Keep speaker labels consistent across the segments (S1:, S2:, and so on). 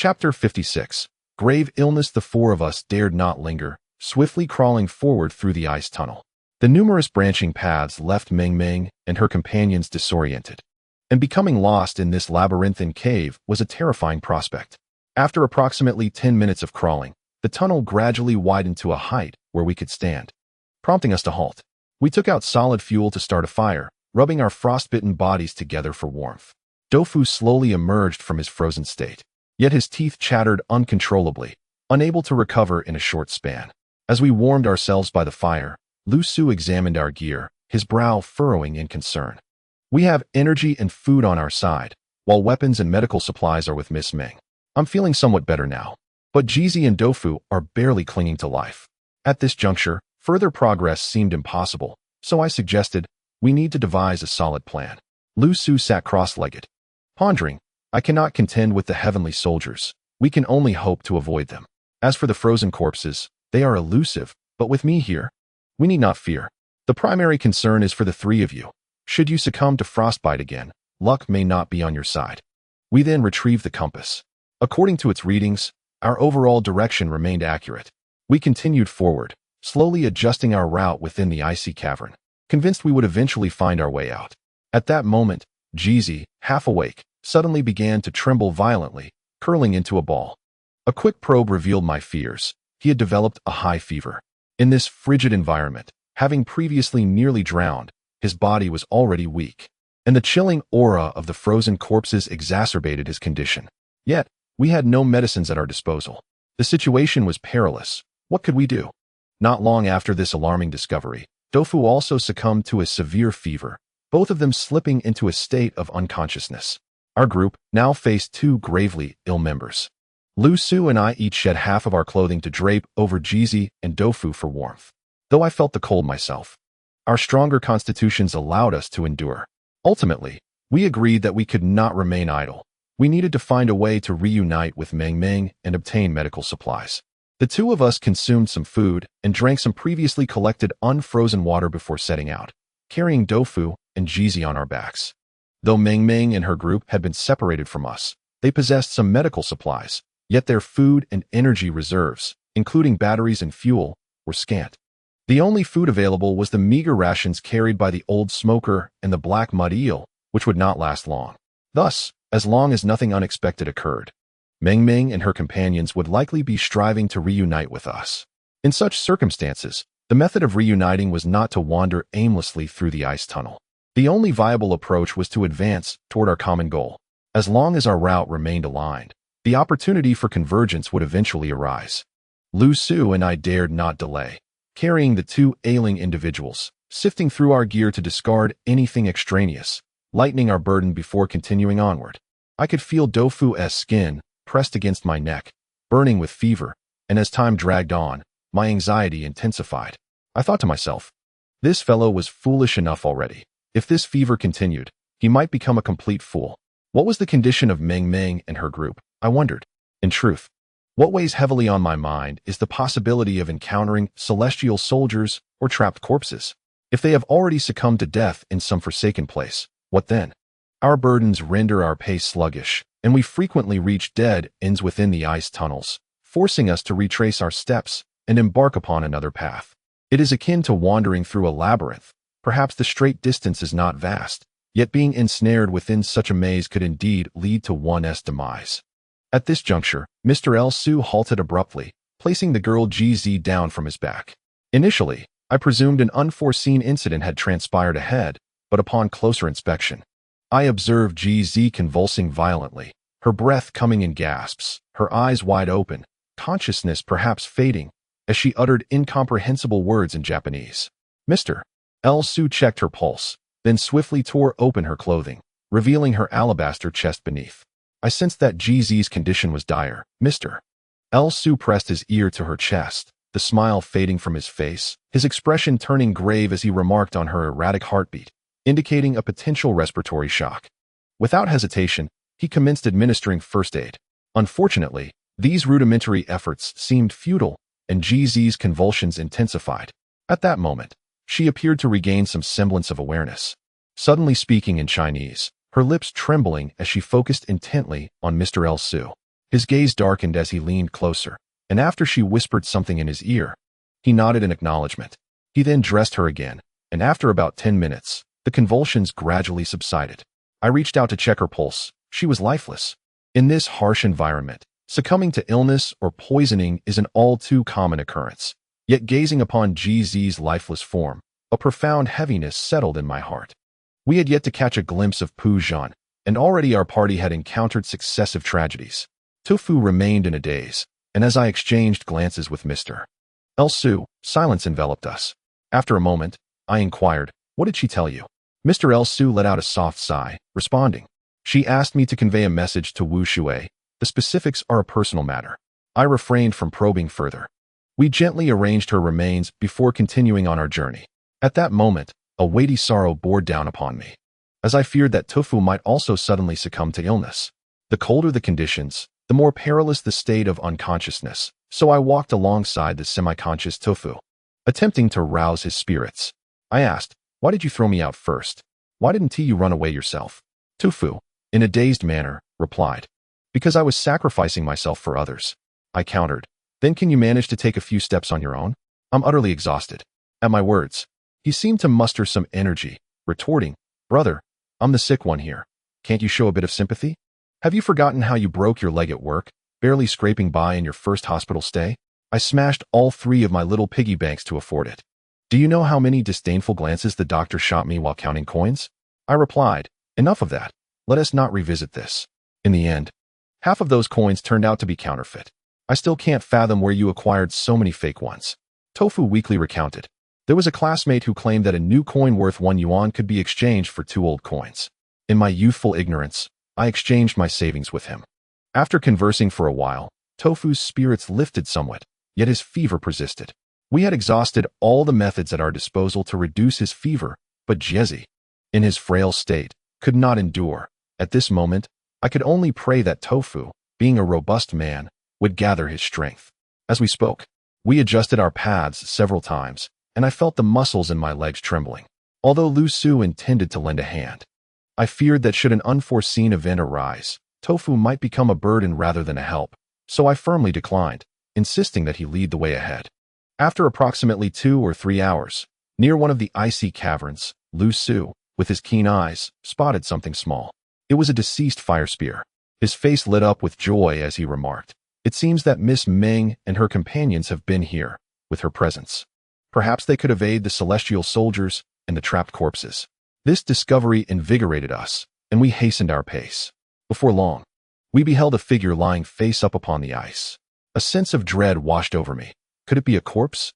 S1: Chapter 56. Grave illness. The four of us dared not linger, swiftly crawling forward through the ice tunnel. The numerous branching paths left Meng Meng and her companions disoriented, and becoming lost in this labyrinthine cave was a terrifying prospect. After approximately 10 minutes of crawling, the tunnel gradually widened to a height where we could stand, prompting us to halt. We took out solid fuel to start a fire, rubbing our frostbitten bodies together for warmth. Dofu slowly emerged from his frozen state, yet his teeth chattered uncontrollably, unable to recover in a short span. As we warmed ourselves by the fire, Lu Su examined our gear, his brow furrowing in concern. We have energy and food on our side, while weapons and medical supplies are with Miss Meng. I'm feeling somewhat better now, but Jizi and Dofu are barely clinging to life. At this juncture, further progress seemed impossible, so I suggested, we need to devise a solid plan. Lu Su sat cross-legged, pondering. I cannot contend with the heavenly soldiers. We can only hope to avoid them. As for the frozen corpses, they are elusive, but with me here, we need not fear. The primary concern is for the three of you. Should you succumb to frostbite again, luck may not be on your side. We then retrieved the compass. According to its readings, our overall direction remained accurate. We continued forward, slowly adjusting our route within the icy cavern, convinced we would eventually find our way out. At that moment, Jizi, half awake, suddenly began to tremble violently, curling into a ball. A quick probe revealed my fears. He had developed a high fever. In this frigid environment, having previously nearly drowned, his body was already weak, and the chilling aura of the frozen corpses exacerbated his condition. Yet, we had no medicines at our disposal. The situation was perilous. What could we do? Not long after this alarming discovery, Dofu also succumbed to a severe fever, both of them slipping into a state of unconsciousness. Our group now faced two gravely ill members. Lu Su and I each shed half of our clothing to drape over Jizi and Dofu for warmth, though I felt the cold myself. Our stronger constitutions allowed us to endure. Ultimately, we agreed that we could not remain idle. We needed to find a way to reunite with Meng Meng and obtain medical supplies. The two of us consumed some food and drank some previously collected unfrozen water before setting out, carrying Dofu and Jizi on our backs. Though Meng Meng and her group had been separated from us, they possessed some medical supplies, yet their food and energy reserves, including batteries and fuel, were scant. The only food available was the meager rations carried by the old smoker and the black mud eel, which would not last long. Thus, as long as nothing unexpected occurred, Meng Meng and her companions would likely be striving to reunite with us. In such circumstances, the method of reuniting was not to wander aimlessly through the ice tunnel. The only viable approach was to advance toward our common goal. As long as our route remained aligned, the opportunity for convergence would eventually arise. Lu Su and I dared not delay, carrying the two ailing individuals, sifting through our gear to discard anything extraneous, lightening our burden before continuing onward. I could feel Dofu's skin pressed against my neck, burning with fever, and as time dragged on, my anxiety intensified. I thought to myself, this fellow was foolish enough already. If this fever continued, he might become a complete fool. What was the condition of Meng Meng and her group? I wondered. In truth, what weighs heavily on my mind is the possibility of encountering celestial soldiers or trapped corpses. If they have already succumbed to death in some forsaken place, what then? Our burdens render our pace sluggish, and we frequently reach dead ends within the ice tunnels, forcing us to retrace our steps and embark upon another path. It is akin to wandering through a labyrinth. Perhaps the straight distance is not vast, yet being ensnared within such a maze could indeed lead to one's demise. At this juncture, Mr. L. Su halted abruptly, placing the girl GZ down from his back. Initially, I presumed an unforeseen incident had transpired ahead, but upon closer inspection, I observed GZ convulsing violently, her breath coming in gasps, her eyes wide open, consciousness perhaps fading, as she uttered incomprehensible words in Japanese. Mr. L. Su checked her pulse, then swiftly tore open her clothing, revealing her alabaster chest beneath. I sensed that GZ's condition was dire. Mr. L. Su pressed his ear to her chest, the smile fading from his face, his expression turning grave as he remarked on her erratic heartbeat, indicating a potential respiratory shock. Without hesitation, he commenced administering first aid. Unfortunately, these rudimentary efforts seemed futile, and GZ's convulsions intensified. At that moment, she appeared to regain some semblance of awareness, suddenly speaking in Chinese, her lips trembling as she focused intently on Mr. L. Su. His gaze darkened as he leaned closer, and after she whispered something in his ear, he nodded in acknowledgement. He then dressed her again, and after about 10 minutes, the convulsions gradually subsided. I reached out to check her pulse. She was lifeless. In this harsh environment, succumbing to illness or poisoning is an all too common occurrence. Yet gazing upon GZ's lifeless form, a profound heaviness settled in my heart. We had yet to catch a glimpse of Pu Zhan, and already our party had encountered successive tragedies. Tofu remained in a daze, and as I exchanged glances with Mr. Elsu, silence enveloped us. After a moment, I inquired, "What did she tell you?" Mr. Elsu let out a soft sigh, responding, "She asked me to convey a message to Wu Shui. The specifics are a personal matter." I refrained from probing further. We gently arranged her remains before continuing on our journey. At that moment, a weighty sorrow bore down upon me, as I feared that Tofu might also suddenly succumb to illness. The colder the conditions, the more perilous the state of unconsciousness, so I walked alongside the semi-conscious Tofu, attempting to rouse his spirits. I asked, "Why did you throw me out first? Why didn't you run away yourself?" Tofu, in a dazed manner, replied, "Because I was sacrificing myself for others." I countered, "Then can you manage to take a few steps on your own? I'm utterly exhausted." At my words, he seemed to muster some energy, retorting, "Brother, I'm the sick one here. Can't you show a bit of sympathy? Have you forgotten how you broke your leg at work, barely scraping by in your first hospital stay? I smashed all 3 of my little piggy banks to afford it. Do you know how many disdainful glances the doctor shot me while counting coins?" I replied, "Enough of that. Let us not revisit this." In the end, half of those coins turned out to be counterfeit. I still can't fathom where you acquired so many fake ones. Tofu weakly recounted. There was a classmate who claimed that a new coin worth 1 yuan could be exchanged for 2 old coins. In my youthful ignorance, I exchanged my savings with him. After conversing for a while, Tofu's spirits lifted somewhat, yet his fever persisted. We had exhausted all the methods at our disposal to reduce his fever, but Jezi, in his frail state, could not endure. At this moment, I could only pray that Tofu, being a robust man, would gather his strength. As we spoke, we adjusted our paths several times, and I felt the muscles in my legs trembling. Although Lu Su intended to lend a hand, I feared that should an unforeseen event arise, Tofu might become a burden rather than a help, so I firmly declined, insisting that he lead the way ahead. After approximately 2 or 3 hours, near one of the icy caverns, Lu Su, with his keen eyes, spotted something small. It was a deceased fire spear. His face lit up with joy as he remarked, "It seems that Miss Meng and her companions have been here, with her presence. Perhaps they could evade the celestial soldiers and the trapped corpses." This discovery invigorated us, and we hastened our pace. Before long, we beheld a figure lying face up upon the ice. A sense of dread washed over me. Could it be a corpse?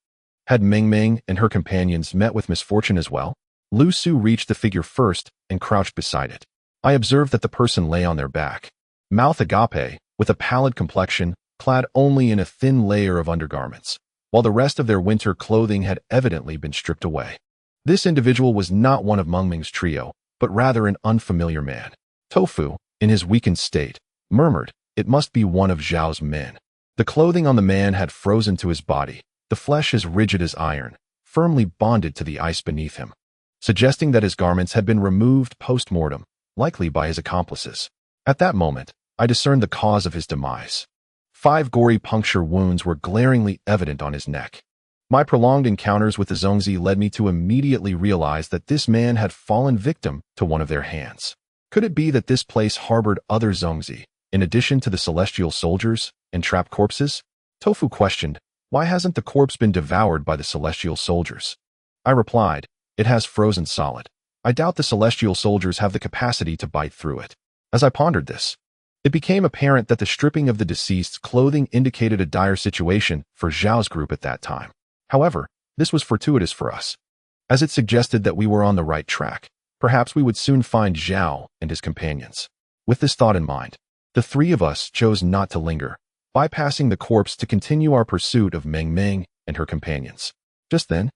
S1: Had Meng Meng and her companions met with misfortune as well? Lu Su reached the figure first and crouched beside it. I observed that the person lay on their back, mouth agape, with a pallid complexion, clad only in a thin layer of undergarments, while the rest of their winter clothing had evidently been stripped away. This individual was not one of Meng Meng's trio, but rather an unfamiliar man. Tofu, in his weakened state, murmured, "It must be one of Zhao's men." The clothing on the man had frozen to his body, the flesh as rigid as iron, firmly bonded to the ice beneath him, suggesting that his garments had been removed post-mortem, likely by his accomplices. At that moment, I discerned the cause of his demise. 5 gory puncture wounds were glaringly evident on his neck. My prolonged encounters with the Zongzi led me to immediately realize that this man had fallen victim to one of their hands. Could it be that this place harbored other Zongzi, in addition to the celestial soldiers and trapped corpses? Tofu questioned, "Why hasn't the corpse been devoured by the celestial soldiers?" I replied, "It has frozen solid. I doubt the celestial soldiers have the capacity to bite through it." As I pondered this, it became apparent that the stripping of the deceased's clothing indicated a dire situation for Zhao's group at that time. However, this was fortuitous for us, as it suggested that we were on the right track. Perhaps we would soon find Zhao and his companions. With this thought in mind, the 3 of us chose not to linger, bypassing the corpse to continue our pursuit of Meng Meng and her companions. Just then,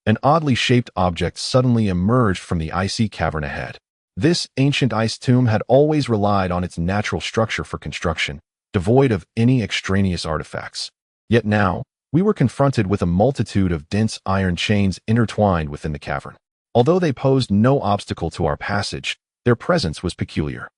S1: an oddly shaped object suddenly emerged from the icy cavern ahead. This ancient ice tomb had always relied on its natural structure for construction, devoid of any extraneous artifacts. Yet now, we were confronted with a multitude of dense iron chains intertwined within the cavern. Although they posed no obstacle to our passage, their presence was peculiar.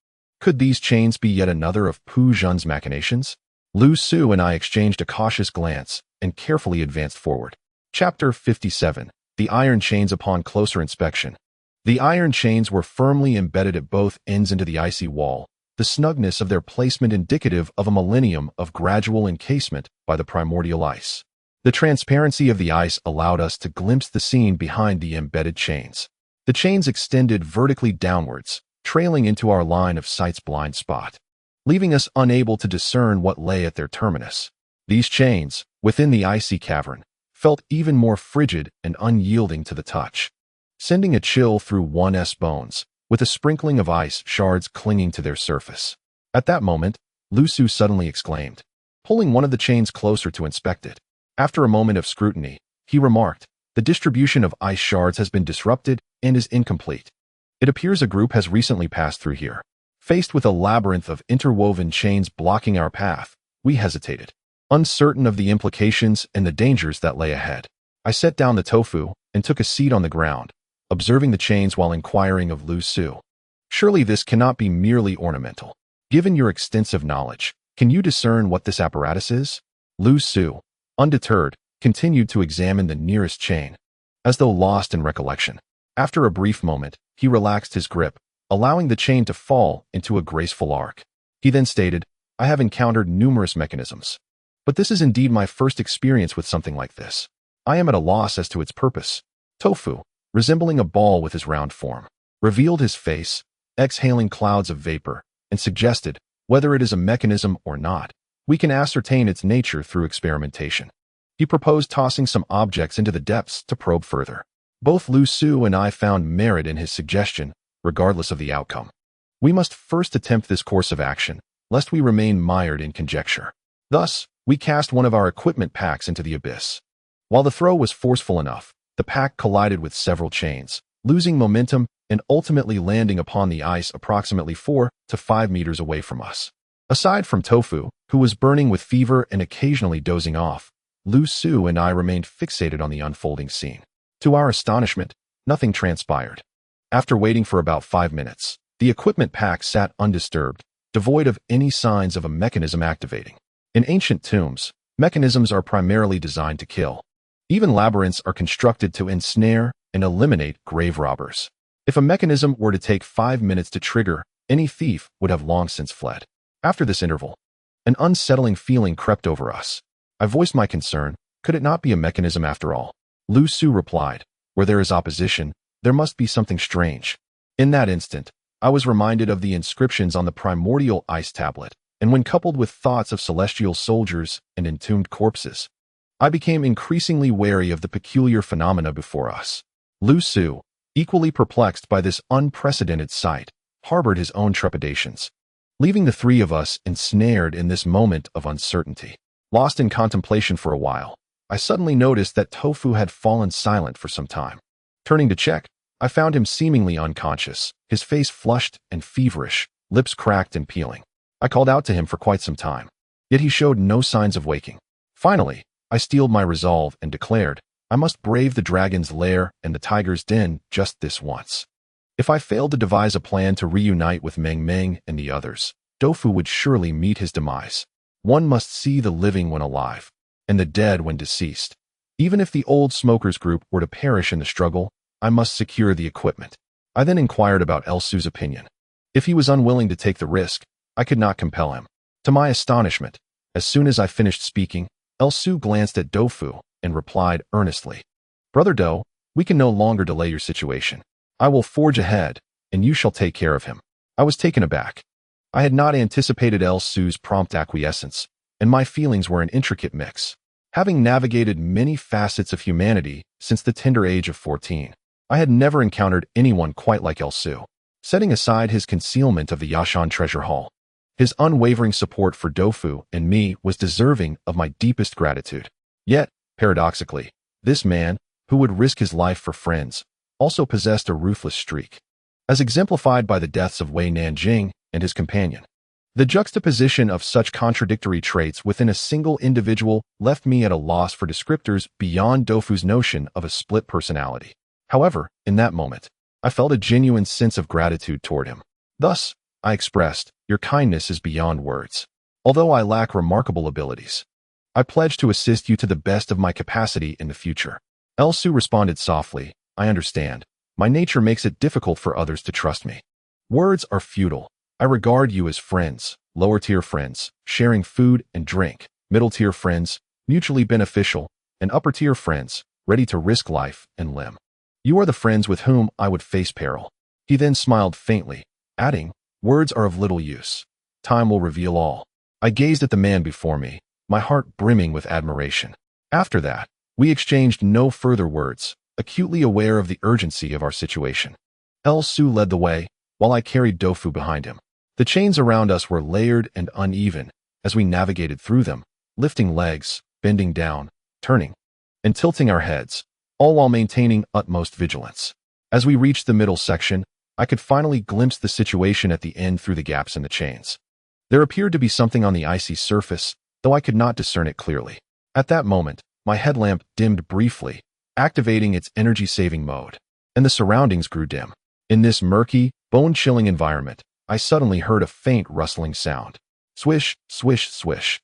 S1: Could these chains be yet another of Pu Zhen's machinations? Lu Su and I exchanged a cautious glance and carefully advanced forward. Chapter 57. The Iron Chains Upon Closer Inspection. The iron chains were firmly embedded at both ends into the icy wall, the snugness of their placement indicative of a millennium of gradual encasement by the primordial ice. The transparency of the ice allowed us to glimpse the scene behind the embedded chains. The chains extended vertically downwards, trailing into our line of sight's blind spot, leaving us unable to discern what lay at their terminus. These chains, within the icy cavern, felt even more frigid and unyielding to the touch, sending a chill through one's bones, with a sprinkling of ice shards clinging to their surface. At that moment, Lu Su suddenly exclaimed, pulling one of the chains closer to inspect it. After a moment of scrutiny, he remarked, "The distribution of ice shards has been disrupted and is incomplete. It appears a group has recently passed through here." Faced with a labyrinth of interwoven chains blocking our path, we hesitated, uncertain of the implications and the dangers that lay ahead. I set down the tofu and took a seat on the ground, observing the chains while inquiring of Lu Su. "Surely this cannot be merely ornamental. Given your extensive knowledge, can you discern what this apparatus is?" Lu Su, undeterred, continued to examine the nearest chain, as though lost in recollection. After a brief moment, he relaxed his grip, allowing the chain to fall into a graceful arc. He then stated, "I have encountered numerous mechanisms, but this is indeed my first experience with something like this. I am at a loss as to its purpose." Tofu, resembling a ball with his round form, revealed his face, exhaling clouds of vapor, and suggested, "Whether it is a mechanism or not, we can ascertain its nature through experimentation." He proposed tossing some objects into the depths to probe further. Both Lu Su and I found merit in his suggestion, regardless of the outcome. We must first attempt this course of action, lest we remain mired in conjecture. Thus, we cast one of our equipment packs into the abyss. While the throw was forceful enough, the pack collided with several chains, losing momentum and ultimately landing upon the ice approximately 4 to 5 meters away from us. Aside from Tofu, who was burning with fever and occasionally dozing off, Lu Su and I remained fixated on the unfolding scene. To our astonishment, nothing transpired. After waiting for about 5 minutes, the equipment pack sat undisturbed, devoid of any signs of a mechanism activating. In ancient tombs, mechanisms are primarily designed to kill. Even labyrinths are constructed to ensnare and eliminate grave robbers. If a mechanism were to take 5 minutes to trigger, any thief would have long since fled. After this interval, an unsettling feeling crept over us. I voiced my concern, could it not be a mechanism after all? Lu Su replied, "Where there is opposition, there must be something strange." In that instant, I was reminded of the inscriptions on the primordial ice tablet, and when coupled with thoughts of celestial soldiers and entombed corpses, I became increasingly wary of the peculiar phenomena before us. Lu Su, equally perplexed by this unprecedented sight, harbored his own trepidations, leaving the three of us ensnared in this moment of uncertainty. Lost in contemplation for a while, I suddenly noticed that Tofu had fallen silent for some time. Turning to check, I found him seemingly unconscious, his face flushed and feverish, lips cracked and peeling. I called out to him for quite some time, yet he showed no signs of waking. Finally, I steeled my resolve and declared, I must brave the dragon's lair and the tiger's den just this once. If I failed to devise a plan to reunite with Meng Meng and the others, Tofu would surely meet his demise. One must see the living when alive, and the dead when deceased. Even if the old smokers group were to perish in the struggle, I must secure the equipment. I then inquired about Elsu's opinion. If he was unwilling to take the risk, I could not compel him. To my astonishment, as soon as I finished speaking, Elsu glanced at Tofu and replied earnestly, "Brother Do, we can no longer delay your situation. I will forge ahead, and you shall take care of him." I was taken aback. I had not anticipated Elsu's prompt acquiescence, and my feelings were an intricate mix. Having navigated many facets of humanity since the tender age of 14, I had never encountered anyone quite like Elsu. Setting aside his concealment of the Yashan treasure haul, his unwavering support for Tofu and me was deserving of my deepest gratitude. Yet, paradoxically, this man, who would risk his life for friends, also possessed a ruthless streak, as exemplified by the deaths of Wei Nanjing and his companion. The juxtaposition of such contradictory traits within a single individual left me at a loss for descriptors beyond Tofu's notion of a split personality. However, in that moment, I felt a genuine sense of gratitude toward him. Thus, I expressed. Your kindness is beyond words. Although I lack remarkable abilities, I pledge to assist you to the best of my capacity in the future. Elsu responded softly. I understand. My nature makes it difficult for others to trust me. Words are futile. I regard you as friends, lower-tier friends, sharing food and drink, middle-tier friends, mutually beneficial, and upper-tier friends, ready to risk life and limb. You are the friends with whom I would face peril. He then smiled faintly, adding, words are of little use. Time will reveal all. I gazed at the man before me, my heart brimming with admiration. After that, we exchanged no further words, acutely aware of the urgency of our situation. Elsu led the way, while I carried Dofu behind him. The chains around us were layered and uneven as we navigated through them, lifting legs, bending down, turning, and tilting our heads, all while maintaining utmost vigilance. As we reached the middle section, I could finally glimpse the situation at the end through the gaps in the chains. There appeared to be something on the icy surface, though I could not discern it clearly. At that moment, my headlamp dimmed briefly, activating its energy-saving mode, and the surroundings grew dim. In this murky, bone-chilling environment, I suddenly heard a faint rustling sound. Swish, swish, swish.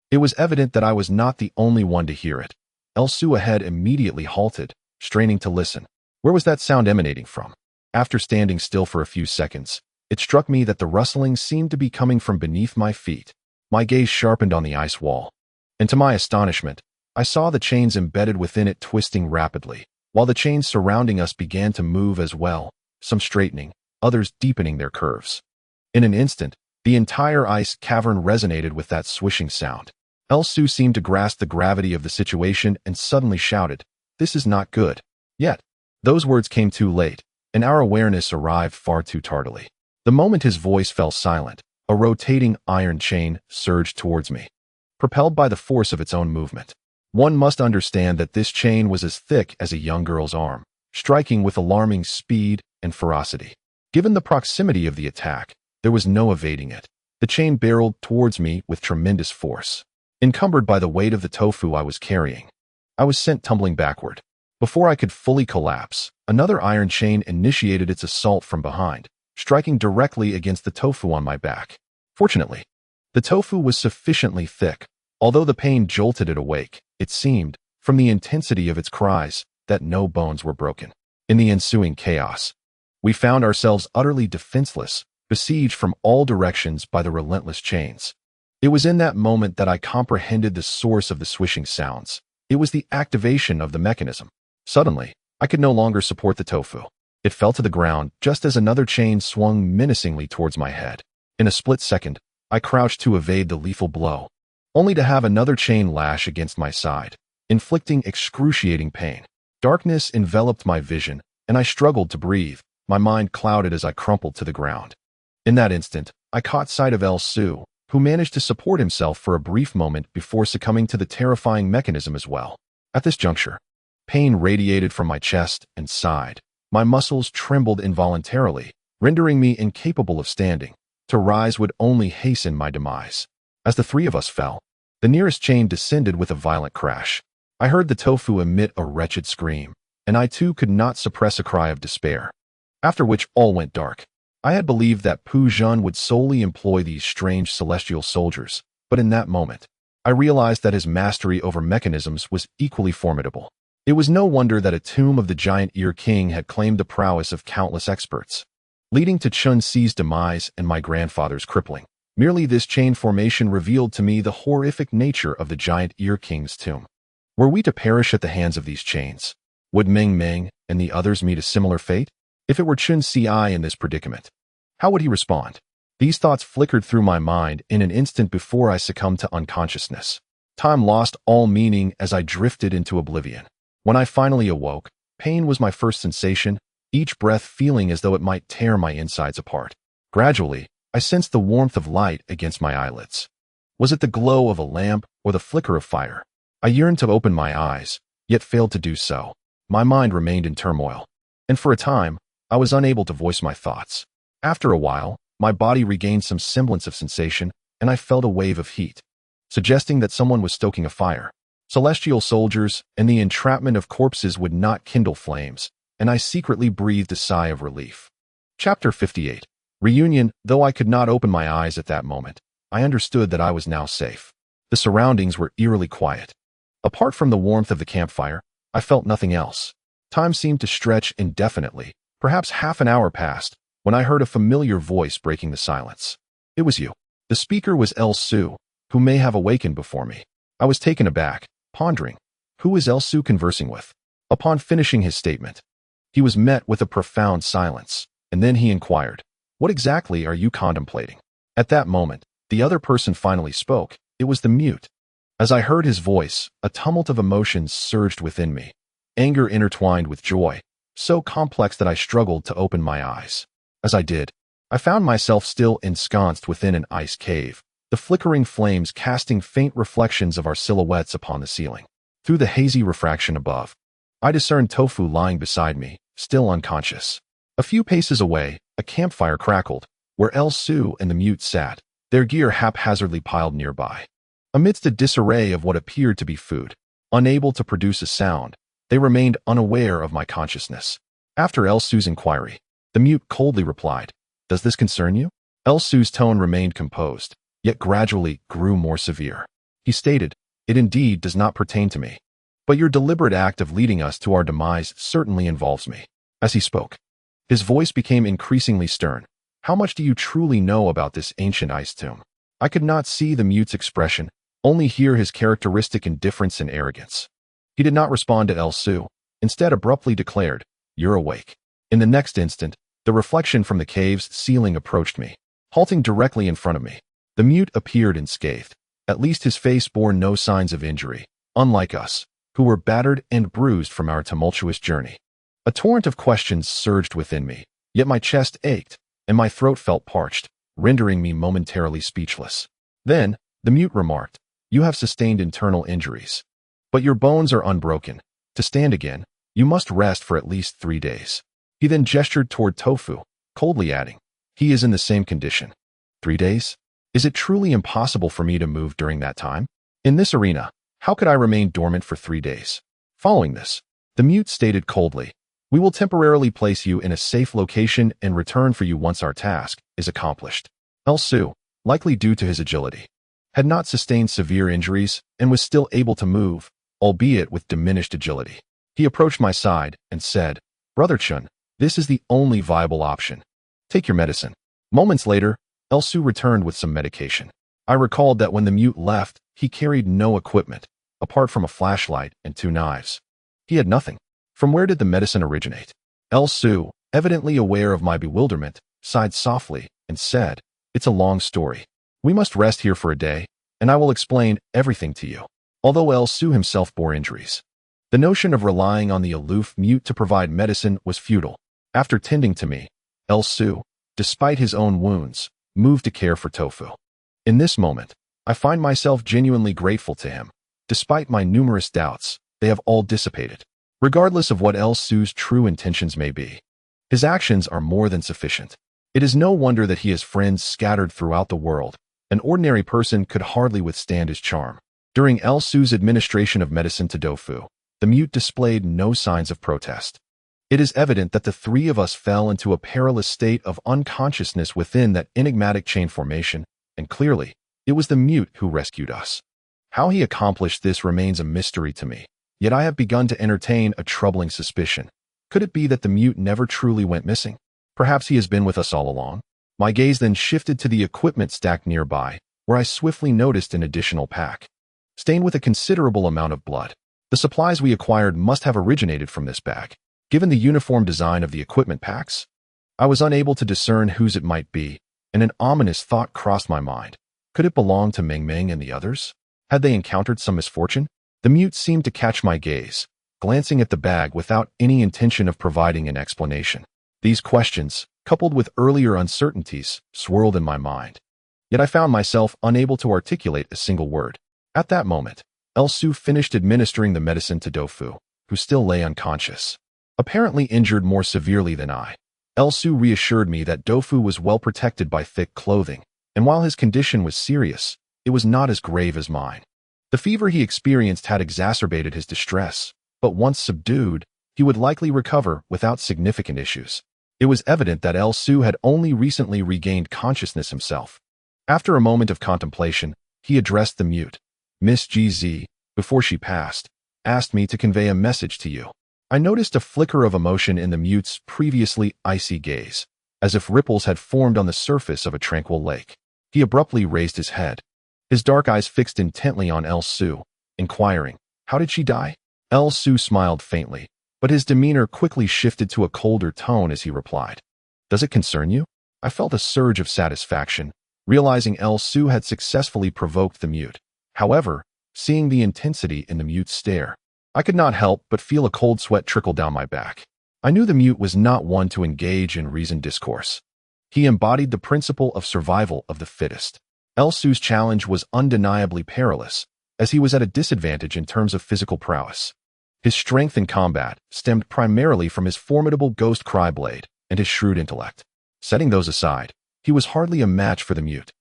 S1: It was evident that I was not the only one to hear it. Elsu ahead immediately halted, straining to listen. Where was that sound emanating from? After standing still for a few seconds, it struck me that the rustling seemed to be coming from beneath my feet. My gaze sharpened on the ice wall, and to my astonishment, I saw the chains embedded within it twisting rapidly, while the chains surrounding us began to move as well, some straightening, others deepening their curves. In an instant, the entire ice cavern resonated with that swishing sound. Elsu seemed to grasp the gravity of the situation and suddenly shouted, "This is not good." Yet, those words came too late, and our awareness arrived far too tardily. The moment his voice fell silent, a rotating iron chain surged towards me, propelled by the force of its own movement. One must understand that this chain was as thick as a young girl's arm, striking with alarming speed and ferocity. Given the proximity of the attack, there was no evading it. The chain barreled towards me with tremendous force. Encumbered by the weight of the tofu I was carrying, I was sent tumbling backward. Before I could fully collapse, another iron chain initiated its assault from behind, striking directly against the tofu on my back. Fortunately, the tofu was sufficiently thick. Although the pain jolted it awake, it seemed, from the intensity of its cries, that no bones were broken. In the ensuing chaos, we found ourselves utterly defenseless, besieged from all directions by the relentless chains. It was in that moment that I comprehended the source of the swishing sounds. It was the activation of the mechanism. Suddenly, I could no longer support the tofu. It fell to the ground just as another chain swung menacingly towards my head. In a split second, I crouched to evade the lethal blow, only to have another chain lash against my side, inflicting excruciating pain. Darkness enveloped my vision, and I struggled to breathe, my mind clouded as I crumpled to the ground. In that instant, I caught sight of Elsu, who managed to support himself for a brief moment before succumbing to the terrifying mechanism as well. At this juncture, pain radiated from my chest and side. My muscles trembled involuntarily, rendering me incapable of standing. To rise would only hasten my demise. As the three of us fell, the nearest chain descended with a violent crash. I heard the tofu emit a wretched scream, and I too could not suppress a cry of despair. After which all went dark. I had believed that Pu Jun would solely employ these strange celestial soldiers, but in that moment, I realized that his mastery over mechanisms was equally formidable. It was no wonder that a tomb of the giant Ear King had claimed the prowess of countless experts, leading to Chun Si's demise and my grandfather's crippling. Merely this chain formation revealed to me the horrific nature of the giant Ear King's tomb. Were we to perish at the hands of these chains, would Ming Ming and the others meet a similar fate? If it were Chun Si in this predicament, how would he respond? These thoughts flickered through my mind in an instant before I succumbed to unconsciousness. Time lost all meaning as I drifted into oblivion. When I finally awoke, pain was my first sensation, each breath feeling as though it might tear my insides apart. Gradually, I sensed the warmth of light against my eyelids. Was it the glow of a lamp or the flicker of fire? I yearned to open my eyes, yet failed to do so. My mind remained in turmoil, and for a time, I was unable to voice my thoughts. After a while, my body regained some semblance of sensation, and I felt a wave of heat, suggesting that someone was stoking a fire. Celestial soldiers and the entrapment of corpses would not kindle flames, and I secretly breathed a sigh of relief. Chapter 58. Reunion, though I could not open my eyes at that moment, I understood that I was now safe. The surroundings were eerily quiet. Apart from the warmth of the campfire, I felt nothing else. Time seemed to stretch indefinitely. Perhaps half an hour passed, when I heard a familiar voice breaking the silence. It was you. The speaker was El-Su, who may have awakened before me. I was taken aback, pondering, who is El-Su conversing with? Upon finishing his statement, he was met with a profound silence, and then he inquired, "What exactly are you contemplating?" At that moment, the other person finally spoke. It was the mute. As I heard his voice, a tumult of emotions surged within me, anger intertwined with joy, so complex that I struggled to open my eyes. As I did, I found myself still ensconced within an ice cave, the flickering flames casting faint reflections of our silhouettes upon the ceiling. Through the hazy refraction above, I discerned Tofu lying beside me, still unconscious. A few paces away, a campfire crackled, where El-Su and the mute sat, their gear haphazardly piled nearby. Amidst a disarray of what appeared to be food, unable to produce a sound, they remained unaware of my consciousness. After El-Su's inquiry, the mute coldly replied, "Does this concern you?" El-Su's tone remained composed, yet gradually grew more severe. He stated, "It indeed does not pertain to me, but your deliberate act of leading us to our demise certainly involves me." As he spoke, his voice became increasingly stern. "How much do you truly know about this ancient ice tomb?" I could not see the mute's expression, only hear his characteristic indifference and arrogance. He did not respond to El-Su, instead abruptly declared, "You're awake." In the next instant, the reflection from the cave's ceiling approached me, halting directly in front of me. The mute appeared unscathed. At least his face bore no signs of injury, unlike us, who were battered and bruised from our tumultuous journey. A torrent of questions surged within me, yet my chest ached, and my throat felt parched, rendering me momentarily speechless. Then, the mute remarked, "You have sustained internal injuries, but your bones are unbroken. To stand again, you must rest for at least 3 days." He then gestured toward Tofu, coldly adding, "He is in the same condition." 3 days? Is it truly impossible for me to move during that time? In this arena, how could I remain dormant for 3 days? Following this, the mute stated coldly, "We will temporarily place you in a safe location and return for you once our task is accomplished." El-Su, likely due to his agility, had not sustained severe injuries and was still able to move, albeit with diminished agility. He approached my side and said, "Brother Chun, this is the only viable option. Take your medicine." Moments later, El-Su returned with some medication. I recalled that when the mute left, he carried no equipment, apart from a flashlight and 2 knives. He had nothing. From where did the medicine originate? El-Su, evidently aware of my bewilderment, sighed softly and said, "It's a long story. We must rest here for a day, and I will explain everything to you." Although El-Su himself bore injuries, the notion of relying on the aloof mute to provide medicine was futile. After tending to me, El-Su, despite his own wounds, moved to care for Tofu. In this moment, I find myself genuinely grateful to him. Despite my numerous doubts, they have all dissipated. Regardless of what El-Su's true intentions may be, his actions are more than sufficient. It is no wonder that he has friends scattered throughout the world. An ordinary person could hardly withstand his charm. During El-Su's administration of medicine to Tofu, the mute displayed no signs of protest. It is evident that the 3 of us fell into a perilous state of unconsciousness within that enigmatic chain formation, and clearly, it was the mute who rescued us. How he accomplished this remains a mystery to me, yet I have begun to entertain a troubling suspicion. Could it be that the mute never truly went missing? Perhaps he has been with us all along? My gaze then shifted to the equipment stacked nearby, where I swiftly noticed an additional pack, stained with a considerable amount of blood. The supplies we acquired must have originated from this bag. Given the uniform design of the equipment packs, I was unable to discern whose it might be, and an ominous thought crossed my mind. Could it belong to Meng Meng and the others? Had they encountered some misfortune? The mute seemed to catch my gaze, glancing at the bag without any intention of providing an explanation. These questions, coupled with earlier uncertainties, swirled in my mind. Yet I found myself unable to articulate a single word. At that moment, El-Su finished administering the medicine to Tofu, who still lay unconscious, apparently injured more severely than I. El-Su reassured me that Tofu was well protected by thick clothing, and while his condition was serious, it was not as grave as mine. The fever he experienced had exacerbated his distress, but once subdued, he would likely recover without significant issues. It was evident that El Su had only recently regained consciousness himself. After a moment of contemplation, he addressed the mute. Miss GZ, before she passed, asked me to convey a message to you. I noticed a flicker of emotion in the mute's previously icy gaze, as if ripples had formed on the surface of a tranquil lake. He abruptly raised his head, his dark eyes fixed intently on El Su, inquiring, "How did she die?" El Su smiled faintly, but his demeanor quickly shifted to a colder tone as he replied, "Does it concern you?" I felt a surge of satisfaction, realizing El Su had successfully provoked the mute. However, seeing the intensity in the mute's stare, I could not help but feel a cold sweat trickle down my back. I knew the mute was not one to engage in reasoned discourse. He embodied the principle of survival of the fittest. El Su's challenge was undeniably perilous, as he was at a disadvantage in terms of physical prowess. His strength in combat stemmed primarily from his formidable ghost cry blade and his shrewd intellect. Setting those aside, he was hardly a match for the mute.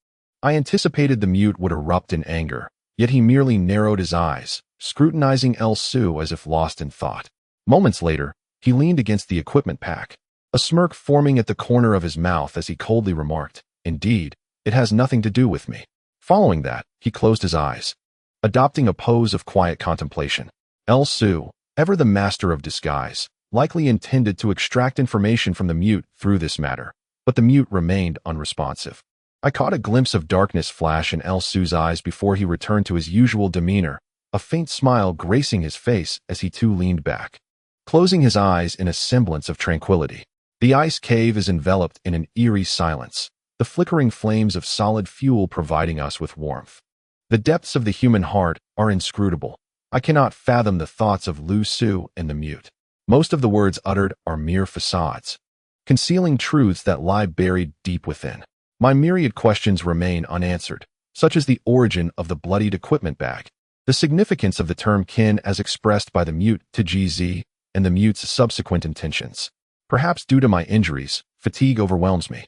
S1: I anticipated the mute would erupt in anger, yet he merely narrowed his eyes, scrutinizing El Su as if lost in thought. Moments later, he leaned against the equipment pack, a smirk forming at the corner of his mouth as he coldly remarked, "Indeed, it has nothing to do with me." Following that, he closed his eyes, adopting a pose of quiet contemplation. El Su, ever the master of disguise, likely intended to extract information from the mute through this matter, but the mute remained unresponsive. I caught a glimpse of darkness flash in El Su's eyes before he returned to his usual demeanor, a faint smile gracing his face as he too leaned back, closing his eyes in a semblance of tranquility. The ice cave is enveloped in an eerie silence, the flickering flames of solid fuel providing us with warmth. The depths of the human heart are inscrutable. I cannot fathom the thoughts of Lu Su and the mute. Most of the words uttered are mere facades, concealing truths that lie buried deep within. My myriad questions remain unanswered, such as the origin of the bloodied equipment bag, the significance of the term kin as expressed by the mute to GZ, and the mute's subsequent intentions. Perhaps due to my injuries, fatigue overwhelms me,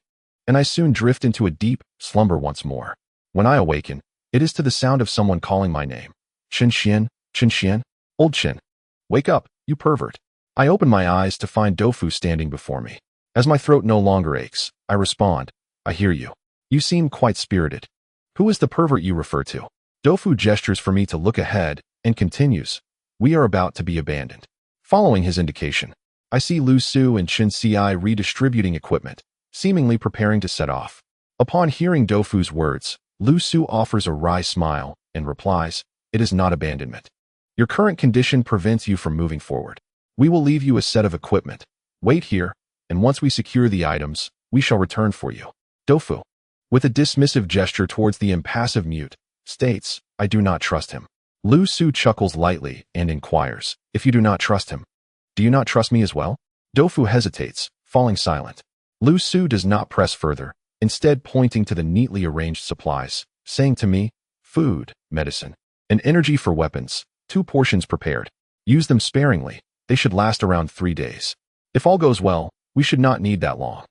S1: and I soon drift into a deep slumber once more. When I awaken, it is to the sound of someone calling my name. Chen Xian, old Chen. Wake up, you pervert. I open my eyes to find Dofu standing before me. As my throat no longer aches, I respond, "I hear you. You seem quite spirited. Who is the pervert you refer to?" Dofu gestures for me to look ahead and continues, "We are about to be abandoned." Following his indication, I see Lu Su and Chen Ci redistributing equipment, seemingly preparing to set off. Upon hearing Dofu's words, Lu Su offers a wry smile and replies, "It is not abandonment. Your current condition prevents you from moving forward. We will leave you a set of equipment. Wait here, and once we secure the items, we shall return for you." Dofu, with a dismissive gesture towards the impassive mute, states, "I do not trust him." Lu Su chuckles lightly and inquires, "If you do not trust him, do you not trust me as well?" Dofu hesitates, falling silent. Lu Su does not press further, instead pointing to the neatly arranged supplies, saying to me, "Food, medicine, and energy for weapons, 2 portions prepared. Use them sparingly. They should last around 3 days. If all goes well, we should not need that long."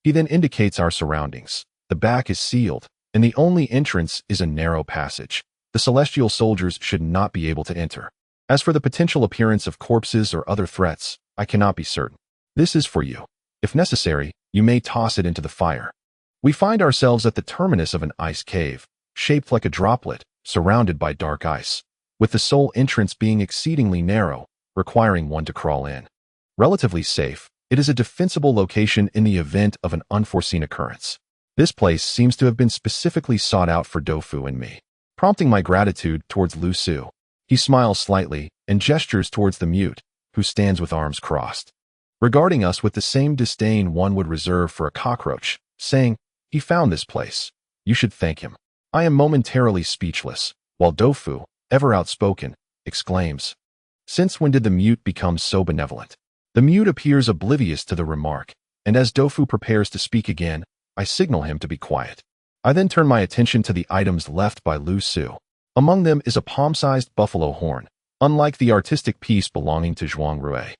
S1: He then indicates our surroundings. The back is sealed, and the only entrance is a narrow passage. The celestial soldiers should not be able to enter. As for the potential appearance of corpses or other threats, I cannot be certain. This is for you. If necessary, you may toss it into the fire. We find ourselves at the terminus of an ice cave, shaped like a droplet, surrounded by dark ice, with the sole entrance being exceedingly narrow, requiring one to crawl in. Relatively safe, it is a defensible location in the event of an unforeseen occurrence. This place seems to have been specifically sought out for Dofu and me, prompting my gratitude towards Lu Su. He smiles slightly and gestures towards the mute, who stands with arms crossed, regarding us with the same disdain one would reserve for a cockroach, saying, "He found this place. You should thank him." I am momentarily speechless, while Dofu, ever outspoken, exclaims, "Since when did the mute become so benevolent?" The mute appears oblivious to the remark, and as Dofu prepares to speak again, I signal him to be quiet. I then turn my attention to the items left by Lu Su. Among them is a palm-sized buffalo horn, unlike the artistic piece belonging to Zhuang Rui.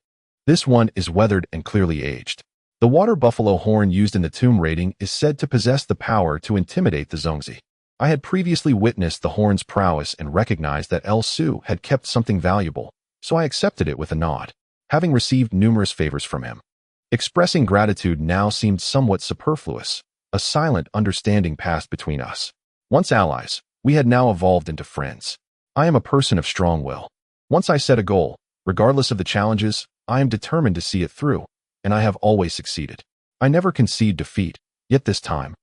S1: This one is weathered and clearly aged. The water buffalo horn used in the tomb raiding is said to possess the power to intimidate the Zongzi. I had previously witnessed the horn's prowess and recognized that El Su had kept something valuable, so I accepted it with a nod, having received numerous favors from him. Expressing gratitude now seemed somewhat superfluous. A silent understanding passed between us. Once allies, we had now evolved into friends. I am a person of strong will. Once I set a goal, regardless of the challenges, I am determined to see it through, and I have always succeeded. I never concede defeat, yet this time,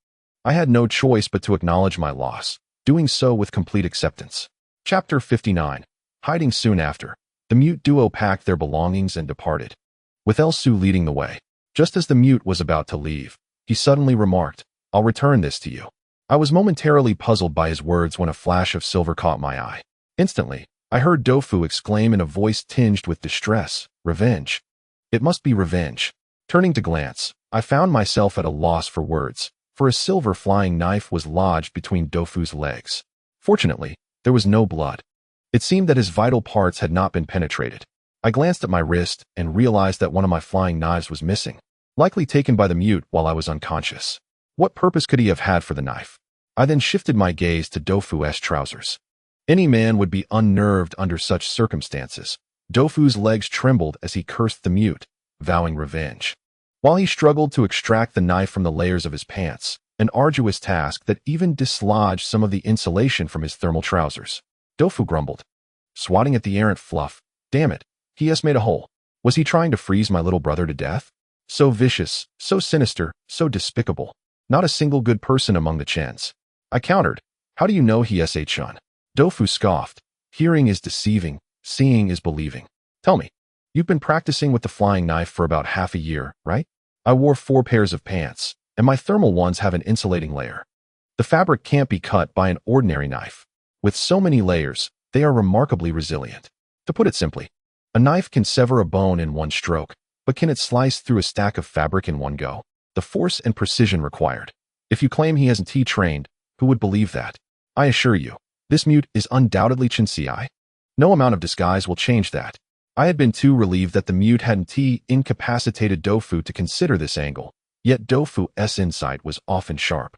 S1: I had no choice but to acknowledge my loss, doing so with complete acceptance. Chapter 59. Hiding soon after, the mute duo packed their belongings and departed, with Elsu leading the way. Just as the mute was about to leave, he suddenly remarked, "I'll return this to you." I was momentarily puzzled by his words when a flash of silver caught my eye. Instantly, I heard Dofu exclaim in a voice tinged with distress, "Revenge. It must be revenge." Turning to glance, I found myself at a loss for words, for a silver flying knife was lodged between Dofu's legs. Fortunately, there was no blood. It seemed that his vital parts had not been penetrated. I glanced at my wrist and realized that one of my flying knives was missing, likely taken by the mute while I was unconscious. What purpose could he have had for the knife? I then shifted my gaze to Dofu's trousers. Any man would be unnerved under such circumstances. Dofu's legs trembled as he cursed the mute, vowing revenge. While he struggled to extract the knife from the layers of his pants, an arduous task that even dislodged some of the insulation from his thermal trousers, Dofu grumbled, swatting at the errant fluff. "Damn it, he has made a hole. Was he trying to freeze my little brother to death? So vicious, so sinister, so despicable. Not a single good person among the Chens." I countered, "How do you know he is a Chun?" Dofu scoffed, "Hearing is deceiving, seeing is believing. Tell me, you've been practicing with the flying knife for about half a year, right? I wore 4 pairs of pants, and my thermal ones have an insulating layer. The fabric can't be cut by an ordinary knife. With so many layers, they are remarkably resilient. To put it simply, a knife can sever a bone in one stroke, but can it slice through a stack of fabric in one go? The force and precision required. If you claim he isn't T-trained, who would believe that? I assure you, this mute is undoubtedly Chinsei. No amount of disguise will change that." I had been too relieved that the mute hadn't T-incapacitated Dofu to consider this angle, yet Dofu's insight was often sharp.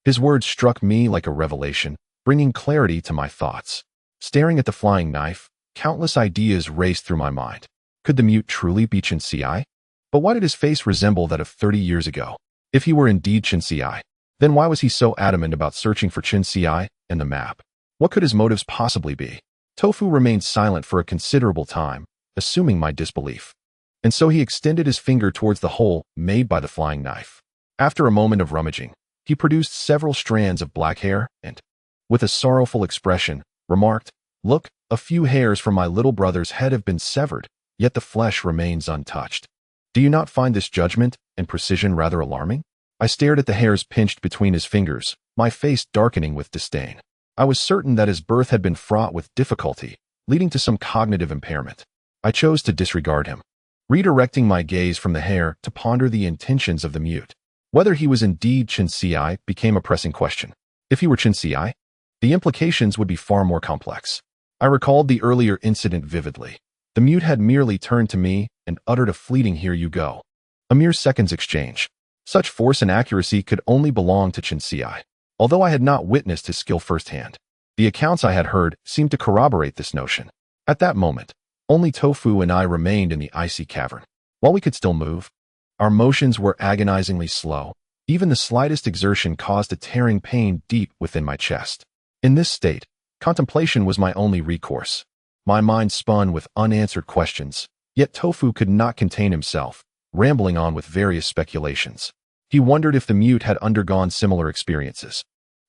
S1: His words struck me like a revelation, bringing clarity to my thoughts. Staring at the flying knife, countless ideas raced through my mind. Could the mute truly be Chinsei? But why did his face resemble that of 30 years ago? If he were indeed Chinsei, then why was he so adamant about searching for Chinsei and the map? What could his motives possibly be? Tofu remained silent for a considerable time, assuming my disbelief. And so he extended his finger towards the hole made by the flying knife. After a moment of rummaging, he produced several strands of black hair and, with a sorrowful expression, remarked, "Look, a few hairs from my little brother's head have been severed, yet the flesh remains untouched. Do you not find this judgment and precision rather alarming?" I stared at the hairs pinched between his fingers, my face darkening with disdain. I was certain that his birth had been fraught with difficulty, leading to some cognitive impairment. I chose to disregard him, redirecting my gaze from the hair to ponder the intentions of the mute. Whether he was indeed Chinsei became a pressing question. If he were Chinsei, the implications would be far more complex. I recalled the earlier incident vividly. The mute had merely turned to me and uttered a fleeting "Here you go." A mere seconds exchange. Such force and accuracy could only belong to Chinsei. Although I had not witnessed his skill firsthand, the accounts I had heard seemed to corroborate this notion. At that moment, only Tofu and I remained in the icy cavern. While we could still move, our motions were agonizingly slow. Even the slightest exertion caused a tearing pain deep within my chest. In this state, contemplation was my only recourse. My mind spun with unanswered questions, yet Tofu could not contain himself, rambling on with various speculations. He wondered if the mute had undergone similar experiences,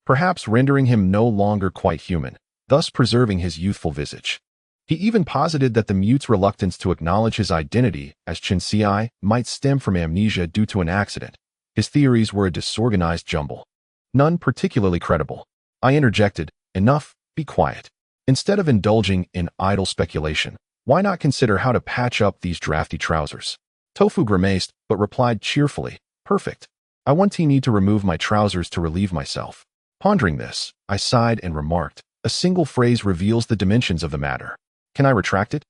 S1: perhaps rendering him no longer quite human, thus preserving his youthful visage. He even posited that the mute's reluctance to acknowledge his identity as Chinsei might stem from amnesia due to an accident. His theories were a disorganized jumble, none particularly credible. I interjected, "Enough, be quiet. Instead of indulging in idle speculation, why not consider how to patch up these drafty trousers?" Tofu grimaced, but replied cheerfully, "Perfect. I want to need to remove my trousers to relieve myself." Pondering this, I sighed and remarked, "A single phrase reveals the dimensions of the matter. Can I retract it?"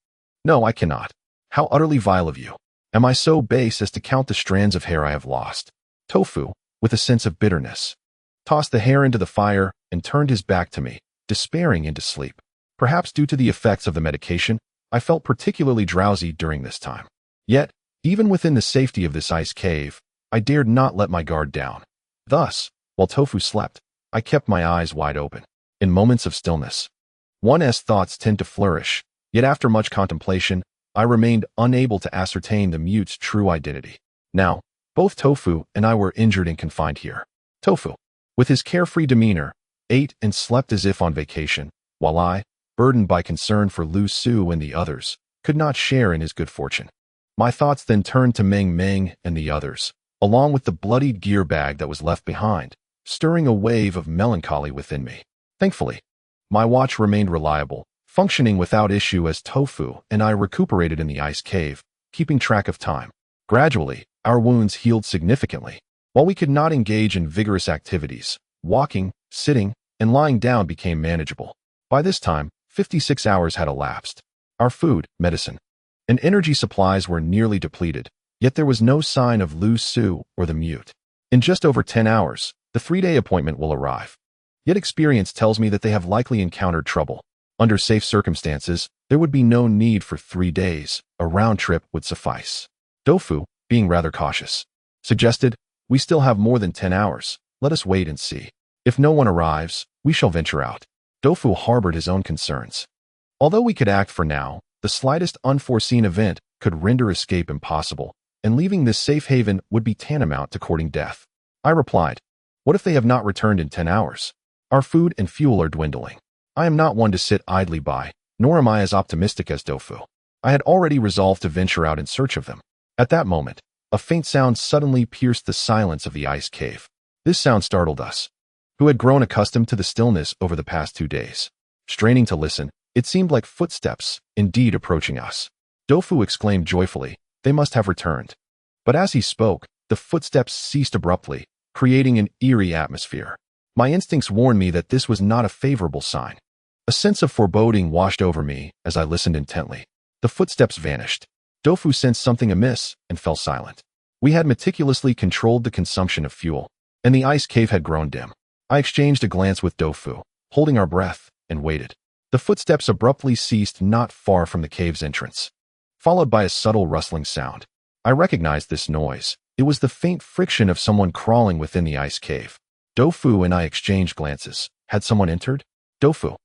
S1: "No, I cannot. How utterly vile of you. Am I so base as to count the strands of hair I have lost?" Tofu, with a sense of bitterness, tossed the hair into the fire and turned his back to me, despairing into sleep. Perhaps due to the effects of the medication, I felt particularly drowsy during this time. Yet, Even within the safety of this ice cave, I dared not let my guard down. Thus, while Tofu slept, I kept my eyes wide open. In moments of stillness, one's thoughts tend to flourish, yet after much contemplation, I remained unable to ascertain the mute's true identity. Now, both Tofu and I were injured and confined here. Tofu, with his carefree demeanor, ate and slept as if on vacation, while I, burdened by concern for Lu Su and the others, could not share in his good fortune. My thoughts then turned to Meng Meng and the others, along with the bloodied gear bag that was left behind, stirring a wave of melancholy within me. Thankfully, my watch remained reliable, functioning without issue as Tofu and I recuperated in the ice cave, keeping track of time. Gradually, our wounds healed significantly. While we could not engage in vigorous activities, walking, sitting, and lying down became manageable. By this time, 56 hours had elapsed. Our food, medicine, and energy supplies were nearly depleted, yet there was no sign of Lu Su or the mute. In just over 10 hours, the 3-day appointment will arrive. Yet experience tells me that they have likely encountered trouble. Under safe circumstances, there would be no need for 3 days. A round trip would suffice. Tofu, being rather cautious, suggested, "We still have more than 10 hours. Let us wait and see. If no one arrives, we shall venture out." Tofu harbored his own concerns. Although we could act for now, the slightest unforeseen event could render escape impossible, and leaving this safe haven would be tantamount to courting death. I replied, "What if they have not returned in 10 hours? Our food and fuel are dwindling. I am not one to sit idly by, nor am I as optimistic as Tofu." I had already resolved to venture out in search of them. At that moment, a faint sound suddenly pierced the silence of the ice cave. This sound startled us, who had grown accustomed to the stillness over the past 2 days. Straining to listen, it seemed like footsteps, indeed approaching us. Tofu exclaimed joyfully, "They must have returned." But as he spoke, the footsteps ceased abruptly, creating an eerie atmosphere. My instincts warned me that this was not a favorable sign. A sense of foreboding washed over me as I listened intently. The footsteps vanished. Tofu sensed something amiss and fell silent. We had meticulously controlled the consumption of fuel, and the ice cave had grown dim. I exchanged a glance with Tofu, holding our breath, and waited. The footsteps abruptly ceased not far from the cave's entrance, followed by a subtle rustling sound. I recognized this noise. It was the faint friction of someone crawling within the ice cave. Tofu and I exchanged glances. Had someone entered? Tofu,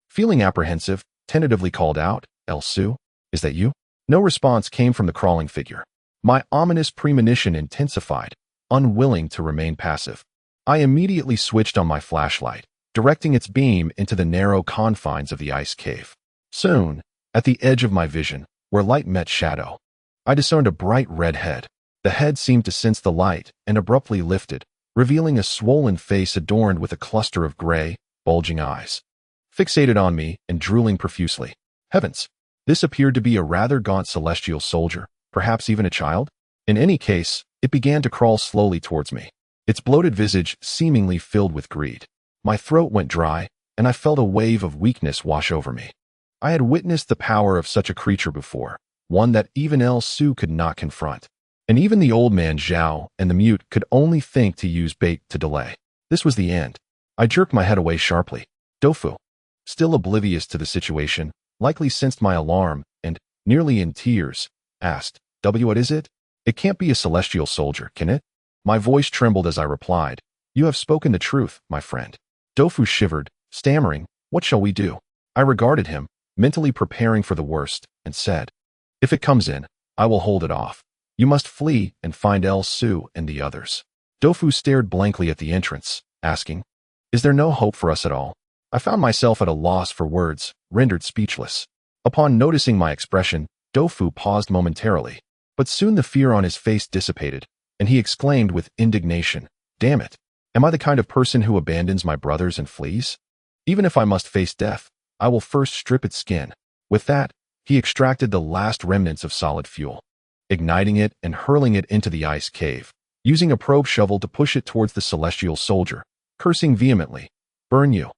S1: feeling apprehensive, tentatively called out, "El Su, is that you?" No response came from the crawling figure. My ominous premonition intensified, unwilling to remain passive. I immediately switched on my flashlight, directing its beam into the narrow confines of the ice cave. Soon, at the edge of my vision, where light met shadow, I discerned a bright red head. The head seemed to sense the light and abruptly lifted, revealing a swollen face adorned with a cluster of gray, bulging eyes. Fixated on me and drooling profusely. Heavens! This appeared to be a rather gaunt celestial soldier, perhaps even a child. In any case, it began to crawl slowly towards me, its bloated visage seemingly filled with greed. My throat went dry, and I felt a wave of weakness wash over me. I had witnessed the power of such a creature before, one that even El Su could not confront. And even the old man Zhao and the mute could only think to use bait to delay. This was the end. I jerked my head away sharply. Tofu, still oblivious to the situation, likely sensed my alarm and, nearly in tears, asked, "What is it? It can't be a celestial soldier, can it?" My voice trembled as I replied, "You have spoken the truth, my friend." Tofu shivered, stammering, "What shall we do?" I regarded him, mentally preparing for the worst, and said, "If it comes in, I will hold it off. You must flee and find El Su and the others." Tofu stared blankly at the entrance, asking, "Is there no hope for us at all?" I found myself at a loss for words, rendered speechless. Upon noticing my expression, Tofu paused momentarily, but soon the fear on his face dissipated, and he exclaimed with indignation, "Damn it! Am I the kind of person who abandons my brothers and flees? Even if I must face death, I will first strip its skin." With that, he extracted the last remnants of solid fuel, igniting it and hurling it into the ice cave, using a probe shovel to push it towards the celestial soldier, cursing vehemently, burn you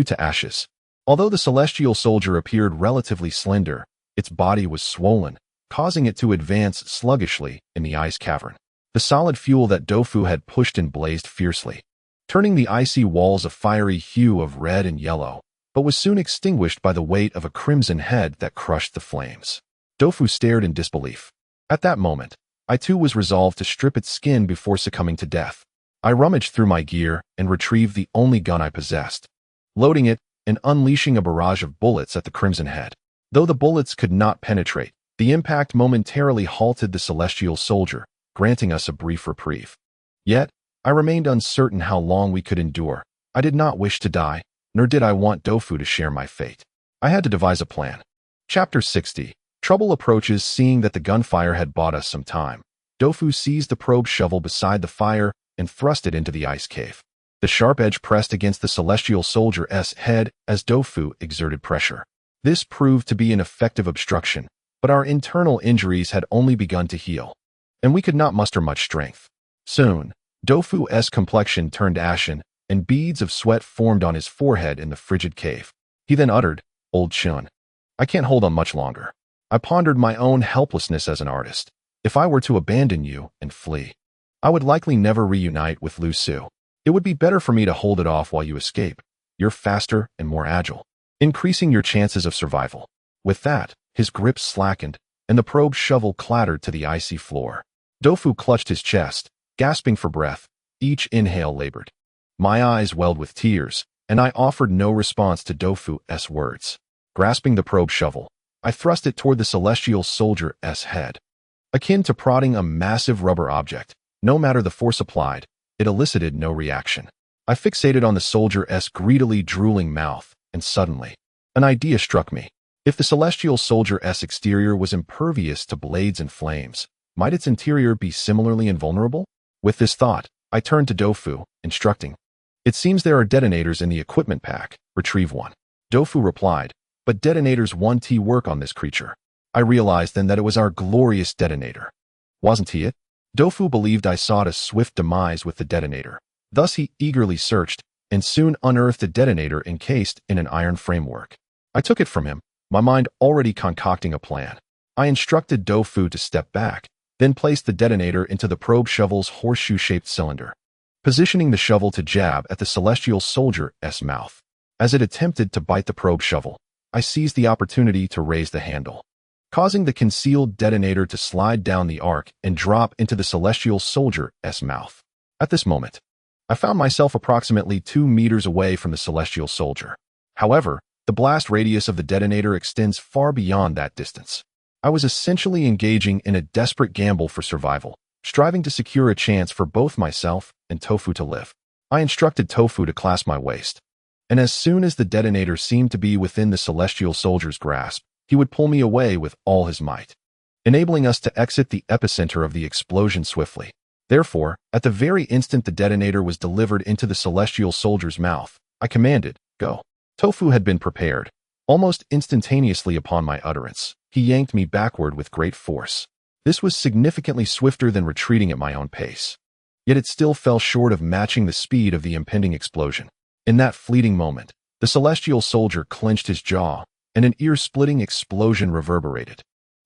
S1: to ashes." Although the celestial soldier appeared relatively slender, its body was swollen, causing it to advance sluggishly in the ice cavern. The solid fuel that Tofu had pushed in blazed fiercely, turning the icy walls a fiery hue of red and yellow, but was soon extinguished by the weight of a crimson head that crushed the flames. Tofu stared in disbelief. At that moment, I too was resolved to strip its skin before succumbing to death. I rummaged through my gear and retrieved the only gun I possessed, loading it and unleashing a barrage of bullets at the crimson head. Though the bullets could not penetrate, the impact momentarily halted the celestial soldier, granting us a brief reprieve. Yet, I remained uncertain how long we could endure. I did not wish to die, nor did I want Dofu to share my fate. I had to devise a plan. Chapter 60. Trouble approaches. Seeing that the gunfire had bought us some time, Dofu seized the probe shovel beside the fire and thrust it into the ice cave. The sharp edge pressed against the celestial soldier's head as Dofu exerted pressure. This proved to be an effective obstruction, but our internal injuries had only begun to heal, and we could not muster much strength. Soon, Dofu's complexion turned ashen, and beads of sweat formed on his forehead in the frigid cave. He then uttered, "Old Chun, I can't hold on much longer." I pondered my own helplessness as an artist. If I were to abandon you and flee, I would likely never reunite with Lu Su. It would be better for me to hold it off while you escape. You're faster and more agile, increasing your chances of survival. With that, his grip slackened, and the probe shovel clattered to the icy floor. Dofu clutched his chest, gasping for breath. Each inhale labored. My eyes welled with tears, and I offered no response to Dofu's words. Grasping the probe shovel, I thrust it toward the celestial soldier's head. Akin to prodding a massive rubber object, no matter the force applied, it elicited no reaction. I fixated on the soldier's greedily drooling mouth, and suddenly, an idea struck me. If the celestial soldier's exterior was impervious to blades and flames, might its interior be similarly invulnerable? With this thought, I turned to Dofu, instructing, "It seems there are detonators in the equipment pack. Retrieve one." Dofu replied, "But detonators won't work on this creature." I realized then that it was our glorious detonator. Wasn't he it? Dofu believed I sought a swift demise with the detonator. Thus he eagerly searched, and soon unearthed a detonator encased in an iron framework. I took it from him, my mind already concocting a plan. I instructed Dofu to step back, then placed the detonator into the probe shovel's horseshoe-shaped cylinder, positioning the shovel to jab at the celestial soldier's mouth. As it attempted to bite the probe shovel, I seized the opportunity to raise the handle, causing the concealed detonator to slide down the arc and drop into the celestial soldier's mouth. At this moment, I found myself approximately 2 meters away from the celestial soldier. However, the blast radius of the detonator extends far beyond that distance. I was essentially engaging in a desperate gamble for survival, striving to secure a chance for both myself and Tofu to live. I instructed Tofu to clasp my waist, and as soon as the detonator seemed to be within the celestial soldier's grasp, he would pull me away with all his might, enabling us to exit the epicenter of the explosion swiftly. Therefore, at the very instant the detonator was delivered into the celestial soldier's mouth, I commanded, "Go." Tofu had been prepared. Almost instantaneously upon my utterance, he yanked me backward with great force. This was significantly swifter than retreating at my own pace. Yet it still fell short of matching the speed of the impending explosion. In that fleeting moment, the celestial soldier clenched his jaw, and an ear-splitting explosion reverberated,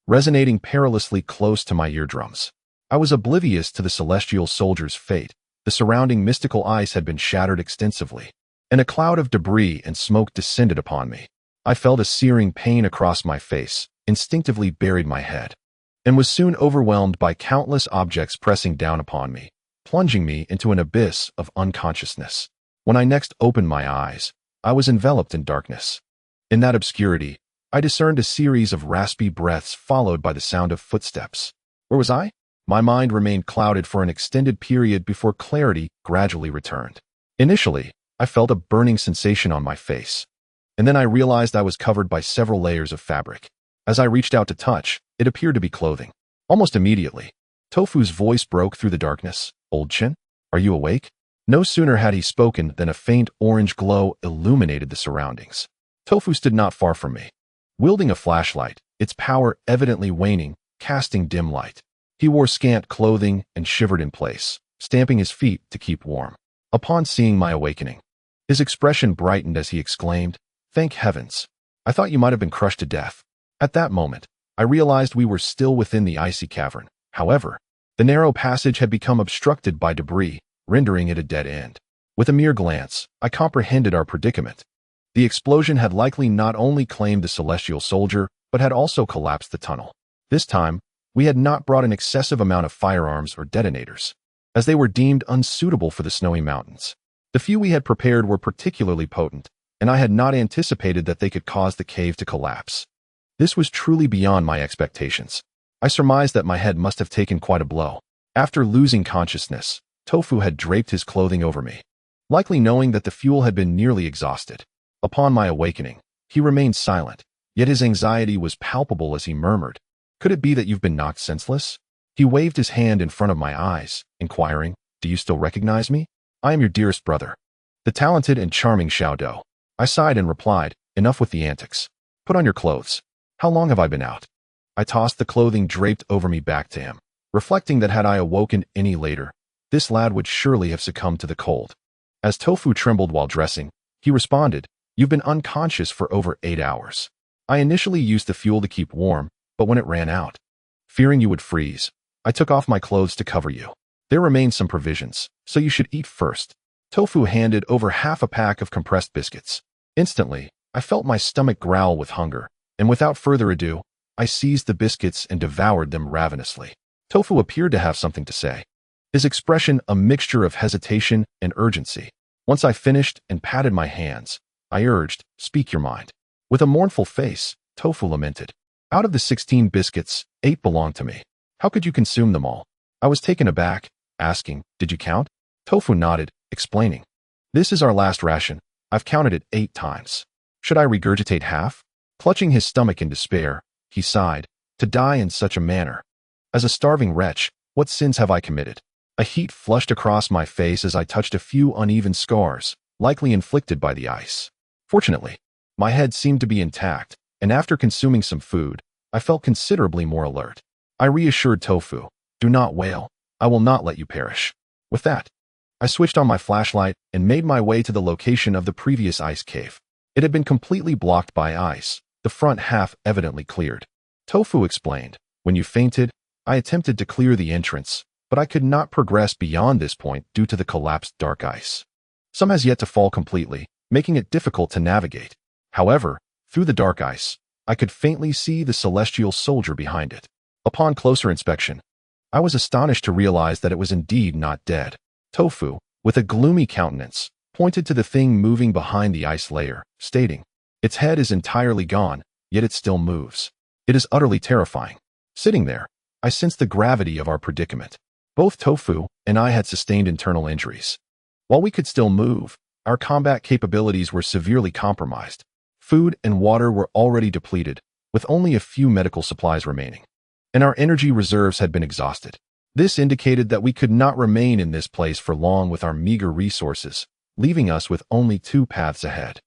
S1: resonating perilously close to my eardrums. I was oblivious to the celestial soldier's fate. The surrounding mystical ice had been shattered extensively, and a cloud of debris and smoke descended upon me. I felt a searing pain across my face, instinctively buried my head, and was soon overwhelmed by countless objects pressing down upon me, plunging me into an abyss of unconsciousness. When I next opened my eyes, I was enveloped in darkness. In that obscurity, I discerned a series of raspy breaths followed by the sound of footsteps. Where was I? My mind remained clouded for an extended period before clarity gradually returned. Initially, I felt a burning sensation on my face, and then I realized I was covered by several layers of fabric. As I reached out to touch, it appeared to be clothing. Almost immediately, Tofu's voice broke through the darkness. "Old Chin, are you awake?" No sooner had he spoken than a faint orange glow illuminated the surroundings. Tofu stood not far from me, wielding a flashlight, its power evidently waning, casting dim light. He wore scant clothing and shivered in place, stamping his feet to keep warm. Upon seeing my awakening, his expression brightened as he exclaimed, "Thank heavens! I thought you might have been crushed to death." At that moment, I realized we were still within the icy cavern. However, the narrow passage had become obstructed by debris, rendering it a dead end. With a mere glance, I comprehended our predicament. The explosion had likely not only claimed the celestial soldier, but had also collapsed the tunnel. This time, We had not brought an excessive amount of firearms or detonators, as they were deemed unsuitable for the snowy mountains. The few we had prepared were particularly potent, and I had not anticipated that they could cause the cave to collapse. This was truly beyond my expectations. I surmised that my head must have taken quite a blow. After losing consciousness, Tofu had draped his clothing over me, likely knowing that the fuel had been nearly exhausted. Upon my awakening, he remained silent, yet his anxiety was palpable as he murmured, "Could it be that you've been knocked senseless?" He waved his hand in front of my eyes, inquiring, "Do you still recognize me? I am your dearest brother, the talented and charming Xiaodou." I sighed and replied, "Enough with the antics. Put on your clothes. How long have I been out?" I tossed the clothing draped over me back to him, reflecting that had I awoken any later, this lad would surely have succumbed to the cold. As Tofu trembled while dressing, he responded, "You've been unconscious for over 8 hours. I initially used the fuel to keep warm, but when it ran out, fearing you would freeze, I took off my clothes to cover you. There remain some provisions, so you should eat first." Tofu handed over half a pack of compressed biscuits. Instantly, I felt my stomach growl with hunger, and without further ado, I seized the biscuits and devoured them ravenously. Tofu appeared to have something to say, his expression a mixture of hesitation and urgency. Once I finished and patted my hands, I urged, "Speak your mind." With a mournful face, Tofu lamented, "Out of the 16 biscuits, 8 belonged to me. How could you consume them all?" I was taken aback, asking, "Did you count?" Tofu nodded, explaining, "This is our last ration. I've counted it 8 times. Should I regurgitate half?" Clutching his stomach in despair, he sighed, "To die in such a manner. As a starving wretch, what sins have I committed?" A heat flushed across my face as I touched a few uneven scars, likely inflicted by the ice. Fortunately, my head seemed to be intact, and after consuming some food, I felt considerably more alert. I reassured Tofu, "Do not wail. I will not let you perish." With that, I switched on my flashlight and made my way to the location of the previous ice cave. It had been completely blocked by ice, the front half evidently cleared. Tofu explained, "When you fainted, I attempted to clear the entrance, but I could not progress beyond this point due to the collapsed dark ice. Some has yet to fall completely, making it difficult to navigate. However, through the dark ice, I could faintly see the celestial soldier behind it. Upon closer inspection, I was astonished to realize that it was indeed not dead." Tofu, with a gloomy countenance, pointed to the thing moving behind the ice layer, stating, "Its head is entirely gone, yet it still moves. It is utterly terrifying." Sitting there, I sensed the gravity of our predicament. Both Tofu and I had sustained internal injuries. While we could still move, our combat capabilities were severely compromised. Food and water were already depleted, with only a few medical supplies remaining, and our energy reserves had been exhausted. This indicated that we could not remain in this place for long with our meager resources, leaving us with only 2 paths ahead.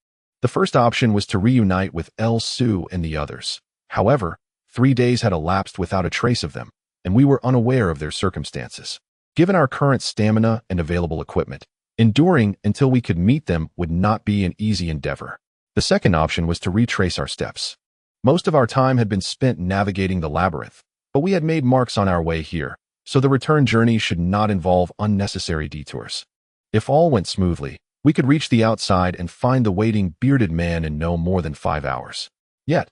S1: The first option was to reunite with El Su and the others. However, 3 days had elapsed without a trace of them, and we were unaware of their circumstances. Given our current stamina and available equipment, enduring until we could meet them would not be an easy endeavor. The second option was to retrace our steps. Most of our time had been spent navigating the labyrinth, but we had made marks on our way here, so the return journey should not involve unnecessary detours. If all went smoothly, we could reach the outside and find the waiting bearded man in no more than 5 hours. Yet,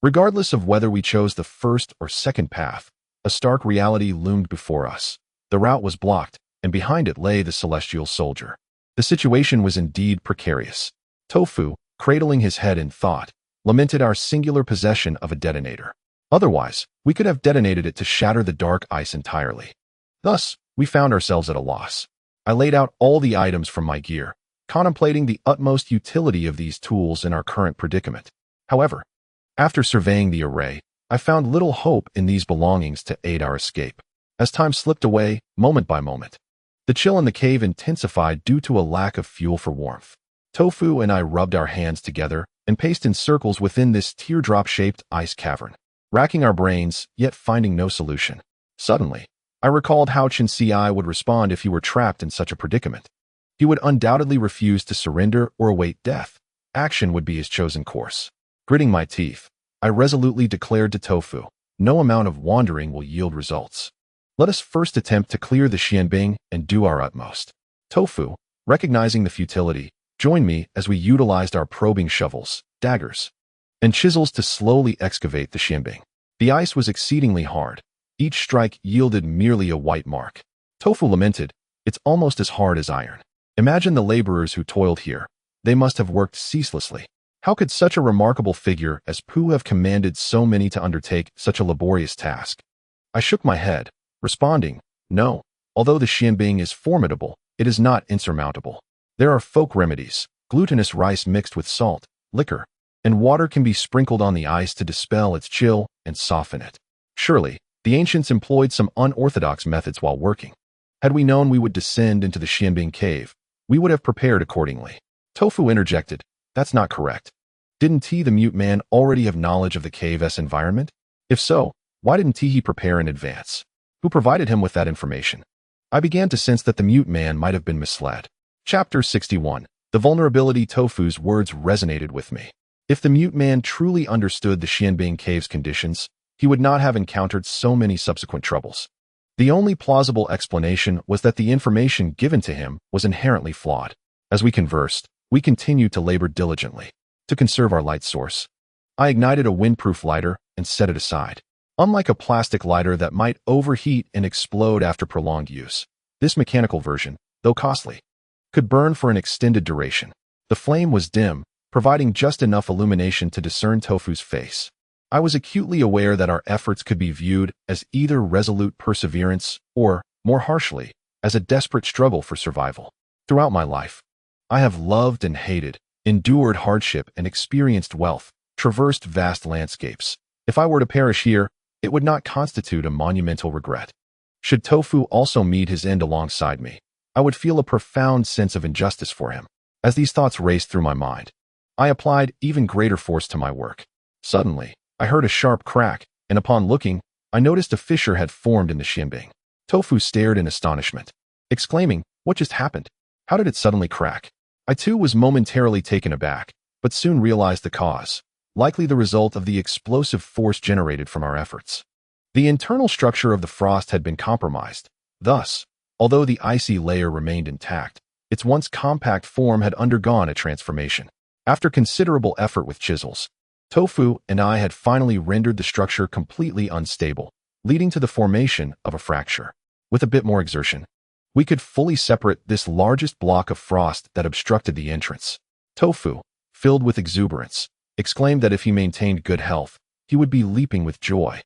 S1: regardless of whether we chose the first or second path, a stark reality loomed before us. The route was blocked, and behind it lay the celestial soldier. The situation was indeed precarious. Tofu, cradling his head in thought, lamented our singular possession of a detonator. Otherwise, we could have detonated it to shatter the dark ice entirely. Thus, we found ourselves at a loss. I laid out all the items from my gear, contemplating the utmost utility of these tools in our current predicament. However, after surveying the array, I found little hope in these belongings to aid our escape. As time slipped away, moment by moment, the chill in the cave intensified due to a lack of fuel for warmth. Tofu and I rubbed our hands together and paced in circles within this teardrop-shaped ice cavern, racking our brains, yet finding no solution. Suddenly, I recalled how Chen Ci would respond if he were trapped in such a predicament. He would undoubtedly refuse to surrender or await death. Action would be his chosen course. Gritting my teeth, I resolutely declared to Tofu, "No amount of wandering will yield results. Let us first attempt to clear the Xianbing and do our utmost." Tofu, recognizing the futility, joined me as we utilized our probing shovels, daggers, and chisels to slowly excavate the Xianbing. The ice was exceedingly hard, Each strike yielded merely a white mark. Tofu lamented, "It's almost as hard as iron. Imagine the laborers who toiled here. They must have worked ceaselessly. How could such a remarkable figure as Pu have commanded so many to undertake such a laborious task?" I shook my head, responding, "No, although the xianbing is formidable, it is not insurmountable. There are folk remedies. Glutinous rice mixed with salt, liquor, and water can be sprinkled on the ice to dispel its chill and soften it. Surely, the ancients employed some unorthodox methods while working. Had we known we would descend into the xianbing cave, we would have prepared accordingly." Tofu interjected, "That's not correct. Didn't he, the mute man, already have knowledge of the cave's environment? If so, why didn't he prepare in advance? Who provided him with that information?" I began to sense that the mute man might have been misled. Chapter 61. The vulnerability. Tofu's words resonated with me. If the mute man truly understood the xianbing cave's conditions, he would not have encountered so many subsequent troubles. The only plausible explanation was that the information given to him was inherently flawed. As we conversed, we continued to labor diligently to conserve our light source. I ignited a windproof lighter and set it aside. Unlike a plastic lighter that might overheat and explode after prolonged use, this mechanical version, though costly, could burn for an extended duration. The flame was dim, providing just enough illumination to discern Tofu's face. I was acutely aware that our efforts could be viewed as either resolute perseverance or, more harshly, as a desperate struggle for survival. Throughout my life, I have loved and hated, endured hardship and experienced wealth, traversed vast landscapes. If I were to perish here, it would not constitute a monumental regret. Should Tofu also meet his end alongside me, I would feel a profound sense of injustice for him. As these thoughts raced through my mind, I applied even greater force to my work. Suddenly, I heard a sharp crack, and upon looking, I noticed a fissure had formed in the xianbing. Tofu stared in astonishment, exclaiming, "What just happened? How did it suddenly crack?" I too was momentarily taken aback, but soon realized the cause, likely the result of the explosive force generated from our efforts. The internal structure of the frost had been compromised. Thus, although the icy layer remained intact, its once compact form had undergone a transformation. After considerable effort with chisels, Tofu and I had finally rendered the structure completely unstable, leading to the formation of a fracture. With a bit more exertion, we could fully separate this largest block of frost that obstructed the entrance. Tofu, filled with exuberance, exclaimed that if he maintained good health, he would be leaping with joy,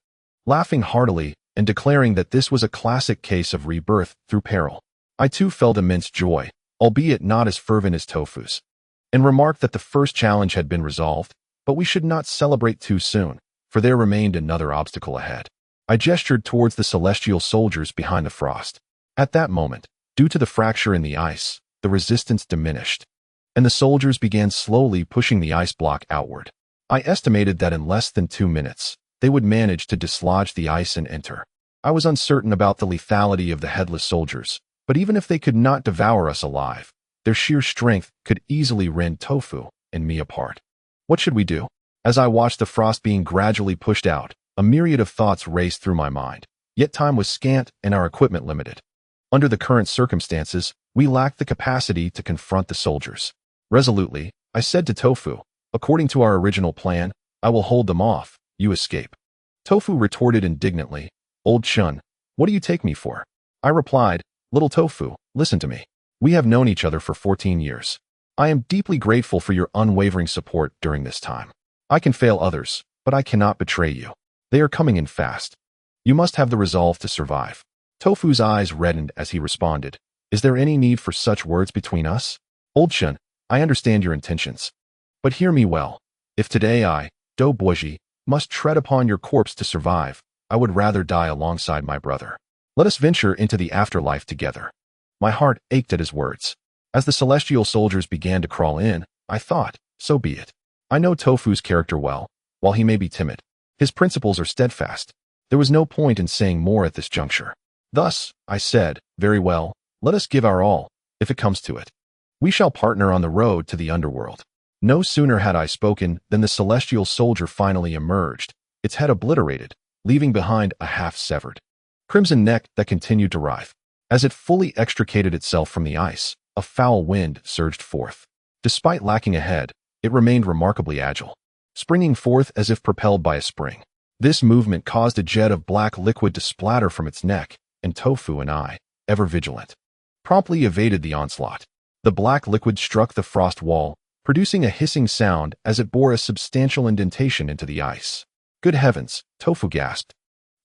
S1: laughing heartily and declaring that this was a classic case of rebirth through peril. I too felt immense joy, albeit not as fervent as Tofu's, and remarked that the first challenge had been resolved, but we should not celebrate too soon, for there remained another obstacle ahead. I gestured towards the celestial soldiers behind the frost. At that moment, due to the fracture in the ice, the resistance diminished, and the soldiers began slowly pushing the ice block outward. I estimated that in less than 2 minutes, they would manage to dislodge the ice and enter. I was uncertain about the lethality of the headless soldiers, but even if they could not devour us alive, their sheer strength could easily rend Tofu and me apart. What should we do? As I watched the frost being gradually pushed out, a myriad of thoughts raced through my mind, yet time was scant and our equipment limited. Under the current circumstances, we lacked the capacity to confront the soldiers. Resolutely, I said to Tofu, "According to our original plan, I will hold them off, you escape." Tofu retorted indignantly, "Old Chun, what do you take me for?" I replied, "Little Tofu, listen to me. We have known each other for 14 years. I am deeply grateful for your unwavering support during this time. I can fail others, but I cannot betray you. They are coming in fast. You must have the resolve to survive." Tofu's eyes reddened as he responded, "Is there any need for such words between us? Old Chun, I understand your intentions. But hear me well. If today I, Do Boji, must tread upon your corpse to survive, I would rather die alongside my brother. Let us venture into the afterlife together." My heart ached at his words. As the celestial soldiers began to crawl in, I thought, so be it. I know Tofu's character well. While he may be timid, his principles are steadfast. There was no point in saying more at this juncture. Thus, I said, "Very well, let us give our all, if it comes to it. We shall partner on the road to the underworld." No sooner had I spoken than the celestial soldier finally emerged, its head obliterated, leaving behind a half-severed, crimson neck that continued to writhe. As it fully extricated itself from the ice, a foul wind surged forth. Despite lacking a head, it remained remarkably agile, springing forth as if propelled by a spring. This movement caused a jet of black liquid to splatter from its neck, and Tofu and I, ever vigilant, promptly evaded the onslaught. The black liquid struck the frost wall, producing a hissing sound as it bore a substantial indentation into the ice. "Good heavens," Tofu gasped,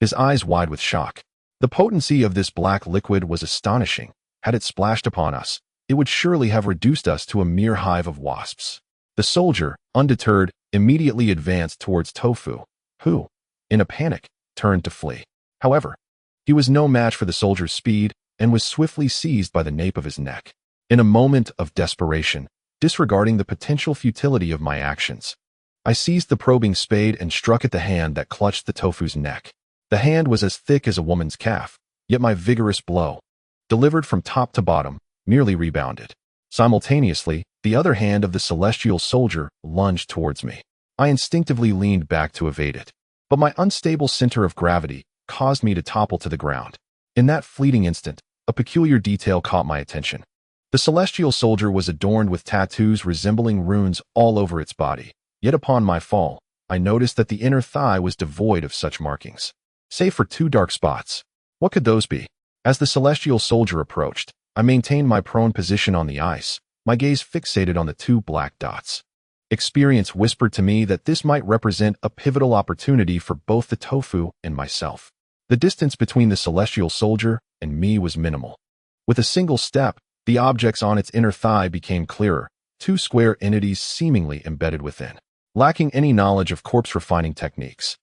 S1: his eyes wide with shock. The potency of this black liquid was astonishing. Had it splashed upon us, it would surely have reduced us to a mere hive of wasps. The soldier, undeterred, immediately advanced towards Tofu, who, in a panic, turned to flee. However, he was no match for the soldier's speed and was swiftly seized by the nape of his neck. In a moment of desperation, disregarding the potential futility of my actions, I seized the probing spade and struck at the hand that clutched the Tofu's neck. The hand was as thick as a woman's calf, yet my vigorous blow, delivered from top to bottom, merely rebounded. Simultaneously, the other hand of the celestial soldier lunged towards me. I instinctively leaned back to evade it, but my unstable center of gravity caused me to topple to the ground. In that fleeting instant, a peculiar detail caught my attention. The celestial soldier was adorned with tattoos resembling runes all over its body, yet upon my fall, I noticed that the inner thigh was devoid of such markings, save for 2 dark spots. What could those be? As the celestial soldier approached, I maintained my prone position on the ice, my gaze fixated on the 2 black dots. Experience whispered to me that this might represent a pivotal opportunity for both the Tofu and myself. The distance between the celestial soldier and me was minimal. With a single step, the objects on its inner thigh became clearer, 2 square entities seemingly embedded within. Lacking any knowledge of corpse refining techniques,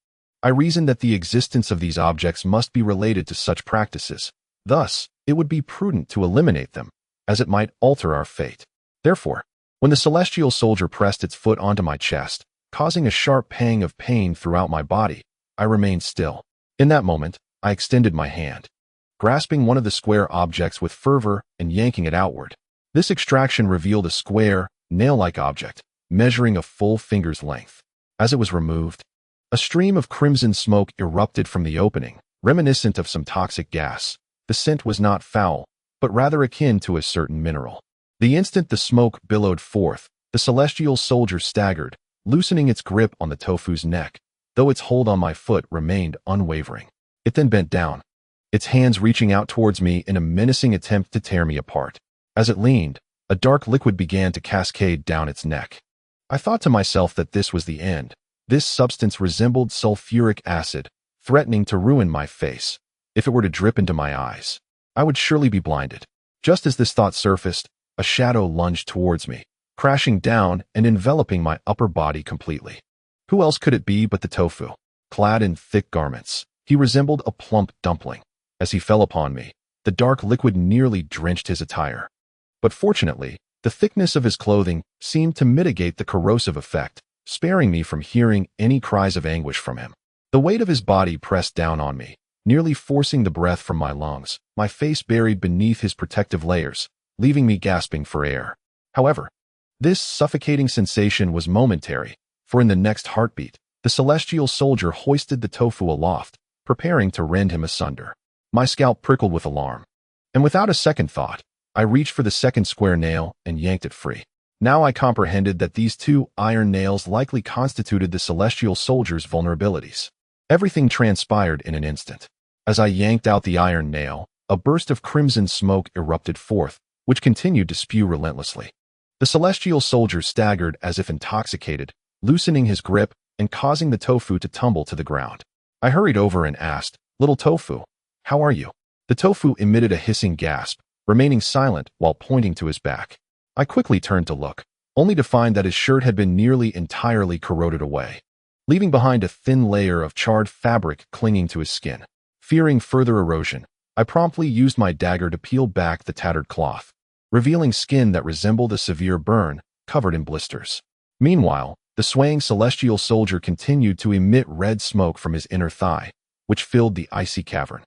S1: I reasoned that the existence of these objects must be related to such practices. Thus, it would be prudent to eliminate them, as it might alter our fate. Therefore, when the celestial soldier pressed its foot onto my chest, causing a sharp pang of pain throughout my body, I remained still. In that moment, I extended my hand, grasping one of the square objects with fervor and yanking it outward. This extraction revealed a square, nail-like object, measuring a full finger's length. As it was removed, a stream of crimson smoke erupted from the opening, reminiscent of some toxic gas. The scent was not foul, but rather akin to a certain mineral. The instant the smoke billowed forth, the celestial soldier staggered, loosening its grip on the Tofu's neck, though its hold on my foot remained unwavering. It then bent down, its hands reaching out towards me in a menacing attempt to tear me apart. As it leaned, a dark liquid began to cascade down its neck. I thought to myself that this was the end. This substance resembled sulfuric acid, threatening to ruin my face. If it were to drip into my eyes, I would surely be blinded. Just as this thought surfaced, a shadow lunged towards me, crashing down and enveloping my upper body completely. Who else could it be but the Tofu? Clad in thick garments, he resembled a plump dumpling. As he fell upon me, the dark liquid nearly drenched his attire. But fortunately, the thickness of his clothing seemed to mitigate the corrosive effect, sparing me from hearing any cries of anguish from him. The weight of his body pressed down on me, nearly forcing the breath from my lungs, my face buried beneath his protective layers, leaving me gasping for air. However, this suffocating sensation was momentary, for in the next heartbeat, the celestial soldier hoisted the Tofu aloft, preparing to rend him asunder. My scalp prickled with alarm, and without a second thought, I reached for the second square nail and yanked it free. Now I comprehended that these 2 iron nails likely constituted the celestial soldier's vulnerabilities. Everything transpired in an instant. As I yanked out the iron nail, a burst of crimson smoke erupted forth, which continued to spew relentlessly. The celestial soldier staggered as if intoxicated, loosening his grip and causing the Tofu to tumble to the ground. I hurried over and asked, "Little Tofu, how are you?" The Tofu emitted a hissing gasp, remaining silent while pointing to his back. I quickly turned to look, only to find that his shirt had been nearly entirely corroded away, leaving behind a thin layer of charred fabric clinging to his skin. Fearing further erosion, I promptly used my dagger to peel back the tattered cloth, revealing skin that resembled a severe burn, covered in blisters. Meanwhile, the swaying celestial soldier continued to emit red smoke from his inner thigh, which filled the icy cavern.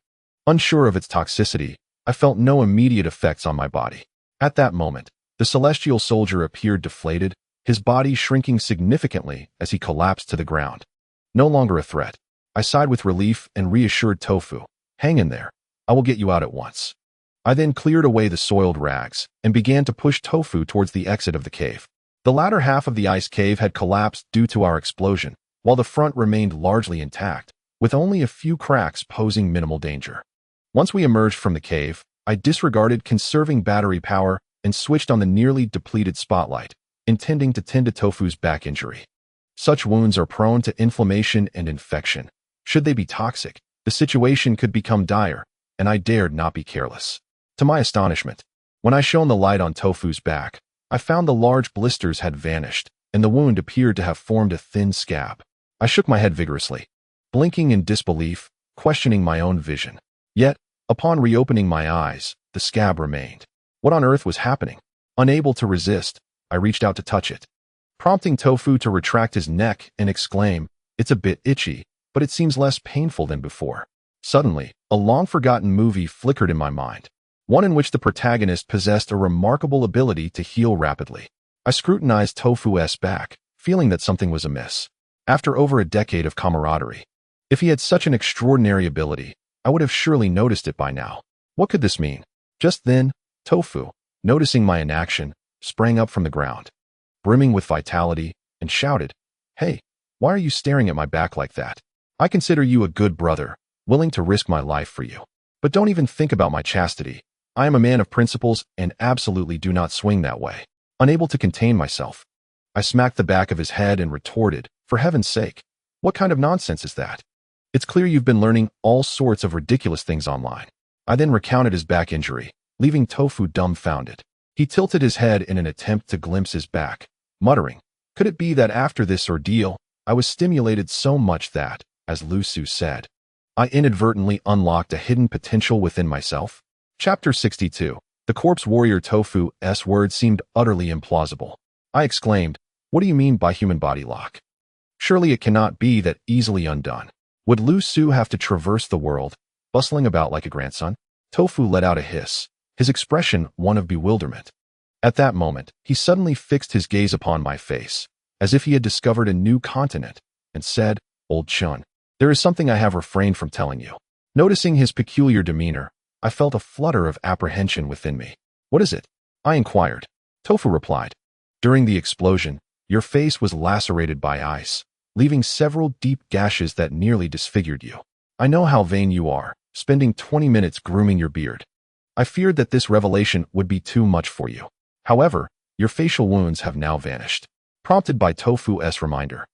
S1: Unsure of its toxicity, I felt no immediate effects on my body. At that moment, the celestial soldier appeared deflated, his body shrinking significantly as he collapsed to the ground. No longer a threat, I sighed with relief and reassured Tofu, "Hang in there. I will get you out at once." I then cleared away the soiled rags and began to push Tofu towards the exit of the cave. The latter half of the ice cave had collapsed due to our explosion, while the front remained largely intact, with only a few cracks posing minimal danger. Once we emerged from the cave, I disregarded conserving battery power and switched on the nearly depleted spotlight, intending to tend to Tofu's back injury. Such wounds are prone to inflammation and infection. Should they be toxic, the situation could become dire, and I dared not be careless. To my astonishment, when I shone the light on Tofu's back, I found the large blisters had vanished, and the wound appeared to have formed a thin scab. I shook my head vigorously, blinking in disbelief, questioning my own vision. Yet, upon reopening my eyes, the scab remained. What on earth was happening? Unable to resist, I reached out to touch it, prompting Tofu to retract his neck and exclaim, "It's a bit itchy, but it seems less painful than before." Suddenly, a long-forgotten movie flickered in my mind, one in which the protagonist possessed a remarkable ability to heal rapidly. I scrutinized Tofu's back, feeling that something was amiss. After over a decade of camaraderie, if he had such an extraordinary ability, I would have surely noticed it by now. What could this mean? Just then, Tofu, noticing my inaction, sprang up from the ground, brimming with vitality, and shouted, "Hey, why are you staring at my back like that? I consider you a good brother, willing to risk my life for you. But don't even think about my chastity. I am a man of principles and absolutely do not swing that way." Unable to contain myself, I smacked the back of his head and retorted, "For heaven's sake, what kind of nonsense is that? It's clear you've been learning all sorts of ridiculous things online." I then recounted his back injury, leaving Tofu dumbfounded. He tilted his head in an attempt to glimpse his back, muttering, "Could it be that after this ordeal, I was stimulated so much that, as Lu Su said, I inadvertently unlocked a hidden potential within myself?" Chapter 62. The corpse warrior Tofu's words seemed utterly implausible. I exclaimed, "What do you mean by human body lock? Surely it cannot be that easily undone. Would Lu Su have to traverse the world, bustling about like a grandson?" Tofu let out a hiss, his expression one of bewilderment. At that moment, he suddenly fixed his gaze upon my face, as if he had discovered a new continent, and said, "Old Chun, there is something I have refrained from telling you." Noticing his peculiar demeanor, I felt a flutter of apprehension within me. "What is it?" I inquired. Tofu replied, "During the explosion, your face was lacerated by ice, leaving several deep gashes that nearly disfigured you. I know how vain you are, spending 20 minutes grooming your beard. I feared that this revelation would be too much for you. However, your facial wounds have now vanished." Prompted by Tofu's reminder,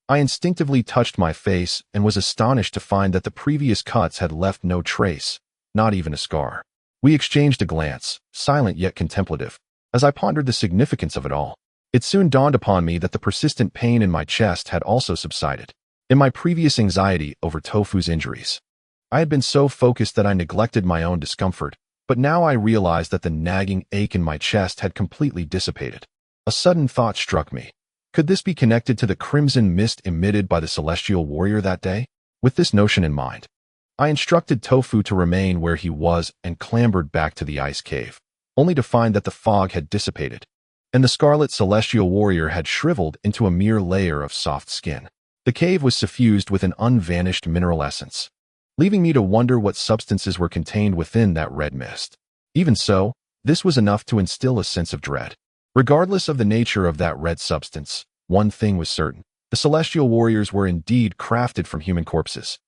S1: I instinctively touched my face and was astonished to find that the previous cuts had left no trace, not even a scar. We exchanged a glance, silent yet contemplative, as I pondered the significance of it all. It soon dawned upon me that the persistent pain in my chest had also subsided. In my previous anxiety over Tofu's injuries, I had been so focused that I neglected my own discomfort, but now I realized that the nagging ache in my chest had completely dissipated. A sudden thought struck me. Could this be connected to the crimson mist emitted by the celestial warrior that day? With this notion in mind, I instructed Tofu to remain where he was and clambered back to the ice cave, only to find that the fog had dissipated, and the scarlet celestial warrior had shriveled into a mere layer of soft skin. The cave was suffused with an unvanished mineral essence, leaving me to wonder what substances were contained within that red mist. Even so, this was enough to instill a sense of dread. Regardless of the nature of that red substance, one thing was certain: the celestial warriors were indeed crafted from human corpses,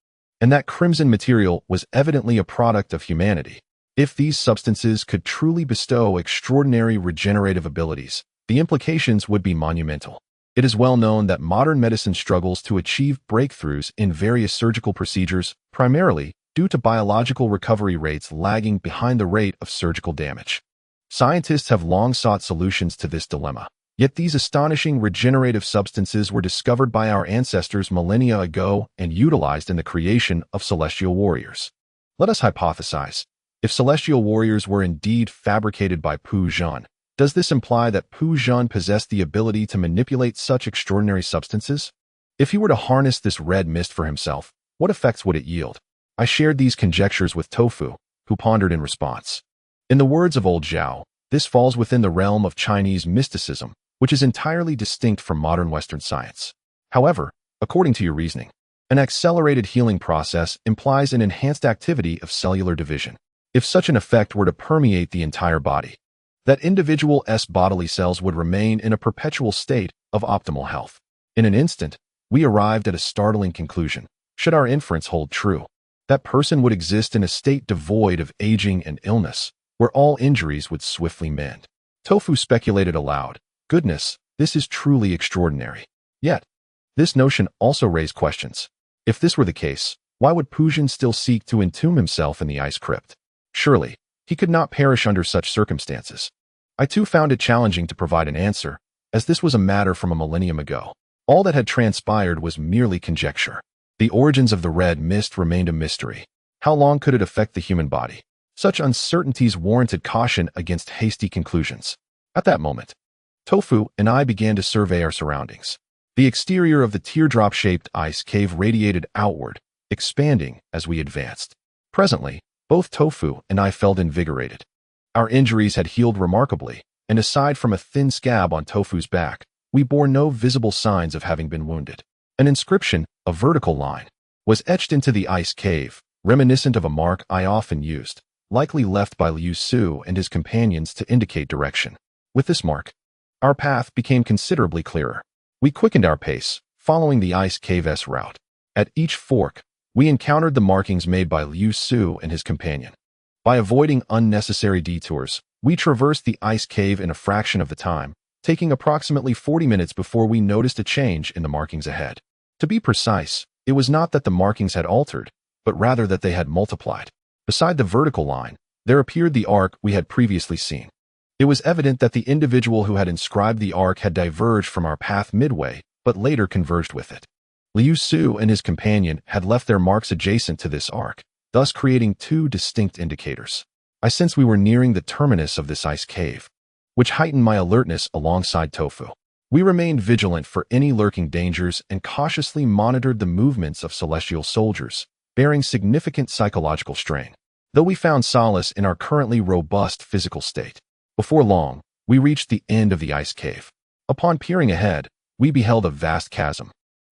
S1: and that crimson material was evidently a product of humanity. If these substances could truly bestow extraordinary regenerative abilities, the implications would be monumental. It is well known that modern medicine struggles to achieve breakthroughs in various surgical procedures, primarily due to biological recovery rates lagging behind the rate of surgical damage. Scientists have long sought solutions to this dilemma, yet these astonishing regenerative substances were discovered by our ancestors millennia ago and utilized in the creation of celestial warriors. Let us hypothesize. If celestial warriors were indeed fabricated by Pu Zhan, does this imply that Pu Zhan possessed the ability to manipulate such extraordinary substances? If he were to harness this red mist for himself, what effects would it yield? I shared these conjectures with Tofu, who pondered in response. In the words of old Zhao, this falls within the realm of Chinese mysticism, which is entirely distinct from modern Western science. However, according to your reasoning, an accelerated healing process implies an enhanced activity of cellular division. If such an effect were to permeate the entire body, that individual's bodily cells would remain in a perpetual state of optimal health. In an instant, we arrived at a startling conclusion. Should our inference hold true, that person would exist in a state devoid of aging and illness, where all injuries would swiftly mend. Tofu speculated aloud, "Goodness, this is truly extraordinary." Yet, this notion also raised questions. If this were the case, why would Pujin still seek to entomb himself in the ice crypt? Surely, he could not perish under such circumstances. I too found it challenging to provide an answer, as this was a matter from a millennium ago. All that had transpired was merely conjecture. The origins of the red mist remained a mystery. How long could it affect the human body? Such uncertainties warranted caution against hasty conclusions. At that moment, Tofu and I began to survey our surroundings. The exterior of the teardrop-shaped ice cave radiated outward, expanding as we advanced. Presently, both Tofu and I felt invigorated. Our injuries had healed remarkably, and aside from a thin scab on Tofu's back, we bore no visible signs of having been wounded. An inscription, a vertical line, was etched into the ice cave, reminiscent of a mark I often used, likely left by Liu Su and his companions to indicate direction. With this mark, our path became considerably clearer. We quickened our pace, following the ice cave's route. At each fork, we encountered the markings made by Liu Su and his companion. By avoiding unnecessary detours, we traversed the ice cave in a fraction of the time, taking approximately 40 minutes before we noticed a change in the markings ahead. To be precise, it was not that the markings had altered, but rather that they had multiplied. Beside the vertical line, there appeared the arc we had previously seen. It was evident that the individual who had inscribed the arc had diverged from our path midway, but later converged with it. Liu Su and his companion had left their marks adjacent to this arc, thus creating two distinct indicators. I sensed we were nearing the terminus of this ice cave, which heightened my alertness alongside Tofu. We remained vigilant for any lurking dangers and cautiously monitored the movements of celestial soldiers, bearing significant psychological strain. Though we found solace in our currently robust physical state, before long, we reached the end of the ice cave. Upon peering ahead, we beheld a vast chasm,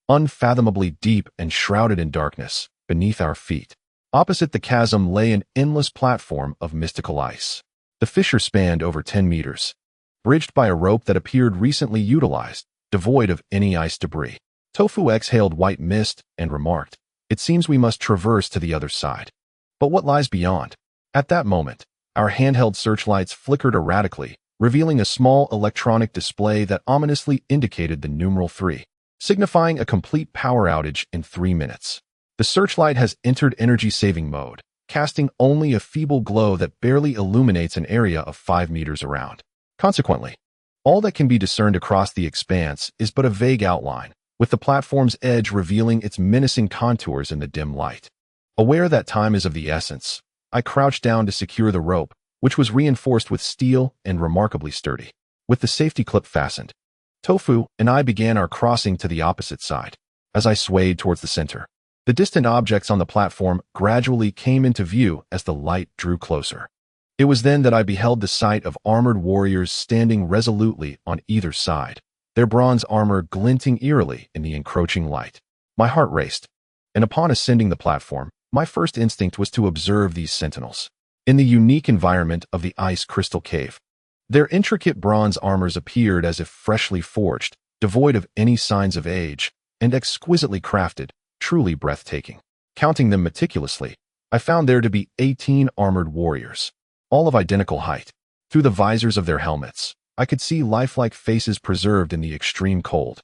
S1: unfathomably deep and shrouded in darkness, beneath our feet. Opposite the chasm lay an endless platform of mystical ice. The fissure spanned over 10 meters, bridged by a rope that appeared recently utilized, devoid of any ice debris. Tofu exhaled white mist and remarked, "It seems we must traverse to the other side. But what lies beyond?" At that moment, our handheld searchlights flickered erratically, revealing a small electronic display that ominously indicated the numeral 3, signifying a complete power outage in 3 minutes. The searchlight has entered energy-saving mode, casting only a feeble glow that barely illuminates an area of 5 meters around. Consequently, all that can be discerned across the expanse is but a vague outline, with the platform's edge revealing its menacing contours in the dim light. Aware that time is of the essence, I crouched down to secure the rope, which was reinforced with steel and remarkably sturdy. With the safety clip fastened, Tofu and I began our crossing to the opposite side. As I swayed towards the center, the distant objects on the platform gradually came into view as the light drew closer. It was then that I beheld the sight of armored warriors standing resolutely on either side, their bronze armor glinting eerily in the encroaching light. My heart raced, and upon ascending the platform, my first instinct was to observe these sentinels. In the unique environment of the ice crystal cave, their intricate bronze armors appeared as if freshly forged, devoid of any signs of age, and exquisitely crafted, truly breathtaking. Counting them meticulously, I found there to be 18 armored warriors, all of identical height. Through the visors of their helmets, I could see lifelike faces preserved in the extreme cold,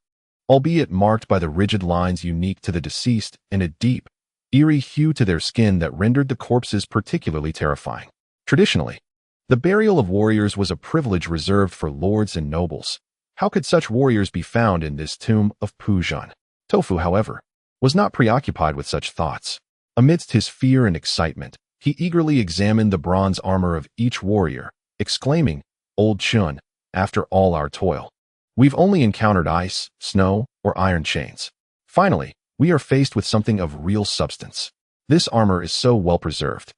S1: albeit marked by the rigid lines unique to the deceased and a deep, eerie hue to their skin that rendered the corpses particularly terrifying. Traditionally, the burial of warriors was a privilege reserved for lords and nobles. How could such warriors be found in this tomb of Pujin? Tofu, however, was not preoccupied with such thoughts. Amidst his fear and excitement, he eagerly examined the bronze armor of each warrior, exclaiming, "Old Chun, after all our toil, we've only encountered ice, snow, or iron chains. Finally, we are faced with something of real substance. This armor is so well preserved.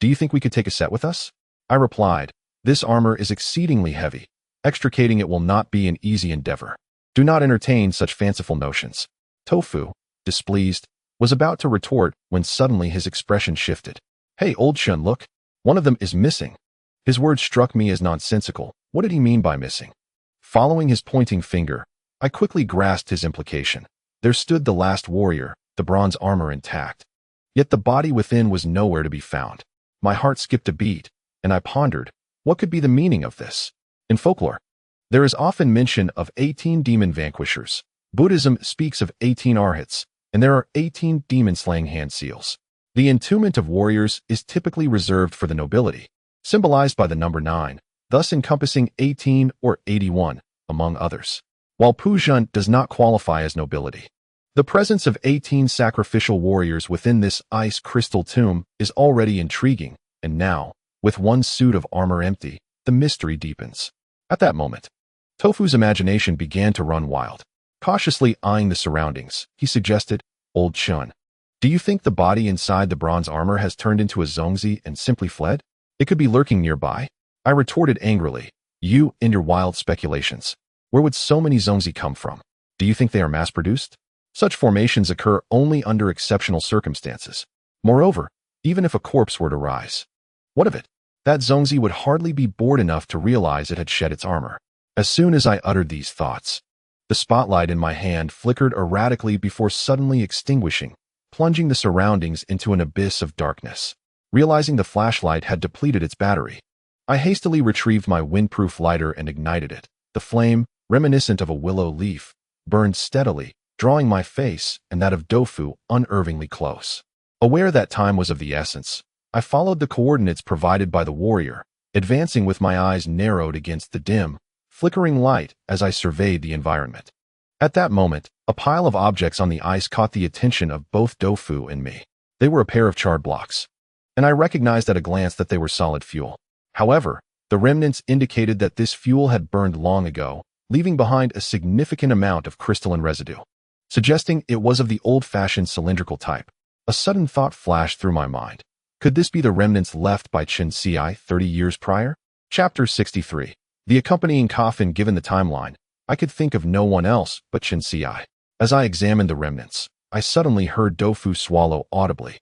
S1: Do you think we could take a set with us?" I replied, "This armor is exceedingly heavy. Extricating it will not be an easy endeavor. Do not entertain such fanciful notions." Tofu, displeased, was about to retort when suddenly his expression shifted. "Hey, Old Chun, look. One of them is missing." His words struck me as nonsensical. What did he mean by missing? Following his pointing finger, I quickly grasped his implication. There stood the last warrior, the bronze armor intact. Yet the body within was nowhere to be found. My heart skipped a beat, and I pondered, what could be the meaning of this? In folklore, there is often mention of 18 demon vanquishers. Buddhism speaks of 18 arhats, and there are 18 demon-slaying hand seals. The entombment of warriors is typically reserved for the nobility, symbolized by the number 9, thus encompassing 18 or 81, among others. While Pujun does not qualify as nobility, the presence of 18 sacrificial warriors within this ice crystal tomb is already intriguing, and now, with one suit of armor empty, the mystery deepens. At that moment, Tofu's imagination began to run wild. Cautiously eyeing the surroundings, he suggested, "Old Chun, do you think the body inside the bronze armor has turned into a zongzi and simply fled? It could be lurking nearby." I retorted angrily, "You and your wild speculations. Where would so many zongzi come from? Do you think they are mass-produced? Such formations occur only under exceptional circumstances. Moreover, even if a corpse were to rise, what of it? That zongzi would hardly be bored enough to realize it had shed its armor." As soon as I uttered these thoughts, the spotlight in my hand flickered erratically before suddenly extinguishing, plunging the surroundings into an abyss of darkness. Realizing the flashlight had depleted its battery, I hastily retrieved my windproof lighter and ignited it. The flame, reminiscent of a willow leaf, burned steadily, drawing my face and that of Dofu unervingly close. Aware that time was of the essence, I followed the coordinates provided by the warrior, advancing with my eyes narrowed against the dim, flickering light as I surveyed the environment. At that moment, a pile of objects on the ice caught the attention of both Dofu and me. They were a pair of charred blocks, and I recognized at a glance that they were solid fuel. However, the remnants indicated that this fuel had burned long ago, leaving behind a significant amount of crystalline residue, suggesting it was of the old-fashioned cylindrical type. A sudden thought flashed through my mind. Could this be the remnants left by Chen Xi 30 years prior? Chapter 63. The accompanying coffin. Given the timeline, I could think of no one else but Chen Xi. As I examined the remnants, I suddenly heard Dofu swallow audibly,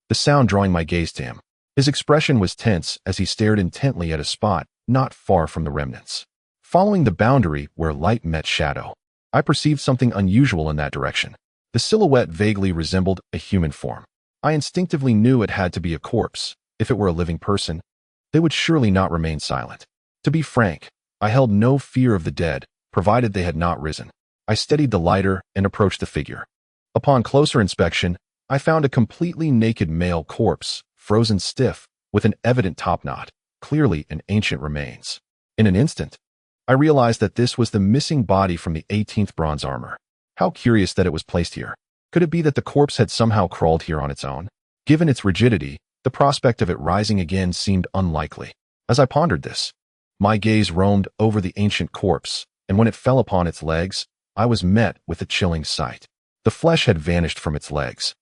S1: the sound drawing my gaze to him. His expression was tense as he stared intently at a spot not far from the remnants. Following the boundary where light met shadow, I perceived something unusual in that direction. The silhouette vaguely resembled a human form. I instinctively knew it had to be a corpse. If it were a living person, they would surely not remain silent. To be frank, I held no fear of the dead, provided they had not risen. I steadied the lighter and approached the figure. Upon closer inspection, I found a completely naked male corpse, frozen stiff, with an evident topknot, clearly an ancient remains. In an instant, I realized that this was the missing body from the 18th bronze armor. How curious that it was placed here. Could it be that the corpse had somehow crawled here on its own? Given its rigidity, the prospect of it rising again seemed unlikely. As I pondered this, my gaze roamed over the ancient corpse, and when it fell upon its legs, I was met with a chilling sight. The flesh had vanished from its legs,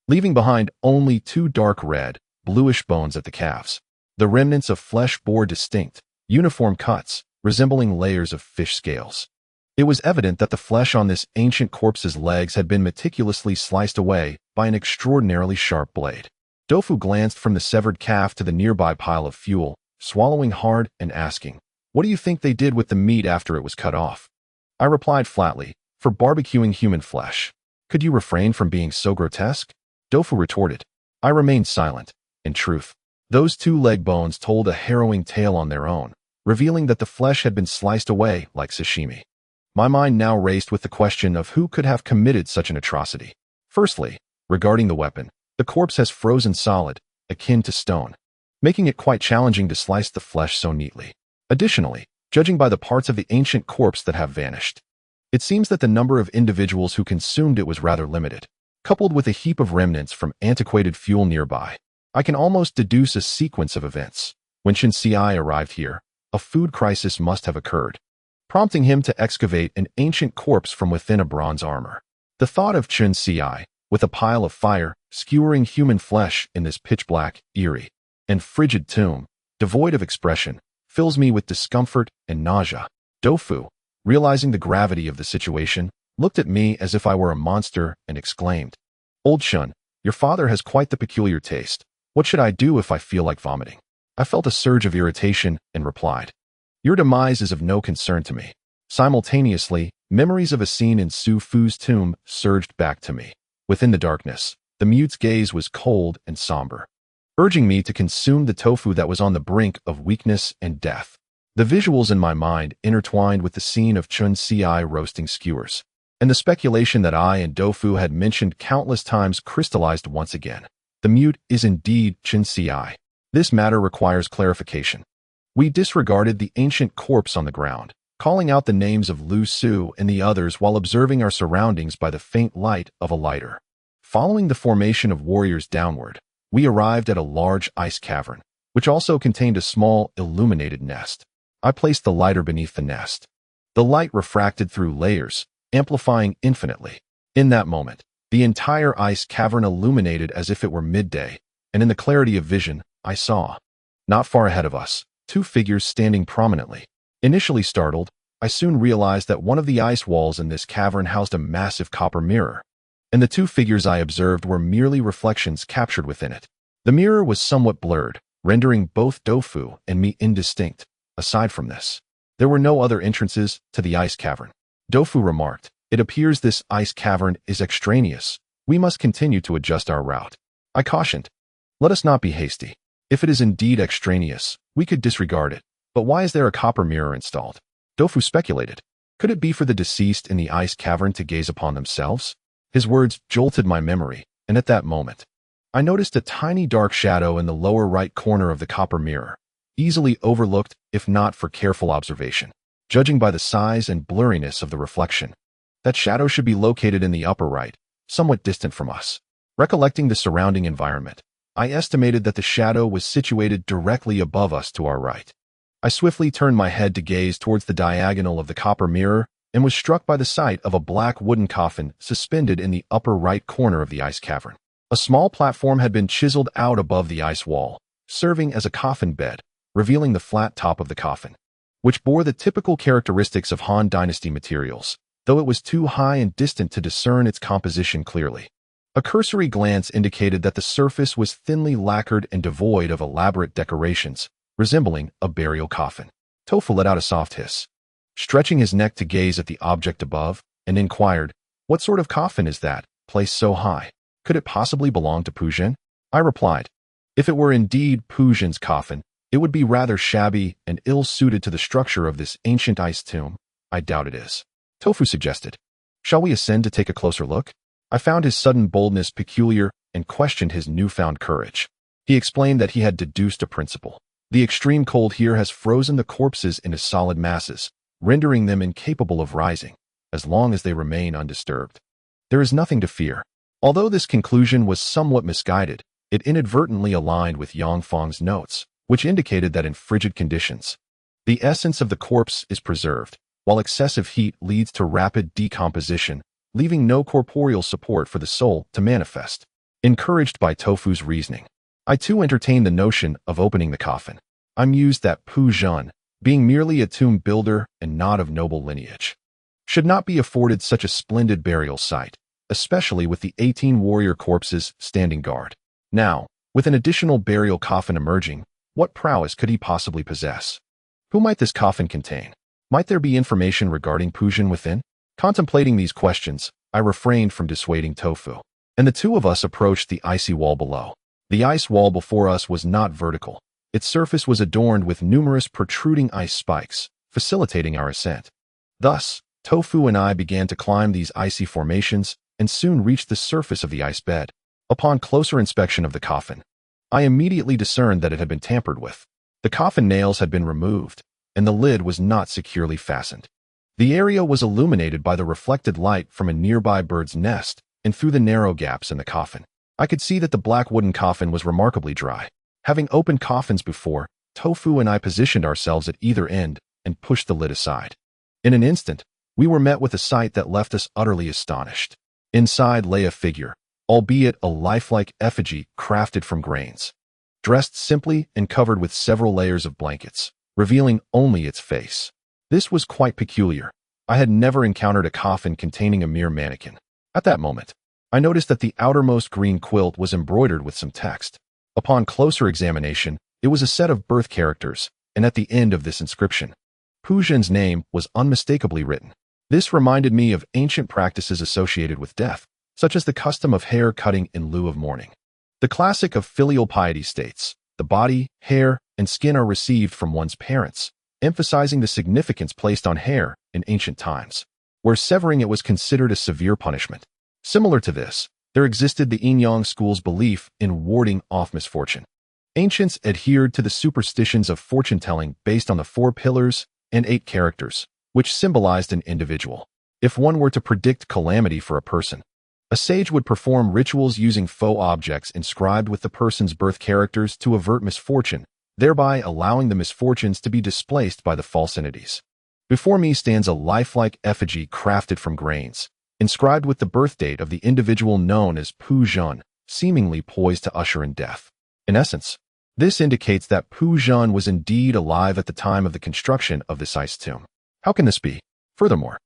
S1: leaving behind only two dark red, bluish bones at the calves. The remnants of flesh bore distinct, uniform cuts, resembling layers of fish scales. It was evident that the flesh on this ancient corpse's legs had been meticulously sliced away by an extraordinarily sharp blade. Dofu glanced from the severed calf to the nearby pile of fuel, swallowing hard and asking, "What do you think they did with the meat after it was cut off?" I replied flatly, "For barbecuing human flesh." "Could you refrain from being so grotesque?" Dofu retorted. I remained silent. In truth, those two leg bones told a harrowing tale on their own, revealing that the flesh had been sliced away like sashimi. My mind now raced with the question of who could have committed such an atrocity. Firstly, regarding the weapon, the corpse has frozen solid, akin to stone, making it quite challenging to slice the flesh so neatly. Additionally, judging by the parts of the ancient corpse that have vanished, it seems that the number of individuals who consumed it was rather limited. Coupled with a heap of remnants from antiquated fuel nearby, I can almost deduce a sequence of events. When Chen Xi arrived here, a food crisis must have occurred, prompting him to excavate an ancient corpse from within a bronze armor. The thought of Chen Xi, with a pile of fire, skewering human flesh in this pitch-black, eerie, and frigid tomb, devoid of expression, fills me with discomfort and nausea. Dofu, realizing the gravity of the situation, looked at me as if I were a monster and exclaimed, "Old Chun, your father has quite the peculiar taste. What should I do if I feel like vomiting?" I felt a surge of irritation and replied, "Your demise is of no concern to me." Simultaneously, memories of a scene in Su Fu's tomb surged back to me. Within the darkness, the mute's gaze was cold and somber, urging me to consume the tofu that was on the brink of weakness and death. The visuals in my mind intertwined with the scene of Chun-Si roasting skewers, and the speculation that I and Dofu had mentioned countless times crystallized once again. The mute is indeed Chun-Si. This matter requires clarification. We disregarded the ancient corpse on the ground, calling out the names of Lu Su and the others while observing our surroundings by the faint light of a lighter. Following the formation of warriors downward, we arrived at a large ice cavern, which also contained a small, illuminated nest. I placed the lighter beneath the nest. The light refracted through layers, amplifying infinitely. In that moment, the entire ice cavern illuminated as if it were midday, and in the clarity of vision, I saw, not far ahead of us, two figures standing prominently. Initially startled, I soon realized that one of the ice walls in this cavern housed a massive copper mirror, and the two figures I observed were merely reflections captured within it. The mirror was somewhat blurred, rendering both Dofu and me indistinct. Aside from this, there were no other entrances to the ice cavern. Dofu remarked, "It appears this ice cavern is extraneous. We must continue to adjust our route." I cautioned, "Let us not be hasty. If it is indeed extraneous, we could disregard it. But why is there a copper mirror installed?" Dofu speculated. Could it be for the deceased in the ice cavern to gaze upon themselves? His words jolted my memory, and at that moment, I noticed a tiny dark shadow in the lower right corner of the copper mirror, easily overlooked if not for careful observation. Judging by the size and blurriness of the reflection, that shadow should be located in the upper right, somewhat distant from us. Recollecting the surrounding environment, I estimated that the shadow was situated directly above us to our right. I swiftly turned my head to gaze towards the diagonal of the copper mirror and was struck by the sight of a black wooden coffin suspended in the upper right corner of the ice cavern. A small platform had been chiseled out above the ice wall, serving as a coffin bed, revealing the flat top of the coffin, which bore the typical characteristics of Han Dynasty materials, though it was too high and distant to discern its composition clearly. A cursory glance indicated that the surface was thinly lacquered and devoid of elaborate decorations, resembling a burial coffin. Tofu let out a soft hiss, stretching his neck to gaze at the object above, and inquired, "What sort of coffin is that, placed so high? Could it possibly belong to Pujin?" I replied, "If it were indeed Pujin's coffin, it would be rather shabby and ill-suited to the structure of this ancient ice tomb. I doubt it is." Tofu suggested, "Shall we ascend to take a closer look?" I found his sudden boldness peculiar and questioned his newfound courage. He explained that he had deduced a principle. The extreme cold here has frozen the corpses into solid masses, rendering them incapable of rising, as long as they remain undisturbed. There is nothing to fear. Although this conclusion was somewhat misguided, it inadvertently aligned with Yang Feng's notes, which indicated that in frigid conditions, the essence of the corpse is preserved, while excessive heat leads to rapid decomposition, leaving no corporeal support for the soul to manifest. Encouraged by Tofu's reasoning, I too entertained the notion of opening the coffin. I mused that Pujin, being merely a tomb builder and not of noble lineage, should not be afforded such a splendid burial site, especially with the 18 warrior corpses standing guard. Now, with an additional burial coffin emerging, what prowess could he possibly possess? Who might this coffin contain? Might there be information regarding Pujin within? Contemplating these questions, I refrained from dissuading Tofu, and the two of us approached the icy wall below. The ice wall before us was not vertical. Its surface was adorned with numerous protruding ice spikes, facilitating our ascent. Thus, Tofu and I began to climb these icy formations and soon reached the surface of the ice bed. Upon closer inspection of the coffin, I immediately discerned that it had been tampered with. The coffin nails had been removed, and the lid was not securely fastened. The area was illuminated by the reflected light from a nearby bird's nest and through the narrow gaps in the coffin. I could see that the black wooden coffin was remarkably dry. Having opened coffins before, Tofu and I positioned ourselves at either end and pushed the lid aside. In an instant, we were met with a sight that left us utterly astonished. Inside lay a figure, albeit a lifelike effigy crafted from grains, dressed simply and covered with several layers of blankets, revealing only its face. This was quite peculiar. I had never encountered a coffin containing a mere mannequin. At that moment, I noticed that the outermost green quilt was embroidered with some text. Upon closer examination, it was a set of birth characters, and at the end of this inscription, Pujin's name was unmistakably written. This reminded me of ancient practices associated with death, such as the custom of hair cutting in lieu of mourning. The classic of filial piety states, the body, hair, and skin are received from one's parents, emphasizing the significance placed on hair in ancient times, where severing it was considered a severe punishment. Similar to this, there existed the yin-yang school's belief in warding off misfortune. Ancients adhered to the superstitions of fortune-telling based on the 4 pillars and 8 characters, which symbolized an individual. If one were to predict calamity for a person, a sage would perform rituals using faux objects inscribed with the person's birth characters to avert misfortune, thereby allowing the misfortunes to be displaced by the false entities. Before me stands a lifelike effigy crafted from grains, inscribed with the birth date of the individual known as Pu Zhen, seemingly poised to usher in death. In essence, this indicates that Pu Zhen was indeed alive at the time of the construction of this ice tomb. How can this be? Furthermore,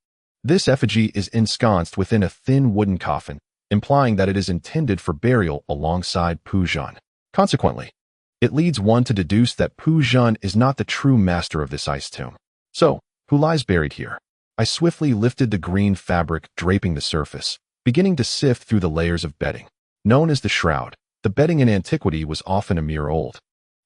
S1: this effigy is ensconced within a thin wooden coffin, implying that it is intended for burial alongside Pu Zhen. Consequently, it leads one to deduce that Pu Zhen is not the true master of this ice tomb. So, who lies buried here? I swiftly lifted the green fabric draping the surface, beginning to sift through the layers of bedding. Known as the shroud, the bedding in antiquity was often a mere old,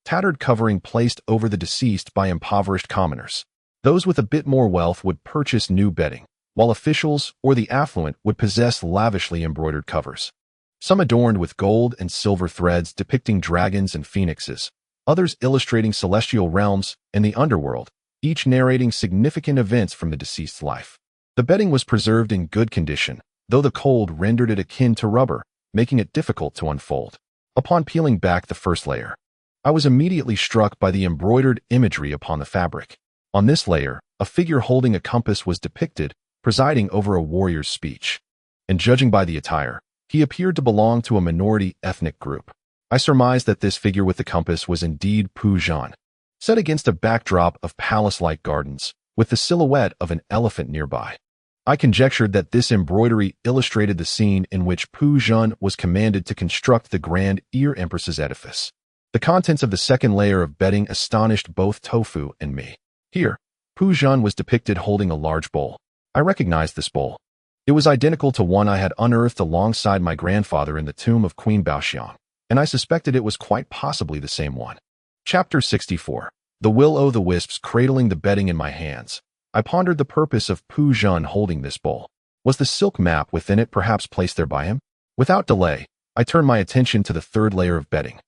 S1: tattered covering placed over the deceased by impoverished commoners. Those with a bit more wealth would purchase new bedding, while officials or the affluent would possess lavishly embroidered covers. Some adorned with gold and silver threads depicting dragons and phoenixes, others illustrating celestial realms and the underworld, each narrating significant events from the deceased's life. The bedding was preserved in good condition, though the cold rendered it akin to rubber, making it difficult to unfold. Upon peeling back the first layer, I was immediately struck by the embroidered imagery upon the fabric. On this layer, a figure holding a compass was depicted, presiding over a warrior's speech. And judging by the attire, he appeared to belong to a minority ethnic group. I surmised that this figure with the compass was indeed Pu Zhen, set against a backdrop of palace-like gardens, with the silhouette of an elephant nearby. I conjectured that this embroidery illustrated the scene in which Pu Zhen was commanded to construct the Grand Ear Empress's edifice. The contents of the second layer of bedding astonished both Tofu and me. Here, Pu Zhen was depicted holding a large bowl. I recognized this bowl. It was identical to one I had unearthed alongside my grandfather in the tomb of Queen Baoxiang, and I suspected it was quite possibly the same one. Chapter 64. The will-o'-the-wisps cradling the bedding in my hands. I pondered the purpose of Pu Zhen holding this bowl. Was the silk map within it perhaps placed there by him? Without delay, I turned my attention to the third layer of bedding,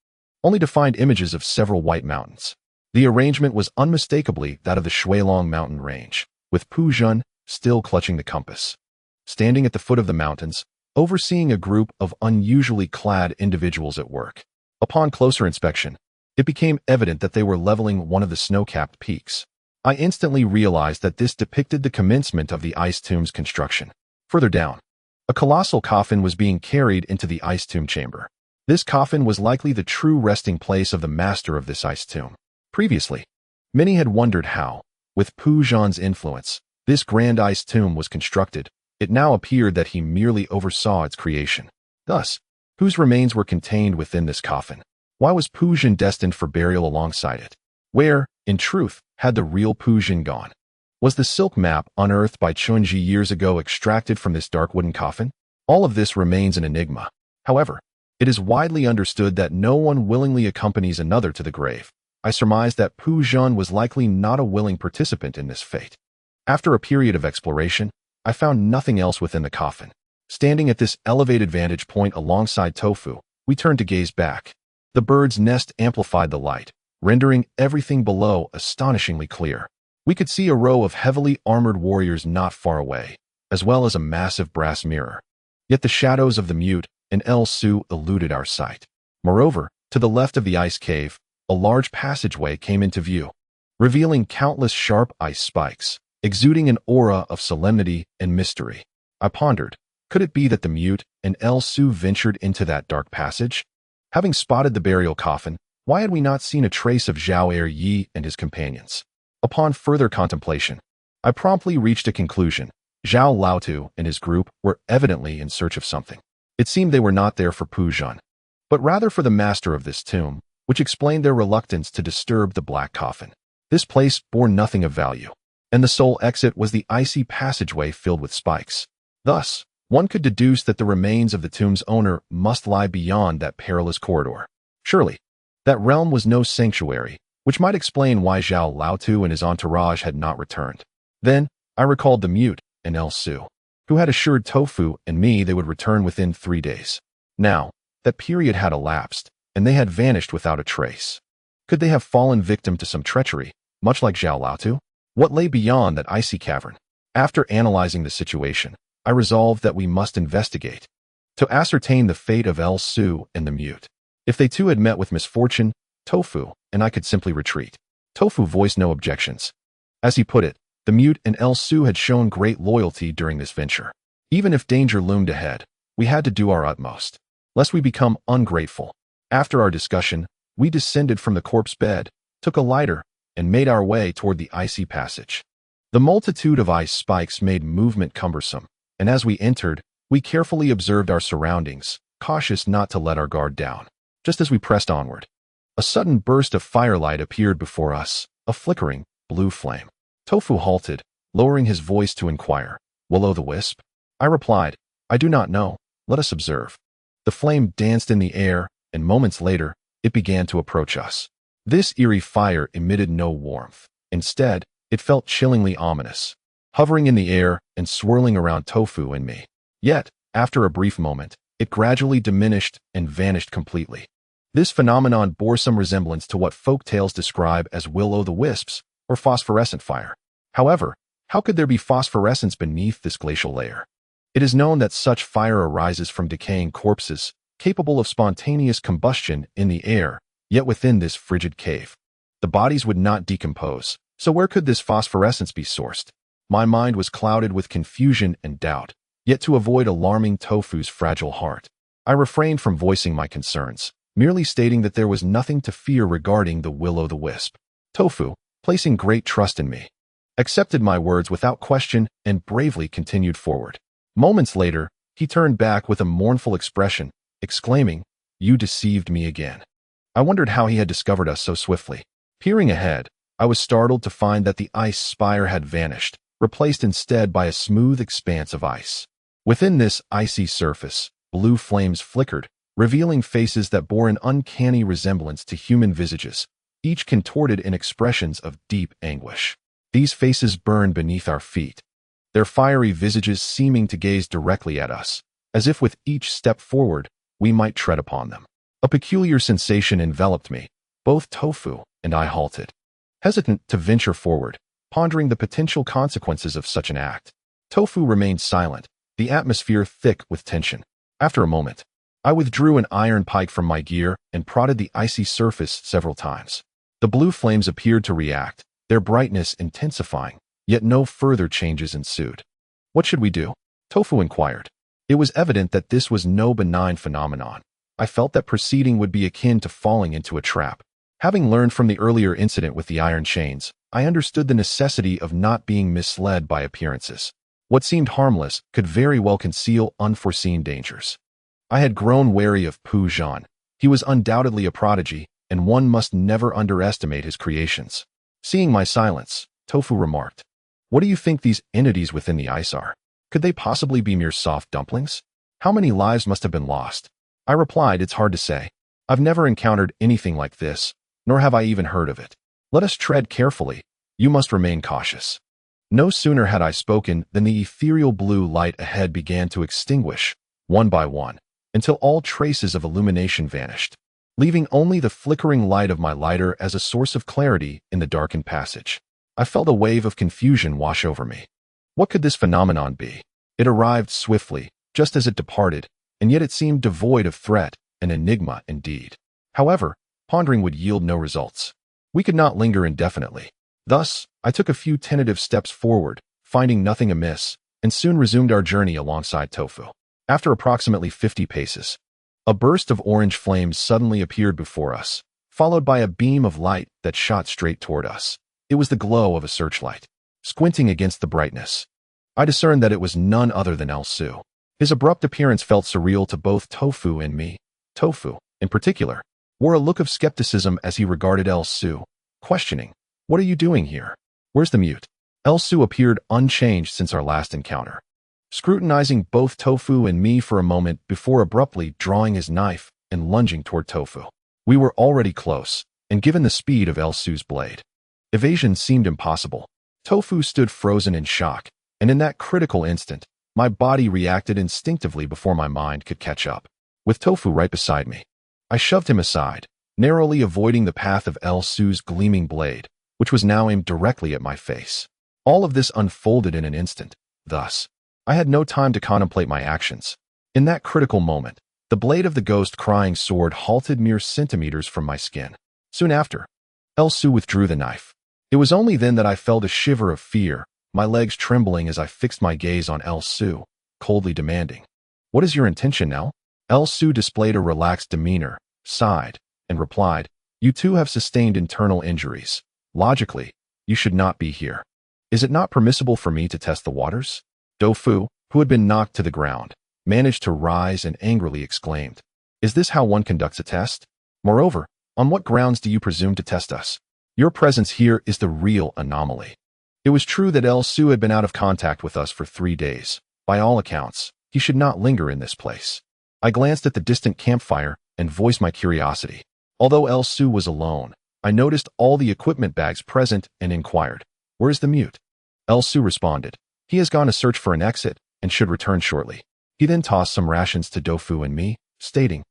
S1: only to find images of several white mountains. The arrangement was unmistakably that of the Shuilong mountain range, with Pu Zhen still clutching the compass. Standing at the foot of the mountains, overseeing a group of unusually clad individuals at work. Upon closer inspection, it became evident that they were leveling one of the snow-capped peaks. I instantly realized that this depicted the commencement of the ice tomb's construction. Further down, a colossal coffin was being carried into the ice tomb chamber. This coffin was likely the true resting place of the master of this ice tomb. Previously, many had wondered how, with Pu Zhen's influence, this grand ice tomb was constructed. It now appeared that he merely oversaw its creation. Thus, whose remains were contained within this coffin? Why was Pu Zhen destined for burial alongside it? Where, in truth, had the real Pu Zhen gone? Was the silk map unearthed by Chunji years ago extracted from this dark wooden coffin? All of this remains an enigma. However, it is widely understood that no one willingly accompanies another to the grave. I surmised that Pu Zhen was likely not a willing participant in this fate. After a period of exploration, I found nothing else within the coffin. Standing at this elevated vantage point alongside Tofu, we turned to gaze back. The bird's nest amplified the light, rendering everything below astonishingly clear. We could see a row of heavily armored warriors not far away, as well as a massive brass mirror. Yet the shadows of the mute and El Su eluded our sight. Moreover, to the left of the ice cave, a large passageway came into view, revealing countless sharp ice spikes, exuding an aura of solemnity and mystery. I pondered, could it be that the mute and El Su ventured into that dark passage? Having spotted the burial coffin, why had we not seen a trace of Zhao Yi and his companions? Upon further contemplation, I promptly reached a conclusion. Zhao Laotu and his group were evidently in search of something. It seemed they were not there for Pu Zhen, but rather for the master of this tomb, which explained their reluctance to disturb the black coffin. This place bore nothing of value, and the sole exit was the icy passageway filled with spikes. Thus, One could deduce that the remains of the tomb's owner must lie beyond that perilous corridor. Surely, that realm was no sanctuary, which might explain why Zhao Laotu and his entourage had not returned. Then, I recalled the mute and El Su, who had assured Tofu and me they would return within 3 days. Now, that period had elapsed, and they had vanished without a trace. Could they have fallen victim to some treachery, much like Zhao Laotu? What lay beyond that icy cavern? After analyzing the situation, I resolved that we must investigate to ascertain the fate of El Su and the mute. If they too had met with misfortune, Tofu and I could simply retreat. Tofu voiced no objections. As he put it, the mute and El Su had shown great loyalty during this venture. Even if danger loomed ahead, we had to do our utmost, lest we become ungrateful. After our discussion, we descended from the corpse bed, took a lighter, and made our way toward the icy passage. The multitude of ice spikes made movement cumbersome, and as we entered, we carefully observed our surroundings, cautious not to let our guard down. Just as we pressed onward, a sudden burst of firelight appeared before us, a flickering, blue flame. Tofu halted, lowering his voice to inquire, "Will-o'-the-wisp?" I replied, "I do not know. Let us observe." The flame danced in the air, and moments later, it began to approach us. This eerie fire emitted no warmth. Instead, it felt chillingly ominous, hovering in the air and swirling around Tofu and me. Yet, after a brief moment, it gradually diminished and vanished completely. This phenomenon bore some resemblance to what folk tales describe as will-o'-the-wisps or phosphorescent fire. However, how could there be phosphorescence beneath this glacial layer? It is known that such fire arises from decaying corpses, capable of spontaneous combustion in the air, yet within this frigid cave. The bodies would not decompose, so where could this phosphorescence be sourced? My mind was clouded with confusion and doubt, yet to avoid alarming Tofu's fragile heart, I refrained from voicing my concerns, merely stating that there was nothing to fear regarding the will-o'-the-wisp. Tofu, placing great trust in me, accepted my words without question and bravely continued forward. Moments later, he turned back with a mournful expression, exclaiming, "You deceived me again." I wondered how he had discovered us so swiftly. Peering ahead, I was startled to find that the ice spire had vanished, replaced instead by a smooth expanse of ice. Within this icy surface, blue flames flickered, revealing faces that bore an uncanny resemblance to human visages, each contorted in expressions of deep anguish. These faces burned beneath our feet, their fiery visages seeming to gaze directly at us, as if with each step forward, we might tread upon them. A peculiar sensation enveloped me. Both Tofu and I halted, hesitant to venture forward, pondering the potential consequences of such an act. Tofu remained silent, the atmosphere thick with tension. After a moment, I withdrew an iron pike from my gear and prodded the icy surface several times. The blue flames appeared to react, their brightness intensifying, yet no further changes ensued. "What should we do?" Tofu inquired. It was evident that this was no benign phenomenon. I felt that proceeding would be akin to falling into a trap. Having learned from the earlier incident with the iron chains, I understood the necessity of not being misled by appearances. What seemed harmless could very well conceal unforeseen dangers. I had grown wary of Pu Zhan. He was undoubtedly a prodigy, and one must never underestimate his creations. Seeing my silence, Tofu remarked, "What do you think these entities within the ice are? Could they possibly be mere soft dumplings? How many lives must have been lost?" I replied, "It's hard to say. I've never encountered anything like this, nor have I even heard of it. Let us tread carefully. You must remain cautious." No sooner had I spoken than the ethereal blue light ahead began to extinguish, one by one, until all traces of illumination vanished, leaving only the flickering light of my lighter as a source of clarity in the darkened passage. I felt a wave of confusion wash over me. What could this phenomenon be? It arrived swiftly, just as it departed, and yet it seemed devoid of threat, an enigma indeed. However, pondering would yield no results. We could not linger indefinitely. Thus, I took a few tentative steps forward, finding nothing amiss, and soon resumed our journey alongside Tofu. After approximately 50 paces, a burst of orange flames suddenly appeared before us, followed by a beam of light that shot straight toward us. It was the glow of a searchlight. Squinting against the brightness, I discerned that it was none other than El Su. His abrupt appearance felt surreal to both Tofu and me. Tofu, in particular, wore a look of skepticism as he regarded El Su, questioning, "What are you doing here? Where's the mute?" El Su appeared unchanged since our last encounter. scrutinizing both Tofu and me for a moment before abruptly drawing his knife and lunging toward Tofu. We were already close, and given the speed of Elsu's blade, evasion seemed impossible. Tofu stood frozen in shock, and in that critical instant, my body reacted instinctively before my mind could catch up. With Tofu right beside me, I shoved him aside, narrowly avoiding the path of Elsu's gleaming blade, which was now aimed directly at my face. All of this unfolded in an instant. Thus, I had no time to contemplate my actions. In that critical moment, the blade of the ghost-crying sword halted mere centimeters from my skin. Soon after, Elsu withdrew the knife. It was only then that I felt a shiver of fear, my legs trembling as I fixed my gaze on Elsu, coldly demanding, "What is your intention now?" Elsu displayed a relaxed demeanor, sighed, and replied, "You too have sustained internal injuries. Logically, you should not be here. Is it not permissible for me to test the waters?" Tofu, who had been knocked to the ground, managed to rise and angrily exclaimed, "Is this how one conducts a test? Moreover, on what grounds do you presume to test us? Your presence here is the real anomaly." It was true that Elsu had been out of contact with us for 3 days. By all accounts, he should not linger in this place. I glanced at the distant campfire and voiced my curiosity. Although Elsu was alone, I noticed all the equipment bags present and inquired, "Where is the mute?" Elsu responded, "He has gone to search for an exit and should return shortly." He then tossed some rations to Tofu and me, stating,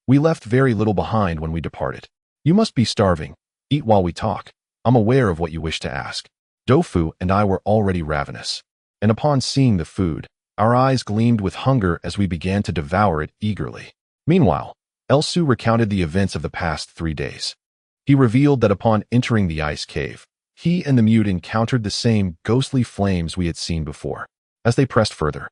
S1: "We left very little behind when we departed. You must be starving. Eat while we talk. I'm aware of what you wish to ask." Tofu and I were already ravenous, and upon seeing the food, our eyes gleamed with hunger as we began to devour it eagerly. Meanwhile, Elsu recounted the events of the past 3 days. He revealed that upon entering the ice cave, he and the mute encountered the same ghostly flames we had seen before. As they pressed further,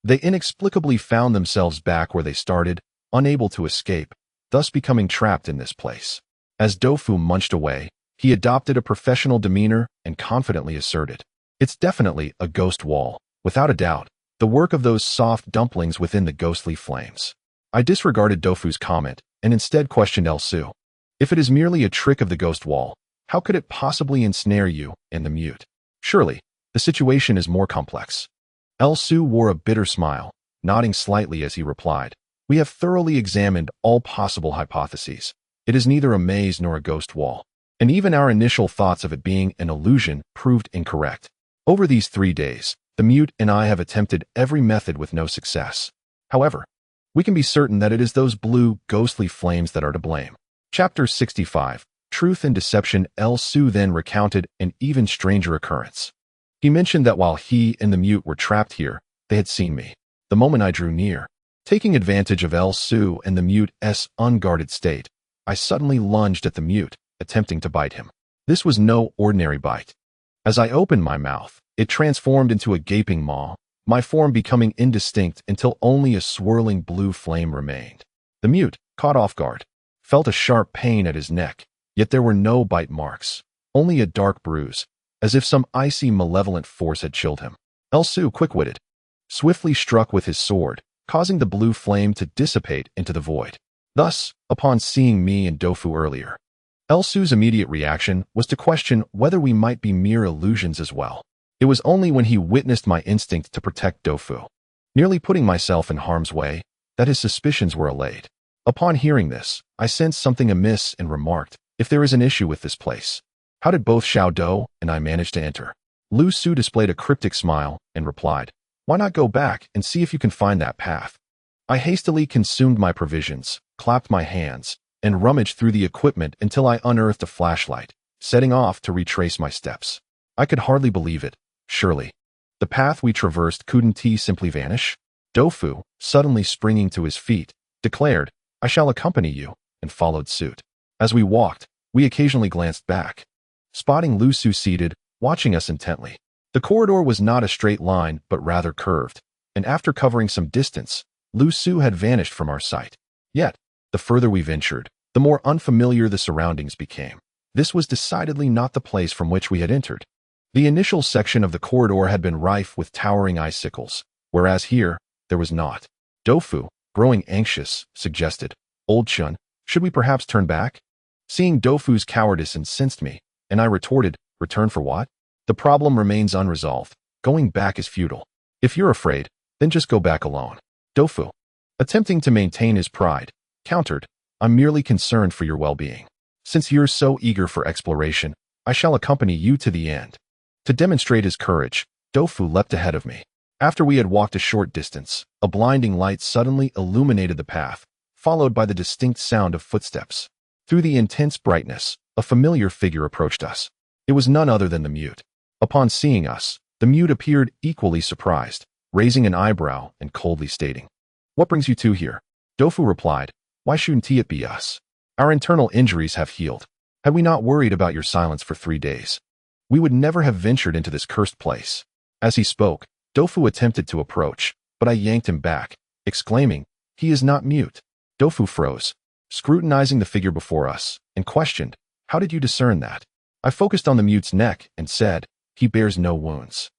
S1: they inexplicably found themselves back where they started, unable to escape, thus becoming trapped in this place. As Tofu munched away, he adopted a professional demeanor and confidently asserted, "It's definitely a ghost wall, without a doubt, the work of those soft dumplings within the ghostly flames." I disregarded Tofu's comment and instead questioned Elsu. "If it is merely a trick of the ghost wall, how could it possibly ensnare you and the mute? Surely, the situation is more complex." Elsu wore a bitter smile, nodding slightly as he replied, "We have thoroughly examined all possible hypotheses. It is neither a maze nor a ghost wall, and even our initial thoughts of it being an illusion proved incorrect. Over these 3 days, the mute and I have attempted every method with no success. However, we can be certain that it is those blue, ghostly flames that are to blame." Chapter 65, Truth and Deception. Elsu then recounted an even stranger occurrence. He mentioned that while he and the mute were trapped here, they had seen me, the moment I drew near. Taking advantage of Elsu and the mute's unguarded state, I suddenly lunged at the mute, attempting to bite him. This was no ordinary bite. As I opened my mouth, it transformed into a gaping maw, my form becoming indistinct until only a swirling blue flame remained. The mute, caught off guard, felt a sharp pain at his neck, yet there were no bite marks, only a dark bruise, as if some icy malevolent force had chilled him. Elsu, quick-witted, swiftly struck with his sword, causing the blue flame to dissipate into the void. Thus, upon seeing me and Tofu earlier, Elsu's immediate reaction was to question whether we might be mere illusions as well. It was only when he witnessed my instinct to protect Tofu, nearly putting myself in harm's way, that his suspicions were allayed. Upon hearing this, I sensed something amiss and remarked, "If there is an issue with this place, how did both Xiao Dou and I manage to enter?" Lu Su displayed a cryptic smile and replied, "Why not go back and see if you can find that path?" I hastily consumed my provisions, clapped my hands, and rummaged through the equipment until I unearthed a flashlight, setting off to retrace my steps. I could hardly believe it. Surely, the path we traversed couldn't simply vanish? Tofu, suddenly springing to his feet, declared, "I shall accompany you," and followed suit. As we walked, we occasionally glanced back, spotting Lu Su seated, watching us intently. The corridor was not a straight line, but rather curved, and after covering some distance, Lu Su had vanished from our sight. Yet, the further we ventured, the more unfamiliar the surroundings became. This was decidedly not the place from which we had entered. The initial section of the corridor had been rife with towering icicles, whereas here, there was not. Tofu, growing anxious, suggested, "Old Chun, should we perhaps turn back?" Seeing Tofu's cowardice incensed me, and I retorted, "Return for what? The problem remains unresolved. Going back is futile. If you're afraid, then just go back alone. Dofu, attempting to maintain his pride, countered, I'm merely concerned for your well-being. Since you're so eager for exploration, I shall accompany you to the end. To demonstrate his courage, Dofu leapt ahead of me. After we had walked a short distance, a blinding light suddenly illuminated the path, followed by the distinct sound of footsteps. Through the intense brightness, a familiar figure approached us. It was none other than the mute. Upon seeing us, the mute appeared equally surprised, raising an eyebrow and coldly stating, What brings you two here? Dofu replied, Why shouldn't it be us? Our internal injuries have healed. Had we not worried about your silence for 3 days, we would never have ventured into this cursed place. As he spoke, Dofu attempted to approach, but I yanked him back, exclaiming, He is not mute. Dofu froze, scrutinizing the figure before us, and questioned, How did you discern that? I focused on the mute's neck and said, He bears no wounds.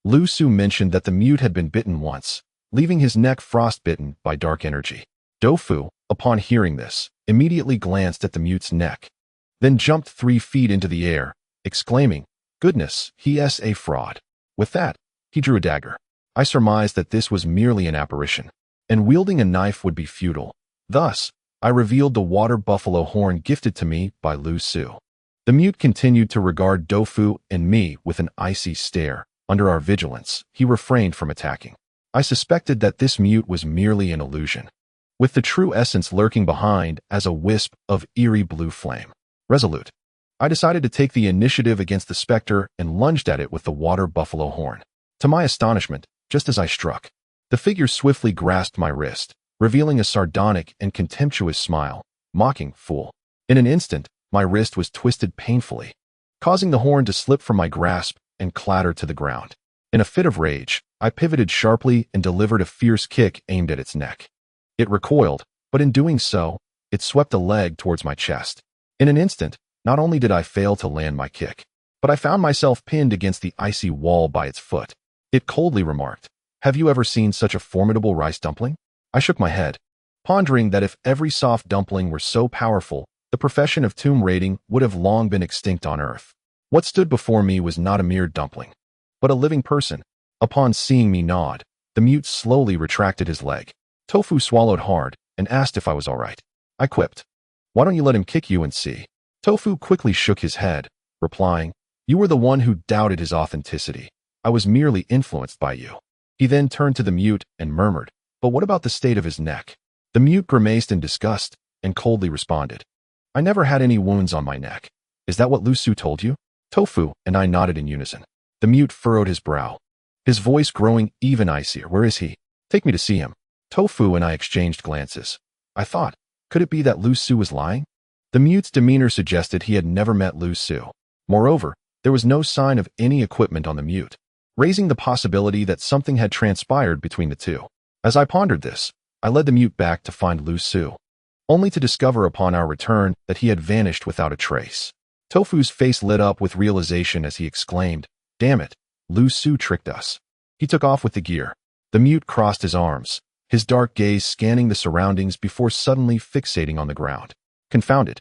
S1: Lu Su mentioned that the mute had been bitten once, leaving his neck frostbitten by dark energy. Dofu, upon hearing this, immediately glanced at the mute's neck, then jumped 3 feet into the air, exclaiming, Goodness, he is a fraud. With that, he drew a dagger. I surmised that this was merely an apparition, and wielding a knife would be futile. Thus, I revealed the water buffalo horn gifted to me by Lu Su. The mute continued to regard Dofu and me with an icy stare. Under our vigilance, he refrained from attacking. I suspected that this mute was merely an illusion, with the true essence lurking behind as a wisp of eerie blue flame. Resolute, I decided to take the initiative against the specter and lunged at it with the water buffalo horn. To my astonishment, just as I struck, the figure swiftly grasped my wrist, revealing a sardonic and contemptuous smile, mocking, Fool. In an instant, my wrist was twisted painfully, causing the horn to slip from my grasp and clatter to the ground. In a fit of rage, I pivoted sharply and delivered a fierce kick aimed at its neck. It recoiled, but in doing so, it swept a leg towards my chest. In an instant, not only did I fail to land my kick, but I found myself pinned against the icy wall by its foot. It coldly remarked, Have you ever seen such a formidable rice dumpling? I shook my head, pondering that if every soft dumpling were so powerful, the profession of tomb raiding would have long been extinct on Earth. What stood before me was not a mere dumpling, but a living person. Upon seeing me nod, the mute slowly retracted his leg. Tofu swallowed hard and asked if I was all right. I quipped, Why don't you let him kick you and see? Tofu quickly shook his head, replying, You were the one who doubted his authenticity. I was merely influenced by you. He then turned to the mute and murmured, But what about the state of his neck? The mute grimaced in disgust and coldly responded, I never had any wounds on my neck. Is that what Lu Su told you? Tofu and I nodded in unison. The mute furrowed his brow, his voice growing even icier. Where is he? Take me to see him. Tofu and I exchanged glances. I thought, could it be that Lu Su was lying? The mute's demeanor suggested he had never met Lu Su. Moreover, there was no sign of any equipment on the mute, raising the possibility that something had transpired between the two. As I pondered this, I led the mute back to find Lu Su, only to discover upon our return that he had vanished without a trace. Tofu's face lit up with realization as he exclaimed, Damn it, Lu Su tricked us. He took off with the gear. The mute crossed his arms, his dark gaze scanning the surroundings before suddenly fixating on the ground. Confounded,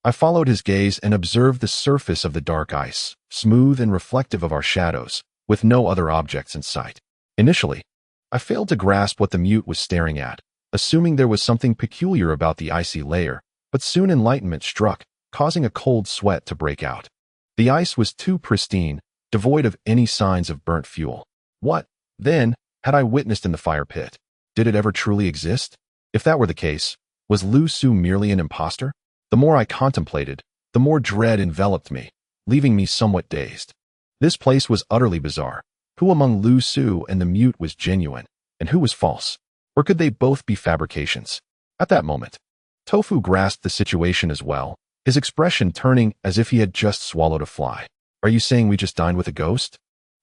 S1: I followed his gaze and observed the surface of the dark ice, smooth and reflective of our shadows, with no other objects in sight. Initially, I failed to grasp what the mute was staring at, assuming there was something peculiar about the icy layer, but soon enlightenment struck, causing a cold sweat to break out. The ice was too pristine, devoid of any signs of burnt fuel. What, then, had I witnessed in the fire pit? Did it ever truly exist? If that were the case, was Lu Su merely an imposter? The more I contemplated, the more dread enveloped me, leaving me somewhat dazed. This place was utterly bizarre. Who among Lu Su and the mute was genuine, and who was false? Or could they both be fabrications? At that moment, Tofu grasped the situation as well, his expression turning as if he had just swallowed a fly. Are you saying we just dined with a ghost?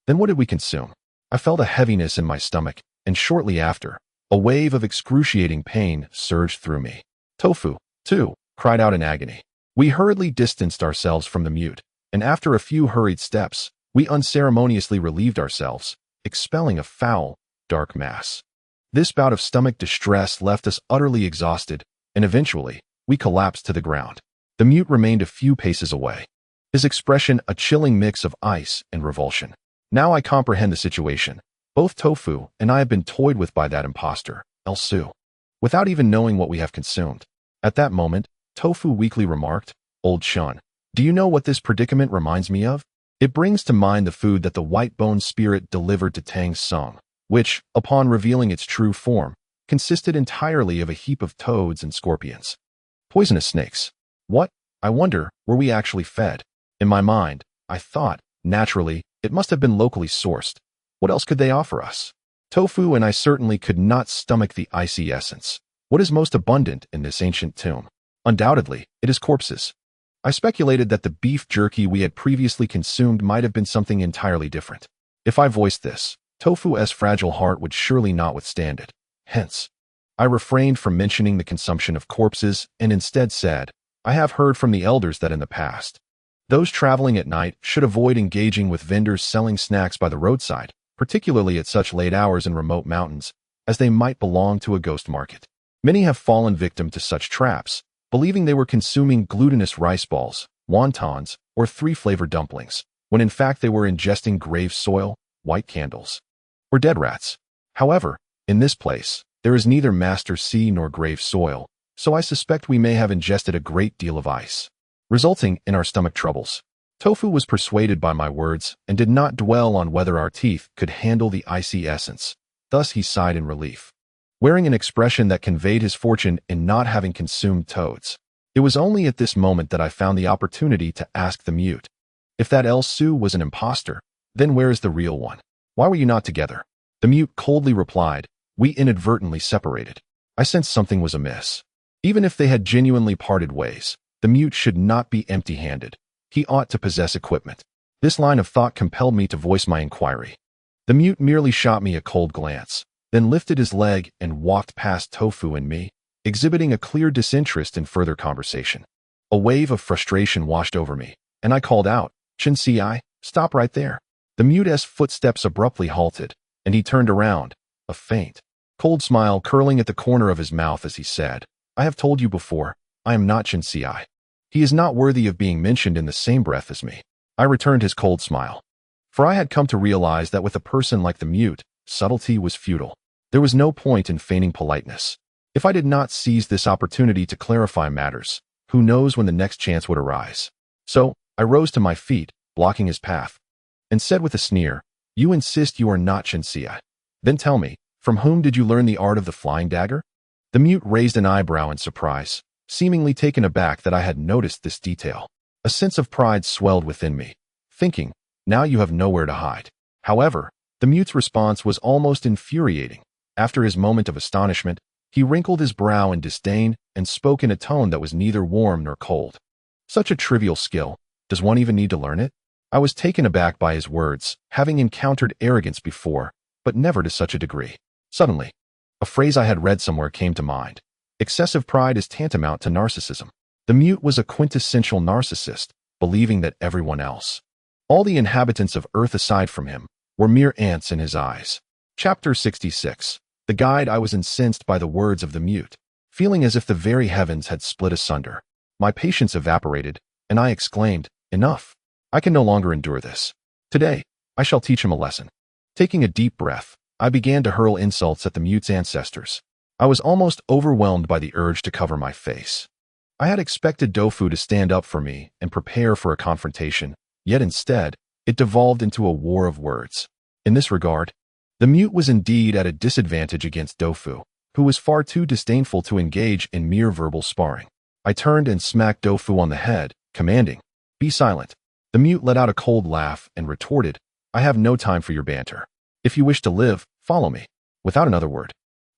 S1: Then what did we consume? I felt a heaviness in my stomach, and shortly after, a wave of excruciating pain surged through me. Tofu, too, cried out in agony. We hurriedly distanced ourselves from the mute, and after a few hurried steps, we unceremoniously relieved ourselves, expelling a foul, dark mass. This bout of stomach distress left us utterly exhausted, and eventually, we collapsed to the ground. The mute remained a few paces away, his expression a chilling mix of ice and revulsion. Now I comprehend the situation. Both Tofu and I have been toyed with by that imposter, Su, without even knowing what we have consumed. At that moment, Tofu weakly remarked, "Old Shun, do you know what this predicament reminds me of? It brings to mind the food that the white-boned spirit delivered to Tang Sung, which, upon revealing its true form, consisted entirely of a heap of toads and scorpions. Poisonous snakes. What, I wonder, were we actually fed? In my mind, I thought, naturally, it must have been locally sourced. What else could they offer us? Tofu and I certainly could not stomach the icy essence. What is most abundant in this ancient tomb? Undoubtedly, it is corpses. I speculated that the beef jerky we had previously consumed might have been something entirely different. If I voiced this, Tofu's fragile heart would surely not withstand it. Hence, I refrained from mentioning the consumption of corpses and instead said, I have heard from the elders that in the past, those traveling at night should avoid engaging with vendors selling snacks by the roadside, particularly at such late hours in remote mountains, as they might belong to a ghost market. Many have fallen victim to such traps, believing they were consuming glutinous rice balls, wontons, or three-flavor dumplings, when in fact they were ingesting grave soil, white candles, or dead rats. However, in this place, there is neither master sea nor grave soil, so I suspect we may have ingested a great deal of ice, resulting in our stomach troubles. Tofu was persuaded by my words and did not dwell on whether our teeth could handle the icy essence. Thus he sighed in relief, wearing an expression that conveyed his fortune in not having consumed toads. It was only at this moment that I found the opportunity to ask the mute, if that Su was an imposter, then where is the real one? Why were you not together? The mute coldly replied, we inadvertently separated. I sensed something was amiss. Even if they had genuinely parted ways, the mute should not be empty-handed. He ought to possess equipment. This line of thought compelled me to voice my inquiry. The mute merely shot me a cold glance, then lifted his leg and walked past Tofu and me, exhibiting a clear disinterest in further conversation. A wave of frustration washed over me, and I called out, Chen-ci, stop right there. The mute's footsteps abruptly halted, and he turned around, a faint, cold smile curling at the corner of his mouth as he said, I have told you before, I am not Chen-ci. He is not worthy of being mentioned in the same breath as me. I returned his cold smile, for I had come to realize that with a person like the mute, subtlety was futile. There was no point in feigning politeness. If I did not seize this opportunity to clarify matters, who knows when the next chance would arise. So, I rose to my feet, blocking his path, and said with a sneer, you insist you are not Chen-ci. Then tell me, from whom did you learn the art of the flying dagger? The mute raised an eyebrow in surprise, seemingly taken aback that I had noticed this detail. A sense of pride swelled within me, thinking, now you have nowhere to hide. However, the mute's response was almost infuriating. After his moment of astonishment, he wrinkled his brow in disdain and spoke in a tone that was neither warm nor cold. Such a trivial skill, does one even need to learn it? I was taken aback by his words, having encountered arrogance before, but never to such a degree. Suddenly, a phrase I had read somewhere came to mind. Excessive pride is tantamount to narcissism. The mute was a quintessential narcissist, believing that everyone else, all the inhabitants of Earth aside from him, were mere ants in his eyes. Chapter 66. The guide. I was incensed by the words of the mute, feeling as if the very heavens had split asunder. My patience evaporated, and I exclaimed, enough. I can no longer endure this. Today, I shall teach him a lesson. Taking a deep breath, I began to hurl insults at the mute's ancestors. I was almost overwhelmed by the urge to cover my face. I had expected Tofu to stand up for me and prepare for a confrontation, yet instead, it devolved into a war of words. In this regard, the mute was indeed at a disadvantage against Tofu, who was far too disdainful to engage in mere verbal sparring. I turned and smacked Tofu on the head, commanding, be silent. The mute let out a cold laugh and retorted, I have no time for your banter. If you wish to live, follow me. Without another word,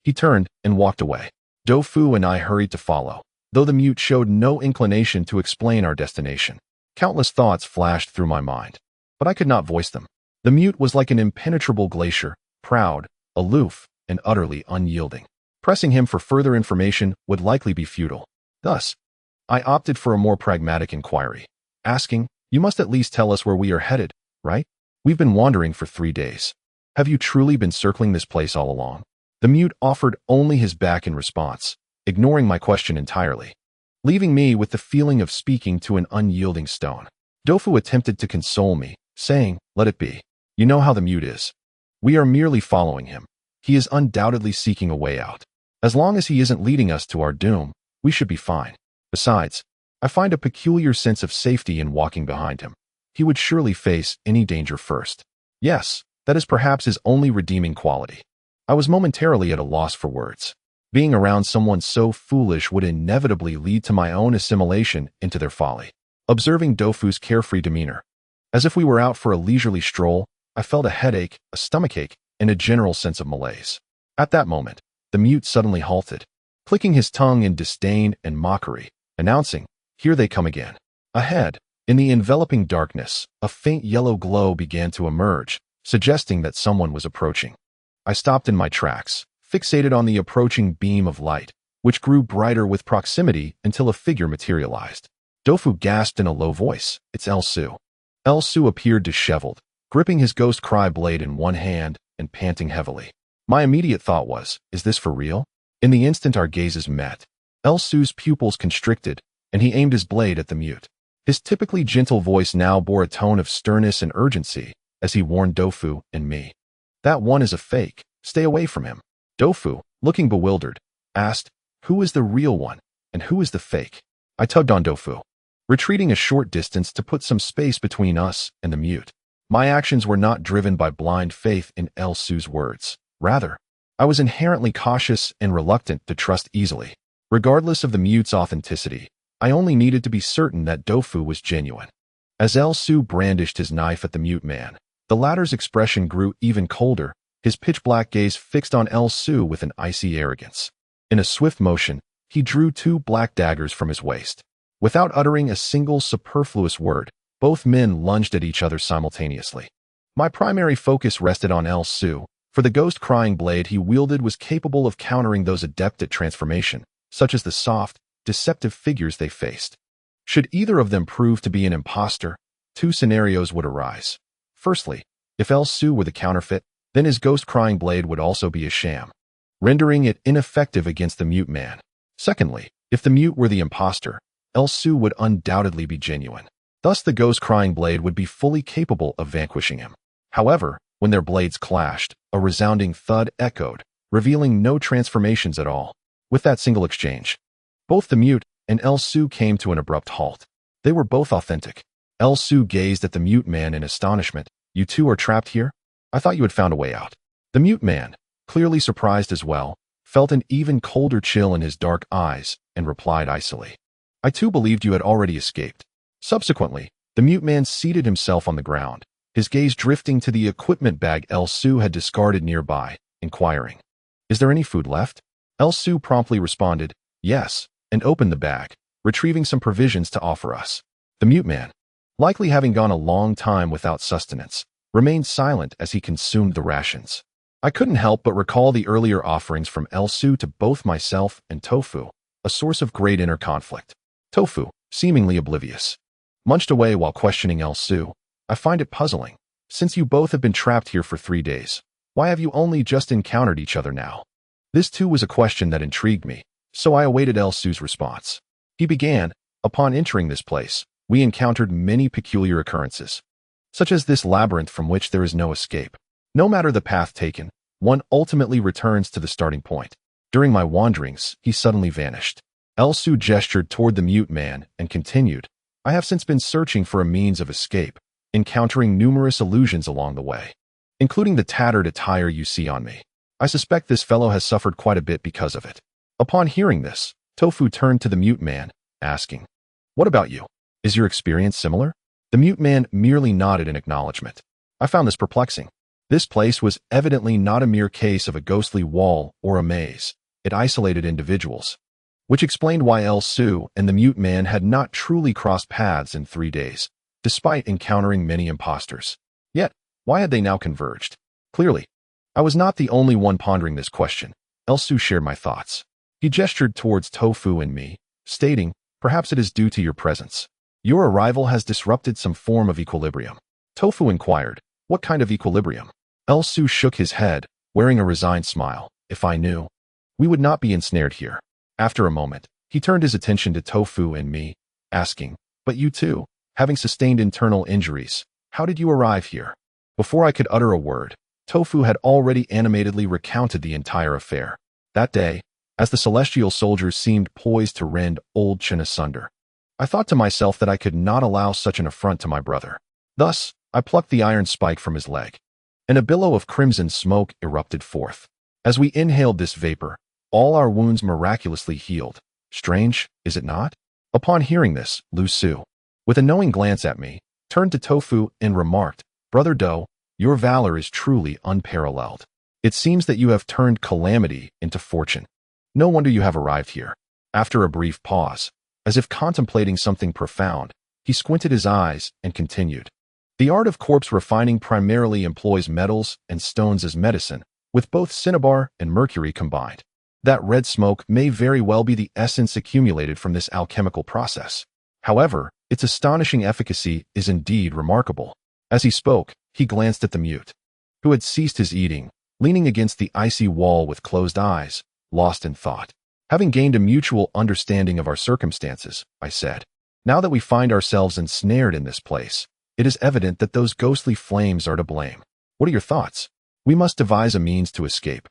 S1: he turned and walked away. Tofu and I hurried to follow, though the mute showed no inclination to explain our destination. Countless thoughts flashed through my mind, but I could not voice them. The mute was like an impenetrable glacier, proud, aloof, and utterly unyielding. Pressing him for further information would likely be futile. Thus, I opted for a more pragmatic inquiry, asking, you must at least tell us where we are headed, right? We've been wandering for 3 days. Have you truly been circling this place all along? The mute offered only his back in response, ignoring my question entirely, leaving me with the feeling of speaking to an unyielding stone. Tofu attempted to console me, saying, let it be. You know how the mute is. We are merely following him. He is undoubtedly seeking a way out. As long as he isn't leading us to our doom, we should be fine. Besides, I find a peculiar sense of safety in walking behind him. He would surely face any danger first. Yes, that is perhaps his only redeeming quality. I was momentarily at a loss for words. Being around someone so foolish would inevitably lead to my own assimilation into their folly. Observing Dofu's carefree demeanor, as if we were out for a leisurely stroll, I felt a headache, a stomachache, and a general sense of malaise. At that moment, the mute suddenly halted, clicking his tongue in disdain and mockery, announcing, "Here they come again." Ahead, in the enveloping darkness, a faint yellow glow began to emerge, suggesting that someone was approaching. I stopped in my tracks, fixated on the approaching beam of light, which grew brighter with proximity until a figure materialized. Dofu gasped in a low voice, "It's El-Su." El-Su appeared disheveled, gripping his ghost cry blade in one hand and panting heavily. My immediate thought was, is this for real? In the instant our gazes met, El-Su's pupils constricted, and he aimed his blade at the mute. His typically gentle voice now bore a tone of sternness and urgency as he warned Dofu and me. "That one is a fake. Stay away from him." Dofu, looking bewildered, asked, "Who is the real one, and who is the fake?" I tugged on Dofu, retreating a short distance to put some space between us and the mute. My actions were not driven by blind faith in El-Su's words. Rather, I was inherently cautious and reluctant to trust easily. Regardless of the mute's authenticity, I only needed to be certain that Dofu was genuine. As El-Su brandished his knife at the mute man, the latter's expression grew even colder, his pitch-black gaze fixed on El-Su with an icy arrogance. In a swift motion, he drew two black daggers from his waist. Without uttering a single superfluous word, both men lunged at each other simultaneously. My primary focus rested on El-Su, for the ghost-crying blade he wielded was capable of countering those adept at transformation, such as the soft, deceptive figures they faced. Should either of them prove to be an imposter, two scenarios would arise. Firstly, if El-Su were the counterfeit, then his ghost-crying blade would also be a sham, rendering it ineffective against the mute man. Secondly, if the mute were the imposter, El-Su would undoubtedly be genuine. Thus the ghost-crying blade would be fully capable of vanquishing him. However, when their blades clashed, a resounding thud echoed, revealing no transformations at all. With that single exchange, both the mute and El-Su came to an abrupt halt. They were both authentic. El-Su gazed at the mute man in astonishment. "You two are trapped here? I thought you had found a way out." The mute man, clearly surprised as well, felt an even colder chill in his dark eyes and replied icily, "I too believed you had already escaped." Subsequently, the mute man seated himself on the ground, his gaze drifting to the equipment bag El-Su had discarded nearby, inquiring, "Is there any food left?" El-Su promptly responded, "Yes," and opened the bag, retrieving some provisions to offer us. The mute man, likely having gone a long time without sustenance, remained silent as he consumed the rations. I couldn't help but recall the earlier offerings from El-Su to both myself and Tofu, a source of great inner conflict. Tofu, seemingly oblivious, munched away while questioning El-Su. "I find it puzzling. Since you both have been trapped here for 3 days, why have you only just encountered each other now?" This too was a question that intrigued me, so I awaited El-Su's response. He began, "Upon entering this place, we encountered many peculiar occurrences, such as this labyrinth from which there is no escape. No matter the path taken, one ultimately returns to the starting point. During my wanderings, he suddenly vanished." El-Su gestured toward the mute man and continued, "I have since been searching for a means of escape, encountering numerous illusions along the way, including the tattered attire you see on me. I suspect this fellow has suffered quite a bit because of it." Upon hearing this, Tofu turned to the mute man, asking, "What about you? Is your experience similar?" The mute man merely nodded in acknowledgement. I found this perplexing. This place was evidently not a mere case of a ghostly wall or a maze. It isolated individuals, which explained why El-Su and the mute man had not truly crossed paths in 3 days, despite encountering many imposters. Yet, why had they now converged? Clearly, I was not the only one pondering this question. El-Su shared my thoughts. He gestured towards Tofu and me, stating, "Perhaps it is due to your presence. Your arrival has disrupted some form of equilibrium." Tofu inquired, "What kind of equilibrium?" El-Su shook his head, wearing a resigned smile. "If I knew, we would not be ensnared here." After a moment, he turned his attention to Tofu and me, asking, "But you too, having sustained internal injuries, how did you arrive here?" Before I could utter a word, Tofu had already animatedly recounted the entire affair. That day, as the celestial soldiers seemed poised to rend old Chen asunder, I thought to myself that I could not allow such an affront to my brother. Thus, I plucked the iron spike from his leg, and a billow of crimson smoke erupted forth. As we inhaled this vapor, all our wounds miraculously healed. Strange, is it not? Upon hearing this, Lu Su, with a knowing glance at me, turned to Tofu and remarked, "Brother Do, your valor is truly unparalleled. It seems that you have turned calamity into fortune. No wonder you have arrived here." After a brief pause, as if contemplating something profound, he squinted his eyes and continued. "The art of corpse refining primarily employs metals and stones as medicine, with both cinnabar and mercury combined. That red smoke may very well be the essence accumulated from this alchemical process. However, its astonishing efficacy is indeed remarkable." As he spoke, he glanced at the mute, who had ceased his eating, leaning against the icy wall with closed eyes, lost in thought. Having gained a mutual understanding of our circumstances, I said, "Now that we find ourselves ensnared in this place, it is evident that those ghostly flames are to blame. What are your thoughts? We must devise a means to escape."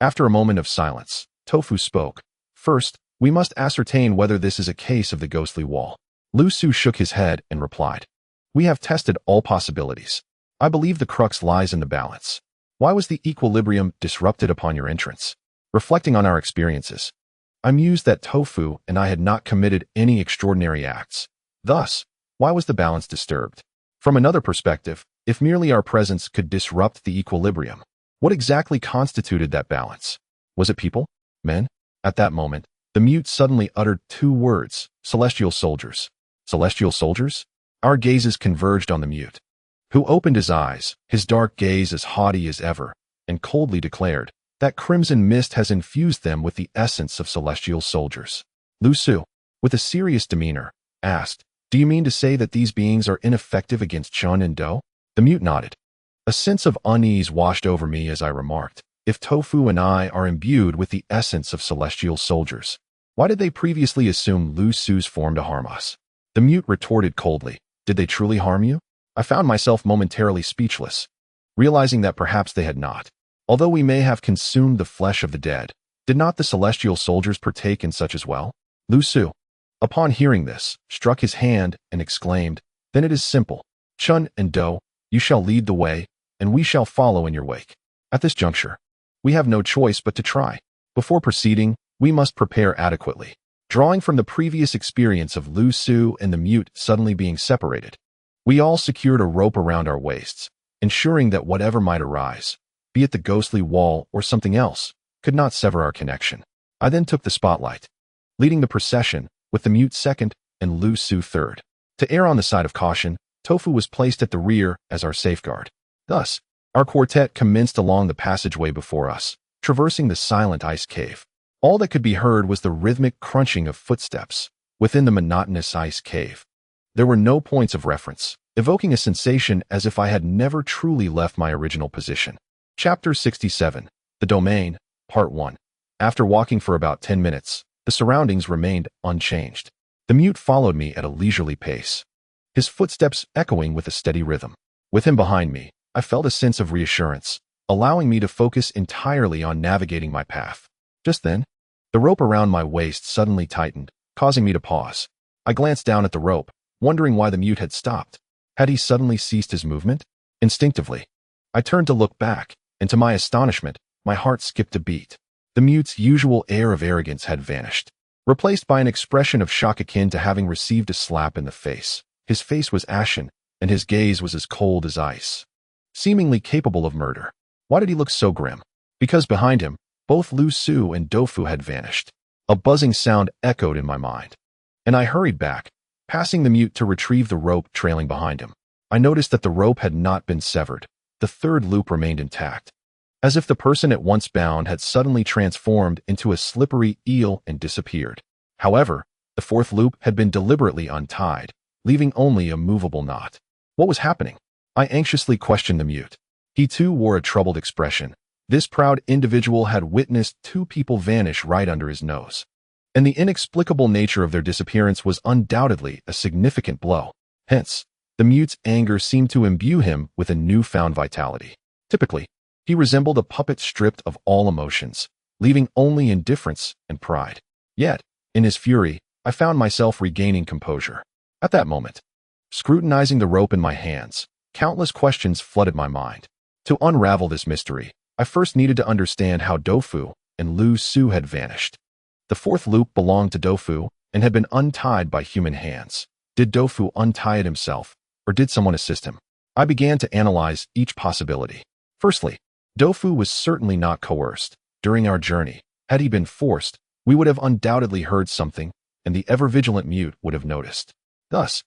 S1: After a moment of silence, Tofu spoke. "First, we must ascertain whether this is a case of the ghostly wall." Lu Su shook his head and replied, "We have tested all possibilities. I believe the crux lies in the balance. Why was the equilibrium disrupted upon your entrance?" Reflecting on our experiences, I mused that Tofu and I had not committed any extraordinary acts. Thus, why was the balance disturbed? From another perspective, if merely our presence could disrupt the equilibrium, what exactly constituted that balance? Was it people? Men? At that moment, the mute suddenly uttered two words: celestial soldiers. Celestial soldiers? Our gazes converged on the mute, who opened his eyes, his dark gaze as haughty as ever, and coldly declared, "That crimson mist has infused them with the essence of celestial soldiers." Lu Su, with a serious demeanor, asked, "Do you mean to say that these beings are ineffective against Chun and Do?" The mute nodded. A sense of unease washed over me as I remarked, "If Tofu and I are imbued with the essence of celestial soldiers, why did they previously assume Lu Su's form to harm us?" The mute retorted coldly, "Did they truly harm you?" I found myself momentarily speechless, realizing that perhaps they had not. Although we may have consumed the flesh of the dead, did not the celestial soldiers partake in such as well? Lu Su, upon hearing this, struck his hand and exclaimed, "Then it is simple. Chun and Do, you shall lead the way, and we shall follow in your wake. At this juncture, we have no choice but to try. Before proceeding, we must prepare adequately." Drawing from the previous experience of Lu Su and the mute suddenly being separated, we all secured a rope around our waists, ensuring that whatever might arise, be it the ghostly wall or something else, could not sever our connection. I then took the spotlight, leading the procession, with the mute second and Lu Su third. To err on the side of caution, Tofu was placed at the rear as our safeguard. Thus, our quartet commenced along the passageway before us, traversing the silent ice cave. All that could be heard was the rhythmic crunching of footsteps within the monotonous ice cave. There were no points of reference, evoking a sensation as if I had never truly left my original position. Chapter 67, The Domain, Part 1. After walking for about 10 minutes, the surroundings remained unchanged. The mute followed me at a leisurely pace, his footsteps echoing with a steady rhythm. With him behind me, I felt a sense of reassurance, allowing me to focus entirely on navigating my path. Just then, the rope around my waist suddenly tightened, causing me to pause. I glanced down at the rope, wondering why the mute had stopped. Had he suddenly ceased his movement? Instinctively, I turned to look back, and to my astonishment, my heart skipped a beat. The mute's usual air of arrogance had vanished, replaced by an expression of shock akin to having received a slap in the face. His face was ashen, and his gaze was as cold as ice, seemingly capable of murder. Why did he look so grim? Because behind him, both Lu Su and Dofu had vanished. A buzzing sound echoed in my mind, and I hurried back, passing the mute to retrieve the rope trailing behind him. I noticed that the rope had not been severed. The third loop remained intact, as if the person at once bound had suddenly transformed into a slippery eel and disappeared. However, the fourth loop had been deliberately untied, leaving only a movable knot. What was happening? I anxiously questioned the mute. He too wore a troubled expression. This proud individual had witnessed two people vanish right under his nose, and the inexplicable nature of their disappearance was undoubtedly a significant blow. Hence, the mute's anger seemed to imbue him with a newfound vitality. Typically, He resembled a puppet stripped of all emotions, leaving only indifference and pride. Yet, in his fury, I found myself regaining composure. At that moment, scrutinizing the rope in my hands, countless questions flooded my mind. To unravel this mystery, I first needed to understand how Dofu and Lu Su had vanished. The fourth loop belonged to Dofu and had been untied by human hands. Did Dofu untie it himself, or did someone assist him? I began to analyze each possibility. Firstly, Dofu was certainly not coerced. During our journey, had he been forced, we would have undoubtedly heard something, and the ever-vigilant mute would have noticed. Thus,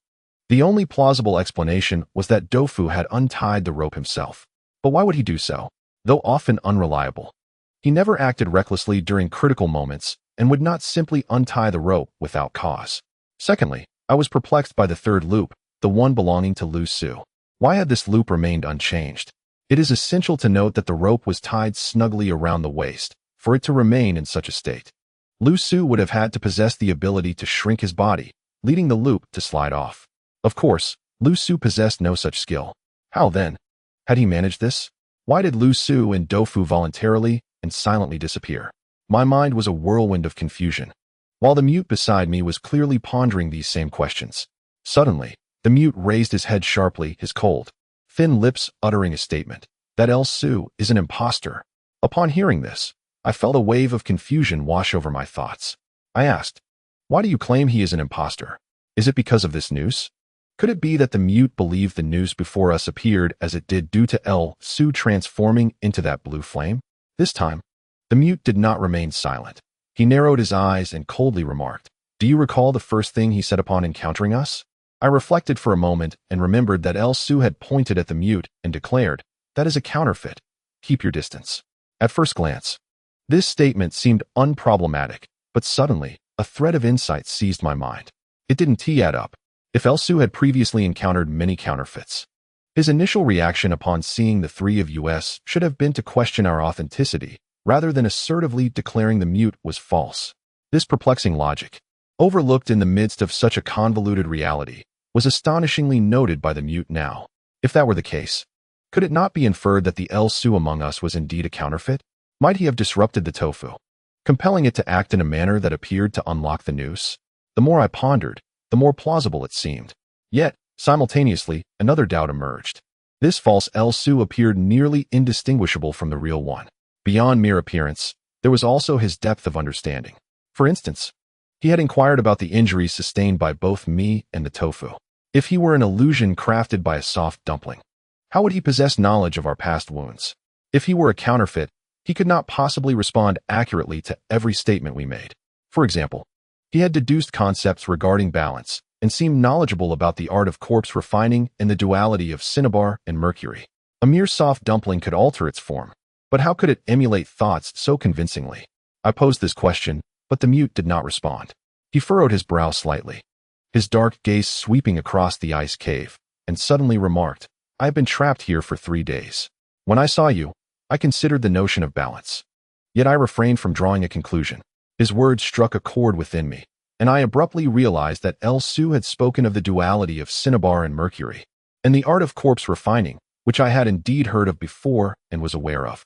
S1: the only plausible explanation was that Dofu had untied the rope himself. But why would he do so? Though often unreliable, he never acted recklessly during critical moments and would not simply untie the rope without cause. Secondly, I was perplexed by the third loop, the one belonging to Lu Su. Why had this loop remained unchanged? It is essential to note that the rope was tied snugly around the waist, for it to remain in such a state. Lu Su would have had to possess the ability to shrink his body, leading the loop to slide off. Of course, Lu Su possessed no such skill. How then? Had he managed this? Why did Lu Su and Dofu voluntarily and silently disappear? My mind was a whirlwind of confusion, while the mute beside me was clearly pondering these same questions. Suddenly, the mute raised his head sharply, his cold, thin lips uttering a statement, that El Su is an impostor. Upon hearing this, I felt a wave of confusion wash over my thoughts. I asked, why do you claim he is an impostor? Is it because of this noose? Could it be that the mute believed the noose before us appeared as it did due to El Su transforming into that blue flame? This time, the mute did not remain silent. He narrowed his eyes and coldly remarked, do you recall the first thing he said upon encountering us? I reflected for a moment and remembered that El Su had pointed at the mute and declared, that is a counterfeit. Keep your distance. At first glance, this statement seemed unproblematic, but suddenly, a thread of insight seized my mind. It didn't add up. If El Su had previously encountered many counterfeits, his initial reaction upon seeing the three of us should have been to question our authenticity, rather than assertively declaring the mute was false. This perplexing logic, overlooked in the midst of such a convoluted reality, was astonishingly noted by the mute now. If that were the case, could it not be inferred that the El Su among us was indeed a counterfeit? Might he have disrupted the tofu, compelling it to act in a manner that appeared to unlock the noose? The more I pondered, the more plausible it seemed. Yet, simultaneously, another doubt emerged. This false El Su appeared nearly indistinguishable from the real one. Beyond mere appearance, there was also his depth of understanding. For instance, he had inquired about the injuries sustained by both me and the tofu. If he were an illusion crafted by a soft dumpling, how would he possess knowledge of our past wounds? If he were a counterfeit, he could not possibly respond accurately to every statement we made. For example, he had deduced concepts regarding balance and seemed knowledgeable about the art of corpse refining and the duality of cinnabar and mercury. A mere soft dumpling could alter its form, but how could it emulate thoughts so convincingly? I posed this question, but the mute did not respond. He furrowed his brow slightly, his dark gaze sweeping across the ice cave, and suddenly remarked, I have been trapped here for 3 days. When I saw you, I considered the notion of balance. Yet I refrained from drawing a conclusion. His words struck a chord within me, and I abruptly realized that El Su had spoken of the duality of cinnabar and mercury, and the art of corpse refining, which I had indeed heard of before and was aware of.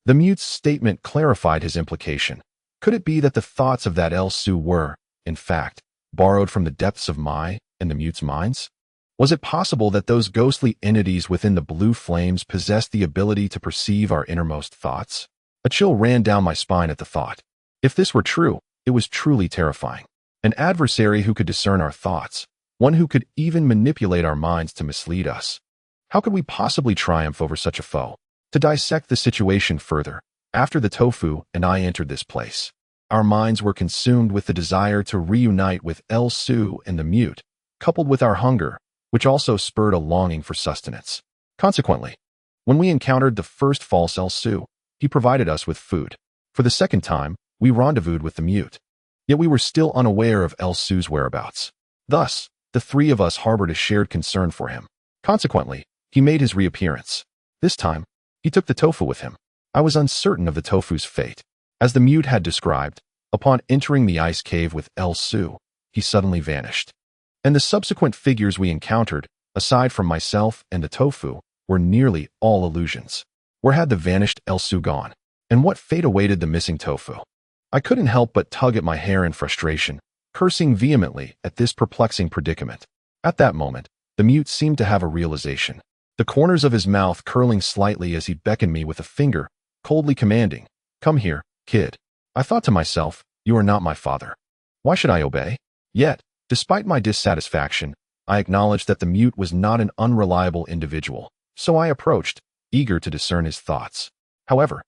S1: The mute's statement clarified his implication. Could it be that the thoughts of that El Su were, in fact, borrowed from the depths of my and the mute's minds? Was it possible that those ghostly entities within the blue flames possessed the ability to perceive our innermost thoughts? A chill ran down my spine at the thought. If this were true, it was truly terrifying. An adversary who could discern our thoughts, one who could even manipulate our minds to mislead us. How could we possibly triumph over such a foe? To dissect the situation further, after the tofu and I entered this place, our minds were consumed with the desire to reunite with El Su and the mute, coupled with our hunger, which also spurred a longing for sustenance. Consequently, when we encountered the first false El Su, he provided us with food. For the second time, we rendezvoused with the mute. Yet we were still unaware of El Su's whereabouts. Thus, the three of us harbored a shared concern for him. Consequently, he made his reappearance. This time, he took the tofu with him. I was uncertain of the tofu's fate. As the mute had described, upon entering the ice cave with El Su, he suddenly vanished. And the subsequent figures we encountered, aside from myself and the tofu, were nearly all illusions. Where had the vanished Elsu gone? And what fate awaited the missing tofu? I couldn't help but tug at my hair in frustration, cursing vehemently at this perplexing predicament. At that moment, the mute seemed to have a realization, the corners of his mouth curling slightly as he beckoned me with a finger, coldly commanding, "Come here, kid." I thought to myself, "You are not my father. Why should I obey?" Yet, despite my dissatisfaction, I acknowledged that the mute was not an unreliable individual, so I approached, eager to discern his thoughts. However,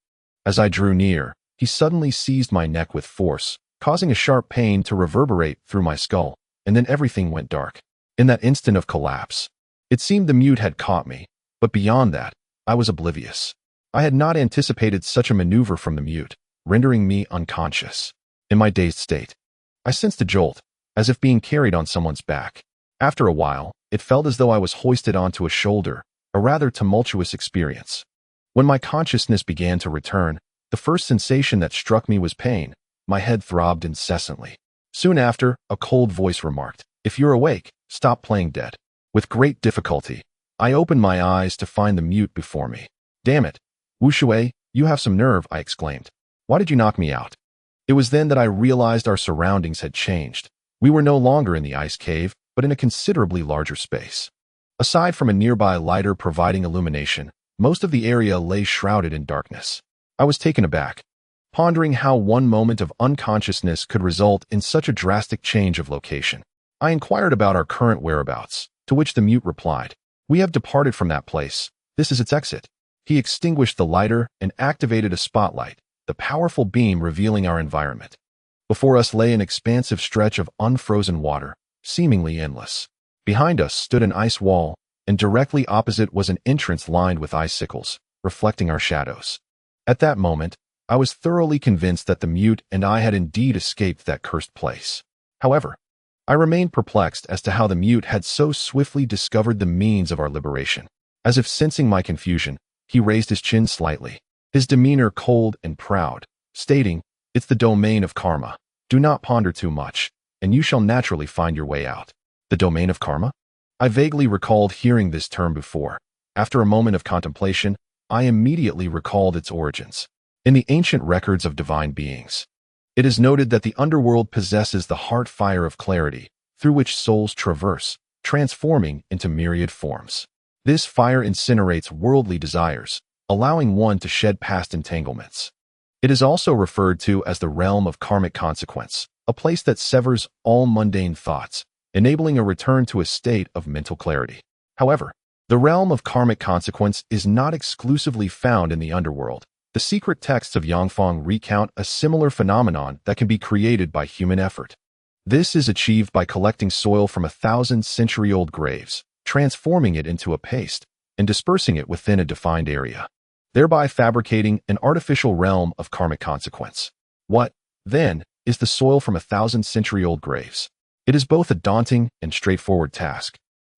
S1: as I drew near, he suddenly seized my neck with force, causing a sharp pain to reverberate through my skull, and then everything went dark. In that instant of collapse, it seemed the mute had caught me, but beyond that, I was oblivious. I had not anticipated such a maneuver from the mute, rendering me unconscious. In my dazed state, I sensed a jolt, as if being carried on someone's back. After a while, it felt as though I was hoisted onto a shoulder, a rather tumultuous experience. When my consciousness began to return, the first sensation that struck me was pain. My head throbbed incessantly. Soon after, a cold voice remarked, "If you're awake, stop playing dead." With great difficulty, I opened my eyes to find the mute before me. "Damn it, Wu Shui, you have some nerve," I exclaimed. "Why did you knock me out?" It was then that I realized our surroundings had changed. We were no longer in the ice cave, but in a considerably larger space. Aside from a nearby lighter providing illumination, most of the area lay shrouded in darkness. I was taken aback, pondering how one moment of unconsciousness could result in such a drastic change of location. I inquired about our current whereabouts, to which the mute replied, "We have departed from that place. This is its exit." He extinguished the lighter and activated a spotlight, the powerful beam revealing our environment. Before us lay an expansive stretch of unfrozen water, seemingly endless. Behind us stood an ice wall, and directly opposite was an entrance lined with icicles, reflecting our shadows. At that moment, I was thoroughly convinced that the mute and I had indeed escaped that cursed place. However, I remained perplexed as to how the mute had so swiftly discovered the means of our liberation. As if sensing my confusion, he raised his chin slightly, his demeanor cold and proud, stating, "It's the domain of karma. Do not ponder too much, and you shall naturally find your way out." The domain of karma? I vaguely recalled hearing this term before. After a moment of contemplation, I immediately recalled its origins. In the ancient records of divine beings, it is noted that the underworld possesses the heart fire of clarity, through which souls traverse, transforming into myriad forms. This fire incinerates worldly desires, allowing one to shed past entanglements. It is also referred to as the realm of karmic consequence, a place that severs all mundane thoughts, enabling a return to a state of mental clarity. However, the realm of karmic consequence is not exclusively found in the underworld. The secret texts of Yangfang recount a similar phenomenon that can be created by human effort. This is achieved by collecting soil from 1,000-century-old graves, transforming it into a paste, and dispersing it within a defined area, thereby fabricating an artificial realm of karmic consequence. What, then, is the soil from 1,000-century-old graves? It is both a daunting and straightforward task,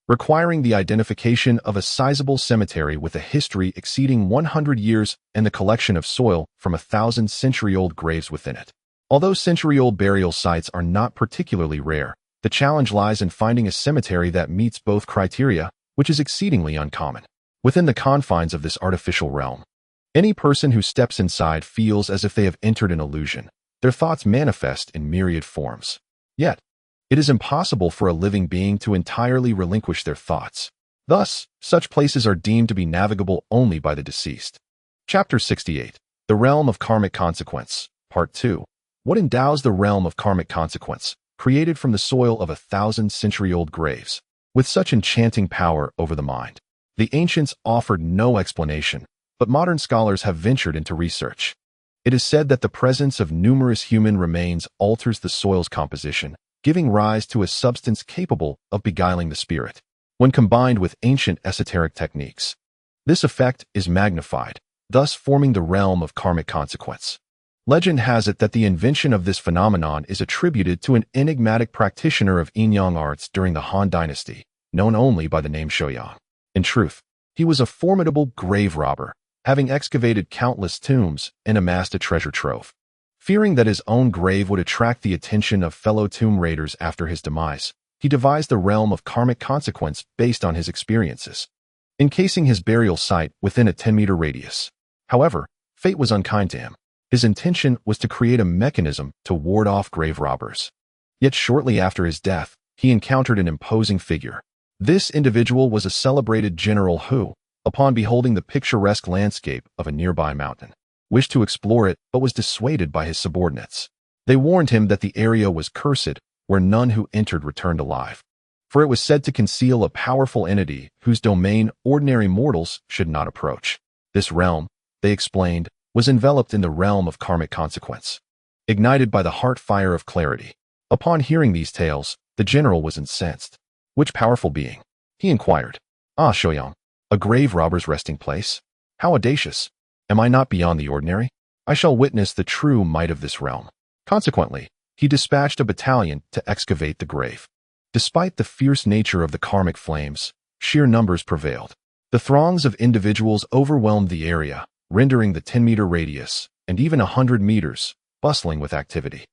S1: requiring the identification of a sizable cemetery with a history exceeding 100 years and the collection of soil from 1,000-century-old graves within it. Although century-old burial sites are not particularly rare, the challenge lies in finding a cemetery that meets both criteria, which is exceedingly uncommon. Within the confines of this artificial realm, any person who steps inside feels as if they have entered an illusion. Their thoughts manifest in myriad forms. Yet, it is impossible for a living being to entirely relinquish their thoughts. Thus, such places are deemed to be navigable only by the deceased. Chapter 68. The Realm of Karmic Consequence. Part 2. What endows the realm of karmic consequence, created from the soil of 1,000-century-old graves, with such enchanting power over the mind? The ancients offered no explanation, but modern scholars have ventured into research. It is said that the presence of numerous human remains alters the soil's composition, giving rise to a substance capable of beguiling the spirit. When combined with ancient esoteric techniques, this effect is magnified, thus forming the realm of karmic consequence. Legend has it that the invention of this phenomenon is attributed to an enigmatic practitioner of yin-yang arts during the Han Dynasty, known only by the name Shouyang. In truth, he was a formidable grave robber, having excavated countless tombs and amassed a treasure trove. Fearing that his own grave would attract the attention of fellow tomb raiders after his demise, he devised the realm of karmic consequence based on his experiences, encasing his burial site within a 10-meter radius. However, fate was unkind to him. His intention was to create a mechanism to ward off grave robbers. Yet shortly after his death, he encountered an imposing figure. This individual was a celebrated general who, upon beholding the picturesque landscape of a nearby mountain, wished to explore it but was dissuaded by his subordinates. They warned him that the area was cursed, where none who entered returned alive. For it was said to conceal a powerful entity whose domain ordinary mortals should not approach. This realm, they explained, was enveloped in the realm of karmic consequence, ignited by the heart fire of clarity. Upon hearing these tales, the general was incensed. Which powerful being? He inquired. Ah, Shoyang, a grave robber's resting place? How audacious! Am I not beyond the ordinary? I shall witness the true might of this realm. Consequently, he dispatched a battalion to excavate the grave. Despite the fierce nature of the karmic flames, sheer numbers prevailed. The throngs of individuals overwhelmed the area, rendering the 10-meter radius, and even 100 meters, bustling with activity.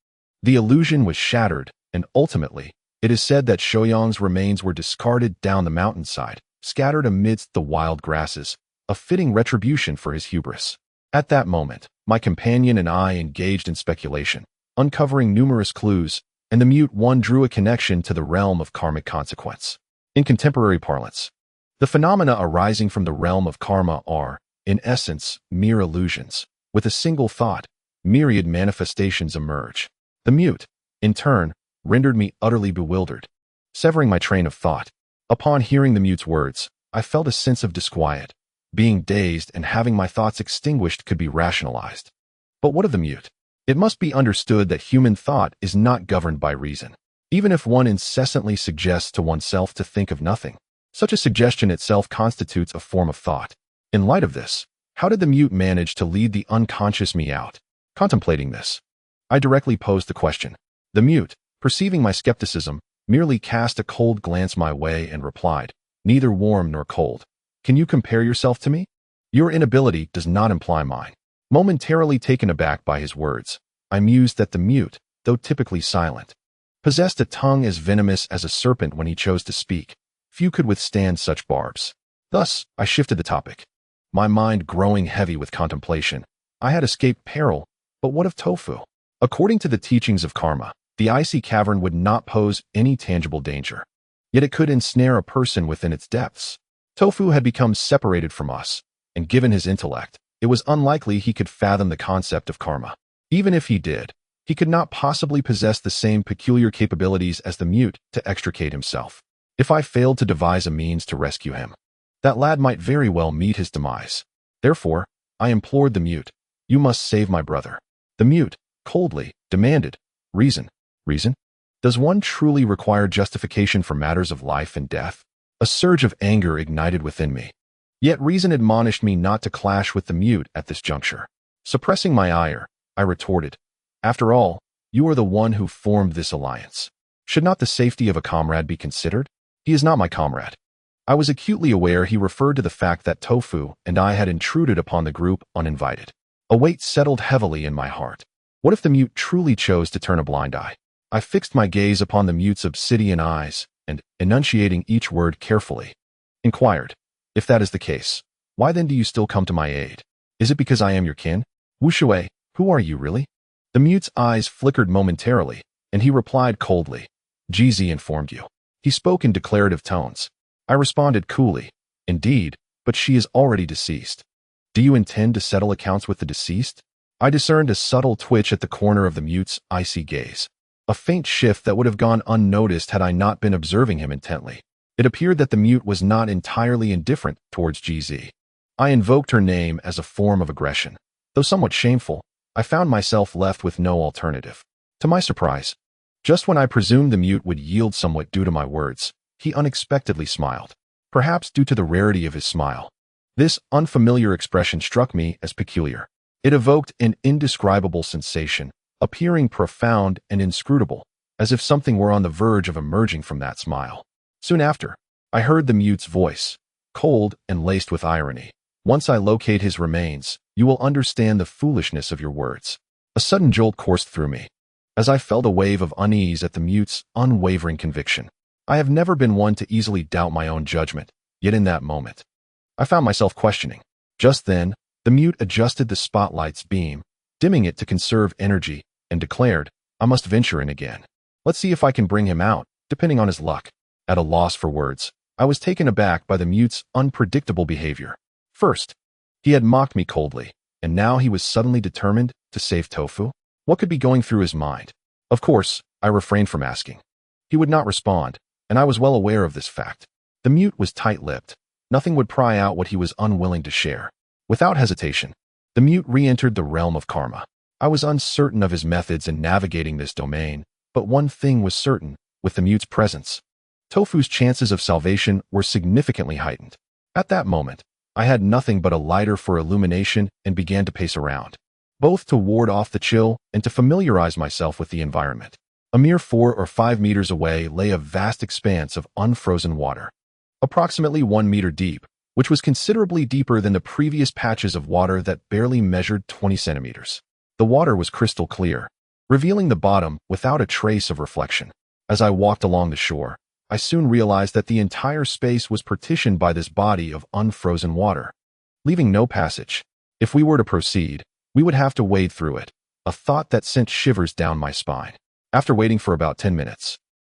S1: The illusion was shattered, and ultimately, it is said that Shoyang's remains were discarded down the mountainside, scattered amidst the wild grasses, a fitting retribution for his hubris. At that moment, my companion and I engaged in speculation, uncovering numerous clues, and the mute one drew a connection to the realm of karmic consequence. In contemporary parlance, the phenomena arising from the realm of karma are, in essence, mere illusions. With a single thought, myriad manifestations emerge. The mute, in turn, rendered me utterly bewildered. Severing my train of thought, upon hearing the mute's words, I felt a sense of disquiet. Being dazed and having my thoughts extinguished could be rationalized. But what of the mute? It must be understood that human thought is not governed by reason. Even if one incessantly suggests to oneself to think of nothing, such a suggestion itself constitutes a form of thought. In light of this, how did the mute manage to lead the unconscious me out? Contemplating this, I directly posed the question. The mute, perceiving my skepticism, merely cast a cold glance my way and replied, "Neither warm nor cold. Can you compare yourself to me? Your inability does not imply mine." Momentarily taken aback by his words, I mused that the mute, though typically silent, possessed a tongue as venomous as a serpent when he chose to speak. Few could withstand such barbs. Thus, I shifted the topic. My mind growing heavy with contemplation. I had escaped peril, but what of tofu? According to the teachings of karma, the icy cavern would not pose any tangible danger. Yet it could ensnare a person within its depths. Tofu had become separated from us, and given his intellect, it was unlikely he could fathom the concept of karma. Even if he did, he could not possibly possess the same peculiar capabilities as the mute to extricate himself. If I failed to devise a means to rescue him, that lad might very well meet his demise. Therefore, I implored the mute, "You must save my brother." The mute, coldly, demanded, "Reason. Reason? Does one truly require justification for matters of life and death?" A surge of anger ignited within me. Yet reason admonished me not to clash with the mute at this juncture. Suppressing my ire, I retorted, "After all, you are the one who formed this alliance. Should not the safety of a comrade be considered? He is not my comrade." I was acutely aware he referred to the fact that Tofu and I had intruded upon the group uninvited. A weight settled heavily in my heart. What if the mute truly chose to turn a blind eye? I fixed my gaze upon the mute's obsidian eyes and, enunciating each word carefully, inquired, "If that is the case, why then do you still come to my aid? Is it because I am your kin? Wu Shui, who are you really?" The mute's eyes flickered momentarily, and he replied coldly, "GZ informed you." He spoke in declarative tones. I responded coolly, "Indeed, but she is already deceased." "Do you intend to settle accounts with the deceased?" I discerned a subtle twitch at the corner of the mute's icy gaze. A faint shift that would have gone unnoticed had I not been observing him intently. It appeared that the mute was not entirely indifferent towards GZ. I invoked her name as a form of aggression. Though somewhat shameful, I found myself left with no alternative. To my surprise, just when I presumed the mute would yield somewhat due to my words, he unexpectedly smiled. Perhaps due to the rarity of his smile, this unfamiliar expression struck me as peculiar. It evoked an indescribable sensation, appearing profound and inscrutable, as if something were on the verge of emerging from that smile. Soon after, I heard the mute's voice, cold and laced with irony. "Once I locate his remains, you will understand the foolishness of your words." A sudden jolt coursed through me, as I felt a wave of unease at the mute's unwavering conviction. I have never been one to easily doubt my own judgment, yet in that moment, I found myself questioning. Just then, The mute adjusted the spotlight's beam, dimming it to conserve energy, and declared, "I must venture in again. Let's see if I can bring him out, depending on his luck." At a loss for words, I was taken aback by the mute's unpredictable behavior. First, he had mocked me coldly, and now he was suddenly determined to save Tofu? What could be going through his mind? Of course, I refrained from asking. He would not respond, and I was well aware of this fact. The mute was tight-lipped. Nothing would pry out what he was unwilling to share. Without hesitation, the mute re-entered the realm of karma. I was uncertain of his methods in navigating this domain, but one thing was certain: with the mute's presence, Tofu's chances of salvation were significantly heightened. At that moment, I had nothing but a lighter for illumination and began to pace around, both to ward off the chill and to familiarize myself with the environment. A mere 4 or 5 meters away lay a vast expanse of unfrozen water, approximately 1 meter deep, which was considerably deeper than the previous patches of water that barely measured 20 centimeters. The water was crystal clear, revealing the bottom without a trace of reflection. As I walked along the shore, I soon realized that the entire space was partitioned by this body of unfrozen water, leaving no passage. If we were to proceed, we would have to wade through it, a thought that sent shivers down my spine. After waiting for about 10 minutes,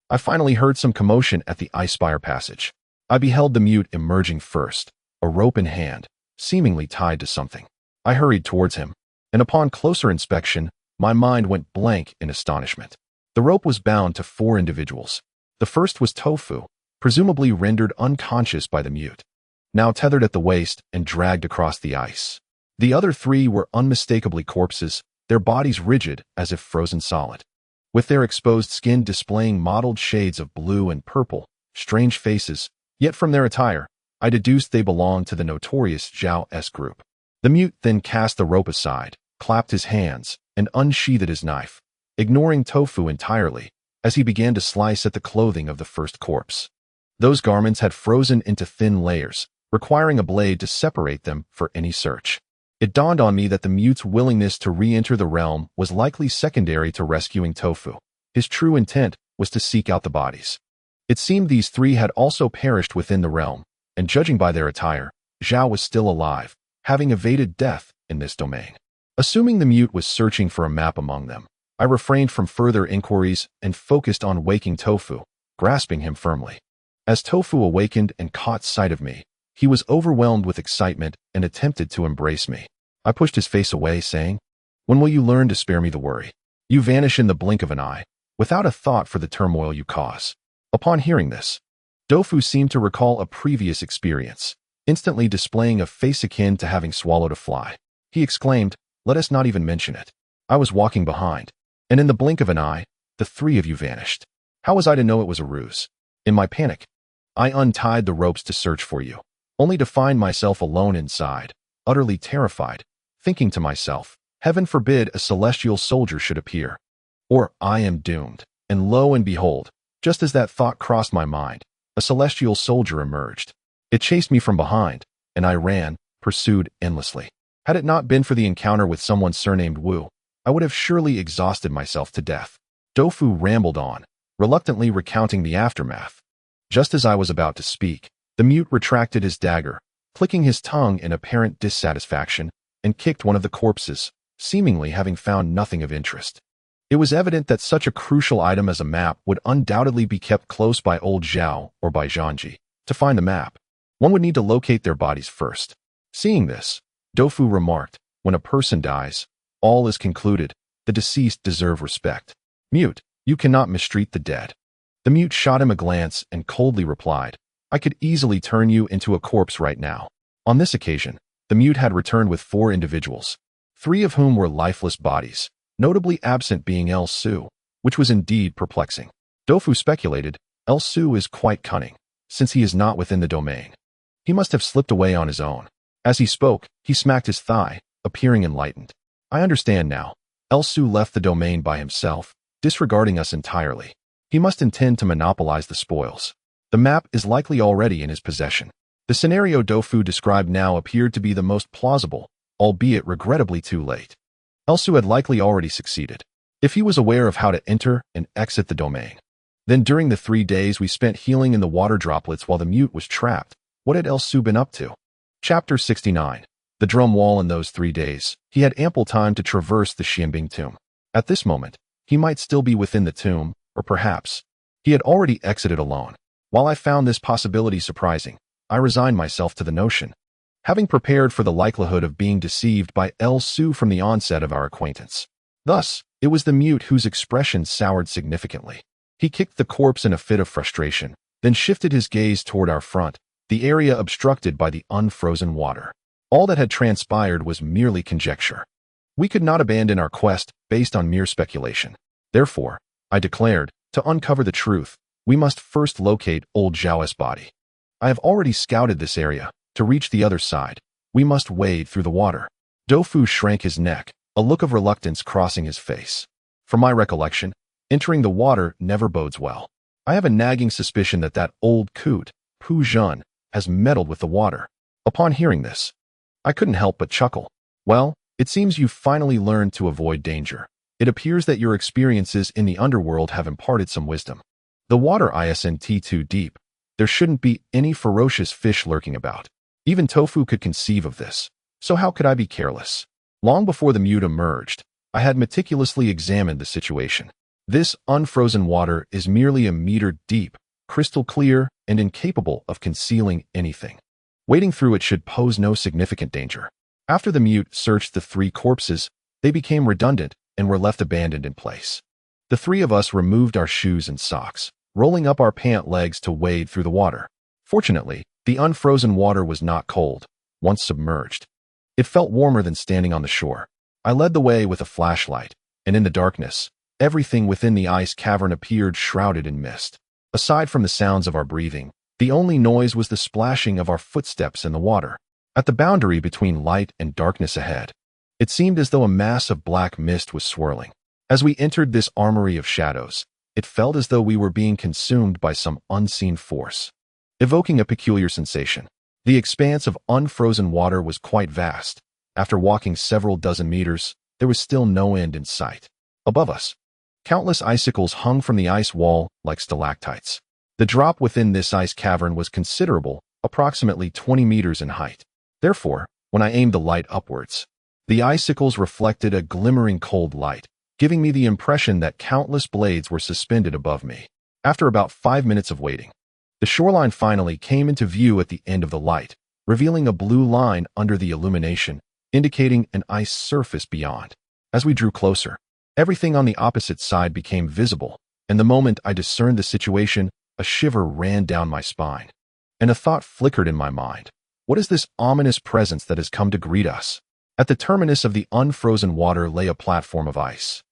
S1: I finally heard some commotion at the ice-spire passage. I beheld the mute emerging first, a rope in hand, seemingly tied to something. I hurried towards him, and upon closer inspection, my mind went blank in astonishment. The rope was bound to 4 individuals. The first was Tofu, presumably rendered unconscious by the mute, now tethered at the waist and dragged across the ice. The other 3 were unmistakably corpses, their bodies rigid as if frozen solid, with their exposed skin displaying mottled shades of blue and purple, strange faces. Yet from their attire, I deduced they belonged to the notorious Zhao S group. The mute then cast the rope aside, clapped his hands, and unsheathed his knife, ignoring Tofu entirely, as he began to slice at the clothing of the first corpse. Those garments had frozen into thin layers, requiring a blade to separate them for any search. It dawned on me that the mute's willingness to re-enter the realm was likely secondary to rescuing Tofu. His true intent was to seek out the bodies. It seemed these 3 had also perished within the realm, and judging by their attire, Zhao was still alive, having evaded death in this domain. Assuming the mute was searching for a map among them, I refrained from further inquiries and focused on waking Tofu, grasping him firmly. As Tofu awakened and caught sight of me, he was overwhelmed with excitement and attempted to embrace me. I pushed his face away, saying, "When will you learn to spare me the worry? You vanish in the blink of an eye, without a thought for the turmoil you cause." Upon hearing this, Tofu seemed to recall a previous experience, instantly displaying a face akin to having swallowed a fly. He exclaimed, "Let us not even mention it. I was walking behind, and in the blink of an eye, the 3 of you vanished. How was I to know it was a ruse? In my panic, I untied the ropes to search for you, only to find myself alone inside, utterly terrified, thinking to myself, heaven forbid a celestial soldier should appear, or I am doomed." And lo and behold, just as that thought crossed my mind, a celestial soldier emerged. It chased me from behind, and I ran, pursued endlessly. Had it not been for the encounter with someone surnamed Wu, I would have surely exhausted myself to death. Tofu rambled on, reluctantly recounting the aftermath. Just as I was about to speak, the mute retracted his dagger, clicking his tongue in apparent dissatisfaction, and kicked one of the corpses, seemingly having found nothing of interest. It was evident that such a crucial item as a map would undoubtedly be kept close by old Zhao or by Zhangji. To find the map, one would need to locate their bodies first. Seeing this, Tofu remarked, "When a person dies, all is concluded. The deceased deserve respect. Mute, you cannot mistreat the dead." The mute shot him a glance and coldly replied, "I could easily turn you into a corpse right now." On this occasion, the mute had returned with 4 individuals, 3 of whom were lifeless bodies, notably absent being El Su, which was indeed perplexing. Tofu speculated, El Su is quite cunning, since he is not within the domain. He must have slipped away on his own. As he spoke, he smacked his thigh, appearing enlightened. I understand now. El Su left the domain by himself, disregarding us entirely. He must intend to monopolize the spoils. The map is likely already in his possession. The scenario Tofu described now appeared to be the most plausible, albeit regrettably too late. El Su had likely already succeeded, if he was aware of how to enter and exit the domain. Then during the 3 days we spent healing in the water droplets while the mute was trapped, what had El Su been up to? Chapter 69. the drum wall in those 3 days, he had ample time to traverse the Xianbing tomb. At this moment, he might still be within the tomb, or perhaps he had already exited alone. While I found this possibility surprising, I resigned myself to the notion, having prepared for the likelihood of being deceived by El Su from the onset of our acquaintance. Thus, it was the mute whose expression soured significantly. He kicked the corpse in a fit of frustration, then shifted his gaze toward our front, the area obstructed by the unfrozen water. All that had transpired was merely conjecture. We could not abandon our quest based on mere speculation. Therefore, I declared, to uncover the truth, we must first locate old Zhao's body. I have already scouted this area. To reach the other side, we must wade through the water. Doufu shrank his neck, a look of reluctance crossing his face. From my recollection, entering the water never bodes well. I have a nagging suspicion that old coot, Pu Zhen, has meddled with the water. Upon hearing this, I couldn't help but chuckle. Well, it seems you've finally learned to avoid danger. It appears that your experiences in the underworld have imparted some wisdom. The water isn't too deep. There shouldn't be any ferocious fish lurking about. Even Tofu could conceive of this, so how could I be careless? Long before the mute emerged, I had meticulously examined the situation. This unfrozen water is merely a meter deep, crystal clear, and incapable of concealing anything. Wading through it should pose no significant danger. After the mute searched the 3 corpses, they became redundant and were left abandoned in place. The 3 of us removed our shoes and socks, rolling up our pant legs to wade through the water. Fortunately, the unfrozen water was not cold, once submerged. It felt warmer than standing on the shore. I led the way with a flashlight, and in the darkness, everything within the ice cavern appeared shrouded in mist. Aside from the sounds of our breathing, the only noise was the splashing of our footsteps in the water. At the boundary between light and darkness ahead, it seemed as though a mass of black mist was swirling. As we entered this armory of shadows, it felt as though we were being consumed by some unseen force, evoking a peculiar sensation. The expanse of unfrozen water was quite vast. After walking several dozen meters, there was still no end in sight. Above us, countless icicles hung from the ice wall like stalactites. The drop within this ice cavern was considerable, approximately 20 meters in height. Therefore, when I aimed the light upwards, the icicles reflected a glimmering cold light, giving me the impression that countless blades were suspended above me. After about 5 minutes of waiting, the shoreline finally came into view at the end of the light, revealing a blue line under the illumination, indicating an ice surface beyond. As we drew closer, everything on the opposite side became visible, and the moment I discerned the situation, a shiver ran down my spine, and a thought flickered in my mind. What is this ominous presence that has come to greet us? At the terminus of the unfrozen water lay a platform of ice,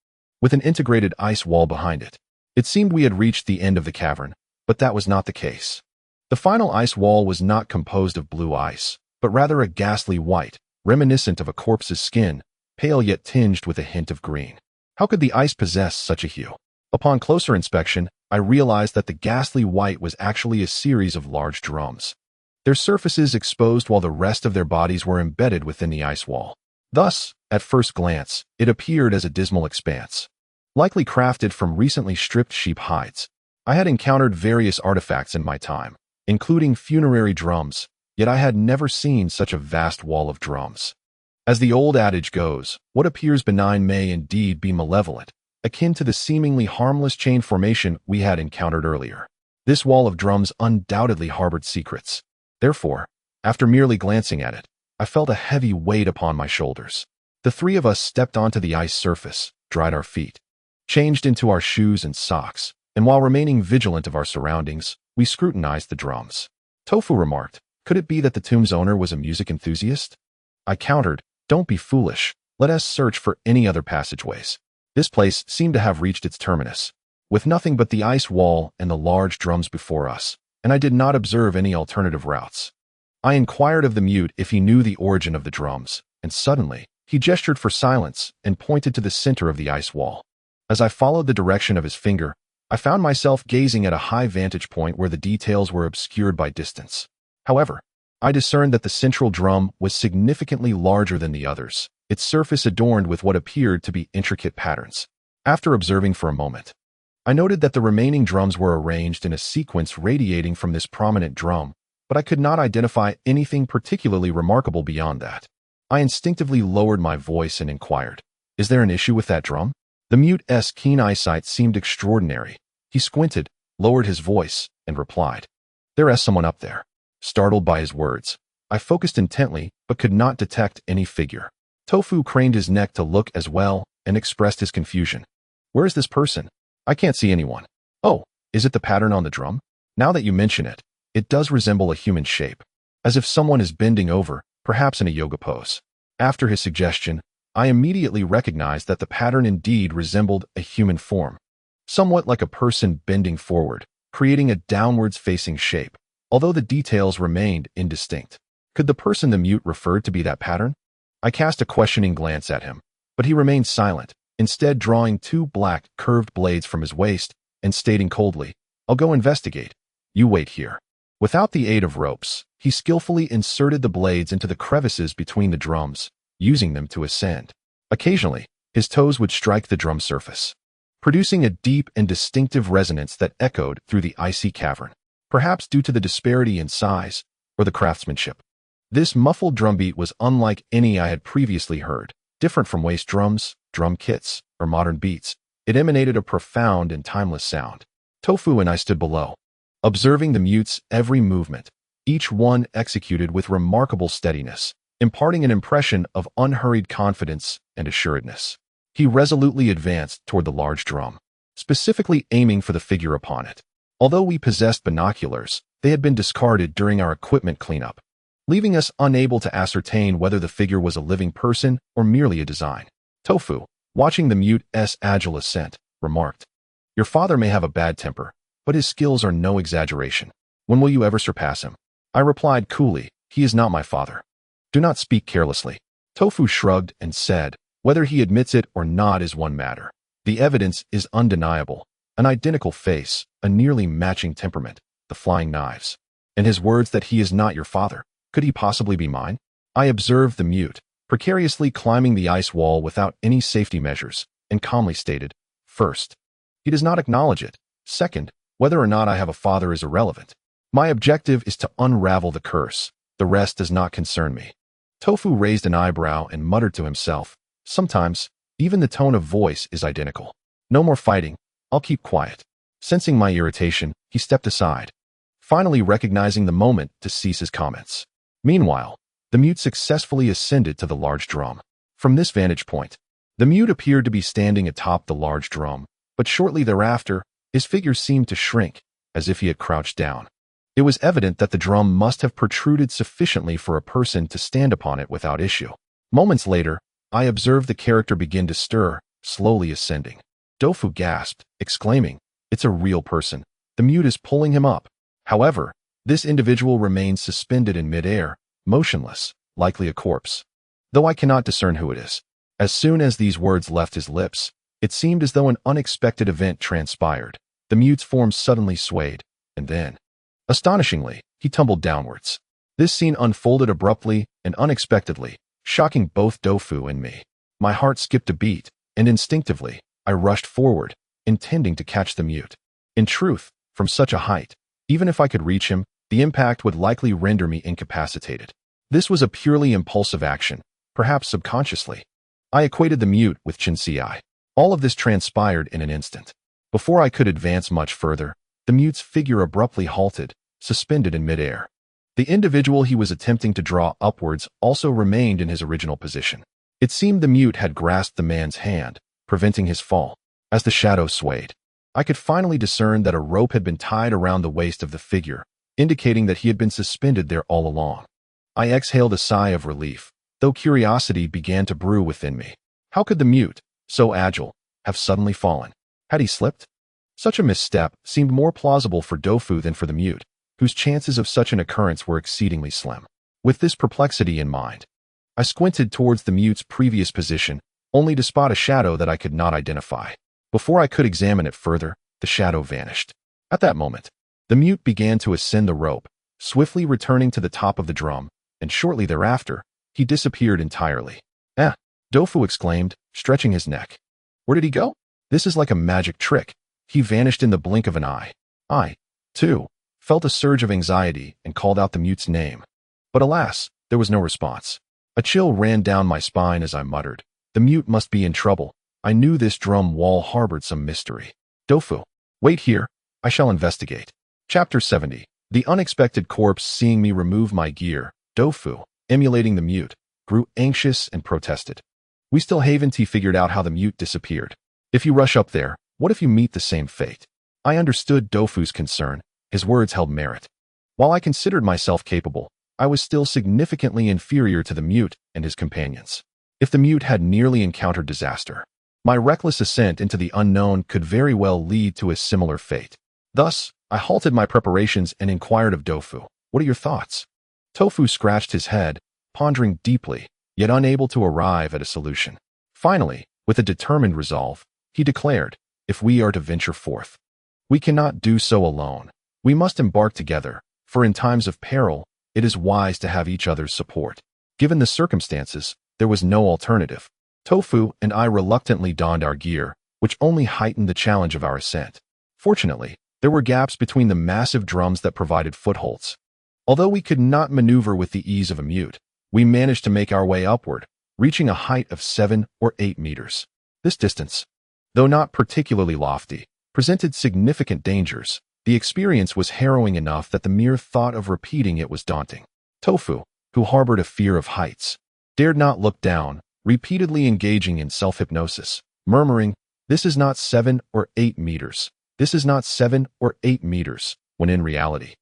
S1: with an integrated ice wall behind it. It seemed we had reached the end of the cavern, but that was not the case. The final ice wall was not composed of blue ice, but rather a ghastly white, reminiscent of a corpse's skin, pale yet tinged with a hint of green. How could the ice possess such a hue? Upon closer inspection, I realized that the ghastly white was actually a series of large drums, their surfaces exposed while the rest of their bodies were embedded within the ice wall. Thus, at first glance, it appeared as a dismal expanse, likely crafted from recently stripped sheep hides. I had encountered various artifacts in my time, including funerary drums, yet I had never seen such a vast wall of drums. As the old adage goes, what appears benign may indeed be malevolent, akin to the seemingly harmless chain formation we had encountered earlier. This wall of drums undoubtedly harbored secrets. Therefore, after merely glancing at it, I felt a heavy weight upon my shoulders. The 3 of us stepped onto the ice surface, dried our feet, changed into our shoes and socks, and while remaining vigilant of our surroundings, we scrutinized the drums. Tofu remarked, "Could it be that the tomb's owner was a music enthusiast?" I countered, "Don't be foolish. Let us search for any other passageways." This place seemed to have reached its terminus, with nothing but the ice wall and the large drums before us, and I did not observe any alternative routes. I inquired of the mute if he knew the origin of the drums, and suddenly, he gestured for silence and pointed to the center of the ice wall. As I followed the direction of his finger, I found myself gazing at a high vantage point where the details were obscured by distance. However, I discerned that the central drum was significantly larger than the others, its surface adorned with what appeared to be intricate patterns. After observing for a moment, I noted that the remaining drums were arranged in a sequence radiating from this prominent drum, but I could not identify anything particularly remarkable beyond that. I instinctively lowered my voice and inquired, "Is there an issue with that drum?" The mute's keen eyesight seemed extraordinary. He squinted, lowered his voice, and replied, "There is someone up there." Startled by his words, I focused intently but could not detect any figure. Tofu craned his neck to look as well and expressed his confusion. "Where is this person? I can't see anyone." "Oh, is it the pattern on the drum? Now that you mention it, it does resemble a human shape, as if someone is bending over, perhaps in a yoga pose." After his suggestion, I immediately recognized that the pattern indeed resembled a human form, somewhat like a person bending forward, creating a downwards-facing shape, although the details remained indistinct. Could the person the mute referred to be that pattern? I cast a questioning glance at him, but he remained silent, instead drawing two black, curved blades from his waist and stating coldly, "I'll go investigate. You wait here." Without the aid of ropes, he skillfully inserted the blades into the crevices between the drums, using them to ascend. Occasionally, his toes would strike the drum surface, producing a deep and distinctive resonance that echoed through the icy cavern, perhaps due to the disparity in size or the craftsmanship. This muffled drumbeat was unlike any I had previously heard. Different from waist drums, drum kits, or modern beats, it emanated a profound and timeless sound. Tofu and I stood below, observing the mute's every movement, each one executed with remarkable steadiness, imparting an impression of unhurried confidence and assuredness. He resolutely advanced toward the large drum, specifically aiming for the figure upon it. Although we possessed binoculars, they had been discarded during our equipment cleanup, leaving us unable to ascertain whether the figure was a living person or merely a design. Tofu, watching the mute's agile ascent, remarked, "Your father may have a bad temper, but his skills are no exaggeration. When will you ever surpass him?" I replied coolly, "He is not my father. Do not speak carelessly." Tofu shrugged and said, "Whether he admits it or not is one matter. The evidence is undeniable. An identical face, a nearly matching temperament, the flying knives. And his words that he is not your father. Could he possibly be mine?" I observed the mute, precariously climbing the ice wall without any safety measures, and calmly stated, "First, he does not acknowledge it. Second, whether or not I have a father is irrelevant. My objective is to unravel the curse. The rest does not concern me." Tofu raised an eyebrow and muttered to himself, "Sometimes, even the tone of voice is identical. No more fighting. I'll keep quiet." Sensing my irritation, he stepped aside, finally recognizing the moment to cease his comments. Meanwhile, the mute successfully ascended to the large drum. From this vantage point, the mute appeared to be standing atop the large drum, but shortly thereafter, his figure seemed to shrink, as if he had crouched down. It was evident that the drum must have protruded sufficiently for a person to stand upon it without issue. Moments later, I observed the character begin to stir, slowly ascending. Tofu gasped, exclaiming, "It's a real person. The mute is pulling him up." However, this individual remained suspended in midair, motionless, likely a corpse, though I cannot discern who it is. As soon as these words left his lips, it seemed as though an unexpected event transpired. The mute's form suddenly swayed, and then, astonishingly, he tumbled downwards. This scene unfolded abruptly and unexpectedly, shocking both Tofu and me. My heart skipped a beat, and instinctively, I rushed forward, intending to catch the mute. In truth, from such a height, even if I could reach him, the impact would likely render me incapacitated. This was a purely impulsive action, perhaps subconsciously. I equated the mute with Chinsei. All of this transpired in an instant. Before I could advance much further, the mute's figure abruptly halted, suspended in midair. The individual he was attempting to draw upwards also remained in his original position. It seemed the mute had grasped the man's hand, preventing his fall. As the shadow swayed, I could finally discern that a rope had been tied around the waist of the figure, indicating that he had been suspended there all along. I exhaled a sigh of relief, though curiosity began to brew within me. How could the mute, so agile, have suddenly fallen? Had he slipped? Such a misstep seemed more plausible for Tofu than for the mute, whose chances of such an occurrence were exceedingly slim. With this perplexity in mind, I squinted towards the mute's previous position, only to spot a shadow that I could not identify. Before I could examine it further, the shadow vanished. At that moment, the mute began to ascend the rope, swiftly returning to the top of the drum, and shortly thereafter, he disappeared entirely. "Eh!" Tofu exclaimed, stretching his neck. "Where did he go? This is like a magic trick. He vanished in the blink of an eye." I, too, felt a surge of anxiety and called out the mute's name. But alas, there was no response. A chill ran down my spine as I muttered, "The mute must be in trouble." I knew this drum wall harbored some mystery. Dofu. Wait here. I shall investigate. Chapter 70. The unexpected corpse. Seeing me remove my gear, Dofu, emulating the mute, grew anxious and protested. "We still haven't figured out how the mute disappeared. If you rush up there, what if you meet the same fate?" I understood Dofu's concern. His words held merit. While I considered myself capable, I was still significantly inferior to the mute and his companions. If the mute had nearly encountered disaster, my reckless ascent into the unknown could very well lead to a similar fate. Thus, I halted my preparations and inquired of Dofu, "What are your thoughts?" Tofu scratched his head, pondering deeply, yet unable to arrive at a solution. Finally, with a determined resolve, he declared, "If we are to venture forth, we cannot do so alone. We must embark together, for in times of peril, it is wise to have each other's support." Given the circumstances, there was no alternative. Tofu and I reluctantly donned our gear, which only heightened the challenge of our ascent. Fortunately, there were gaps between the massive drums that provided footholds. Although we could not maneuver with the ease of a mute, we managed to make our way upward, reaching a height of 7 or 8 meters. This distance, though not particularly lofty, presented significant dangers. The experience was harrowing enough that the mere thought of repeating it was daunting. Tofu, who harbored a fear of heights, dared not look down, repeatedly engaging in self-hypnosis, murmuring, "This is not 7 or 8 meters. This is not 7 or 8 meters," when in reality,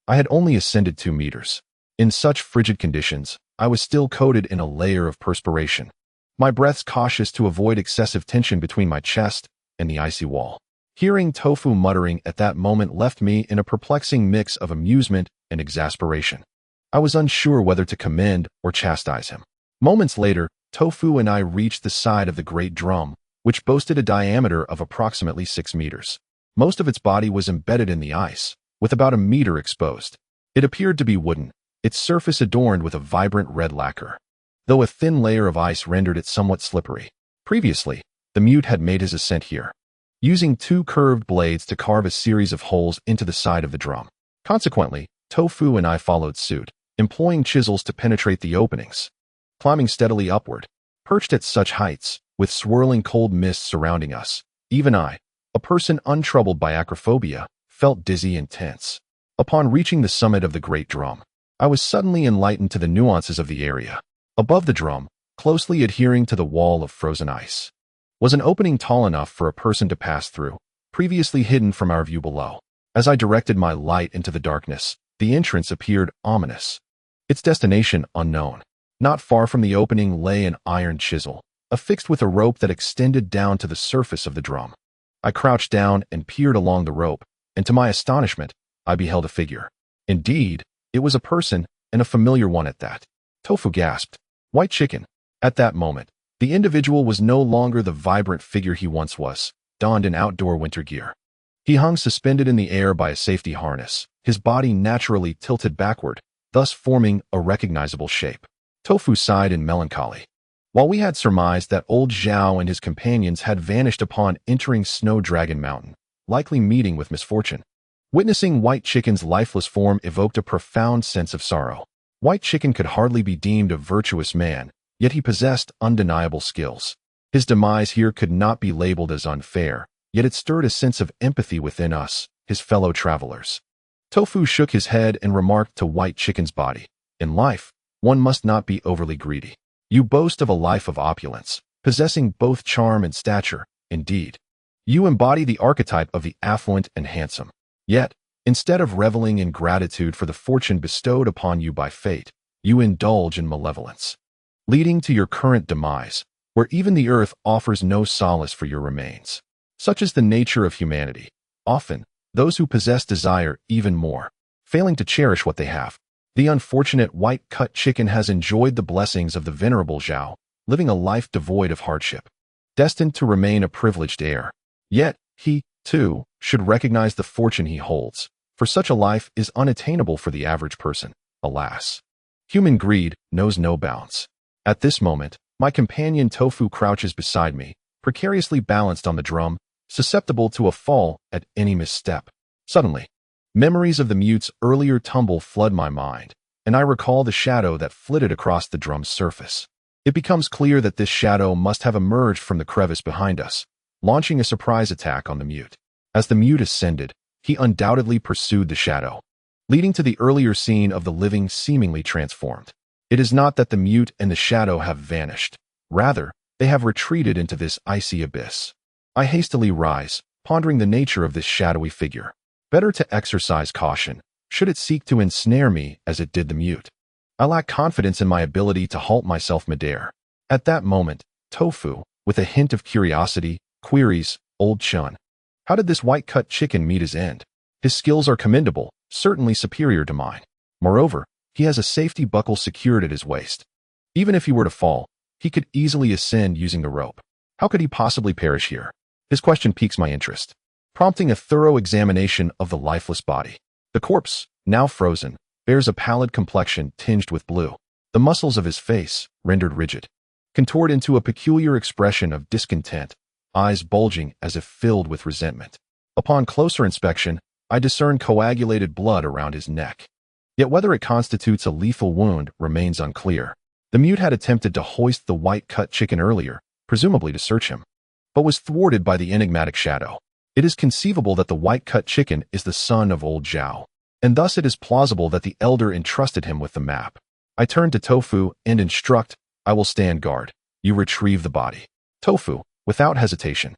S1: I had only ascended 2 meters. In such frigid conditions, I was still coated in a layer of perspiration, my breaths cautious to avoid excessive tension between my chest and the icy wall. Hearing Tofu muttering at that moment left me in a perplexing mix of amusement and exasperation. I was unsure whether to commend or chastise him. Moments later, Tofu and I reached the side of the great drum, which boasted a diameter of approximately 6 meters. Most of its body was embedded in the ice, with about a meter exposed. It appeared to be wooden, its surface adorned with a vibrant red lacquer, though a thin layer of ice rendered it somewhat slippery. Previously, the mute had made his ascent here, using 2 curved blades to carve a series of holes into the side of the drum. Consequently, Tofu and I followed suit, employing chisels to penetrate the openings. Climbing steadily upward, perched at such heights, with swirling cold mists surrounding us, even I, a person untroubled by acrophobia, felt dizzy and tense. Upon reaching the summit of the great drum, I was suddenly enlightened to the nuances of the area. Above the drum, closely adhering to the wall of frozen ice, was an opening tall enough for a person to pass through, previously hidden from our view below. As I directed my light into the darkness, the entrance appeared ominous, its destination unknown. Not far from the opening lay an iron chisel, affixed with a rope that extended down to the surface of the drum. I crouched down and peered along the rope, and to my astonishment, I beheld a figure. Indeed, it was a person, and a familiar one at that. Tofu gasped, "White chicken." At that moment, the individual was no longer the vibrant figure he once was, donned in outdoor winter gear. He hung suspended in the air by a safety harness, his body naturally tilted backward, thus forming a recognizable shape. Tofu sighed in melancholy. While we had surmised that old Zhao and his companions had vanished upon entering Snow Dragon Mountain, likely meeting with misfortune, witnessing White Chicken's lifeless form evoked a profound sense of sorrow. White Chicken could hardly be deemed a virtuous man, yet he possessed undeniable skills. His demise here could not be labeled as unfair, yet it stirred a sense of empathy within us, his fellow travelers. Tofu shook his head and remarked to White Chicken's body, "In life, one must not be overly greedy. You boast of a life of opulence, possessing both charm and stature. Indeed, you embody the archetype of the affluent and handsome. Yet, instead of reveling in gratitude for the fortune bestowed upon you by fate, you indulge in malevolence, leading to your current demise, where even the earth offers no solace for your remains. Such is the nature of humanity. Often, those who possess desire even more, failing to cherish what they have. The unfortunate white-cut chicken has enjoyed the blessings of the venerable Zhao, living a life devoid of hardship, destined to remain a privileged heir. Yet, he, too, should recognize the fortune he holds, for such a life is unattainable for the average person, alas. Human greed knows no bounds. At this moment, my companion Tofu crouches beside me, precariously balanced on the drum, susceptible to a fall at any misstep. Suddenly, memories of the mute's earlier tumble flood my mind. and I recall the shadow that flitted across the drum's surface. It becomes clear that this shadow must have emerged from the crevice behind us, launching a surprise attack on the mute. As the mute ascended, he undoubtedly pursued the shadow, leading to the earlier scene of the living seemingly transformed. It is not that the mute and the shadow have vanished. Rather, they have retreated into this icy abyss. I hastily rise, pondering the nature of this shadowy figure. Better to exercise caution, should it seek to ensnare me as it did the mute. I lack confidence in my ability to halt myself midair. At that moment, Tofu, with a hint of curiosity, queries, "Old Chun, how did this white-cut chicken meet his end? His skills are commendable, certainly superior to mine. Moreover, he has a safety buckle secured at his waist. Even if he were to fall, he could easily ascend using the rope. How could he possibly perish here?" His question piques my interest, prompting a thorough examination of the lifeless body. The corpse, now frozen, bears a pallid complexion tinged with blue. The muscles of his face, rendered rigid, contoured into a peculiar expression of discontent, eyes bulging as if filled with resentment. Upon closer inspection, I discern coagulated blood around his neck. Yet whether it constitutes a lethal wound remains unclear. The mute had attempted to hoist the white-cut chicken earlier, presumably to search him, but was thwarted by the enigmatic shadow. It is conceivable that the white-cut chicken is the son of old Zhao, and thus it is plausible that the elder entrusted him with the map. I turn to Tofu and instruct, "I will stand guard. You retrieve the body." Tofu, without hesitation,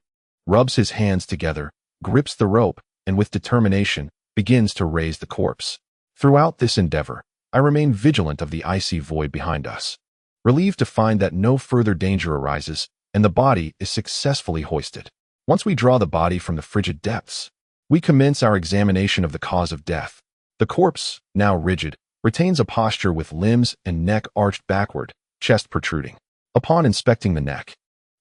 S1: rubs his hands together, grips the rope, and with determination, begins to raise the corpse. Throughout this endeavor, I remain vigilant of the icy void behind us, relieved to find that no further danger arises, and the body is successfully hoisted. Once we draw the body from the frigid depths, we commence our examination of the cause of death. The corpse, now rigid, retains a posture with limbs and neck arched backward, chest protruding. Upon inspecting the neck,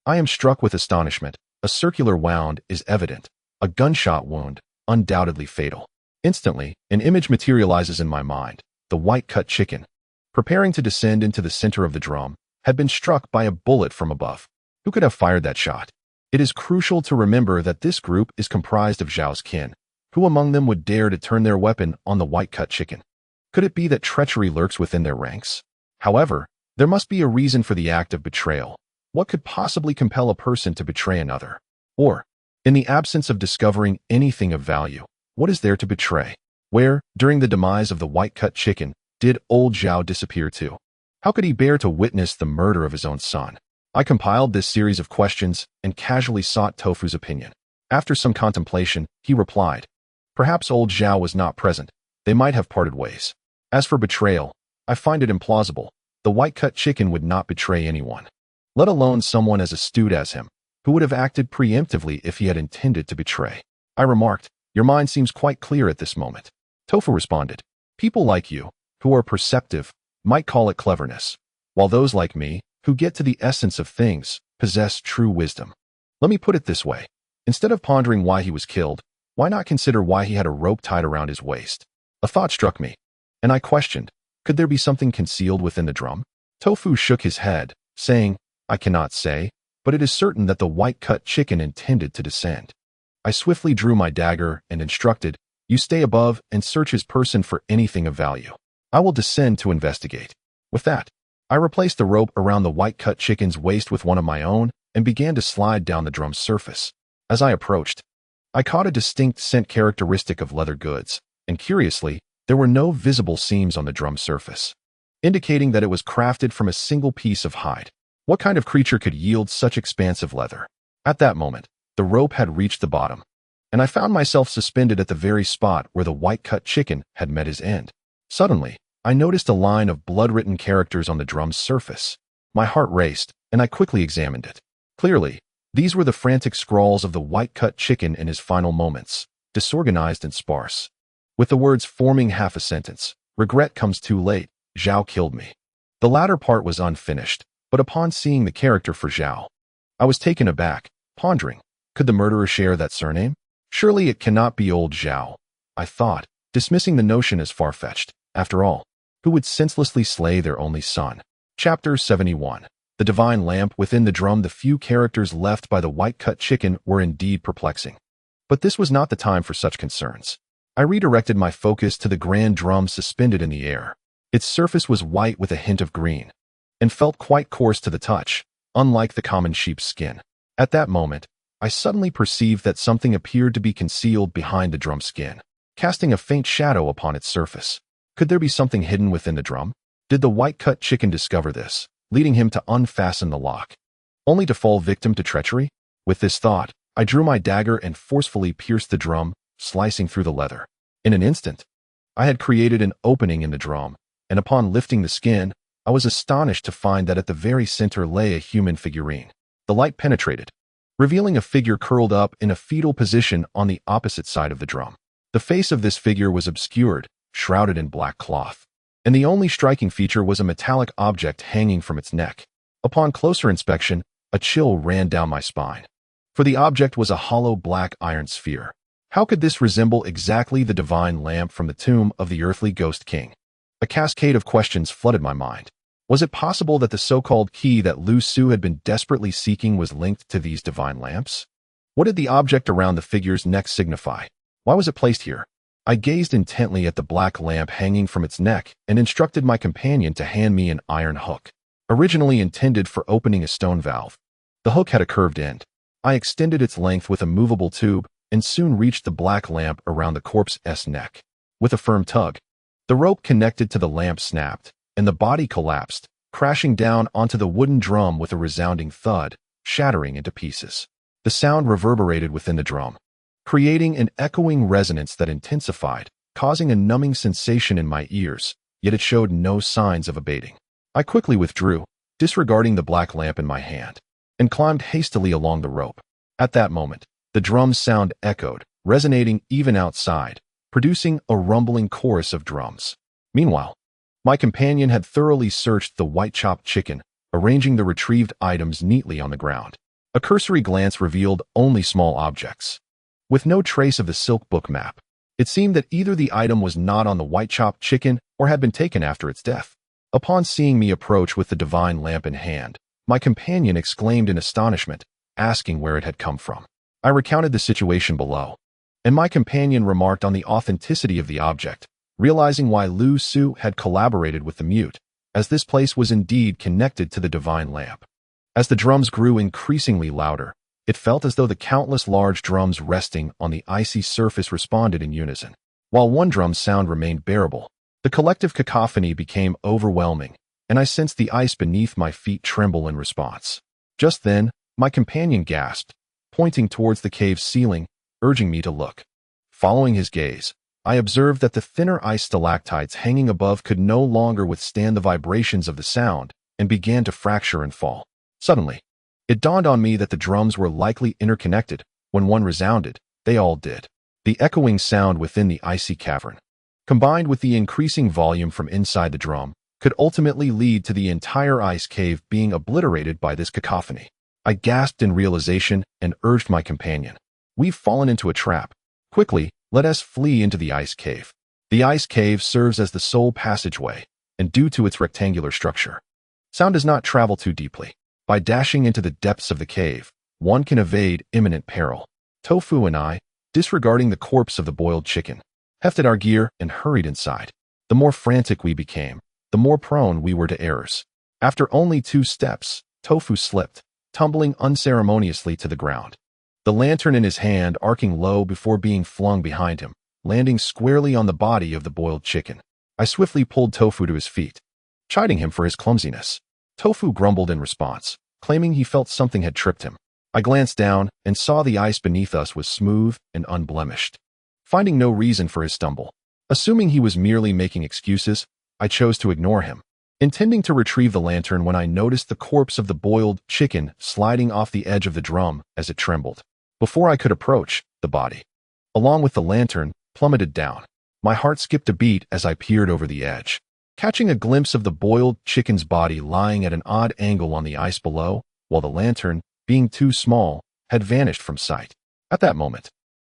S1: I am struck with astonishment. A circular wound is evident, a gunshot wound, undoubtedly fatal. Instantly, an image materializes in my mind. The white-cut chicken, preparing to descend into the center of the drum, had been struck by a bullet from above. Who could have fired that shot? It is crucial to remember that this group is comprised of Zhao's kin. Who among them would dare to turn their weapon on the white-cut chicken? Could it be that treachery lurks within their ranks? However, there must be a reason for the act of betrayal. What could possibly compel a person to betray another? Or, in the absence of discovering anything of value, what is there to betray? Where, during the demise of the white-cut chicken, did old Zhao disappear to? How could he bear to witness the murder of his own son? I compiled this series of questions and casually sought Tofu's opinion. After some contemplation, he replied, "Perhaps old Zhao was not present. They might have parted ways. As for betrayal, I find it implausible. The white-cut chicken would not betray anyone, let alone someone as astute as him, who would have acted preemptively if he had intended to betray." I remarked, "Your mind seems quite clear at this moment." Tofu responded, "People like you, who are perceptive, might call it cleverness, while those like me, who get to the essence of things, possess true wisdom. Let me put it this way. Instead of pondering why he was killed, why not consider why he had a rope tied around his waist?" A thought struck me, and I questioned, could there be something concealed within the drum? Tofu shook his head, saying, "I cannot say, but it is certain that the white-cut chicken intended to descend." I swiftly drew my dagger and instructed, "You stay above and search his person for anything of value. I will descend to investigate." With that, I replaced the rope around the white-cut chicken's waist with one of my own and began to slide down the drum's surface. As I approached, I caught a distinct scent characteristic of leather goods, and curiously, there were no visible seams on the drum surface, indicating that it was crafted from a single piece of hide. What kind of creature could yield such expansive leather? At that moment, the rope had reached the bottom, and I found myself suspended at the very spot where the white-cut chicken had met his end. Suddenly, I noticed a line of blood-written characters on the drum's surface. My heart raced, and I quickly examined it. Clearly, these were the frantic scrawls of the white-cut chicken in his final moments, disorganized and sparse, with the words forming half a sentence. "Regret comes too late. Zhao killed me." The latter part was unfinished, but upon seeing the character for Zhao, I was taken aback, pondering, could the murderer share that surname? Surely it cannot be old Zhao, I thought, dismissing the notion as far-fetched. After all, who would senselessly slay their only son? Chapter 71. The divine lamp within the drum. The few characters left by the white-cut chicken were indeed perplexing. But this was not the time for such concerns. I redirected my focus to the grand drum suspended in the air. Its surface was white with a hint of green, and felt quite coarse to the touch, unlike the common sheep's skin. At that moment, I suddenly perceived that something appeared to be concealed behind the drum's skin, casting a faint shadow upon its surface. Could there be something hidden within the drum? Did the white-cut chicken discover this, leading him to unfasten the lock, only to fall victim to treachery? With this thought, I drew my dagger and forcefully pierced the drum, slicing through the leather. In an instant, I had created an opening in the drum, and upon lifting the skin, I was astonished to find that at the very center lay a human figurine. The light penetrated, revealing a figure curled up in a fetal position on the opposite side of the drum. The face of this figure was obscured, shrouded in black cloth, and the only striking feature was a metallic object hanging from its neck. Upon closer inspection, a chill ran down my spine, for the object was a hollow black iron sphere. How could this resemble exactly the divine lamp from the tomb of the earthly ghost king? A cascade of questions flooded my mind. Was it possible that the so-called key that Lu Su had been desperately seeking was linked to these divine lamps? What did the object around the figure's neck signify? Why was it placed here? I gazed intently at the black lamp hanging from its neck and instructed my companion to hand me an iron hook, originally intended for opening a stone valve. The hook had a curved end. I extended its length with a movable tube and soon reached the black lamp around the corpse's neck. With a firm tug, the rope connected to the lamp snapped, and the body collapsed, crashing down onto the wooden drum with a resounding thud, shattering into pieces. The sound reverberated within the drum, creating an echoing resonance that intensified, causing a numbing sensation in my ears, yet it showed no signs of abating. I quickly withdrew, disregarding the black lamp in my hand, and climbed hastily along the rope. At that moment, the drum's sound echoed, resonating even outside, producing a rumbling chorus of drums. Meanwhile, my companion had thoroughly searched the white-chopped chicken, arranging the retrieved items neatly on the ground. A cursory glance revealed only small objects, with no trace of the silk book map. It seemed that either the item was not on the white-chopped chicken or had been taken after its death. Upon seeing me approach with the divine lamp in hand, my companion exclaimed in astonishment, asking where it had come from. I recounted the situation below, and my companion remarked on the authenticity of the object, realizing why Lu Su had collaborated with the mute, as this place was indeed connected to the divine lamp. As the drums grew increasingly louder, it felt as though the countless large drums resting on the icy surface responded in unison. While one drum's sound remained bearable, the collective cacophony became overwhelming, and I sensed the ice beneath my feet tremble in response. Just then, my companion gasped, pointing towards the cave's ceiling, urging me to look. Following his gaze, I observed that the thinner ice stalactites hanging above could no longer withstand the vibrations of the sound and began to fracture and fall. Suddenly, it dawned on me that the drums were likely interconnected. When one resounded, they all did. The echoing sound within the icy cavern, combined with the increasing volume from inside the drum, could ultimately lead to the entire ice cave being obliterated by this cacophony. I gasped in realization and urged my companion. We've fallen into a trap. Quickly, let us flee into the ice cave. The ice cave serves as the sole passageway, and due to its rectangular structure, sound does not travel too deeply. By dashing into the depths of the cave, one can evade imminent peril. Tofu and I, disregarding the corpse of the boiled chicken, hefted our gear and hurried inside. The more frantic we became, the more prone we were to errors. After only 2 steps, Tofu slipped, tumbling unceremoniously to the ground, the lantern in his hand arcing low before being flung behind him, landing squarely on the body of the boiled chicken. I swiftly pulled Tofu to his feet, chiding him for his clumsiness. Tofu grumbled in response, claiming he felt something had tripped him. I glanced down and saw the ice beneath us was smooth and unblemished. Finding no reason for his stumble, assuming he was merely making excuses, I chose to ignore him, intending to retrieve the lantern when I noticed the corpse of the boiled chicken sliding off the edge of the drum as it trembled. Before I could approach, the body, along with the lantern, plummeted down. My heart skipped a beat as I peered over the edge, catching a glimpse of the boiled chicken's body lying at an odd angle on the ice below, while the lantern, being too small, had vanished from sight. At that moment,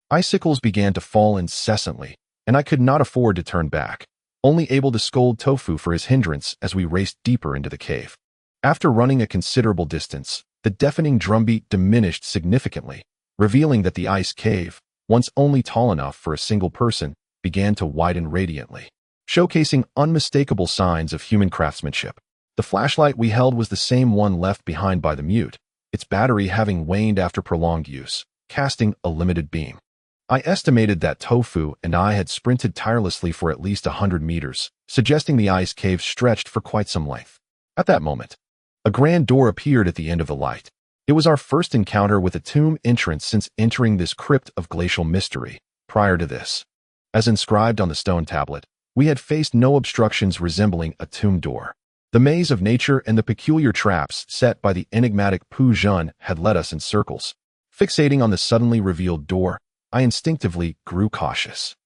S1: icicles began to fall incessantly, and I could not afford to turn back, only able to scold Tofu for his hindrance as we raced deeper into the cave. After running a considerable distance, the deafening drumbeat diminished significantly, revealing that the ice cave, once only tall enough for a single person, began to widen radiantly. showcasing unmistakable signs of human craftsmanship. The flashlight we held was the same one left behind by the mute, its battery having waned after prolonged use, casting a limited beam. I estimated that Tofu and I had sprinted tirelessly for at least 100 meters, suggesting the ice cave stretched for quite some length. At that moment, a grand door appeared at the end of the light. It was our first encounter with a tomb entrance since entering this crypt of glacial mystery. Prior to this, as inscribed on the stone tablet, we had faced no obstructions resembling a tomb door. The maze of nature and the peculiar traps set by the enigmatic Pu Jun had led us in circles. Fixating on the suddenly revealed door, I instinctively grew cautious.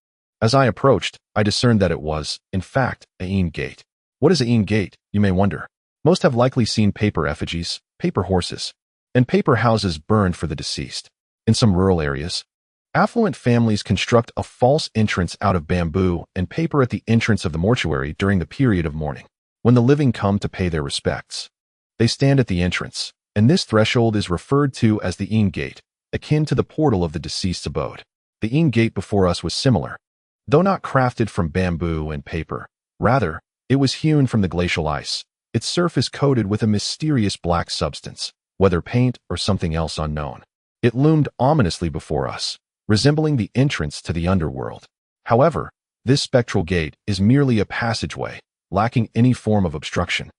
S1: As I approached, I discerned that it was, in fact, Akin gate. What is Akin gate, you may wonder? Most have likely seen paper effigies, paper horses, and paper houses burned for the deceased. In some rural areas, affluent families construct a false entrance out of bamboo and paper at the entrance of the mortuary during the period of mourning. When the living come to pay their respects, they stand at the entrance, and this threshold is referred to as the Akin gate, akin to the portal of the deceased's abode. The Akin gate before us was similar, though not crafted from bamboo and paper. Rather, it was hewn from the glacial ice, its surface coated with a mysterious black substance, whether paint or something else unknown. It loomed ominously before us, resembling the entrance to the underworld. However, this spectral gate is merely a passageway, lacking any form of obstruction,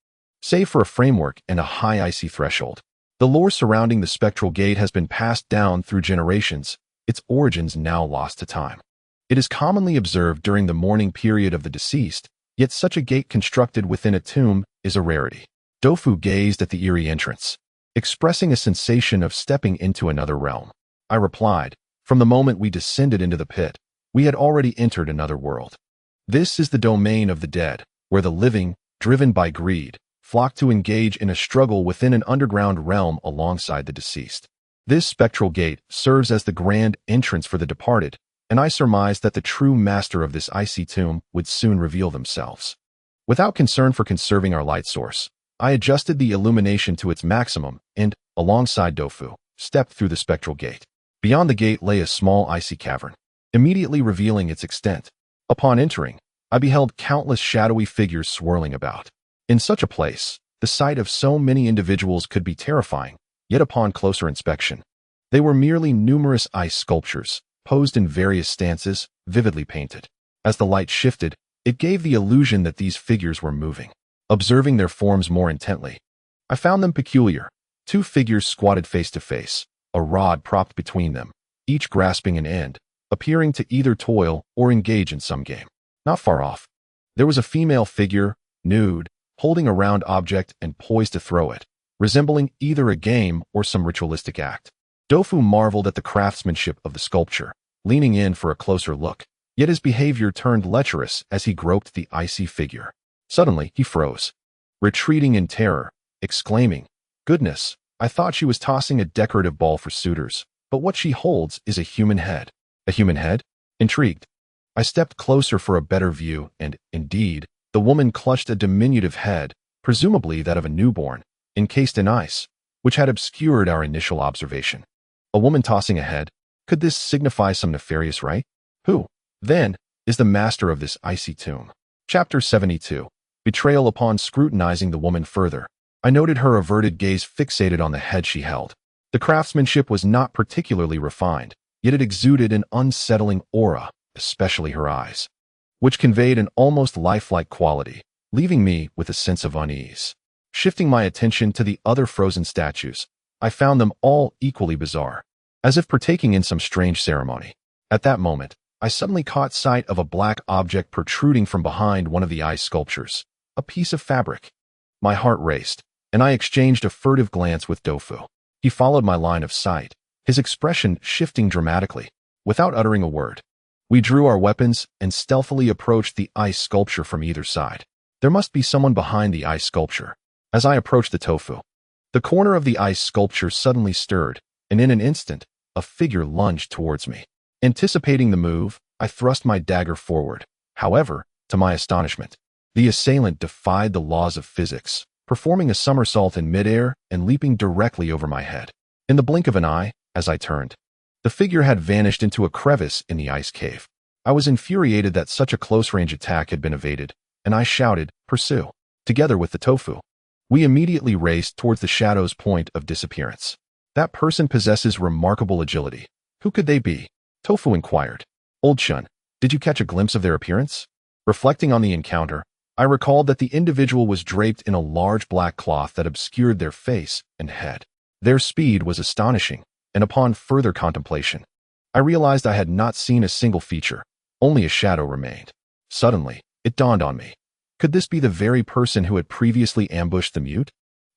S1: save for a framework and a high icy threshold. The lore surrounding the spectral gate has been passed down through generations, its origins now lost to time. It is commonly observed during the mourning period of the deceased, yet such a gate constructed within a tomb is a rarity. Tofu gazed at the eerie entrance, expressing a sensation of stepping into another realm. I replied, from the moment we descended into the pit, we had already entered another world. This is the domain of the dead, where the living, driven by greed, flock to engage in a struggle within an underground realm alongside the deceased. This spectral gate serves as the grand entrance for the departed, and I surmised that the true master of this icy tomb would soon reveal themselves. Without concern for conserving our light source, I adjusted the illumination to its maximum and, alongside Tofu, stepped through the spectral gate. Beyond the gate lay a small icy cavern, immediately revealing its extent. Upon entering, I beheld countless shadowy figures swirling about. In such a place, the sight of so many individuals could be terrifying, yet upon closer inspection, they were merely numerous ice sculptures, posed in various stances, vividly painted. As the light shifted, it gave the illusion that these figures were moving. Observing their forms more intently, I found them peculiar. Two figures squatted face to face, a rod propped between them, each grasping an end, appearing to either toil or engage in some game. Not far off, there was a female figure, nude, holding a round object and poised to throw it, resembling either a game or some ritualistic act. Tofu marveled at the craftsmanship of the sculpture, leaning in for a closer look, yet his behavior turned lecherous as he groped the icy figure. Suddenly, he froze, retreating in terror, exclaiming, "Goodness, I thought she was tossing a decorative ball for suitors, but what she holds is a human head." A human head? Intrigued, I stepped closer for a better view, and, indeed, the woman clutched a diminutive head, presumably that of a newborn, encased in ice, which had obscured our initial observation. A woman tossing a head? Could this signify some nefarious rite? Who, then, is the master of this icy tomb? Chapter 72. Betrayal. Upon scrutinizing the woman further, I noted her averted gaze fixated on the head she held. The craftsmanship was not particularly refined, yet it exuded an unsettling aura, especially her eyes, which conveyed an almost lifelike quality, leaving me with a sense of unease. Shifting my attention to the other frozen statues, I found them all equally bizarre, as if partaking in some strange ceremony. At that moment, I suddenly caught sight of a black object protruding from behind one of the ice sculptures, a piece of fabric. My heart raced, and I exchanged a furtive glance with Tofu. He followed my line of sight, his expression shifting dramatically. Without uttering a word, we drew our weapons and stealthily approached the ice sculpture from either side. There must be someone behind the ice sculpture. As I approached the Tofu, the corner of the ice sculpture suddenly stirred, and in an instant, a figure lunged towards me. Anticipating the move, I thrust my dagger forward. However, to my astonishment, the assailant defied the laws of physics, performing a somersault in midair and leaping directly over my head. In the blink of an eye, as I turned, the figure had vanished into a crevice in the ice cave. I was infuriated that such a close-range attack had been evaded, and I shouted, "Pursue!" Together with the tofu. We immediately raced towards the shadow's point of disappearance. That person possesses remarkable agility. Who could they be? Tofu inquired. Old Shun, did you catch a glimpse of their appearance? Reflecting on the encounter, I recalled that the individual was draped in a large black cloth that obscured their face and head. Their speed was astonishing, and upon further contemplation, I realized I had not seen a single feature, only a shadow remained. Suddenly, it dawned on me. Could this be the very person who had previously ambushed the mute?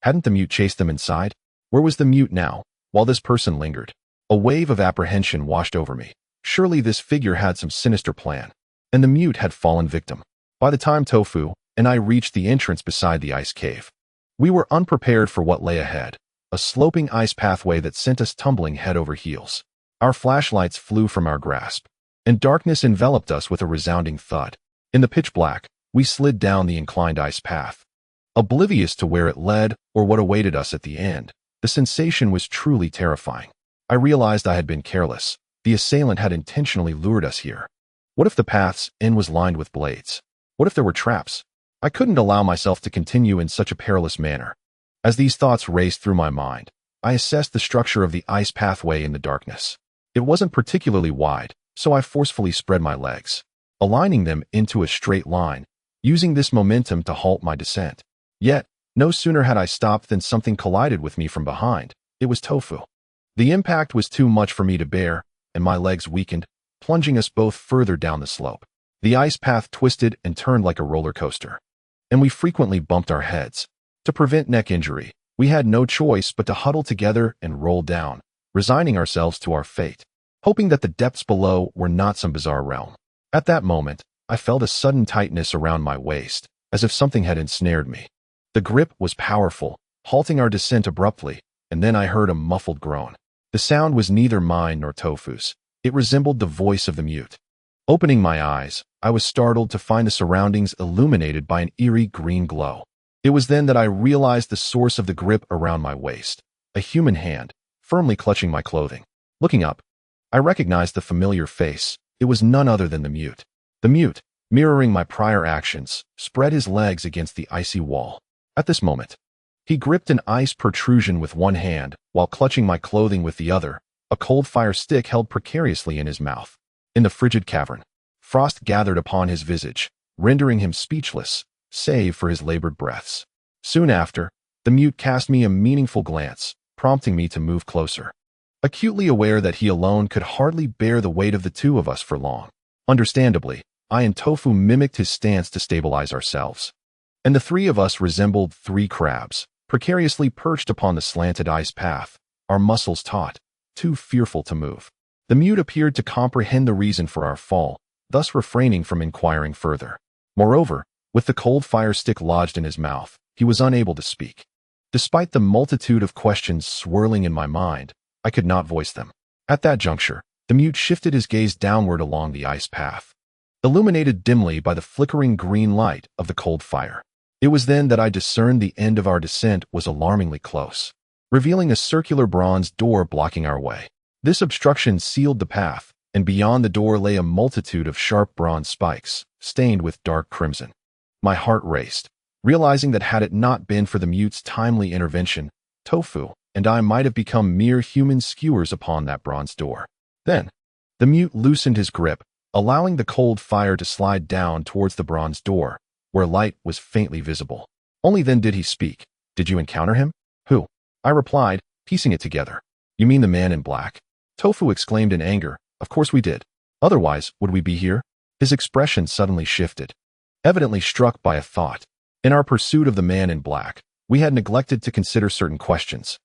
S1: Hadn't the mute chased them inside? Where was the mute now, while this person lingered? A wave of apprehension washed over me. Surely this figure had some sinister plan, and the mute had fallen victim. By the time Tofu and I reached the entrance beside the ice cave, we were unprepared for what lay ahead, a sloping ice pathway that sent us tumbling head over heels. Our flashlights flew from our grasp, and darkness enveloped us with a resounding thud. In the pitch black, we slid down the inclined ice path. Oblivious to where it led or what awaited us at the end, the sensation was truly terrifying. I realized I had been careless. The assailant had intentionally lured us here. What if the path's end was lined with blades? What if there were traps? I couldn't allow myself to continue in such a perilous manner. As these thoughts raced through my mind, I assessed the structure of the ice pathway in the darkness. It wasn't particularly wide, so I forcefully spread my legs, aligning them into a straight line, using this momentum to halt my descent. Yet, no sooner had I stopped than something collided with me from behind. It was Tofu. The impact was too much for me to bear, and my legs weakened, plunging us both further down the slope. The ice path twisted and turned like a roller coaster, and we frequently bumped our heads. To prevent neck injury, we had no choice but to huddle together and roll down, resigning ourselves to our fate, hoping that the depths below were not some bizarre realm. At that moment, I felt a sudden tightness around my waist, as if something had ensnared me. The grip was powerful, halting our descent abruptly, and then I heard a muffled groan. The sound was neither mine nor Tofu's. It resembled the voice of the mute. Opening my eyes, I was startled to find the surroundings illuminated by an eerie green glow. It was then that I realized the source of the grip around my waist, a human hand, firmly clutching my clothing. Looking up, I recognized the familiar face. It was none other than the mute. The mute, mirroring my prior actions, spread his legs against the icy wall. At this moment, he gripped an ice protrusion with one hand while clutching my clothing with the other, a cold fire stick held precariously in his mouth. In the frigid cavern, frost gathered upon his visage, rendering him speechless, save for his labored breaths. Soon after, the mute cast me a meaningful glance, prompting me to move closer. Acutely aware that he alone could hardly bear the weight of the two of us for long. Understandably, I and Tofu mimicked his stance to stabilize ourselves. And the three of us resembled three crabs, precariously perched upon the slanted ice path, our muscles taut, too fearful to move. The mute appeared to comprehend the reason for our fall, thus refraining from inquiring further. Moreover, with the cold fire stick lodged in his mouth, he was unable to speak. Despite the multitude of questions swirling in my mind, I could not voice them. At that juncture, the mute shifted his gaze downward along the ice path, illuminated dimly by the flickering green light of the cold fire. It was then that I discerned the end of our descent was alarmingly close, revealing a circular bronze door blocking our way. This obstruction sealed the path, and beyond the door lay a multitude of sharp bronze spikes, stained with dark crimson. My heart raced, realizing that had it not been for the mute's timely intervention, Tofu and I might have become mere human skewers upon that bronze door. Then, the mute loosened his grip, allowing the cold fire to slide down towards the bronze door, where light was faintly visible. Only then did he speak. "Did you encounter him?" "Who?" I replied, piecing it together. "You mean the man in black?" Tofu exclaimed in anger. "Of course we did. Otherwise, would we be here?" His expression suddenly shifted, evidently struck by a thought. In our pursuit of the man in black, we had neglected to consider certain questions,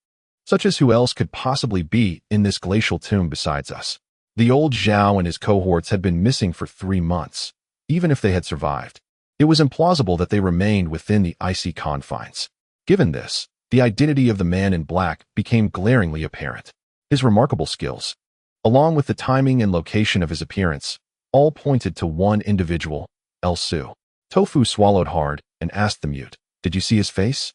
S1: such as who else could possibly be in this glacial tomb besides us. The old Zhao and his cohorts had been missing for 3 months. Even if they had survived, it was implausible that they remained within the icy confines. Given this, the identity of the man in black became glaringly apparent. His remarkable skills, along with the timing and location of his appearance, all pointed to one individual, Su. Tofu swallowed hard and asked the mute, "Did you see his face?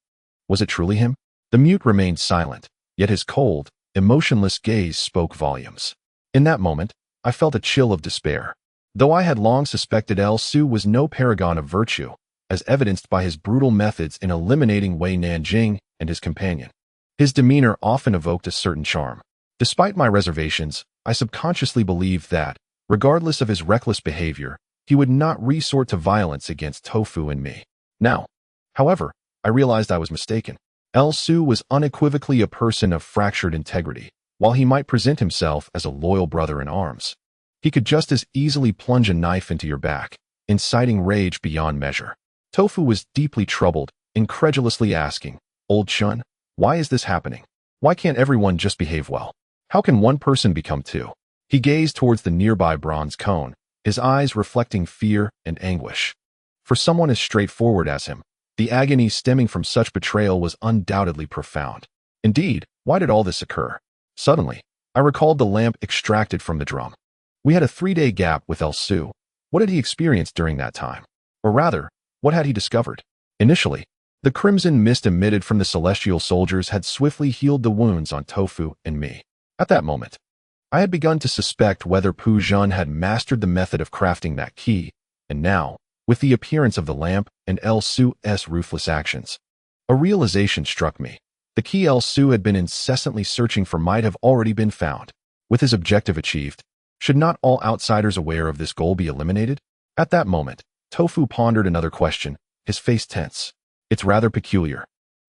S1: Was it truly him?" The mute remained silent, yet his cold, emotionless gaze spoke volumes. In that moment, I felt a chill of despair. Though I had long suspected Su was no paragon of virtue, as evidenced by his brutal methods in eliminating Wei Nanjing and his companion. His demeanor often evoked a certain charm. Despite my reservations, I subconsciously believed that, regardless of his reckless behavior, he would not resort to violence against Tofu and me. Now, however, I realized I was mistaken. Su was unequivocally a person of fractured integrity, while he might present himself as a loyal brother in arms. He could just as easily plunge a knife into your back, inciting rage beyond measure. Tofu was deeply troubled, incredulously asking, "Old Chun, why is this happening? Why can't everyone just behave well? How can one person become two?" He gazed towards the nearby bronze cone, his eyes reflecting fear and anguish. For someone as straightforward as him, the agony stemming from such betrayal was undoubtedly profound. Indeed, why did all this occur? Suddenly, I recalled the lamp extracted from the drum. We had a 3-day gap with Su. What had he experienced during that time? Or rather, what had he discovered? Initially, the crimson mist emitted from the celestial soldiers had swiftly healed the wounds on Tofu and me. At that moment, I had begun to suspect whether Pu Zhen had mastered the method of crafting that key, and now, with the appearance of the lamp and Su's ruthless actions, a realization struck me. The key Su had been incessantly searching for might have already been found. With his objective achieved, should not all outsiders aware of this goal be eliminated? At that moment, Tofu pondered another question, his face tense. It's rather peculiar.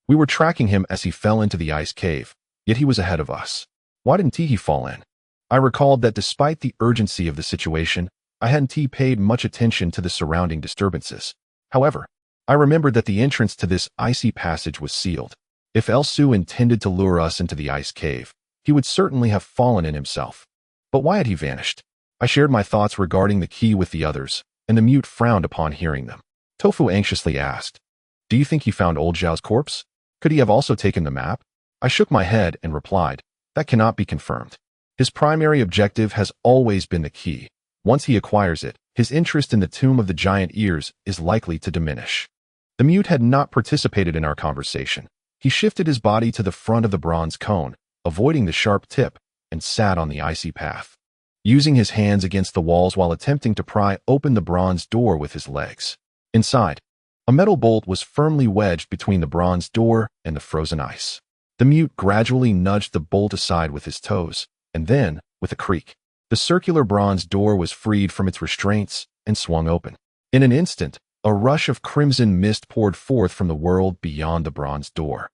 S1: We were tracking him as he fell into the ice cave, yet he was ahead of us. Why didn't he fall in? I recalled that despite the urgency of the situation, I hadn't paid much attention to the surrounding disturbances. However, I remembered that the entrance to this icy passage was sealed. If Su intended to lure us into the ice cave, he would certainly have fallen in himself. But why had he vanished? I shared my thoughts regarding the key with the others, and the mute frowned upon hearing them. Tofu anxiously asked, "Do you think he found old Zhao's corpse? Could he have also taken the map?" I shook my head and replied, "That cannot be confirmed. His primary objective has always been the key. Once he acquires it, his interest in the tomb of the giant ears is likely to diminish." The mute had not participated in our conversation. He shifted his body to the front of the bronze cone, avoiding the sharp tip, and sat on the icy path, using his hands against the walls while attempting to pry open the bronze door with his legs. Inside, a metal bolt was firmly wedged between the bronze door and the frozen ice. The mute gradually nudged the bolt aside with his toes, and then, with a creak, the circular bronze door was freed from its restraints and swung open. In an instant, a rush of crimson mist poured forth from the world beyond the bronze door,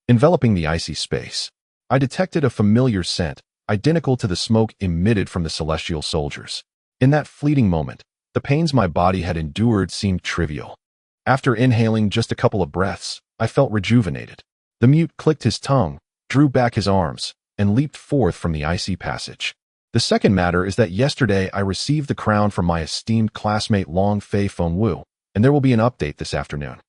S1: enveloping the icy space. I detected a familiar scent, identical to the smoke emitted from the celestial soldiers. In that fleeting moment, the pains my body had endured seemed trivial. After inhaling just a couple of breaths, I felt rejuvenated. The mute clicked his tongue, drew back his arms, and leaped forth from the icy passage. The second matter is that yesterday I received the crown from my esteemed classmate Long Fei Fengwu, and there will be an update this afternoon.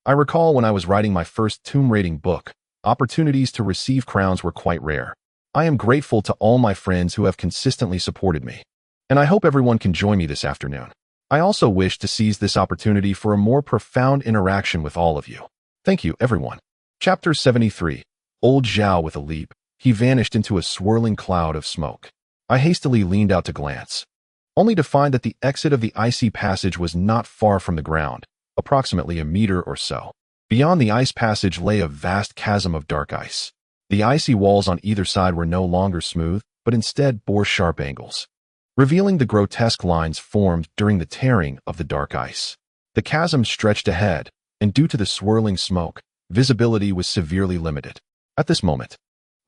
S1: I recall when I was writing my first tomb raiding book, opportunities to receive crowns were quite rare. I am grateful to all my friends who have consistently supported me, and I hope everyone can join me this afternoon. I also wish to seize this opportunity for a more profound interaction with all of you. Thank you, everyone. Chapter 73. Old Zhao with a leap. He vanished into a swirling cloud of smoke. I hastily leaned out to glance, only to find that the exit of the icy passage was not far from the ground, approximately a meter or so. Beyond the ice passage lay a vast chasm of dark ice. The icy walls on either side were no longer smooth, but instead bore sharp angles, revealing the grotesque lines formed during the tearing of the dark ice. The chasm stretched ahead, and due to the swirling smoke, visibility was severely limited. At this moment,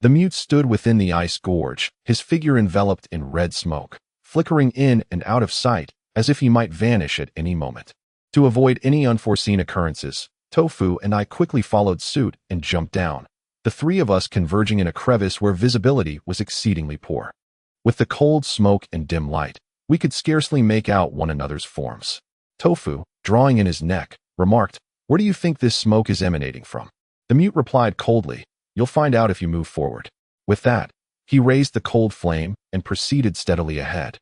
S1: the mute stood within the ice gorge, his figure enveloped in red smoke, flickering in and out of sight as if he might vanish at any moment. To avoid any unforeseen occurrences, Tofu and I quickly followed suit and jumped down, the three of us converging in a crevice where visibility was exceedingly poor. With the cold smoke and dim light, we could scarcely make out one another's forms. Tofu, drawing in his neck, remarked, "Where do you think this smoke is emanating from?" The mute replied coldly, "You'll find out if you move forward." With that, he raised the cold flame and proceeded steadily ahead,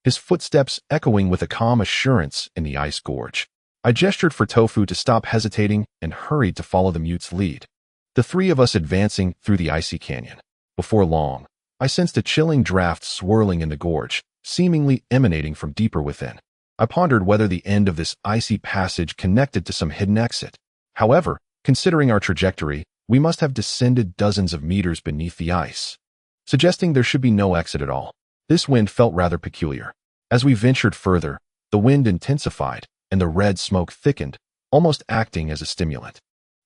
S1: his footsteps echoing with a calm assurance in the ice gorge. I gestured for Tofu to stop hesitating and hurried to follow the mute's lead, the three of us advancing through the icy canyon. Before long, I sensed a chilling draft swirling in the gorge, seemingly emanating from deeper within. I pondered whether the end of this icy passage connected to some hidden exit. However, considering our trajectory, we must have descended dozens of meters beneath the ice, suggesting there should be no exit at all. This wind felt rather peculiar. As we ventured further, the wind intensified, and the red smoke thickened, almost acting as a stimulant.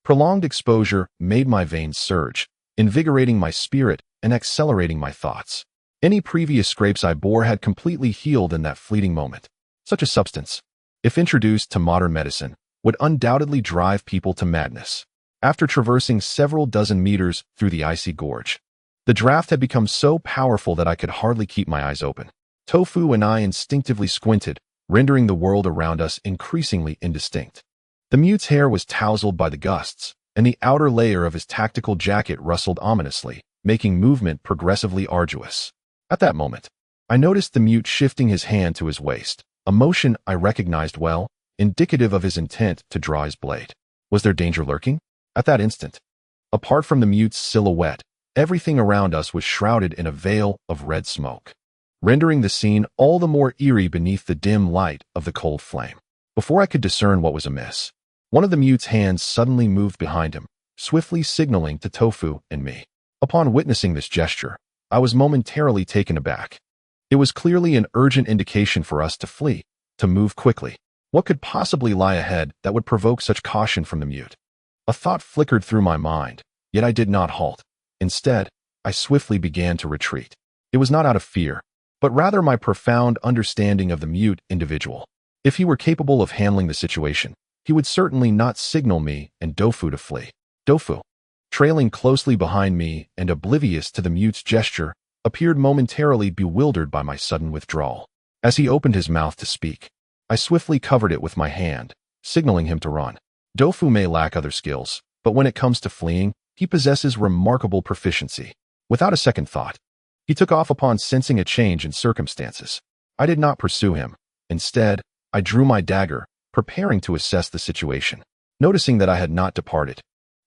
S1: Prolonged exposure made my veins surge, invigorating my spirit and accelerating my thoughts. Any previous scrapes I bore had completely healed in that fleeting moment. Such a substance, if introduced to modern medicine, would undoubtedly drive people to madness. After traversing several dozen meters through the icy gorge, the draft had become so powerful that I could hardly keep my eyes open. Tofu and I instinctively squinted, rendering the world around us increasingly indistinct. The mute's hair was tousled by the gusts, and the outer layer of his tactical jacket rustled ominously, making movement progressively arduous. At that moment, I noticed the mute shifting his hand to his waist, a motion I recognized well, indicative of his intent to draw his blade. Was there danger lurking? At that instant, apart from the mute's silhouette, everything around us was shrouded in a veil of red smoke, rendering the scene all the more eerie beneath the dim light of the cold flame. Before I could discern what was amiss, one of the mute's hands suddenly moved behind him, swiftly signaling to Tofu and me. Upon witnessing this gesture, I was momentarily taken aback. It was clearly an urgent indication for us to flee, to move quickly. What could possibly lie ahead that would provoke such caution from the mute? A thought flickered through my mind, yet I did not halt. Instead, I swiftly began to retreat. It was not out of fear, but rather my profound understanding of the mute individual. If he were capable of handling the situation, he would certainly not signal me and Dofu to flee. Dofu, trailing closely behind me and oblivious to the mute's gesture, appeared momentarily bewildered by my sudden withdrawal. As he opened his mouth to speak, I swiftly covered it with my hand, signaling him to run. Dofu may lack other skills, but when it comes to fleeing, he possesses remarkable proficiency. Without a second thought, he took off upon sensing a change in circumstances. I did not pursue him. Instead, I drew my dagger, preparing to assess the situation. Noticing that I had not departed,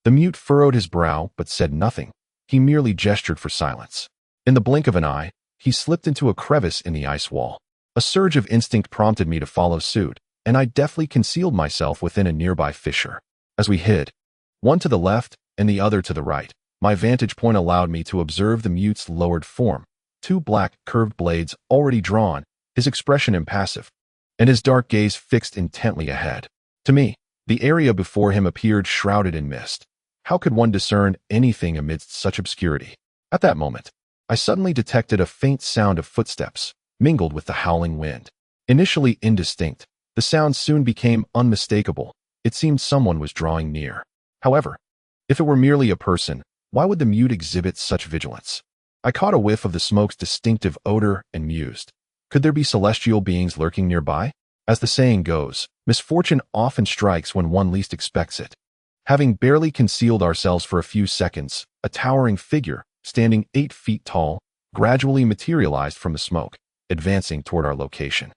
S1: the mute furrowed his brow but said nothing. He merely gestured for silence. In the blink of an eye, he slipped into a crevice in the ice wall. A surge of instinct prompted me to follow suit, and I deftly concealed myself within a nearby fissure. As we hid, one to the left and the other to the right, my vantage point allowed me to observe the mute's lowered form, two black, curved blades already drawn, his expression impassive, and his dark gaze fixed intently ahead. To me, the area before him appeared shrouded in mist. How could one discern anything amidst such obscurity? At that moment, I suddenly detected a faint sound of footsteps, mingled with the howling wind. Initially indistinct, the sound soon became unmistakable. It seemed someone was drawing near. However, if it were merely a person, why would the mute exhibit such vigilance? I caught a whiff of the smoke's distinctive odor and mused. Could there be celestial beings lurking nearby? As the saying goes, misfortune often strikes when one least expects it. Having barely concealed ourselves for a few seconds, a towering figure, standing 8 feet tall, gradually materialized from the smoke, advancing toward our location.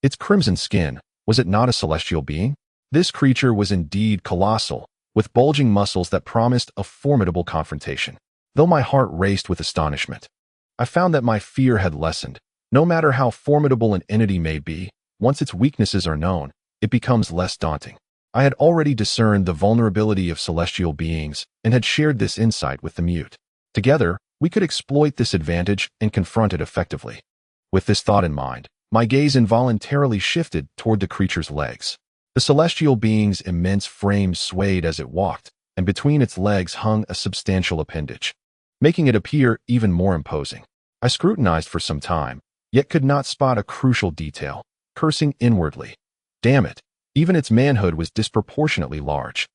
S1: Its crimson skin, was it not a celestial being? This creature was indeed colossal, with bulging muscles that promised a formidable confrontation. Though my heart raced with astonishment, I found that my fear had lessened. No matter how formidable an entity may be, once its weaknesses are known, it becomes less daunting. I had already discerned the vulnerability of celestial beings and had shared this insight with the mute. Together, we could exploit this advantage and confront it effectively. With this thought in mind, my gaze involuntarily shifted toward the creature's legs. The celestial being's immense frame swayed as it walked, and between its legs hung a substantial appendage, making it appear even more imposing. I scrutinized for some time, yet could not spot a crucial detail, cursing inwardly. Damn it, even its manhood was disproportionately large.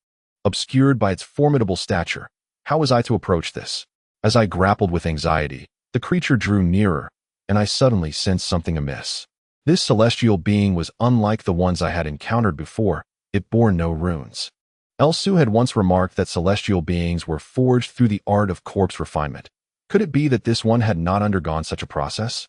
S1: Obscured by its formidable stature, how was I to approach this? As I grappled with anxiety, the creature drew nearer, and I suddenly sensed something amiss. This celestial being was unlike the ones I had encountered before. It bore no runes. Elsu had once remarked that celestial beings were forged through the art of corpse refinement. Could it be that this one had not undergone such a process?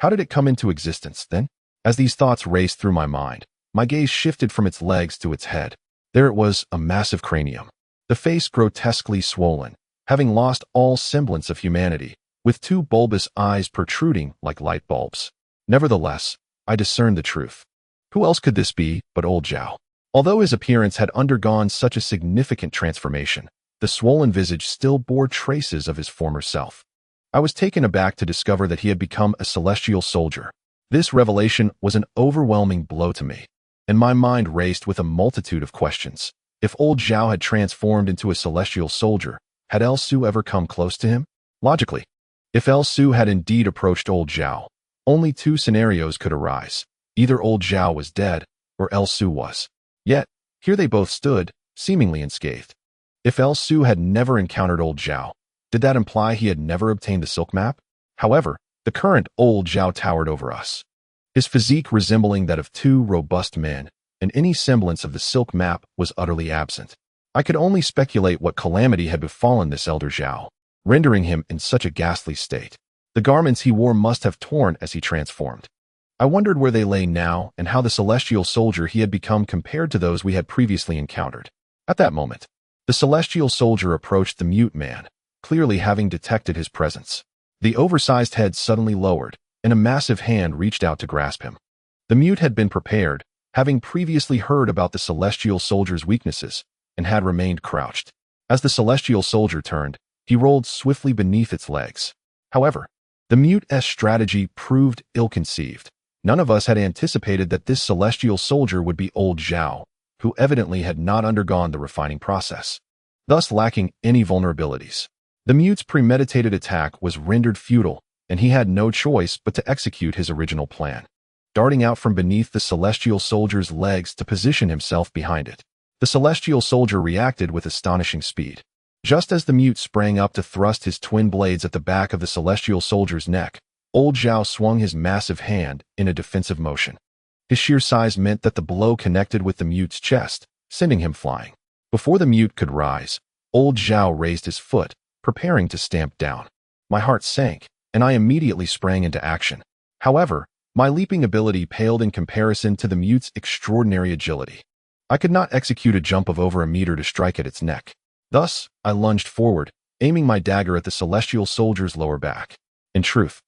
S1: How did it come into existence, then? As these thoughts raced through my mind, my gaze shifted from its legs to its head. There it was, a massive cranium, the face grotesquely swollen, having lost all semblance of humanity, with 2 bulbous eyes protruding like light bulbs. Nevertheless, I discerned the truth. Who else could this be but old Zhao? Although his appearance had undergone such a significant transformation, the swollen visage still bore traces of his former self. I was taken aback to discover that he had become a celestial soldier. This revelation was an overwhelming blow to me, and my mind raced with a multitude of questions. If old Zhao had transformed into a celestial soldier, had El Su ever come close to him? Logically, if El Su had indeed approached old Zhao, only two scenarios could arise. Either old Zhao was dead, or El Su was. Yet, here they both stood, seemingly unscathed. If El Su had never encountered old Zhao, did that imply he had never obtained the silk map? However, the current old Zhao towered over us, his physique resembling that of two robust men, and any semblance of the silk map was utterly absent. I could only speculate what calamity had befallen this elder Zhao, rendering him in such a ghastly state. The garments he wore must have torn as he transformed. I wondered where they lay now and how the celestial soldier he had become compared to those we had previously encountered. At that moment, the celestial soldier approached the mute man, clearly having detected his presence. The oversized head suddenly lowered, and a massive hand reached out to grasp him. The mute had been prepared, having previously heard about the celestial soldier's weaknesses, and had remained crouched. As the celestial soldier turned, he rolled swiftly beneath its legs. However, the mute's strategy proved ill-conceived. None of us had anticipated that this celestial soldier would be old Zhao, who evidently had not undergone the refining process, thus lacking any vulnerabilities. The mute's premeditated attack was rendered futile, and he had no choice but to execute his original plan, darting out from beneath the celestial soldier's legs to position himself behind it. The celestial soldier reacted with astonishing speed. Just as the mute sprang up to thrust his twin blades at the back of the celestial soldier's neck, old Zhao swung his massive hand in a defensive motion. His sheer size meant that the blow connected with the mute's chest, sending him flying. Before the mute could rise, old Zhao raised his foot, preparing to stamp down. My heart sank, and I immediately sprang into action. However, my leaping ability paled in comparison to the mute's extraordinary agility. I could not execute a jump of over a meter to strike at its neck. Thus, I lunged forward, aiming my dagger at the celestial soldier's lower back. In truth,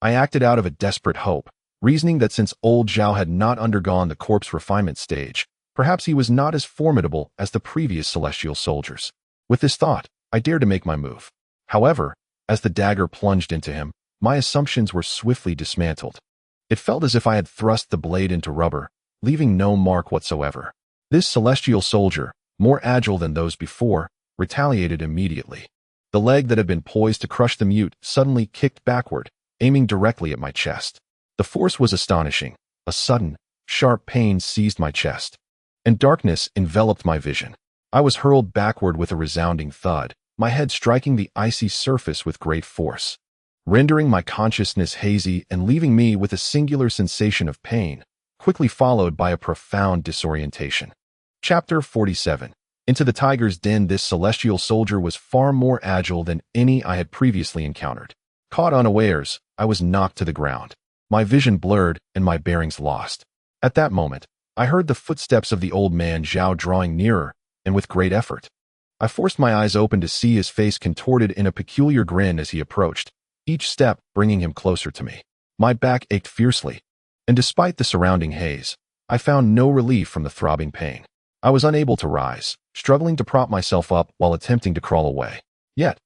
S1: I acted out of a desperate hope, reasoning that since old Zhao had not undergone the corpse refinement stage, perhaps he was not as formidable as the previous celestial soldiers. With this thought, I dared to make my move. However, as the dagger plunged into him, my assumptions were swiftly dismantled. It felt as if I had thrust the blade into rubber, leaving no mark whatsoever. This celestial soldier, more agile than those before, retaliated immediately. The leg that had been poised to crush the mute suddenly kicked backward, aiming directly at my chest. The force was astonishing. A sudden, sharp pain seized my chest, and darkness enveloped my vision. I was hurled backward with a resounding thud, my head striking the icy surface with great force, rendering my consciousness hazy and leaving me with a singular sensation of pain, quickly followed by a profound disorientation. Chapter 47. Into the tiger's den. This celestial soldier was far more agile than any I had previously encountered. Caught unawares, I was knocked to the ground, my vision blurred and my bearings lost. At that moment, I heard the footsteps of the old man Zhao drawing nearer, and with great effort, I forced my eyes open to see his face contorted in a peculiar grin as he approached, each step bringing him closer to me. My back ached fiercely, and despite the surrounding haze, I found no relief from the throbbing pain. I was unable to rise, struggling to prop myself up while attempting to crawl away. Yet,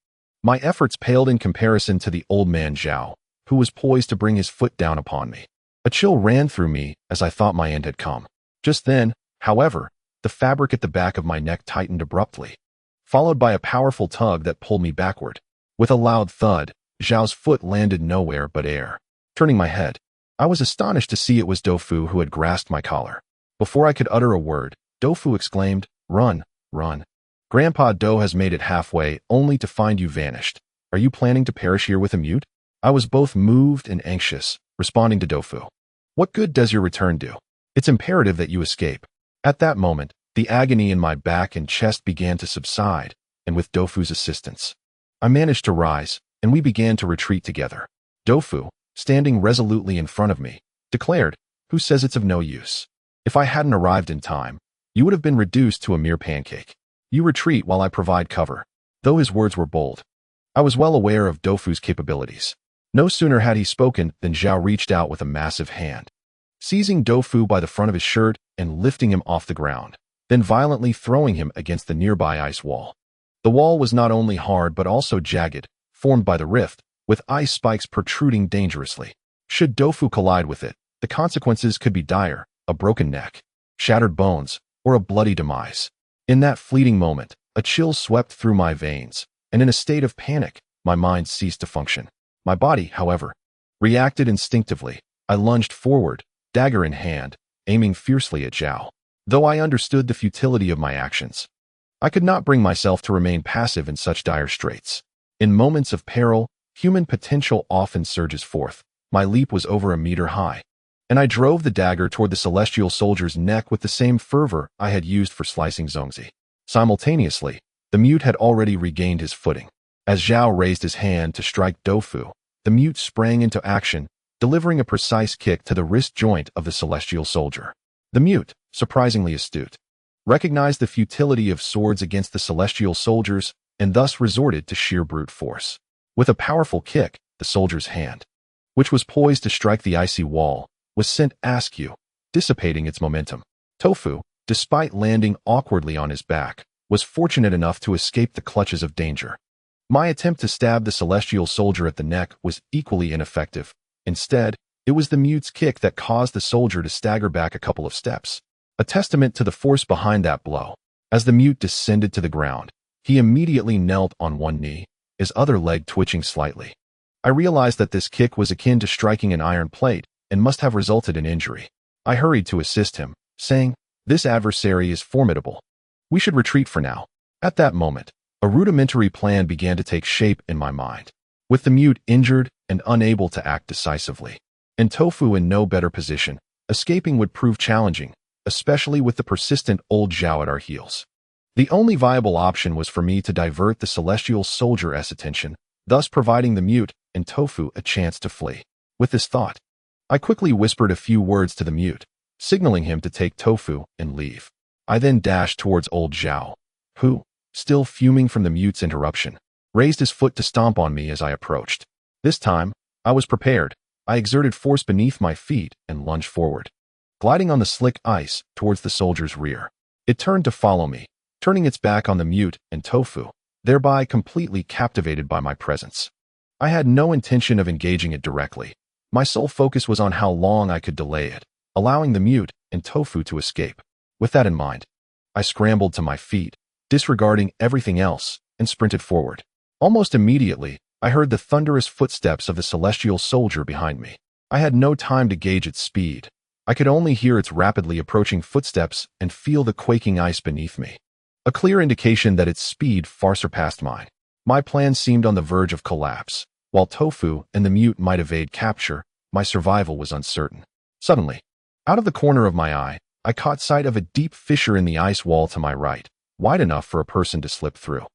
S1: my efforts paled in comparison to the old man Zhao, who was poised to bring his foot down upon me. A chill ran through me as I thought my end had come. Just then, however, the fabric at the back of my neck tightened abruptly, followed by a powerful tug that pulled me backward. With a loud thud, Zhao's foot landed nowhere but air. Turning my head, I was astonished to see it was Doufu who had grasped my collar. Before I could utter a word, Doufu exclaimed, "Run, run. Grandpa Dou has made it halfway only to find you vanished. Are you planning to perish here with a mute?" I was both moved and anxious, responding to Doufu. "What good does your return do? It's imperative that you escape." At that moment, the agony in my back and chest began to subside, and with Doufu's assistance, I managed to rise, and we began to retreat together. Doufu, standing resolutely in front of me, declared, "Who says it's of no use? If I hadn't arrived in time, you would have been reduced to a mere pancake. You retreat while I provide cover." Though his words were bold, I was well aware of Doufu's capabilities. No sooner had he spoken than Zhao reached out with a massive hand, seizing Doufu by the front of his shirt and lifting him off the ground, then violently throwing him against the nearby ice wall. The wall was not only hard but also jagged, formed by the rift, with ice spikes protruding dangerously. Should Doufu collide with it, the consequences could be dire: a broken neck, shattered bones, or a bloody demise. In that fleeting moment, a chill swept through my veins, and in a state of panic, my mind ceased to function. My body, however, reacted instinctively. I lunged forward, dagger in hand, aiming fiercely at Zhao. Though I understood the futility of my actions, I could not bring myself to remain passive in such dire straits. In moments of peril, human potential often surges forth. My leap was over a meter high, and I drove the dagger toward the celestial soldier's neck with the same fervor I had used for slicing Zhongzi. Simultaneously, the mute had already regained his footing. As Zhao raised his hand to strike Doufu, the mute sprang into action, delivering a precise kick to the wrist joint of the celestial soldier. The mute, surprisingly astute, recognized the futility of swords against the celestial soldiers and thus resorted to sheer brute force. With a powerful kick, the soldier's hand, which was poised to strike the icy wall, was sent askew, dissipating its momentum. Doufu, despite landing awkwardly on his back, was fortunate enough to escape the clutches of danger. My attempt to stab the celestial soldier at the neck was equally ineffective. Instead, it was the mute's kick that caused the soldier to stagger back a couple of steps, a testament to the force behind that blow. As the mute descended to the ground, he immediately knelt on one knee, his other leg twitching slightly. I realized that this kick was akin to striking an iron plate and must have resulted in injury. I hurried to assist him, saying, "This adversary is formidable. We should retreat for now." At that moment, a rudimentary plan began to take shape in my mind. With the mute injured and unable to act decisively, and Doufu in no better position, escaping would prove challenging, especially with the persistent old Zhao at our heels. The only viable option was for me to divert the celestial soldier's attention, thus providing the mute and Doufu a chance to flee. With this thought, I quickly whispered a few words to the mute, signaling him to take Doufu and leave. I then dashed towards old Zhao, who, still fuming from the mute's interruption, raised his foot to stomp on me as I approached. This time, I was prepared. I exerted force beneath my feet and lunged forward, gliding on the slick ice towards the soldier's rear. It turned to follow me, turning its back on the mute and Doufu, thereby completely captivated by my presence. I had no intention of engaging it directly. My sole focus was on how long I could delay it, allowing the mute and Doufu to escape. With that in mind, I scrambled to my feet, disregarding everything else, and sprinted forward. Almost immediately, I heard the thunderous footsteps of the celestial soldier behind me. I had no time to gauge its speed. I could only hear its rapidly approaching footsteps and feel the quaking ice beneath me, a clear indication that its speed far surpassed mine. My plan seemed on the verge of collapse. While Doufu and the mute might evade capture, my survival was uncertain. Suddenly, out of the corner of my eye, I caught sight of a deep fissure in the ice wall to my right, wide enough for a person to slip through.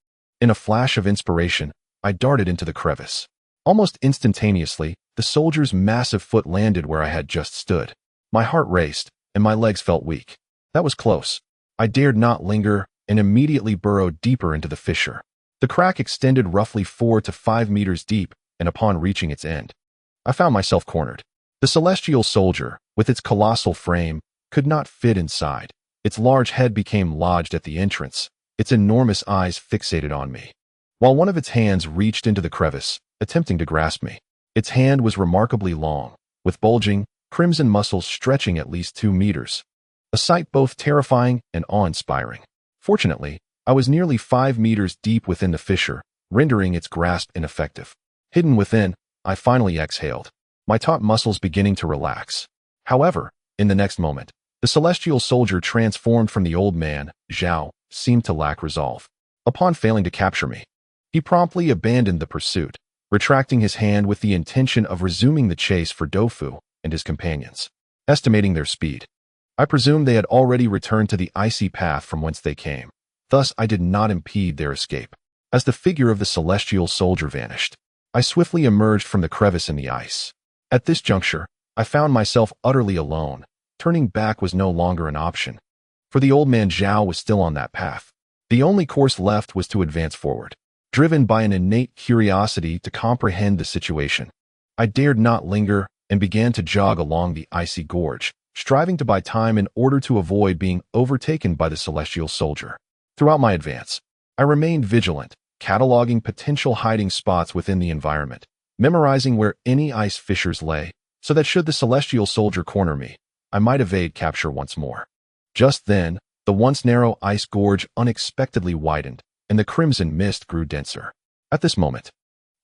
S1: In a flash of inspiration, I darted into the crevice. Almost instantaneously, the soldier's massive foot landed where I had just stood. My heart raced, and my legs felt weak. That was close. I dared not linger and immediately burrowed deeper into the fissure. The crack extended roughly 4 to 5 meters deep, and upon reaching its end, I found myself cornered. The celestial soldier, with its colossal frame, could not fit inside. Its large head became lodged at the entrance, its enormous eyes fixated on me, while one of its hands reached into the crevice, attempting to grasp me. Its hand was remarkably long, with bulging, crimson muscles stretching at least 2 meters, a sight both terrifying and awe-inspiring. Fortunately, I was nearly 5 meters deep within the fissure, rendering its grasp ineffective. Hidden within, I finally exhaled, my taut muscles beginning to relax. However, in the next moment, the celestial soldier transformed from the old man, Zhao, seemed to lack resolve. Upon failing to capture me, he promptly abandoned the pursuit, retracting his hand with the intention of resuming the chase for Doufu and his companions. Estimating their speed, I presumed they had already returned to the icy path from whence they came. Thus, I did not impede their escape. As the figure of the celestial soldier vanished, I swiftly emerged from the crevice in the ice. At this juncture, I found myself utterly alone. Turning back was no longer an option, for the old man Zhao was still on that path. The only course left was to advance forward, driven by an innate curiosity to comprehend the situation. I dared not linger and began to jog along the icy gorge, striving to buy time in order to avoid being overtaken by the celestial soldier. Throughout my advance, I remained vigilant, cataloging potential hiding spots within the environment, memorizing where any ice fissures lay, so that should the celestial soldier corner me, I might evade capture once more. Just then, the once narrow ice gorge unexpectedly widened, and the crimson mist grew denser. At this moment,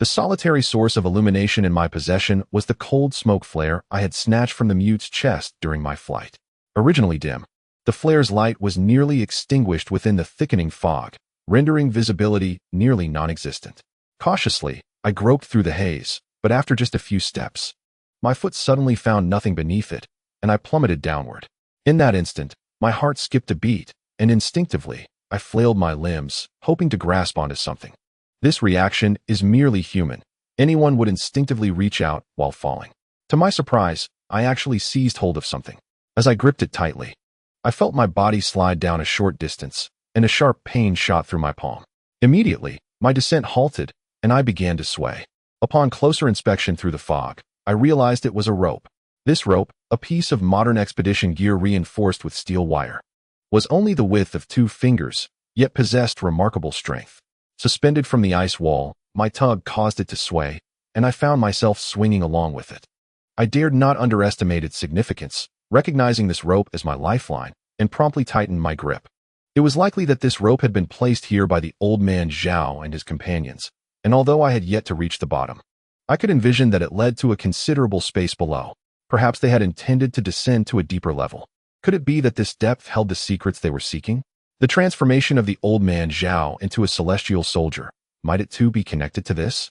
S1: the solitary source of illumination in my possession was the cold smoke flare I had snatched from the mute's chest during my flight. Originally dim, the flare's light was nearly extinguished within the thickening fog, rendering visibility nearly non-existent. Cautiously, I groped through the haze, but after just a few steps, my foot suddenly found nothing beneath it, and I plummeted downward. In that instant, my heart skipped a beat, and instinctively, I flailed my limbs, hoping to grasp onto something. This reaction is merely human. Anyone would instinctively reach out while falling. To my surprise, I actually seized hold of something. As I gripped it tightly, I felt my body slide down a short distance, and a sharp pain shot through my palm. Immediately, my descent halted, and I began to sway. Upon closer inspection through the fog, I realized it was a rope. This rope, a piece of modern expedition gear reinforced with steel wire, was only the width of 2 fingers, yet possessed remarkable strength. Suspended from the ice wall, my tug caused it to sway, and I found myself swinging along with it. I dared not underestimate its significance, recognizing this rope as my lifeline, and promptly tightened my grip. It was likely that this rope had been placed here by the old man Zhao and his companions, and although I had yet to reach the bottom, I could envision that it led to a considerable space below. Perhaps they had intended to descend to a deeper level. Could it be that this depth held the secrets they were seeking? The transformation of the old man Zhao into a celestial soldier, might it too be connected to this?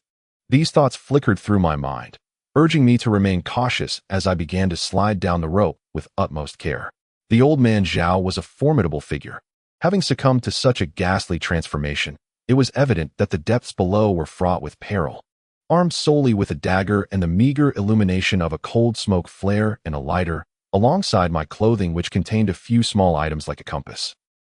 S1: These thoughts flickered through my mind, urging me to remain cautious as I began to slide down the rope with utmost care. The old man Zhao was a formidable figure. Having succumbed to such a ghastly transformation, it was evident that the depths below were fraught with peril. Armed solely with a dagger and the meager illumination of a cold smoke flare and a lighter, alongside my clothing which contained a few small items like a compass,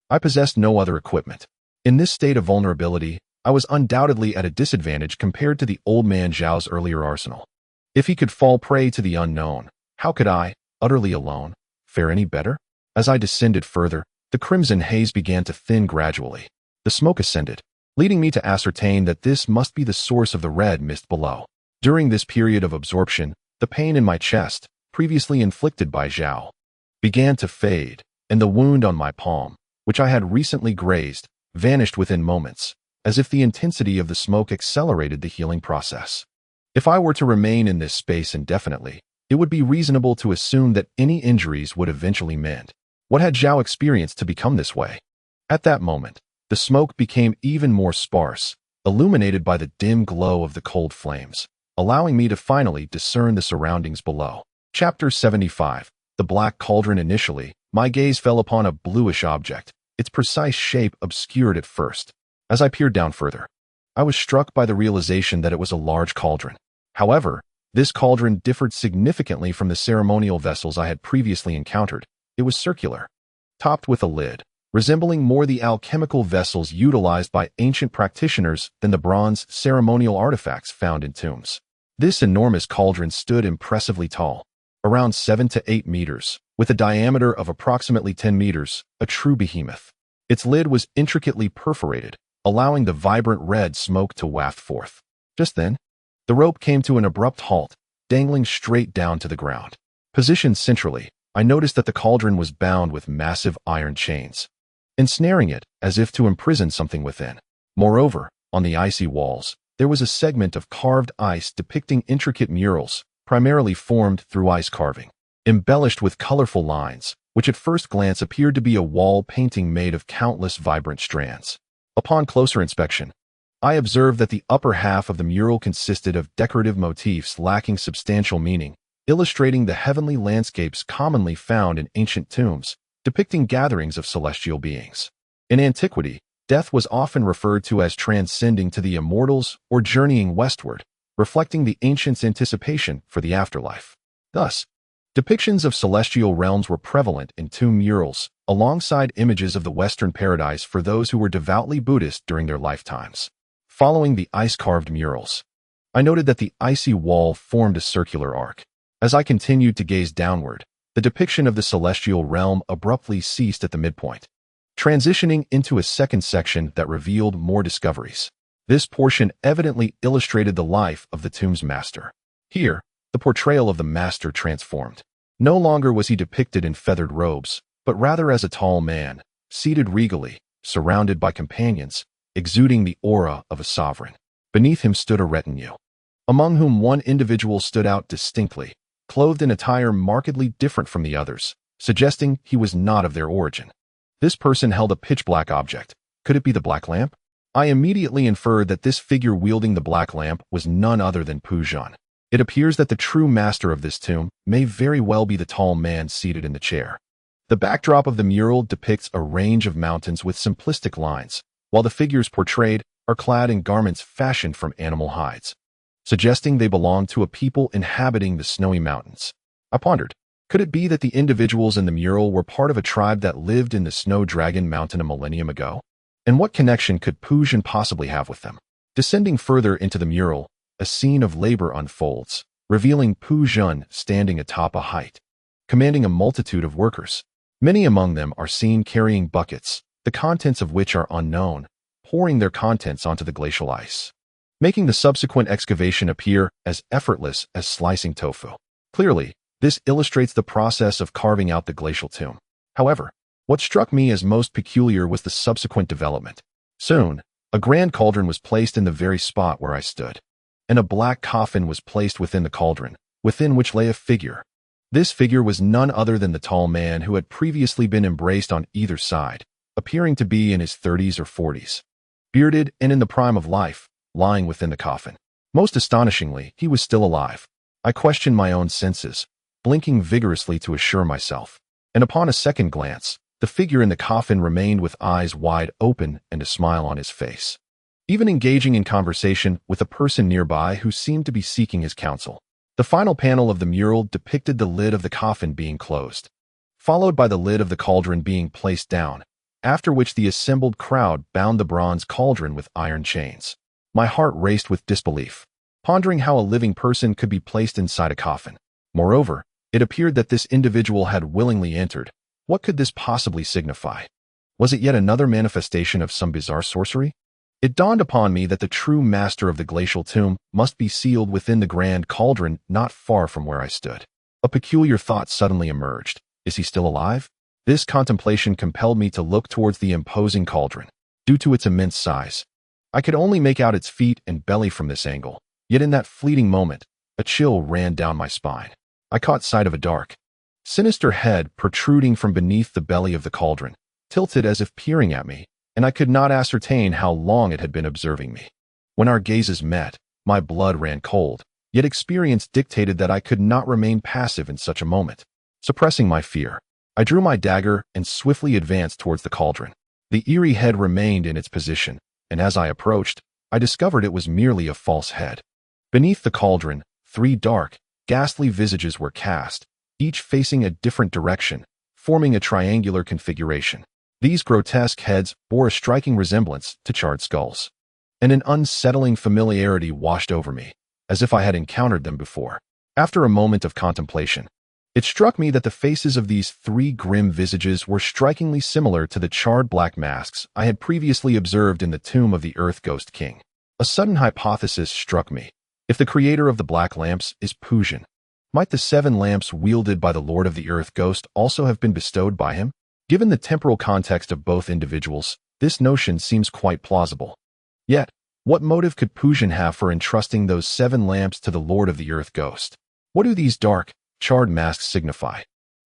S1: I possessed no other equipment. In this state of vulnerability, I was undoubtedly at a disadvantage compared to the old man Zhao's earlier arsenal. If he could fall prey to the unknown, how could I, utterly alone, fare any better? As I descended further, the crimson haze began to thin gradually. The smoke ascended, leading me to ascertain that this must be the source of the red mist below. During this period of absorption, the pain in my chest, previously inflicted by Zhao, began to fade, and the wound on my palm, which I had recently grazed, vanished within moments, as if the intensity of the smoke accelerated the healing process. If I were to remain in this space indefinitely, it would be reasonable to assume that any injuries would eventually mend. What had Zhao experienced to become this way? At that moment, the smoke became even more sparse, illuminated by the dim glow of the cold flames, allowing me to finally discern the surroundings below. Chapter 75. The Black Cauldron. Initially, my gaze fell upon a bluish object, its precise shape obscured at first. As I peered down further, I was struck by the realization that it was a large cauldron. However, this cauldron differed significantly from the ceremonial vessels I had previously encountered. It was circular, topped with a lid, resembling more the alchemical vessels utilized by ancient practitioners than the bronze ceremonial artifacts found in tombs. This enormous cauldron stood impressively tall, around 7 to 8 meters, with a diameter of approximately 10 meters, a true behemoth. Its lid was intricately perforated, allowing the vibrant red smoke to waft forth. Just then, the rope came to an abrupt halt, dangling straight down to the ground. Positioned centrally, I noticed that the cauldron was bound with massive iron chains, ensnaring it as if to imprison something within. Moreover, on the icy walls, there was a segment of carved ice depicting intricate murals, primarily formed through ice carving, embellished with colorful lines, which at first glance appeared to be a wall painting made of countless vibrant strands. Upon closer inspection, I observed that the upper half of the mural consisted of decorative motifs lacking substantial meaning, illustrating the heavenly landscapes commonly found in ancient tombs, depicting gatherings of celestial beings. In antiquity, death was often referred to as transcending to the immortals or journeying westward, reflecting the ancients' anticipation for the afterlife. Thus, depictions of celestial realms were prevalent in tomb murals, alongside images of the Western paradise for those who were devoutly Buddhist during their lifetimes. Following the ice-carved murals, I noted that the icy wall formed a circular arc. As I continued to gaze downward, the depiction of the celestial realm abruptly ceased at the midpoint, transitioning into a second section that revealed more discoveries. This portion evidently illustrated the life of the tomb's master. Here, the portrayal of the master transformed. No longer was he depicted in feathered robes, but rather as a tall man, seated regally, surrounded by companions, exuding the aura of a sovereign. Beneath him stood a retinue, among whom one individual stood out distinctly, clothed in attire markedly different from the others, suggesting he was not of their origin. This person held a pitch-black object. Could it be the black lamp? I immediately inferred that this figure wielding the black lamp was none other than Pujan. It appears that the true master of this tomb may very well be the tall man seated in the chair. The backdrop of the mural depicts a range of mountains with simplistic lines, while the figures portrayed are clad in garments fashioned from animal hides, suggesting they belong to a people inhabiting the snowy mountains. I pondered, could it be that the individuals in the mural were part of a tribe that lived in the Snow Dragon Mountain a millennium ago? And what connection could Pujan possibly have with them? Descending further into the mural, a scene of labor unfolds, revealing Pujan standing atop a height, commanding a multitude of workers. Many among them are seen carrying buckets, the contents of which are unknown, pouring their contents onto the glacial ice, making the subsequent excavation appear as effortless as slicing tofu. Clearly, this illustrates the process of carving out the glacial tomb. However, what struck me as most peculiar was the subsequent development. Soon, a grand cauldron was placed in the very spot where I stood, and a black coffin was placed within the cauldron, within which lay a figure. This figure was none other than the tall man who had previously been embraced on either side, appearing to be in his 30s or 40s, bearded and in the prime of life, lying within the coffin. Most astonishingly, he was still alive. I questioned my own senses, blinking vigorously to assure myself, and upon a second glance, the figure in the coffin remained with eyes wide open and a smile on his face, even engaging in conversation with a person nearby who seemed to be seeking his counsel. The final panel of the mural depicted the lid of the coffin being closed, followed by the lid of the cauldron being placed down, after which the assembled crowd bound the bronze cauldron with iron chains. My heart raced with disbelief, pondering how a living person could be placed inside a coffin. Moreover, it appeared that this individual had willingly entered. What could this possibly signify? Was it yet another manifestation of some bizarre sorcery? It dawned upon me that the true master of the glacial tomb must be sealed within the grand cauldron not far from where I stood. A peculiar thought suddenly emerged. Is he still alive? This contemplation compelled me to look towards the imposing cauldron. Due to its immense size, I could only make out its feet and belly from this angle. Yet in that fleeting moment, a chill ran down my spine. I caught sight of a dark, sinister head protruding from beneath the belly of the cauldron, tilted as if peering at me, and I could not ascertain how long it had been observing me. When our gazes met, my blood ran cold, yet experience dictated that I could not remain passive in such a moment. Suppressing my fear, I drew my dagger and swiftly advanced towards the cauldron. The eerie head remained in its position, and as I approached, I discovered it was merely a false head. Beneath the cauldron, 3 dark, ghastly visages were cast, each facing a different direction, forming a triangular configuration. These grotesque heads bore a striking resemblance to charred skulls, and an unsettling familiarity washed over me, as if I had encountered them before. After a moment of contemplation, it struck me that the faces of these 3 grim visages were strikingly similar to the charred black masks I had previously observed in the tomb of the Earth Ghost King. A sudden hypothesis struck me. If the creator of the black lamps is Pujan, might the 7 lamps wielded by the Lord of the Earth Ghost also have been bestowed by him? Given the temporal context of both individuals, this notion seems quite plausible. Yet, what motive could Pujan have for entrusting those 7 lamps to the Lord of the Earth Ghost? What do these dark, charred masks signify?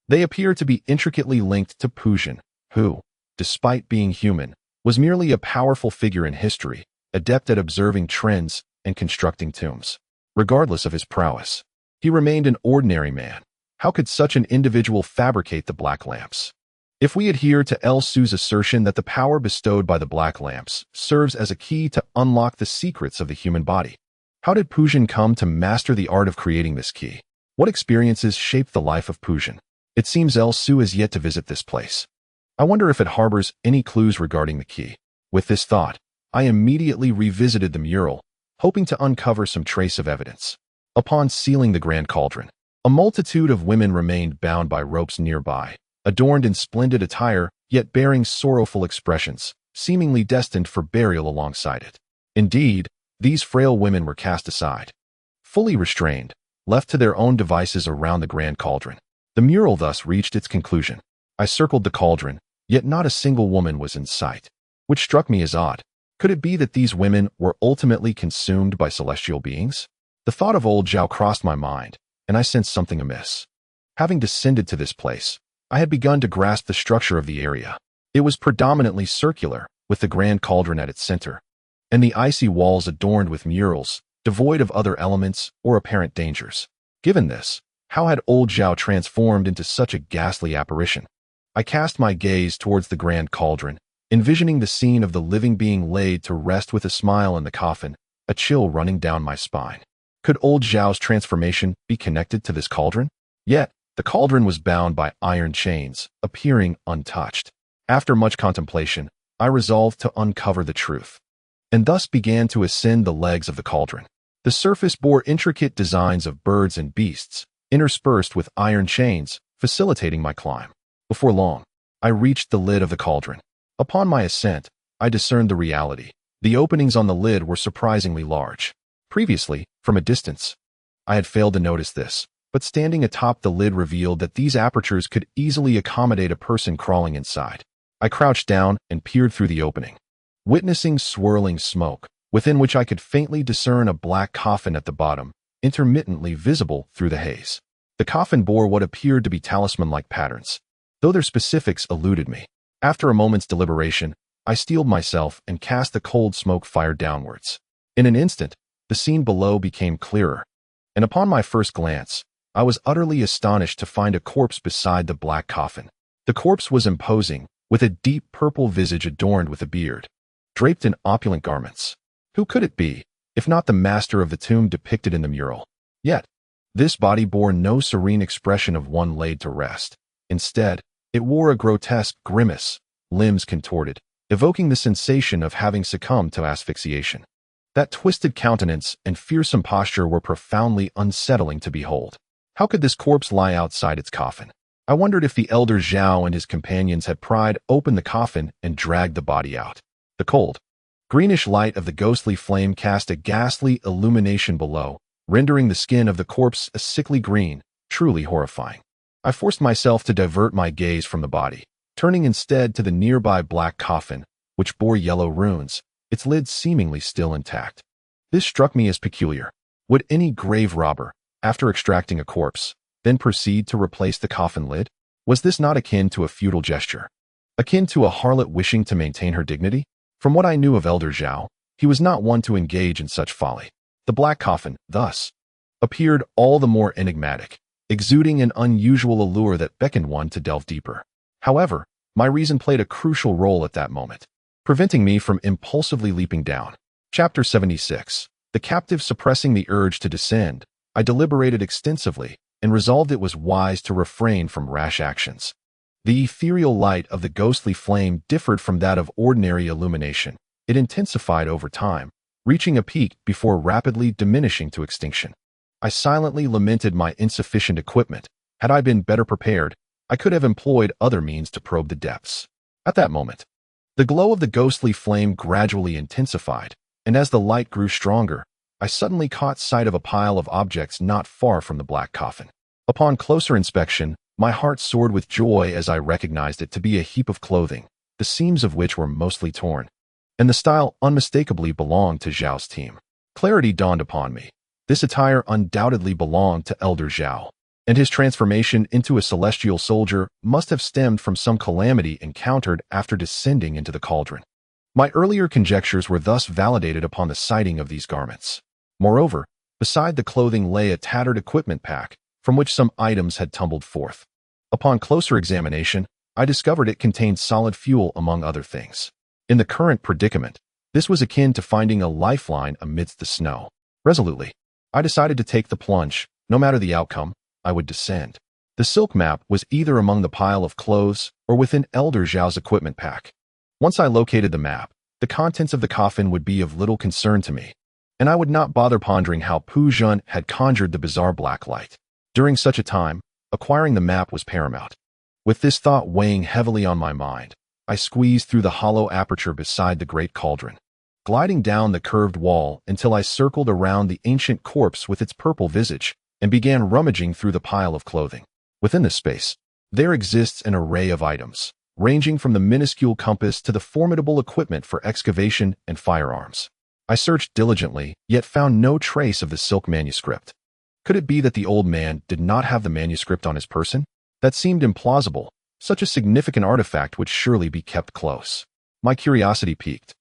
S1: They appear to be intricately linked to Pujan, who, despite being human, was merely a powerful figure in history, adept at observing trends and constructing tombs. Regardless of his prowess, he remained an ordinary man. How could such an individual fabricate the black lamps? If we adhere to El Su's assertion that the power bestowed by the black lamps serves as a key to unlock the secrets of the human body, how did Pujan come to master the art of creating this key? What experiences shaped the life of Pujan? It seems El Su has yet to visit this place. I wonder if it harbors any clues regarding the key. With this thought, I immediately revisited the mural, hoping to uncover some trace of evidence. Upon sealing the grand cauldron, a multitude of women remained bound by ropes nearby, adorned in splendid attire, yet bearing sorrowful expressions, seemingly destined for burial alongside it. Indeed, these frail women were cast aside, fully restrained, left to their own devices around the grand cauldron. The mural thus reached its conclusion. I circled the cauldron, yet not a single woman was in sight, which struck me as odd. Could it be that these women were ultimately consumed by celestial beings? The thought of old Zhao crossed my mind, and I sensed something amiss. Having descended to this place, I had begun to grasp the structure of the area. It was predominantly circular, with the grand cauldron at its center, and the icy walls adorned with murals, devoid of other elements or apparent dangers. Given this, how had old Zhao transformed into such a ghastly apparition? I cast my gaze towards the grand cauldron, envisioning the scene of the living being laid to rest with a smile in the coffin, a chill running down my spine. Could old Zhao's transformation be connected to this cauldron? Yet, the cauldron was bound by iron chains, appearing untouched. After much contemplation, I resolved to uncover the truth, and thus began to ascend the legs of the cauldron. The surface bore intricate designs of birds and beasts, interspersed with iron chains, facilitating my climb. Before long, I reached the lid of the cauldron. Upon my ascent, I discerned the reality. The openings on the lid were surprisingly large. Previously, from a distance, I had failed to notice this, but standing atop the lid revealed that these apertures could easily accommodate a person crawling inside. I crouched down and peered through the opening, witnessing swirling smoke, within which I could faintly discern a black coffin at the bottom, intermittently visible through the haze. The coffin bore what appeared to be talisman-like patterns, though their specifics eluded me. After a moment's deliberation, I steeled myself and cast the cold smoke fire downwards. In an instant, the scene below became clearer, and upon my first glance, I was utterly astonished to find a corpse beside the black coffin. The corpse was imposing, with a deep purple visage adorned with a beard, draped in opulent garments. Who could it be, if not the master of the tomb depicted in the mural? Yet, this body bore no serene expression of one laid to rest. Instead, it wore a grotesque grimace, limbs contorted, evoking the sensation of having succumbed to asphyxiation. That twisted countenance and fearsome posture were profoundly unsettling to behold. How could this corpse lie outside its coffin? I wondered if the elder Zhao and his companions had pried open the coffin and dragged the body out. The cold, greenish light of the ghostly flame cast a ghastly illumination below, rendering the skin of the corpse a sickly green, truly horrifying. I forced myself to divert my gaze from the body, turning instead to the nearby black coffin, which bore yellow runes, its lid seemingly still intact. This struck me as peculiar. Would any grave robber, after extracting a corpse, then proceed to replace the coffin lid? Was this not akin to a futile gesture? Akin to a harlot wishing to maintain her dignity? From what I knew of Elder Zhao, he was not one to engage in such folly. The black coffin, thus, appeared all the more enigmatic, exuding an unusual allure that beckoned one to delve deeper. However, my reason played a crucial role at that moment, preventing me from impulsively leaping down. Chapter 76. The captive suppressing the urge to descend, I deliberated extensively and resolved it was wise to refrain from rash actions. The ethereal light of the ghostly flame differed from that of ordinary illumination. It intensified over time, reaching a peak before rapidly diminishing to extinction. I silently lamented my insufficient equipment. Had I been better prepared, I could have employed other means to probe the depths. At that moment, the glow of the ghostly flame gradually intensified, and as the light grew stronger, I suddenly caught sight of a pile of objects not far from the black coffin. Upon closer inspection, my heart soared with joy as I recognized it to be a heap of clothing, the seams of which were mostly torn, and the style unmistakably belonged to Zhao's team. Clarity dawned upon me. This attire undoubtedly belonged to Elder Zhao, and his transformation into a celestial soldier must have stemmed from some calamity encountered after descending into the cauldron. My earlier conjectures were thus validated upon the sighting of these garments. Moreover, beside the clothing lay a tattered equipment pack, from which some items had tumbled forth. Upon closer examination, I discovered it contained solid fuel among other things. In the current predicament, this was akin to finding a lifeline amidst the snow. Resolutely, I decided to take the plunge. No matter the outcome, I would descend. The silk map was either among the pile of clothes or within Elder Zhao's equipment pack. Once I located the map, the contents of the coffin would be of little concern to me. and I would not bother pondering how Pu Jun had conjured the bizarre black light. During such a time, acquiring the map was paramount. With this thought weighing heavily on my mind, I squeezed through the hollow aperture beside the great cauldron, gliding down the curved wall until I circled around the ancient corpse with its purple visage and began rummaging through the pile of clothing. Within this space, there exists an array of items, ranging from the minuscule compass to the formidable equipment for excavation and firearms. I searched diligently, yet found no trace of the silk manuscript. Could it be that the old man did not have the manuscript on his person? That seemed implausible. Such a significant artifact would surely be kept close. My curiosity piqued.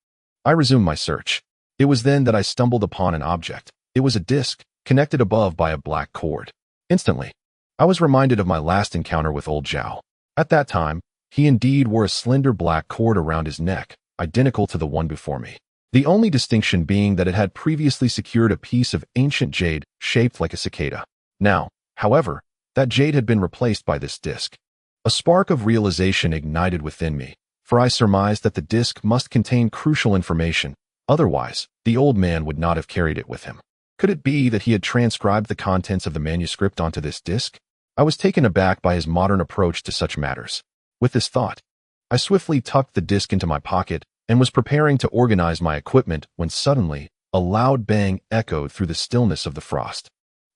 S1: I resumed my search. It was then that I stumbled upon an object. It was a disc, connected above by a black cord. Instantly, I was reminded of my last encounter with old Zhao. At that time, he indeed wore a slender black cord around his neck, identical to the one before me. The only distinction being that it had previously secured a piece of ancient jade shaped like a cicada. Now, however, that jade had been replaced by this disc. A spark of realization ignited within me, for I surmised that the disc must contain crucial information. Otherwise, the old man would not have carried it with him. Could it be that he had transcribed the contents of the manuscript onto this disc? I was taken aback by his modern approach to such matters. With this thought, I swiftly tucked the disc into my pocket and was preparing to organize my equipment when suddenly a loud bang echoed through the stillness of the frost,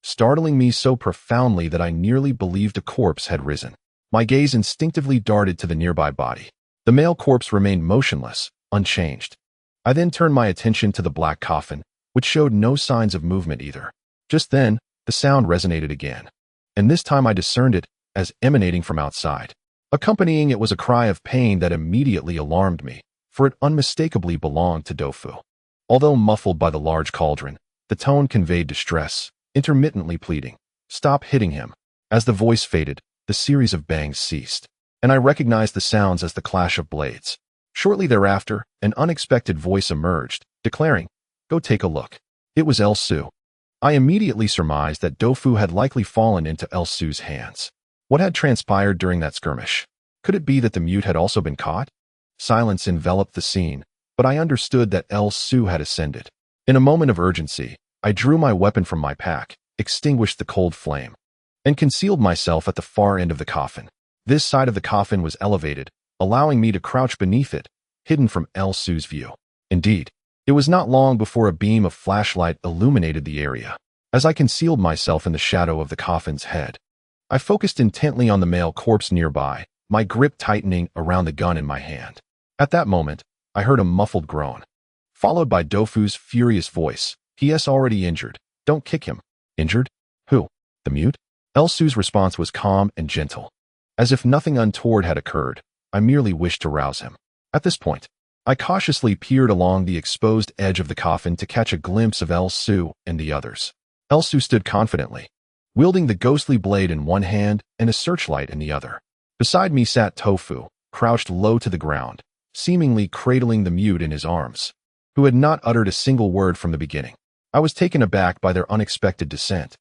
S1: startling me so profoundly that I nearly believed a corpse had risen. My gaze instinctively darted to the nearby body. The male corpse remained motionless, unchanged. I then turned my attention to the black coffin, which showed no signs of movement either. Just then, the sound resonated again, and this time I discerned it as emanating from outside. Accompanying it was a cry of pain that immediately alarmed me, for it unmistakably belonged to Dofu. Although muffled by the large cauldron, the tone conveyed distress, intermittently pleading, "Stop hitting him." As the voice faded, the series of bangs ceased, and I recognized the sounds as the clash of blades. Shortly thereafter, an unexpected voice emerged, declaring, "Go take a look." It was El Su. I immediately surmised that Dofu had likely fallen into El Su's hands. What had transpired during that skirmish? Could it be that the mute had also been caught? Silence enveloped the scene, but I understood that El Su had ascended. In a moment of urgency, I drew my weapon from my pack, extinguished the cold flame, and concealed myself at the far end of the coffin. This side of the coffin was elevated, allowing me to crouch beneath it, hidden from El Su's view. Indeed, it was not long before a beam of flashlight illuminated the area. As I concealed myself in the shadow of the coffin's head, I focused intently on the male corpse nearby, my grip tightening around the gun in my hand. At that moment, I heard a muffled groan, followed by Dofu's furious voice. "He is already injured. Don't kick him." "Injured? Who? The mute?" El Su's response was calm and gentle. As if nothing untoward had occurred, I merely wished to rouse him. At this point, I cautiously peered along the exposed edge of the coffin to catch a glimpse of El Su and the others. El Su stood confidently, wielding the ghostly blade in one hand and a searchlight in the other. Beside me sat Tofu, crouched low to the ground, seemingly cradling the mute in his arms, who had not uttered a single word from the beginning. I was taken aback by their unexpected descent,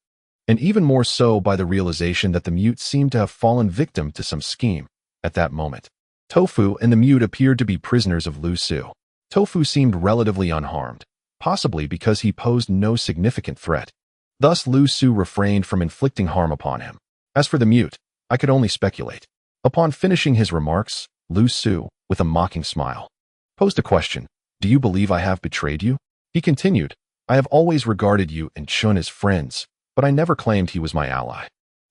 S1: and even more so by the realization that the mute seemed to have fallen victim to some scheme. At that moment, Tofu and the mute appeared to be prisoners of Lu Su. Tofu seemed relatively unharmed, possibly because he posed no significant threat. Thus Lu Su refrained from inflicting harm upon him. As for the mute, I could only speculate. Upon finishing his remarks, Lu Su, with a mocking smile, posed a question. "Do you believe I have betrayed you?" He continued, "I have always regarded you and Chun as friends, but I never claimed he was my ally."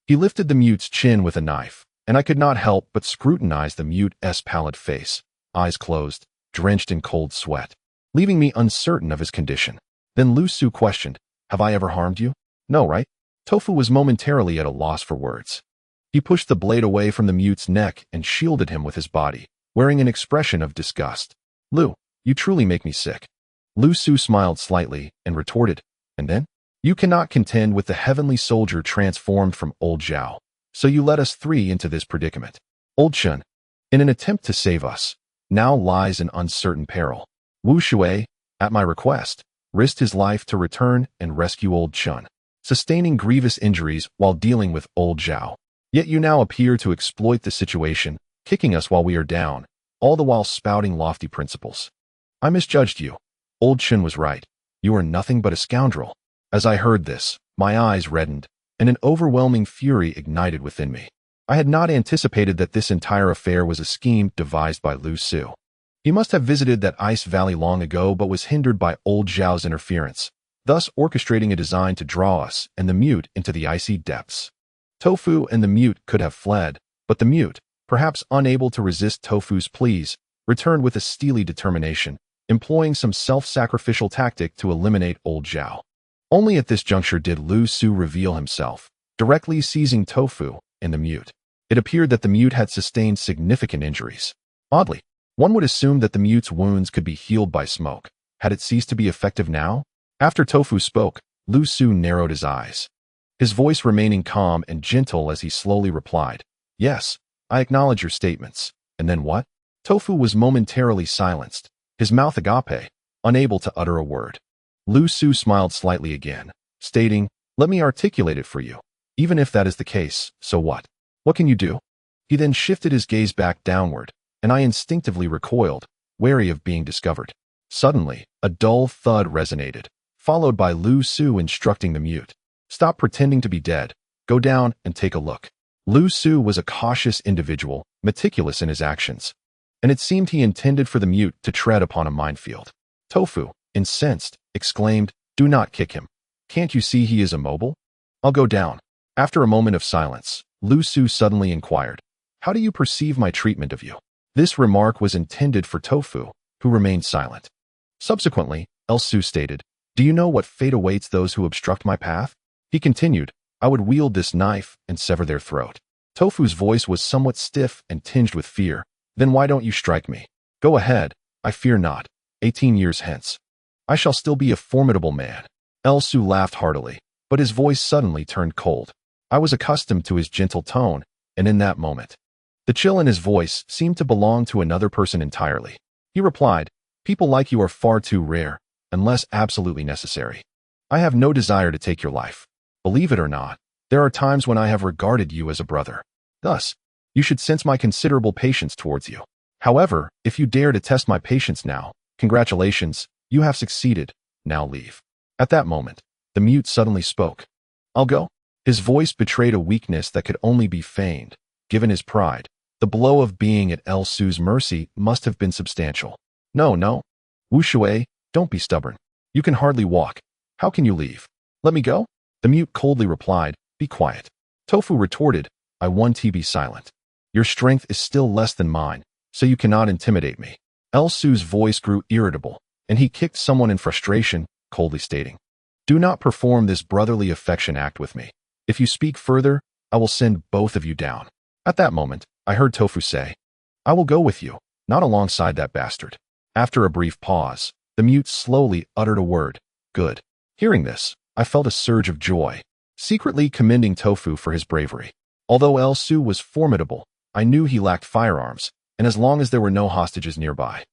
S1: He lifted the mute's chin with a knife, and I could not help but scrutinize the mute's pallid face, eyes closed, drenched in cold sweat, leaving me uncertain of his condition. Then Lu Su questioned, "Have I ever harmed you?" "No, right?" Tofu was momentarily at a loss for words. He pushed the blade away from the mute's neck and shielded him with his body, wearing an expression of disgust. "Lu, you truly make me sick." Lu Su smiled slightly and retorted, "And then? You cannot contend with the heavenly soldier transformed from old Zhao, so you led us three into this predicament. Old Chun, in an attempt to save us, now lies in uncertain peril. Wu Shui, at my request, risked his life to return and rescue old Chun, sustaining grievous injuries while dealing with old Zhao. Yet you now appear to exploit the situation, kicking us while we are down, all the while spouting lofty principles. I misjudged you. Old Chun was right. You are nothing but a scoundrel. As I heard this, my eyes reddened, and an overwhelming fury ignited within me. I had not anticipated that this entire affair was a scheme devised by Lu Su. He must have visited that ice valley long ago but was hindered by old Zhao's interference, thus orchestrating a design to draw us and the mute into the icy depths. Tofu and the mute could have fled, but the mute, perhaps unable to resist Tofu's pleas, returned with a steely determination, employing some self-sacrificial tactic to eliminate old Zhao. Only at this juncture did Lu Su reveal himself, directly seizing Tofu and the mute. It appeared that the mute had sustained significant injuries. Oddly, one would assume that the mute's wounds could be healed by smoke. Had it ceased to be effective now? After Tofu spoke, Lu Su narrowed his eyes, his voice remaining calm and gentle as he slowly replied, "Yes, I acknowledge your statements." And then what? Tofu was momentarily silenced, his mouth agape, unable to utter a word. Lu Su smiled slightly again, stating, "Let me articulate it for you. Even if that is the case, so what? What can you do?" He then shifted his gaze back downward, and I instinctively recoiled, wary of being discovered. Suddenly, a dull thud resonated, followed by Lu Su instructing the mute, "Stop pretending to be dead. Go down and take a look." Lu Su was a cautious individual, meticulous in his actions, and it seemed he intended for the mute to tread upon a minefield. Tofu, incensed, exclaimed, "Do not kick him. Can't you see he is immobile? I'll go down." After a moment of silence, Lu Su suddenly inquired, "How do you perceive my treatment of you?" This remark was intended for Tofu, who remained silent. Subsequently, Su stated, "Do you know what fate awaits those who obstruct my path?" He continued, "I would wield this knife and sever their throat." Tofu's voice was somewhat stiff and tinged with fear. "Then why don't you strike me? Go ahead, I fear not. 18 years hence, I shall still be a formidable man." Su laughed heartily, but his voice suddenly turned cold. I was accustomed to his gentle tone, and in that moment, the chill in his voice seemed to belong to another person entirely. He replied, "People like you are far too rare, unless absolutely necessary. I have no desire to take your life. Believe it or not, there are times when I have regarded you as a brother. Thus, you should sense my considerable patience towards you. However, if you dare to test my patience now, congratulations, you have succeeded. Now leave." At that moment, the mute suddenly spoke. "I'll go." His voice betrayed a weakness that could only be feigned. Given his pride, the blow of being at Su's mercy must have been substantial. No. Wu Shui, don't be stubborn. You can hardly walk. How can you leave? Let me go?" The mute coldly replied, "Be quiet." Tofu retorted, "I want to be silent. Your strength is still less than mine, so you cannot intimidate me." Su's voice grew irritable, and he kicked someone in frustration, coldly stating, "Do not perform this brotherly affection act with me. If you speak further, I will send both of you down." At that moment, I heard Tofu say, "I will go with you, not alongside that bastard." After a brief pause, the mute slowly uttered a word, "Good." Hearing this, I felt a surge of joy, secretly commending Tofu for his bravery. Although Su was formidable, I knew he lacked firearms, and as long as there were no hostages nearby,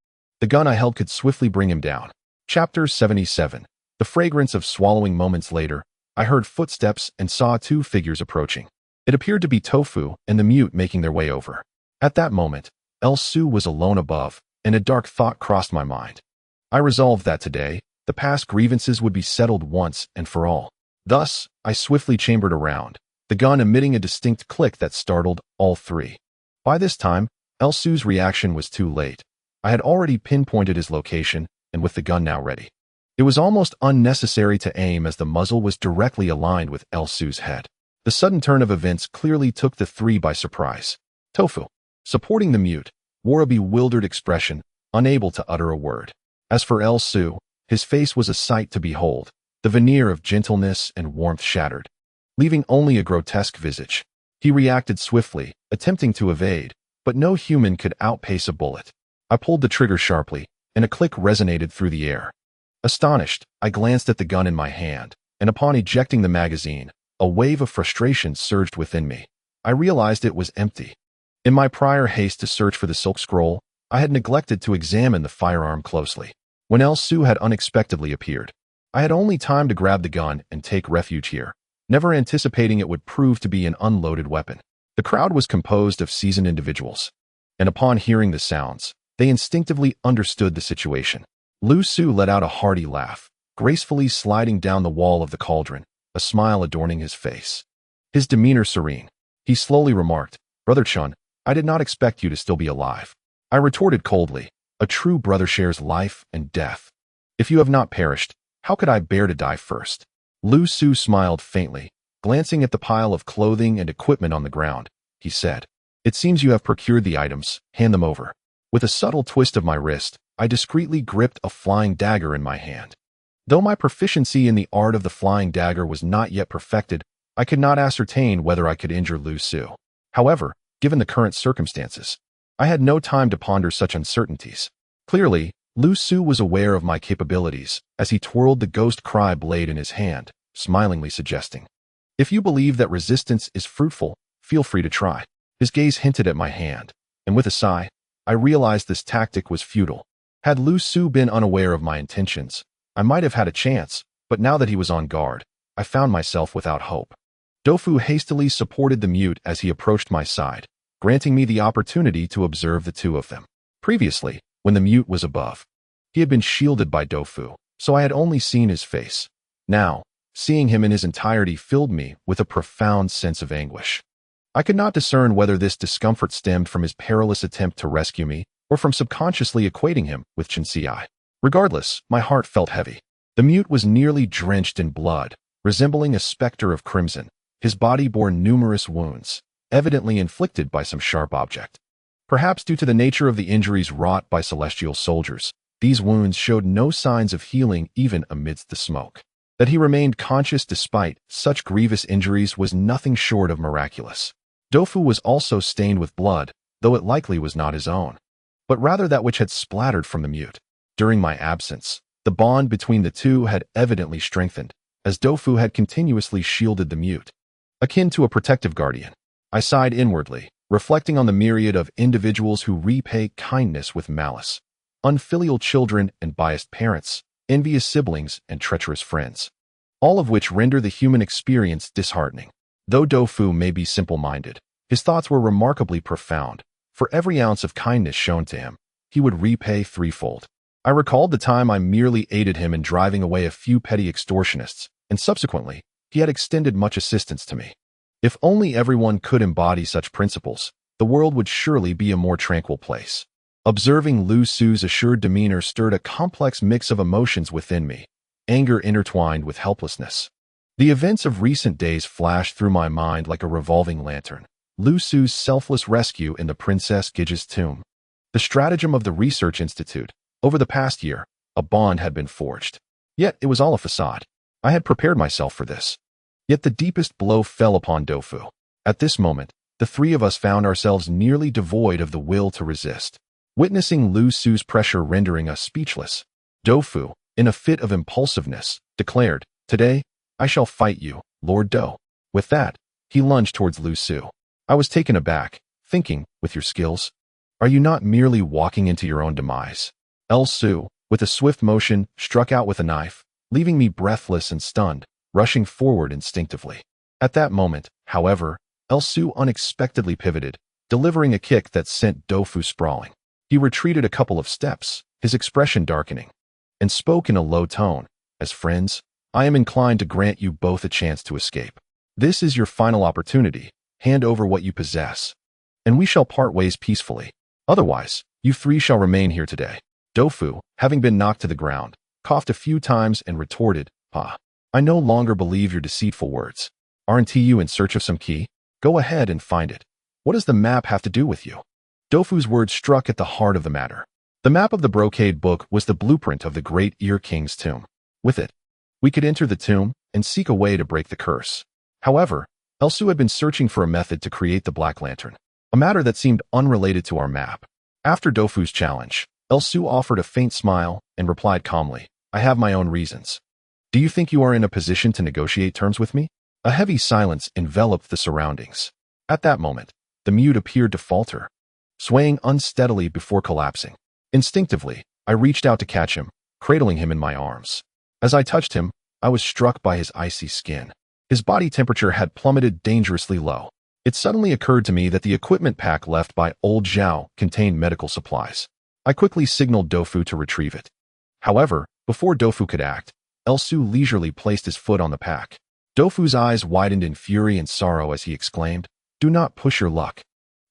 S1: the gun I held could swiftly bring him down. Chapter 77. The fragrance of swallowing. Moments later, I heard footsteps and saw two figures approaching. It appeared to be Tofu and the mute making their way over. At that moment, Su was alone above, and a dark thought crossed my mind. I resolved that today, the past grievances would be settled once and for all. Thus, I swiftly chambered around, the gun emitting a distinct click that startled all three. By this time, Su's reaction was too late. I had already pinpointed his location, and with the gun now ready, it was almost unnecessary to aim as the muzzle was directly aligned with Su's head. The sudden turn of events clearly took the three by surprise. Tofu, supporting the mute, wore a bewildered expression, unable to utter a word. As for Su, his face was a sight to behold, the veneer of gentleness and warmth shattered, leaving only a grotesque visage. He reacted swiftly, attempting to evade, but no human could outpace a bullet. I pulled the trigger sharply, and a click resonated through the air. Astonished, I glanced at the gun in my hand, and upon ejecting the magazine, a wave of frustration surged within me. I realized it was empty. In my prior haste to search for the silk scroll, I had neglected to examine the firearm closely. When Su had unexpectedly appeared, I had only time to grab the gun and take refuge here, never anticipating it would prove to be an unloaded weapon. The crowd was composed of seasoned individuals, and upon hearing the sounds, they instinctively understood the situation. Lu Su let out a hearty laugh, gracefully sliding down the wall of the cauldron, a smile adorning his face. His demeanor serene. He slowly remarked, "Brother Chun, I did not expect you to still be alive." I retorted coldly, "A true brother shares life and death. If you have not perished, how could I bear to die first?" Lu Su smiled faintly, glancing at the pile of clothing and equipment on the ground. He said, "It seems you have procured the items. Hand them over." With a subtle twist of my wrist, I discreetly gripped a flying dagger in my hand. Though my proficiency in the art of the flying dagger was not yet perfected, I could not ascertain whether I could injure Lu Su. However, given the current circumstances, I had no time to ponder such uncertainties. Clearly, Lu Su was aware of my capabilities as he twirled the ghost cry blade in his hand, smilingly suggesting, "If you believe that resistance is fruitful, feel free to try." His gaze hinted at my hand, and with a sigh, I realized this tactic was futile. Had Lu Su been unaware of my intentions, I might have had a chance, but now that he was on guard, I found myself without hope. Dofu hastily supported the mute as he approached my side, granting me the opportunity to observe the two of them. Previously, when the mute was above, he had been shielded by Dofu, so I had only seen his face. Now, seeing him in his entirety filled me with a profound sense of anguish. I could not discern whether this discomfort stemmed from his perilous attempt to rescue me or from subconsciously equating him with Chinci. Regardless, my heart felt heavy. The mute was nearly drenched in blood, resembling a specter of crimson. His body bore numerous wounds, evidently inflicted by some sharp object. Perhaps due to the nature of the injuries wrought by celestial soldiers, these wounds showed no signs of healing even amidst the smoke. That he remained conscious despite such grievous injuries was nothing short of miraculous. Dofu was also stained with blood, though it likely was not his own, but rather that which had splattered from the mute. During my absence, the bond between the two had evidently strengthened, as Dofu had continuously shielded the mute, akin to a protective guardian. I sighed inwardly, reflecting on the myriad of individuals who repay kindness with malice. Unfilial children and biased parents, envious siblings and treacherous friends, all of which render the human experience disheartening. Though Dofu may be simple-minded, his thoughts were remarkably profound. For every ounce of kindness shown to him, he would repay threefold. I recalled the time I merely aided him in driving away a few petty extortionists, and subsequently, he had extended much assistance to me. If only everyone could embody such principles, the world would surely be a more tranquil place. Observing Lu Su's assured demeanor stirred a complex mix of emotions within me, anger intertwined with helplessness. The events of recent days flashed through my mind like a revolving lantern. Lu Su's selfless rescue in the Princess Gija's tomb, the stratagem of the Research Institute. Over the past year, a bond had been forged. Yet it was all a facade. I had prepared myself for this. Yet the deepest blow fell upon Dofu. At this moment, the three of us found ourselves nearly devoid of the will to resist. Witnessing Lu Su's pressure rendering us speechless, Dofu, in a fit of impulsiveness, declared, "Today, I shall fight you, Lord Do." With that, he lunged towards Lu Su. I was taken aback, thinking, with your skills, are you not merely walking into your own demise? Su, with a swift motion, struck out with a knife, leaving me breathless and stunned, rushing forward instinctively. At that moment, however, Su unexpectedly pivoted, delivering a kick that sent Dofu sprawling. He retreated a couple of steps, his expression darkening, and spoke in a low tone, "As friends, I am inclined to grant you both a chance to escape. This is your final opportunity. Hand over what you possess, and we shall part ways peacefully. Otherwise, you three shall remain here today." Dofu, having been knocked to the ground, coughed a few times and retorted, "Pa, I no longer believe your deceitful words. Aren't you in search of some key? Go ahead and find it. What does the map have to do with you?" Dofu's words struck at the heart of the matter. The map of the brocade book was the blueprint of the great Ear King's tomb. With it, we could enter the tomb and seek a way to break the curse. However, Su had been searching for a method to create the Black Lantern, a matter that seemed unrelated to our map. After Dofu's challenge, Su offered a faint smile and replied calmly, "I have my own reasons. Do you think you are in a position to negotiate terms with me?" A heavy silence enveloped the surroundings. At that moment, the mute appeared to falter, swaying unsteadily before collapsing. Instinctively, I reached out to catch him, cradling him in my arms. As I touched him, I was struck by his icy skin. His body temperature had plummeted dangerously low. It suddenly occurred to me that the equipment pack left by old Zhao contained medical supplies. I quickly signaled Dofu to retrieve it. However, before Dofu could act, Elsu leisurely placed his foot on the pack. Dofu's eyes widened in fury and sorrow as he exclaimed, "Do not push your luck."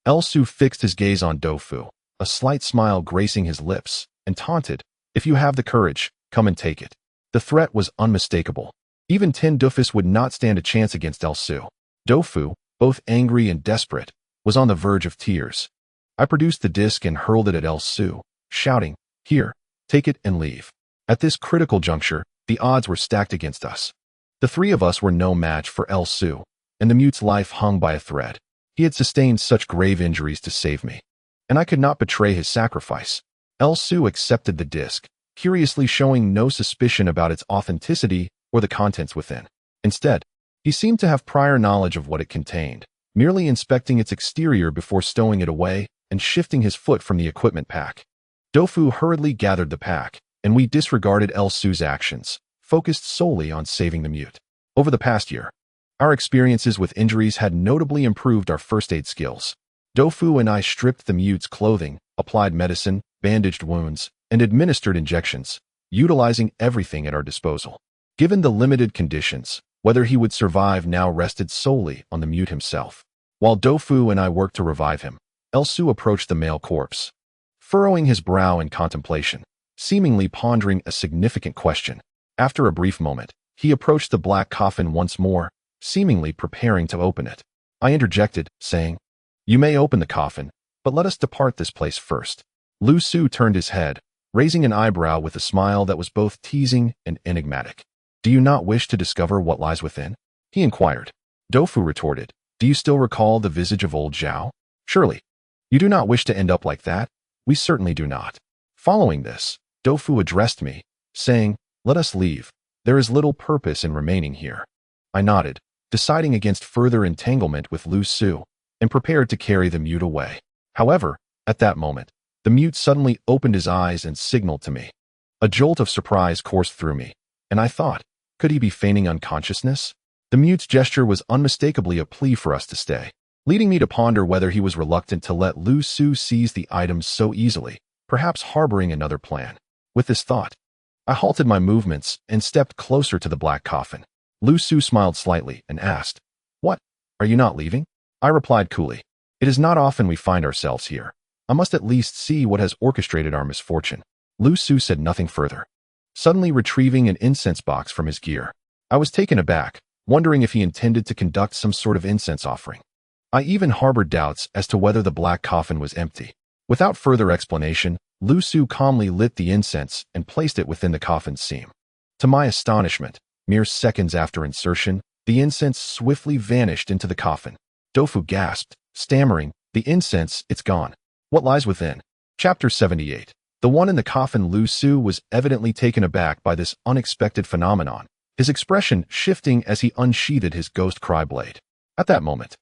S1: Elsu fixed his gaze on Dofu, a slight smile gracing his lips, and taunted, "If you have the courage, come and take it." The threat was unmistakable. Even Tin Dufus would not stand a chance against Elsu. Dofu, both angry and desperate, was on the verge of tears. I produced the disc and hurled it at Elsu, shouting, "Here, take it and leave." At this critical juncture, the odds were stacked against us. The three of us were no match for Elsu, and the mute's life hung by a thread. He had sustained such grave injuries to save me, and I could not betray his sacrifice. Elsu accepted the disc, curiously showing no suspicion about its authenticity or the contents within. Instead, he seemed to have prior knowledge of what it contained, merely inspecting its exterior before stowing it away and shifting his foot from the equipment pack. Dofu hurriedly gathered the pack, and we disregarded Elsu's actions, focused solely on saving the mute. Over the past year, our experiences with injuries had notably improved our first aid skills. Dofu and I stripped the mute's clothing, applied medicine, bandaged wounds, and administered injections, utilizing everything at our disposal. Given the limited conditions, whether he would survive now rested solely on the mute himself. While Dofu and I worked to revive him, Elsu approached the male corpse, furrowing his brow in contemplation, seemingly pondering a significant question. After a brief moment, he approached the black coffin once more, seemingly preparing to open it. I interjected, saying, "You may open the coffin, but let us depart this place first." Lu Su turned his head, raising an eyebrow with a smile that was both teasing and enigmatic. "Do you not wish to discover what lies within?" he inquired. Dofu retorted, "Do you still recall the visage of old Zhao? Surely, you do not wish to end up like that?" "We certainly do not." Following this, Dofu addressed me, saying, "Let us leave. There is little purpose in remaining here." I nodded, deciding against further entanglement with Lu Su, and prepared to carry the mute away. However, at that moment, the mute suddenly opened his eyes and signaled to me. A jolt of surprise coursed through me, and I thought, could he be feigning unconsciousness? The mute's gesture was unmistakably a plea for us to stay, leading me to ponder whether he was reluctant to let Lu Su seize the items so easily, perhaps harboring another plan. With this thought, I halted my movements and stepped closer to the black coffin. Lu Su smiled slightly and asked, "What? Are you not leaving?" I replied coolly, "It is not often we find ourselves here. I must at least see what has orchestrated our misfortune." Lu Su said nothing further, suddenly retrieving an incense box from his gear. I was taken aback, wondering if he intended to conduct some sort of incense offering. I even harbored doubts as to whether the black coffin was empty. Without further explanation, Lu Su calmly lit the incense and placed it within the coffin's seam. To my astonishment, mere seconds after insertion, the incense swiftly vanished into the coffin. Dofu gasped, stammering, "The incense, it's gone. What lies within?" Chapter 78. The one in the coffin. Lu Su was evidently taken aback by this unexpected phenomenon, his expression shifting as he unsheathed his ghost cry blade. At that moment,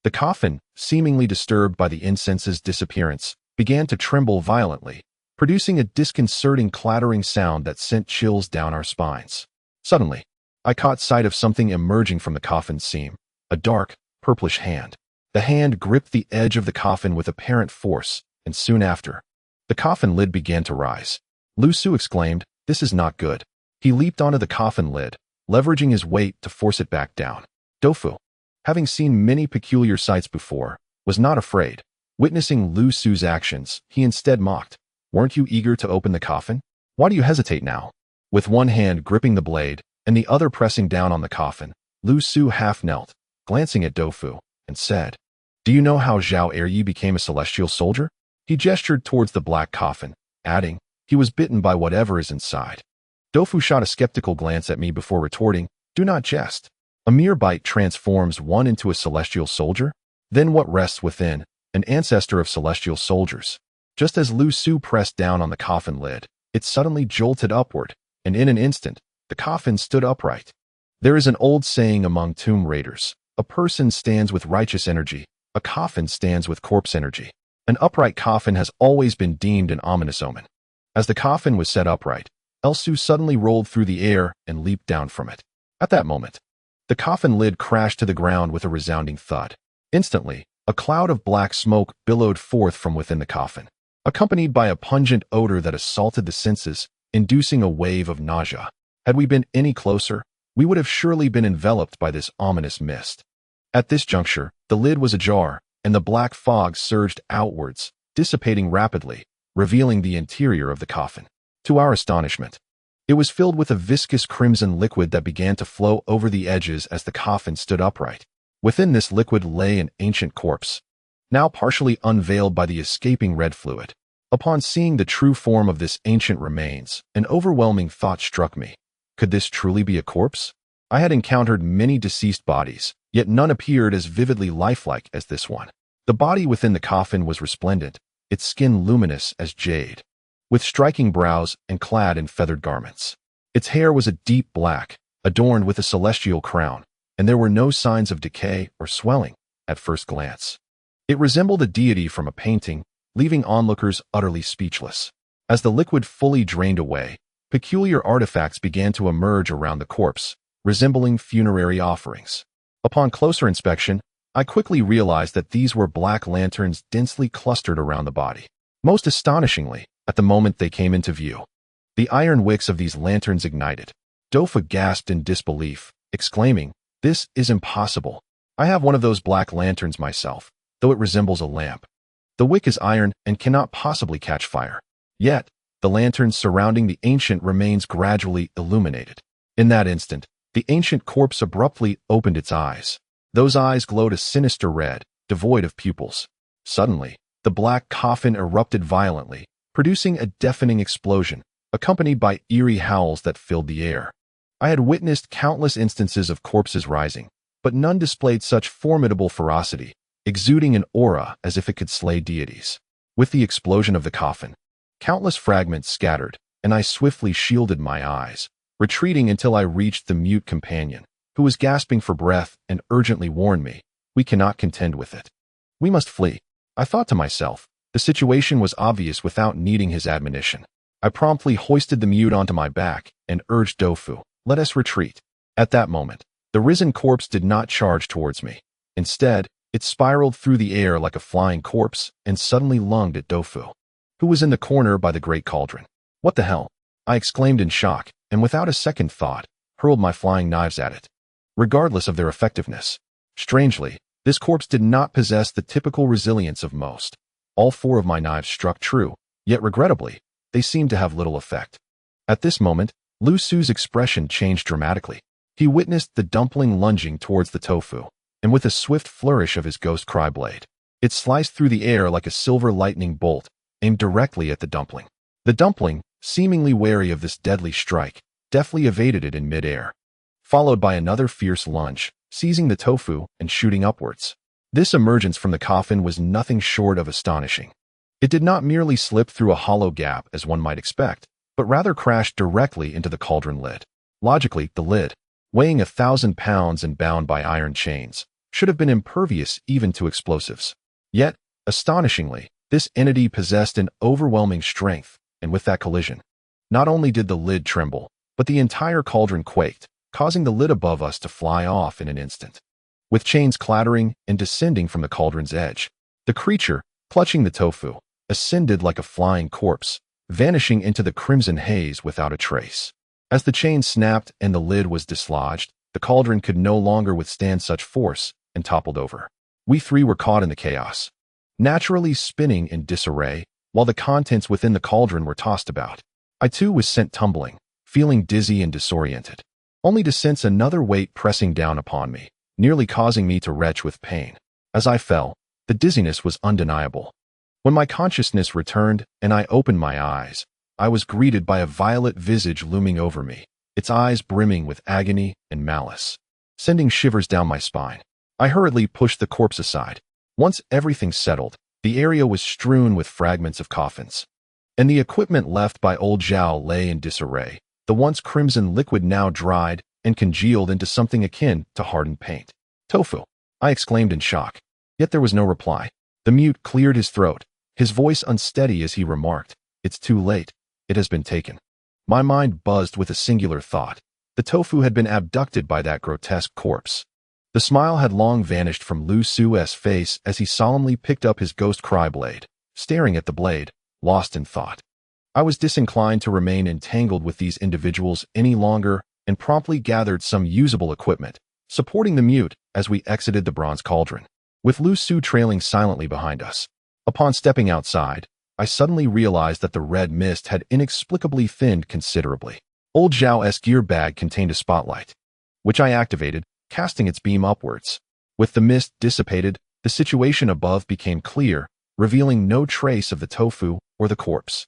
S1: the coffin, seemingly disturbed by the incense's disappearance, began to tremble violently, producing a disconcerting clattering sound that sent chills down our spines. Suddenly, I caught sight of something emerging from the coffin's seam, a dark, purplish hand. The hand gripped the edge of the coffin with apparent force, and soon after, the coffin lid began to rise. Lu Su exclaimed, "This is not good." He leaped onto the coffin lid, leveraging his weight to force it back down. Dofu, having seen many peculiar sights before, was not afraid. Witnessing Lu Su's actions, he instead mocked, "Weren't you eager to open the coffin? Why do you hesitate now?" With one hand gripping the blade and the other pressing down on the coffin, Lu Su half knelt, glancing at Dofu, and said, "Do you know how Zhao Eryi became a celestial soldier?" He gestured towards the black coffin, adding, "He was bitten by whatever is inside." Dofu shot a skeptical glance at me before retorting, "Do not jest. A mere bite transforms one into a celestial soldier? Then what rests within, an ancestor of celestial soldiers?" Just as Lu Su pressed down on the coffin lid, it suddenly jolted upward, and in an instant, the coffin stood upright. There is an old saying among tomb raiders: a person stands with righteous energy, a coffin stands with corpse energy. An upright coffin has always been deemed an ominous omen. As the coffin was set upright, Elsu suddenly rolled through the air and leaped down from it. At that moment, the coffin lid crashed to the ground with a resounding thud. Instantly, a cloud of black smoke billowed forth from within the coffin, accompanied by a pungent odor that assaulted the senses, inducing a wave of nausea. Had we been any closer, we would have surely been enveloped by this ominous mist. At this juncture, the lid was ajar, and the black fog surged outwards, dissipating rapidly, revealing the interior of the coffin. To our astonishment, it was filled with a viscous crimson liquid that began to flow over the edges as the coffin stood upright. Within this liquid lay an ancient corpse, now partially unveiled by the escaping red fluid. Upon seeing the true form of this ancient remains, an overwhelming thought struck me. Could this truly be a corpse? I had encountered many deceased bodies, yet none appeared as vividly lifelike as this one. The body within the coffin was resplendent, its skin luminous as jade, with striking brows and clad in feathered garments. Its hair was a deep black, adorned with a celestial crown, and there were no signs of decay or swelling at first glance. It resembled a deity from a painting, leaving onlookers utterly speechless. As the liquid fully drained away, peculiar artifacts began to emerge around the corpse, resembling funerary offerings. Upon closer inspection, I quickly realized that these were black lanterns densely clustered around the body. Most astonishingly, at the moment they came into view, the iron wicks of these lanterns ignited. Dofa gasped in disbelief, exclaiming, "This is impossible. I have one of those black lanterns myself, though it resembles a lamp. The wick is iron and cannot possibly catch fire." Yet, the lanterns surrounding the ancient remains gradually illuminated. In that instant, the ancient corpse abruptly opened its eyes. Those eyes glowed a sinister red, devoid of pupils. Suddenly, the black coffin erupted violently, producing a deafening explosion, accompanied by eerie howls that filled the air. I had witnessed countless instances of corpses rising, but none displayed such formidable ferocity, exuding an aura as if it could slay deities. With the explosion of the coffin, countless fragments scattered, and I swiftly shielded my eyes, retreating until I reached the mute companion, who was gasping for breath and urgently warned me, "We cannot contend with it. We must flee." I thought to myself, the situation was obvious without needing his admonition. I promptly hoisted the mute onto my back and urged Dofu, "Let us retreat." At that moment, the risen corpse did not charge towards me. Instead, it spiraled through the air like a flying corpse and suddenly lunged at Dofu, who was in the corner by the great cauldron. "What the hell?" I exclaimed in shock, and without a second thought, hurled my flying knives at it. Regardless of their effectiveness, strangely, this corpse did not possess the typical resilience of most. All four of my knives struck true, yet regrettably, they seemed to have little effect. At this moment, Lu Su's expression changed dramatically. He witnessed the dumpling lunging towards the tofu, and with a swift flourish of his ghost cry blade, it sliced through the air like a silver lightning bolt, aimed directly at the dumpling. The dumpling, seemingly wary of this deadly strike, deftly evaded it in midair, followed by another fierce lunge, seizing the tofu and shooting upwards. This emergence from the coffin was nothing short of astonishing. It did not merely slip through a hollow gap as one might expect, but rather crashed directly into the cauldron lid. Logically, the lid, weighing 1,000 pounds and bound by iron chains, should have been impervious even to explosives. Yet, astonishingly, this entity possessed an overwhelming strength, and with that collision, not only did the lid tremble, but the entire cauldron quaked, causing the lid above us to fly off in an instant. With chains clattering and descending from the cauldron's edge, the creature, clutching the tofu, ascended like a flying corpse, vanishing into the crimson haze without a trace. As the chain snapped and the lid was dislodged, the cauldron could no longer withstand such force and toppled over. We three were caught in the chaos, naturally spinning in disarray, while the contents within the cauldron were tossed about. I too was sent tumbling, feeling dizzy and disoriented, only to sense another weight pressing down upon me, nearly causing me to retch with pain. As I fell, the dizziness was undeniable. When my consciousness returned and I opened my eyes, I was greeted by a violet visage looming over me, its eyes brimming with agony and malice, sending shivers down my spine. I hurriedly pushed the corpse aside. Once everything settled, the area was strewn with fragments of coffins, and the equipment left by old Zhao lay in disarray. The once crimson liquid now dried and congealed into something akin to hardened paint. "Tofu!" I exclaimed in shock. Yet there was no reply. The mute cleared his throat, his voice unsteady as he remarked, "It's too late. It has been taken." My mind buzzed with a singular thought. The tofu had been abducted by that grotesque corpse. The smile had long vanished from Lu Su's face as he solemnly picked up his ghost cry blade, staring at the blade, lost in thought. I was disinclined to remain entangled with these individuals any longer and promptly gathered some usable equipment, supporting the mute as we exited the bronze cauldron, with Lu Su trailing silently behind us. Upon stepping outside, I suddenly realized that the red mist had inexplicably thinned considerably. Old Zhao's gear bag contained a spotlight, which I activated, casting its beam upwards. With the mist dissipated, the situation above became clear, revealing no trace of the tofu or the corpse.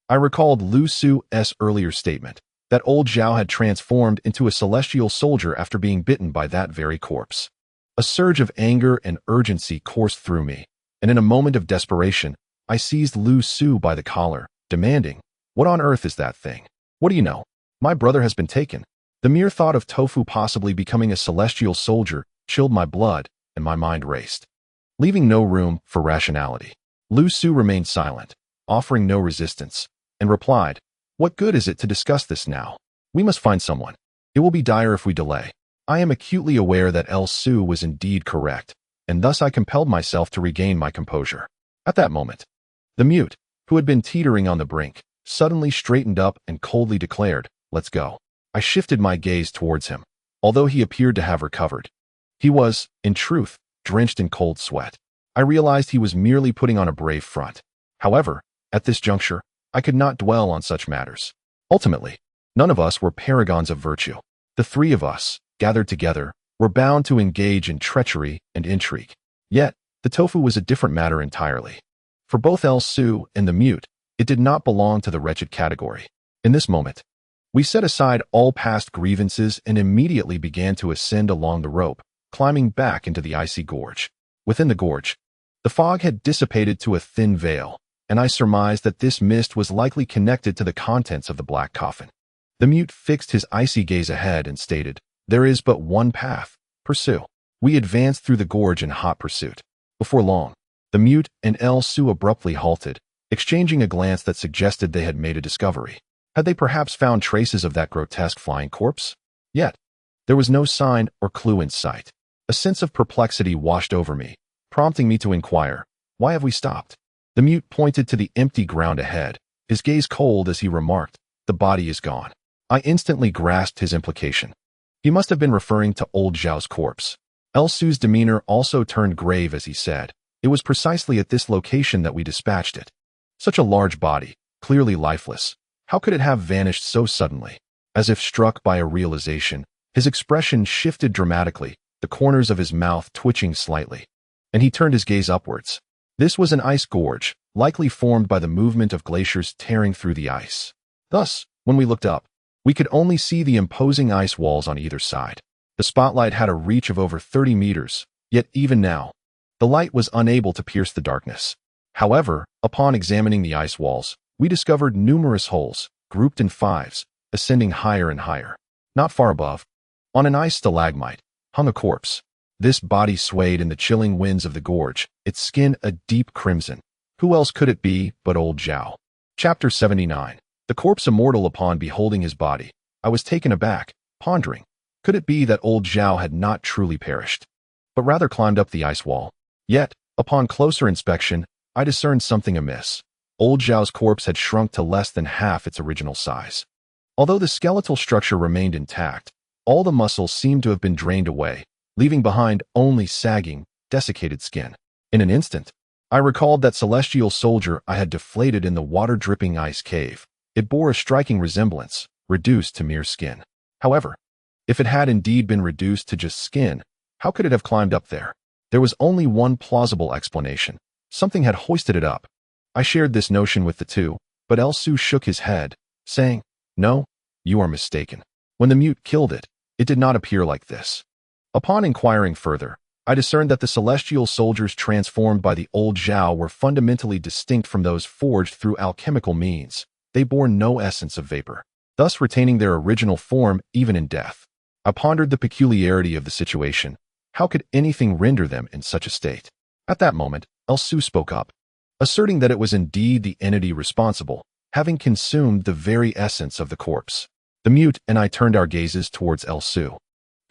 S1: I recalled Lu Su's earlier statement that old Zhao had transformed into a celestial soldier after being bitten by that very corpse. A surge of anger and urgency coursed through me, and in a moment of desperation, I seized Lu Su by the collar, demanding, "What on earth is that thing? What do you know? My brother has been taken." The mere thought of tofu possibly becoming a celestial soldier chilled my blood, and my mind raced, leaving no room for rationality. Lu Su remained silent, offering no resistance, and replied, "What good is it to discuss this now? We must find someone. It will be dire if we delay." I am acutely aware that El Su was indeed correct, and thus I compelled myself to regain my composure. At that moment, the mute, who had been teetering on the brink, suddenly straightened up and coldly declared, "Let's go." I shifted my gaze towards him. Although he appeared to have recovered, he was, in truth, drenched in cold sweat. I realized he was merely putting on a brave front. However, at this juncture, I could not dwell on such matters. Ultimately, none of us were paragons of virtue. The three of us, gathered together, were bound to engage in treachery and intrigue. Yet, the tofu was a different matter entirely. For both El Su and the mute, it did not belong to the wretched category. In this moment, we set aside all past grievances and immediately began to ascend along the rope, climbing back into the icy gorge. Within the gorge, the fog had dissipated to a thin veil, and I surmised that this mist was likely connected to the contents of the black coffin. The mute fixed his icy gaze ahead and stated, "There is but one path. Pursue." We advanced through the gorge in hot pursuit. Before long, the mute and El Su abruptly halted, exchanging a glance that suggested they had made a discovery. Had they perhaps found traces of that grotesque flying corpse? Yet, there was no sign or clue in sight. A sense of perplexity washed over me, prompting me to inquire, "Why have we stopped?" The mute pointed to the empty ground ahead, his gaze cold as he remarked, "The body is gone." I instantly grasped his implication. He must have been referring to old Zhao's corpse. El Su's demeanor also turned grave as he said, "It was precisely at this location that we dispatched it." Such a large body, clearly lifeless, how could it have vanished so suddenly? As if struck by a realization, his expression shifted dramatically, the corners of his mouth twitching slightly, and he turned his gaze upwards. This was an ice gorge, likely formed by the movement of glaciers tearing through the ice. Thus, when we looked up, we could only see the imposing ice walls on either side. The spotlight had a reach of over 30 meters, yet even now, the light was unable to pierce the darkness. However, upon examining the ice walls, we discovered numerous holes, grouped in fives, ascending higher and higher. Not far above, on an ice stalagmite, hung a corpse. This body swayed in the chilling winds of the gorge, its skin a deep crimson. Who else could it be but old Zhao? Chapter 79. The corpse immortal. Upon beholding his body, I was taken aback, pondering, could it be that old Zhao had not truly perished, but rather climbed up the ice wall? Yet, upon closer inspection, I discerned something amiss. Old Zhao's corpse had shrunk to less than half its original size. Although the skeletal structure remained intact, all the muscles seemed to have been drained away, leaving behind only sagging, desiccated skin. In an instant, I recalled that celestial soldier I had deflated in the water-dripping ice cave. It bore a striking resemblance, reduced to mere skin. However, if it had indeed been reduced to just skin, how could it have climbed up there? There was only one plausible explanation. Something had hoisted it up. I shared this notion with the two, but El Su shook his head, saying, "No, you are mistaken. When the mute killed it, it did not appear like this." Upon inquiring further, I discerned that the celestial soldiers transformed by the old Zhao were fundamentally distinct from those forged through alchemical means. They bore no essence of vapor, thus retaining their original form even in death. I pondered the peculiarity of the situation. How could anything render them in such a state? At that moment, El Su spoke up, asserting that it was indeed the entity responsible, having consumed the very essence of the corpse. The mute and I turned our gazes towards El Su,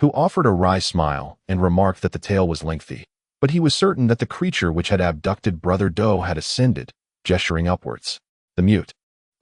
S1: who offered a wry smile and remarked that the tale was lengthy, but he was certain that the creature which had abducted Brother Do had ascended, gesturing upwards. The mute,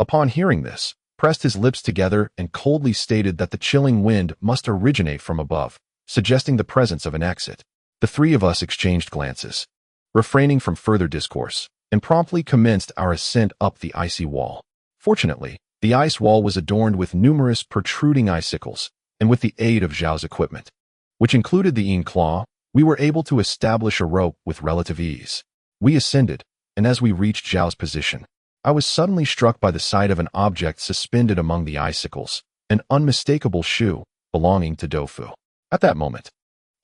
S1: Upon hearing this, pressed his lips together and coldly stated that the chilling wind must originate from above, suggesting the presence of an exit. The three of us exchanged glances, refraining from further discourse, and promptly commenced our ascent up the icy wall. Fortunately, the ice wall was adorned with numerous protruding icicles, and with the aid of Zhao's equipment, which included the akin claw, we were able to establish a rope with relative ease. We ascended, and as we reached Zhao's position, I was suddenly struck by the sight of an object suspended among the icicles, an unmistakable shoe belonging to Dofu. At that moment,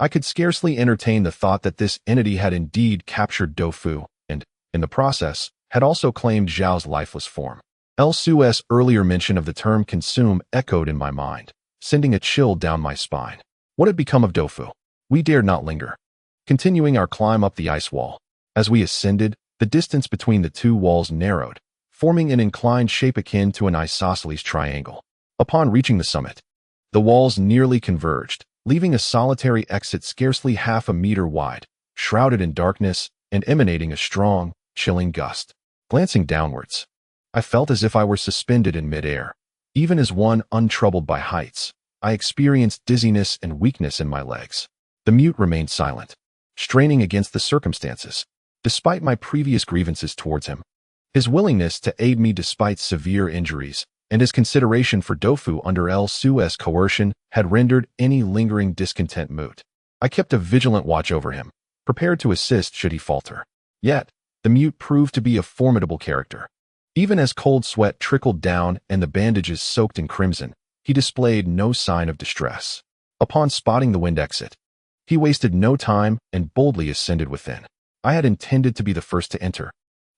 S1: I could scarcely entertain the thought that this entity had indeed captured Dofu and, in the process, had also claimed Zhao's lifeless form. Su's earlier mention of the term consume echoed in my mind, sending a chill down my spine. What had become of Dofu? We dared not linger, continuing our climb up the ice wall. As we ascended, the distance between the two walls narrowed, forming an inclined shape akin to an isosceles triangle. Upon reaching the summit, the walls nearly converged, leaving a solitary exit scarcely half a meter wide, shrouded in darkness and emanating a strong, chilling gust. Glancing downwards, I felt as if I were suspended in midair. Even as one untroubled by heights, I experienced dizziness and weakness in my legs. The mute remained silent, straining against the circumstances. Despite my previous grievances towards him, his willingness to aid me despite severe injuries, and his consideration for Dofu under Su's coercion had rendered any lingering discontent moot. I kept a vigilant watch over him, prepared to assist should he falter. Yet, the mute proved to be a formidable character. Even as cold sweat trickled down and the bandages soaked in crimson, he displayed no sign of distress. Upon spotting the wind exit, he wasted no time and boldly ascended within. I had intended to be the first to enter,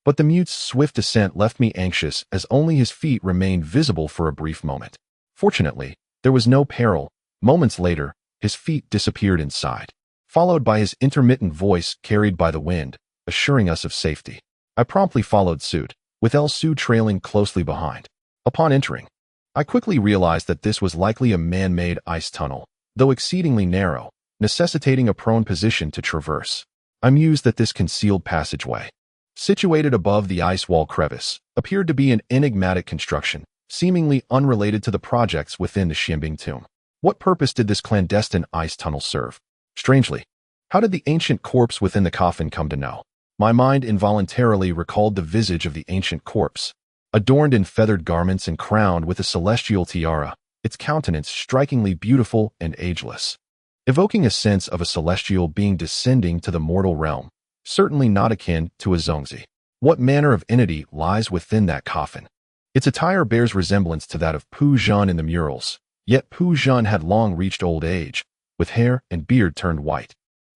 S1: but the mute's swift ascent left me anxious as only his feet remained visible for a brief moment. Fortunately, there was no peril. Moments later, his feet disappeared inside, followed by his intermittent voice carried by the wind, assuring us of safety. I promptly followed suit, with Su trailing closely behind. Upon entering, I quickly realized that this was likely a man-made ice tunnel, though exceedingly narrow, necessitating a prone position to traverse. I mused that this concealed passageway, situated above the ice wall crevice, appeared to be an enigmatic construction, seemingly unrelated to the projects within the Xianbing tomb. What purpose did this clandestine ice tunnel serve? Strangely, how did the ancient corpse within the coffin come to know? My mind involuntarily recalled the visage of the ancient corpse, adorned in feathered garments and crowned with a celestial tiara, its countenance strikingly beautiful and ageless, evoking a sense of a celestial being descending to the mortal realm, certainly not akin to a zongzi. What manner of entity lies within that coffin? Its attire bears resemblance to that of Pu Zhan in the murals, yet Pu Zhan had long reached old age, with hair and beard turned white,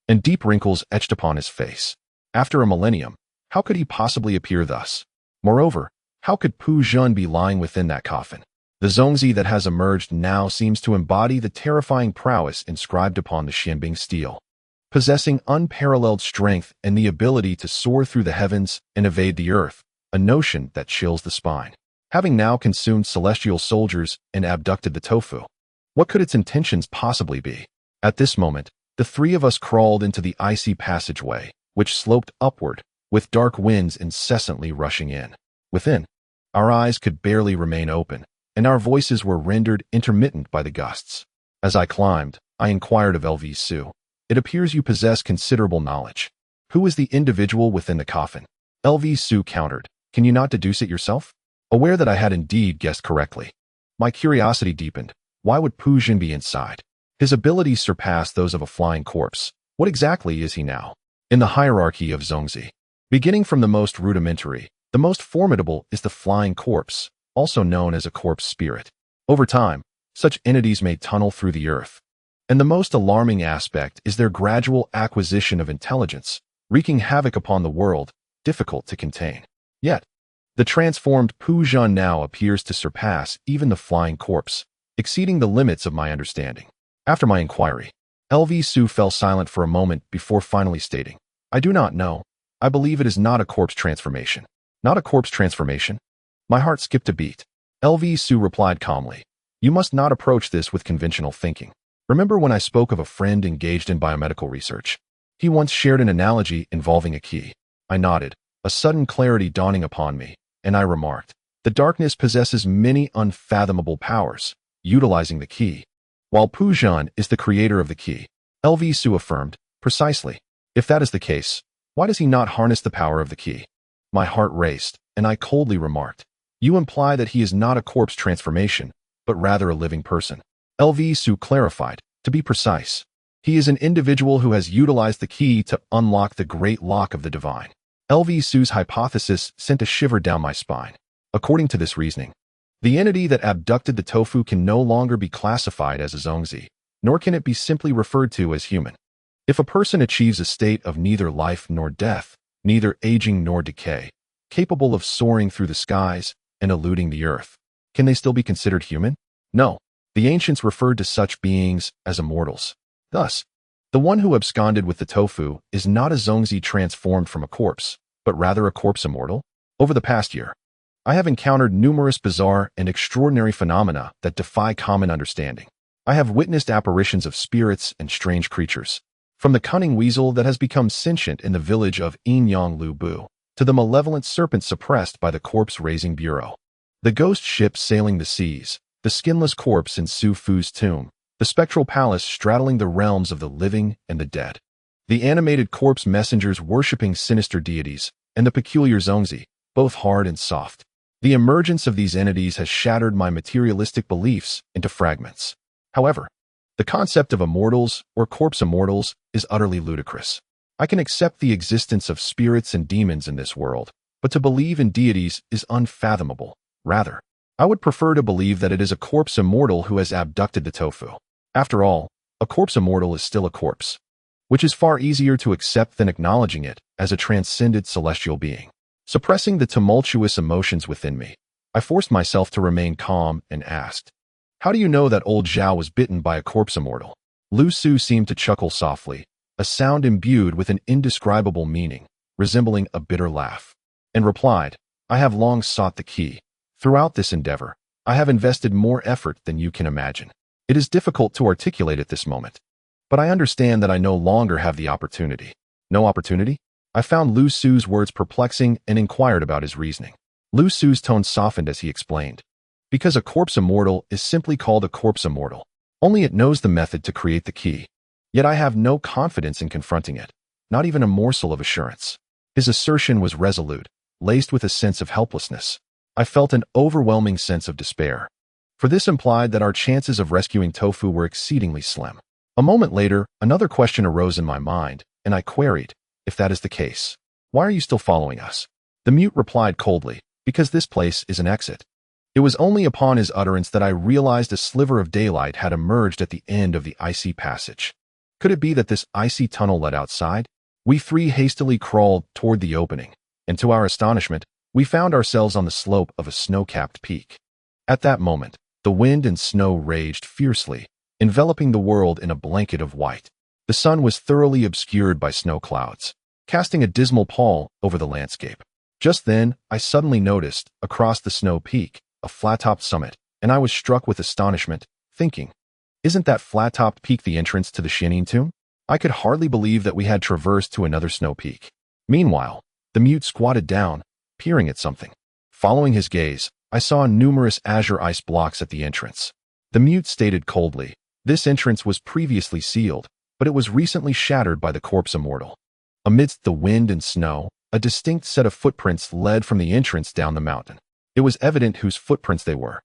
S1: and deep wrinkles etched upon his face. After a millennium, how could he possibly appear thus? Moreover, how could Pu Zhan be lying within that coffin? The zongzi that has emerged now seems to embody the terrifying prowess inscribed upon the Xianbing stele, possessing unparalleled strength and the ability to soar through the heavens and evade the earth, a notion that chills the spine. Having now consumed celestial soldiers and abducted the tofu, what could its intentions possibly be? At this moment, the three of us crawled into the icy passageway, which sloped upward, with dark winds incessantly rushing in. Within, our eyes could barely remain open, and our voices were rendered intermittent by the gusts. As I climbed, I inquired of Su. It appears you possess considerable knowledge. Who is the individual within the coffin? Su countered. Can you not deduce it yourself? Aware that I had indeed guessed correctly, my curiosity deepened. Why would Pu Zhan be inside? His abilities surpass those of a flying corpse. What exactly is he now? In the hierarchy of zongzi, beginning from the most rudimentary, the most formidable is the flying corpse, also known as a corpse spirit. Over time, such entities may tunnel through the earth, and the most alarming aspect is their gradual acquisition of intelligence, wreaking havoc upon the world, difficult to contain. Yet, the transformed Pu Zhan now appears to surpass even the flying corpse, exceeding the limits of my understanding. After my inquiry, Su fell silent for a moment before finally stating, I do not know. I believe it is not a corpse transformation. Not a corpse transformation? My heart skipped a beat. Su replied calmly, you must not approach this with conventional thinking. Remember when I spoke of a friend engaged in biomedical research? He once shared an analogy involving a key. I nodded, a sudden clarity dawning upon me, and I remarked, The darkness possesses many unfathomable powers, utilizing the key. While Pujan is the creator of the key, LV affirmed, precisely. If that is the case, why does he not harness the power of the key? My heart raced, and I coldly remarked, you imply that he is not a corpse transformation, but rather a living person. LV clarified, to be precise, he is an individual who has utilized the key to unlock the great lock of the divine. LV hypothesis sent a shiver down my spine. According to this reasoning, the entity that abducted the tofu can no longer be classified as a zongzi, nor can it be simply referred to as human. If a person achieves a state of neither life nor death, neither aging nor decay, capable of soaring through the skies and eluding the earth, can they still be considered human? No. The ancients referred to such beings as immortals. Thus, the one who absconded with the tofu is not a zongzi transformed from a corpse, but rather a corpse immortal? Over the past year, I have encountered numerous bizarre and extraordinary phenomena that defy common understanding. I have witnessed apparitions of spirits and strange creatures, from the cunning weasel that has become sentient in the village of Inyang-lu-bu, to the malevolent serpent suppressed by the corpse-raising bureau. The ghost ship sailing the seas, the skinless corpse in Su Fu's tomb, the spectral palace straddling the realms of the living and the dead, the animated corpse messengers worshipping sinister deities, and the peculiar zongzi, both hard and soft. The emergence of these entities has shattered my materialistic beliefs into fragments. However, the concept of immortals or corpse immortals is utterly ludicrous. I can accept the existence of spirits and demons in this world, but to believe in deities is unfathomable. Rather, I would prefer to believe that it is a corpse immortal who has abducted the tofu. After all, a corpse immortal is still a corpse, which is far easier to accept than acknowledging it as a transcended celestial being. Suppressing the tumultuous emotions within me, I forced myself to remain calm and asked, how do you know that old Zhao was bitten by a corpse immortal? Lu Su seemed to chuckle softly, a sound imbued with an indescribable meaning, resembling a bitter laugh, and replied, I have long sought the key. Throughout this endeavor, I have invested more effort than you can imagine. It is difficult to articulate at this moment, but I understand that I no longer have the opportunity. No opportunity? I found Lu Su's words perplexing and inquired about his reasoning. Lu Su's tone softened as he explained, because a corpse immortal is simply called a corpse immortal. Only it knows the method to create the key. Yet I have no confidence in confronting it, not even a morsel of assurance. His assertion was resolute, laced with a sense of helplessness. I felt an overwhelming sense of despair, for this implied that our chances of rescuing tofu were exceedingly slim. A moment later, another question arose in my mind, and I queried, if that is the case, why are you still following us? The mute replied coldly, because this place is an exit. It was only upon his utterance that I realized a sliver of daylight had emerged at the end of the icy passage. Could it be that this icy tunnel led outside? We three hastily crawled toward the opening, and to our astonishment, we found ourselves on the slope of a snow-capped peak. At that moment, the wind and snow raged fiercely, enveloping the world in a blanket of white. The sun was thoroughly obscured by snow clouds, casting a dismal pall over the landscape. Just then, I suddenly noticed, across the snow peak, a flat-topped summit, and I was struck with astonishment, thinking, isn't that flat-topped peak the entrance to the Xianin tomb? I could hardly believe that we had traversed to another snow peak. Meanwhile, the mute squatted down, peering at something. Following his gaze, I saw numerous azure ice blocks at the entrance. The mute stated coldly, this entrance was previously sealed, but it was recently shattered by the corpse immortal. Amidst the wind and snow, a distinct set of footprints led from the entrance down the mountain. It was evident whose footprints they were,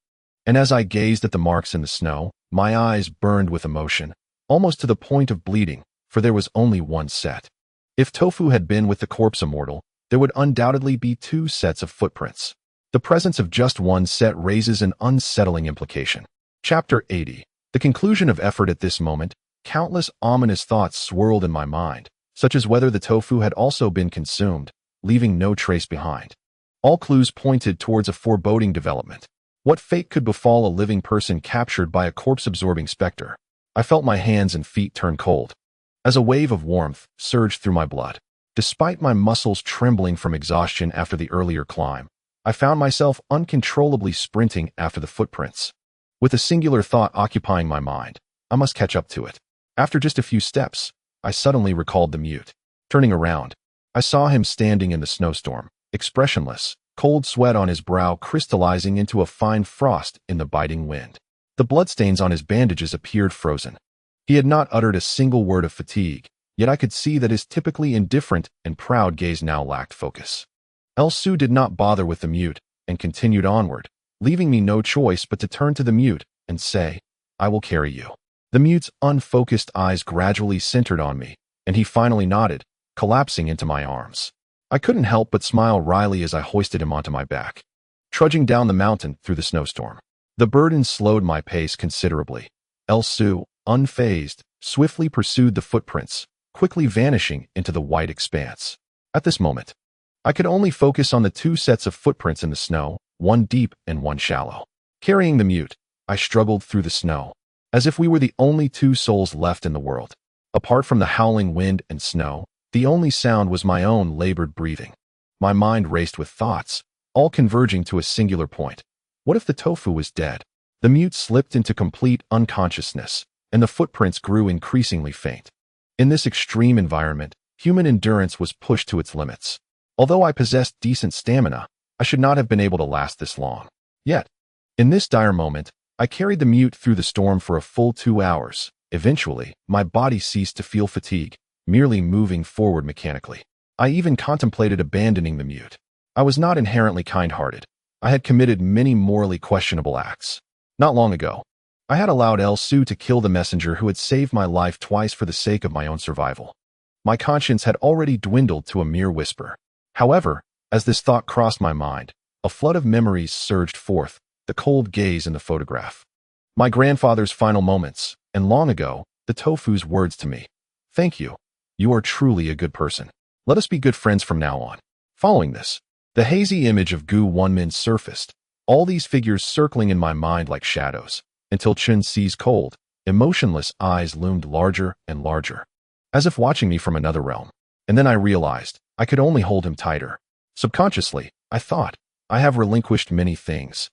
S1: and as I gazed at the marks in the snow, my eyes burned with emotion, almost to the point of bleeding, for there was only one set. If tofu had been with the corpse immortal, there would undoubtedly be two sets of footprints. The presence of just one set raises an unsettling implication. Chapter 80. The conclusion of effort. At this moment, countless ominous thoughts swirled in my mind, such as whether the tofu had also been consumed, leaving no trace behind. All clues pointed towards a foreboding development. What fate could befall a living person captured by a corpse-absorbing specter? I felt my hands and feet turn cold, as a wave of warmth surged through my blood. Despite my muscles trembling from exhaustion after the earlier climb, I found myself uncontrollably sprinting after the footprints. With a singular thought occupying my mind, I must catch up to it. After just a few steps, I suddenly recalled the mute. Turning around, I saw him standing in the snowstorm, expressionless, cold sweat on his brow crystallizing into a fine frost in the biting wind. The bloodstains on his bandages appeared frozen. He had not uttered a single word of fatigue, yet I could see that his typically indifferent and proud gaze now lacked focus. Elsu did not bother with the mute and continued onward, leaving me no choice but to turn to the mute and say, "I will carry you." The mute's unfocused eyes gradually centered on me, and he finally nodded, collapsing into my arms. I couldn't help but smile wryly as I hoisted him onto my back. Trudging down the mountain through the snowstorm, the burden slowed my pace considerably. Elsu, unfazed, swiftly pursued the footprints, quickly vanishing into the white expanse. At this moment, I could only focus on the two sets of footprints in the snow, one deep and one shallow. Carrying the mute, I struggled through the snow, as if we were the only two souls left in the world. Apart from the howling wind and snow, the only sound was my own labored breathing. My mind raced with thoughts, all converging to a singular point. What if the tofu was dead? The mute slipped into complete unconsciousness, and the footprints grew increasingly faint. In this extreme environment, human endurance was pushed to its limits. Although I possessed decent stamina, I should not have been able to last this long. Yet, in this dire moment, I carried the mute through the storm for a full 2 hours. Eventually, my body ceased to feel fatigue, merely moving forward mechanically. I even contemplated abandoning the mute. I was not inherently kind-hearted. I had committed many morally questionable acts. Not long ago, I had allowed Elsu to kill the messenger who had saved my life twice for the sake of my own survival. My conscience had already dwindled to a mere whisper. However, as this thought crossed my mind, a flood of memories surged forth, the cold gaze in the photograph. My grandfather's final moments, and long ago, the tofu's words to me. "Thank you. You are truly a good person. Let us be good friends from now on." Following this, the hazy image of Gu Wonmin surfaced, all these figures circling in my mind like shadows, until Chun Si's cold, emotionless eyes loomed larger and larger, as if watching me from another realm. And then I realized I could only hold him tighter. Subconsciously, I thought, I have relinquished many things,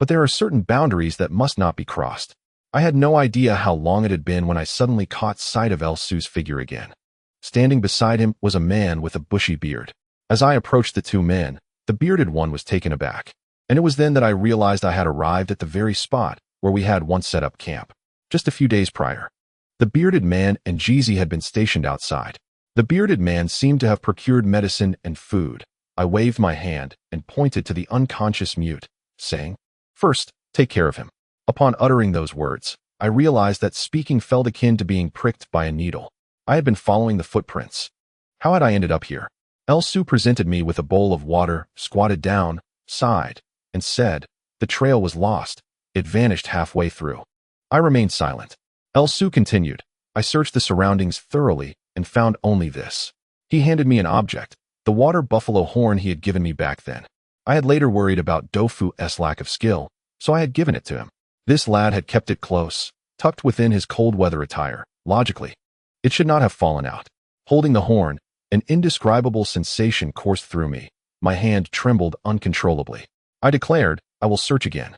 S1: but there are certain boundaries that must not be crossed. I had no idea how long it had been when I suddenly caught sight of Elsu's figure again. Standing beside him was a man with a bushy beard. As I approached the two men, the bearded one was taken aback, and it was then that I realized I had arrived at the very spot where we had once set up camp, just a few days prior. The bearded man and Jeezy had been stationed outside. The bearded man seemed to have procured medicine and food. I waved my hand and pointed to the unconscious mute, saying, "First, take care of him." Upon uttering those words, I realized that speaking felt akin to being pricked by a needle. I had been following the footprints. How had I ended up here? Elsu presented me with a bowl of water, squatted down, sighed, and said, "The trail was lost. It vanished halfway through." I remained silent. Elsu continued, "I searched the surroundings thoroughly and found only this." He handed me an object, the water buffalo horn he had given me back then. I had later worried about Dofu's lack of skill, so I had given it to him. This lad had kept it close, tucked within his cold weather attire. Logically, it should not have fallen out. Holding the horn, an indescribable sensation coursed through me. My hand trembled uncontrollably. I declared, "I will search again."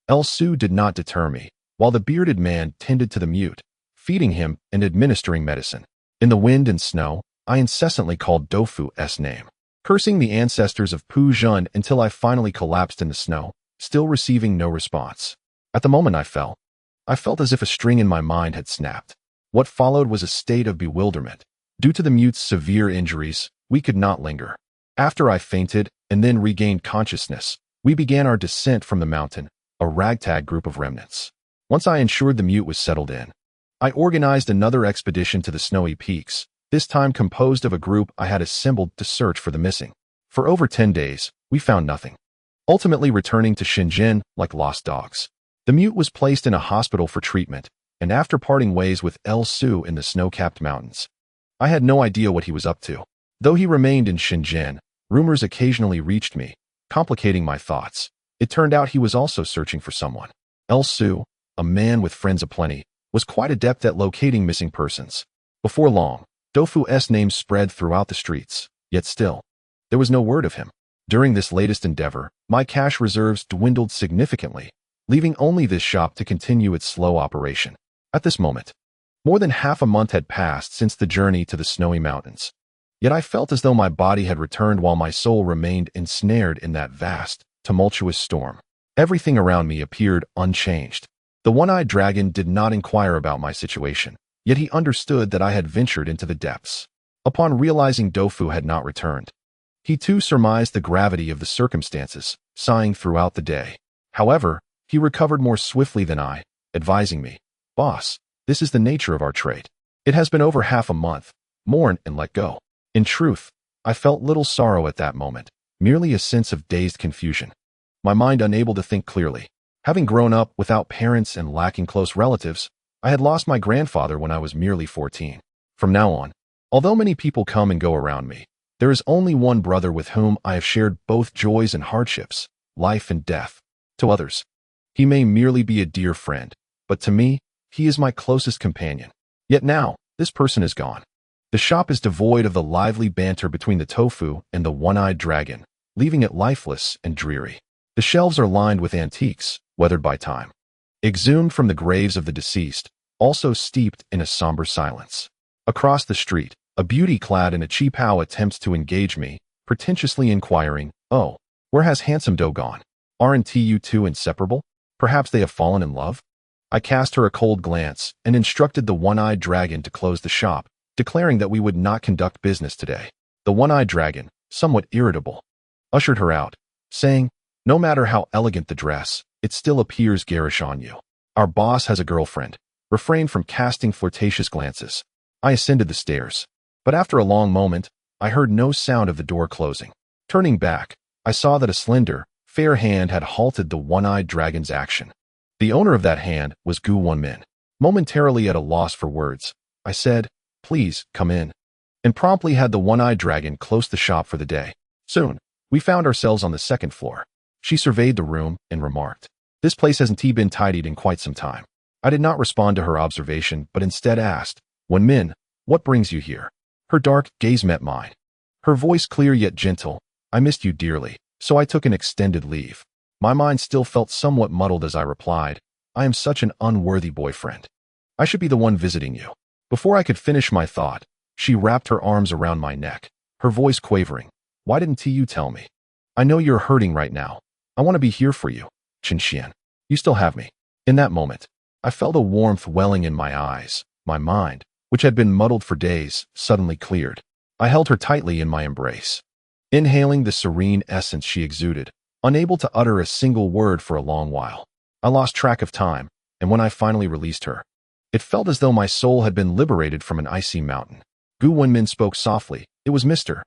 S1: Elsu did not deter me, while the bearded man tended to the mute, feeding him and administering medicine. In the wind and snow, I incessantly called Dofu's name, cursing the ancestors of Pu Jun until I finally collapsed in the snow, still receiving no response. At the moment I felt as if a string in my mind had snapped. What followed was a state of bewilderment. Due to the mute's severe injuries, we could not linger. After I fainted and then regained consciousness, we began our descent from the mountain, a ragtag group of remnants. Once I ensured the mute was settled in, I organized another expedition to the snowy peaks, this time composed of a group I had assembled to search for the missing. For over 10 days, we found nothing, ultimately returning to Shenzhen like lost dogs. The mute was placed in a hospital for treatment, and after parting ways with Elsu in the snow-capped mountains, I had no idea what he was up to. Though he remained in Shenzhen, rumors occasionally reached me, complicating my thoughts. It turned out he was also searching for someone. Elsu, a man with friends aplenty, was quite adept at locating missing persons. Before long, Dofu's name spread throughout the streets, yet still, there was no word of him. During this latest endeavor, my cash reserves dwindled significantly, leaving only this shop to continue its slow operation. At this moment, more than half a month had passed since the journey to the snowy mountains. Yet I felt as though my body had returned while my soul remained ensnared in that vast, tumultuous storm. Everything around me appeared unchanged. The one-eyed dragon did not inquire about my situation, yet he understood that I had ventured into the depths. Upon realizing Dofu had not returned, he too surmised the gravity of the circumstances, sighing throughout the day. However, he recovered more swiftly than I, advising me, "Boss, this is the nature of our trade. It has been over half a month. Mourn and let go." In truth, I felt little sorrow at that moment, merely a sense of dazed confusion. My mind unable to think clearly. Having grown up without parents and lacking close relatives, I had lost my grandfather when I was merely 14. From now on, although many people come and go around me, there is only one brother with whom I have shared both joys and hardships, life and death. To others, he may merely be a dear friend, but to me, he is my closest companion. Yet now, this person is gone. The shop is devoid of the lively banter between the tofu and the one-eyed dragon, leaving it lifeless and dreary. The shelves are lined with antiques, weathered by time, exhumed from the graves of the deceased, also steeped in a somber silence. Across the street, a beauty clad in a cheap how attempts to engage me, pretentiously inquiring, "Oh, where has handsome doe gone? Aren't you two inseparable? Perhaps they have fallen in love?" I cast her a cold glance and instructed the one-eyed dragon to close the shop, declaring that we would not conduct business today. The one-eyed dragon, somewhat irritable, ushered her out, saying, "No matter how elegant the dress, it still appears garish on you. Our boss has a girlfriend. Refrain from casting flirtatious glances." I ascended the stairs, but after a long moment, I heard no sound of the door closing. Turning back, I saw that a slender, fair hand had halted the one-eyed dragon's action. The owner of that hand was Gu-Won-min. Momentarily at a loss for words, I said, "Please, come in," and promptly had the one-eyed dragon close the shop for the day. Soon, we found ourselves on the second floor. She surveyed the room and remarked, "This place hasn't been tidied in quite some time." I did not respond to her observation, but instead asked, "Won-min, what brings you here?" Her dark gaze met mine. Her voice clear yet gentle, "I missed you dearly, so I took an extended leave." My mind still felt somewhat muddled as I replied, "I am such an unworthy boyfriend. I should be the one visiting you." Before I could finish my thought, she wrapped her arms around my neck, her voice quavering, "Why didn't you tell me? I know you're hurting right now. I want to be here for you, Chen. You still have me." In that moment, I felt a warmth welling in my eyes. My mind, which had been muddled for days, suddenly cleared. I held her tightly in my embrace, inhaling the serene essence she exuded, unable to utter a single word for a long while. I lost track of time, and when I finally released her, it felt as though my soul had been liberated from an icy mountain. Gu-Won-min spoke softly. "It was Mr.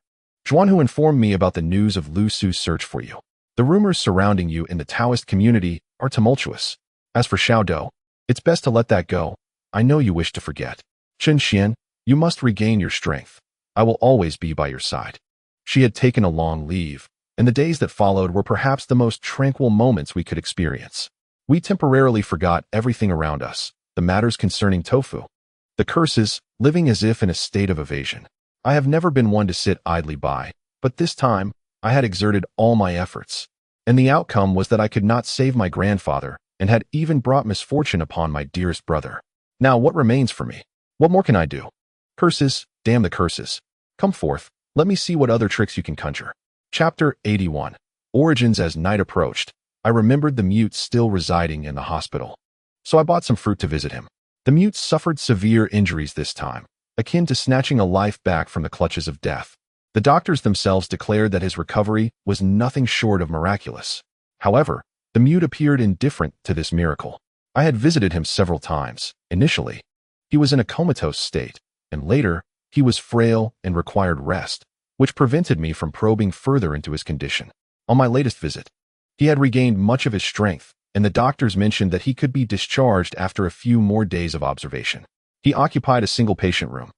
S1: Zhuan who informed me about the news of Lu Su's search for you. The rumors surrounding you in the Taoist community are tumultuous. As for Xiaodou, it's best to let that go. I know you wish to forget. Chen, you must regain your strength. I will always be by your side." She had taken a long leave, and the days that followed were perhaps the most tranquil moments we could experience. We temporarily forgot everything around us, the matters concerning tofu, the curses, living as if in a state of evasion. I have never been one to sit idly by, but this time, I had exerted all my efforts, and the outcome was that I could not save my grandfather and had even brought misfortune upon my dearest brother. Now what remains for me? What more can I do? Curses, damn the curses. Come forth, let me see what other tricks you can conjure. Chapter 81. Origins. As night approached, I remembered the mute still residing in the hospital, so I bought some fruit to visit him. The mute suffered severe injuries this time, akin to snatching a life back from the clutches of death. The doctors themselves declared that his recovery was nothing short of miraculous. However, the mute appeared indifferent to this miracle. I had visited him several times. Initially, he was in a comatose state, and later, he was frail and required rest, which prevented me from probing further into his condition. On my latest visit, he had regained much of his strength, and the doctors mentioned that he could be discharged after a few more days of observation. He occupied a single patient room,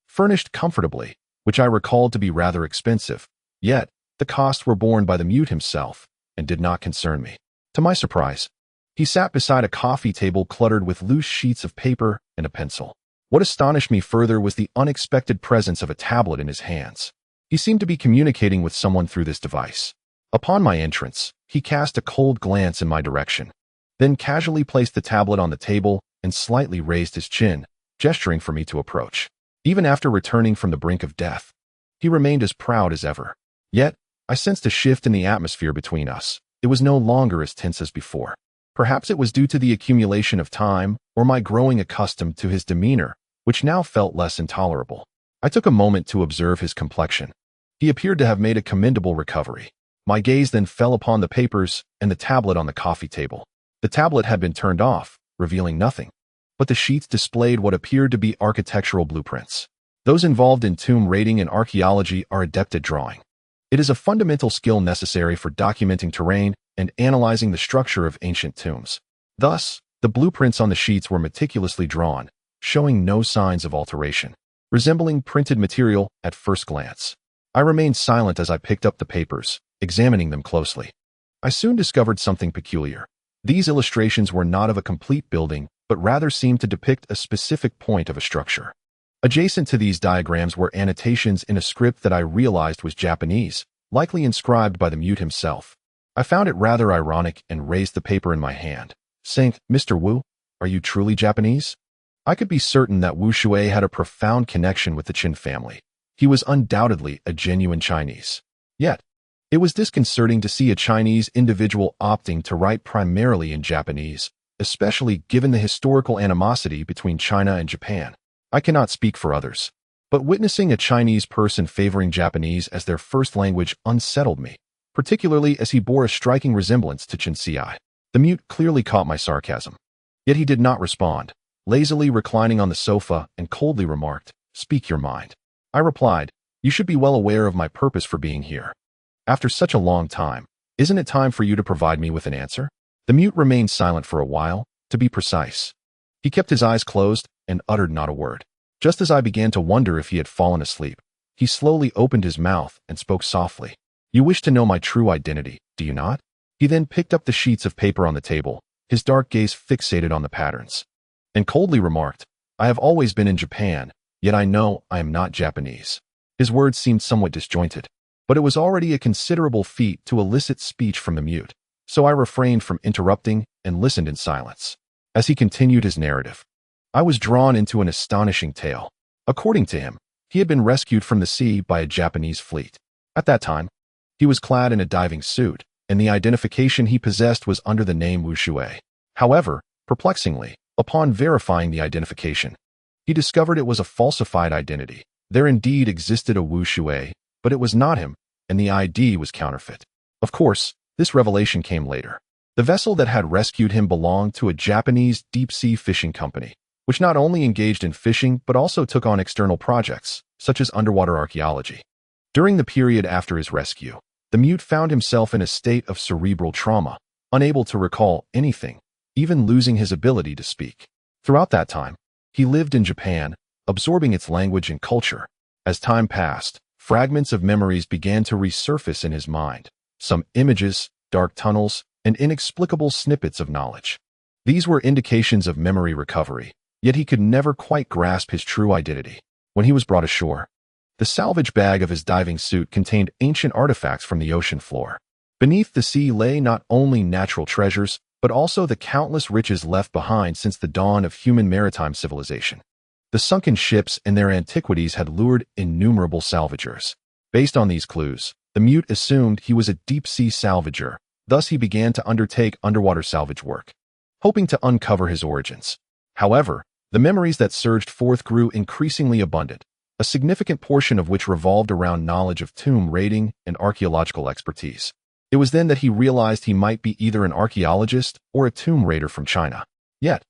S1: furnished comfortably, which I recalled to be rather expensive, yet the costs were borne by the mute himself and did not concern me. To my surprise, he sat beside a coffee table cluttered with loose sheets of paper and a pencil. What astonished me further was the unexpected presence of a tablet in his hands. He seemed to be communicating with someone through this device. Upon my entrance, he cast a cold glance in my direction, then casually placed the tablet on the table and slightly raised his chin, gesturing for me to approach. Even after returning from the brink of death, He remained as proud as ever. Yet, I sensed a shift in the atmosphere between us. It was no longer as tense as before. Perhaps it was due to the accumulation of time, or my growing accustomed to his demeanor, which now felt less intolerable. I took a moment to observe his complexion. He appeared to have made a commendable recovery. My gaze then fell upon the papers and the tablet on the coffee table. The tablet had been turned off, revealing nothing, but the sheets displayed what appeared to be architectural blueprints. Those involved in tomb raiding and archaeology are adept at drawing. It is a fundamental skill necessary for documenting terrain and analyzing the structure of ancient tombs. Thus, the blueprints on the sheets were meticulously drawn, showing no signs of alteration, resembling printed material at first glance. I remained silent as I picked up the papers, examining them closely. I soon discovered something peculiar. These illustrations were not of a complete building, but rather seemed to depict a specific point of a structure. Adjacent to these diagrams were annotations in a script that I realized was Japanese, likely inscribed by the mute himself. I found it rather ironic and raised the paper in my hand, saying, "Mr. Wu, are you truly Japanese?" I could be certain that Wu Shui had a profound connection with the Qin family. He was undoubtedly a genuine Chinese. Yet, it was disconcerting to see a Chinese individual opting to write primarily in Japanese, especially given the historical animosity between China and Japan. I cannot speak for others, but witnessing a Chinese person favoring Japanese as their first language unsettled me, particularly as he bore a striking resemblance to Qin Ci. The mute clearly caught my sarcasm. Yet he did not respond, lazily reclining on the sofa and coldly remarked, "Speak your mind." I replied, "You should be well aware of my purpose for being here. After such a long time, isn't it time for you to provide me with an answer?" The mute remained silent for a while, to be precise. He kept his eyes closed and uttered not a word. Just as I began to wonder if he had fallen asleep, he slowly opened his mouth and spoke softly. "You wish to know my true identity, do you not?" He then picked up the sheets of paper on the table, his dark gaze fixated on the patterns, and coldly remarked, "I have always been in Japan, yet I know I am not Japanese." His words seemed somewhat disjointed, but it was already a considerable feat to elicit speech from the mute, so I refrained from interrupting and listened in silence. As he continued his narrative, I was drawn into an astonishing tale. According to him, he had been rescued from the sea by a Japanese fleet. At that time, he was clad in a diving suit, and the identification he possessed was under the name Wu Shui. However, perplexingly, upon verifying the identification, he discovered it was a falsified identity. There indeed existed a Wu Shui, but it was not him, and the ID was counterfeit. Of course, this revelation came later. The vessel that had rescued him belonged to a Japanese deep-sea fishing company, which not only engaged in fishing but also took on external projects, such as underwater archaeology. During the period after his rescue, the mute found himself in a state of cerebral trauma, unable to recall anything, even losing his ability to speak. Throughout that time, he lived in Japan, absorbing its language and culture. As time passed, fragments of memories began to resurface in his mind, some images, dark tunnels, and inexplicable snippets of knowledge. These were indications of memory recovery, yet he could never quite grasp his true identity. When he was brought ashore, the salvage bag of his diving suit contained ancient artifacts from the ocean floor. Beneath the sea lay not only natural treasures, but also the countless riches left behind since the dawn of human maritime civilization. The sunken ships and their antiquities had lured innumerable salvagers. Based on these clues, the mute assumed he was a deep-sea salvager. Thus he began to undertake underwater salvage work, hoping to uncover his origins. However, the memories that surged forth grew increasingly abundant, a significant portion of which revolved around knowledge of tomb raiding and archaeological expertise. It was then that he realized he might be either an archaeologist or a tomb raider from China. Yet,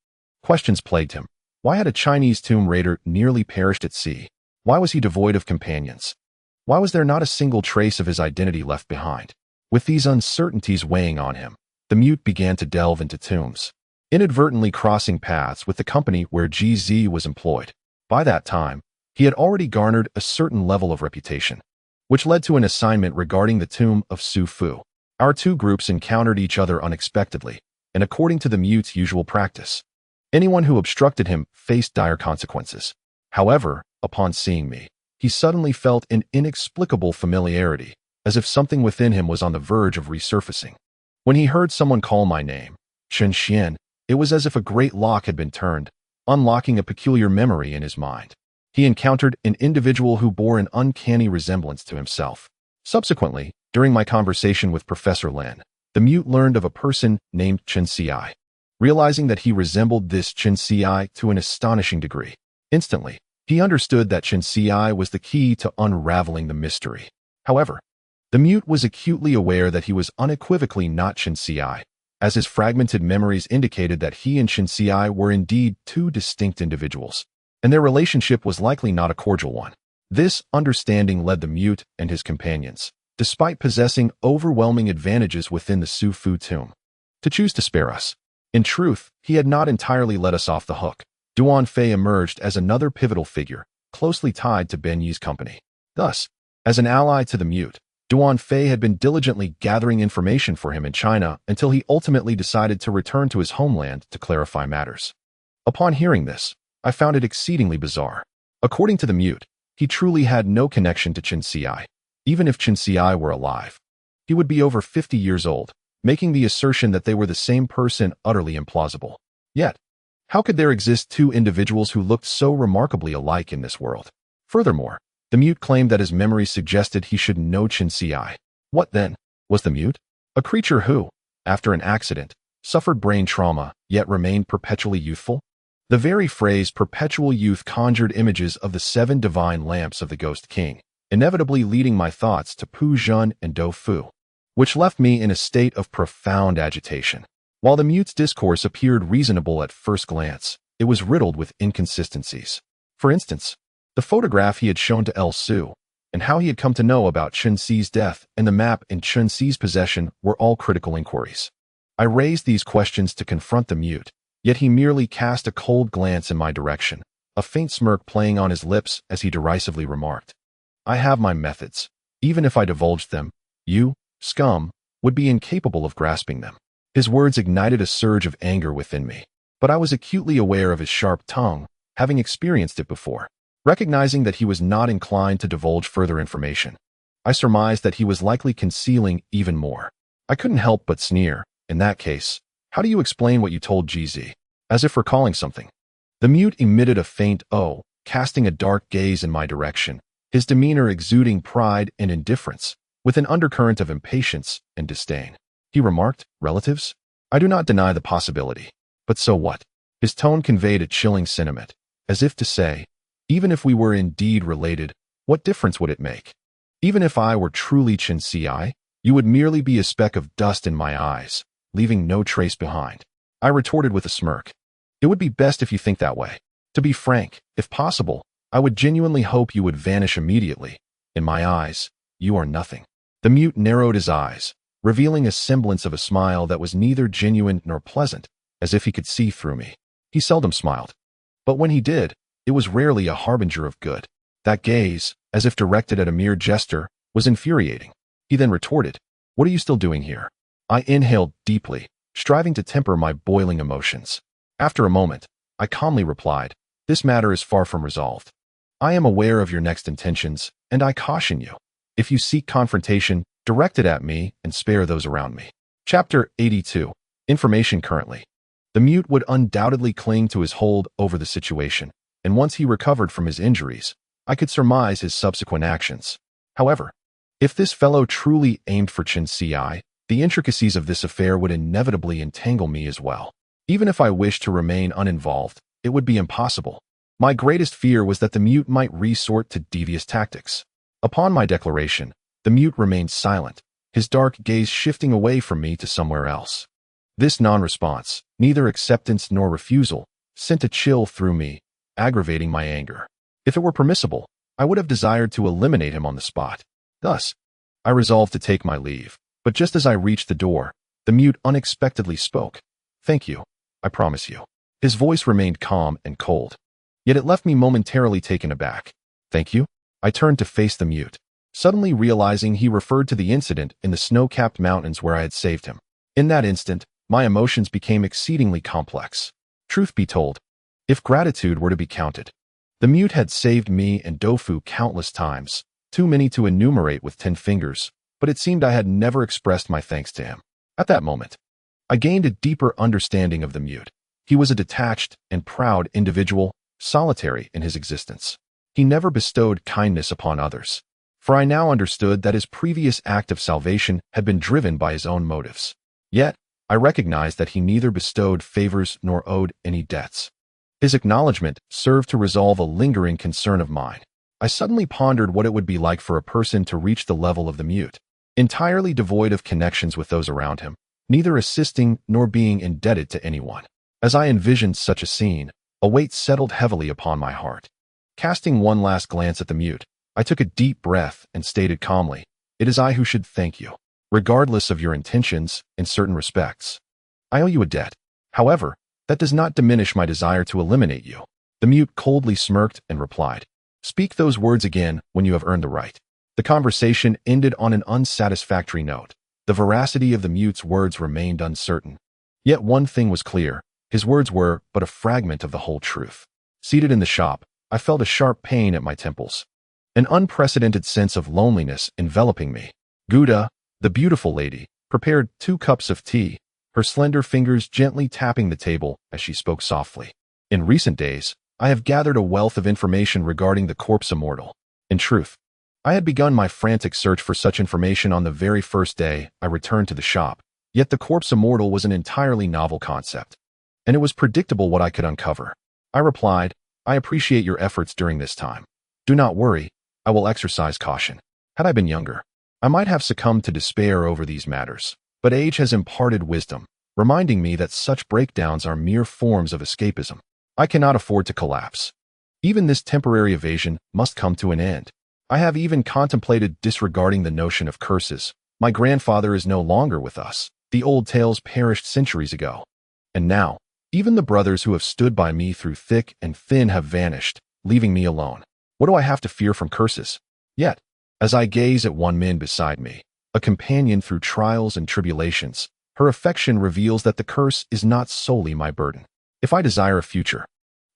S1: questions plagued him. Why had a Chinese tomb raider nearly perished at sea? Why was he devoid of companions? Why was there not a single trace of his identity left behind? With these uncertainties weighing on him, the mute began to delve into tombs, inadvertently crossing paths with the company where GZ was employed. By that time, he had already garnered a certain level of reputation, which led to an assignment regarding the tomb of Su Fu. Our two groups encountered each other unexpectedly, and according to the mute's usual practice, anyone who obstructed him faced dire consequences. However, upon seeing me, he suddenly felt an inexplicable familiarity, as if something within him was on the verge of resurfacing. When he heard someone call my name, Chen Xian, it was as if a great lock had been turned, unlocking a peculiar memory in his mind. he encountered an individual who bore an uncanny resemblance to himself. Subsequently, during my conversation with Professor Lin, the mute learned of a person named Chen. Realizing that he resembled this Chen to an astonishing degree. Instantly, he understood that Chen was the key to unraveling the mystery. However, the mute was acutely aware that he was unequivocally not Chen, as his fragmented memories indicated that he and Chen were indeed two distinct individuals, and their relationship was likely not a cordial one. This understanding led the mute and his companions, despite possessing overwhelming advantages within the Sufu tomb, to choose to spare us. In truth, he had not entirely let us off the hook. Duan Fei emerged as another pivotal figure, closely tied to Ben Yi's company. Thus, as an ally to the mute, Duan Fei had been diligently gathering information for him in China until he ultimately decided to return to his homeland to clarify matters. Upon hearing this, I found it exceedingly bizarre. According to the mute, he truly had no connection to Chen. Even if Chen were alive, he would be over 50 years old, making the assertion that they were the same person utterly implausible. Yet, how could there exist two individuals who looked so remarkably alike in this world? Furthermore, the mute claimed that his memories suggested he should know Chen. What then? Was the mute a creature who, after an accident, suffered brain trauma, yet remained perpetually youthful? The very phrase perpetual youth conjured images of the 7 divine lamps of the Ghost King, inevitably leading my thoughts to Pu Zhen and Do Fu, which left me in a state of profound agitation. While the mute's discourse appeared reasonable at first glance, it was riddled with inconsistencies. For instance, the photograph he had shown to El Su, and how he had come to know about Chen Xi's death and the map in Chen Xi's possession were all critical inquiries. I raised these questions to confront the mute, yet he merely cast a cold glance in my direction, a faint smirk playing on his lips as he derisively remarked, "I have my methods. Even if I divulged them, you, scum, would be incapable of grasping them." His words ignited a surge of anger within me, but I was acutely aware of his sharp tongue, having experienced it before. Recognizing that he was not inclined to divulge further information, I surmised that he was likely concealing even more. I couldn't help but sneer. In that case, how do you explain what you told GZ? As if recalling something. The mute emitted a faint "oh," casting a dark gaze in my direction, his demeanor exuding pride and indifference, with an undercurrent of impatience and disdain. He remarked, "Relatives? I do not deny the possibility. But so what?" His tone conveyed a chilling sentiment, as if to say, even if we were indeed related, what difference would it make? Even if I were truly Chen, you would merely be a speck of dust in my eyes, leaving no trace behind. I retorted with a smirk. It would be best if you think that way. To be frank, if possible, I would genuinely hope you would vanish immediately. In my eyes, you are nothing. The mute narrowed his eyes, revealing a semblance of a smile that was neither genuine nor pleasant, as if he could see through me. He seldom smiled. But when he did, it was rarely a harbinger of good. That gaze, as if directed at a mere jester, was infuriating. He then retorted, "What are you still doing here?" I inhaled deeply, striving to temper my boiling emotions. After a moment, I calmly replied, "This matter is far from resolved. I am aware of your next intentions, and I caution you. If you seek confrontation, direct it at me and spare those around me." Chapter 82. Information currently. The mute would undoubtedly cling to his hold over the situation, and once he recovered from his injuries, I could surmise his subsequent actions. However, if this fellow truly aimed for Chen, the intricacies of this affair would inevitably entangle me as well. Even if I wished to remain uninvolved, it would be impossible. My greatest fear was that the mute might resort to devious tactics. Upon my declaration, the mute remained silent, his dark gaze shifting away from me to somewhere else. This non-response, neither acceptance nor refusal, sent a chill through me, aggravating my anger. If it were permissible, I would have desired to eliminate him on the spot. Thus, I resolved to take my leave, but just as I reached the door, the mute unexpectedly spoke. "Thank you, I promise you." His voice remained calm and cold, yet it left me momentarily taken aback. "Thank you?" I turned to face the mute, suddenly realizing he referred to the incident in the snow-capped mountains where I had saved him. In that instant, my emotions became exceedingly complex. Truth be told, if gratitude were to be counted, the mute had saved me and Dofu countless times, too many to enumerate with 10 fingers, but it seemed I had never expressed my thanks to him. At that moment, I gained a deeper understanding of the mute. He was a detached and proud individual, solitary in his existence. He never bestowed kindness upon others. For I now understood that his previous act of salvation had been driven by his own motives. Yet, I recognized that he neither bestowed favors nor owed any debts. His acknowledgement served to resolve a lingering concern of mine. I suddenly pondered what it would be like for a person to reach the level of the mute, entirely devoid of connections with those around him, neither assisting nor being indebted to anyone. As I envisioned such a scene, a weight settled heavily upon my heart. Casting one last glance at the mute, I took a deep breath and stated calmly, "It is I who should thank you, regardless of your intentions in certain respects. I owe you a debt. However, that does not diminish my desire to eliminate you." The mute coldly smirked and replied, "Speak those words again when you have earned the right." The conversation ended on an unsatisfactory note. The veracity of the mute's words remained uncertain. Yet one thing was clear. His words were but a fragment of the whole truth. Seated in the shop, I felt a sharp pain at my temples. An unprecedented sense of loneliness enveloping me. Gouda, the beautiful lady, prepared 2 cups of tea, her slender fingers gently tapping the table as she spoke softly. In recent days, I have gathered a wealth of information regarding the corpse immortal. In truth, I had begun my frantic search for such information on the very first day I returned to the shop, yet the corpse immortal was an entirely novel concept, and it was predictable what I could uncover. I replied, "I appreciate your efforts during this time. Do not worry, I will exercise caution. Had I been younger, I might have succumbed to despair over these matters, but age has imparted wisdom, reminding me that such breakdowns are mere forms of escapism. I cannot afford to collapse. Even this temporary evasion must come to an end. I have even contemplated disregarding the notion of curses. My grandfather is no longer with us. The old tales perished centuries ago. And now, even the brothers who have stood by me through thick and thin have vanished, leaving me alone. What do I have to fear from curses?" Yet, as I gaze at one man beside me, a companion through trials and tribulations, her affection reveals that the curse is not solely my burden. If I desire a future,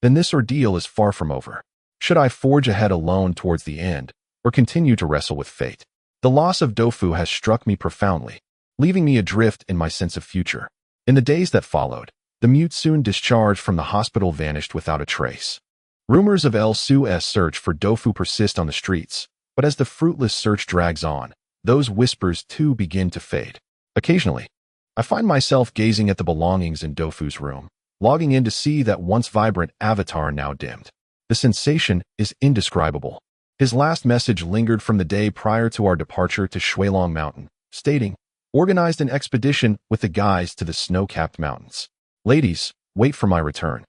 S1: then this ordeal is far from over. Should I forge ahead alone towards the end, or continue to wrestle with fate? The loss of Dofu has struck me profoundly, leaving me adrift in my sense of future. In the days that followed, the mute soon discharged from the hospital vanished without a trace. Rumors of El Su's search for Dofu persist on the streets, but as the fruitless search drags on, those whispers too begin to fade. Occasionally, I find myself gazing at the belongings in Dofu's room, logging in to see that once vibrant avatar now dimmed. The sensation is indescribable. His last message lingered from the day prior to our departure to Shuilong Mountain, stating, "Organized an expedition with the guys to the snow-capped mountains. Ladies, wait for my return.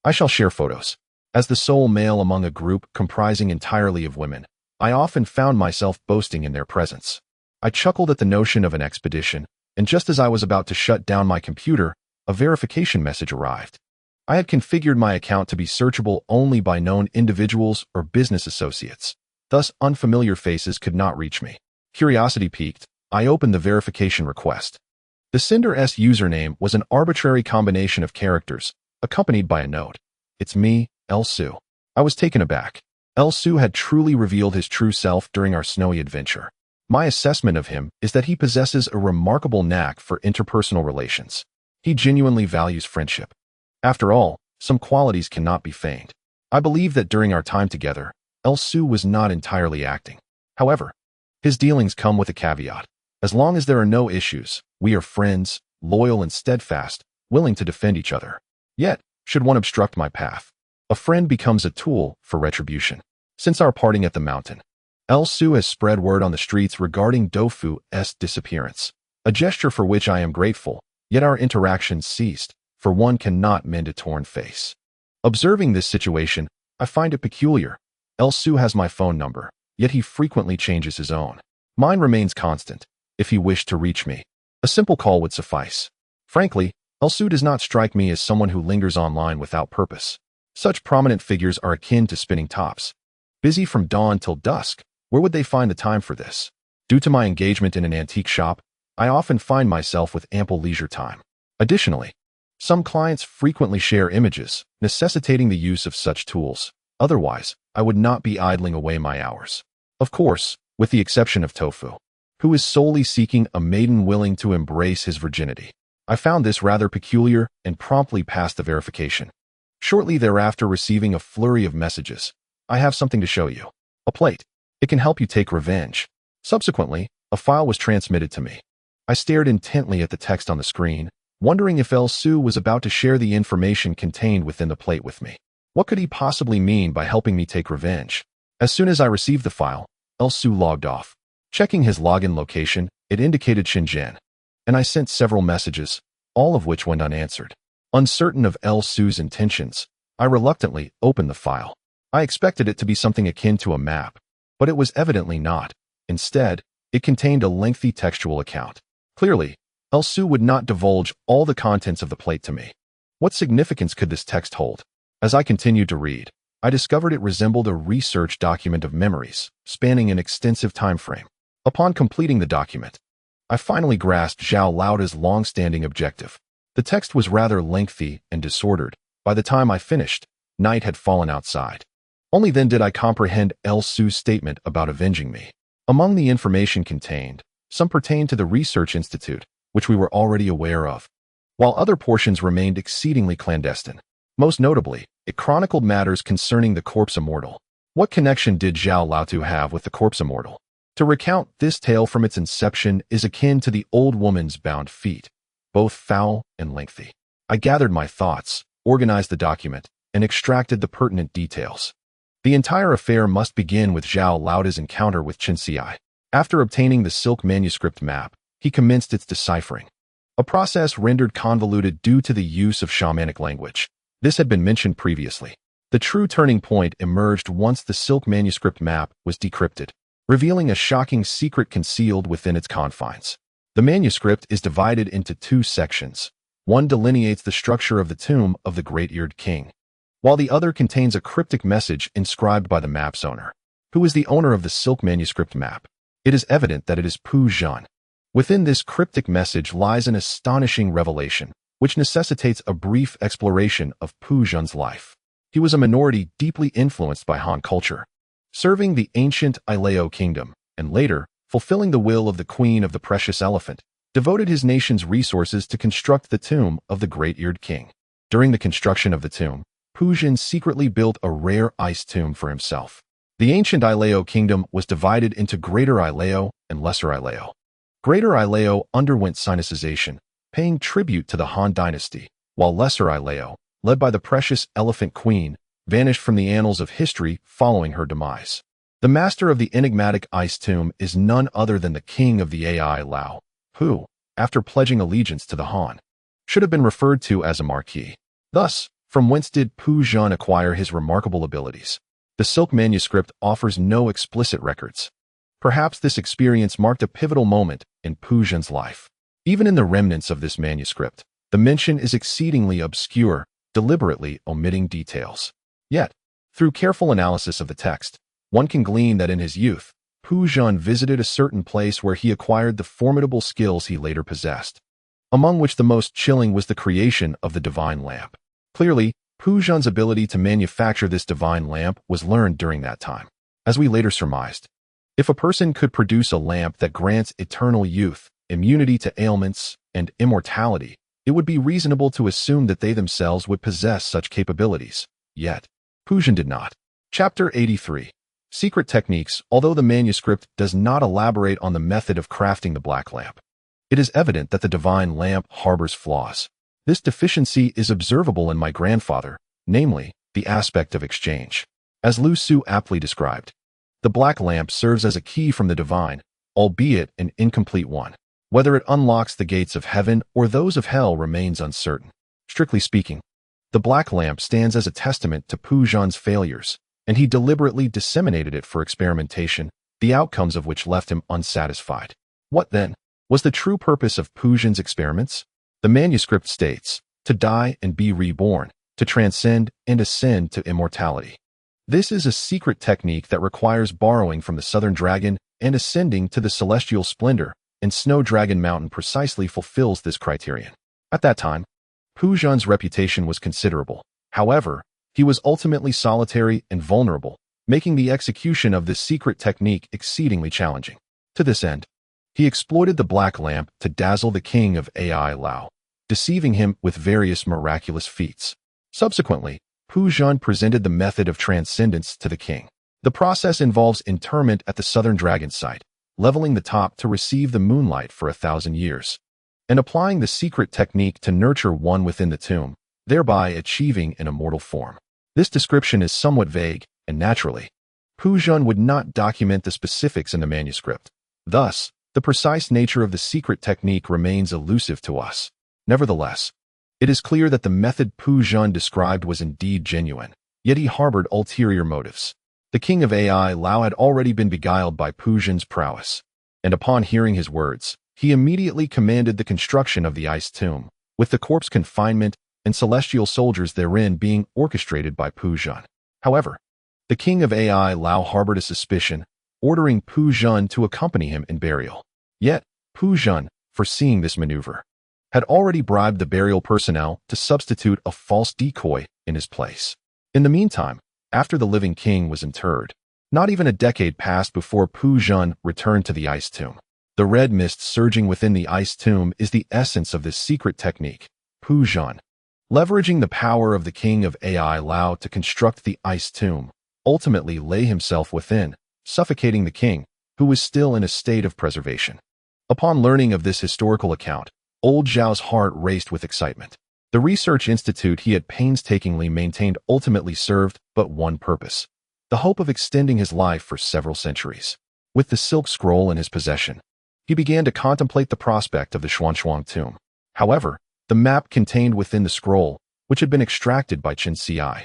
S1: I shall share photos." As the sole male among a group comprising entirely of women, I often found myself boasting in their presence. I chuckled at the notion of an expedition, and just as I was about to shut down my computer, a verification message arrived. I had configured my account to be searchable only by known individuals or business associates. Thus, unfamiliar faces could not reach me. Curiosity piqued, I opened the verification request. The sender's username was an arbitrary combination of characters, accompanied by a note. "It's me, El Su." I was taken aback. El Su had truly revealed his true self during our snowy adventure. My assessment of him is that he possesses a remarkable knack for interpersonal relations. He genuinely values friendship. After all, some qualities cannot be feigned. I believe that during our time together, El Su was not entirely acting. However, his dealings come with a caveat. As long as there are no issues, we are friends, loyal and steadfast, willing to defend each other. Yet, should one obstruct my path, a friend becomes a tool for retribution. Since our parting at the mountain, El Su has spread word on the streets regarding Dofu's disappearance, a gesture for which I am grateful, yet our interactions ceased, for one cannot mend a torn face. Observing this situation, I find it peculiar. El Su has my phone number, yet he frequently changes his own. Mine remains constant. If he wished to reach me, a simple call would suffice. Frankly, El Su does not strike me as someone who lingers online without purpose. Such prominent figures are akin to spinning tops. Busy from dawn till dusk, where would they find the time for this? Due to my engagement in an antique shop, I often find myself with ample leisure time. Additionally, some clients frequently share images, necessitating the use of such tools. Otherwise, I would not be idling away my hours. Of course, with the exception of Tofu, who is solely seeking a maiden willing to embrace his virginity. I found this rather peculiar and promptly passed the verification. Shortly thereafter, receiving a flurry of messages, I have something to show you. A plate. It can help you take revenge. Subsequently, a file was transmitted to me. I stared intently at the text on the screen, wondering if El Su was about to share the information contained within the plate with me. What could he possibly mean by helping me take revenge? As soon as I received the file, El Su logged off. Checking his login location, it indicated Shenzhen, and I sent several messages, all of which went unanswered. Uncertain of El Su's intentions, I reluctantly opened the file. I expected it to be something akin to a map, but it was evidently not. Instead, it contained a lengthy textual account. Clearly, El Su would not divulge all the contents of the plate to me. What significance could this text hold? As I continued to read, I discovered it resembled a research document of memories, spanning an extensive time frame. Upon completing the document, I finally grasped Zhao Laoda's long-standing objective. The text was rather lengthy and disordered. By the time I finished, night had fallen outside. Only then did I comprehend El Su's statement about avenging me. Among the information contained, some pertained to the Research Institute, which we were already aware of, while other portions remained exceedingly clandestine. Most notably, it chronicled matters concerning the corpse immortal. What connection did Zhao Laotu have with the corpse immortal? To recount this tale from its inception is akin to the old woman's bound feet, both foul and lengthy. I gathered my thoughts, organized the document, and extracted the pertinent details. The entire affair must begin with Zhao Laoda's encounter with Chen Xiai. After obtaining the silk manuscript map, he commenced its deciphering, a process rendered convoluted due to the use of shamanic language. This had been mentioned previously. The true turning point emerged once the silk manuscript map was decrypted, revealing a shocking secret concealed within its confines. The manuscript is divided into two sections. One delineates the structure of the tomb of the great-eared king, while the other contains a cryptic message inscribed by the map's owner. Who is the owner of the silk manuscript map? It is evident that it is Pu Zhan. Within this cryptic message lies an astonishing revelation, which necessitates a brief exploration of Pu Zhan's life. He was a minority deeply influenced by Han culture, serving the ancient Ileo kingdom, and later, fulfilling the will of the queen of the precious elephant, devoted his nation's resources to construct the tomb of the great-eared king. During the construction of the tomb, Pu Zhan secretly built a rare ice tomb for himself. The ancient Ileo kingdom was divided into Greater Ileo and Lesser Ileo. Greater Ileo underwent sinicization, paying tribute to the Han dynasty, while Lesser Ileo, led by the precious elephant queen, vanished from the annals of history following her demise. The master of the enigmatic ice tomb is none other than the king of the AI Lao, who, after pledging allegiance to the Han, should have been referred to as a marquis. Thus, from whence did Pu Zhan acquire his remarkable abilities? The silk manuscript offers no explicit records. Perhaps this experience marked a pivotal moment in Pu Zhan's life. Even in the remnants of this manuscript, the mention is exceedingly obscure, deliberately omitting details. Yet, through careful analysis of the text, one can glean that in his youth, Pu Zhan visited a certain place where he acquired the formidable skills he later possessed, among which the most chilling was the creation of the divine lamp. Clearly, Pu Zhan's ability to manufacture this divine lamp was learned during that time. As we later surmised, if a person could produce a lamp that grants eternal youth, immunity to ailments, and immortality, it would be reasonable to assume that they themselves would possess such capabilities. Yet, Pu Zhan did not. Chapter 83. Secret Techniques. Although the manuscript does not elaborate on the method of crafting the black lamp, it is evident that the divine lamp harbors flaws. This deficiency is observable in my grandfather, namely, the aspect of exchange. As Lu Su aptly described, the black lamp serves as a key from the divine, albeit an incomplete one. Whether it unlocks the gates of heaven or those of hell remains uncertain. Strictly speaking, the black lamp stands as a testament to Pu Zhan's failures, and he deliberately disseminated it for experimentation, the outcomes of which left him unsatisfied. What, then, was the true purpose of Pu Zhan's experiments? The manuscript states, to die and be reborn, to transcend and ascend to immortality. This is a secret technique that requires borrowing from the southern dragon and ascending to the celestial splendor, and Snow Dragon Mountain precisely fulfills this criterion. At that time, Pu Zhan's reputation was considerable. However, he was ultimately solitary and vulnerable, making the execution of this secret technique exceedingly challenging. To this end, he exploited the black lamp to dazzle the king of AI Lao, deceiving him with various miraculous feats. Subsequently, Pu Zhan presented the method of transcendence to the king. The process involves interment at the southern dragon site, leveling the top to receive the moonlight for 1,000 years, and applying the secret technique to nurture one within the tomb, thereby achieving an immortal form. This description is somewhat vague, and naturally, Pu Zhan would not document the specifics in the manuscript. Thus, the precise nature of the secret technique remains elusive to us. Nevertheless, it is clear that the method Pu Zhan described was indeed genuine, yet he harbored ulterior motives. The king of AI, Lao, had already been beguiled by Pu Zhan's prowess, and upon hearing his words, he immediately commanded the construction of the ice tomb, with the corpse confinement and celestial soldiers therein being orchestrated by Pu Zhan. However, the king of AI, Lao, harbored a suspicion, ordering Pu Zhan to accompany him in burial. Yet, Pu Zhan, foreseeing this maneuver, had already bribed the burial personnel to substitute a false decoy in his place. In the meantime, after the living king was interred, not even a decade passed before Pu Zhan returned to the ice tomb. The red mist surging within the ice tomb is the essence of this secret technique. Pu Zhan, leveraging the power of the king of AI, Lao, to construct the ice tomb, ultimately lay himself within, suffocating the king, who was still in a state of preservation. Upon learning of this historical account, old Zhao's heart raced with excitement. The research institute he had painstakingly maintained ultimately served but one purpose: the hope of extending his life for several centuries. With the silk scroll in his possession, he began to contemplate the prospect of the Xuanzhuang tomb. However, the map contained within the scroll, which had been extracted by Qin Ci,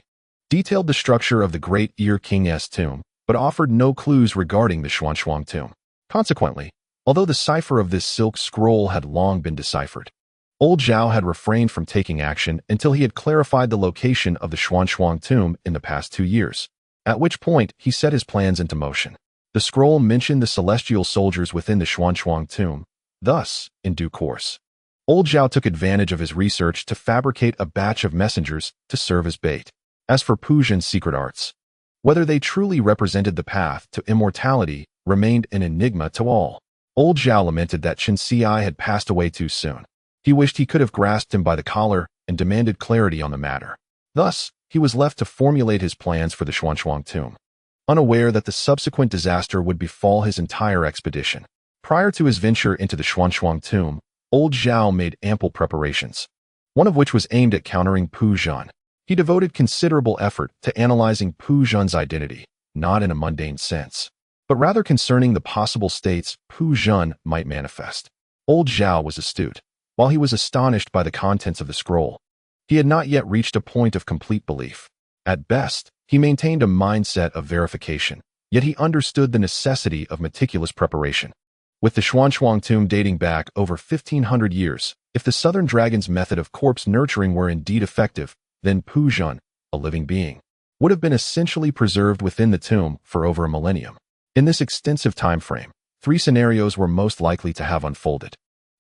S1: detailed the structure of the Great Ear King's tomb, but offered no clues regarding the Xuanzhuang tomb. Consequently, although the cipher of this silk scroll had long been deciphered, old Zhao had refrained from taking action until he had clarified the location of the Xuanzhuang tomb in the past 2 years, at which point he set his plans into motion. The scroll mentioned the celestial soldiers within the Xuanzhuang tomb. Thus, in due course, old Zhao took advantage of his research to fabricate a batch of messengers to serve as bait. As for Pu Zhan's secret arts, whether they truly represented the path to immortality remained an enigma to all. Old Zhao lamented that Qin Ci had passed away too soon. He wished he could have grasped him by the collar and demanded clarity on the matter. Thus, he was left to formulate his plans for the Xuanzhuang tomb, unaware that the subsequent disaster would befall his entire expedition. Prior to his venture into the Xuanzhuang tomb, old Zhao made ample preparations, one of which was aimed at countering Pu Zhan. He devoted considerable effort to analyzing Pu Zhan's identity, not in a mundane sense, but rather concerning the possible states Pu Zhan might manifest. Old Zhao was astute. While he was astonished by the contents of the scroll, he had not yet reached a point of complete belief. At best, he maintained a mindset of verification, yet he understood the necessity of meticulous preparation. With the Xuanzhuang tomb dating back over 1,500 years, if the Southern Dragon's method of corpse nurturing were indeed effective, then Pu Zhan, a living being, would have been essentially preserved within the tomb for over a millennium. In this extensive time frame, 3 scenarios were most likely to have unfolded.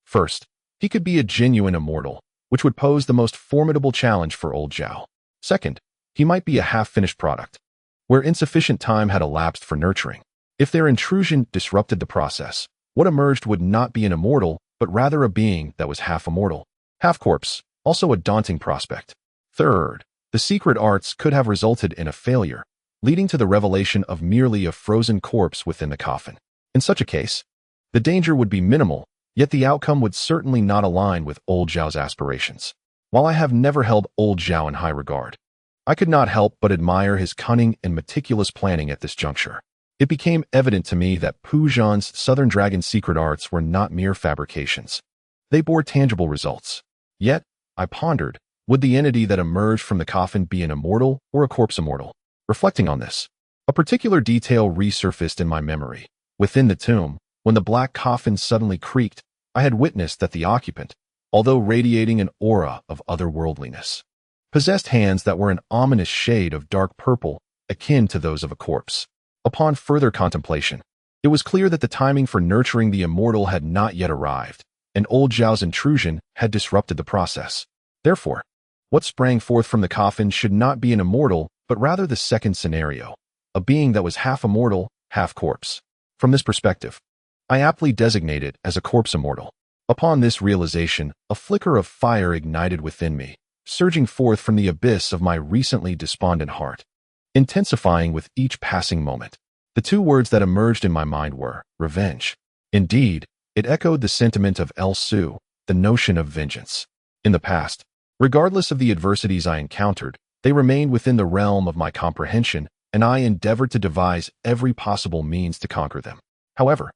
S1: First, he could be a genuine immortal, which would pose the most formidable challenge for old Zhao. Second, he might be a half-finished product, where insufficient time had elapsed for nurturing. If their intrusion disrupted the process, what emerged would not be an immortal, but rather a being that was half-immortal, half-corpse, also a daunting prospect. Third, the secret arts could have resulted in a failure, leading to the revelation of merely a frozen corpse within the coffin. In such a case, the danger would be minimal, yet the outcome would certainly not align with old Zhao's aspirations. While I have never held old Zhao in high regard, I could not help but admire his cunning and meticulous planning at this juncture. It became evident to me that Pu Zhan's Southern Dragon secret arts were not mere fabrications. They bore tangible results. Yet, I pondered, would the entity that emerged from the coffin be an immortal or a corpse immortal? Reflecting on this, a particular detail resurfaced in my memory. Within the tomb, when the black coffin suddenly creaked, I had witnessed that the occupant, although radiating an aura of otherworldliness, possessed hands that were an ominous shade of dark purple, akin to those of a corpse. Upon further contemplation, it was clear that the timing for nurturing the immortal had not yet arrived, and old Zhao's intrusion had disrupted the process. Therefore, what sprang forth from the coffin should not be an immortal, but rather the second scenario, a being that was half immortal, half corpse. From this perspective, I aptly designate it as a corpse immortal. Upon this realization, a flicker of fire ignited within me, surging forth from the abyss of my recently despondent heart, intensifying with each passing moment. The two words that emerged in my mind were revenge. Indeed, it echoed the sentiment of El Su, the notion of vengeance. In the past, regardless of the adversities I encountered, they remained within the realm of my comprehension, and I endeavored to devise every possible means to conquer them. However,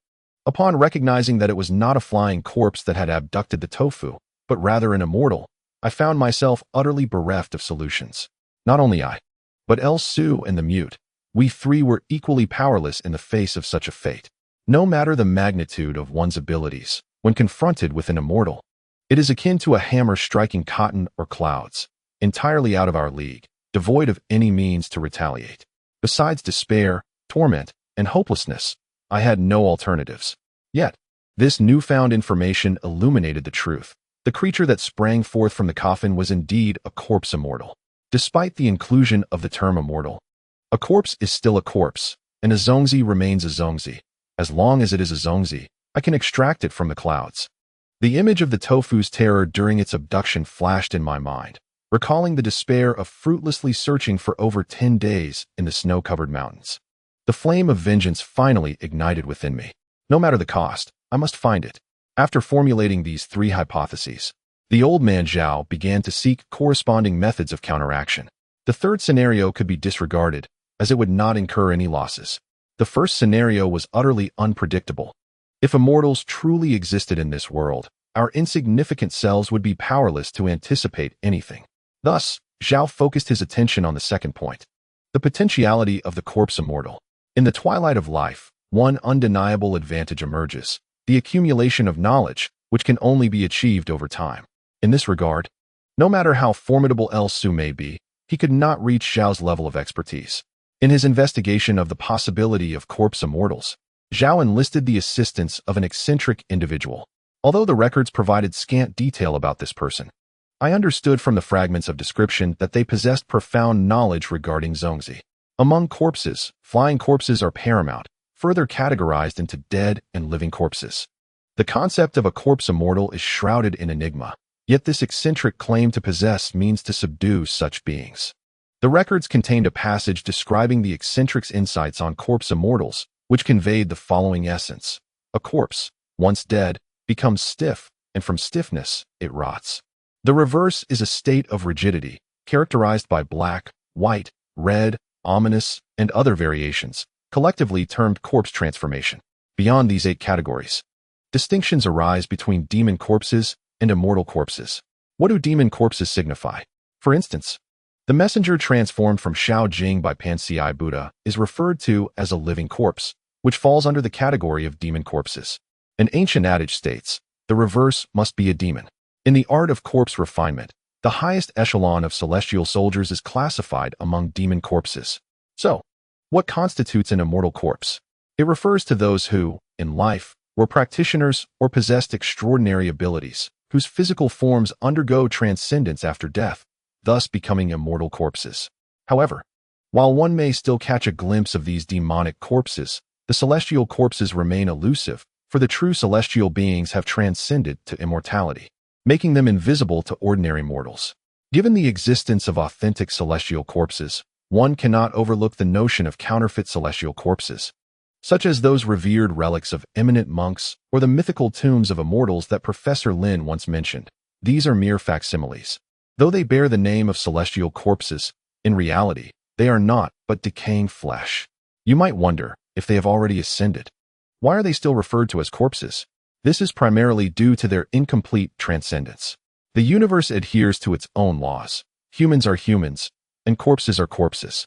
S1: upon recognizing that it was not a flying corpse that had abducted the tofu, but rather an immortal, I found myself utterly bereft of solutions. Not only I, but El Su and the mute, we three were equally powerless in the face of such a fate. No matter the magnitude of one's abilities, when confronted with an immortal, it is akin to a hammer striking cotton or clouds, entirely out of our league, devoid of any means to retaliate. Besides despair, torment, and hopelessness, I had no alternatives. Yet, this newfound information illuminated the truth. The creature that sprang forth from the coffin was indeed a corpse immortal. Despite the inclusion of the term immortal, a corpse is still a corpse, and a zongzi remains a zongzi. As long as it is a zongzi, I can extract it from the clouds. The image of the tofu's terror during its abduction flashed in my mind, recalling the despair of fruitlessly searching for over 10 days in the snow-covered mountains. The flame of vengeance finally ignited within me. No matter the cost, I must find it. After formulating these three hypotheses, the old man Zhao began to seek corresponding methods of counteraction. The third scenario could be disregarded, as it would not incur any losses. The first scenario was utterly unpredictable. If immortals truly existed in this world, our insignificant selves would be powerless to anticipate anything. Thus, Zhao focused his attention on the second point, the potentiality of the corpse immortal. In the twilight of life, one undeniable advantage emerges, the accumulation of knowledge, which can only be achieved over time. In this regard, no matter how formidable El Su may be, he could not reach Zhao's level of expertise. In his investigation of the possibility of corpse immortals, Zhao enlisted the assistance of an eccentric individual. Although the records provided scant detail about this person, I understood from the fragments of description that they possessed profound knowledge regarding zongzi. Among corpses, flying corpses are paramount, further categorized into dead and living corpses. The concept of a corpse immortal is shrouded in enigma, yet this eccentric claim to possess means to subdue such beings. The records contained a passage describing the eccentric's insights on corpse immortals, which conveyed the following essence. A corpse, once dead, becomes stiff, and from stiffness, it rots. The reverse is a state of rigidity, characterized by black, white, red, ominous, and other variations, collectively termed corpse transformation. Beyond these 8 categories, distinctions arise between demon corpses and immortal corpses. What do demon corpses signify? For instance, the messenger transformed from Shao Jing by Pansai Buddha is referred to as a living corpse, which falls under the category of demon corpses. An ancient adage states, the reverse must be a demon. In the art of corpse refinement, the highest echelon of celestial soldiers is classified among demon corpses. So, what constitutes an immortal corpse? It refers to those who, in life, were practitioners or possessed extraordinary abilities, whose physical forms undergo transcendence after death, thus becoming immortal corpses. However, while one may still catch a glimpse of these demonic corpses, the celestial corpses remain elusive, for the true celestial beings have transcended to immortality, making them invisible to ordinary mortals. Given the existence of authentic celestial corpses, one cannot overlook the notion of counterfeit celestial corpses, such as those revered relics of eminent monks or the mythical tombs of immortals that Professor Lin once mentioned. These are mere facsimiles. Though they bear the name of celestial corpses, in reality, they are not but decaying flesh. You might wonder if they have already ascended. Why are they still referred to as corpses? This is primarily due to their incomplete transcendence. The universe adheres to its own laws. Humans are humans, and corpses are corpses.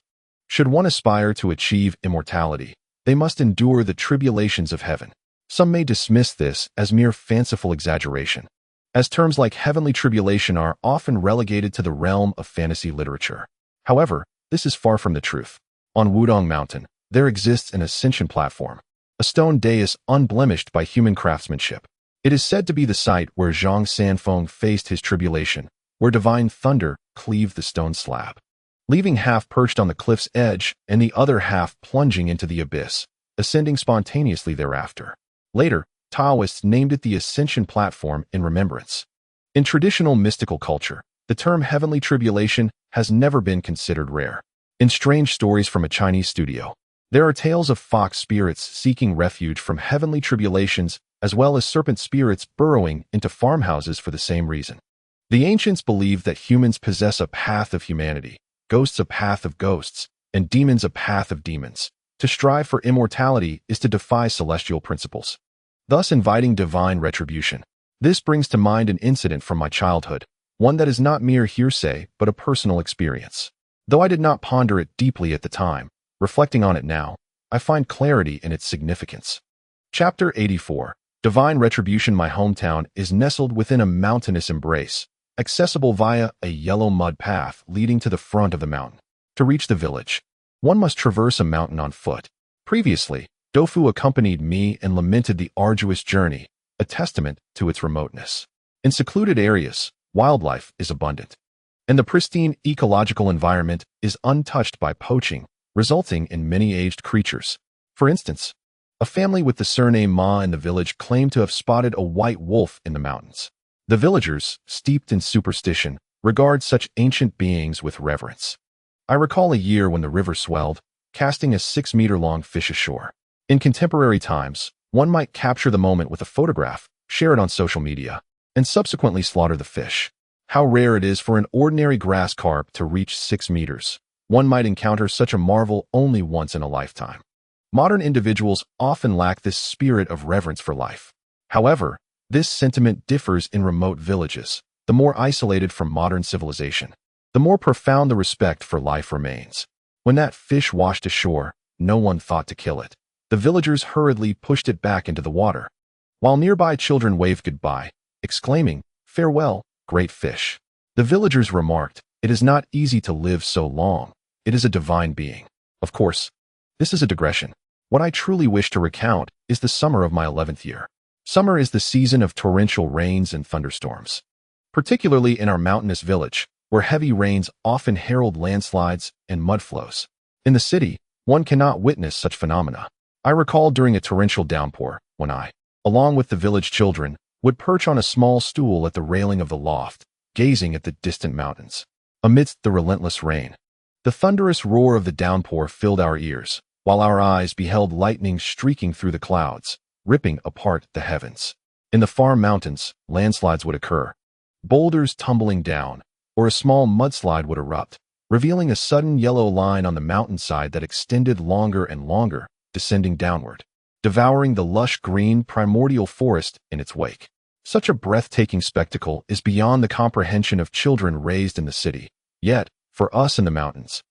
S1: Should one aspire to achieve immortality, they must endure the tribulations of heaven. Some may dismiss this as mere fanciful exaggeration, as terms like heavenly tribulation are often relegated to the realm of fantasy literature. However, this is far from the truth. On Wudong Mountain, there exists an ascension platform, a stone dais unblemished by human craftsmanship. It is said to be the site where Zhang Sanfeng faced his tribulation, where divine thunder cleaved the stone slab, leaving half perched on the cliff's edge and the other half plunging into the abyss, ascending spontaneously thereafter. Later, Taoists named it the Ascension Platform in remembrance. In traditional mystical culture, The term heavenly tribulation has never been considered rare. In strange stories from a Chinese studio, there are tales of fox spirits seeking refuge from heavenly tribulations, as well as serpent spirits burrowing into farmhouses for the same reason. The ancients believed that humans possess a path of humanity, ghosts a path of ghosts, and demons a path of demons. To strive for immortality is to defy celestial principles, thus inviting divine retribution. This brings to mind an incident from my childhood, one that is not mere hearsay but a personal experience. Though I did not ponder it deeply at the time, reflecting on it now, I find clarity in its significance. Chapter 84. Divine Retribution. My hometown is nestled within a mountainous embrace, accessible via a yellow mud path leading to the front of the mountain. To reach the village, one must traverse a mountain on foot. Previously, Dofu accompanied me and lamented the arduous journey, a testament to its remoteness. In secluded areas, wildlife is abundant, and the pristine ecological environment is untouched by poaching, resulting in many aged creatures. For instance, a family with the surname Ma in the village claimed to have spotted a white wolf in the mountains. The villagers, steeped in superstition, regard such ancient beings with reverence. I recall a year when the river swelled, casting a 6-meter-long fish ashore. In contemporary times, one might capture the moment with a photograph, share it on social media, and subsequently slaughter the fish. How rare it is for an ordinary grass carp to reach 6 meters. One might encounter such a marvel only once in a lifetime. Modern individuals often lack this spirit of reverence for life. However, this sentiment differs in remote villages. The more isolated from modern civilization, the more profound the respect for life remains. When that fish washed ashore, no one thought to kill it. The villagers hurriedly pushed it back into the water, while nearby children waved goodbye, exclaiming, "Farewell, great fish." The villagers remarked, "It is not easy to live so long. It is a divine being." Of course, this is a digression. What I truly wish to recount is the summer of my 11th year. Summer is the season of torrential rains and thunderstorms, particularly in our mountainous village, where heavy rains often herald landslides and mudflows. In the city, one cannot witness such phenomena. I recall during a torrential downpour, when I, along with the village children, would perch on a small stool at the railing of the loft, gazing at the distant mountains. Amidst the relentless rain, the thunderous roar of the downpour filled our ears, while our eyes beheld lightning streaking through the clouds, ripping apart the heavens. In the far mountains, landslides would occur, boulders tumbling down, or a small mudslide would erupt, revealing a sudden yellow line on the mountainside that extended longer and longer, descending downward, devouring the lush green primordial forest in its wake. Such a breathtaking spectacle is beyond the comprehension of children raised in the city. Yet, for us in the mountains,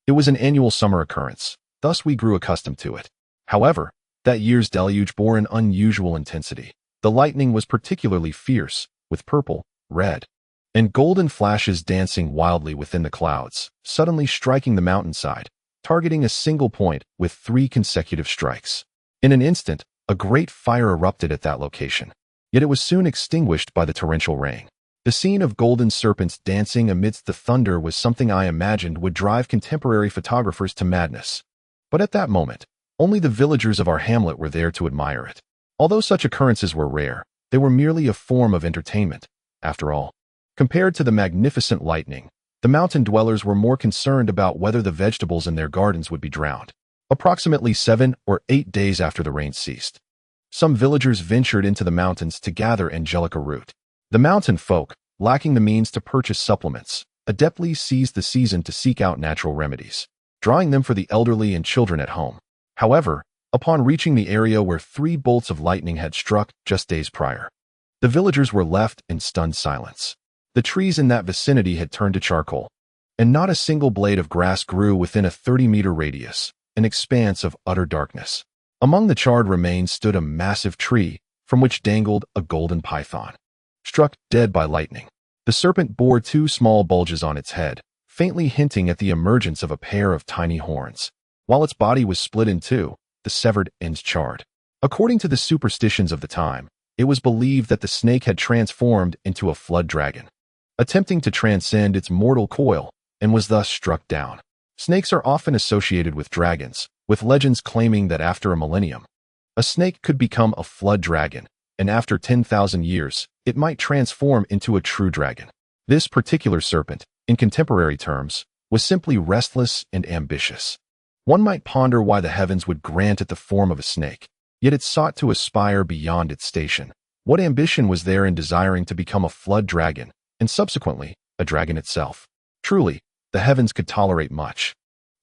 S1: it was an annual summer occurrence, thus we grew accustomed to it. However, that year's deluge bore an unusual intensity. The lightning was particularly fierce, with purple, red, and golden flashes dancing wildly within the clouds, suddenly striking the mountainside, targeting a single point with 3 consecutive strikes. In an instant, a great fire erupted at that location, yet it was soon extinguished by the torrential rain. The scene of golden serpents dancing amidst the thunder was something I imagined would drive contemporary photographers to madness. But at that moment, only the villagers of our hamlet were there to admire it. Although such occurrences were rare, they were merely a form of entertainment. After all, compared to the magnificent lightning, the mountain dwellers were more concerned about whether the vegetables in their gardens would be drowned. Approximately 7 or 8 days after the rain ceased, some villagers ventured into the mountains to gather angelica root. The mountain folk, lacking the means to purchase supplements, adeptly seized the season to seek out natural remedies, drawing them for the elderly and children at home. However, upon reaching the area where 3 bolts of lightning had struck just days prior, the villagers were left in stunned silence. The trees in that vicinity had turned to charcoal, and not a single blade of grass grew within a 30-meter radius, an expanse of utter darkness. Among the charred remains stood a massive tree, from which dangled a golden python, struck dead by lightning. The serpent bore 2 small bulges on its head, faintly hinting at the emergence of a pair of tiny horns, while its body was split in 2, the severed ends charred. According to the superstitions of the time, it was believed that the snake had transformed into a flood dragon, attempting to transcend its mortal coil, and was thus struck down. Snakes are often associated with dragons, with legends claiming that after a millennium, a snake could become a flood dragon, and after 10,000 years, it might transform into a true dragon. This particular serpent, in contemporary terms, was simply restless and ambitious. One might ponder why the heavens would grant it the form of a snake, yet it sought to aspire beyond its station. What ambition was there in desiring to become a flood dragon, and subsequently, a dragon itself? Truly, the heavens could tolerate much,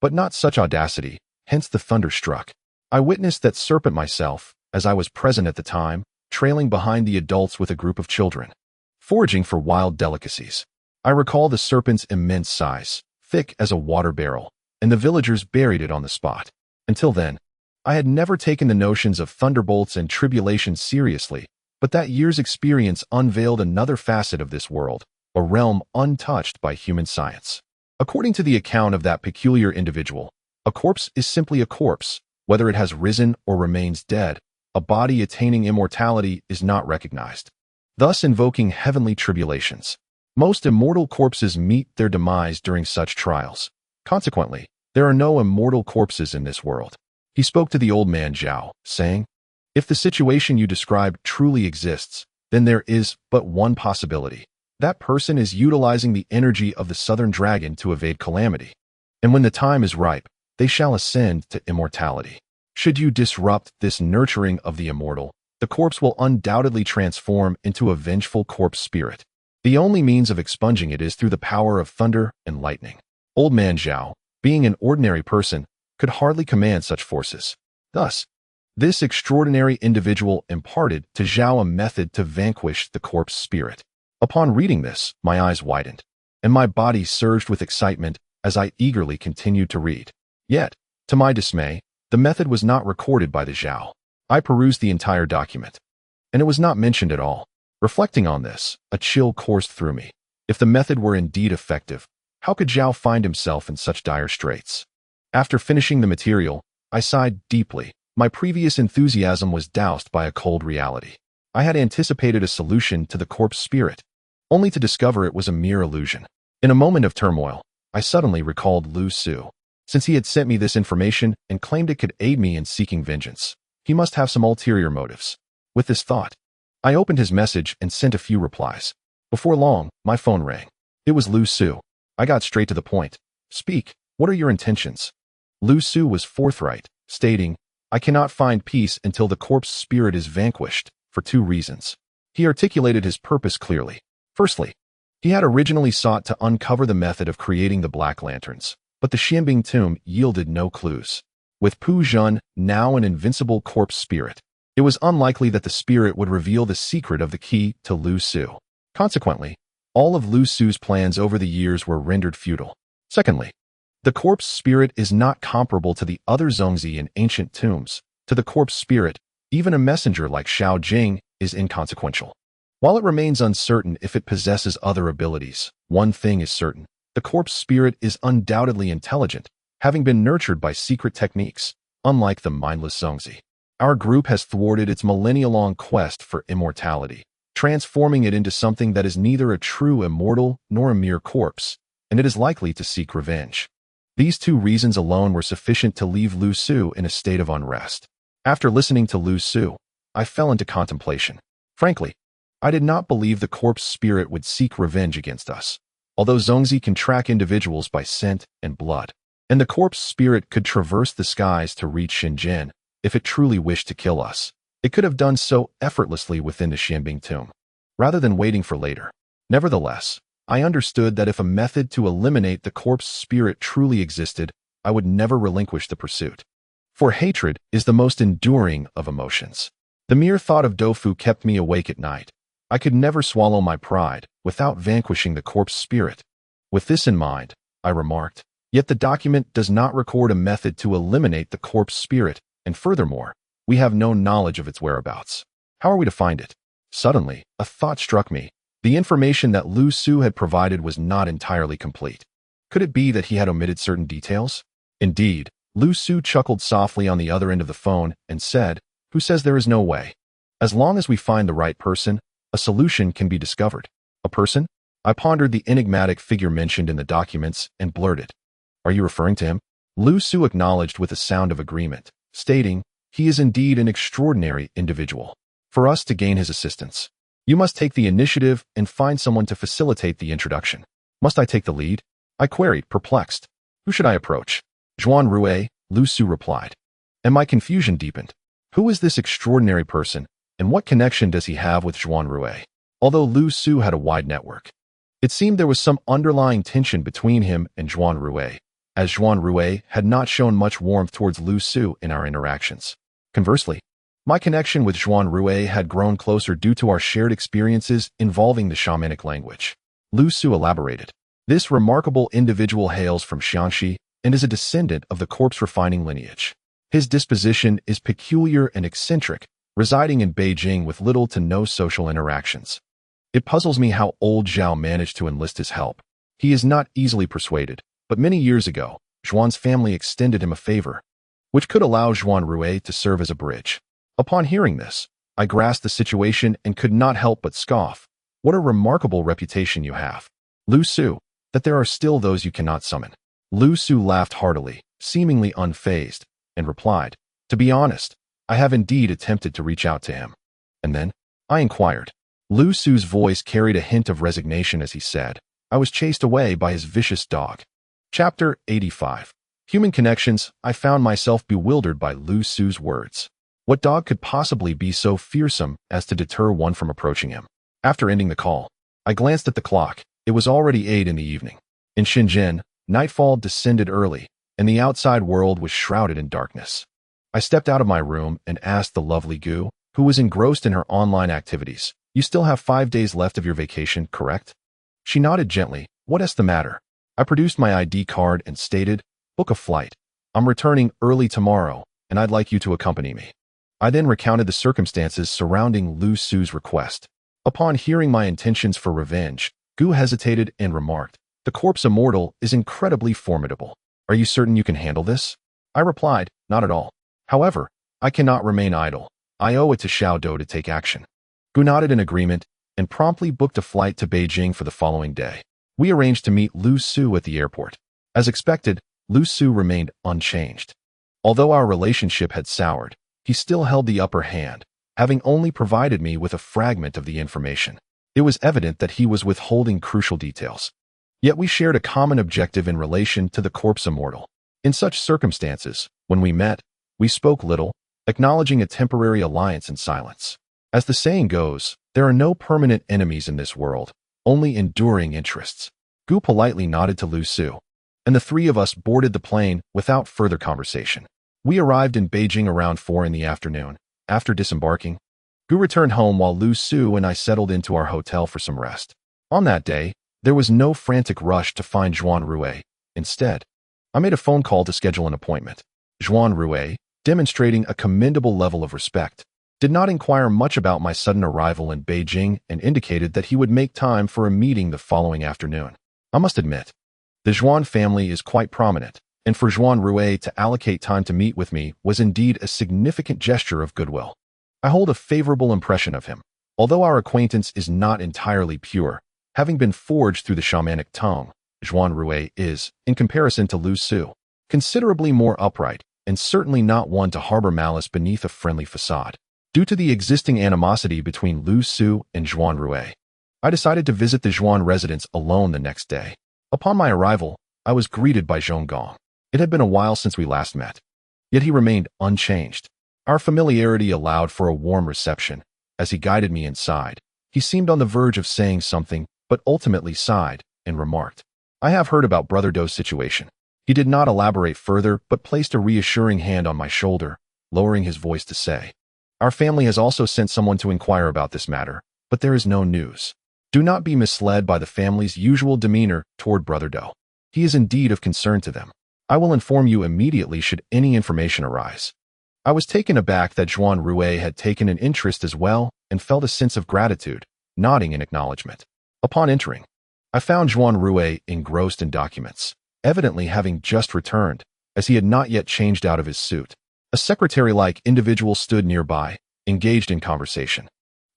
S1: but not such audacity, hence the thunder struck. I witnessed that serpent myself, as I was present at the time, trailing behind the adults with a group of children, foraging for wild delicacies. I recall the serpent's immense size, thick as a water barrel, and the villagers buried it on the spot. Until then, I had never taken the notions of thunderbolts and tribulations seriously, but that year's experience unveiled another facet of this world, a realm untouched by human science. According to the account of that peculiar individual, a corpse is simply a corpse, whether it has risen or remains dead. A body attaining immortality is not recognized, thus invoking heavenly tribulations. Most immortal corpses meet their demise during such trials. Consequently, there are no immortal corpses in this world. He spoke to the old man Zhao, saying, "If the situation you described truly exists, then there is but one possibility. That person is utilizing the energy of the southern dragon to evade calamity. And when the time is ripe, they shall ascend to immortality. Should you disrupt this nurturing of the immortal, the corpse will undoubtedly transform into a vengeful corpse spirit. The only means of expunging it is through the power of thunder and lightning." Old man Zhao, being an ordinary person, could hardly command such forces. Thus, this extraordinary individual imparted to Zhao a method to vanquish the corpse spirit. Upon reading this, my eyes widened, and my body surged with excitement as I eagerly continued to read. Yet, to my dismay, the method was not recorded by the Zhao. I perused the entire document, and it was not mentioned at all. Reflecting on this, a chill coursed through me. If the method were indeed effective, how could Zhao find himself in such dire straits? After finishing the material, I sighed deeply. My previous enthusiasm was doused by a cold reality. I had anticipated a solution to the corpse spirit, only to discover it was a mere illusion. In a moment of turmoil, I suddenly recalled Lu Su. Since he had sent me this information and claimed it could aid me in seeking vengeance, he must have some ulterior motives. With this thought, I opened his message and sent a few replies. Before long, my phone rang. It was Lu Su. I got straight to the point. "Speak, what are your intentions?" Lu Su was forthright, stating, "I cannot find peace until the corpse spirit is vanquished, for two reasons." He articulated his purpose clearly. Firstly, he had originally sought to uncover the method of creating the Black Lanterns, but the Xianbing tomb yielded no clues. With Pu Zhen now an invincible corpse spirit, it was unlikely that the spirit would reveal the secret of the key to Lu Su. Consequently, all of Lu Su's plans over the years were rendered futile. Secondly, the corpse spirit is not comparable to the other Zongzi in ancient tombs. To the corpse spirit, even a messenger like Shao Jing is inconsequential. While it remains uncertain if it possesses other abilities, one thing is certain: the corpse spirit is undoubtedly intelligent, having been nurtured by secret techniques, unlike the mindless Zongzi. Our group has thwarted its millennia-long quest for immortality, transforming it into something that is neither a true immortal nor a mere corpse, and it is likely to seek revenge. These two reasons alone were sufficient to leave Lu Su in a state of unrest. After listening to Lu Su, I fell into contemplation. Frankly, I did not believe the corpse spirit would seek revenge against us. Although Zongzi can track individuals by scent and blood, and the corpse spirit could traverse the skies to reach Shenzhen, if it truly wished to kill us, it could have done so effortlessly within the Xianbing tomb, rather than waiting for later. Nevertheless, I understood that if a method to eliminate the corpse spirit truly existed, I would never relinquish the pursuit. For hatred is the most enduring of emotions. The mere thought of Doufu kept me awake at night. I could never swallow my pride without vanquishing the corpse spirit. With this in mind, I remarked, "Yet the document does not record a method to eliminate the corpse spirit, and furthermore, we have no knowledge of its whereabouts. How are we to find it?" Suddenly, a thought struck me. The information that Lu Su had provided was not entirely complete. Could it be that he had omitted certain details? Indeed, Lu Su chuckled softly on the other end of the phone and said, "Who says there is no way? As long as we find the right person, a solution can be discovered." A person? I pondered the enigmatic figure mentioned in the documents and blurted, "Are you referring to him?" Lu Su acknowledged with a sound of agreement, stating, "He is indeed an extraordinary individual. For us to gain his assistance, You must take the initiative and find someone to facilitate the introduction. Must I take the lead? I queried, perplexed. Who should I approach? Juan Rue, Lu Su replied. And my confusion deepened. Who is this extraordinary person, and what connection does he have with Juan Rue? Although Lu Su had a wide network, it seemed there was some underlying tension between him and Juan Rue, as Juan Rue had not shown much warmth towards Lu Su in our interactions. Conversely, my connection with Juan Rue had grown closer due to our shared experiences involving the shamanic language. Lu Su elaborated. This remarkable individual hails from Xianxi and is a descendant of the corpse-refining lineage. His disposition is peculiar and eccentric, residing in Beijing with little to no social interactions. It puzzles me how old Zhao managed to enlist his help. He is not easily persuaded, but many years ago, Zhuan's family extended him a favor, which could allow Juan Rue to serve as a bridge. Upon hearing this, I grasped the situation and could not help but scoff. What a remarkable reputation you have, Lu Su, that there are still those you cannot summon. Lu Su laughed heartily, seemingly unfazed, and replied, to be honest, I have indeed attempted to reach out to him. And then, I inquired. Lu Su's voice carried a hint of resignation as he said, I was chased away by his vicious dog. Chapter 85. Human Connections. I found myself bewildered by Lu Su's words. What dog could possibly be so fearsome as to deter one from approaching him? After ending the call, I glanced at the clock. It was already 8 in the evening. In Shenzhen, nightfall descended early, and the outside world was shrouded in darkness. I stepped out of my room and asked the lovely Gu, who was engrossed in her online activities, you still have 5 days left of your vacation, correct? She nodded gently. What's the matter? I produced my ID card and stated, book a flight. I'm returning early tomorrow, and I'd like you to accompany me. I then recounted the circumstances surrounding Lu Su's request. Upon hearing my intentions for revenge, Gu hesitated and remarked, the corpse immortal is incredibly formidable. Are you certain you can handle this? I replied, not at all. However, I cannot remain idle. I owe it to Xiao Dou to take action. Gu nodded in agreement and promptly booked a flight to Beijing for the following day. We arranged to meet Lu Su at the airport. As expected, Lu Su remained unchanged. Although our relationship had soured, he still held the upper hand, having only provided me with a fragment of the information. It was evident that he was withholding crucial details. Yet we shared a common objective in relation to the corpse immortal. In such circumstances, when we met, we spoke little, acknowledging a temporary alliance in silence. As the saying goes, there are no permanent enemies in this world, only enduring interests. Gu politely nodded to Lu Su, and the three of us boarded the plane without further conversation. We arrived in Beijing around 4 in the afternoon. After disembarking, Gu returned home while Lu Su and I settled into our hotel for some rest. On that day, there was no frantic rush to find Juan Rue. Instead, I made a phone call to schedule an appointment. Juan Rue, demonstrating a commendable level of respect, did not inquire much about my sudden arrival in Beijing and indicated that he would make time for a meeting the following afternoon. I must admit, the Juan family is quite prominent, and for Juan Rue to allocate time to meet with me was indeed a significant gesture of goodwill. I hold a favorable impression of him, although our acquaintance is not entirely pure. Having been forged through the shamanic tongue, Juan Rue is, in comparison to Lu Su, considerably more upright and certainly not one to harbor malice beneath a friendly facade. Due to the existing animosity between Lu Su and Juan Rue, I decided to visit the Juan residence alone the next day. Upon my arrival, I was greeted by Zhonggong. It had been a while since we last met, yet he remained unchanged. Our familiarity allowed for a warm reception. As he guided me inside, he seemed on the verge of saying something, but ultimately sighed and remarked, I have heard about Brother Dou's situation. He did not elaborate further, but placed a reassuring hand on my shoulder, lowering his voice to say, our family has also sent someone to inquire about this matter, but there is no news. Do not be misled by the family's usual demeanor toward Brother Dou. He is indeed of concern to them. I will inform you immediately should any information arise. I was taken aback that Juan Rue had taken an interest as well and felt a sense of gratitude, nodding in acknowledgement. Upon entering, I found Juan Rue engrossed in documents, evidently having just returned, as he had not yet changed out of his suit. A secretary-like individual stood nearby, engaged in conversation.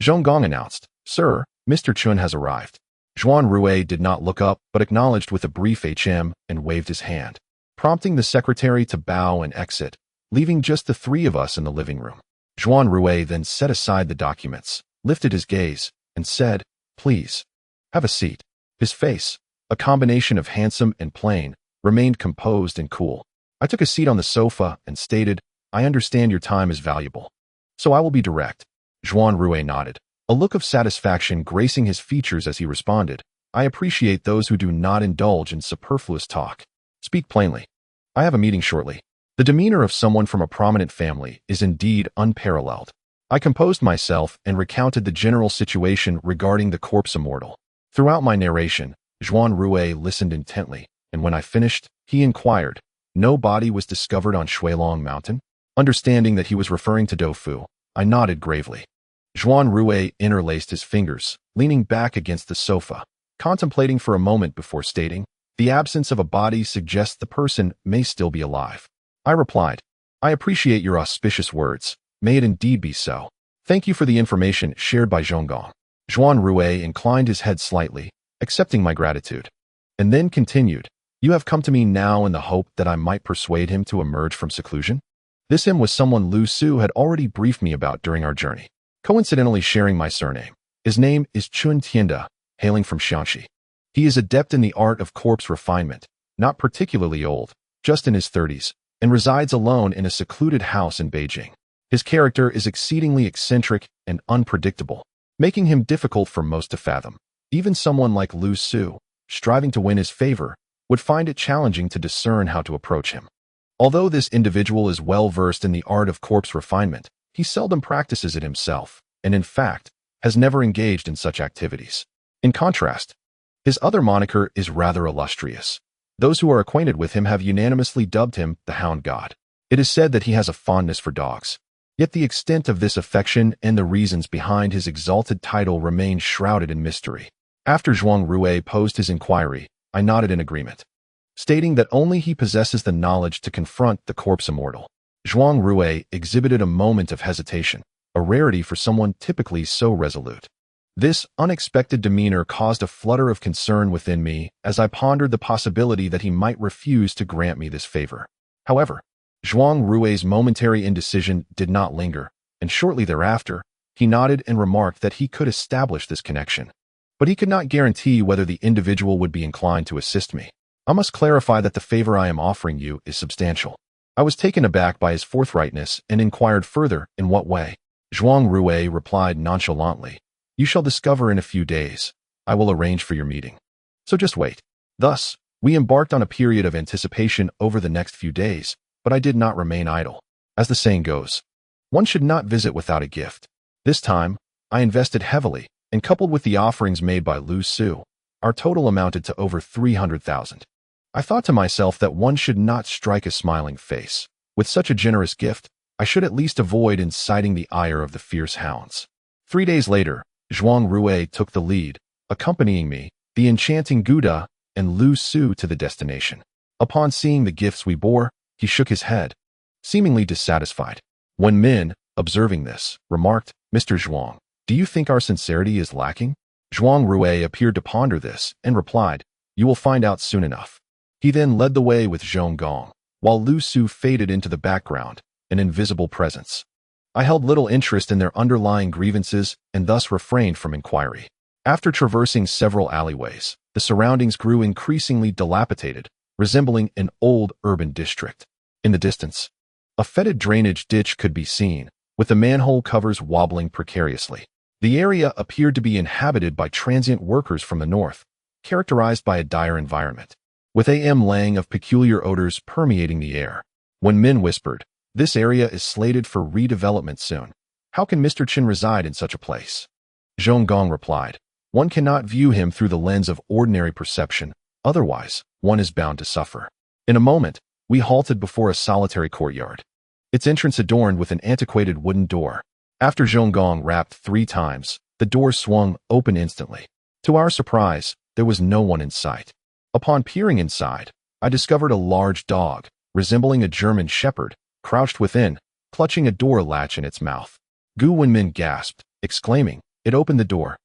S1: Zhonggong announced, Sir, Mr. Chun has arrived. Juan Rue did not look up but acknowledged with a brief HM and waved his hand, prompting the secretary to bow and exit, leaving just the three of us in the living room. Juan Rue then set aside the documents, lifted his gaze, and said, "Please, have a seat." His face, a combination of handsome and plain, remained composed and cool. I took a seat on the sofa and stated, "I understand your time is valuable, so I will be direct." Zhuan Rue nodded, a look of satisfaction gracing his features as he responded, "I appreciate those who do not indulge in superfluous talk. Speak plainly. I have a meeting shortly." The demeanor of someone from a prominent family is indeed unparalleled. I composed myself and recounted the general situation regarding the corpse immortal. Throughout my narration, Zhuan Rue listened intently, and when I finished, he inquired, "No body was discovered on Shuilong Mountain?" Understanding that he was referring to Doufu, I nodded gravely. Zhuan Rue interlaced his fingers, leaning back against the sofa, contemplating for a moment before stating, "The absence of a body suggests the person may still be alive." I replied, "I appreciate your auspicious words. May it indeed be so. Thank you for the information shared by Zhonggong." Zhuan Rue inclined his head slightly, accepting my gratitude, and then continued, "You have come to me now in the hope that I might persuade him to emerge from seclusion?" This him was someone Lu Su had already briefed me about during our journey, coincidentally sharing my surname. His name is Chun Tianda, hailing from Xiangxi. He is adept in the art of corpse refinement, not particularly old, just in his 30s, and resides alone in a secluded house in Beijing. His character is exceedingly eccentric and unpredictable, making him difficult for most to fathom. Even someone like Lu Su, striving to win his favor, would find it challenging to discern how to approach him. Although this individual is well versed in the art of corpse refinement, he seldom practices it himself, and in fact, has never engaged in such activities. In contrast, his other moniker is rather illustrious. Those who are acquainted with him have unanimously dubbed him the Hound God. It is said that he has a fondness for dogs. Yet the extent of this affection and the reasons behind his exalted title remain shrouded in mystery. After Zhuang Rue posed his inquiry, I nodded in agreement, stating that only he possesses the knowledge to confront the corpse immortal. Zhuang Rue exhibited a moment of hesitation, a rarity for someone typically so resolute. This unexpected demeanor caused a flutter of concern within me as I pondered the possibility that he might refuse to grant me this favor. However, Zhuang Rue's momentary indecision did not linger, and shortly thereafter, he nodded and remarked that he could establish this connection. But he could not guarantee whether the individual would be inclined to assist me. "I must clarify that the favor I am offering you is substantial." I was taken aback by his forthrightness and inquired further, "In what way?" Zhuang Rue replied nonchalantly, "You shall discover in a few days. I will arrange for your meeting. So just wait." Thus, we embarked on a period of anticipation over the next few days, but I did not remain idle. As the saying goes, one should not visit without a gift. This time, I invested heavily, and coupled with the offerings made by Lu Su, our total amounted to over 300,000. I thought to myself that one should not strike a smiling face. With such a generous gift, I should at least avoid inciting the ire of the fierce hounds. 3 days later, Zhuang Rue took the lead, accompanying me, the enchanting Gouda, and Lu Su to the destination. Upon seeing the gifts we bore, he shook his head, seemingly dissatisfied. When Min, observing this, remarked, "Mr. Zhuang, do you think our sincerity is lacking?" Zhuang Rue appeared to ponder this and replied, "You will find out soon enough." He then led the way with Zhonggong, while Lu Su faded into the background, an invisible presence. I held little interest in their underlying grievances and thus refrained from inquiry. After traversing several alleyways, the surroundings grew increasingly dilapidated, resembling an old urban district. In the distance, a fetid drainage ditch could be seen, with the manhole covers wobbling precariously. The area appeared to be inhabited by transient workers from the north, characterized by a dire environment, with laying of peculiar odors permeating the air. When Min whispered, "This area is slated for redevelopment soon. How can Mr. Qin reside in such a place?" Zhonggong replied, "One cannot view him through the lens of ordinary perception, otherwise, one is bound to suffer." In a moment, we halted before a solitary courtyard, its entrance adorned with an antiquated wooden door. After Zhonggong rapped 3 times, the door swung open instantly. To our surprise, there was no one in sight. Upon peering inside, I discovered a large dog, resembling a German shepherd, crouched within, clutching a door latch in its mouth. Gu Wenmin gasped, exclaiming, "It opened the door."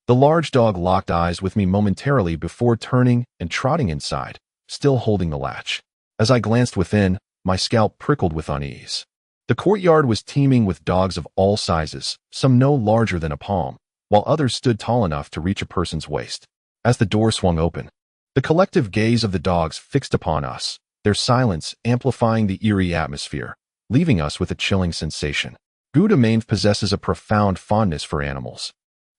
S1: The large dog locked eyes with me momentarily before turning and trotting inside, still holding the latch. As I glanced within, my scalp prickled with unease. The courtyard was teeming with dogs of all sizes, some no larger than a palm, while others stood tall enough to reach a person's waist. As the door swung open, the collective gaze of the dogs fixed upon us, their silence amplifying the eerie atmosphere, leaving us with a chilling sensation. Gudamain possesses a profound fondness for animals.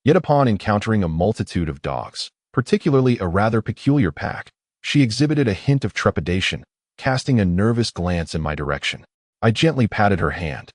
S1: Yet upon encountering a multitude of dogs, particularly a rather peculiar pack, she exhibited a hint of trepidation, casting a nervous glance in my direction. I gently patted her hand,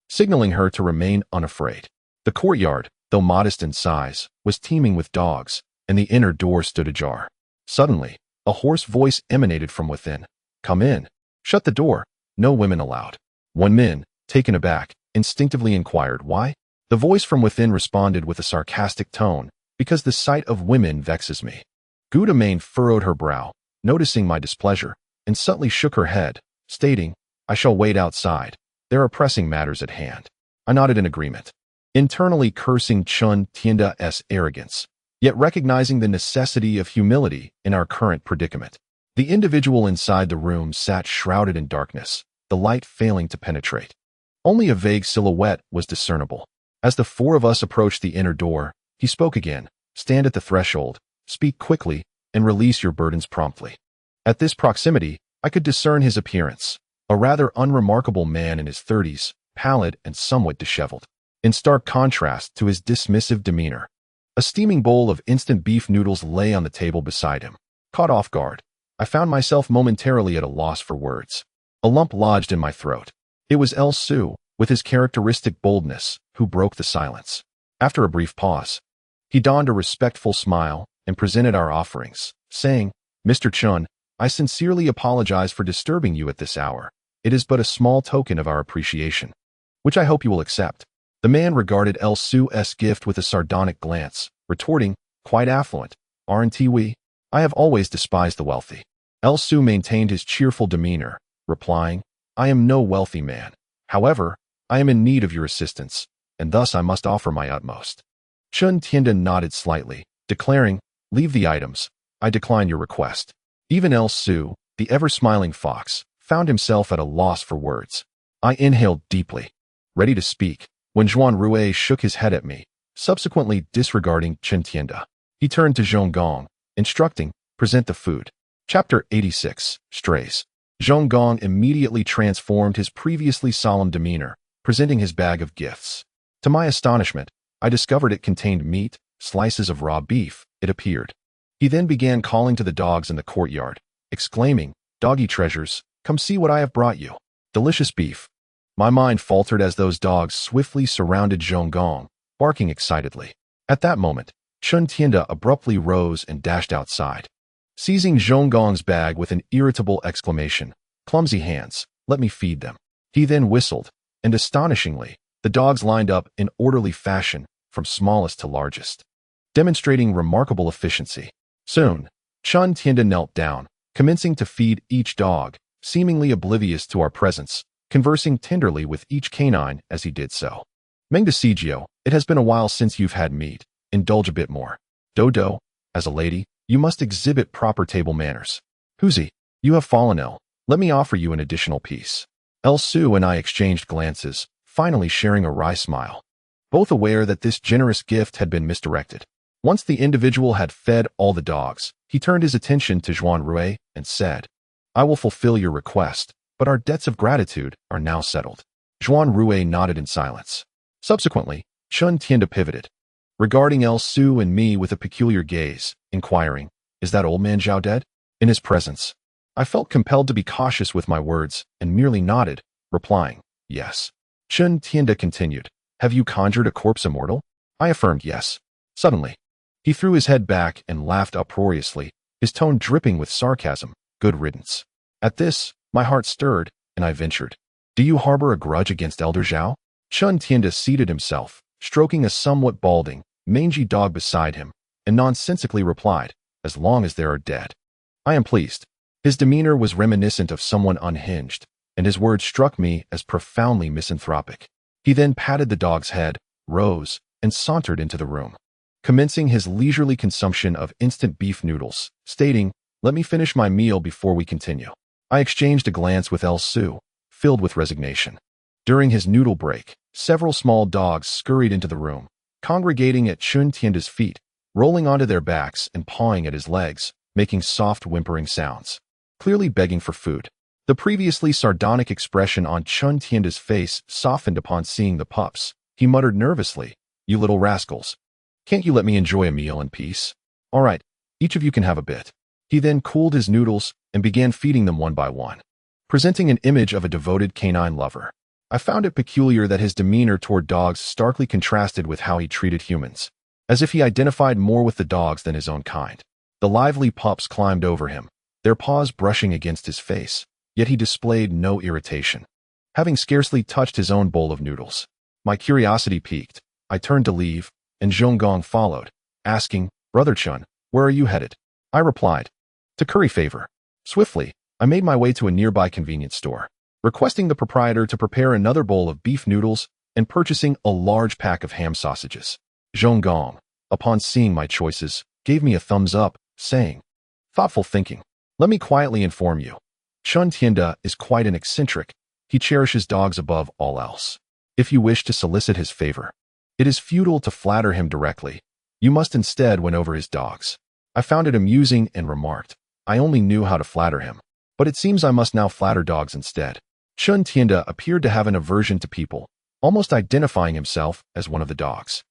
S1: signaling her to remain unafraid. The courtyard, though modest in size, was teeming with dogs, and the inner door stood ajar. Suddenly, a hoarse voice emanated from within. "Come in. Shut the door. No women allowed." One man, taken aback, instinctively inquired why. The voice from within responded with a sarcastic tone, "Because the sight of women vexes me." Gudamain furrowed her brow, noticing my displeasure, and subtly shook her head, stating, "I shall wait outside. There are pressing matters at hand." I nodded in agreement, internally cursing Chun-Tienda's arrogance, yet recognizing the necessity of humility in our current predicament. The individual inside the room sat shrouded in darkness, the light failing to penetrate. Only a vague silhouette was discernible. As the four of us approached the inner door, he spoke again. "Stand at the threshold, speak quickly, and release your burdens promptly." At this proximity, I could discern his appearance, a rather unremarkable man in his 30s, pallid and somewhat disheveled, in stark contrast to his dismissive demeanor. A steaming bowl of instant beef noodles lay on the table beside him. Caught off guard, I found myself momentarily at a loss for words. A lump lodged in my throat. It was El Su, with his characteristic boldness, who broke the silence. After a brief pause, he donned a respectful smile and presented our offerings, saying, "Mr. Chun, I sincerely apologize for disturbing you at this hour. It is but a small token of our appreciation, which I hope you will accept." The man regarded El Su's gift with a sardonic glance, retorting, "Quite affluent, aren't we? I have always despised the wealthy." El Su maintained his cheerful demeanor, replying, "I am no wealthy man. However, I am in need of your assistance, and thus I must offer my utmost." Chun Tienda nodded slightly, declaring, "Leave the items. I decline your request." Even El Su, the ever-smiling fox, found himself at a loss for words. I inhaled deeply, ready to speak, when Zhuan Rui shook his head at me, subsequently disregarding Chun Tienda. He turned to Zhong Gong, instructing, "Present the food." Chapter 86, Strays. Zhong Gong immediately transformed his previously solemn demeanor, presenting his bag of gifts. To my astonishment, I discovered it contained meat, slices of raw beef, it appeared. He then began calling to the dogs in the courtyard, exclaiming, "Doggy treasures, come see what I have brought you. Delicious beef." My mind faltered as those dogs swiftly surrounded Zhong Gong, barking excitedly. At that moment, Chun Tienda abruptly rose and dashed outside, seizing Zhong Gong's bag with an irritable exclamation, "Clumsy hands, let me feed them." He then whistled, and astonishingly, the dogs lined up in orderly fashion from smallest to largest, demonstrating remarkable efficiency. Soon, Chun Tienda knelt down, commencing to feed each dog, seemingly oblivious to our presence, conversing tenderly with each canine as he did so. "Mengdesigio, it has been a while since you've had meat. Indulge a bit more. Dodo, as a lady, you must exhibit proper table manners. Huzi, you have fallen ill. Let me offer you an additional piece." El Su and I exchanged glances, finally sharing a wry smile, both aware that this generous gift had been misdirected. Once the individual had fed all the dogs, he turned his attention to Zhuan Rui and said, "I will fulfill your request, but our debts of gratitude are now settled." Zhuan Rui nodded in silence. Subsequently, Chun Tienda pivoted, regarding El Su and me with a peculiar gaze, inquiring, "Is that old man Zhao dead?" In his presence, I felt compelled to be cautious with my words and merely nodded, replying, "Yes." Chun Tienda continued, "Have you conjured a corpse immortal?" I affirmed yes. Suddenly, he threw his head back and laughed uproariously, his tone dripping with sarcasm. "Good riddance." At this, my heart stirred, and I ventured, "Do you harbor a grudge against Elder Zhao?" Chun Tienda seated himself, stroking a somewhat balding, mangy dog beside him, and nonsensically replied, "As long as there are dead, I am pleased." His demeanor was reminiscent of someone unhinged, and his words struck me as profoundly misanthropic. He then patted the dog's head, rose, and sauntered into the room, commencing his leisurely consumption of instant beef noodles, stating, "Let me finish my meal before we continue." I exchanged a glance with El Su, filled with resignation. During his noodle break, several small dogs scurried into the room, congregating at Chun Tianda's feet, rolling onto their backs and pawing at his legs, making soft whimpering sounds, clearly begging for food. The previously sardonic expression on Chun Tianda's face softened upon seeing the pups. He muttered nervously, "You little rascals. Can't you let me enjoy a meal in peace? All right, each of you can have a bit." He then cooled his noodles and began feeding them one by one, presenting an image of a devoted canine lover. I found it peculiar that his demeanor toward dogs starkly contrasted with how he treated humans, as if he identified more with the dogs than his own kind. The lively pups climbed over him, their paws brushing against his face, yet he displayed no irritation, having scarcely touched his own bowl of noodles. My curiosity piqued. I turned to leave, and Zhonggong followed, asking, "Brother Chun, where are you headed?" I replied, "To curry favor." Swiftly, I made my way to a nearby convenience store, requesting the proprietor to prepare another bowl of beef noodles and purchasing a large pack of ham sausages. Zhonggong, upon seeing my choices, gave me a thumbs up, saying, "Thoughtful thinking. Let me quietly inform you. Chun Tianda is quite an eccentric. He cherishes dogs above all else. If you wish to solicit his favor, it is futile to flatter him directly. You must instead win over his dogs." I found it amusing and remarked, "I only knew how to flatter him, but it seems I must now flatter dogs instead." Chun Tianda appeared to have an aversion to people, almost identifying himself as one of the dogs.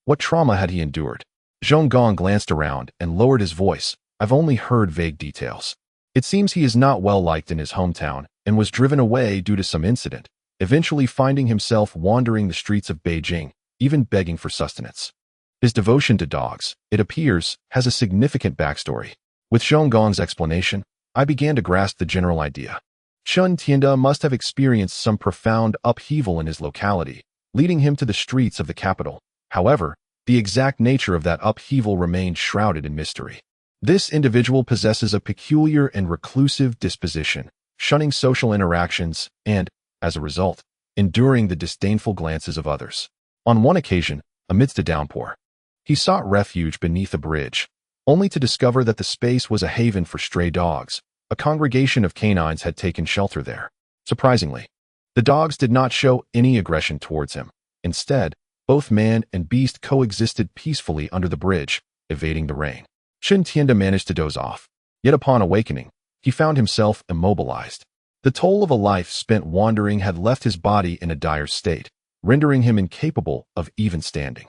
S1: What trauma had he endured? Zhonggong glanced around and lowered his voice. "I've only heard vague details. It seems he is not well liked in his hometown and was driven away due to some incident, eventually finding himself wandering the streets of Beijing, even begging for sustenance. His devotion to dogs, it appears, has a significant backstory." With Zhonggong's explanation, I began to grasp the general idea. Chun Tianda must have experienced some profound upheaval in his locality, leading him to the streets of the capital. However, the exact nature of that upheaval remained shrouded in mystery. This individual possesses a peculiar and reclusive disposition, shunning social interactions and, as a result, enduring the disdainful glances of others. On one occasion, amidst a downpour, he sought refuge beneath a bridge, only to discover that the space was a haven for stray dogs. A congregation of canines had taken shelter there. Surprisingly, the dogs did not show any aggression towards him. Instead, both man and beast coexisted peacefully under the bridge, evading the rain. Chun Tianda managed to doze off, yet upon awakening, he found himself immobilized. The toll of a life spent wandering had left his body in a dire state, rendering him incapable of even standing.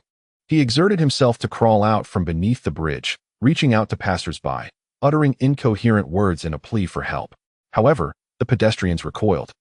S1: He exerted himself to crawl out from beneath the bridge, reaching out to passers-by, uttering incoherent words in a plea for help. However, the pedestrians recoiled,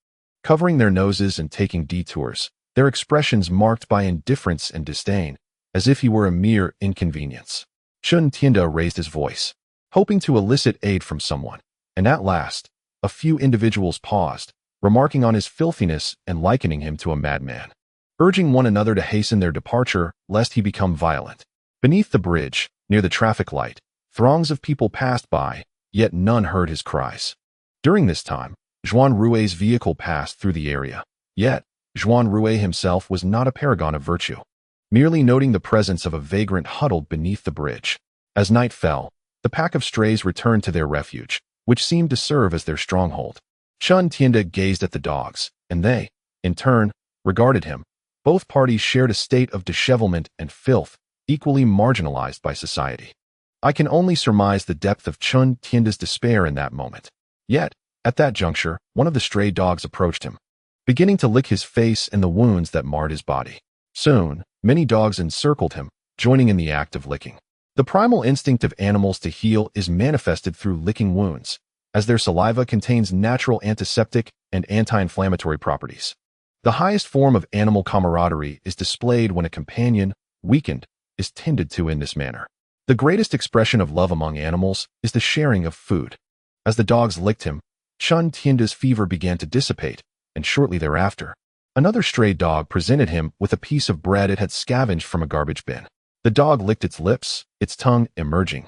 S1: covering their noses and taking detours, their expressions marked by indifference and disdain, as if he were a mere inconvenience. Chun Tianda raised his voice, hoping to elicit aid from someone, and at last, a few individuals paused, remarking on his filthiness and likening him to a madman, urging one another to hasten their departure lest he become violent. Beneath the bridge, near the traffic light, throngs of people passed by, yet none heard his cries. During this time, Zhuan Rui's vehicle passed through the area, yet Zhuan Rui himself was not a paragon of virtue, merely noting the presence of a vagrant huddled beneath the bridge. As night fell, the pack of strays returned to their refuge, which seemed to serve as their stronghold. Chun Tianda gazed at the dogs, and they, in turn, regarded him. Both parties shared a state of dishevelment and filth, equally marginalized by society. I can only surmise the depth of Chun Tianda's despair in that moment. Yet, at that juncture, one of the stray dogs approached him, beginning to lick his face and the wounds that marred his body. Soon, many dogs encircled him, joining in the act of licking. The primal instinct of animals to heal is manifested through licking wounds, as their saliva contains natural antiseptic and anti-inflammatory properties. The highest form of animal camaraderie is displayed when a companion, weakened, is tended to in this manner. The greatest expression of love among animals is the sharing of food. As the dogs licked him, Chun Tianda's fever began to dissipate, and shortly thereafter, another stray dog presented him with a piece of bread it had scavenged from a garbage bin. The dog licked its lips, its tongue emerging,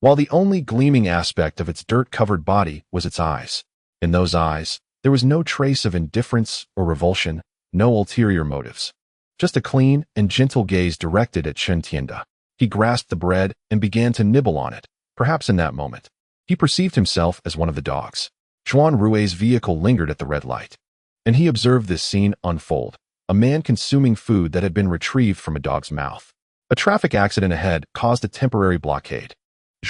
S1: while the only gleaming aspect of its dirt-covered body was its eyes. In those eyes, there was no trace of indifference or revulsion, no ulterior motives. Just a clean and gentle gaze directed at Chun Tianda. He grasped the bread and began to nibble on it. Perhaps in that moment, he perceived himself as one of the dogs. Zhuan Rui's vehicle lingered at the red light, and he observed this scene unfold, a man consuming food that had been retrieved from a dog's mouth. A traffic accident ahead caused a temporary blockade.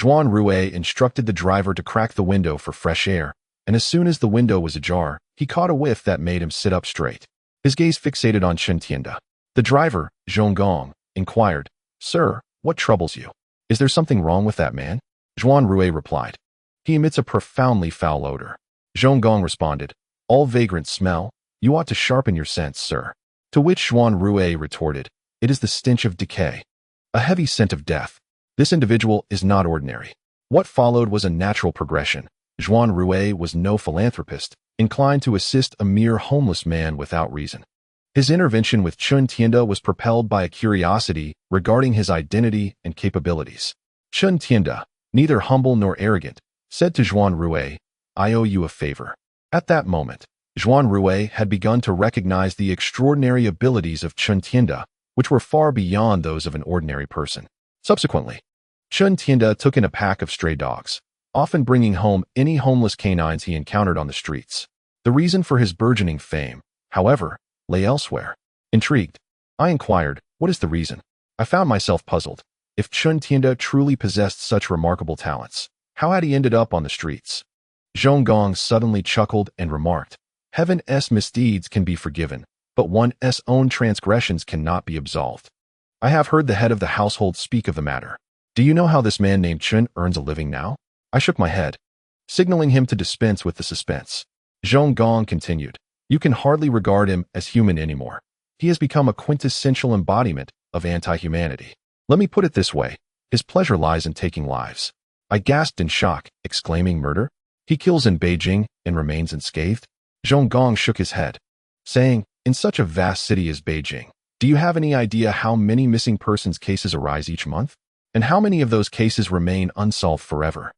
S1: Juan Rue instructed the driver to crack the window for fresh air, and as soon as the window was ajar, he caught a whiff that made him sit up straight. His gaze fixated on Chuntienda. The driver, Zhong Gong, inquired, "Sir, what troubles you? Is there something wrong with that man?" Juan Rue replied, "He emits a profoundly foul odor." Zhong Gong responded, "All vagrants smell. You ought to sharpen your sense, sir." To which Juan Rue retorted, "It is the stench of decay. A heavy scent of death. This individual is not ordinary." What followed was a natural progression. Juan Rue was no philanthropist, inclined to assist a mere homeless man without reason. His intervention with Chuntienda was propelled by a curiosity regarding his identity and capabilities. Chuntienda, neither humble nor arrogant, said to Juan Rue, "I owe you a favor." At that moment, Juan Rue had begun to recognize the extraordinary abilities of Chuntienda, which were far beyond those of an ordinary person. Subsequently, Chuntienda took in a pack of stray dogs, often bringing home any homeless canines he encountered on the streets. The reason for his burgeoning fame, however, lay elsewhere. Intrigued, I inquired, "What is the reason?" I found myself puzzled. If Chuntienda truly possessed such remarkable talents, how had he ended up on the streets? Zhong Gong suddenly chuckled and remarked, "Heaven's misdeeds can be forgiven, but one's own transgressions cannot be absolved. I have heard the head of the household speak of the matter. Do you know how this man named Chun earns a living now?" I shook my head, signaling him to dispense with the suspense. Zhong Gong continued, "You can hardly regard him as human anymore. He has become a quintessential embodiment of anti-humanity. Let me put it this way, his pleasure lies in taking lives." I gasped in shock, exclaiming, "Murder? He kills in Beijing and remains unscathed?" Zhong Gong shook his head, saying, "In such a vast city as Beijing, do you have any idea how many missing persons cases arise each month? And how many of those cases remain unsolved forever?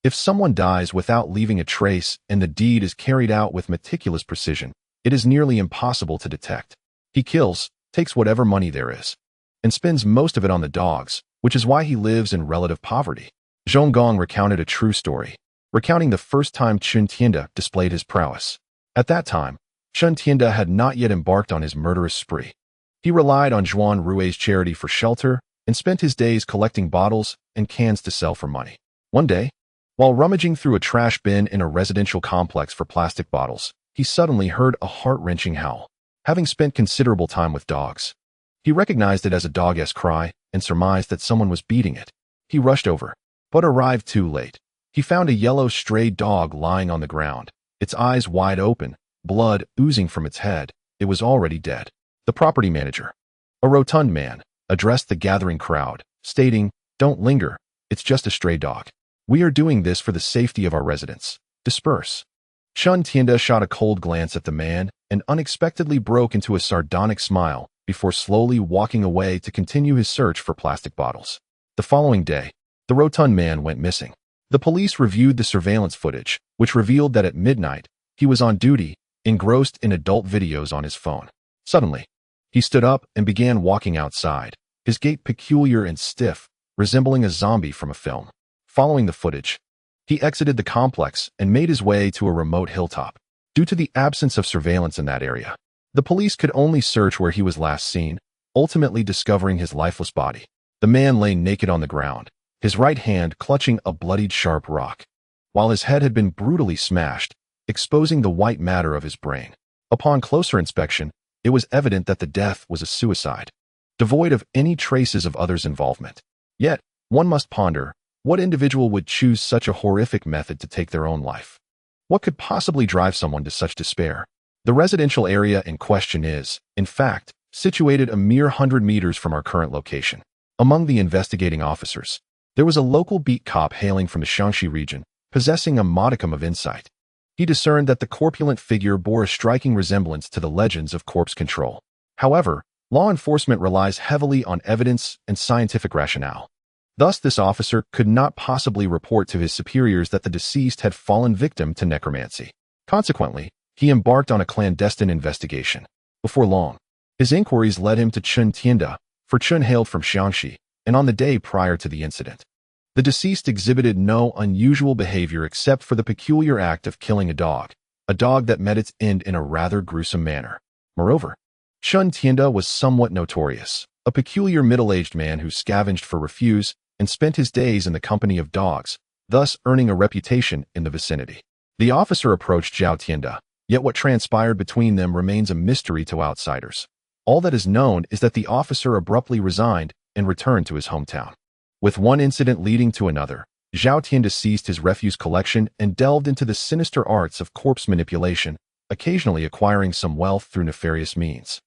S1: If someone dies without leaving a trace and the deed is carried out with meticulous precision, it is nearly impossible to detect. He kills, takes whatever money there is, and spends most of it on the dogs, which is why he lives in relative poverty." Zhong Gong recounted a true story, recounting the first time Chuntienda displayed his prowess. At that time, Chuntienda had not yet embarked on his murderous spree. He relied on Juan Rue's charity for shelter and spent his days collecting bottles and cans to sell for money. One day, while rummaging through a trash bin in a residential complex for plastic bottles, he suddenly heard a heart-wrenching howl. Having spent considerable time with dogs, he recognized it as a dog's cry and surmised that someone was beating it. He rushed over, but arrived too late. He found a yellow stray dog lying on the ground, its eyes wide open, blood oozing from its head. It was already dead. The property manager, a rotund man, addressed the gathering crowd, stating, "Don't linger, it's just a stray dog. We are doing this for the safety of our residents. Disperse." Chuntienda shot a cold glance at the man and unexpectedly broke into a sardonic smile before slowly walking away to continue his search for plastic bottles. The following day, the rotund man went missing. The police reviewed the surveillance footage, which revealed that at midnight, he was on duty, engrossed in adult videos on his phone. Suddenly, he stood up and began walking outside, his gait peculiar and stiff, resembling a zombie from a film. Following the footage, he exited the complex and made his way to a remote hilltop. Due to the absence of surveillance in that area, the police could only search where he was last seen, ultimately discovering his lifeless body. The man lay naked on the ground, his right hand clutching a bloodied sharp rock, while his head had been brutally smashed, exposing the white matter of his brain. Upon closer inspection, it was evident that the death was a suicide, devoid of any traces of others' involvement. Yet, one must ponder, what individual would choose such a horrific method to take their own life? What could possibly drive someone to such despair? The residential area in question is, in fact, situated a mere 100 meters from our current location. Among the investigating officers, there was a local beat cop hailing from the Shaanxi region, possessing a modicum of insight. He discerned that the corpulent figure bore a striking resemblance to the legends of corpse control. However, law enforcement relies heavily on evidence and scientific rationale. Thus, this officer could not possibly report to his superiors that the deceased had fallen victim to necromancy. Consequently, he embarked on a clandestine investigation. Before long, his inquiries led him to Chuntienda, for Chun hailed from Shaanxi, and on the day prior to the incident, the deceased exhibited no unusual behavior except for the peculiar act of killing a dog that met its end in a rather gruesome manner. Moreover, Chuntienda was somewhat notorious, a peculiar middle-aged man who scavenged for refuse and spent his days in the company of dogs, thus earning a reputation in the vicinity. The officer approached Zhao Tianda, yet what transpired between them remains a mystery to outsiders. All that is known is that the officer abruptly resigned and returned to his hometown. With one incident leading to another, Zhao Tianda ceased his refuse collection and delved into the sinister arts of corpse manipulation, occasionally acquiring some wealth through nefarious means.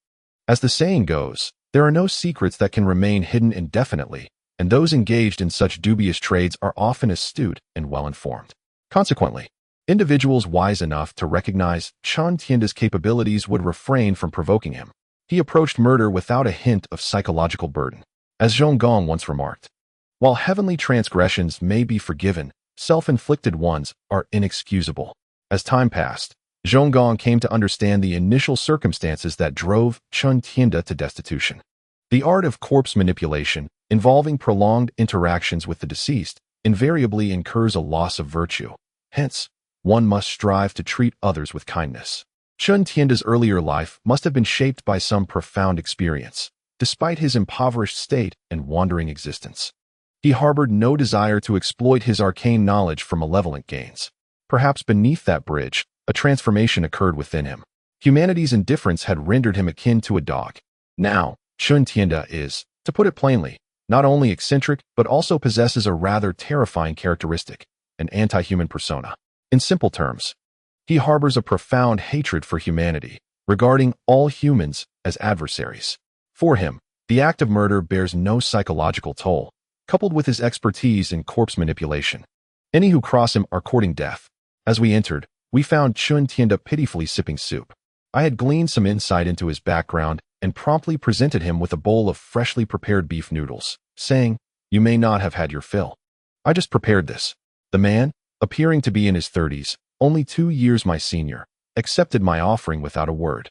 S1: As the saying goes, there are no secrets that can remain hidden indefinitely, and those engaged in such dubious trades are often astute and well-informed. Consequently, individuals wise enough to recognize Zhao Tianda's capabilities would refrain from provoking him. He approached murder without a hint of psychological burden. As Zhong Gong once remarked, while heavenly transgressions may be forgiven, self-inflicted ones are inexcusable. As time passed, Zhong Gong came to understand the initial circumstances that drove Zhao Tianda to destitution. The art of corpse manipulation, involving prolonged interactions with the deceased, invariably incurs a loss of virtue. Hence, one must strive to treat others with kindness. Zhao Tianda's earlier life must have been shaped by some profound experience, despite his impoverished state and wandering existence. He harbored no desire to exploit his arcane knowledge for malevolent gains. Perhaps beneath that bridge, a transformation occurred within him. Humanity's indifference had rendered him akin to a dog. Now, Zhao Tianda is, to put it plainly, not only eccentric but also possesses a rather terrifying characteristic, an anti-human persona. In simple terms, he harbors a profound hatred for humanity, regarding all humans as adversaries. For him, the act of murder bears no psychological toll, coupled with his expertise in corpse manipulation. Any who cross him are courting death. As we entered, we found Zhao Tianda pitifully sipping soup. I had gleaned some insight into his background and promptly presented him with a bowl of freshly prepared beef noodles, saying, "You may not have had your fill. I just prepared this." The man, appearing to be in his 30s, only 2 years my senior, accepted my offering without a word.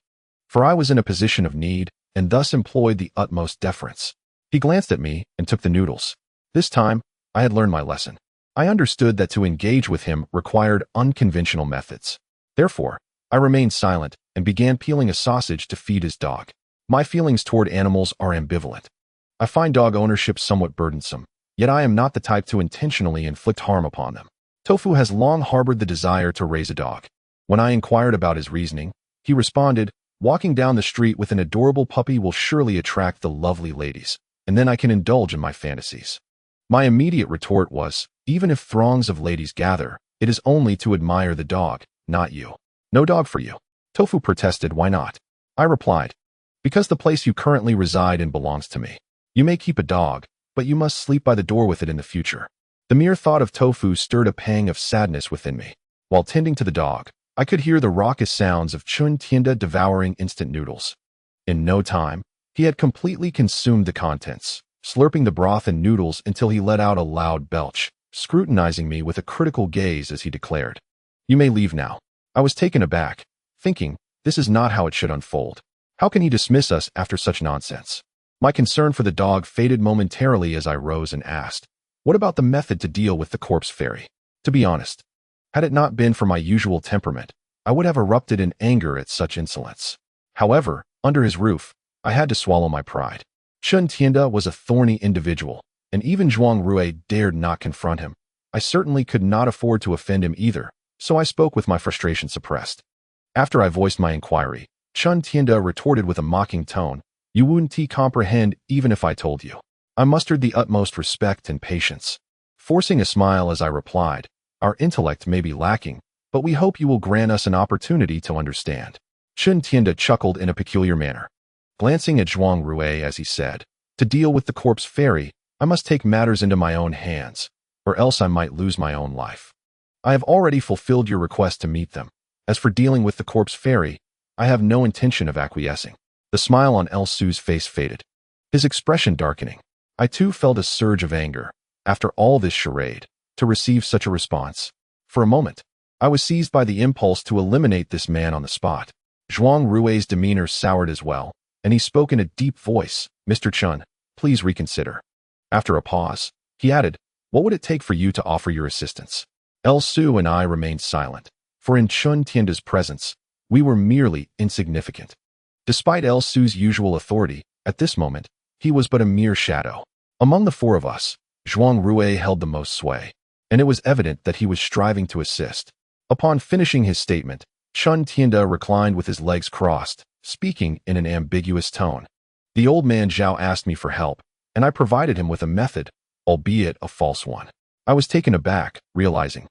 S1: For I was in a position of need, and thus employed the utmost deference. He glanced at me and took the noodles. This time, I had learned my lesson. I understood that to engage with him required unconventional methods. Therefore, I remained silent and began peeling a sausage to feed his dog. My feelings toward animals are ambivalent. I find dog ownership somewhat burdensome, yet I am not the type to intentionally inflict harm upon them. Tofu has long harbored the desire to raise a dog. When I inquired about his reasoning, he responded, "Walking down the street with an adorable puppy will surely attract the lovely ladies, and then I can indulge in my fantasies." My immediate retort was, "Even if throngs of ladies gather, it is only to admire the dog, not you." "No dog for you." Tofu protested, "Why not?" I replied, "Because the place you currently reside in belongs to me. You may keep a dog, but you must sleep by the door with it in the future." The mere thought of Tofu stirred a pang of sadness within me. While tending to the dog, I could hear the raucous sounds of Zhao Tianda devouring instant noodles. In no time, he had completely consumed the contents, slurping the broth and noodles until he let out a loud belch, scrutinizing me with a critical gaze as he declared, "You may leave now." I was taken aback, thinking, this is not how it should unfold. How can he dismiss us after such nonsense? My concern for the dog faded momentarily as I rose and asked, "What about the method to deal with the corpse fairy?" To be honest, had it not been for my usual temperament, I would have erupted in anger at such insolence. However, under his roof, I had to swallow my pride. Zhao Tianda was a thorny individual, and even Zhuang Rui dared not confront him. I certainly could not afford to offend him either, so I spoke with my frustration suppressed. After I voiced my inquiry, Zhao Tianda retorted with a mocking tone, "You wouldn't comprehend even if I told you." I mustered the utmost respect and patience, forcing a smile as I replied, "Our intellect may be lacking, but we hope you will grant us an opportunity to understand." Zhao Tianda chuckled in a peculiar manner, glancing at Zhuang Rui as he said, "To deal with the corpse fairy, I must take matters into my own hands, or else I might lose my own life. I have already fulfilled your request to meet them. As for dealing with the corpse fairy, I have no intention of acquiescing." The smile on El Su's face faded, his expression darkening. I too felt a surge of anger, after all this charade, to receive such a response. For a moment, I was seized by the impulse to eliminate this man on the spot. Zhuang Rui's demeanor soured as well, and he spoke in a deep voice, "Mr. Chun, please reconsider." After a pause, he added, "What would it take for you to offer your assistance?" El Su and I remained silent, for in Zhao Tianda's presence, we were merely insignificant. Despite El Su's usual authority, at this moment, he was but a mere shadow. Among the four of us, Zhuang Rui held the most sway, and it was evident that he was striving to assist. Upon finishing his statement, Chun Tianda reclined with his legs crossed, speaking in an ambiguous tone. The old man Zhao asked me for help, and I provided him with a method, albeit a false one. I was taken aback, realizing.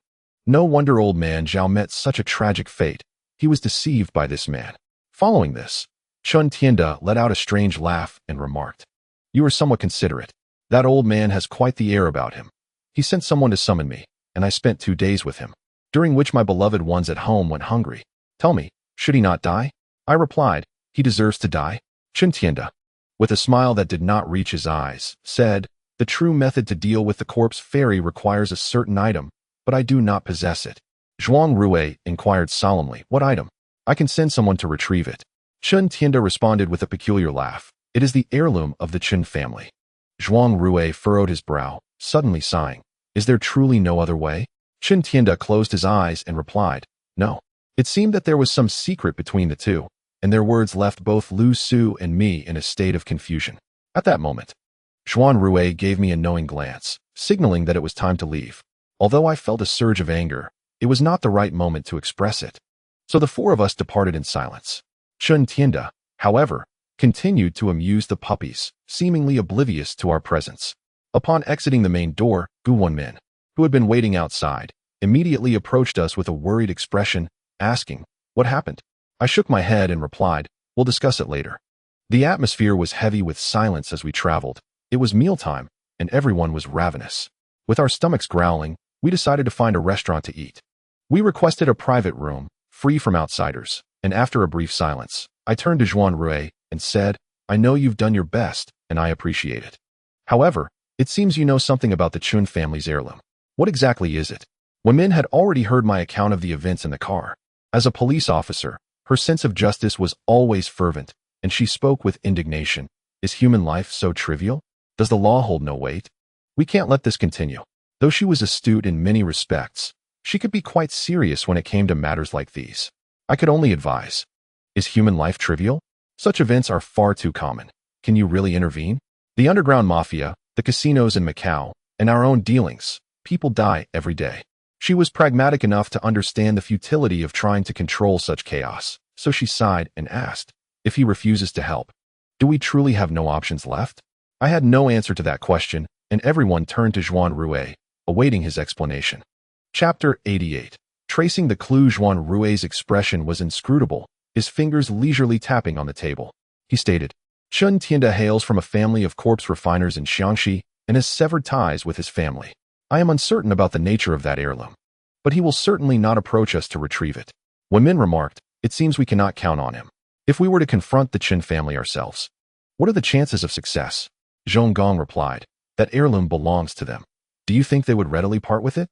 S1: No wonder old man Zhao met such a tragic fate. He was deceived by this man. Following this, Chun Tianda let out a strange laugh and remarked, "You are somewhat considerate. That old man has quite the air about him. He sent someone to summon me, and I spent 2 days with him, during which my beloved ones at home went hungry. Tell me, should he not die?" I replied, "He deserves to die." Chun Tianda, with a smile that did not reach his eyes, said, "The true method to deal with the corpse fairy requires a certain item, but I do not possess it." Zhuang Rui inquired solemnly, "What item? I can send someone to retrieve it." Chun Tianda responded with a peculiar laugh, "It is the heirloom of the Chen family." Zhuang Rui furrowed his brow, suddenly sighing, "Is there truly no other way?" Chun Tianda closed his eyes and replied, "No." It seemed that there was some secret between the two, and their words left both Lu Su and me in a state of confusion. At that moment, Zhuang Rui gave me a knowing glance, signaling that it was time to leave. Although I felt a surge of anger, it was not the right moment to express it. So the four of us departed in silence. Chun Tianda, however, continued to amuse the puppies, seemingly oblivious to our presence. Upon exiting the main door, Gu Wenmin, who had been waiting outside, immediately approached us with a worried expression, asking, "What happened?" I shook my head and replied, "We'll discuss it later." The atmosphere was heavy with silence as we traveled. It was mealtime, and everyone was ravenous. With our stomachs growling, we decided to find a restaurant to eat. We requested a private room, free from outsiders, and after a brief silence, I turned to Zhuang Rui and said, "I know you've done your best, and I appreciate it. However, it seems you know something about the Chun family's heirloom. What exactly is it?" Wenmin had already heard my account of the events in the car. As a police officer, her sense of justice was always fervent, and she spoke with indignation. "Is human life so trivial? Does the law hold no weight? We can't let this continue." Though she was astute in many respects, she could be quite serious when it came to matters like these. I could only advise. Is human life trivial? Such events are far too common. Can you really intervene? The underground mafia, the casinos in Macau, and our own dealings, people die every day. She was pragmatic enough to understand the futility of trying to control such chaos, so she sighed and asked, "If he refuses to help, do we truly have no options left?" I had no answer to that question, and everyone turned to Zhuang Rui, awaiting his explanation. Chapter 88. Tracing the clue. Zhuang Rui's expression was inscrutable, his fingers leisurely tapping on the table. He stated, "Chun Tianda hails from a family of corpse refiners in Xiangxi and has severed ties with his family. I am uncertain about the nature of that heirloom, but he will certainly not approach us to retrieve it." Wenmin remarked, "It seems we cannot count on him. If we were to confront the Chen family ourselves, what are the chances of success?" Zhong Gong replied, "That heirloom belongs to them. Do you think they would readily part with it?"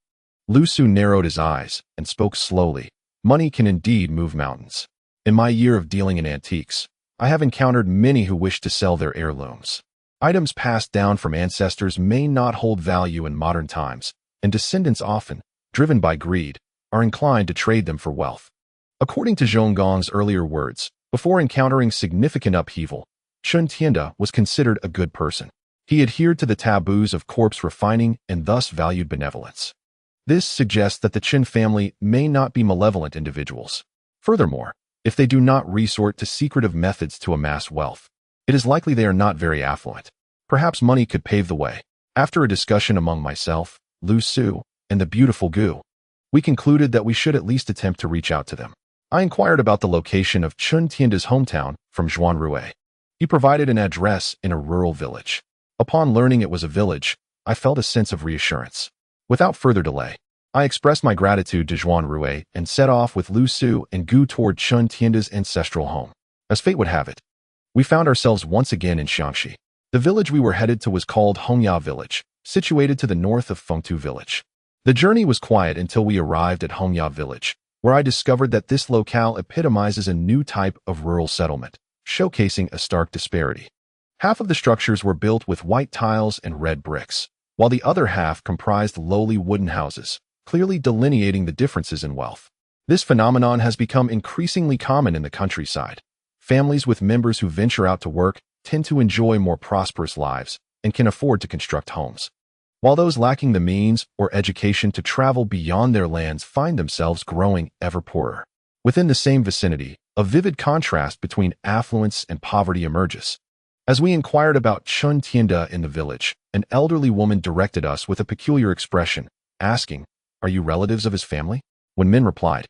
S1: Lu Su narrowed his eyes and spoke slowly. "Money can indeed move mountains. In my year of dealing in antiques, I have encountered many who wish to sell their heirlooms. Items passed down from ancestors may not hold value in modern times, and descendants often, driven by greed, are inclined to trade them for wealth." According to Zhong Gong's earlier words, before encountering significant upheaval, Chun Tianda was considered a good person. He adhered to the taboos of corpse refining and thus valued benevolence. This suggests that the Chen family may not be malevolent individuals. Furthermore, if they do not resort to secretive methods to amass wealth, it is likely they are not very affluent. Perhaps money could pave the way. After a discussion among myself, Lu Su, and the beautiful Gu, we concluded that we should at least attempt to reach out to them. I inquired about the location of Chun Tianda's hometown from Zhuang Rui. He provided an address in a rural village. Upon learning it was a village, I felt a sense of reassurance. Without further delay, I expressed my gratitude to Zhuang Rui and set off with Lu Su and Gu toward Chun Tianda's ancestral home. As fate would have it, we found ourselves once again in Xiangxi. The village we were headed to was called Hongya Village, situated to the north of Fengtu Village. The journey was quiet until we arrived at Hongya Village, where I discovered that this locale epitomizes a new type of rural settlement, showcasing a stark disparity. Half of the structures were built with white tiles and red bricks, while the other half comprised lowly wooden houses, clearly delineating the differences in wealth. This phenomenon has become increasingly common in the countryside. Families with members who venture out to work tend to enjoy more prosperous lives and can afford to construct homes, while those lacking the means or education to travel beyond their lands find themselves growing ever poorer. Within the same vicinity, a vivid contrast between affluence and poverty emerges. As we inquired about 7The in the village, an elderly woman directed us with a peculiar expression, asking, "Are you relatives of his family?" When men replied,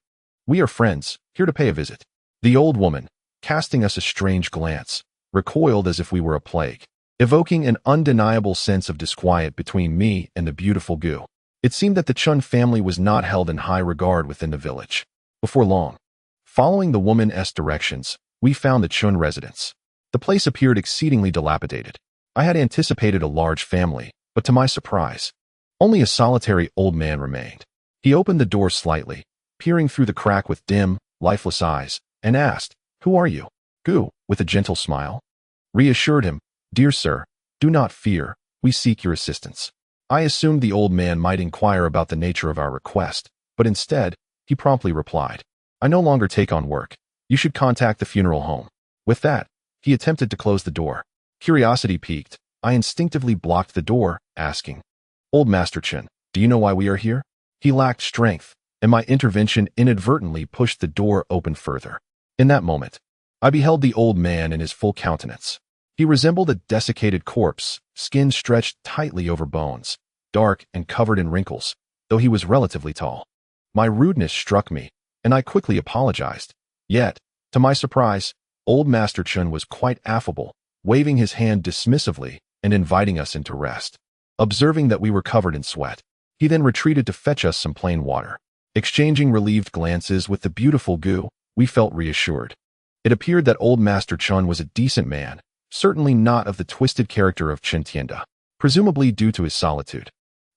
S1: "We are friends, here to pay a visit," the old woman, casting us a strange glance, recoiled as if we were a plague, evoking an undeniable sense of disquiet between me and the beautiful Gu. It seemed that the Chun family was not held in high regard within the village. Before long, following the woman's directions, we found the Chun residence. The place appeared exceedingly dilapidated. I had anticipated a large family, but to my surprise, only a solitary old man remained. He opened the door slightly, peering through the crack with dim, lifeless eyes, and asked, "Who are you?" Gu, with a gentle smile, reassured him, "Dear sir, do not fear, we seek your assistance." I assumed the old man might inquire about the nature of our request, but instead, he promptly replied, "I no longer take on work. You should contact the funeral home." With that, he attempted to close the door. Curiosity piqued, I instinctively blocked the door, asking, "Old Master Chen, do you know why we are here?" He lacked strength, and my intervention inadvertently pushed the door open further. In that moment, I beheld the old man in his full countenance. He resembled a desiccated corpse, skin stretched tightly over bones, dark and covered in wrinkles, though he was relatively tall. My rudeness struck me, and I quickly apologized. Yet, to my surprise, old Master Chen was quite affable, waving his hand dismissively and inviting us into rest. Observing that we were covered in sweat, he then retreated to fetch us some plain water. Exchanging relieved glances with the beautiful Gu, we felt reassured. It appeared that old Master Chen was a decent man, certainly not of the twisted character of 7The, presumably due to his solitude.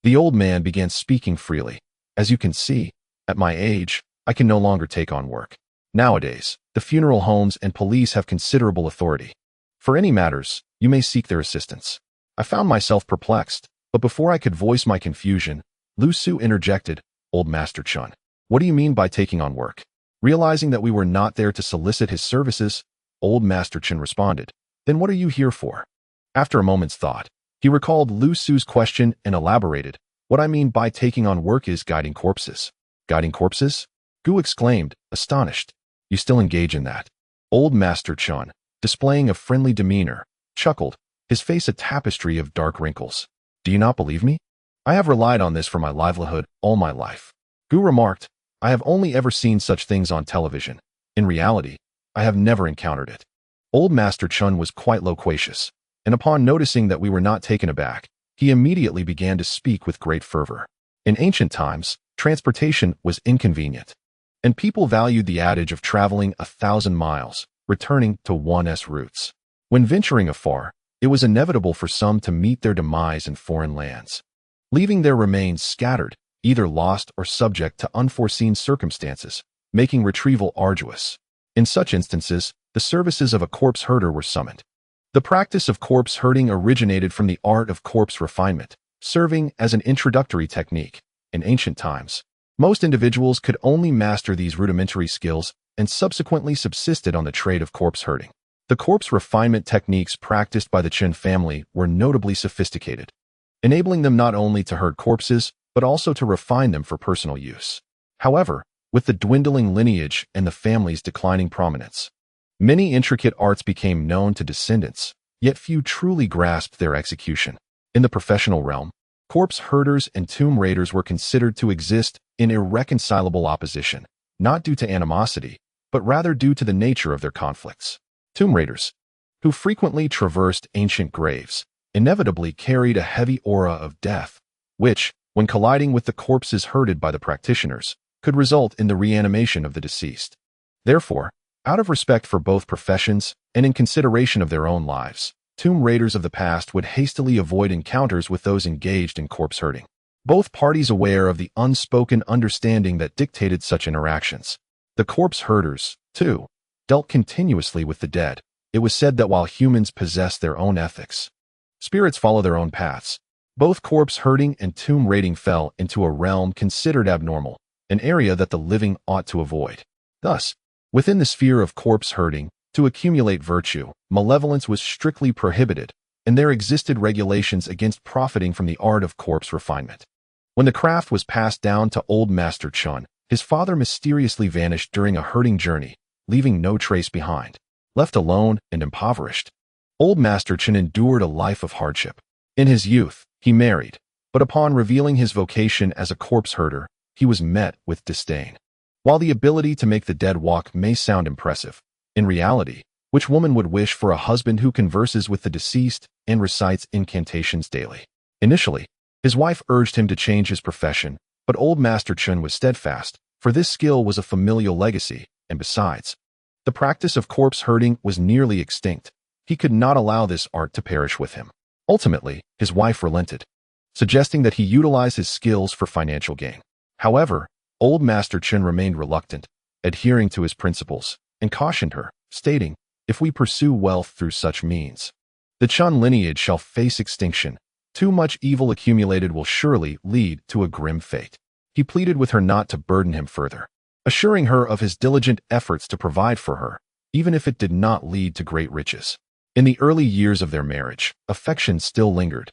S1: The old man began speaking freely. "As you can see, at my age, I can no longer take on work. Nowadays, the funeral homes and police have considerable authority. For any matters, you may seek their assistance." I found myself perplexed, but before I could voice my confusion, Lu Su interjected, "Old Master Chen, what do you mean by taking on work?" Realizing that we were not there to solicit his services, old Master Chen responded, "Then what are you here for?" After a moment's thought, he recalled Lu Su's question and elaborated, "What I mean by taking on work is guiding corpses." "Guiding corpses?" Gu exclaimed, astonished. "You still engage in that?" Old Master Chen, displaying a friendly demeanor, chuckled, his face a tapestry of dark wrinkles. "Do you not believe me? I have relied on this for my livelihood all my life." Gu remarked, "I have only ever seen such things on television. In reality, I have never encountered it." Old Master Chen was quite loquacious, and upon noticing that we were not taken aback, he immediately began to speak with great fervor. In ancient times, transportation was inconvenient, and people valued the adage of traveling 1,000 miles, returning to one's roots. When venturing afar, it was inevitable for some to meet their demise in foreign lands, leaving their remains scattered, either lost or subject to unforeseen circumstances, making retrieval arduous. In such instances, the services of a corpse herder were summoned. The practice of corpse herding originated from the art of corpse refinement, serving as an introductory technique. In ancient times, most individuals could only master these rudimentary skills and subsequently subsisted on the trade of corpse herding. The corpse refinement techniques practiced by the Chen family were notably sophisticated, enabling them not only to herd corpses, but also to refine them for personal use. However, with the dwindling lineage and the family's declining prominence, many intricate arts became known to descendants, yet few truly grasped their execution. In the professional realm, corpse herders and tomb raiders were considered to exist in irreconcilable opposition, not due to animosity, but rather due to the nature of their conflicts. Tomb raiders, who frequently traversed ancient graves, inevitably carried a heavy aura of death, which, when colliding with the corpses herded by the practitioners, could result in the reanimation of the deceased. Therefore, out of respect for both professions and in consideration of their own lives, tomb raiders of the past would hastily avoid encounters with those engaged in corpse herding. Both parties aware of the unspoken understanding that dictated such interactions. The corpse herders, too, dealt continuously with the dead. It was said that while humans possess their own ethics, spirits follow their own paths. Both corpse herding and tomb raiding fell into a realm considered abnormal, an area that the living ought to avoid. Thus, within the sphere of corpse herding, To accumulate virtue, malevolence was strictly prohibited, and there existed regulations against profiting from the art of corpse refinement. When the craft was passed down to old Master Chun, his father mysteriously vanished during a herding journey, leaving no trace behind. Left alone and impoverished, old Master Chun endured a life of hardship. In his youth, he married, but upon revealing his vocation as a corpse herder, he was met with disdain. While the ability to make the dead walk may sound impressive, in reality, which woman would wish for a husband who converses with the deceased and recites incantations daily? Initially, his wife urged him to change his profession, but old Master Chun was steadfast, for this skill was a familial legacy, and besides, the practice of corpse herding was nearly extinct. He could not allow this art to perish with him. Ultimately, his wife relented, suggesting that he utilize his skills for financial gain. However, old Master Chun remained reluctant, adhering to his principles, and cautioned her, stating, "If we pursue wealth through such means, the Chun lineage shall face extinction. Too much evil accumulated will surely lead to a grim fate." He pleaded with her not to burden him further, assuring her of his diligent efforts to provide for her, even if it did not lead to great riches. In the early years of their marriage, affection still lingered,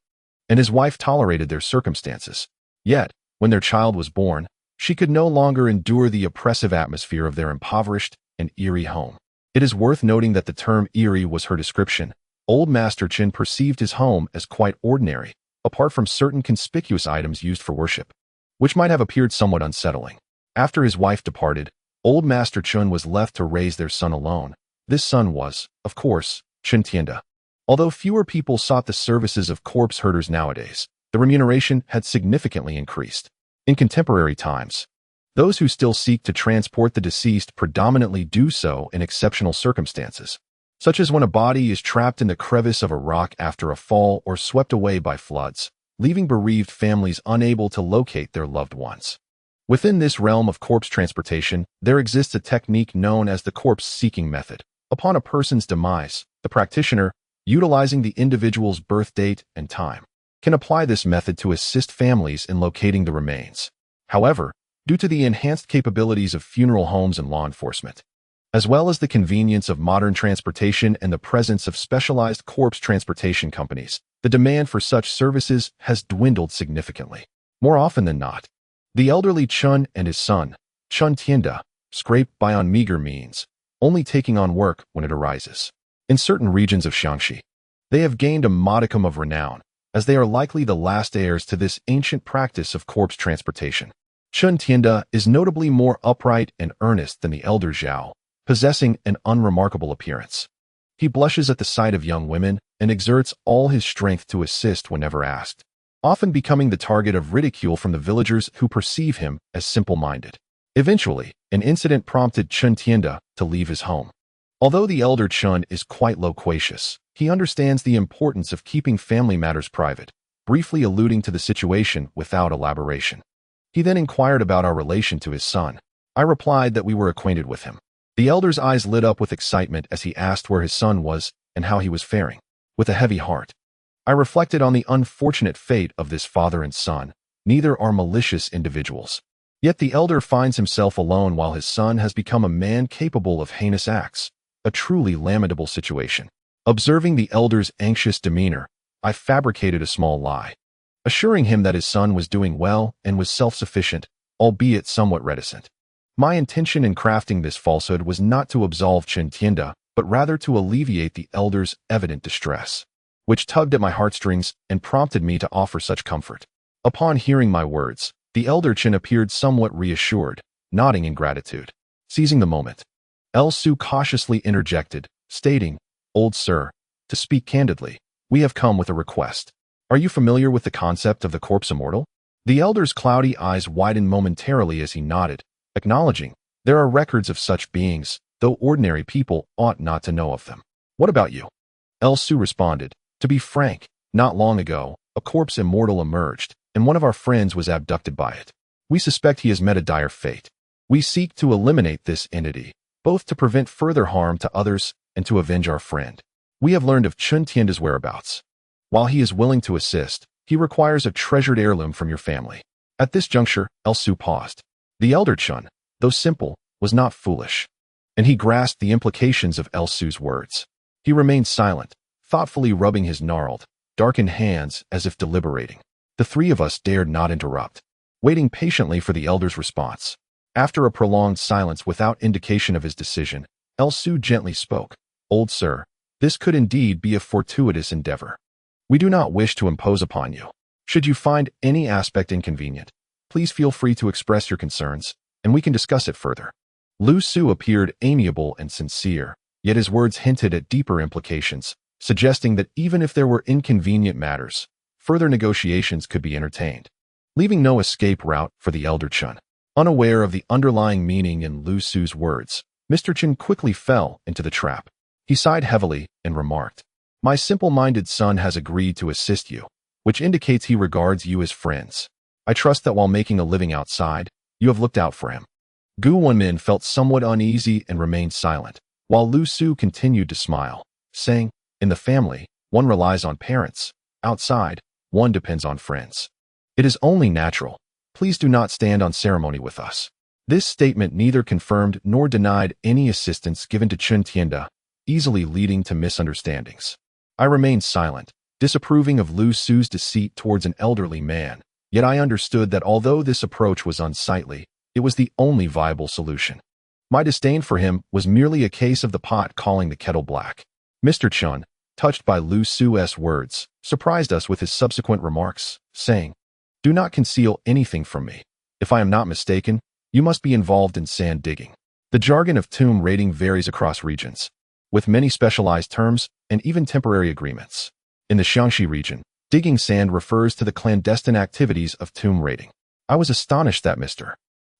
S1: and his wife tolerated their circumstances. Yet, when their child was born, she could no longer endure the oppressive atmosphere of their impoverished and eerie home. It is worth noting that the term eerie was her description. Old Master Chun perceived his home as quite ordinary, apart from certain conspicuous items used for worship, which might have appeared somewhat unsettling. After his wife departed, old Master Chun was left to raise their son alone. This son was, of course, 7The. Although fewer people sought the services of corpse herders nowadays, the remuneration had significantly increased. In contemporary times, those who still seek to transport the deceased predominantly do so in exceptional circumstances, such as when a body is trapped in the crevice of a rock after a fall or swept away by floods, leaving bereaved families unable to locate their loved ones. Within this realm of corpse transportation, there exists a technique known as the corpse-seeking method. Upon a person's demise, the practitioner, utilizing the individual's birth date and time, can apply this method to assist families in locating the remains. However, due to the enhanced capabilities of funeral homes and law enforcement, as well as the convenience of modern transportation and the presence of specialized corpse transportation companies, the demand for such services has dwindled significantly. More often than not, the elderly Chun and his son, 7The, scrape by on meager means, only taking on work when it arises. In certain regions of Shaanxi, they have gained a modicum of renown, as they are likely the last heirs to this ancient practice of corpse transportation. 7The is notably more upright and earnest than the elder Zhao, possessing an unremarkable appearance. He blushes at the sight of young women and exerts all his strength to assist whenever asked, often becoming the target of ridicule from the villagers who perceive him as simple-minded. Eventually, an incident prompted 7The to leave his home. Although the elder Chun is quite loquacious, he understands the importance of keeping family matters private, briefly alluding to the situation without elaboration. He then inquired about our relation to his son. I replied that we were acquainted with him. The elder's eyes lit up with excitement as he asked where his son was and how he was faring. With a heavy heart, I reflected on the unfortunate fate of this father and son. Neither are malicious individuals. Yet the elder finds himself alone while his son has become a man capable of heinous acts. A truly lamentable situation. Observing the elder's anxious demeanor, I fabricated a small lie, assuring him that his son was doing well and was self-sufficient, albeit somewhat reticent. My intention in crafting this falsehood was not to absolve 7The, but rather to alleviate the elder's evident distress, which tugged at my heartstrings and prompted me to offer such comfort. Upon hearing my words, the elder Chen appeared somewhat reassured, nodding in gratitude. Seizing the moment, Su cautiously interjected, stating, "Old sir, to speak candidly, we have come with a request. Are you familiar with the concept of the corpse immortal?" The elder's cloudy eyes widened momentarily as he nodded, acknowledging, "There are records of such beings, though ordinary people ought not to know of them." "What about you?" Su responded, "To be frank, not long ago, a corpse immortal emerged, and one of our friends was abducted by it. We suspect he has met a dire fate. We seek to eliminate this entity, both to prevent further harm to others and to avenge our friend. We have learned of 7The's whereabouts. While he is willing to assist, he requires a treasured heirloom from your family." At this juncture, Su paused. The elder Chun, though simple, was not foolish. and he grasped the implications of Elsu's words. He remained silent, thoughtfully rubbing his gnarled, darkened hands as if deliberating. The three of us dared not interrupt, waiting patiently for the elder's response. After a prolonged silence without indication of his decision, Elsu gently spoke. "Old sir, this could indeed be a fortuitous endeavor. We do not wish to impose upon you. Should you find any aspect inconvenient, please feel free to express your concerns, and we can discuss it further." Lu Su appeared amiable and sincere, yet his words hinted at deeper implications, suggesting that even if there were inconvenient matters, further negotiations could be entertained, leaving no escape route for the elder Chun. Unaware of the underlying meaning in Lu Su's words, Mr. Chun quickly fell into the trap. He sighed heavily and remarked, "My simple-minded son has agreed to assist you, which indicates he regards you as friends. I trust that while making a living outside, you have looked out for him." Gu Wenmin felt somewhat uneasy and remained silent, while Lu Su continued to smile, saying, "In the family, one relies on parents. Outside, one depends on friends. It is only natural. Please do not stand on ceremony with us." This statement neither confirmed nor denied any assistance given to Chun Tianda, easily leading to misunderstandings. I remained silent, disapproving of Lu Su's deceit towards an elderly man, yet I understood that although this approach was unsightly, it was the only viable solution. My disdain for him was merely a case of the pot calling the kettle black. Mr. Chun, touched by Lu Su's words, surprised us with his subsequent remarks, saying, "Do not conceal anything from me. If I am not mistaken, you must be involved in sand digging." The jargon of tomb raiding varies across regions, with many specialized terms and even temporary agreements. In the Shaanxi region, digging sand refers to the clandestine activities of tomb raiding. I was astonished that Mr.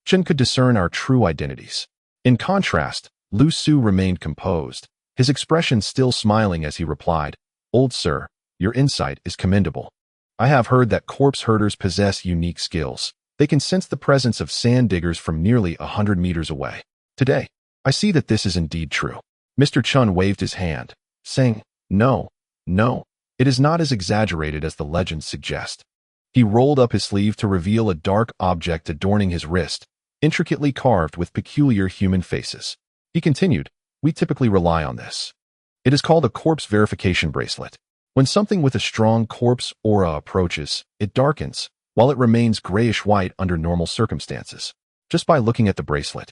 S1: Chun could discern our true identities. In contrast, Lu Su remained composed, his expression still smiling as he replied, "Old sir, your insight is commendable. I have heard that corpse herders possess unique skills. They can sense the presence of sand diggers from nearly 100 meters away. Today, I see that this is indeed true." Mr. Chun waved his hand, saying, No, it is not as exaggerated as the legends suggest." He rolled up his sleeve to reveal a dark object adorning his wrist, intricately carved with peculiar human faces. He continued, "We typically rely on this. It is called a corpse verification bracelet. When something with a strong corpse aura approaches, it darkens, while it remains grayish-white under normal circumstances. Just by looking at the bracelet,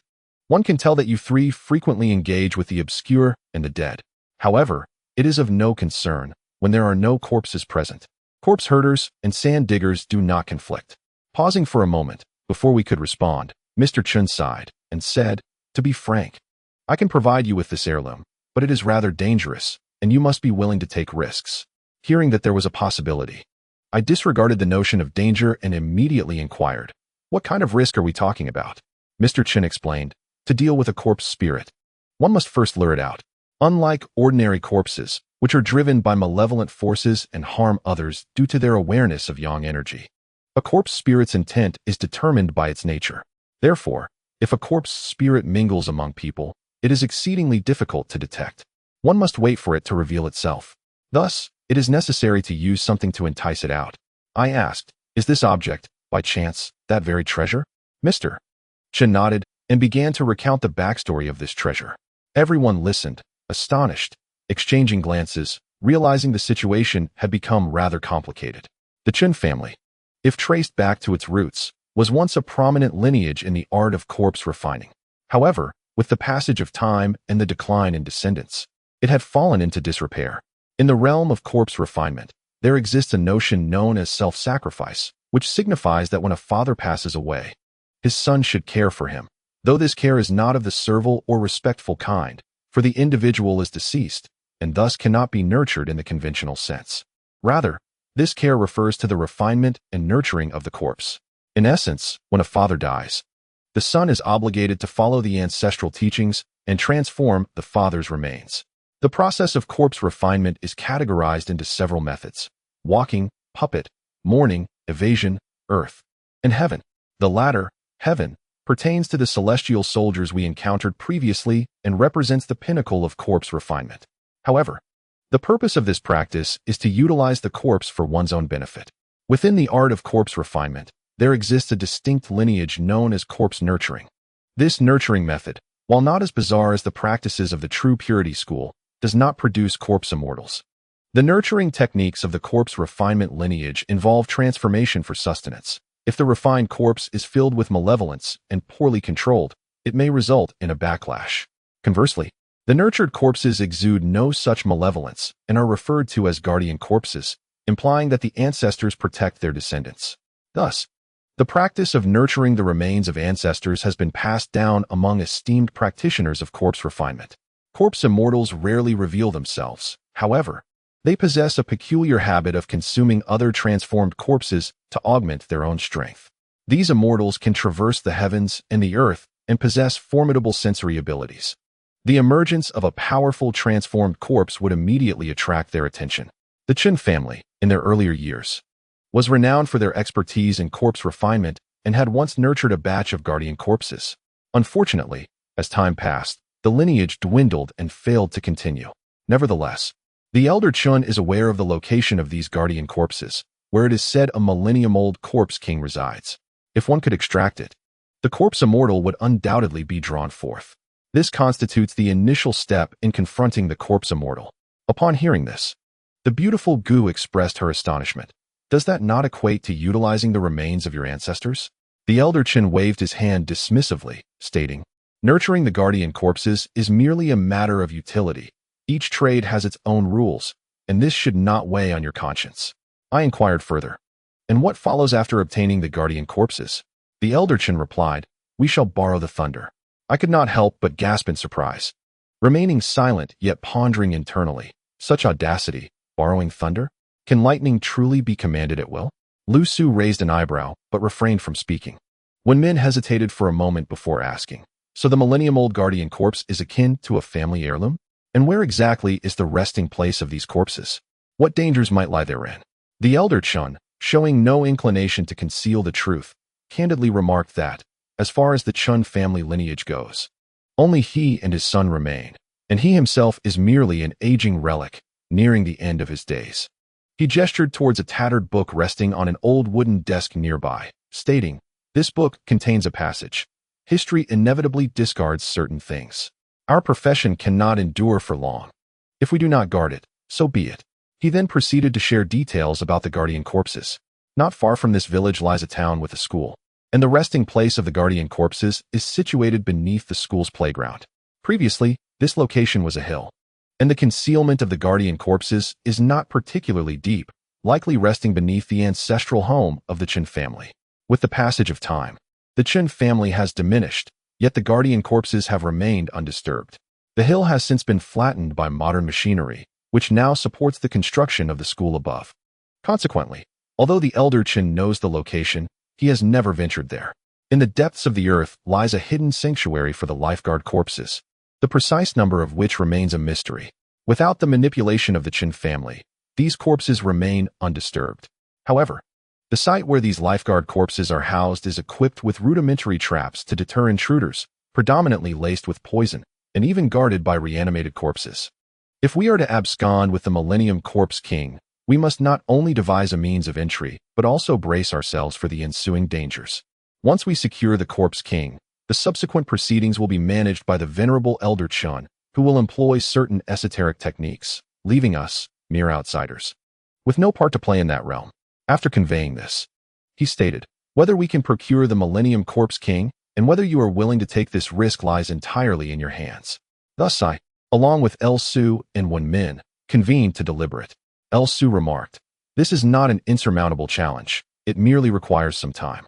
S1: one can tell that you three frequently engage with the obscure and the dead. However, it is of no concern when there are no corpses present. Corpse herders and sand diggers do not conflict." Pausing for a moment, before we could respond, Mr. Chun sighed and said, "To be frank, I can provide you with this heirloom, but it is rather dangerous, and you must be willing to take risks." Hearing that there was a possibility, I disregarded the notion of danger and immediately inquired, "What kind of risk are we talking about?" Mr. Chin explained, "To deal with a corpse spirit, one must first lure it out. Unlike ordinary corpses, which are driven by malevolent forces and harm others due to their awareness of yang energy, a corpse spirit's intent is determined by its nature. Therefore, if a corpse spirit mingles among people, it is exceedingly difficult to detect. One must wait for it to reveal itself. Thus, it is necessary to use something to entice it out." I asked, "Is this object, by chance, that very treasure?" Mr. Chin nodded and began to recount the backstory of this treasure. Everyone listened, astonished, exchanging glances, realizing the situation had become rather complicated. The Chin family, if traced back to its roots, was once a prominent lineage in the art of corpse refining. However, with the passage of time and the decline in descendants, it had fallen into disrepair. In the realm of corpse refinement, there exists a notion known as self-sacrifice, which signifies that when a father passes away, his son should care for him, though this care is not of the servile or respectful kind, for the individual is deceased, and thus cannot be nurtured in the conventional sense. Rather, this care refers to the refinement and nurturing of the corpse. In essence, when a father dies, the son is obligated to follow the ancestral teachings and transform the father's remains. The process of corpse refinement is categorized into several methods: walking, puppet, mourning, evasion, earth, and heaven. The latter, heaven, pertains to the celestial soldiers we encountered previously and represents the pinnacle of corpse refinement. However, the purpose of this practice is to utilize the corpse for one's own benefit. Within the art of corpse refinement, there exists a distinct lineage known as corpse nurturing. This nurturing method, while not as bizarre as the practices of the true purity school, does not produce corpse immortals. The nurturing techniques of the corpse refinement lineage involve transformation for sustenance. If the refined corpse is filled with malevolence and poorly controlled, it may result in a backlash. Conversely, the nurtured corpses exude no such malevolence and are referred to as guardian corpses, implying that the ancestors protect their descendants. Thus, the practice of nurturing the remains of ancestors has been passed down among esteemed practitioners of corpse refinement. Corpse immortals rarely reveal themselves. However, they possess a peculiar habit of consuming other transformed corpses to augment their own strength. These immortals can traverse the heavens and the earth and possess formidable sensory abilities. The emergence of a powerful transformed corpse would immediately attract their attention. The Chen family, in their earlier years, was renowned for their expertise in corpse refinement and had once nurtured a batch of guardian corpses. Unfortunately, as time passed, the lineage dwindled and failed to continue. Nevertheless, the elder Chun is aware of the location of these guardian corpses, where it is said a millennium-old corpse king resides. If one could extract it, the corpse immortal would undoubtedly be drawn forth. This constitutes the initial step in confronting the corpse immortal. Upon hearing this, the beautiful Gu expressed her astonishment. Does that not equate to utilizing the remains of your ancestors? The elder Chen waved his hand dismissively, stating, nurturing the guardian corpses is merely a matter of utility. Each trade has its own rules, and this should not weigh on your conscience. I inquired further, and what follows after obtaining the guardian corpses? The elder Chen replied, we shall borrow the thunder. I could not help but gasp in surprise. Remaining silent yet pondering internally, such audacity, borrowing thunder? Can lightning truly be commanded at will? Lu Su raised an eyebrow, but refrained from speaking. Wen Min hesitated for a moment before asking, so the millennium-old guardian corpse is akin to a family heirloom? And where exactly is the resting place of these corpses? What dangers might lie therein? The elder Chun, showing no inclination to conceal the truth, candidly remarked that, as far as the Chun family lineage goes, only he and his son remain, and he himself is merely an aging relic, nearing the end of his days. He gestured towards a tattered book resting on an old wooden desk nearby, stating, this book contains a passage. History inevitably discards certain things. Our profession cannot endure for long. If we do not guard it, so be it. He then proceeded to share details about the guardian corpses. Not far from this village lies a town with a school, and the resting place of the guardian corpses is situated beneath the school's playground. Previously, this location was a hill, and the concealment of the guardian corpses is not particularly deep, likely resting beneath the ancestral home of the Chen family. With the passage of time, the Chen family has diminished, yet the guardian corpses have remained undisturbed. The hill has since been flattened by modern machinery, which now supports the construction of the school above. Consequently, although the elder Chen knows the location, he has never ventured there. In the depths of the earth lies a hidden sanctuary for the lifeguard corpses, the precise number of which remains a mystery. Without the manipulation of the Chen family, these corpses remain undisturbed. However, the site where these lifeguard corpses are housed is equipped with rudimentary traps to deter intruders, predominantly laced with poison, and even guarded by reanimated corpses. If we are to abscond with the Millennium Corpse King, we must not only devise a means of entry, but also brace ourselves for the ensuing dangers. Once we secure the Corpse King, the subsequent proceedings will be managed by the venerable Elder Chun, who will employ certain esoteric techniques, leaving us, mere outsiders, with no part to play in that realm. After conveying this, he stated, whether we can procure the Millennium Corpse King and whether you are willing to take this risk lies entirely in your hands. Thus I, along with El Su and Wen Min, convened to deliberate. El Su remarked, this is not an insurmountable challenge, it merely requires some time.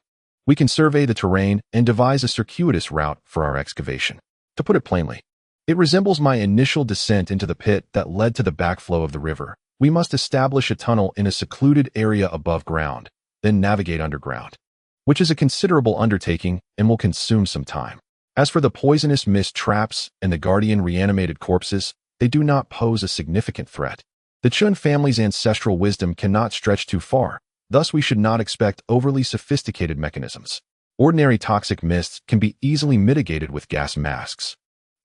S1: We can survey the terrain and devise a circuitous route for our excavation. To put it plainly, it resembles my initial descent into the pit that led to the backflow of the river. We must establish a tunnel in a secluded area above ground, then navigate underground, which is a considerable undertaking and will consume some time. As for the poisonous mist traps and the guardian reanimated corpses, they do not pose a significant threat. The Chun family's ancestral wisdom cannot stretch too far, thus we should not expect overly sophisticated mechanisms. Ordinary toxic mists can be easily mitigated with gas masks.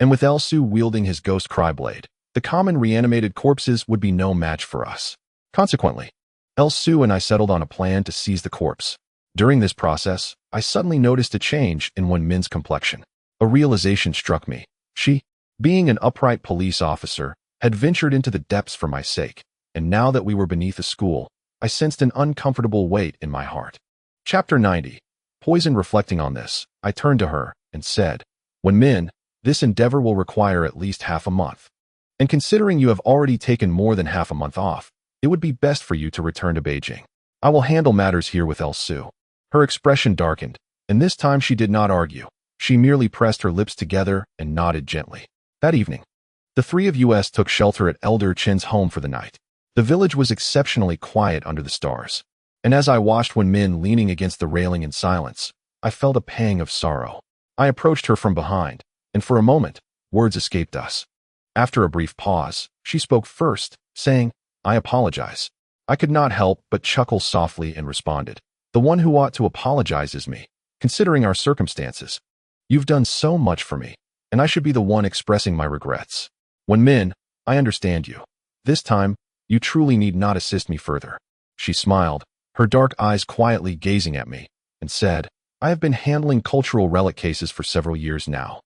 S1: And with El Su wielding his ghost cryblade, the common reanimated corpses would be no match for us. Consequently, El Su and I settled on a plan to seize the corpse. During this process, I suddenly noticed a change in Wen Min's complexion. A realization struck me. She, being an upright police officer, had ventured into the depths for my sake, and now that we were beneath a school, I sensed an uncomfortable weight in my heart. Chapter 90. Poison. Reflecting on this, I turned to her and said, "When men, this endeavor will require at least half a month. And considering you have already taken more than half a month off, it would be best for you to return to Beijing. I will handle matters here with Su." Her expression darkened, and this time she did not argue. She merely pressed her lips together and nodded gently. That evening, the three of us took shelter at Elder Chin's home for the night. The village was exceptionally quiet under the stars, and as I watched Wen Min leaning against the railing in silence, I felt a pang of sorrow. I approached her from behind, and for a moment, words escaped us. After a brief pause, she spoke first, saying, "I apologize." I could not help but chuckle softly and responded, "The one who ought to apologize is me, considering our circumstances. You've done so much for me, and I should be the one expressing my regrets. Wen Min, I understand you. This time, you truly need not assist me further." She smiled, her dark eyes quietly gazing at me, and said, "I have been handling cultural relic cases for several years now,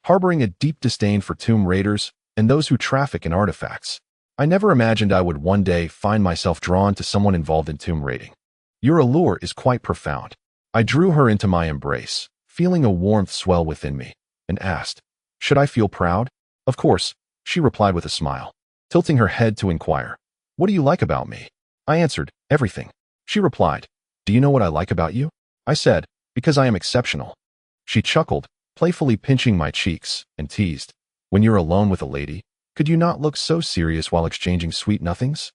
S1: harboring a deep disdain for tomb raiders and those who traffic in artifacts. I never imagined I would one day find myself drawn to someone involved in tomb raiding. Your allure is quite profound." I drew her into my embrace, feeling a warmth swell within me, and asked, "Should I feel proud?" "Of course," she replied with a smile, tilting her head to inquire, "What do you like about me?" I answered, "Everything." She replied, "Do you know what I like about you?" I said, "Because I am exceptional." She chuckled, playfully pinching my cheeks, and teased, "When you're alone with a lady, could you not look so serious while exchanging sweet nothings?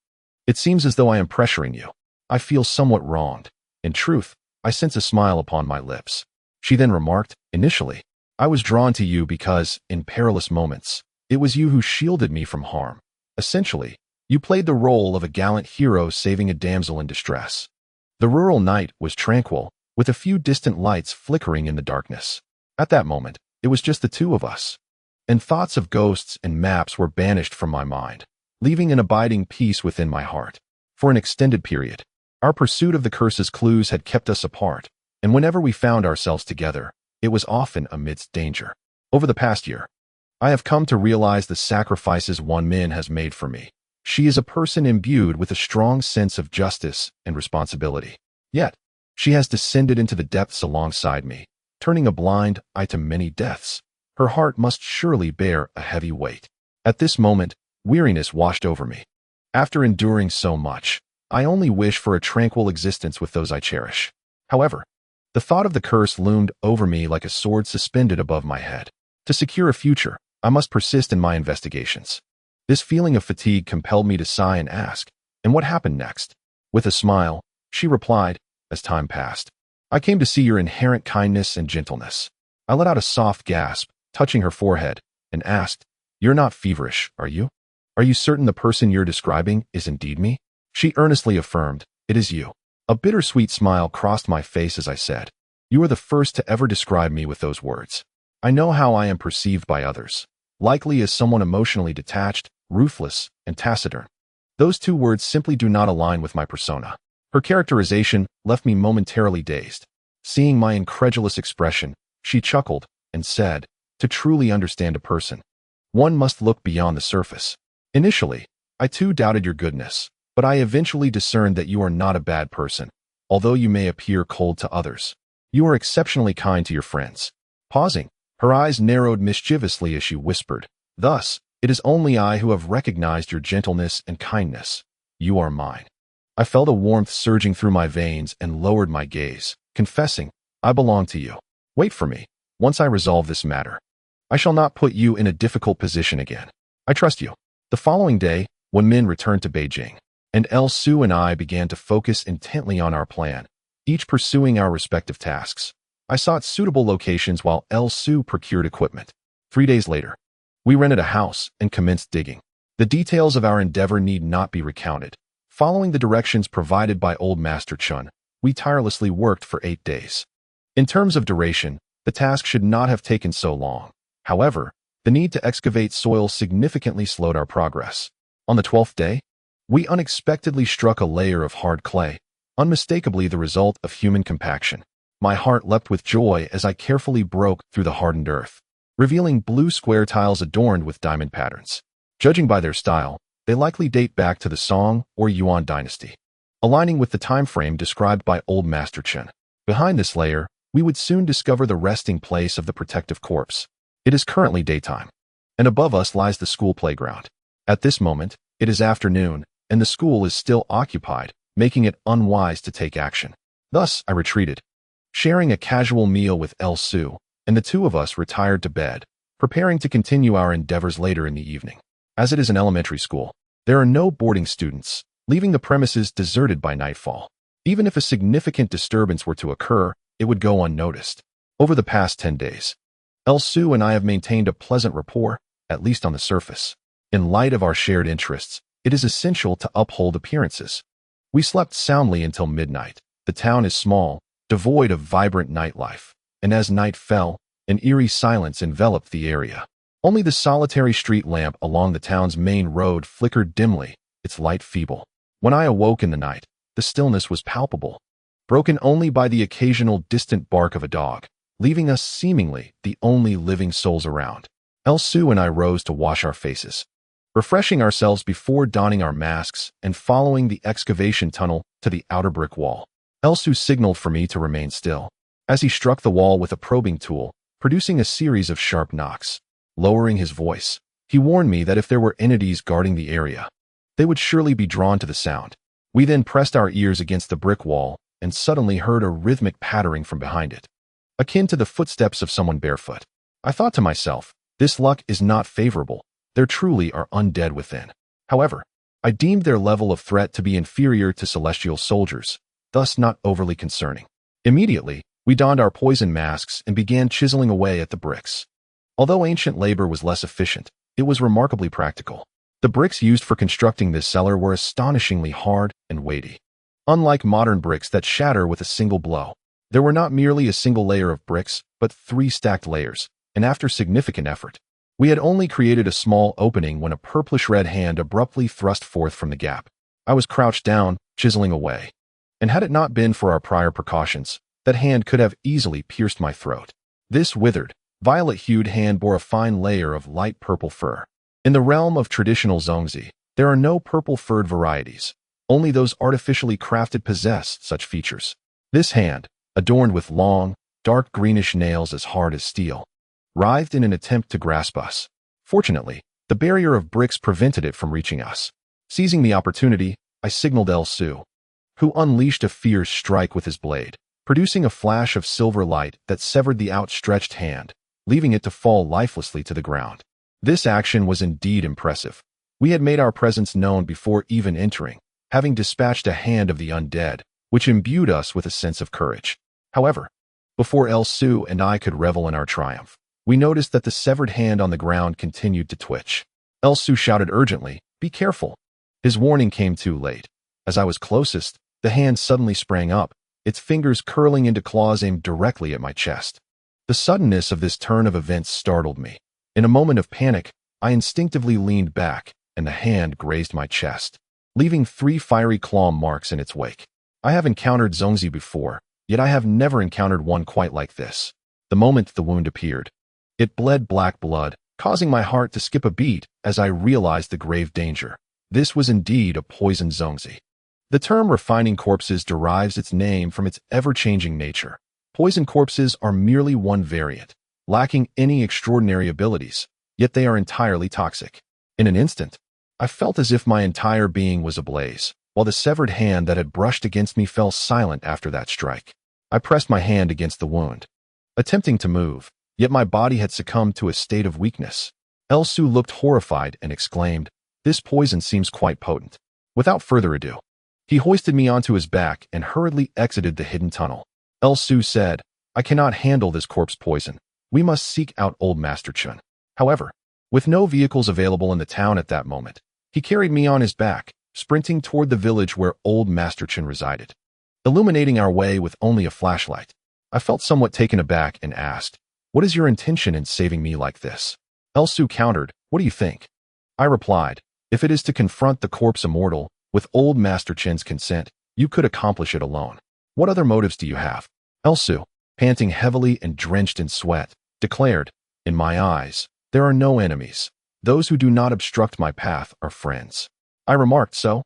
S1: It seems as though I am pressuring you. I feel somewhat wronged. In truth, I sense a smile upon my lips." She then remarked, "Initially, I was drawn to you because, in perilous moments, it was you who shielded me from harm. Essentially, you played the role of a gallant hero saving a damsel in distress." The rural night was tranquil, with a few distant lights flickering in the darkness. At that moment, it was just the two of us, and thoughts of ghosts and maps were banished from my mind, leaving an abiding peace within my heart. For an extended period, our pursuit of the curse's clues had kept us apart, and whenever we found ourselves together, it was often amidst danger. Over the past year, I have come to realize the sacrifices Wen Min has made for me. She is a person imbued with a strong sense of justice and responsibility. Yet, she has descended into the depths alongside me, turning a blind eye to many deaths. Her heart must surely bear a heavy weight. At this moment, weariness washed over me. After enduring so much, I only wish for a tranquil existence with those I cherish. However, the thought of the curse loomed over me like a sword suspended above my head. To secure a future, I must persist in my investigations. This feeling of fatigue compelled me to sigh and ask, "And what happened next?" With a smile, she replied, "As time passed, I came to see your inherent kindness and gentleness." I let out a soft gasp, touching her forehead, and asked, "You're not feverish, are you? Are you certain the person you're describing is indeed me?" She earnestly affirmed, "It is you." A bittersweet smile crossed my face as I said, "You are the first to ever describe me with those words. I know how I am perceived by others, likely as someone emotionally detached, ruthless, and taciturn. Those two words simply do not align with my persona." Her characterization left me momentarily dazed. Seeing my incredulous expression, she chuckled and said, "To truly understand a person, one must look beyond the surface. Initially, I too doubted your goodness, but I eventually discerned that you are not a bad person, although you may appear cold to others. You are exceptionally kind to your friends." Pausing, her eyes narrowed mischievously as she whispered, "Thus, it is only I who have recognized your gentleness and kindness. You are mine." I felt a warmth surging through my veins and lowered my gaze, confessing, "I belong to you. Wait for me. Once I resolve this matter, I shall not put you in a difficult position again. I trust you." The following day, Wen Min returned to Beijing, and Su and I began to focus intently on our plan, each pursuing our respective tasks. I sought suitable locations while Su procured equipment. 3 days later, we rented a house and commenced digging. The details of our endeavor need not be recounted. Following the directions provided by Old Master Chun, we tirelessly worked for 8 days. In terms of duration, the task should not have taken so long. However, the need to excavate soil significantly slowed our progress. On the 12th day, we unexpectedly struck a layer of hard clay, unmistakably the result of human compaction. My heart leapt with joy as I carefully broke through the hardened earth. revealing blue square tiles adorned with diamond patterns. Judging by their style, they likely date back to the Song or Yuan dynasty, aligning with the time frame described by Old Master Chen. Behind this layer, we would soon discover the resting place of the protective corpse. It is currently daytime, and above us lies the school playground. At this moment, it is afternoon, and the school is still occupied, making it unwise to take action. Thus, I retreated, sharing a casual meal with Su, and the two of us retired to bed, preparing to continue our endeavors later in the evening. As it is an elementary school, there are no boarding students, leaving the premises deserted by nightfall. Even if a significant disturbance were to occur, it would go unnoticed. Over the past 10 days, Su and I have maintained a pleasant rapport, at least on the surface. In light of our shared interests, it is essential to uphold appearances. We slept soundly until midnight. The town is small, devoid of vibrant nightlife, and as night fell, an eerie silence enveloped the area. Only the solitary street lamp along the town's main road flickered dimly, its light feeble. When I awoke in the night, the stillness was palpable, broken only by the occasional distant bark of a dog, leaving us seemingly the only living souls around. Su and I rose to wash our faces, refreshing ourselves before donning our masks and following the excavation tunnel to the outer brick wall. Su signaled for me to remain still, as he struck the wall with a probing tool, producing a series of sharp knocks. Lowering his voice, he warned me that if there were entities guarding the area, they would surely be drawn to the sound. We then pressed our ears against the brick wall and suddenly heard a rhythmic pattering from behind it, akin to the footsteps of someone barefoot. I thought to myself, this luck is not favorable. There truly are undead within. However, I deemed their level of threat to be inferior to celestial soldiers, thus not overly concerning. Immediately, we donned our poison masks and began chiseling away at the bricks. Although ancient labor was less efficient, it was remarkably practical. The bricks used for constructing this cellar were astonishingly hard and weighty. Unlike modern bricks that shatter with a single blow, there were not merely a single layer of bricks, but 3 stacked layers, and after significant effort, we had only created a small opening when a purplish-red hand abruptly thrust forth from the gap. I was crouched down, chiseling away, and had it not been for our prior precautions, that hand could have easily pierced my throat. This withered, violet-hued hand bore a fine layer of light purple fur. In the realm of traditional zongzi, there are no purple-furred varieties. Only those artificially crafted possess such features. This hand, adorned with long, dark greenish nails as hard as steel, writhed in an attempt to grasp us. Fortunately, the barrier of bricks prevented it from reaching us. Seizing the opportunity, I signaled Su, who unleashed a fierce strike with his blade, producing a flash of silver light that severed the outstretched hand, leaving it to fall lifelessly to the ground. This action was indeed impressive. We had made our presence known before even entering, having dispatched a hand of the undead, which imbued us with a sense of courage. However, before Su and I could revel in our triumph, we noticed that the severed hand on the ground continued to twitch. Su shouted urgently, "Be careful!" His warning came too late. As I was closest, the hand suddenly sprang up, its fingers curling into claws aimed directly at my chest. The suddenness of this turn of events startled me. In a moment of panic, I instinctively leaned back, and the hand grazed my chest, leaving 3 fiery claw marks in its wake. I have encountered zongzi before, yet I have never encountered one quite like this. The moment the wound appeared, it bled black blood, causing my heart to skip a beat as I realized the grave danger. This was indeed a poisoned zongzi. The term refining corpses derives its name from its ever-changing nature. Poison corpses are merely one variant, lacking any extraordinary abilities, yet they are entirely toxic. In an instant, I felt as if my entire being was ablaze, while the severed hand that had brushed against me fell silent after that strike. I pressed my hand against the wound, attempting to move, yet my body had succumbed to a state of weakness. Su looked horrified and exclaimed, "This poison seems quite potent." Without further ado, he hoisted me onto his back and hurriedly exited the hidden tunnel. Su said, "I cannot handle this corpse poison. We must seek out Old Master Chen." However, with no vehicles available in the town at that moment, he carried me on his back, sprinting toward the village where Old Master Chen resided. Illuminating our way with only a flashlight, I felt somewhat taken aback and asked, "What is your intention in saving me like this?" Su countered, "What do you think?" I replied, "If it is to confront the corpse immortal, with Old Master Chen's consent, you could accomplish it alone. What other motives do you have?" Su, panting heavily and drenched in sweat, declared, In my eyes, there are no enemies. Those who do not obstruct my path are friends. I remarked, so?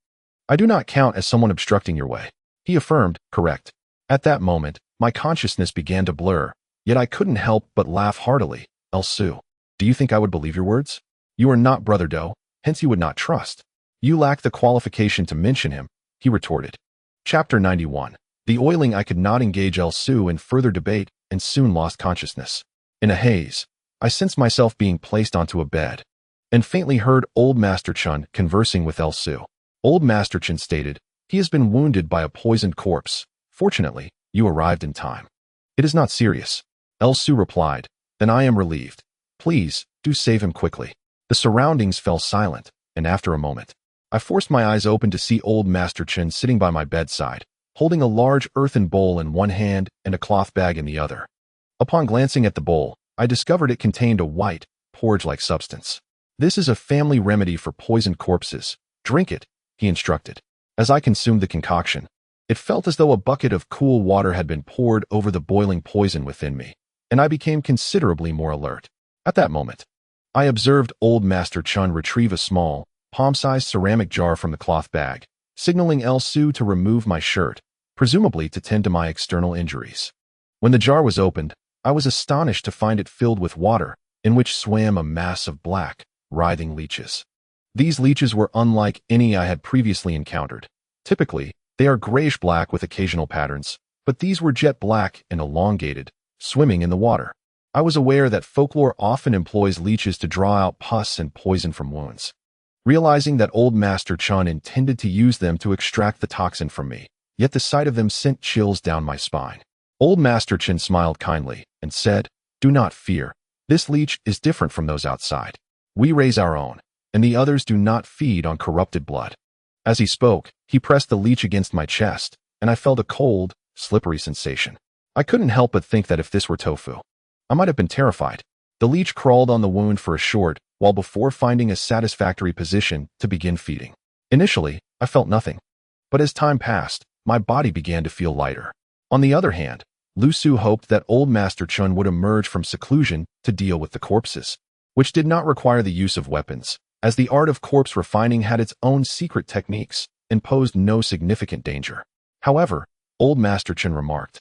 S1: I do not count as someone obstructing your way. He affirmed, correct. At that moment, my consciousness began to blur, yet I couldn't help but laugh heartily. Elsu, do you think I would believe your words? You are not Brother Do, hence you would not trust. You lack the qualification to mention him, he retorted. Chapter 91. The oiling. I could not engage Elsu in further debate and soon lost consciousness. In a haze, I sensed myself being placed onto a bed and faintly heard old Master Chun conversing with Elsu. Old Master Chun stated, he has been wounded by a poisoned corpse. Fortunately, you arrived in time. It is not serious. Elsu replied, then I am relieved. Please, do save him quickly. The surroundings fell silent, and after a moment, I forced my eyes open to see old Master Chun sitting by my bedside, holding a large earthen bowl in one hand and a cloth bag in the other. Upon glancing at the bowl, I discovered it contained a white, porridge-like substance. This is a family remedy for poisoned corpses. Drink it, he instructed. As I consumed the concoction, it felt as though a bucket of cool water had been poured over the boiling poison within me, and I became considerably more alert. At that moment, I observed old Master Chun retrieve a small, palm-sized ceramic jar from the cloth bag, signaling Elsu to remove my shirt, presumably to tend to my external injuries. When the jar was opened, I was astonished to find it filled with water, in which swam a mass of black, writhing leeches. These leeches were unlike any I had previously encountered. Typically, they are grayish-black with occasional patterns, but these were jet black and elongated, swimming in the water. I was aware that folklore often employs leeches to draw out pus and poison from wounds. Realizing that old Master Chun intended to use them to extract the toxin from me, yet the sight of them sent chills down my spine. Old Master Chun smiled kindly and said, do not fear. This leech is different from those outside. We raise our own, and the others do not feed on corrupted blood. As he spoke, he pressed the leech against my chest, and I felt a cold, slippery sensation. I couldn't help but think that if this were tofu, I might have been terrified. The leech crawled on the wound for a short while before finding a satisfactory position to begin feeding. Initially, I felt nothing, but as time passed, my body began to feel lighter. On the other hand, Lu Su hoped that old Master Chun would emerge from seclusion to deal with the corpses, which did not require the use of weapons, as the art of corpse refining had its own secret techniques and posed no significant danger. However, old Master Chun remarked,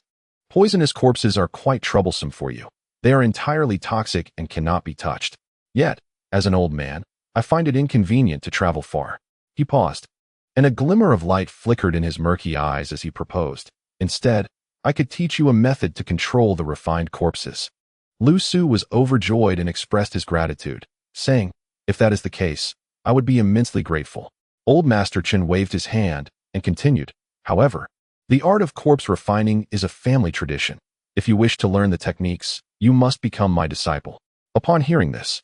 S1: poisonous corpses are quite troublesome for you. They are entirely toxic and cannot be touched. Yet, as an old man, I find it inconvenient to travel far. He paused, and a glimmer of light flickered in his murky eyes as he proposed, instead, I could teach you a method to control the refined corpses. Lu Su was overjoyed and expressed his gratitude, saying, if that is the case, I would be immensely grateful. Old Master Chun waved his hand and continued, however, the art of corpse refining is a family tradition. If you wish to learn the techniques, you must become my disciple. Upon hearing this,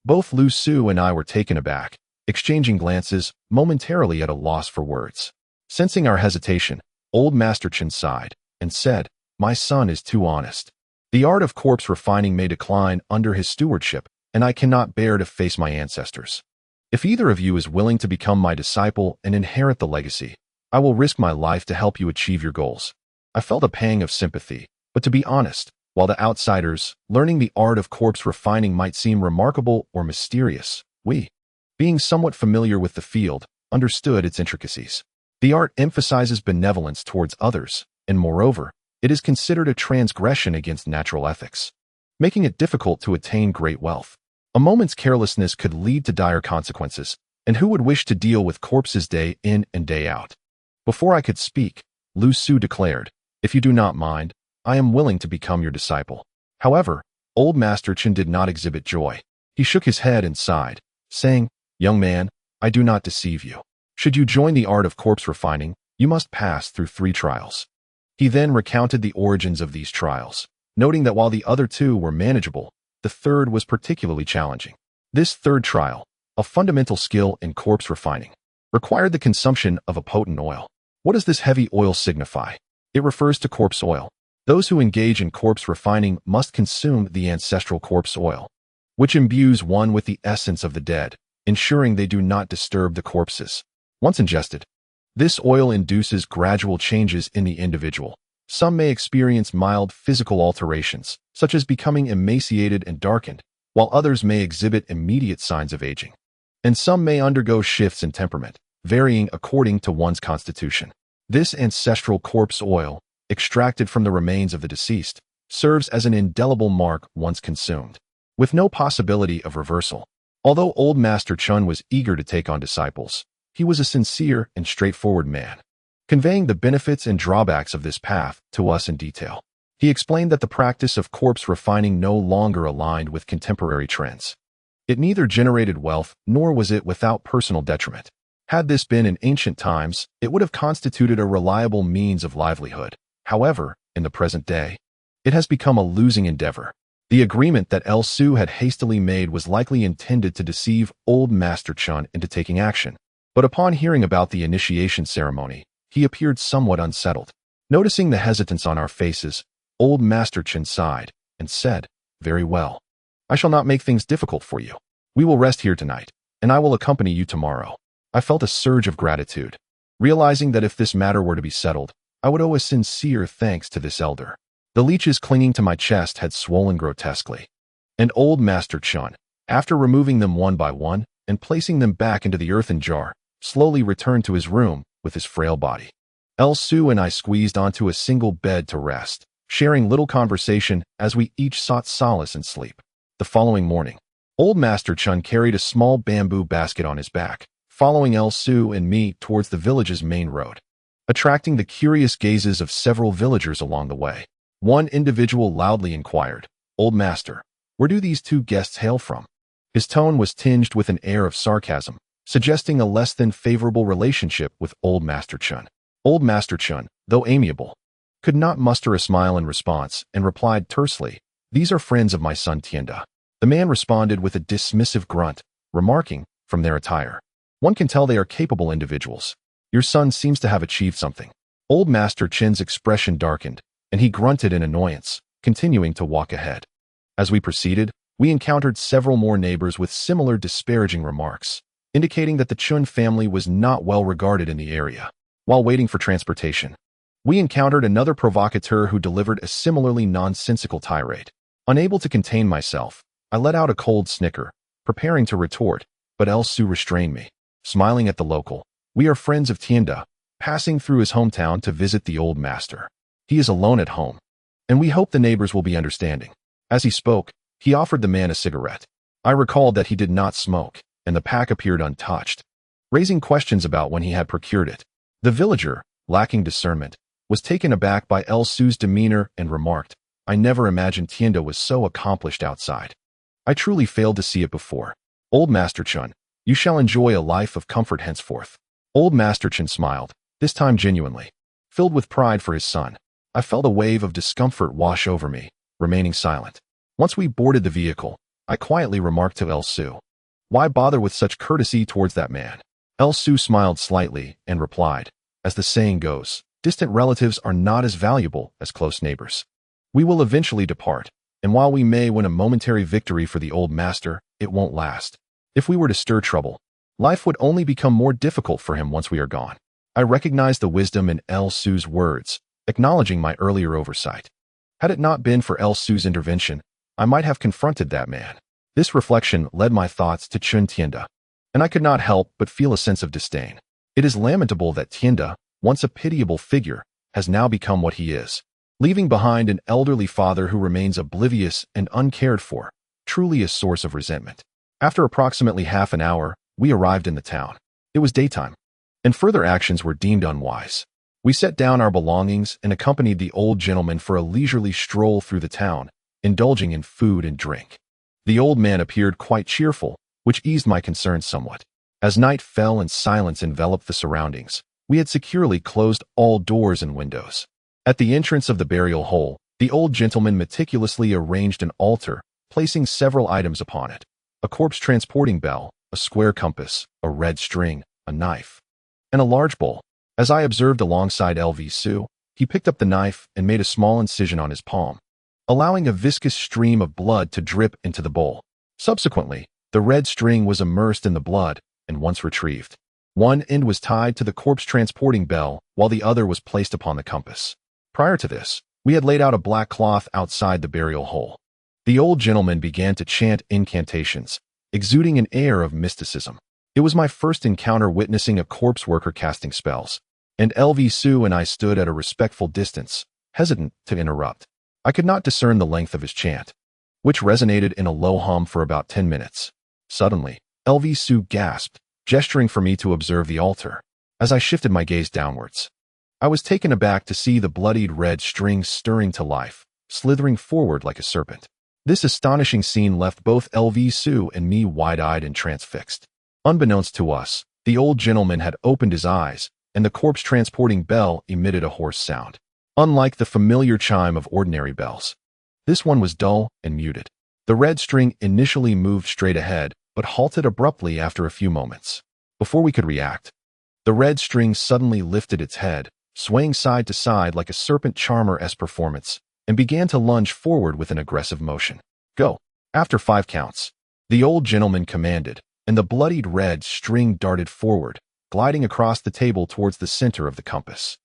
S1: both Lu Su and I were taken aback, exchanging glances, momentarily at a loss for words. Sensing our hesitation, old Master Chun sighed and said, my son is too honest. The art of corpse refining may decline under his stewardship, and I cannot bear to face my ancestors. If either of you is willing to become my disciple and inherit the legacy, I will risk my life to help you achieve your goals. I felt a pang of sympathy, but to be honest, while to outsiders, learning the art of corpse refining might seem remarkable or mysterious, we, being somewhat familiar with the field, understood its intricacies. The art emphasizes benevolence towards others, and moreover, it is considered a transgression against natural ethics, making it difficult to attain great wealth. A moment's carelessness could lead to dire consequences, and who would wish to deal with corpses day in and day out? Before I could speak, Lu Su declared, if you do not mind, I am willing to become your disciple. However, old Master Chun did not exhibit joy. He shook his head and sighed, saying, young man, I do not deceive you. Should you join the art of corpse refining, you must pass through 3 trials. He then recounted the origins of these trials, noting that while the other 2 were manageable, the third was particularly challenging. This third trial, a fundamental skill in corpse refining, required the consumption of a potent oil. What does this heavy oil signify? It refers to corpse oil. Those who engage in corpse refining must consume the ancestral corpse oil, which imbues one with the essence of the dead, ensuring they do not disturb the corpses. Once ingested, this oil induces gradual changes in the individual. Some may experience mild physical alterations, such as becoming emaciated and darkened, while others may exhibit immediate signs of aging. And some may undergo shifts in temperament, varying according to one's constitution. This ancestral corpse oil, extracted from the remains of the deceased, serves as an indelible mark once consumed, with no possibility of reversal. Although old Master Chun was eager to take on disciples, he was a sincere and straightforward man, conveying the benefits and drawbacks of this path to us in detail. He explained that the practice of corpse refining no longer aligned with contemporary trends. It neither generated wealth nor was it without personal detriment. Had this been in ancient times, it would have constituted a reliable means of livelihood. However, in the present day, it has become a losing endeavor. The agreement that El Su had hastily made was likely intended to deceive old Master Chun into taking action. But upon hearing about the initiation ceremony, he appeared somewhat unsettled. Noticing the hesitance on our faces, old Master Chun sighed and said, "Very well. I shall not make things difficult for you. We will rest here tonight, and I will accompany you tomorrow." I felt a surge of gratitude, realizing that if this matter were to be settled, I would owe a sincere thanks to this elder. The leeches clinging to my chest had swollen grotesquely, and old Master Chun, after removing them one by one and placing them back into the earthen jar, slowly returned to his room with his frail body. El Su and I squeezed onto a single bed to rest, sharing little conversation as we each sought solace in sleep. The following morning, old Master Chun carried a small bamboo basket on his back, following El Su and me towards the village's main road, attracting the curious gazes of several villagers along the way. One individual loudly inquired, "Old Master, where do these two guests hail from?" His tone was tinged with an air of sarcasm, suggesting a less than favorable relationship with old Master Chun. Old Master Chun, though amiable, could not muster a smile in response and replied tersely, "These are friends of my son Tienda." The man responded with a dismissive grunt, remarking, from their attire, "One can tell they are capable individuals. Your son seems to have achieved something." Old Master Chin's expression darkened, and he grunted in annoyance, continuing to walk ahead. As we proceeded, we encountered several more neighbors with similar disparaging remarks, indicating that the Chun family was not well regarded in the area. While waiting for transportation, we encountered another provocateur who delivered a similarly nonsensical tirade. Unable to contain myself, I let out a cold snicker, preparing to retort, but El Su restrained me. Smiling at the local, "We are friends of Tienda, passing through his hometown to visit the old master. He is alone at home, and we hope the neighbors will be understanding." As he spoke, he offered the man a cigarette. I recalled that he did not smoke, and the pack appeared untouched, raising questions about when he had procured it. The villager, lacking discernment, was taken aback by El Su's demeanor and remarked, "I never imagined Tienda was so accomplished outside. I truly failed to see it before. Old Master Chun, you shall enjoy a life of comfort henceforth." Old Master Chun smiled, this time genuinely, filled with pride for his son. I felt a wave of discomfort wash over me, remaining silent. Once we boarded the vehicle, I quietly remarked to El Su, "Why bother with such courtesy towards that man?" El Su smiled slightly and replied, "As the saying goes, distant relatives are not as valuable as close neighbors. We will eventually depart, and while we may win a momentary victory for the old master, it won't last. If we were to stir trouble, life would only become more difficult for him once we are gone." I recognized the wisdom in El Su's words, acknowledging my earlier oversight. Had it not been for El Su's intervention, I might have confronted that man. This reflection led my thoughts to Chun Tienda, and I could not help but feel a sense of disdain. It is lamentable that Tienda, once a pitiable figure, has now become what he is, leaving behind an elderly father who remains oblivious and uncared for, truly a source of resentment. After approximately half an hour, we arrived in the town. It was daytime, and further actions were deemed unwise. We set down our belongings and accompanied the old gentleman for a leisurely stroll through the town, indulging in food and drink. The old man appeared quite cheerful, which eased my concerns somewhat. As night fell and silence enveloped the surroundings, we had securely closed all doors and windows. At the entrance of the burial hole, the old gentleman meticulously arranged an altar, placing several items upon it: a corpse transporting bell, a square compass, a red string, a knife, and a large bowl. As I observed alongside LV Su, he picked up the knife and made a small incision on his palm, allowing a viscous stream of blood to drip into the bowl. Subsequently, the red string was immersed in the blood, and once retrieved, one end was tied to the corpse transporting bell while the other was placed upon the compass. Prior to this, we had laid out a black cloth outside the burial hole, The old gentleman began to chant incantations, exuding an air of mysticism. It was my first encounter witnessing a corpse worker casting spells, and LV Sue and I stood at a respectful distance, hesitant to interrupt. I could not discern the length of his chant, which resonated in a low hum for about 10 minutes. Suddenly, LV Sue gasped, gesturing for me to observe the altar. As I shifted my gaze downwards, I was taken aback to see the bloodied red string stirring to life, slithering forward like a serpent. This astonishing scene left both LV Sue and me wide-eyed and transfixed. Unbeknownst to us, the old gentleman had opened his eyes, and the corpse-transporting bell emitted a hoarse sound. Unlike the familiar chime of ordinary bells, this one was dull and muted. The red string initially moved straight ahead, but halted abruptly after a few moments. Before we could react, the red string suddenly lifted its head, swaying side to side like a serpent charmer-esque performance, and began to lunge forward with an aggressive motion. Go! After 5 counts, the old gentleman commanded, and the bloodied red string darted forward, gliding across the table towards the center of the compass.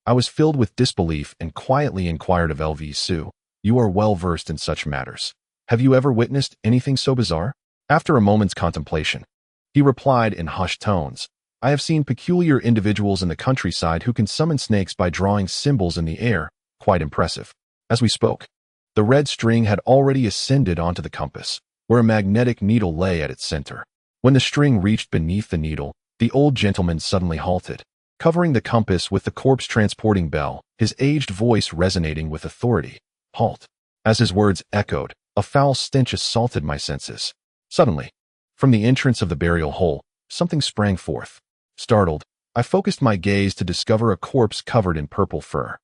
S1: I was filled with disbelief and quietly inquired of LV Sue, "You are well versed in such matters. Have you ever witnessed anything so bizarre?" After a moment's contemplation, he replied in hushed tones, "I have seen peculiar individuals in the countryside who can summon snakes by drawing symbols in the air. Quite impressive." As we spoke, the red string had already ascended onto the compass, where a magnetic needle lay at its center. When the string reached beneath the needle, the old gentleman suddenly halted, covering the compass with the corpse-transporting bell, his aged voice resonating with authority. "Halt!" As his words echoed, a foul stench assaulted my senses. Suddenly, from the entrance of the burial hole, something sprang forth. Startled, I focused my gaze to discover a corpse covered in purple fur.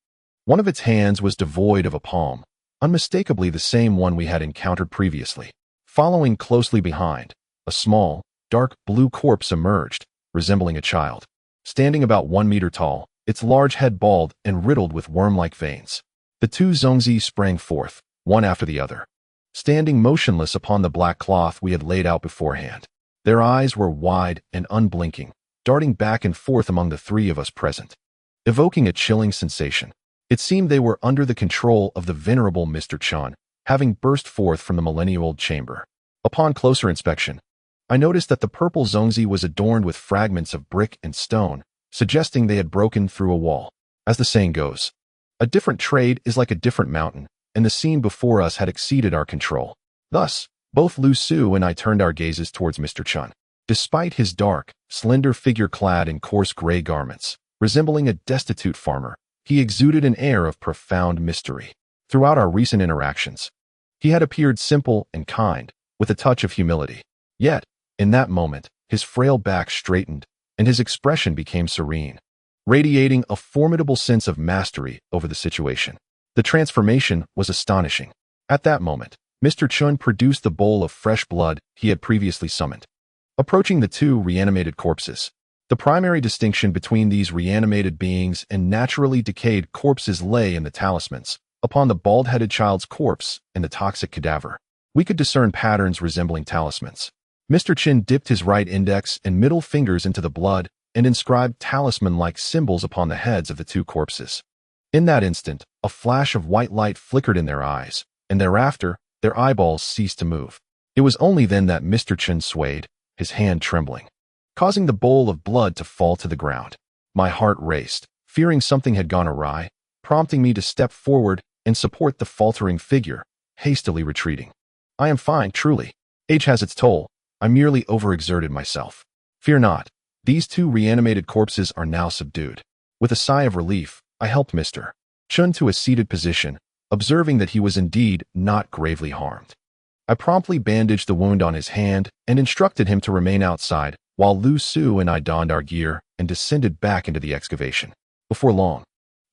S1: One of its hands was devoid of a palm, unmistakably the same one we had encountered previously. Following closely behind, a small, dark blue corpse emerged, resembling a child. Standing about 1 meter tall, its large head bald and riddled with worm-like veins. The 2 Zongzi sprang forth, one after the other, standing motionless upon the black cloth we had laid out beforehand. Their eyes were wide and unblinking, darting back and forth among the 3 of us present, evoking a chilling sensation. It seemed they were under the control of the venerable Mr. Chun, having burst forth from the millennia-old chamber. Upon closer inspection, I noticed that the purple Zongzi was adorned with fragments of brick and stone, suggesting they had broken through a wall. As the saying goes, a different trade is like a different mountain, and the scene before us had exceeded our control. Thus, both Lu Su and I turned our gazes towards Mr. Chun. Despite his dark, slender figure clad in coarse gray garments, resembling a destitute farmer, he exuded an air of profound mystery. Throughout our recent interactions, he had appeared simple and kind, with a touch of humility. Yet, in that moment, his frail back straightened, and his expression became serene, radiating a formidable sense of mastery over the situation. The transformation was astonishing. At that moment, Mr. Chun produced the bowl of fresh blood he had previously summoned. Approaching the 2 reanimated corpses, the primary distinction between these reanimated beings and naturally decayed corpses lay in the talismans. Upon the bald-headed child's corpse and the toxic cadaver, we could discern patterns resembling talismans. Mr. Chin dipped his right index and middle fingers into the blood and inscribed talisman-like symbols upon the heads of the 2 corpses. In that instant, a flash of white light flickered in their eyes, and thereafter, their eyeballs ceased to move. It was only then that Mr. Chin swayed, his hand trembling, causing the bowl of blood to fall to the ground. My heart raced, fearing something had gone awry, prompting me to step forward and support the faltering figure, hastily retreating. "I am fine, truly. Age has its toll. I merely overexerted myself. Fear not. These 2 reanimated corpses are now subdued." With a sigh of relief, I helped Mr. Chun to a seated position, observing that he was indeed not gravely harmed. I promptly bandaged the wound on his hand and instructed him to remain outside, while Lu Su and I donned our gear and descended back into the excavation. Before long,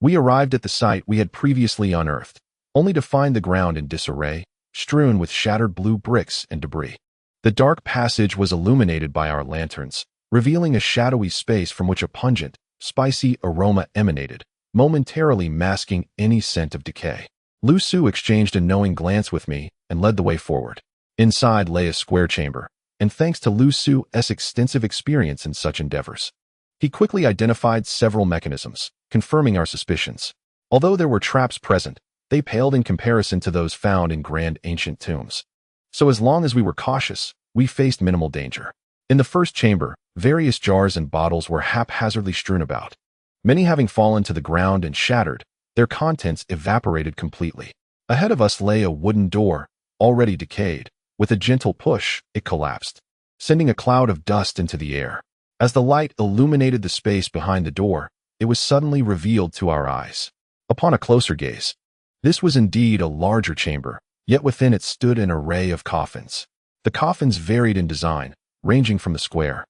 S1: we arrived at the site we had previously unearthed, only to find the ground in disarray, strewn with shattered blue bricks and debris. The dark passage was illuminated by our lanterns, revealing a shadowy space from which a pungent, spicy aroma emanated, momentarily masking any scent of decay. Lu Su exchanged a knowing glance with me and led the way forward. Inside lay a square chamber, and thanks to Lu Su's extensive experience in such endeavors, he quickly identified several mechanisms, confirming our suspicions. Although there were traps present, they paled in comparison to those found in grand ancient tombs. So as long as we were cautious, we faced minimal danger. In the first chamber, various jars and bottles were haphazardly strewn about. Many having fallen to the ground and shattered, their contents evaporated completely. Ahead of us lay a wooden door, already decayed. With a gentle push, it collapsed, sending a cloud of dust into the air. As the light illuminated the space behind the door, it was suddenly revealed to our eyes. Upon a closer gaze, this was indeed a larger chamber, yet within it stood an array of coffins. The coffins varied in design, ranging from the square,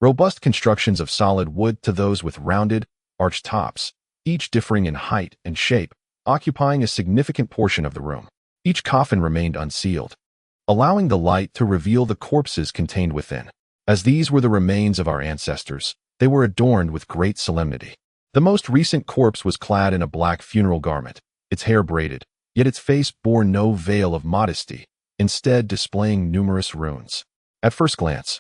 S1: robust constructions of solid wood to those with rounded, arched tops, each differing in height and shape, occupying a significant portion of the room. Each coffin remained unsealed, allowing the light to reveal the corpses contained within. As these were the remains of our ancestors, they were adorned with great solemnity. The most recent corpse was clad in a black funeral garment, its hair braided, yet its face bore no veil of modesty, instead displaying numerous runes. At first glance,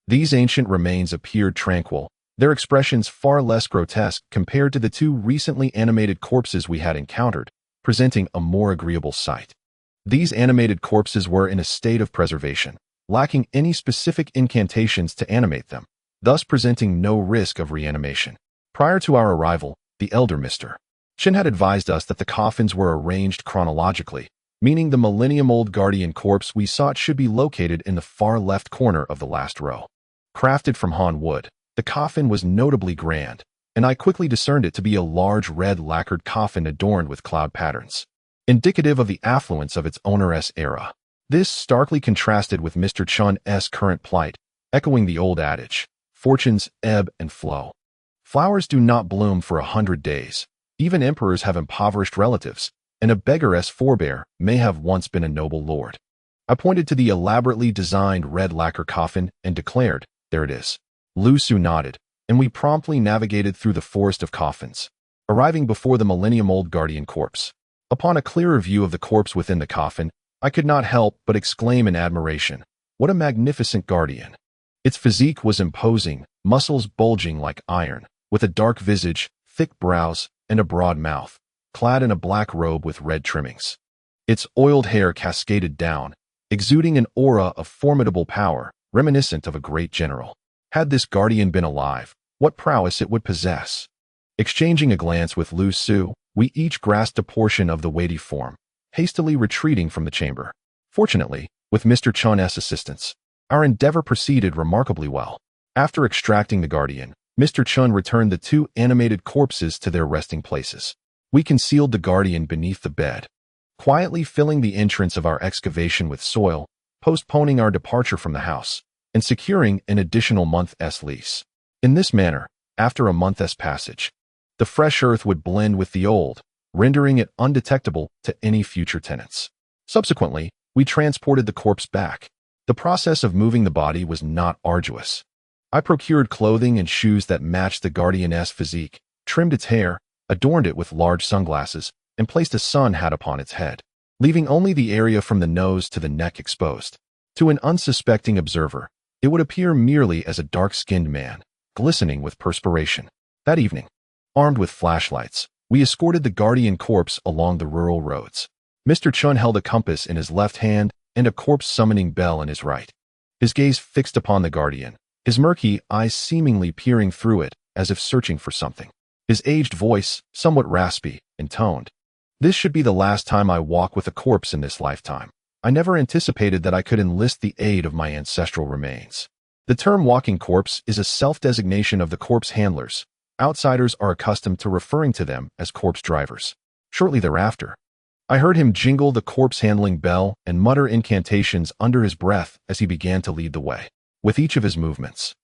S1: these ancient remains appeared tranquil, their expressions far less grotesque compared to the two recently animated corpses we had encountered, presenting a more agreeable sight. These animated corpses were in a state of preservation, lacking any specific incantations to animate them, thus presenting no risk of reanimation. Prior to our arrival, the elder Mr. Chen had advised us that the coffins were arranged chronologically, meaning the millennium-old guardian corpse we sought should be located in the far left corner of the last row. Crafted from Han wood, the coffin was notably grand, and I quickly discerned it to be a large red lacquered coffin adorned with cloud patterns, indicative of the affluence of its owner's era. This starkly contrasted with Mr. Chun's current plight, echoing the old adage, fortunes ebb and flow. Flowers do not bloom for 100 days. Even emperors have impoverished relatives, and a beggar's forebear may have once been a noble lord. I pointed to the elaborately designed red lacquer coffin and declared, "There it is." Lu Su nodded, and we promptly navigated through the forest of coffins, arriving before the millennium-old guardian corpse. Upon a clearer view of the corpse within the coffin, I could not help but exclaim in admiration, "What a magnificent guardian!" Its physique was imposing, muscles bulging like iron, with a dark visage, thick brows, and a broad mouth, clad in a black robe with red trimmings. Its oiled hair cascaded down, exuding an aura of formidable power, reminiscent of a great general. Had this guardian been alive, what prowess it would possess. Exchanging a glance with Lu Su, we each grasped a portion of the weighty form, hastily retreating from the chamber. Fortunately, with Mr. Chun's assistance, our endeavor proceeded remarkably well. After extracting the guardian, Mr. Chun returned the two animated corpses to their resting places. We concealed the guardian beneath the bed, quietly filling the entrance of our excavation with soil, postponing our departure from the house, and securing an additional month's lease. In this manner, after a month's passage, the fresh earth would blend with the old, rendering it undetectable to any future tenants. Subsequently, we transported the corpse back. The process of moving the body was not arduous. I procured clothing and shoes that matched the guardian's physique, trimmed its hair, adorned it with large sunglasses, and placed a sun hat upon its head, leaving only the area from the nose to the neck exposed. To an unsuspecting observer, it would appear merely as a dark-skinned man, glistening with perspiration. That evening, armed with flashlights, we escorted the guardian corpse along the rural roads. Mr. Chun held a compass in his left hand and a corpse-summoning bell in his right. His gaze fixed upon the guardian, his murky eyes seemingly peering through it as if searching for something. His aged voice, somewhat raspy, intoned, "This should be the last time I walk with a corpse in this lifetime. I never anticipated that I could enlist the aid of my ancestral remains." The term walking corpse is a self-designation of the corpse handlers. Outsiders are accustomed to referring to them as corpse drivers. Shortly thereafter, I heard him jingle the corpse-handling bell and mutter incantations under his breath as he began to lead the way. With each of his movements,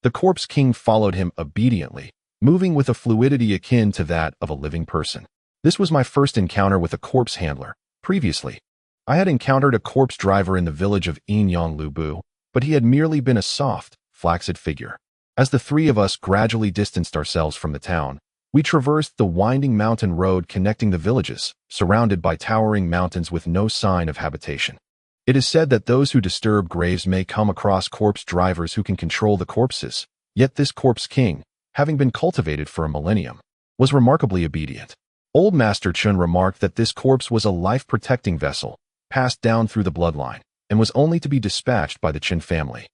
S1: the corpse king followed him obediently, moving with a fluidity akin to that of a living person. This was my first encounter with a corpse handler. Previously, I had encountered a corpse driver in the village of Lubu, but he had merely been a soft, flaccid figure. As the three of us gradually distanced ourselves from the town, we traversed the winding mountain road connecting the villages, surrounded by towering mountains with no sign of habitation. It is said that those who disturb graves may come across corpse drivers who can control the corpses, yet this corpse king, having been cultivated for a millennium, was remarkably obedient. Old Master Chun remarked that this corpse was a life-protecting vessel, passed down through the bloodline, and was only to be dispatched by the Chun family,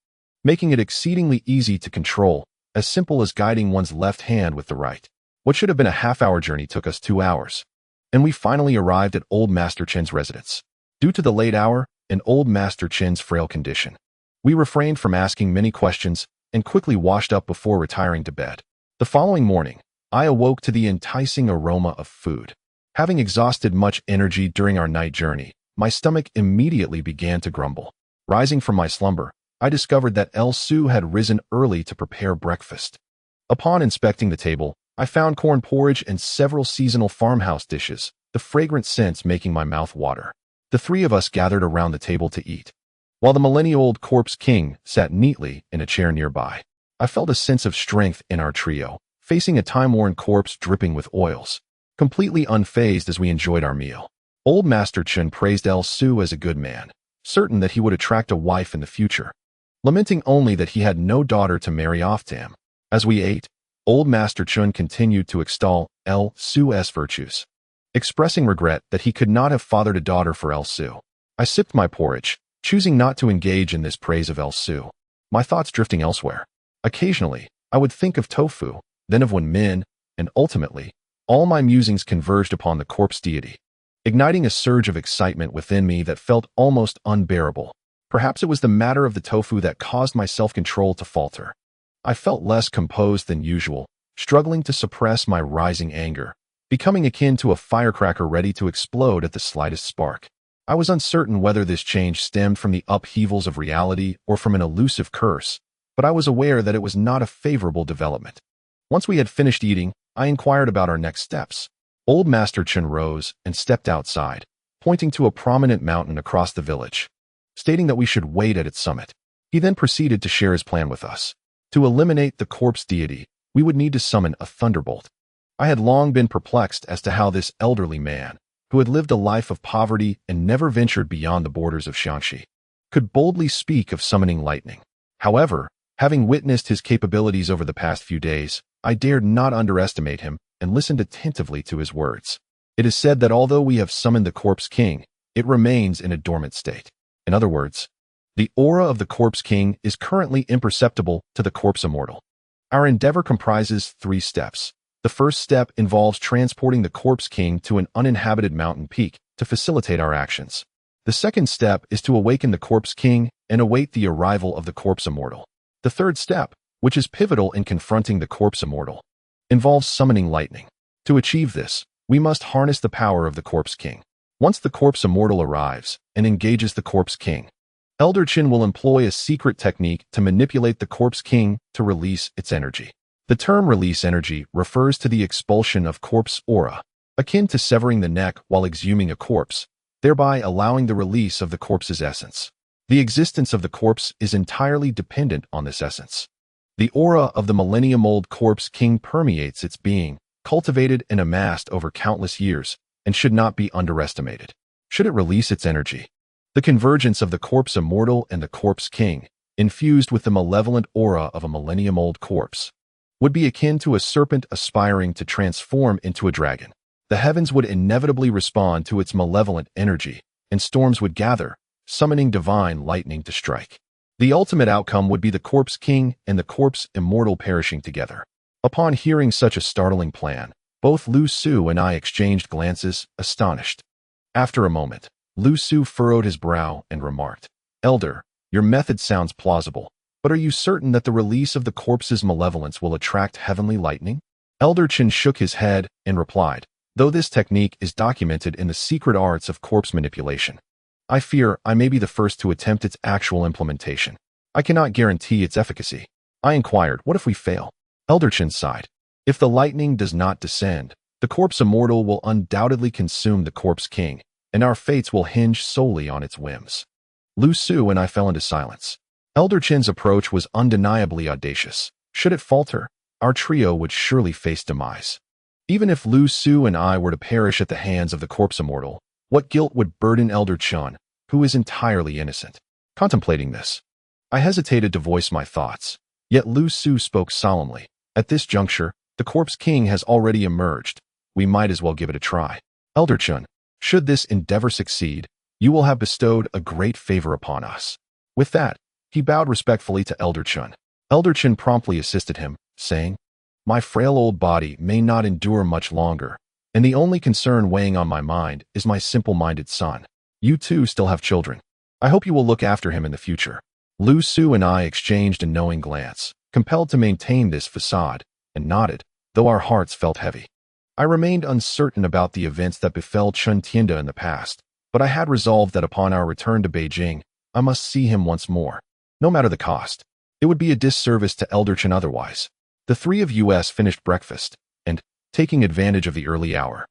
S1: making it exceedingly easy to control, as simple as guiding one's left hand with the right. What should have been a half-hour journey took us 2 hours, and we finally arrived at Old Master Chin's residence. Due to the late hour and Old Master Chin's frail condition, we refrained from asking many questions and quickly washed up before retiring to bed. The following morning, I awoke to the enticing aroma of food. Having exhausted much energy during our night journey, my stomach immediately began to grumble. Rising from my slumber, I discovered that El Su had risen early to prepare breakfast. Upon inspecting the table, I found corn porridge and several seasonal farmhouse dishes, the fragrant scents making my mouth water. The three of us gathered around the table to eat, while the millennia-old corpse king sat neatly in a chair nearby. I felt a sense of strength in our trio, facing a time-worn corpse dripping with oils, completely unfazed as we enjoyed our meal. Old Master Chun praised El Su as a good man, certain that he would attract a wife in the future, lamenting only that he had no daughter to marry off to him. As we ate, Old Master Chun continued to extol El Su's virtues, expressing regret that he could not have fathered a daughter for El Su. I sipped my porridge, choosing not to engage in this praise of El Su, my thoughts drifting elsewhere. Occasionally, I would think of tofu, then of Wen Min, and ultimately, all my musings converged upon the corpse deity, igniting a surge of excitement within me that felt almost unbearable. Perhaps it was the matter of the tofu that caused my self-control to falter. I felt less composed than usual, struggling to suppress my rising anger, becoming akin to a firecracker ready to explode at the slightest spark. I was uncertain whether this change stemmed from the upheavals of reality or from an elusive curse, but I was aware that it was not a favorable development. Once we had finished eating, I inquired about our next steps. Old Master Chun rose and stepped outside, pointing to a prominent mountain across the village, stating that we should wait at its summit. He then proceeded to share his plan with us. To eliminate the corpse deity, we would need to summon a thunderbolt. I had long been perplexed as to how this elderly man, who had lived a life of poverty and never ventured beyond the borders of Shanxi, could boldly speak of summoning lightning. However, having witnessed his capabilities over the past few days, I dared not underestimate him and listened attentively to his words. It is said that although we have summoned the corpse king, it remains in a dormant state. In other words, the aura of the corpse king is currently imperceptible to the corpse immortal. Our endeavor comprises 3 steps. The first step involves transporting the corpse king to an uninhabited mountain peak to facilitate our actions. The second step is to awaken the corpse king and await the arrival of the corpse immortal. The third step, which is pivotal in confronting the corpse immortal, involves summoning lightning. To achieve this, we must harness the power of the corpse king. Once the corpse immortal arrives and engages the corpse king, Elder Chin will employ a secret technique to manipulate the corpse king to release its energy. The term release energy refers to the expulsion of corpse aura, akin to severing the neck while exhuming a corpse, thereby allowing the release of the corpse's essence. The existence of the corpse is entirely dependent on this essence. The aura of the millennia-old corpse king permeates its being, cultivated and amassed over countless years, and should not be underestimated. Should it release its energy, the convergence of the corpse immortal and the corpse king, infused with the malevolent aura of a millennium-old corpse, would be akin to a serpent aspiring to transform into a dragon. The heavens would inevitably respond to its malevolent energy, and storms would gather, summoning divine lightning to strike. The ultimate outcome would be the corpse king and the corpse immortal perishing together. Upon hearing such a startling plan, both Lu Su and I exchanged glances, astonished. After a moment, Lu Su furrowed his brow and remarked, "Elder, your method sounds plausible, but are you certain that the release of the corpse's malevolence will attract heavenly lightning?" Elder Chin shook his head and replied, "Though this technique is documented in the secret arts of corpse manipulation, I fear I may be the first to attempt its actual implementation. I cannot guarantee its efficacy." I inquired, "What if we fail?" Elder Chin sighed. "If the lightning does not descend, the corpse immortal will undoubtedly consume the corpse king, and our fates will hinge solely on its whims." Lu Su and I fell into silence. Elder Chin's approach was undeniably audacious. Should it falter, our trio would surely face demise. Even if Lu Su and I were to perish at the hands of the corpse immortal, what guilt would burden Elder Chun, who is entirely innocent? Contemplating this, I hesitated to voice my thoughts, yet Lu Su spoke solemnly. "At this juncture, the corpse king has already emerged. we might as well give it a try. Elder Chun, should this endeavor succeed, you will have bestowed a great favor upon us." With that, he bowed respectfully to Elder Chun. Elder Chun promptly assisted him, saying, "My frail old body may not endure much longer, and the only concern weighing on my mind is my simple-minded son. You too still have children. I hope you will look after him in the future." Lu Su and I exchanged a knowing glance, compelled to maintain this facade, and nodded, though our hearts felt heavy. I remained uncertain about the events that befell Chun Tianda in the past, but I had resolved that upon our return to Beijing, I must see him once more, no matter the cost. It would be a disservice to Elder Chun otherwise. The three of us finished breakfast, and, taking advantage of the early hour,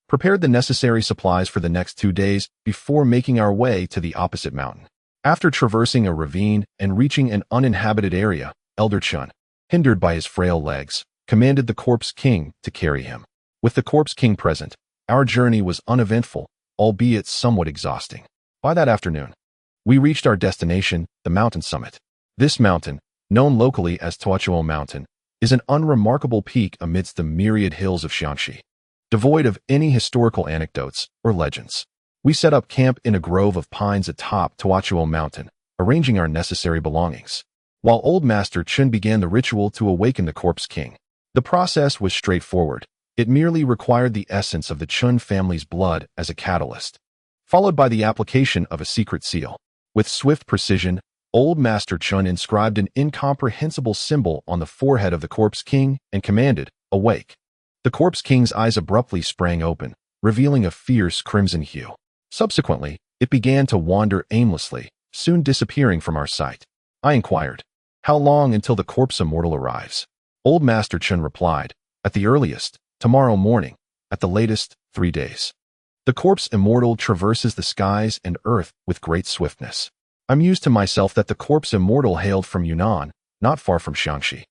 S1: prepared the necessary supplies for the next 2 days before making our way to the opposite mountain. After traversing a ravine and reaching an uninhabited area, Elder Chun, hindered by his frail legs, commanded the Corpse King to carry him. With the Corpse King present, our journey was uneventful, albeit somewhat exhausting. By that afternoon, we reached our destination, the mountain summit. This mountain, known locally as Tuochuo Mountain, is an unremarkable peak amidst the myriad hills of Xiangxi, devoid of any historical anecdotes or legends. We set up camp in a grove of pines atop Tuochuo Mountain, arranging our necessary belongings, while Old Master Chun began the ritual to awaken the Corpse King. The process was straightforward. It merely required the essence of the Chun family's blood as a catalyst, followed by the application of a secret seal. With swift precision, Old Master Chun inscribed an incomprehensible symbol on the forehead of the Corpse King and commanded, "Awake." The Corpse King's eyes abruptly sprang open, revealing a fierce crimson hue. Subsequently, it began to wander aimlessly, soon disappearing from our sight. I inquired, "How long until the Corpse Immortal arrives?" Old Master Chun replied, "At the earliest, tomorrow morning, at the latest, 3 days." The Corpse Immortal traverses the skies and earth with great swiftness. I mused to myself that the Corpse Immortal hailed from Yunnan, not far from Xiangxi,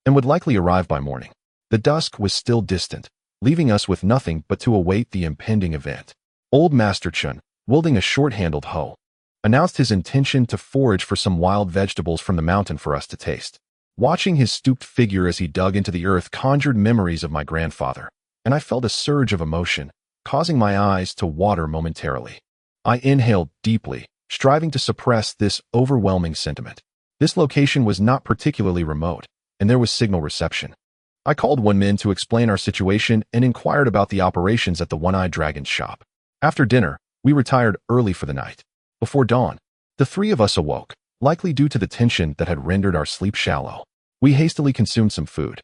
S1: and would likely arrive by morning. The dusk was still distant, leaving us with nothing but to await the impending event. Old Master Chun, wielding a short-handled hoe, announced his intention to forage for some wild vegetables from the mountain for us to taste. Watching his stooped figure as he dug into the earth conjured memories of my grandfather, and I felt a surge of emotion, causing my eyes to water momentarily. I inhaled deeply, striving to suppress this overwhelming sentiment. This location was not particularly remote, and there was signal reception. I called one man to explain our situation and inquired about the operations at the One-Eyed Dragon's shop. After dinner, we retired early for the night. Before dawn, the three of us awoke, likely due to the tension that had rendered our sleep shallow. We hastily consumed some food,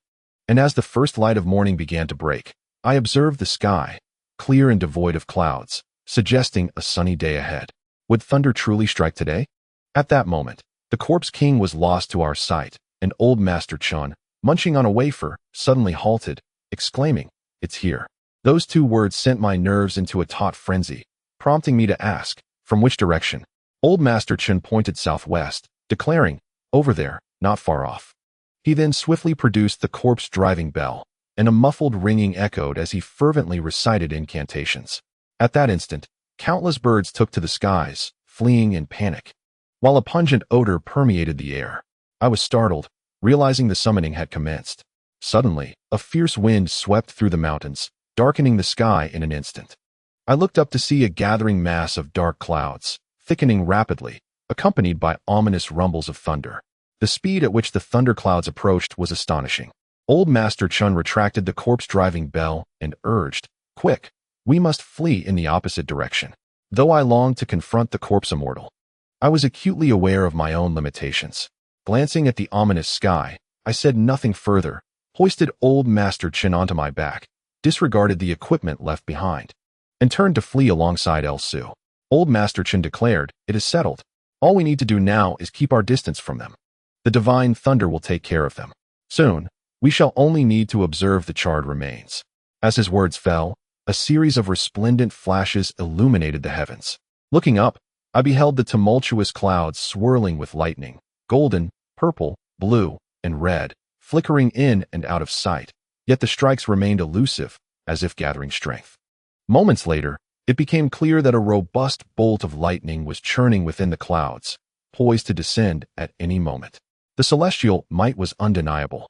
S1: and as the first light of morning began to break, I observed the sky, clear and devoid of clouds, suggesting a sunny day ahead. Would thunder truly strike today? At that moment, the Corpse King was lost to our sight, and Old Master Chun, munching on a wafer, suddenly halted, exclaiming, "It's here." Those 2 words sent my nerves into a taut frenzy, prompting me to ask, "From which direction?" Old Master Chun pointed southwest, declaring, "Over there, not far off." He then swiftly produced the corpse driving bell, and a muffled ringing echoed as he fervently recited incantations. At that instant, countless birds took to the skies, fleeing in panic, while a pungent odor permeated the air. I was startled, realizing the summoning had commenced. Suddenly, a fierce wind swept through the mountains, darkening the sky in an instant. I looked up to see a gathering mass of dark clouds, thickening rapidly, accompanied by ominous rumbles of thunder. The speed at which the thunderclouds approached was astonishing. Old Master Chun retracted the corpse-driving bell and urged, "Quick, we must flee in the opposite direction." Though I longed to confront the Corpse Immortal, I was acutely aware of my own limitations. Glancing at the ominous sky, I said nothing further, hoisted Old Master Chun onto my back, disregarded the equipment left behind, and turned to flee alongside El Su. Old Master Chun declared, "It is settled. All we need to do now is keep our distance from them. The divine thunder will take care of them. Soon, we shall only need to observe the charred remains." As his words fell, a series of resplendent flashes illuminated the heavens. Looking up, I beheld the tumultuous clouds swirling with lightning, golden, purple, blue, and red, flickering in and out of sight, yet the strikes remained elusive, as if gathering strength. Moments later, it became clear that a robust bolt of lightning was churning within the clouds, poised to descend at any moment. The celestial might was undeniable,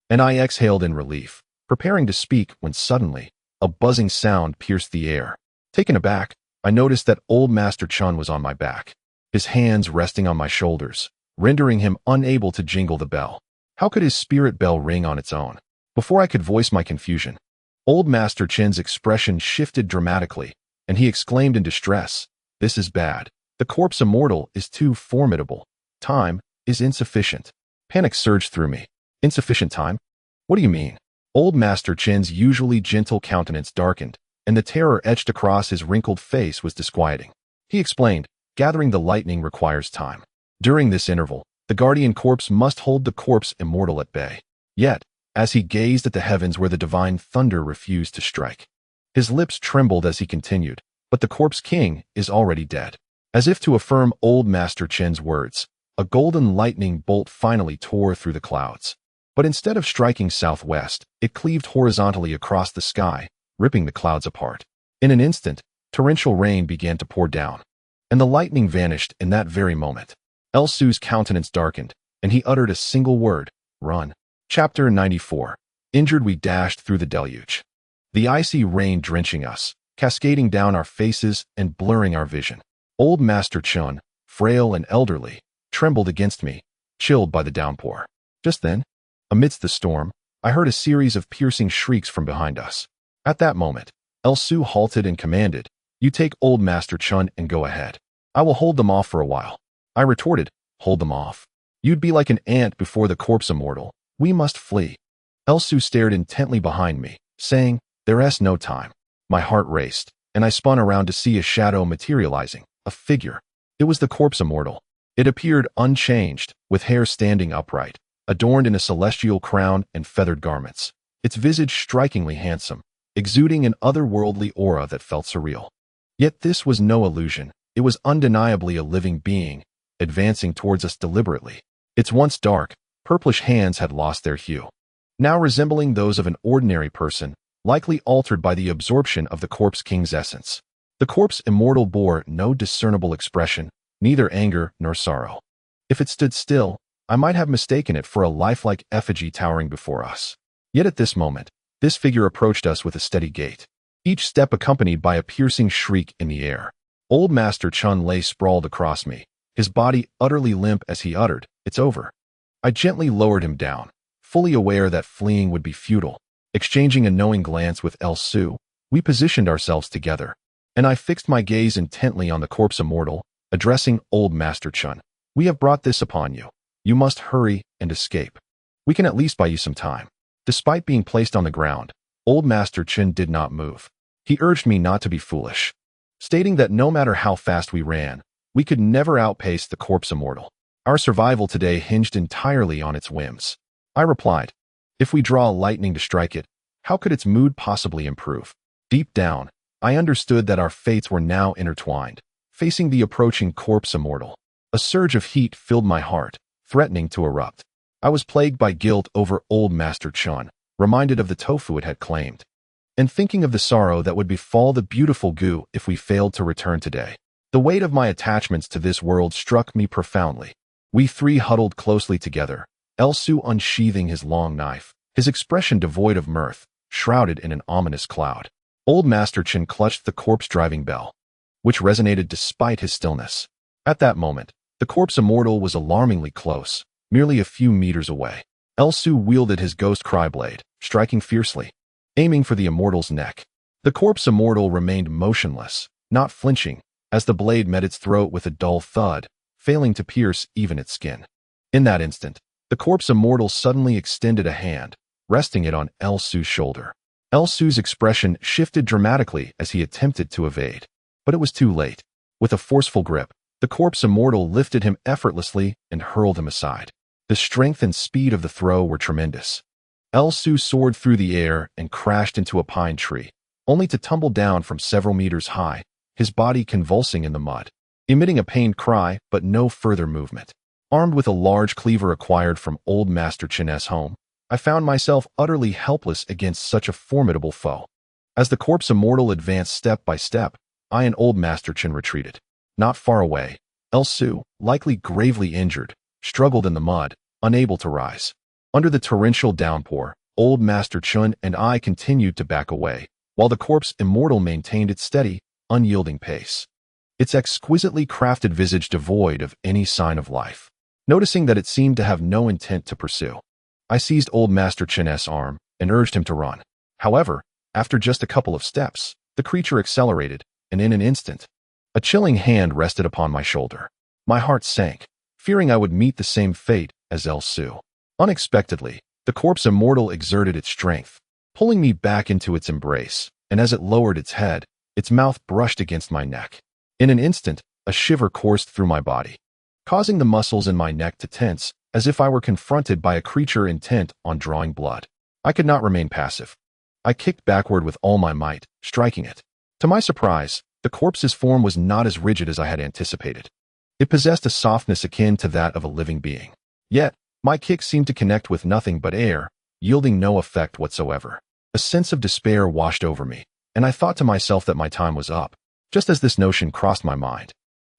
S1: and I exhaled in relief, preparing to speak when suddenly, A buzzing sound pierced the air. Taken aback, I noticed that old Master Chun was on my back, his hands resting on my shoulders, rendering him unable to jingle the bell. How could his spirit bell ring on its own? Before I could voice my confusion, old Master Chin's expression shifted dramatically, and he exclaimed in distress, "This is bad. The corpse immortal is too formidable. Time is insufficient." Panic surged through me. Insufficient time? What do you mean? Old Master Chin's usually gentle countenance darkened, and the terror etched across his wrinkled face was disquieting. He explained, "Gathering the lightning requires time. During this interval, the guardian corpse must hold the corpse immortal at bay." Yet, as he gazed at the heavens where the divine thunder refused to strike, his lips trembled as he continued, "But the corpse king is already dead." As if to affirm old Master Chin's words, a golden lightning bolt finally tore through the clouds. But instead of striking southwest, it cleaved horizontally across the sky, ripping the clouds apart. In an instant, torrential rain began to pour down, and the lightning vanished in that very moment. Elsu's countenance darkened, and he uttered a single word, "Run." Chapter 94. Injured, we dashed through the deluge. The icy rain drenching us, cascading down our faces and blurring our vision. Old Master Chun, frail and elderly, trembled against me, chilled by the downpour. Just then, amidst the storm, I heard a series of piercing shrieks from behind us. At that moment, Elsu halted and commanded, "You take old Master Chun and go ahead. I will hold them off for a while." I retorted, "Hold them off? You'd be like an ant before the corpse immortal. We must flee." Elsu stared intently behind me, saying, "There's no time." My heart raced, and I spun around to see a shadow materializing, a figure. It was the corpse immortal. It appeared unchanged, with hair standing upright, adorned in a celestial crown and feathered garments, its visage strikingly handsome, exuding an otherworldly aura that felt surreal. Yet this was no illusion. It was undeniably a living being, advancing towards us deliberately. Its once dark, purplish hands had lost their hue, now resembling those of an ordinary person, likely altered by the absorption of the corpse king's essence. The corpse immortal bore no discernible expression, neither anger nor sorrow. If it stood still, I might have mistaken it for a lifelike effigy towering before us. Yet at this moment, this figure approached us with a steady gait, each step accompanied by a piercing shriek in the air. Old Master Chun lay sprawled across me, his body utterly limp as he uttered, "It's over." I gently lowered him down, fully aware that fleeing would be futile. Exchanging a knowing glance with Elsu, we positioned ourselves together, and I fixed my gaze intently on the corpse immortal, addressing old Master Chun. "We have brought this upon you. You must hurry and escape. We can at least buy you some time." Despite being placed on the ground, old Master Chun did not move. He urged me not to be foolish, stating that no matter how fast we ran, we could never outpace the corpse immortal. Our survival today hinged entirely on its whims. I replied, "If we draw lightning to strike it, how could its mood possibly improve?" Deep down, I understood that our fates were now intertwined, facing the approaching corpse immortal. A surge of heat filled my heart, threatening to erupt. I was plagued by guilt over old Master Chun, reminded of the tofu it had claimed, and thinking of the sorrow that would befall the beautiful Gu if we failed to return today. The weight of my attachments to this world struck me profoundly. We three huddled closely together, Elsu unsheathing his long knife, his expression devoid of mirth, shrouded in an ominous cloud. Old Master Chun clutched the corpse-driving bell, which resonated despite his stillness. At that moment, the corpse immortal was alarmingly close, merely a few meters away. Elsu wielded his ghost cry blade, striking fiercely, aiming for the immortal's neck. The corpse immortal remained motionless, not flinching, as the blade met its throat with a dull thud, failing to pierce even its skin. In that instant, the corpse immortal suddenly extended a hand, resting it on Elsu's shoulder. Elsu's expression shifted dramatically as he attempted to evade, but it was too late. With a forceful grip, the corpse immortal lifted him effortlessly and hurled him aside. The strength and speed of the throw were tremendous. Elsu soared through the air and crashed into a pine tree, only to tumble down from several meters high, his body convulsing in the mud, emitting a pained cry but no further movement. Armed with a large cleaver acquired from old Master Chun's home, I found myself utterly helpless against such a formidable foe. As the corpse immortal advanced step by step, I and old Master Chun retreated. Not far away, Elsu, likely gravely injured, struggled in the mud, unable to rise. Under the torrential downpour, old Master Chun and I continued to back away, while the corpse immortal maintained its steady, unyielding pace, its exquisitely crafted visage devoid of any sign of life. Noticing that it seemed to have no intent to pursue, I seized old Master Chen's arm and urged him to run. However, after just a couple of steps, the creature accelerated, and in an instant, a chilling hand rested upon my shoulder. My heart sank, fearing I would meet the same fate as El Su. Unexpectedly, the corpse immortal exerted its strength, pulling me back into its embrace, and as it lowered its head, its mouth brushed against my neck. In an instant, a shiver coursed through my body, causing the muscles in my neck to tense as if I were confronted by a creature intent on drawing blood. I could not remain passive. I kicked backward with all my might, striking it. To my surprise, the corpse's form was not as rigid as I had anticipated. It possessed a softness akin to that of a living being. Yet, my kick seemed to connect with nothing but air, yielding no effect whatsoever. A sense of despair washed over me, and I thought to myself that my time was up. Just as this notion crossed my mind,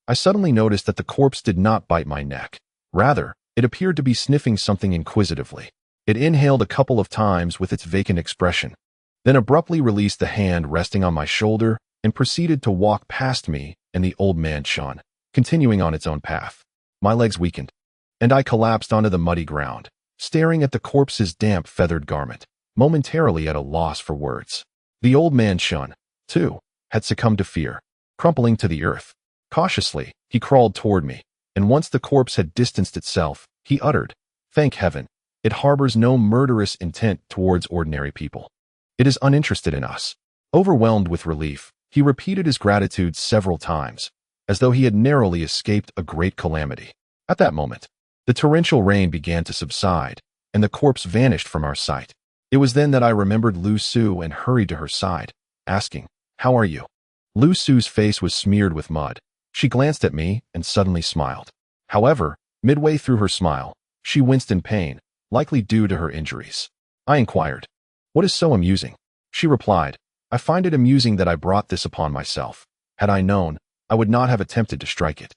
S1: I suddenly noticed that the corpse did not bite my neck. Rather, it appeared to be sniffing something inquisitively. It inhaled a couple of times with its vacant expression, then abruptly released the hand resting on my shoulder and proceeded to walk past me and the old man Shun, continuing on its own path. My legs weakened, and I collapsed onto the muddy ground, staring at the corpse's damp feathered garment, momentarily at a loss for words. The old man Shun, too, had succumbed to fear, crumpling to the earth. Cautiously, he crawled toward me, and once the corpse had distanced itself, he uttered, "Thank heaven, it harbors no murderous intent towards ordinary people. It is uninterested in us." Overwhelmed with relief, he repeated his gratitude several times, as though he had narrowly escaped a great calamity. At that moment, the torrential rain began to subside, and the corpse vanished from our sight. It was then that I remembered Lu Su and hurried to her side, asking, "How are you?" Lu Su's face was smeared with mud. She glanced at me and suddenly smiled. However, midway through her smile, she winced in pain, likely due to her injuries. I inquired, "What is so amusing?" She replied, "I find it amusing that I brought this upon myself. Had I known, I would not have attempted to strike it.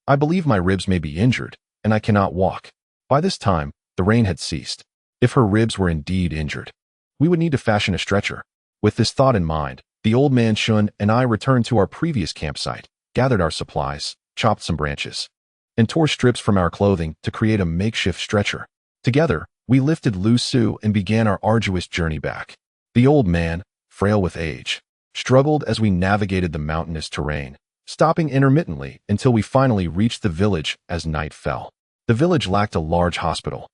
S1: I believe my ribs may be injured, and I cannot walk." By this time, the rain had ceased. If her ribs were indeed injured, we would need to fashion a stretcher. With this thought in mind, the old man Shun and I returned to our previous campsite, gathered our supplies, chopped some branches, and tore strips from our clothing to create a makeshift stretcher. Together, we lifted Lu Su and began our arduous journey back. The old man, frail with age, struggled as we navigated the mountainous terrain, stopping intermittently until we finally reached the village as night fell. The village lacked a large hospital,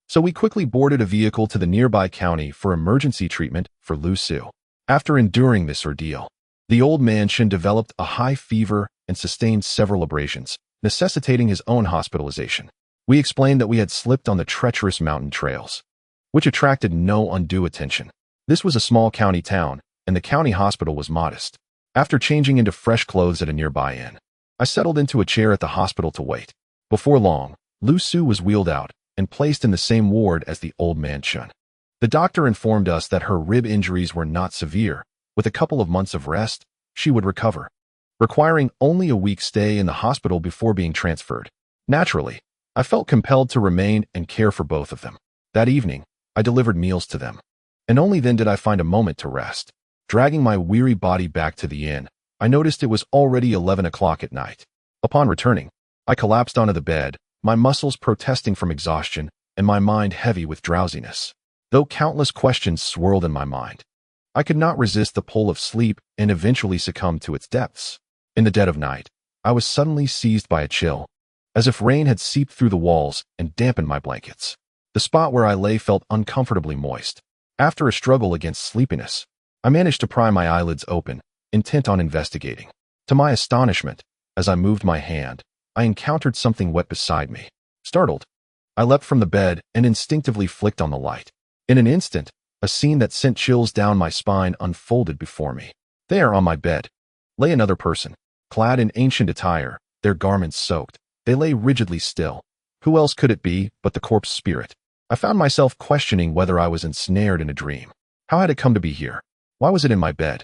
S1: so we quickly boarded a vehicle to the nearby county for emergency treatment for Lu Su. After enduring this ordeal, the old man Shin developed a high fever and sustained several abrasions, necessitating his own hospitalization. We explained that we had slipped on the treacherous mountain trails, which attracted no undue attention. This was a small county town, and the county hospital was modest. After changing into fresh clothes at a nearby inn, I settled into a chair at the hospital to wait. Before long, Lu Su was wheeled out and placed in the same ward as the old man Chun. The doctor informed us that her rib injuries were not severe. With a couple of months of rest, she would recover, requiring only a week's stay in the hospital before being transferred. Naturally, I felt compelled to remain and care for both of them. That evening, I delivered meals to them, and only then did I find a moment to rest. Dragging my weary body back to the inn, I noticed it was already 11 o'clock at night. Upon returning, I collapsed onto the bed, my muscles protesting from exhaustion and my mind heavy with drowsiness. Though countless questions swirled in my mind, I could not resist the pull of sleep and eventually succumbed to its depths. In the dead of night, I was suddenly seized by a chill, as if rain had seeped through the walls and dampened my blankets. The spot where I lay felt uncomfortably moist. After a struggle against sleepiness, I managed to pry my eyelids open, intent on investigating. To my astonishment, as I moved my hand, I encountered something wet beside me. Startled, I leapt from the bed and instinctively flicked on the light. In an instant, a scene that sent chills down my spine unfolded before me. There, on my bed, lay another person, clad in ancient attire, their garments soaked. They lay rigidly still. Who else could it be but the corpse spirit? I found myself questioning whether I was ensnared in a dream. How had it come to be here? Why was it in my bed?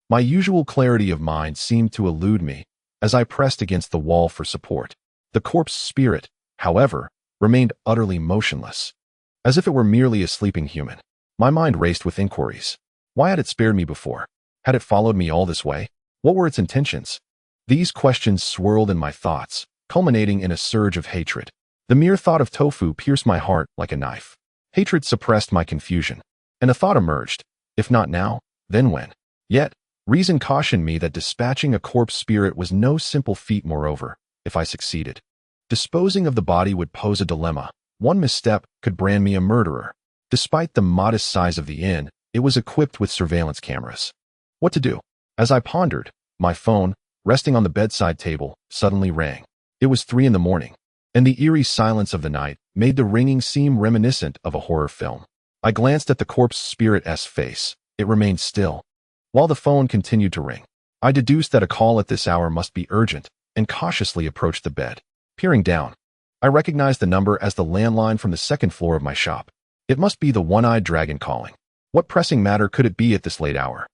S1: My usual clarity of mind seemed to elude me as I pressed against the wall for support. The corpse spirit, however, remained utterly motionless, as if it were merely a sleeping human. My mind raced with inquiries. Why had it spared me before? Had it followed me all this way? What were its intentions? These questions swirled in my thoughts, culminating in a surge of hatred. The mere thought of tofu pierced my heart like a knife. Hatred suppressed my confusion, and a thought emerged. If not now, then when? Yet, reason cautioned me that dispatching a corpse spirit was no simple feat. Moreover, if I succeeded, disposing of the body would pose a dilemma. One misstep could brand me a murderer. Despite the modest size of the inn, it was equipped with surveillance cameras. What to do? As I pondered, my phone, resting on the bedside table, suddenly rang. It was 3 a.m, and the eerie silence of the night made the ringing seem reminiscent of a horror film. I glanced at the corpse spirit's face. It remained still, while the phone continued to ring. I deduced that a call at this hour must be urgent, and cautiously approached the bed. Peering down, I recognized the number as the landline from the 2nd floor of my shop. It must be the one-eyed dragon calling. What pressing matter could it be at this late hour?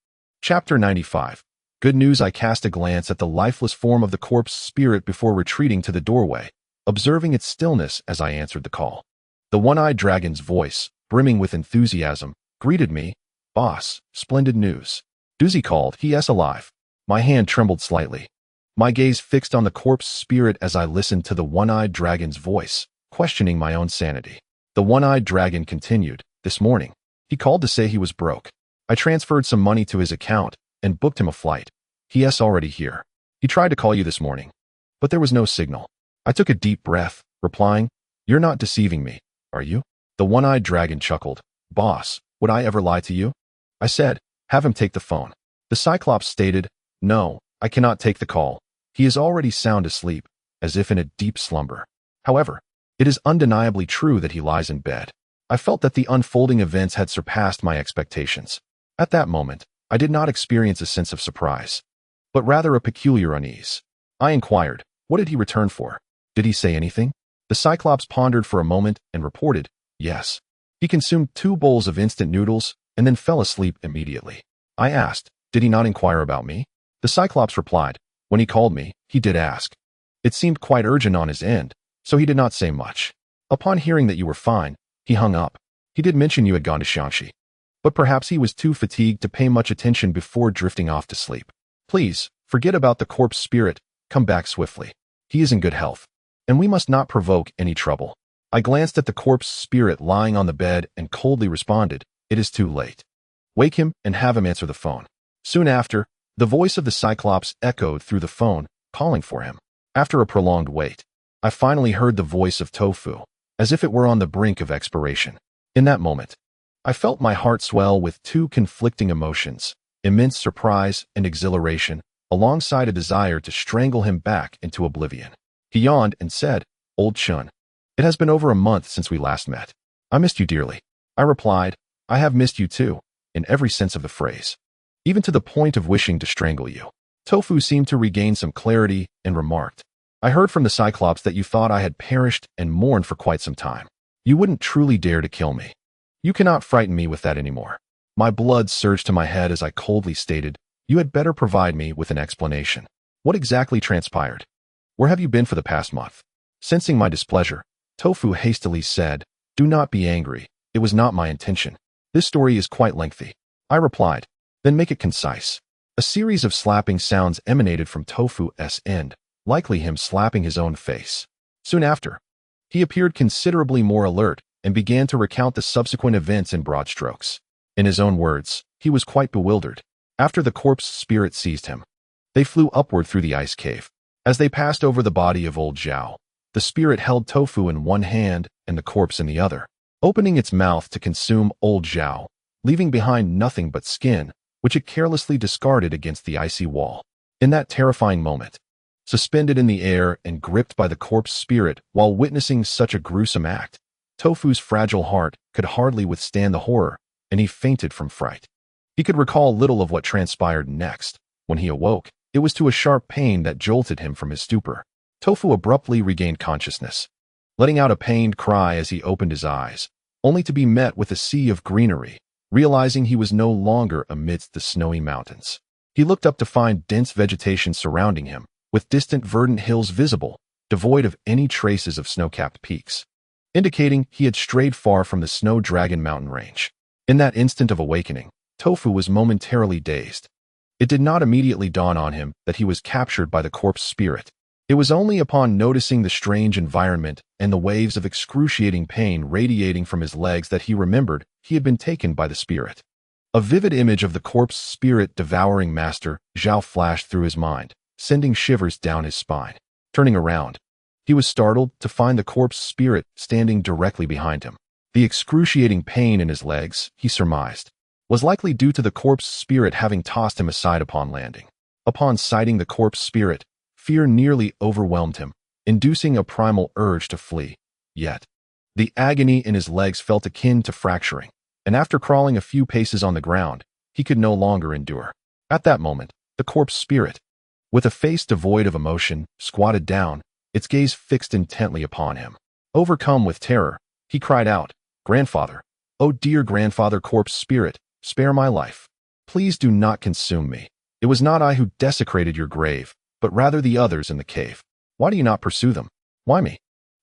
S1: Chapter 95. Good news. I cast a glance at the lifeless form of the corpse spirit before retreating to the doorway, observing its stillness as I answered the call. The one-eyed dragon's voice, brimming with enthusiasm, greeted me. Boss, splendid news. Doozy called. He is alive. My hand trembled slightly. My gaze fixed on the corpse spirit as I listened to the one-eyed dragon's voice, questioning my own sanity. The one-eyed dragon continued. This morning, he called to say he was broke. I transferred some money to his account and booked him a flight. He is already here. He tried to call you this morning, but there was no signal. I took a deep breath, replying, You're not deceiving me, are you? The one-eyed dragon chuckled. Boss, would I ever lie to you? I said, Have him take the phone. The Cyclops stated, No, I cannot take the call. He is already sound asleep, as if in a deep slumber. However, it is undeniably true that he lies in bed. I felt that the unfolding events had surpassed my expectations. At that moment, I did not experience a sense of surprise, but rather a peculiar unease. I inquired, What did he return for? Did he say anything? The Cyclops pondered for a moment and reported, Yes. He consumed 2 bowls of instant noodles and then fell asleep immediately. I asked, Did he not inquire about me? The Cyclops replied, When he called me, he did ask. It seemed quite urgent on his end, so he did not say much. Upon hearing that you were fine, he hung up. He did mention you had gone to Shanxi, but perhaps he was too fatigued to pay much attention before drifting off to sleep. Please, forget about the corpse spirit, come back swiftly. He is in good health, and we must not provoke any trouble. I glanced at the corpse spirit lying on the bed and coldly responded, It is too late. Wake him and have him answer the phone. Soon after, the voice of the Cyclops echoed through the phone, calling for him. After a prolonged wait, I finally heard the voice of Tofu, as if it were on the brink of expiration. In that moment, I felt my heart swell with 2 conflicting emotions, immense surprise and exhilaration, alongside a desire to strangle him back into oblivion. He yawned and said, Old Chun, it has been over a month since we last met. I missed you dearly. I replied, I have missed you too, in every sense of the phrase, even to the point of wishing to strangle you. Tofu seemed to regain some clarity and remarked, I heard from the Cyclops that you thought I had perished and mourned for quite some time. You wouldn't truly dare to kill me. You cannot frighten me with that anymore. My blood surged to my head as I coldly stated, You had better provide me with an explanation. What exactly transpired? Where have you been for the past month? Sensing my displeasure, Tofu hastily said, Do not be angry. It was not my intention. This story is quite lengthy. I replied, Then make it concise. A series of slapping sounds emanated from Tofu's end, likely him slapping his own face. Soon after, he appeared considerably more alert and began to recount the subsequent events in broad strokes. In his own words, he was quite bewildered. After the corpse spirit seized him, they flew upward through the ice cave. As they passed over the body of old Zhao, the spirit held Tofu in one hand and the corpse in the other, opening its mouth to consume old Zhao, leaving behind nothing but skin, which it carelessly discarded against the icy wall. In that terrifying moment, suspended in the air and gripped by the corpse spirit while witnessing such a gruesome act, Tofu's fragile heart could hardly withstand the horror, and he fainted from fright. He could recall little of what transpired next. When he awoke, it was to a sharp pain that jolted him from his stupor. Tofu abruptly regained consciousness, letting out a pained cry as he opened his eyes, only to be met with a sea of greenery, realizing he was no longer amidst the snowy mountains. He looked up to find dense vegetation surrounding him, with distant verdant hills visible, devoid of any traces of snow-capped peaks, indicating he had strayed far from the Snow Dragon mountain range. In that instant of awakening, Tofu was momentarily dazed. It did not immediately dawn on him that he was captured by the corpse spirit. It was only upon noticing the strange environment and the waves of excruciating pain radiating from his legs that he remembered he had been taken by the spirit. A vivid image of the corpse spirit devouring Master Zhao flashed through his mind, sending shivers down his spine. Turning around, he was startled to find the corpse spirit standing directly behind him. The excruciating pain in his legs, he surmised, was likely due to the corpse spirit having tossed him aside upon landing. Upon sighting the corpse spirit, fear nearly overwhelmed him, inducing a primal urge to flee. Yet, the agony in his legs felt akin to fracturing, and after crawling a few paces on the ground, he could no longer endure. At that moment, the corpse spirit, with a face devoid of emotion, squatted down, its gaze fixed intently upon him. Overcome with terror, he cried out, "Grandfather, oh dear grandfather corpse spirit, spare my life. Please do not consume me. It was not I who desecrated your grave, but rather the others in the cave. Why do you not pursue them? Why me?"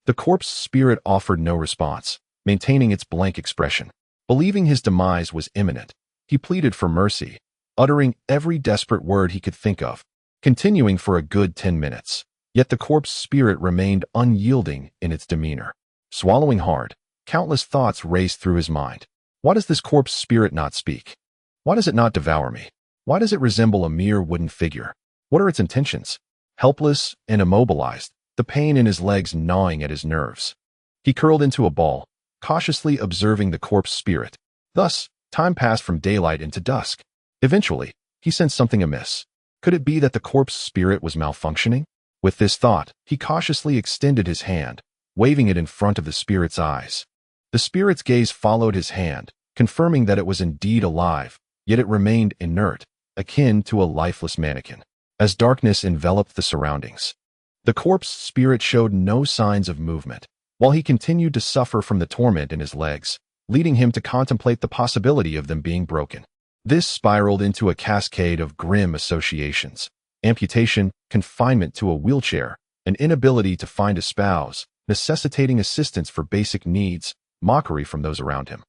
S1: The corpse spirit offered no response, maintaining its blank expression. Believing his demise was imminent, he pleaded for mercy, uttering every desperate word he could think of, continuing for a good 10 minutes. Yet the corpse spirit remained unyielding in its demeanor. Swallowing hard, countless thoughts raced through his mind. Why does this corpse spirit not speak? Why does it not devour me? Why does it resemble a mere wooden figure? What are its intentions? Helpless and immobilized, the pain in his legs gnawing at his nerves, he curled into a ball, cautiously observing the corpse spirit. Thus, time passed from daylight into dusk. Eventually, he sensed something amiss. Could it be that the corpse spirit was malfunctioning? With this thought, he cautiously extended his hand, waving it in front of the spirit's eyes. The spirit's gaze followed his hand, confirming that it was indeed alive, yet it remained inert, akin to a lifeless mannequin. As darkness enveloped the surroundings, the corpse spirit showed no signs of movement, while he continued to suffer from the torment in his legs, leading him to contemplate the possibility of them being broken. This spiraled into a cascade of grim associations: amputation, confinement to a wheelchair, an inability to find a spouse, necessitating assistance for basic needs, mockery from those around him,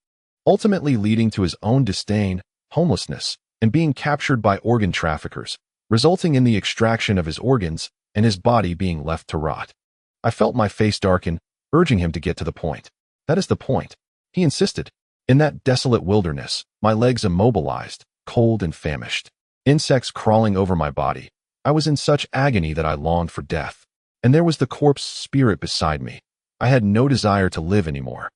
S1: ultimately leading to his own disdain, homelessness, and being captured by organ traffickers, resulting in the extraction of his organs and his body being left to rot. I felt my face darken, urging him to get to the point. That is the point, he insisted. In that desolate wilderness, my legs immobilized, cold and famished, insects crawling over my body, I was in such agony that I longed for death. And there was the corpse spirit beside me. I had no desire to live anymore.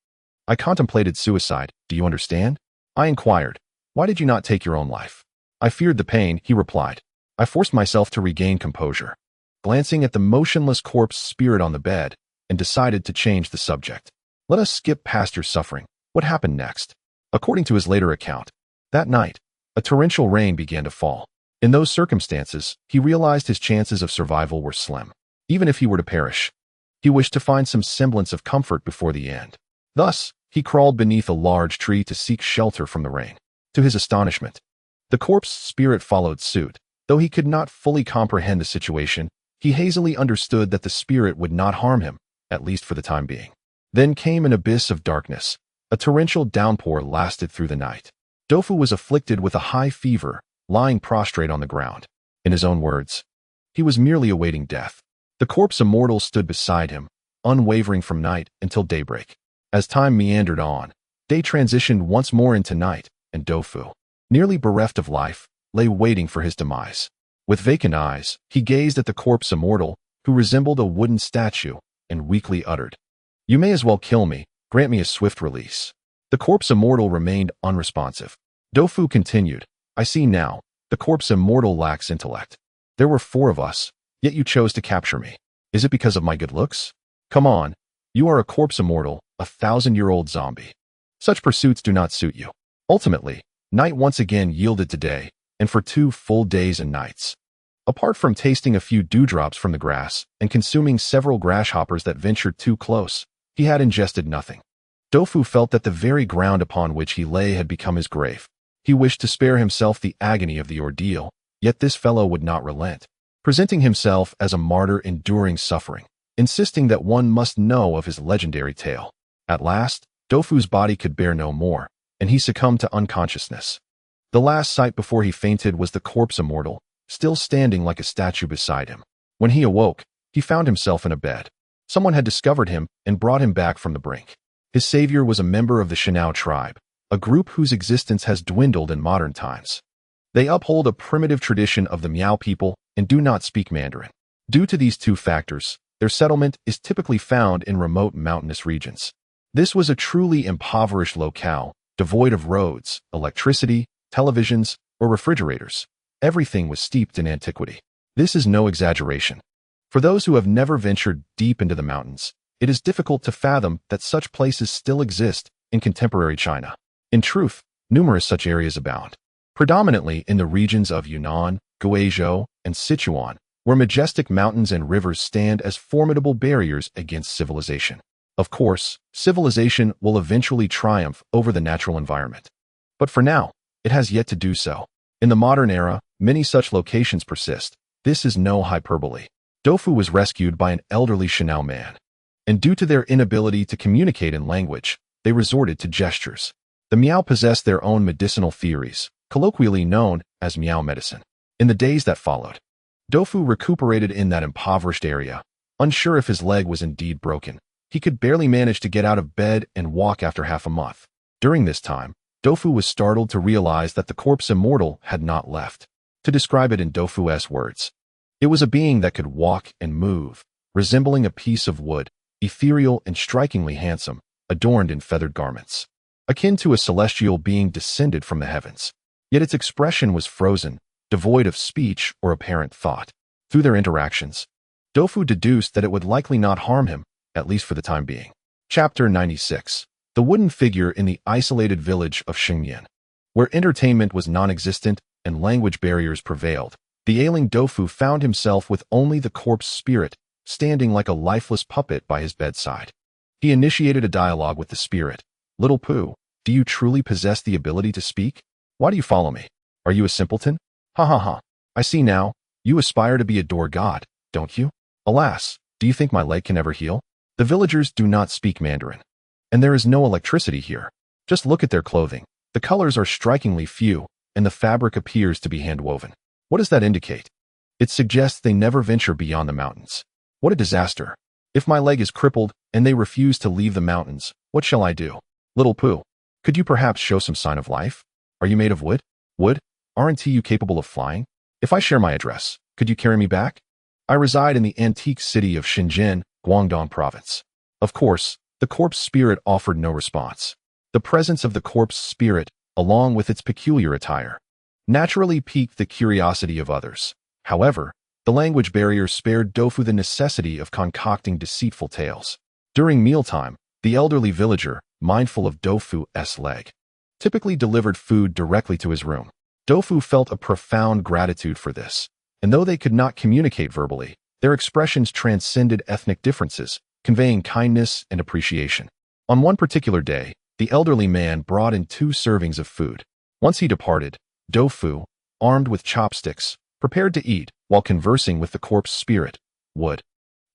S1: I contemplated suicide, do you understand? I inquired, why did you not take your own life? I feared the pain, he replied. I forced myself to regain composure, glancing at the motionless corpse spirit on the bed, and decided to change the subject. Let us skip past your suffering. What happened next? According to his later account, that night, a torrential rain began to fall. In those circumstances, he realized his chances of survival were slim. Even if he were to perish, he wished to find some semblance of comfort before the end. Thus, he crawled beneath a large tree to seek shelter from the rain. To his astonishment, the corpse spirit followed suit. Though he could not fully comprehend the situation, he hazily understood that the spirit would not harm him, at least for the time being. Then came an abyss of darkness. A torrential downpour lasted through the night. Dofu was afflicted with a high fever, lying prostrate on the ground. In his own words, he was merely awaiting death. The corpse immortal stood beside him, unwavering from night until daybreak. As time meandered on, day transitioned once more into night, and Dofu, nearly bereft of life, lay waiting for his demise. With vacant eyes, he gazed at the corpse immortal, who resembled a wooden statue, and weakly uttered, "You may as well kill me, grant me a swift release." The corpse immortal remained unresponsive. Dofu continued, "I see now, the corpse immortal lacks intellect. There were 4 of us, yet you chose to capture me. Is it because of my good looks? Come on, you are a corpse immortal, a 1,000-year-old zombie. Such pursuits do not suit you." Ultimately, night once again yielded to day, and for 2 full days and nights. Apart from tasting a few dewdrops from the grass and consuming several grasshoppers that ventured too close, he had ingested nothing. Dofu felt that the very ground upon which he lay had become his grave. He wished to spare himself the agony of the ordeal, yet this fellow would not relent, presenting himself as a martyr enduring suffering, insisting that one must know of his legendary tale. At last, Dofu's body could bear no more, and he succumbed to unconsciousness. The last sight before he fainted was the corpse immortal, still standing like a statue beside him. When he awoke, he found himself in a bed. Someone had discovered him and brought him back from the brink. His savior was a member of the Shinao tribe, a group whose existence has dwindled in modern times. They uphold a primitive tradition of the Miao people and do not speak Mandarin. Due to these two factors, their settlement is typically found in remote mountainous regions. This was a truly impoverished locale, devoid of roads, electricity, televisions, or refrigerators. Everything was steeped in antiquity. This is no exaggeration. For those who have never ventured deep into the mountains, it is difficult to fathom that such places still exist in contemporary China. In truth, numerous such areas abound, predominantly in the regions of Yunnan, Guizhou, and Sichuan, where majestic mountains and rivers stand as formidable barriers against civilization. Of course, civilization will eventually triumph over the natural environment. But for now, it has yet to do so. In the modern era, many such locations persist. This is no hyperbole. Dofu was rescued by an elderly Shinao man, and due to their inability to communicate in language, they resorted to gestures. The Miao possessed their own medicinal theories, colloquially known as Miao medicine. In the days that followed, Dofu recuperated in that impoverished area. Unsure if his leg was indeed broken, he could barely manage to get out of bed and walk after half a month. During this time, Dofu was startled to realize that the corpse immortal had not left. To describe it in Dofu's words, it was a being that could walk and move, resembling a piece of wood, ethereal and strikingly handsome, adorned in feathered garments, akin to a celestial being descended from the heavens. Yet its expression was frozen, devoid of speech or apparent thought. Through their interactions, Dofu deduced that it would likely not harm him, at least for the time being. Chapter 96. The wooden figure in the isolated village of Xingyan. Where entertainment was non-existent and language barriers prevailed, the ailing Dofu found himself with only the corpse spirit, standing like a lifeless puppet by his bedside. He initiated a dialogue with the spirit. "Little Pooh, do you truly possess the ability to speak? Why do you follow me? Are you a simpleton? Ha ha ha. I see now, you aspire to be a door god, don't you? Alas, do you think my leg can ever heal? The villagers do not speak Mandarin. And there is no electricity here. Just look at their clothing. The colors are strikingly few, and the fabric appears to be hand-woven. What does that indicate? It suggests they never venture beyond the mountains. What a disaster. If my leg is crippled and they refuse to leave the mountains, what shall I do? Little Pooh, could you perhaps show some sign of life? Are you made of wood? Wood? Aren't you capable of flying? If I share my address, could you carry me back? I reside in the antique city of Shenzhen, Guangdong province." Of course, the corpse spirit offered no response. The presence of the corpse spirit, along with its peculiar attire, naturally piqued the curiosity of others. However, the language barrier spared Dofu the necessity of concocting deceitful tales. During mealtime, the elderly villager, mindful of Dofu's leg, typically delivered food directly to his room. Dofu felt a profound gratitude for this, and though they could not communicate verbally, their expressions transcended ethnic differences, conveying kindness and appreciation. On one particular day, the elderly man brought in 2 servings of food. Once he departed, Dofu, armed with chopsticks, prepared to eat while conversing with the corpse spirit. "Wood.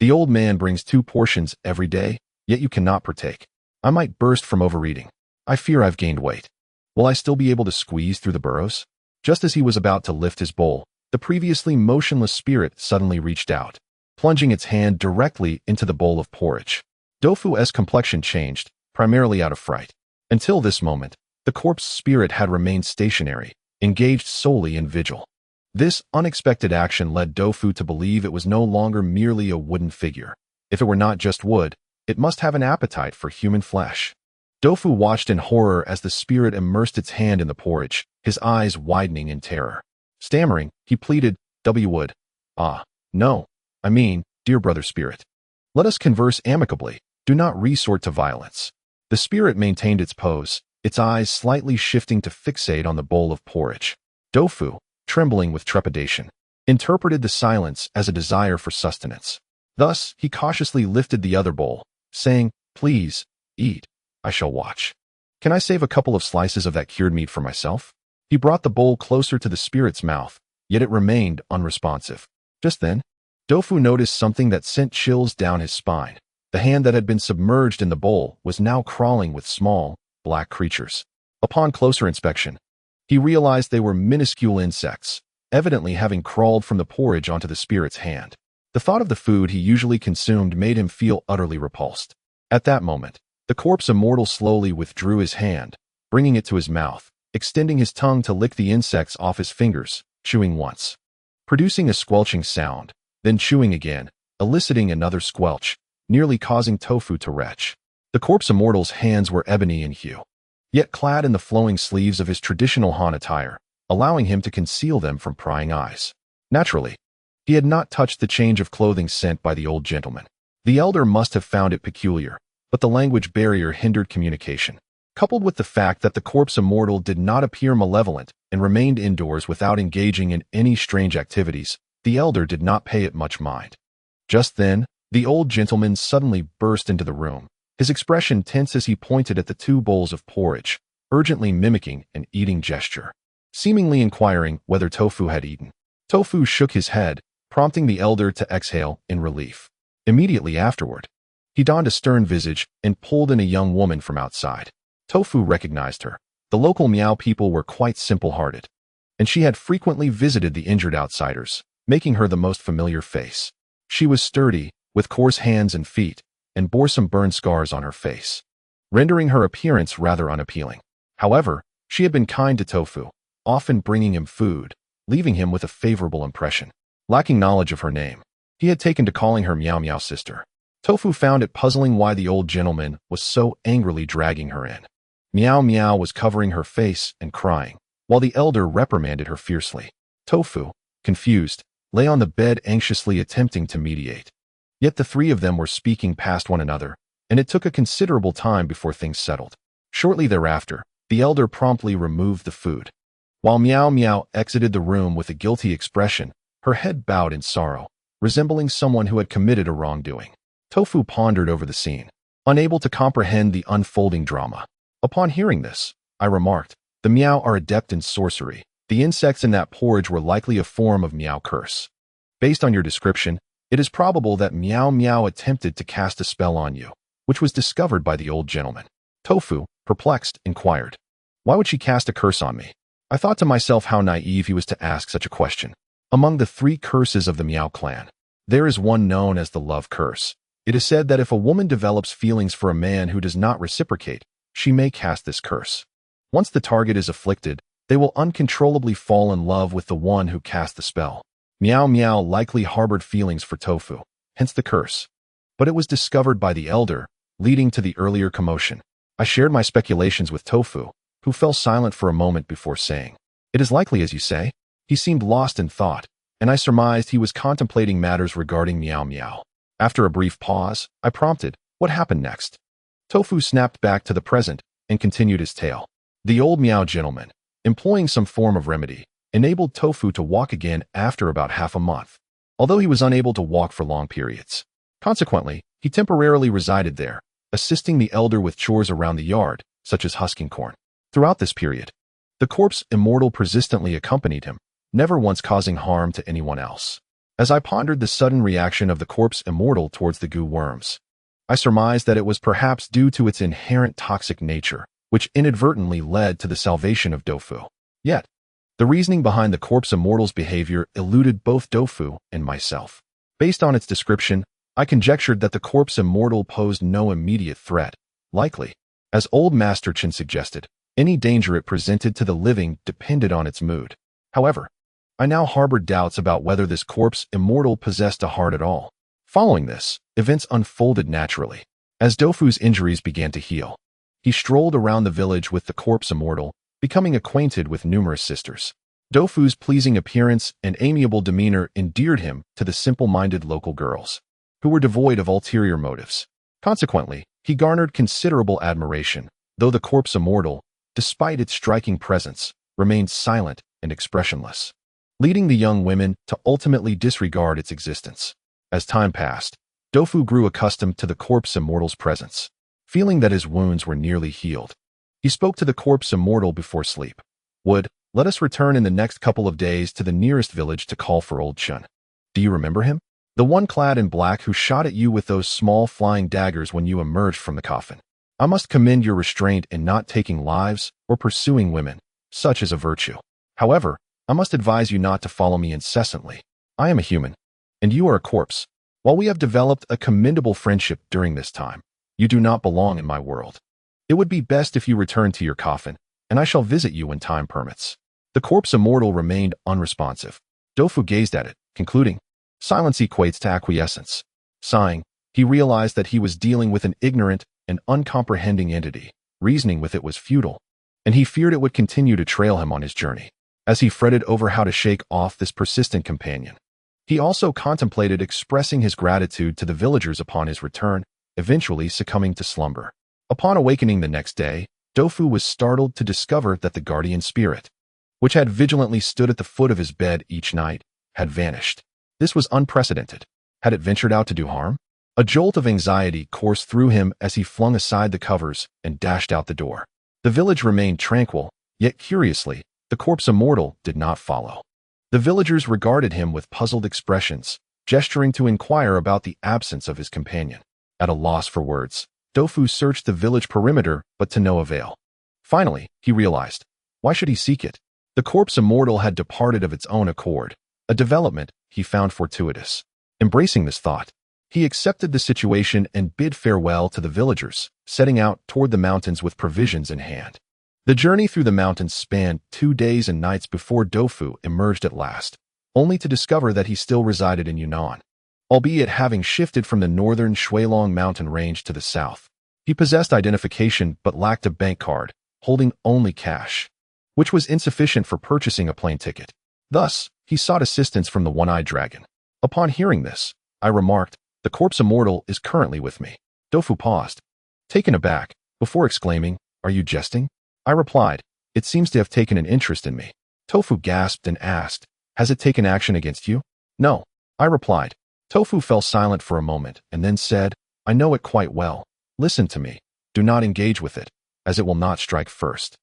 S1: The old man brings 2 portions every day, yet you cannot partake. I might burst from overeating. I fear I've gained weight. Will I still be able to squeeze through the burrows?" Just as he was about to lift his bowl, the previously motionless spirit suddenly reached out, plunging its hand directly into the bowl of porridge. Dofu's complexion changed, primarily out of fright. Until this moment, the corpse spirit had remained stationary, engaged solely in vigil. This unexpected action led Dofu to believe it was no longer merely a wooden figure. If it were not just wood, it must have an appetite for human flesh. Dofu watched in horror as the spirit immersed its hand in the porridge, his eyes widening in terror. Stammering, he pleaded, "W wood. Ah, no. I mean, dear brother spirit. Let us converse amicably. Do not resort to violence." The spirit maintained its pose, its eyes slightly shifting to fixate on the bowl of porridge. Dofu, trembling with trepidation, interpreted the silence as a desire for sustenance. Thus, he cautiously lifted the other bowl, saying, "Please, eat. I shall watch. Can I save a couple of slices of that cured meat for myself?" He brought the bowl closer to the spirit's mouth, yet it remained unresponsive. Just then, Dofu noticed something that sent chills down his spine. The hand that had been submerged in the bowl was now crawling with small, black creatures. Upon closer inspection, He realized they were minuscule insects, evidently having crawled from the porridge onto the spirit's hand. The thought of the food he usually consumed made him feel utterly repulsed. At that moment, the corpse immortal slowly withdrew his hand, bringing it to his mouth, extending his tongue to lick the insects off his fingers, chewing once, producing a squelching sound, then chewing again, eliciting another squelch, nearly causing Tofu to retch. The corpse immortal's hands were ebony in hue, yet clad in the flowing sleeves of his traditional Han attire, allowing him to conceal them from prying eyes. Naturally, he had not touched the change of clothing sent by the old gentleman. The elder must have found it peculiar, but the language barrier hindered communication. Coupled with the fact that the corpse immortal did not appear malevolent and remained indoors without engaging in any strange activities, the elder did not pay it much mind. Just then, the old gentleman suddenly burst into the room, his expression tense as he pointed at the 2 bowls of porridge, urgently mimicking an eating gesture, seemingly inquiring whether Tofu had eaten. Tofu shook his head, prompting the elder to exhale in relief. Immediately afterward, he donned a stern visage and pulled in a young woman from outside. Tofu recognized her. The local Miao people were quite simple-hearted, and she had frequently visited the injured outsiders, making her the most familiar face. She was sturdy, with coarse hands and feet, and bore some burn scars on her face, rendering her appearance rather unappealing. However, she had been kind to Tofu, often bringing him food, leaving him with a favorable impression. Lacking knowledge of her name, he had taken to calling her Meow Meow sister. Tofu found it puzzling why the old gentleman was so angrily dragging her in. Meow Meow was covering her face and crying, while the elder reprimanded her fiercely. Tofu, confused, lay on the bed anxiously attempting to mediate. Yet the 3 of them were speaking past one another, and it took a considerable time before things settled. Shortly thereafter, the elder promptly removed the food. While Meow Meow exited the room with a guilty expression, her head bowed in sorrow, resembling someone who had committed a wrongdoing. Tofu pondered over the scene, unable to comprehend the unfolding drama. Upon hearing this, I remarked, "The Miao are adept in sorcery. The insects in that porridge were likely a form of Miao curse. Based on your description, it is probable that Meow Meow attempted to cast a spell on you, which was discovered by the old gentleman." Tofu, perplexed, inquired, "Why would she cast a curse on me?" I thought to myself how naive he was to ask such a question. Among the 3 curses of the Miao clan, there is one known as the love curse. It is said that if a woman develops feelings for a man who does not reciprocate, she may cast this curse. Once the target is afflicted, they will uncontrollably fall in love with the one who cast the spell. Meow Meow likely harbored feelings for Tofu, hence the curse. But it was discovered by the elder, leading to the earlier commotion. I shared my speculations with Tofu, who fell silent for a moment before saying, "It is likely as you say." He seemed lost in thought, and I surmised he was contemplating matters regarding Meow Meow. After a brief pause, I prompted, "What happened next?" Tofu snapped back to the present and continued his tale. The old Miao gentleman, employing some form of remedy, enabled Tofu to walk again after about half a month, although he was unable to walk for long periods. Consequently, he temporarily resided there, assisting the elder with chores around the yard, such as husking corn. Throughout this period, the corpse immortal persistently accompanied him, never once causing harm to anyone else. As I pondered the sudden reaction of the corpse immortal towards the goo worms, I surmised that it was perhaps due to its inherent toxic nature, which inadvertently led to the salvation of Tofu. Yet, the reasoning behind the corpse immortal's behavior eluded both Tofu and myself. Based on its description, I conjectured that the corpse immortal posed no immediate threat. Likely, as old Master Chen suggested, any danger it presented to the living depended on its mood. However, I now harbored doubts about whether this corpse immortal possessed a heart at all. Following this, events unfolded naturally. As Tofu's injuries began to heal, he strolled around the village with the corpse immortal, becoming acquainted with numerous sisters. Tofu's pleasing appearance and amiable demeanor endeared him to the simple-minded local girls, who were devoid of ulterior motives. Consequently, he garnered considerable admiration, though the corpse immortal, despite its striking presence, remained silent and expressionless, leading the young women to ultimately disregard its existence. As time passed, Tofu grew accustomed to the corpse immortal's presence. Feeling that his wounds were nearly healed, he spoke to the corpse immortal before sleep. "Let us return in the next couple of days to the nearest village to call for old Chun. Do you remember him? The one clad in black who shot at you with those small flying daggers when you emerged from the coffin. I must commend your restraint in not taking lives or pursuing women, Such is a virtue. However, I must advise you not to follow me incessantly. I am a human, and you are a corpse. While we have developed a commendable friendship during this time, you do not belong in my world. It would be best if you return to your coffin, and I shall visit you when time permits." The corpse immortal remained unresponsive. Dofu gazed at it, concluding, "Silence equates to acquiescence." Sighing, he realized that he was dealing with an ignorant and uncomprehending entity. Reasoning with it was futile, and he feared it would continue to trail him on his journey. As he fretted over how to shake off this persistent companion, he also contemplated expressing his gratitude to the villagers upon his return, eventually succumbing to slumber. Upon awakening the next day, Dofu was startled to discover that the guardian spirit, which had vigilantly stood at the foot of his bed each night, had vanished. This was unprecedented. Had it ventured out to do harm? A jolt of anxiety coursed through him as he flung aside the covers and dashed out the door. The village remained tranquil, yet curiously, the corpse immortal did not follow. The villagers regarded him with puzzled expressions, gesturing to inquire about the absence of his companion. At a loss for words, Dofu searched the village perimeter, but to no avail. Finally, he realized, why should he seek it? The corpse immortal had departed of its own accord, a development he found fortuitous. Embracing this thought, he accepted the situation and bid farewell to the villagers, setting out toward the mountains with provisions in hand. The journey through the mountains spanned 2 days and nights before Dofu emerged at last, only to discover that he still resided in Yunnan. Albeit having shifted from the northern Shuilong mountain range to the south, he possessed identification but lacked a bank card, holding only cash, which was insufficient for purchasing a plane ticket. Thus, he sought assistance from the one-eyed dragon. Upon hearing this, I remarked, "The corpse immortal is currently with me." Dofu paused, taken aback, before exclaiming, "Are you jesting?" I replied, "It seems to have taken an interest in me." Tofu gasped and asked, "Has it taken action against you?" "No," I replied. Tofu fell silent for a moment and then said, "I know it quite well. Listen to me. Do not engage with it, as it will not strike first."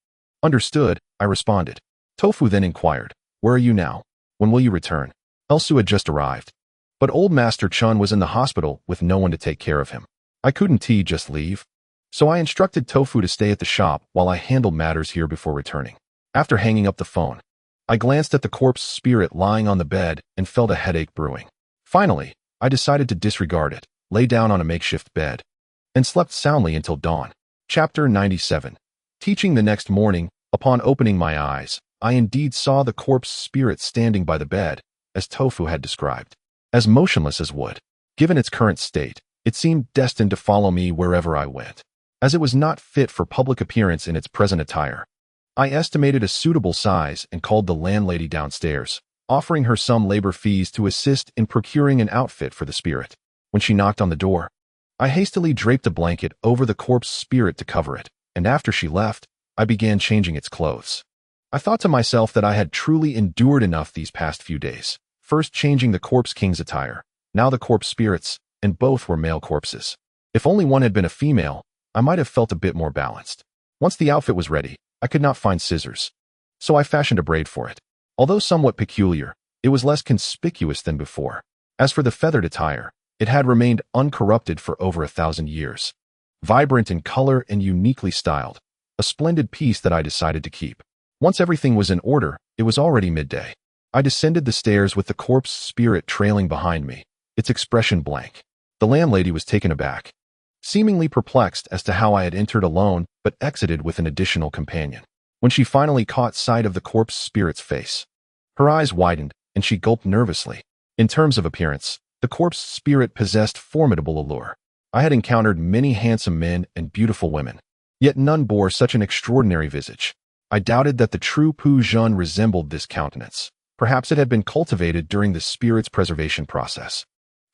S1: "Understood," I responded. Tofu then inquired, "Where are you now? When will you return?" Elsu had just arrived, but old Master Chun was in the hospital with no one to take care of him. I couldn't just leave. So I instructed Tofu to stay at the shop while I handled matters here before returning. After hanging up the phone, I glanced at the corpse spirit lying on the bed and felt a headache brewing. Finally, I decided to disregard it, lay down on a makeshift bed, and slept soundly until dawn. Chapter 97. Teaching the next morning, upon opening my eyes, I indeed saw the corpse spirit standing by the bed, as Tofu had described. As motionless as wood. Given its current state, it seemed destined to follow me wherever I went, as it was not fit for public appearance in its present attire. I estimated a suitable size and called the landlady downstairs, offering her some labor fees to assist in procuring an outfit for the spirit. When she knocked on the door, I hastily draped a blanket over the corpse spirit to cover it, and after she left, I began changing its clothes. I thought to myself that I had truly endured enough these past few days, first changing the corpse king's attire, now the corpse spirit's, and both were male corpses. If only one had been a female, I might have felt a bit more balanced. Once the outfit was ready, I could not find scissors, so I fashioned a braid for it. Although somewhat peculiar, it was less conspicuous than before. As for the feathered attire, it had remained uncorrupted for over 1,000 years. Vibrant in color and uniquely styled, a splendid piece that I decided to keep. Once everything was in order, it was already midday. I descended the stairs with the corpse spirit trailing behind me, its expression blank. The landlady was taken aback, seemingly perplexed as to how I had entered alone but exited with an additional companion. When she finally caught sight of the corpse spirit's face, her eyes widened and she gulped nervously. In terms of appearance, the corpse spirit possessed formidable allure. I had encountered many handsome men and beautiful women, yet none bore such an extraordinary visage. I doubted that the true Pu Jun resembled this countenance. Perhaps it had been cultivated during the spirit's preservation process,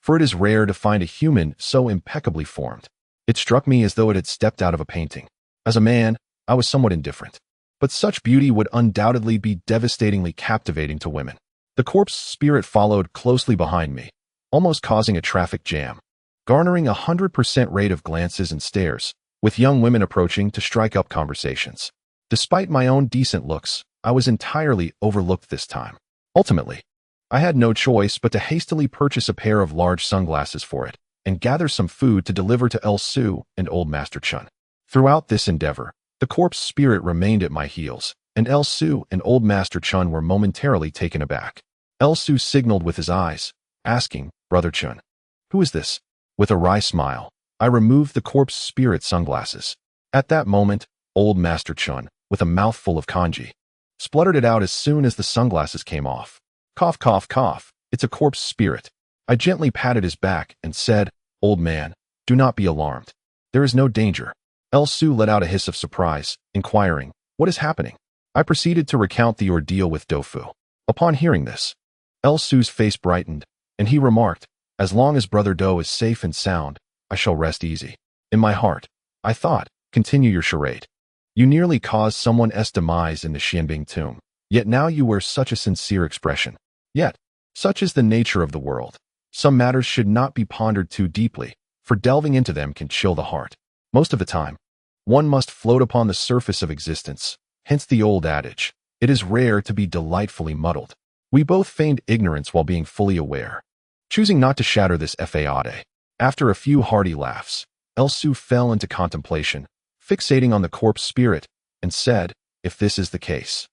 S1: for it is rare to find a human so impeccably formed. It struck me as though it had stepped out of a painting. As a man, I was somewhat indifferent, but such beauty would undoubtedly be devastatingly captivating to women. The corpse spirit followed closely behind me, almost causing a traffic jam, garnering 100% rate of glances and stares, with young women approaching to strike up conversations. Despite my own decent looks, I was entirely overlooked this time. Ultimately, I had no choice but to hastily purchase a pair of large sunglasses for it, and gather some food to deliver to El Su and old Master Chun. Throughout this endeavor, the corpse spirit remained at my heels, and El Su and old Master Chun were momentarily taken aback. El Su signaled with his eyes, asking, "Brother Chun, who is this?" With a wry smile, I removed the corpse spirit sunglasses. At that moment, old Master Chun, with a mouthful of kanji, spluttered it out as soon as the sunglasses came off. "Cough, cough, cough. It's a corpse spirit." I gently patted his back and said, "Old man, do not be alarmed. There is no danger." El Su let out a hiss of surprise, inquiring, "What is happening?" I proceeded to recount the ordeal with Dofu. Upon hearing this, El Su's face brightened, and he remarked, "As long as Brother Do is safe and sound, I shall rest easy." In my heart, I thought, "Continue your charade. You nearly caused someone's demise in the Xianbing tomb, yet now you wear such a sincere expression. Yet, such is the nature of the world. Some matters should not be pondered too deeply, for delving into them can chill the heart. Most of the time, one must float upon the surface of existence, hence the old adage, it is rare to be delightfully muddled." We both feigned ignorance while being fully aware, choosing not to shatter this fade. After a few hearty laughs, El Su fell into contemplation, fixating on the corpse spirit, and said, "If this is the case,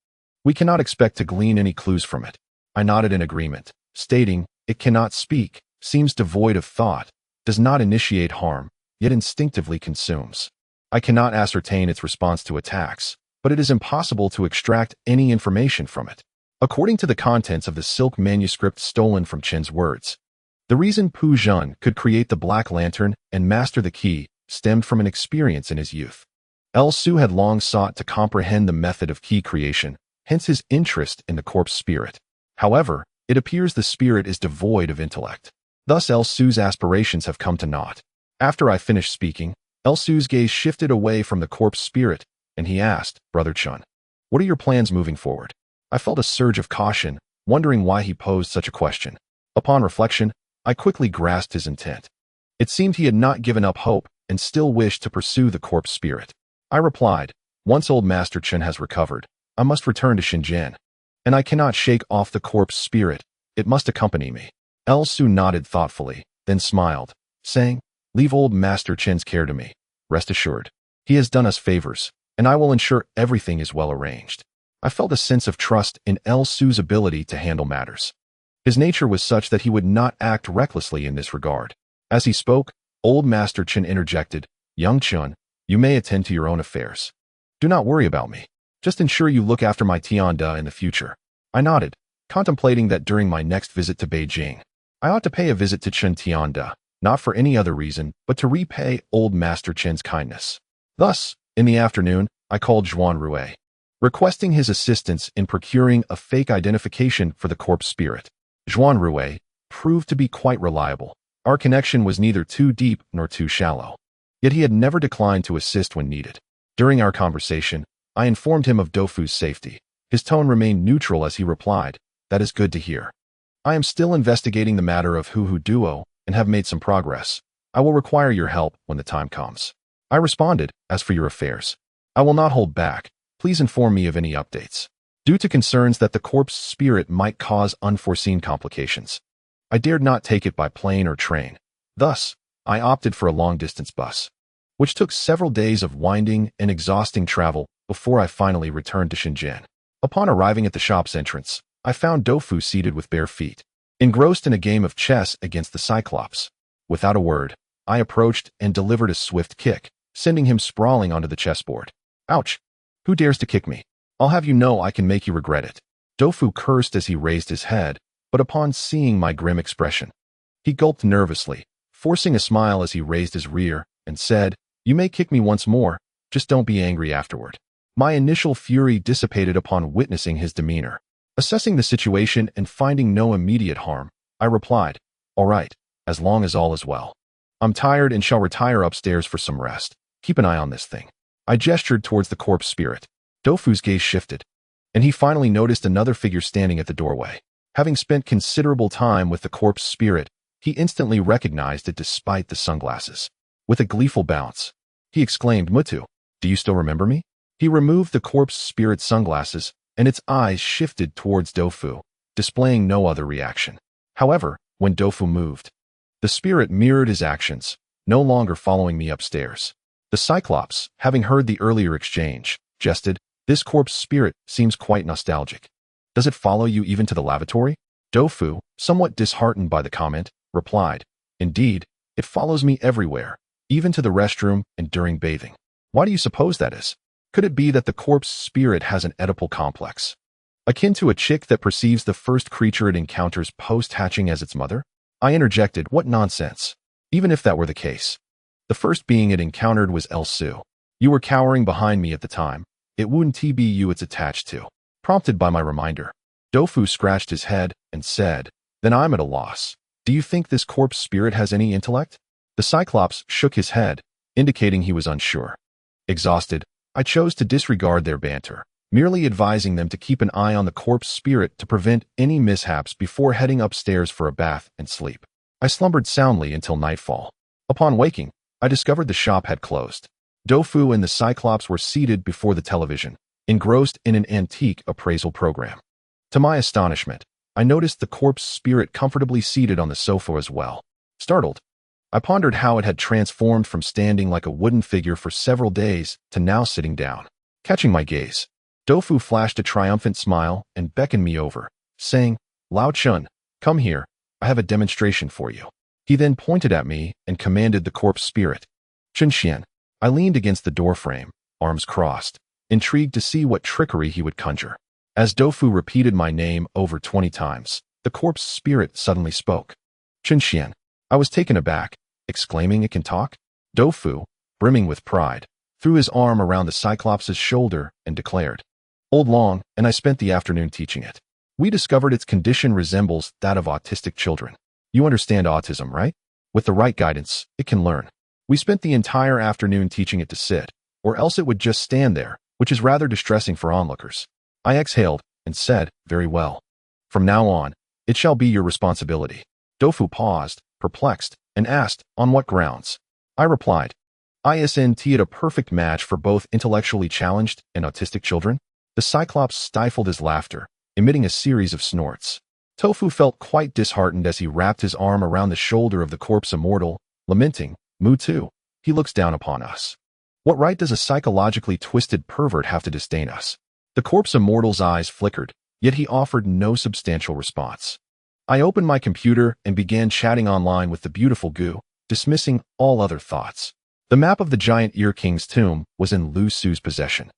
S1: we cannot expect to glean any clues from it." I nodded in agreement, stating, "It cannot speak, seems devoid of thought, does not initiate harm, yet instinctively consumes. I cannot ascertain its response to attacks, but it is impossible to extract any information from it." According to the contents of the silk manuscript stolen from Chen's words, the reason Pu Zhen could create the Black Lantern and master the key stemmed from an experience in his youth. El Su had long sought to comprehend the method of key creation, hence his interest in the corpse spirit. However, it appears the spirit is devoid of intellect. Thus El Su's aspirations have come to naught. After I finished speaking, El Su's gaze shifted away from the corpse spirit, and he asked, "Brother Chun, what are your plans moving forward?" I felt a surge of caution, wondering why he posed such a question. Upon reflection, I quickly grasped his intent. It seemed he had not given up hope and still wished to pursue the corpse spirit. I replied, "Once old Master Chen has recovered, I must return to Shenzhen, and I cannot shake off the corpse spirit. It must accompany me." El Su nodded thoughtfully, then smiled, saying, "Leave old Master Chen's care to me. Rest assured, he has done us favors, and I will ensure everything is well arranged." I felt a sense of trust in El Su's ability to handle matters. His nature was such that he would not act recklessly in this regard. As he spoke, old Master Chen interjected, "Young Chun, you may attend to your own affairs. Do not worry about me. Just ensure you look after my Tianda in the future." I nodded, contemplating that during my next visit to Beijing, I ought to pay a visit to Chen Tianda, not for any other reason, but to repay old Master Chen's kindness. Thus, in the afternoon, I called Zhuan Rui, requesting his assistance in procuring a fake identification for the corpse spirit. Zhuan Rui proved to be quite reliable. Our connection was neither too deep nor too shallow, yet he had never declined to assist when needed. During our conversation, I informed him of Dofu's safety. His tone remained neutral as he replied, "That is good to hear. I am still investigating the matter of Hu Duo and have made some progress. I will require your help when the time comes." I responded, "As for your affairs, I will not hold back. Please inform me of any updates." Due to concerns that the corpse spirit might cause unforeseen complications, I dared not take it by plane or train. Thus, I opted for a long-distance bus, which took several days of winding and exhausting travel before I finally returned to Shenzhen. Upon arriving at the shop's entrance, I found Dofu seated with bare feet, engrossed in a game of chess against the Cyclops. Without a word, I approached and delivered a swift kick, sending him sprawling onto the chessboard. "Ouch! Who dares to kick me? I'll have you know I can make you regret it." Dofu cursed as he raised his head, but upon seeing my grim expression, he gulped nervously, forcing a smile as he raised his rear, and said, "You may kick me once more, just don't be angry afterward." My initial fury dissipated upon witnessing his demeanor. Assessing the situation and finding no immediate harm, I replied, "All right, as long as all is well. I'm tired and shall retire upstairs for some rest. Keep an eye on this thing." I gestured towards the corpse spirit. Dofu's gaze shifted, and he finally noticed another figure standing at the doorway. Having spent considerable time with the corpse spirit, he instantly recognized it despite the sunglasses. With a gleeful bounce, he exclaimed, "Mutu, do you still remember me?" He removed the corpse spirit's sunglasses, and its eyes shifted towards Dofu, displaying no other reaction. However, when Dofu moved, the spirit mirrored his actions, no longer following me upstairs. The Cyclops, having heard the earlier exchange, jested, This corpse spirit seems quite nostalgic. Does it follow you even to the lavatory? Doufu, somewhat disheartened by the comment, replied, Indeed, it follows me everywhere, even to the restroom and during bathing. Why do you suppose that is? Could it be that the corpse spirit has an Oedipal complex, akin to a chick that perceives the first creature it encounters post-hatching as its mother? I interjected, what nonsense. Even if that were the case. The first being it encountered was Elsu. You were cowering behind me at the time. It wouldn't be you it's attached to. Prompted by my reminder, Doufu scratched his head and said, Then I'm at a loss. Do you think this corpse spirit has any intellect? The Cyclops shook his head, indicating he was unsure. Exhausted, I chose to disregard their banter, merely advising them to keep an eye on the corpse spirit to prevent any mishaps before heading upstairs for a bath and sleep. I slumbered soundly until nightfall. Upon waking, I discovered the shop had closed. Doufu and the Cyclops were seated before the television, engrossed in an antique appraisal program. To my astonishment, I noticed the corpse spirit comfortably seated on the sofa as well. Startled, I pondered how it had transformed from standing like a wooden figure for several days to now sitting down. Catching my gaze, Doufu flashed a triumphant smile and beckoned me over, saying, Lao Chun, come here, I have a demonstration for you. He then pointed at me and commanded the corpse spirit. Chun Xian. I leaned against the doorframe, arms crossed, intrigued to see what trickery he would conjure. As Doufu repeated my name over 20 times, the corpse spirit suddenly spoke. Chun Xian. I was taken aback, exclaiming it can talk? Doufu, brimming with pride, threw his arm around the Cyclops' shoulder and declared, Old Long, and I spent the afternoon teaching it. We discovered its condition resembles that of autistic children. You understand autism, right? With the right guidance, it can learn. We spent the entire afternoon teaching it to sit, or else it would just stand there, which is rather distressing for onlookers. I exhaled and said, Very well. From now on, it shall be your responsibility. Doufu paused, perplexed, and asked, On what grounds? I replied, Isn't it a perfect match for both intellectually challenged and autistic children? The Cyclops stifled his laughter, emitting a series of snorts. Doufu felt quite disheartened as he wrapped his arm around the shoulder of the corpse immortal, lamenting, Mu too. He looks down upon us. What right does a psychologically twisted pervert have to disdain us? The corpse immortal's eyes flickered, yet he offered no substantial response. I opened my computer and began chatting online with the beautiful Gu, dismissing all other thoughts. The map of the giant Ear King's tomb was in Lu Su's possession.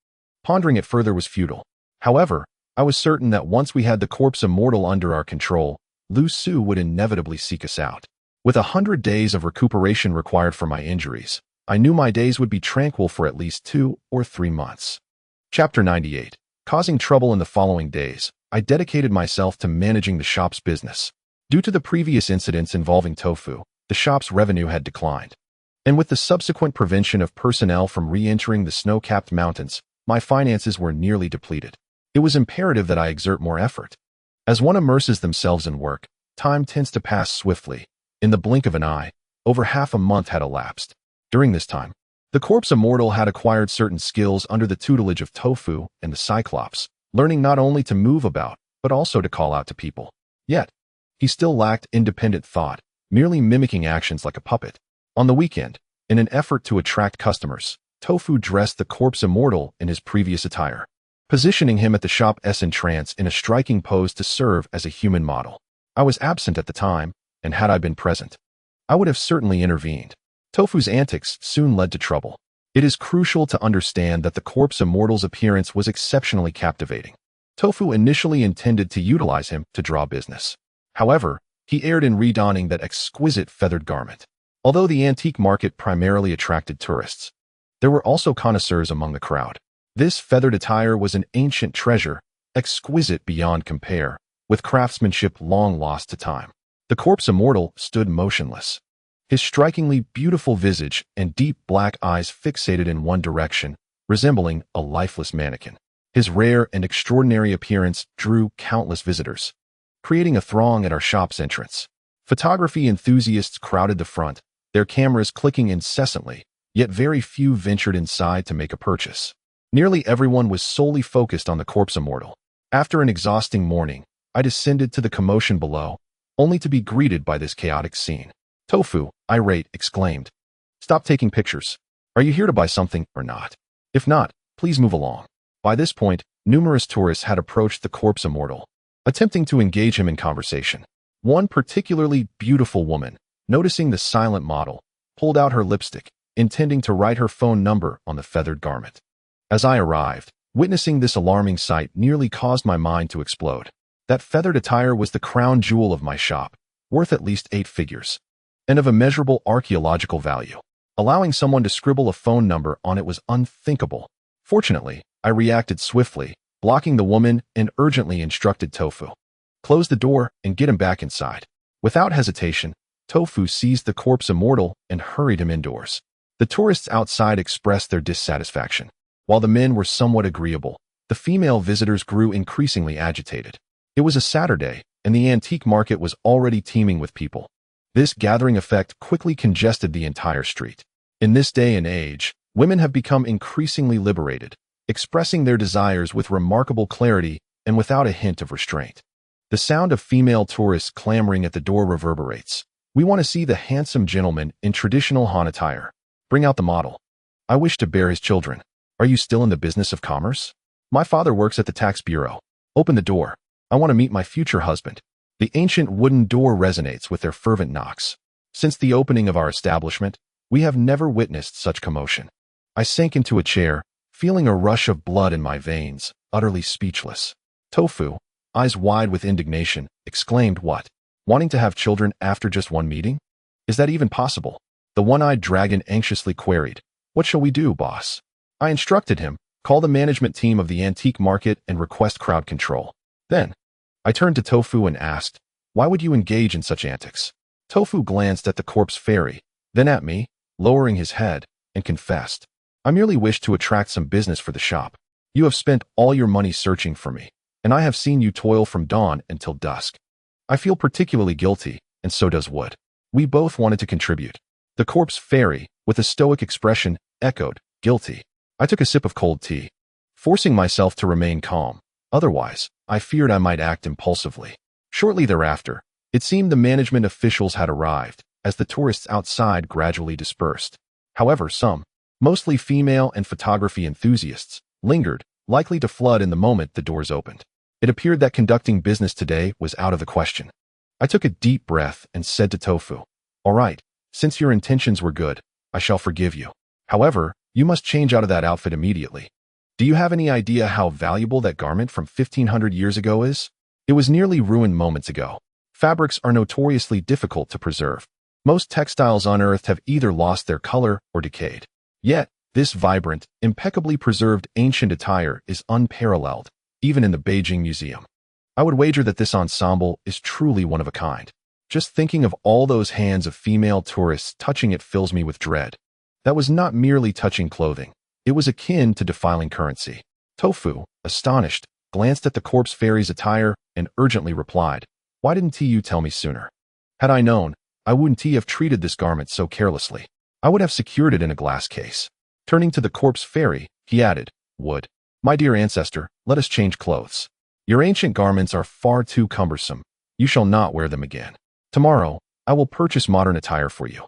S1: Pondering it further was futile. However, I was certain that once we had the corpse immortal under our control, Lu Su would inevitably seek us out. With 100 days of recuperation required for my injuries, I knew my days would be tranquil for at least 2 or 3 months. Chapter 98. Causing trouble in the following days, I dedicated myself to managing the shop's business. Due to the previous incidents involving tofu, the shop's revenue had declined. And with the subsequent prevention of personnel from re-entering the snow-capped mountains, my finances were nearly depleted. It was imperative that I exert more effort. As one immerses themselves in work, time tends to pass swiftly. In the blink of an eye, over half a month had elapsed. During this time, the corpse immortal had acquired certain skills under the tutelage of Tofu and the Cyclops, learning not only to move about, but also to call out to people. Yet, he still lacked independent thought, merely mimicking actions like a puppet. On the weekend, in an effort to attract customers, Tofu dressed the corpse immortal in his previous attire, positioning him at the shop's entrance in a striking pose to serve as a human model. I was absent at the time, and had I been present, I would have certainly intervened. Tofu's antics soon led to trouble. It is crucial to understand that the corpse immortal's appearance was exceptionally captivating. Tofu initially intended to utilize him to draw business. However, he erred in redonning that exquisite feathered garment. Although the antique market primarily attracted tourists, there were also connoisseurs among the crowd. This feathered attire was an ancient treasure, exquisite beyond compare, with craftsmanship long lost to time. The corpse immortal stood motionless, his strikingly beautiful visage and deep black eyes fixated in one direction, resembling a lifeless mannequin. His rare and extraordinary appearance drew countless visitors, creating a throng at our shop's entrance. Photography enthusiasts crowded the front, their cameras clicking incessantly, yet very few ventured inside to make a purchase. Nearly everyone was solely focused on the corpse immortal. After an exhausting morning, I descended to the commotion below, only to be greeted by this chaotic scene. Tofu, irate, exclaimed, Stop taking pictures. Are you here to buy something or not? If not, please move along. By this point, numerous tourists had approached the corpse immortal, attempting to engage him in conversation. One particularly beautiful woman, noticing the silent model, pulled out her lipstick, intending to write her phone number on the feathered garment. As I arrived, witnessing this alarming sight nearly caused my mind to explode. That feathered attire was the crown jewel of my shop, worth at least 8 figures, and of immeasurable archaeological value. Allowing someone to scribble a phone number on it was unthinkable. Fortunately, I reacted swiftly, blocking the woman and urgently instructed Tofu. Close the door and get him back inside. Without hesitation, Tofu seized the corpse immortal and hurried him indoors. The tourists outside expressed their dissatisfaction. While the men were somewhat agreeable, the female visitors grew increasingly agitated. It was a Saturday, and the antique market was already teeming with people. This gathering effect quickly congested the entire street. In this day and age, women have become increasingly liberated, expressing their desires with remarkable clarity and without a hint of restraint. The sound of female tourists clamoring at the door reverberates. We want to see the handsome gentleman in traditional Han attire. Bring out the model. I wish to bear his children. Are you still in the business of commerce? My father works at the tax bureau. Open the door. I want to meet my future husband. The ancient wooden door resonates with their fervent knocks. Since the opening of our establishment, we have never witnessed such commotion. I sank into a chair, feeling a rush of blood in my veins, utterly speechless. Tofu, eyes wide with indignation, exclaimed, "What? Wanting to have children after just one meeting? Is that even possible?" The one-eyed dragon anxiously queried, "What shall we do, boss?" I instructed him, "Call the management team of the antique market and request crowd control." Then, I turned to Tofu and asked, "Why would you engage in such antics?" Tofu glanced at the corpse fairy, then at me, lowering his head, and confessed, "I merely wish to attract some business for the shop. You have spent all your money searching for me, and I have seen you toil from dawn until dusk. I feel particularly guilty, and so does Wood. We both wanted to contribute." The corpse fairy, with a stoic expression, echoed, "Guilty." I took a sip of cold tea, forcing myself to remain calm. Otherwise, I feared I might act impulsively. Shortly thereafter, it seemed the management officials had arrived, as the tourists outside gradually dispersed. However, some, mostly female and photography enthusiasts, lingered, likely to flood in the moment the doors opened. It appeared that conducting business today was out of the question. I took a deep breath and said to Tofu, "All right, since your intentions were good, I shall forgive you. However, you must change out of that outfit immediately. Do you have any idea how valuable that garment from 1500 years ago is? It was nearly ruined moments ago. Fabrics are notoriously difficult to preserve. Most textiles unearthed have either lost their color or decayed. Yet, this vibrant, impeccably preserved ancient attire is unparalleled, even in the Beijing Museum. I would wager that this ensemble is truly one of a kind. Just thinking of all those hands of female tourists touching it fills me with dread. That was not merely touching clothing. It was akin to defiling currency." Tofu, astonished, glanced at the corpse fairy's attire and urgently replied, "Why didn't you tell me sooner? Had I known, I wouldn't have treated this garment so carelessly. I would have secured it in a glass case." Turning to the corpse fairy, he added, "Wood, my dear ancestor, let us change clothes. Your ancient garments are far too cumbersome. You shall not wear them again. Tomorrow, I will purchase modern attire for you.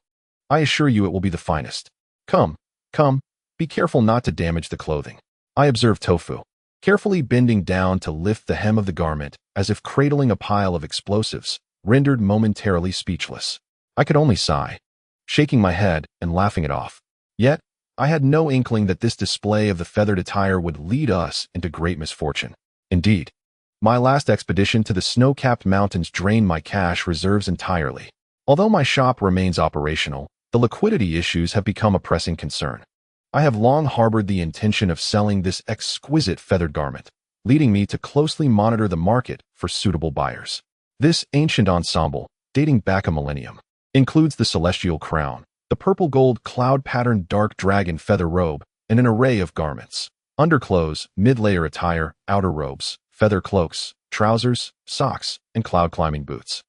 S1: I assure you it will be the finest. Come, come, be careful not to damage the clothing." I observed Tofu, carefully bending down to lift the hem of the garment as if cradling a pile of explosives, rendered momentarily speechless. I could only sigh, shaking my head and laughing it off. Yet, I had no inkling that this display of the feathered attire would lead us into great misfortune. Indeed, my last expedition to the snow-capped mountains drained my cash reserves entirely. Although my shop remains operational, the liquidity issues have become a pressing concern. I have long harbored the intention of selling this exquisite feathered garment, leading me to closely monitor the market for suitable buyers. This ancient ensemble, dating back a millennium, includes the celestial crown, the purple-gold cloud-patterned dark dragon feather robe, and an array of garments: underclothes, mid-layer attire, outer robes, feather cloaks, trousers, socks, and cloud-climbing boots,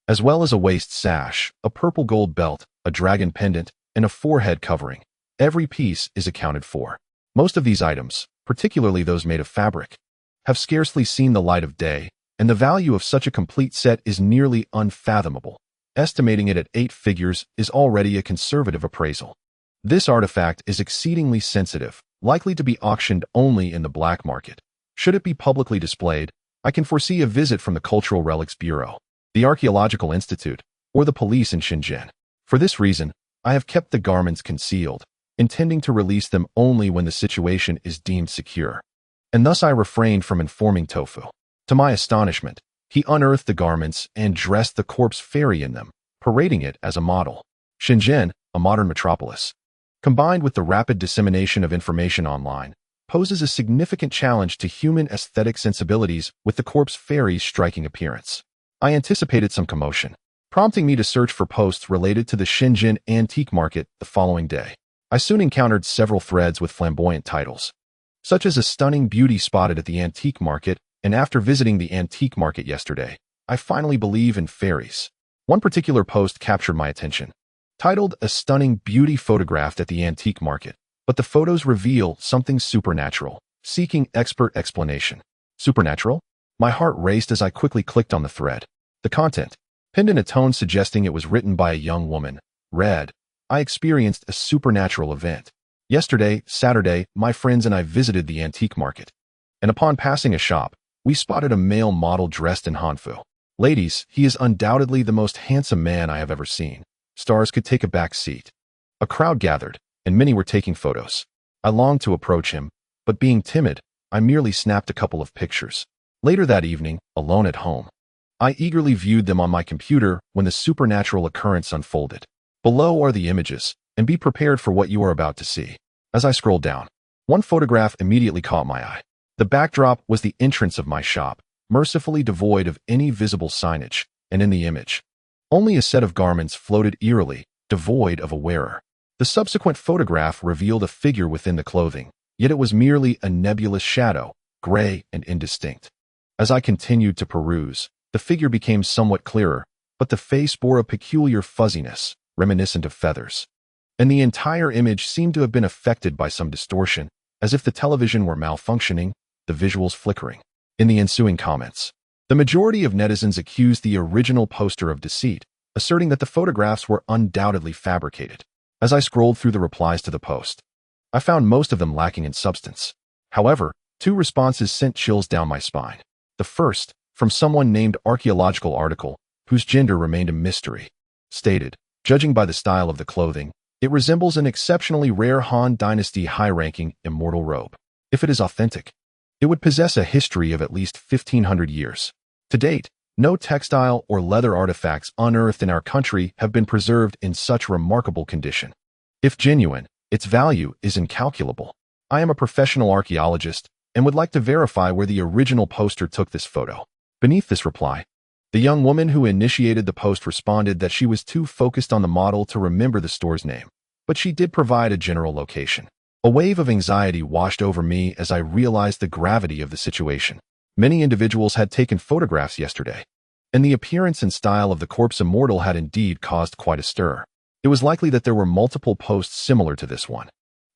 S1: as well as a waist sash, a purple-gold belt, a dragon pendant, and a forehead covering. Every piece is accounted for. Most of these items, particularly those made of fabric, have scarcely seen the light of day, and the value of such a complete set is nearly unfathomable. Estimating it at 8 figures is already a conservative appraisal. This artifact is exceedingly sensitive, likely to be auctioned only in the black market. Should it be publicly displayed, I can foresee a visit from the Cultural Relics Bureau, the Archaeological Institute, or the police in Shenzhen. For this reason, I have kept the garments concealed, intending to release them only when the situation is deemed secure. And thus I refrained from informing Tofu. To my astonishment, he unearthed the garments and dressed the corpse fairy in them, parading it as a model. Shenzhen, a modern metropolis, combined with the rapid dissemination of information online, poses a significant challenge to human aesthetic sensibilities with the corpse fairy's striking appearance. I anticipated some commotion, prompting me to search for posts related to the Shenzhen antique market the following day. I soon encountered several threads with flamboyant titles, such as a stunning beauty spotted at the antique market, and after visiting the antique market yesterday, I finally believe in fairies. One particular post captured my attention, titled "A Stunning Beauty Photographed at the Antique Market, but the photos reveal something supernatural, seeking expert explanation." Supernatural? My heart raced as I quickly clicked on the thread. The content, pinned in a tone suggesting it was written by a young woman, read, "I experienced a supernatural event. Yesterday, Saturday, my friends and I visited the antique market, and upon passing a shop, we spotted a male model dressed in hanfu. Ladies, he is undoubtedly the most handsome man I have ever seen. Stars could take a back seat." A crowd gathered, and many were taking photos. I longed to approach him, but being timid, I merely snapped a couple of pictures. Later that evening, alone at home, I eagerly viewed them on my computer when the supernatural occurrence unfolded. Below are the images, and be prepared for what you are about to see. As I scrolled down, one photograph immediately caught my eye. The backdrop was the entrance of my shop, mercifully devoid of any visible signage, and in the image, only a set of garments floated eerily, devoid of a wearer. The subsequent photograph revealed a figure within the clothing, yet it was merely a nebulous shadow, gray and indistinct. As I continued to peruse, the figure became somewhat clearer, but the face bore a peculiar fuzziness, reminiscent of feathers. And the entire image seemed to have been affected by some distortion, as if the television were malfunctioning, the visuals flickering. In the ensuing comments, the majority of netizens accused the original poster of deceit, asserting that the photographs were undoubtedly fabricated. As I scrolled through the replies to the post, I found most of them lacking in substance. However, two responses sent chills down my spine. The first, from someone named Archaeological Article, whose gender remained a mystery, stated, "Judging by the style of the clothing, it resembles an exceptionally rare Han Dynasty high-ranking immortal robe. If it is authentic, it would possess a history of at least 1,500 years. To date, no textile or leather artifacts unearthed in our country have been preserved in such remarkable condition. If genuine, its value is incalculable. I am a professional archaeologist and would like to verify where the original poster took this photo." Beneath this reply, the young woman who initiated the post responded that she was too focused on the model to remember the store's name, but she did provide a general location. A wave of anxiety washed over me as I realized the gravity of the situation. Many individuals had taken photographs yesterday, and the appearance and style of the corpse immortal had indeed caused quite a stir. It was likely that there were multiple posts similar to this one,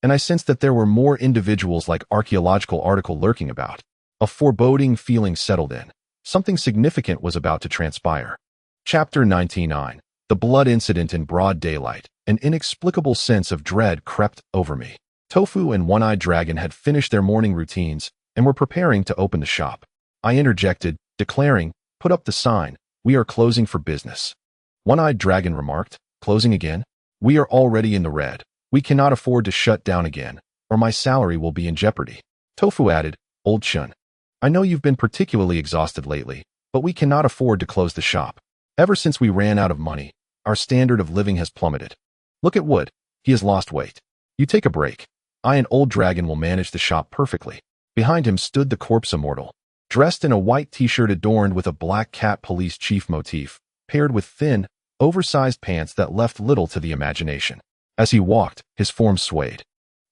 S1: and I sensed that there were more individuals like Archaeological Article lurking about. A foreboding feeling settled in. Something significant was about to transpire. Chapter 99. The blood incident in broad daylight. An inexplicable sense of dread crept over me. Tofu and One-Eyed Dragon had finished their morning routines and were preparing to open the shop. I interjected, declaring, "Put up the sign, we are closing for business." One-Eyed Dragon remarked, "Closing again? We are already in the red. We cannot afford to shut down again, or my salary will be in jeopardy." Tofu added, "Old Shun, I know you've been particularly exhausted lately, but we cannot afford to close the shop. Ever since we ran out of money, our standard of living has plummeted. Look at Wood, he has lost weight. You take a break. I and Old Dragon will manage the shop perfectly." Behind him stood the corpse immortal, dressed in a white t-shirt adorned with a black cat police chief motif, paired with thin, oversized pants that left little to the imagination. As he walked, his form swayed,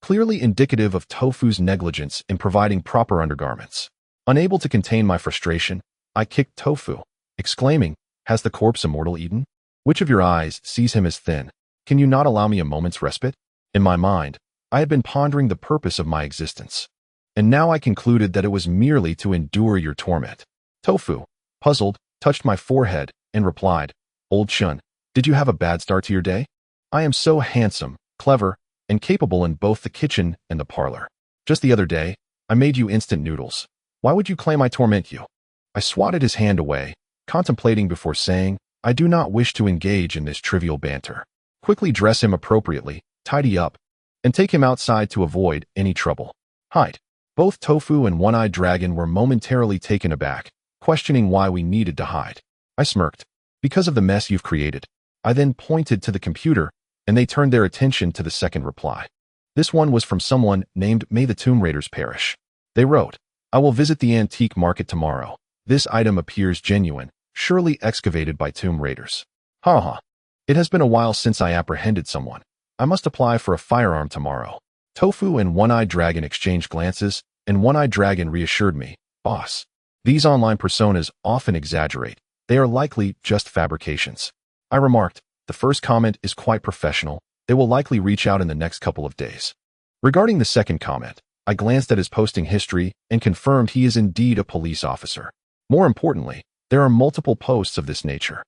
S1: clearly indicative of Tofu's negligence in providing proper undergarments. Unable to contain my frustration, I kicked Tofu, exclaiming, "Has the corpse immortal eaten? Which of your eyes sees him as thin? Can you not allow me a moment's respite?" In my mind, I had been pondering the purpose of my existence, and now I concluded that it was merely to endure your torment. Tofu, puzzled, touched my forehead and replied, "Old Shun, did you have a bad start to your day? I am so handsome, clever, and capable in both the kitchen and the parlor. Just the other day, I made you instant noodles. Why would you claim I torment you? I swatted his hand away, contemplating before saying, I do not wish to engage in this trivial banter. Quickly dress him appropriately, tidy up, and take him outside to avoid any trouble. Hide. Both Tofu and One-Eyed Dragon were momentarily taken aback, questioning why we needed to hide. I smirked. Because of the mess you've created. I then pointed to the computer, and they turned their attention to the second reply. This one was from someone named May the Tomb Raiders perish. They wrote, I will visit the antique market tomorrow. This item appears genuine, surely excavated by tomb raiders. Ha. It has been a while since I apprehended someone. I must apply for a firearm tomorrow. Tofu and One-Eyed Dragon exchanged glances, and One-Eyed Dragon reassured me, Boss, these online personas often exaggerate. They are likely just fabrications. I remarked, the first comment is quite professional. They will likely reach out in the next couple of days. Regarding the second comment, I glanced at his posting history and confirmed he is indeed a police officer. More importantly, there are multiple posts of this nature,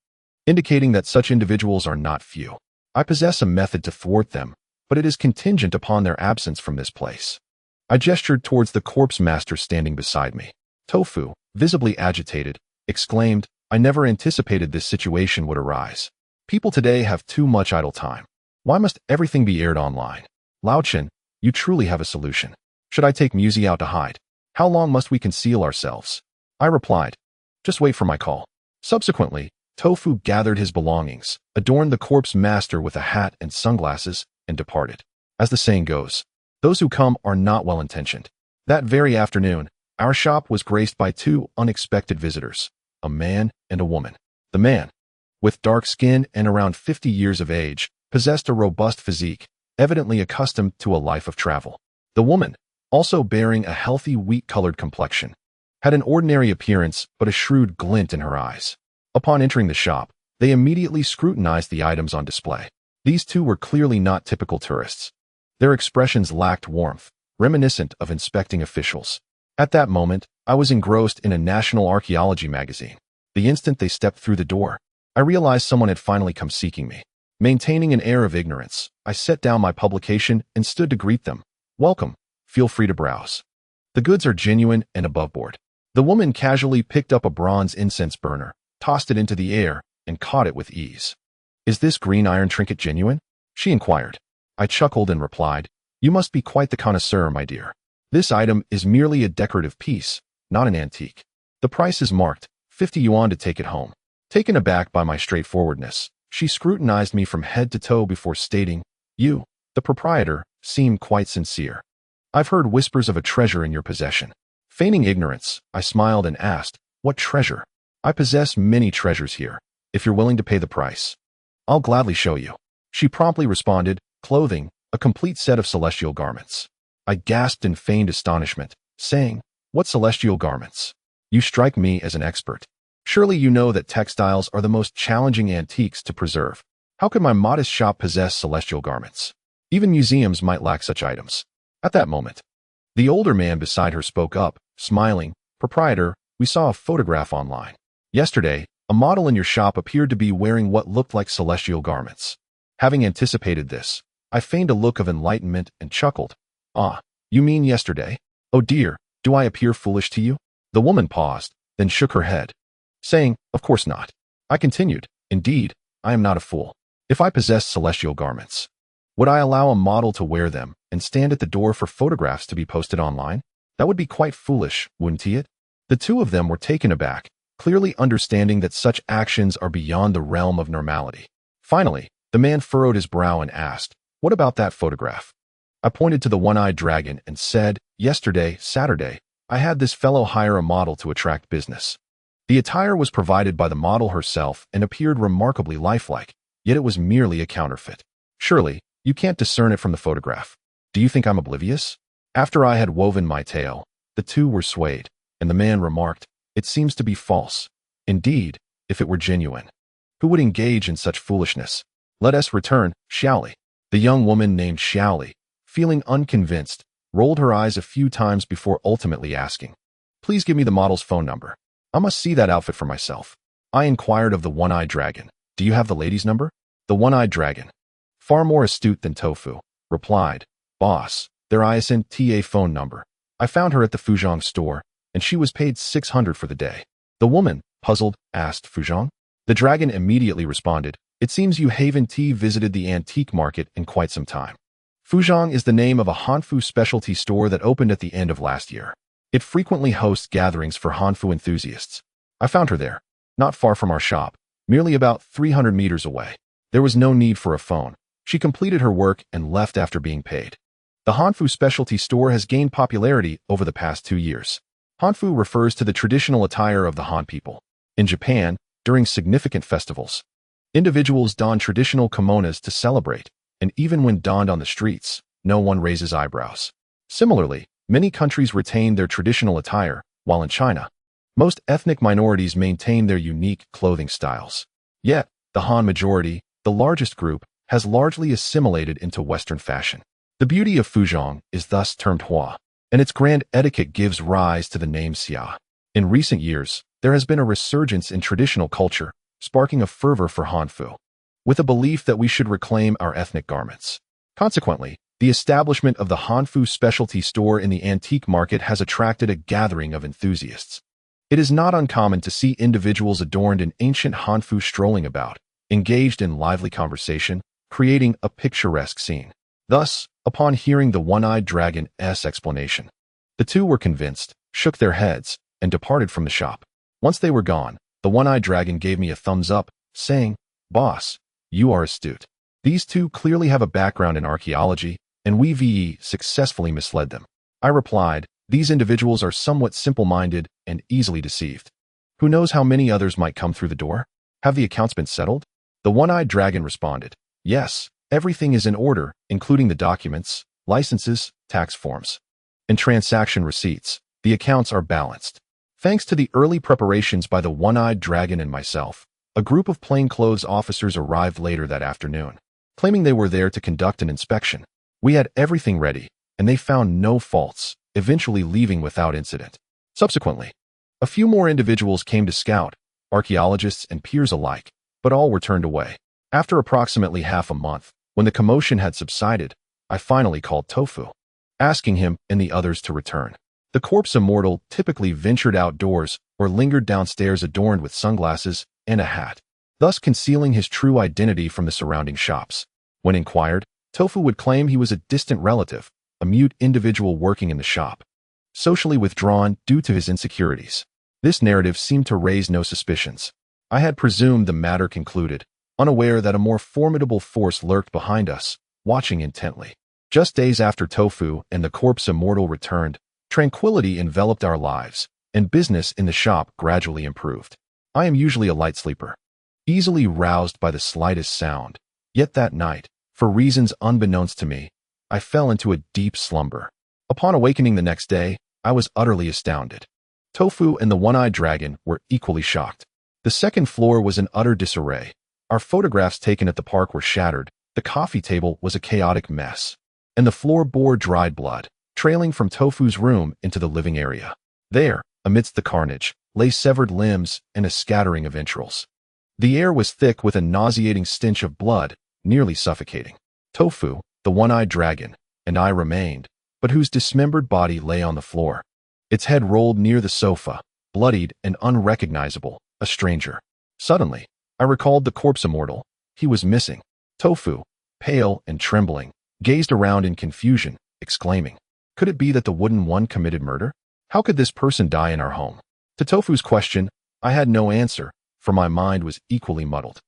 S1: indicating that such individuals are not few. I possess a method to thwart them, but it is contingent upon their absence from this place. I gestured towards the corpse master standing beside me. Tofu, visibly agitated, exclaimed, I never anticipated this situation would arise. People today have too much idle time. Why must everything be aired online? Laochin, you truly have a solution. Should I take Musi out to hide? How long must we conceal ourselves? I replied, just wait for my call. Subsequently, Tofu gathered his belongings, adorned the corpse master with a hat and sunglasses, and departed. As the saying goes, those who come are not well-intentioned. That very afternoon, our shop was graced by two unexpected visitors, a man and a woman. The man, with dark skin and around 50 years of age, possessed a robust physique, evidently accustomed to a life of travel. The woman, also bearing a healthy wheat-colored complexion, had an ordinary appearance but a shrewd glint in her eyes. Upon entering the shop, they immediately scrutinized the items on display. These two were clearly not typical tourists. Their expressions lacked warmth, reminiscent of inspecting officials. At that moment, I was engrossed in a national archaeology magazine. The instant they stepped through the door, I realized someone had finally come seeking me. Maintaining an air of ignorance, I set down my publication and stood to greet them. Welcome. Feel free to browse. The goods are genuine and above board. The woman casually picked up a bronze incense burner, tossed it into the air, and caught it with ease. Is this green iron trinket genuine? She inquired. I chuckled and replied, you must be quite the connoisseur, my dear. This item is merely a decorative piece, not an antique. The price is marked, 50 yuan to take it home. Taken aback by my straightforwardness, she scrutinized me from head to toe before stating, you, the proprietor, seem quite sincere. I've heard whispers of a treasure in your possession. Feigning ignorance, I smiled and asked, what treasure? I possess many treasures here, if you're willing to pay the price. I'll gladly show you. She promptly responded, clothing, a complete set of celestial garments. I gasped in feigned astonishment, saying, what celestial garments? You strike me as an expert. Surely you know that textiles are the most challenging antiques to preserve. How could my modest shop possess celestial garments? Even museums might lack such items. At that moment, the older man beside her spoke up, smiling, Proprietor, we saw a photograph online. Yesterday, a model in your shop appeared to be wearing what looked like celestial garments. Having anticipated this, I feigned a look of enlightenment and chuckled. Ah, you mean yesterday? Oh dear, do I appear foolish to you? The woman paused, then shook her head, saying, of course not. I continued, indeed, I am not a fool. If I possessed celestial garments, would I allow a model to wear them and stand at the door for photographs to be posted online? That would be quite foolish, wouldn't it? The two of them were taken aback, clearly understanding that such actions are beyond the realm of normality. Finally, the man furrowed his brow and asked, what about that photograph? I pointed to the one-eyed dragon and said, yesterday, Saturday, I had this fellow hire a model to attract business. The attire was provided by the model herself and appeared remarkably lifelike, yet it was merely a counterfeit. Surely, you can't discern it from the photograph. Do you think I'm oblivious? After I had woven my tale, the two were swayed, and the man remarked, it seems to be false. Indeed, if it were genuine. Who would engage in such foolishness? Let us return, Xiaoli. The young woman named Xiaoli, feeling unconvinced, rolled her eyes a few times before ultimately asking, please give me the model's phone number. I must see that outfit for myself. I inquired of the one-eyed dragon, do you have the lady's number? The one-eyed dragon, far more astute than Tofu, replied, boss, their ISNTA phone number. I found her at the Fuzhong store, and she was paid 600 for the day. The woman, puzzled, asked Fuzhong. The dragon immediately responded, "It seems you haven't visited the antique market in quite some time." Fuzhong is the name of a Hanfu specialty store that opened at the end of last year. It frequently hosts gatherings for Hanfu enthusiasts. I found her there, not far from our shop, merely about 300 meters away. There was no need for a phone. She completed her work and left after being paid. The Hanfu specialty store has gained popularity over the past 2 years. Hanfu refers to the traditional attire of the Han people. In Japan, during significant festivals, individuals don traditional kimonos to celebrate, and even when donned on the streets, no one raises eyebrows. Similarly, many countries retain their traditional attire, while in China, most ethnic minorities maintain their unique clothing styles. Yet, the Han majority, the largest group, has largely assimilated into Western fashion. The beauty of Fuzhong is thus termed Hua, and its grand etiquette gives rise to the name Xia. In recent years, there has been a resurgence in traditional culture, sparking a fervor for Hanfu, with a belief that we should reclaim our ethnic garments. Consequently, the establishment of the Hanfu specialty store in the antique market has attracted a gathering of enthusiasts. It is not uncommon to see individuals adorned in ancient Hanfu strolling about, engaged in lively conversation, creating a picturesque scene. Thus, upon hearing the one-eyed dragon's explanation, the two were convinced, shook their heads, and departed from the shop. Once they were gone, the one-eyed dragon gave me a thumbs up, saying, "Boss, you are astute." These two clearly have a background in archaeology, and we successfully misled them. I replied, "These individuals are somewhat simple-minded and easily deceived. Who knows how many others might come through the door? Have the accounts been settled?" The one-eyed dragon responded, "Yes, everything is in order, including the documents, licenses, tax forms, and transaction receipts. The accounts are balanced." Thanks to the early preparations by the one-eyed dragon and myself, a group of plainclothes officers arrived later that afternoon, claiming they were there to conduct an inspection. We had everything ready, and they found no faults, eventually leaving without incident. Subsequently, a few more individuals came to scout, archaeologists and peers alike, but all were turned away. After approximately half a month, when the commotion had subsided, I finally called Tofu, asking him and the others to return. The corpse immortal typically ventured outdoors or lingered downstairs adorned with sunglasses and a hat, thus concealing his true identity from the surrounding shops. When inquired, Tofu would claim he was a distant relative, a mute individual working in the shop, socially withdrawn due to his insecurities. This narrative seemed to raise no suspicions. I had presumed the matter concluded, unaware that a more formidable force lurked behind us, watching intently. Just days after Tofu and the corpse immortal returned, tranquility enveloped our lives, and business in the shop gradually improved. I am usually a light sleeper, easily roused by the slightest sound. Yet that night, for reasons unbeknownst to me, I fell into a deep slumber. Upon awakening the next day, I was utterly astounded. Tofu and the one-eyed dragon were equally shocked. The second floor was in utter disarray. Our photographs taken at the park were shattered, the coffee table was a chaotic mess, and the floor bore dried blood, trailing from Tofu's room into the living area. There, amidst the carnage, lay severed limbs and a scattering of entrails. The air was thick with a nauseating stench of blood, nearly suffocating. Tofu, the one-eyed dragon, and I remained, but whose dismembered body lay on the floor. Its head rolled near the sofa, bloodied and unrecognizable, a stranger. Suddenly, I recalled the corpse immortal. He was missing. Tofu, pale and trembling, gazed around in confusion, exclaiming, "Could it be that the wooden one committed murder? How could this person die in our home?" To Tofu's question, I had no answer, for my mind was equally muddled.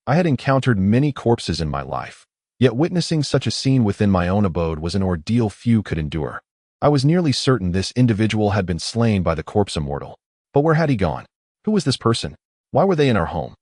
S1: I had encountered many corpses in my life, yet witnessing such a scene within my own abode was an ordeal few could endure. I was nearly certain this individual had been slain by the corpse immortal. But where had he gone? Who was this person? Why were they in our home?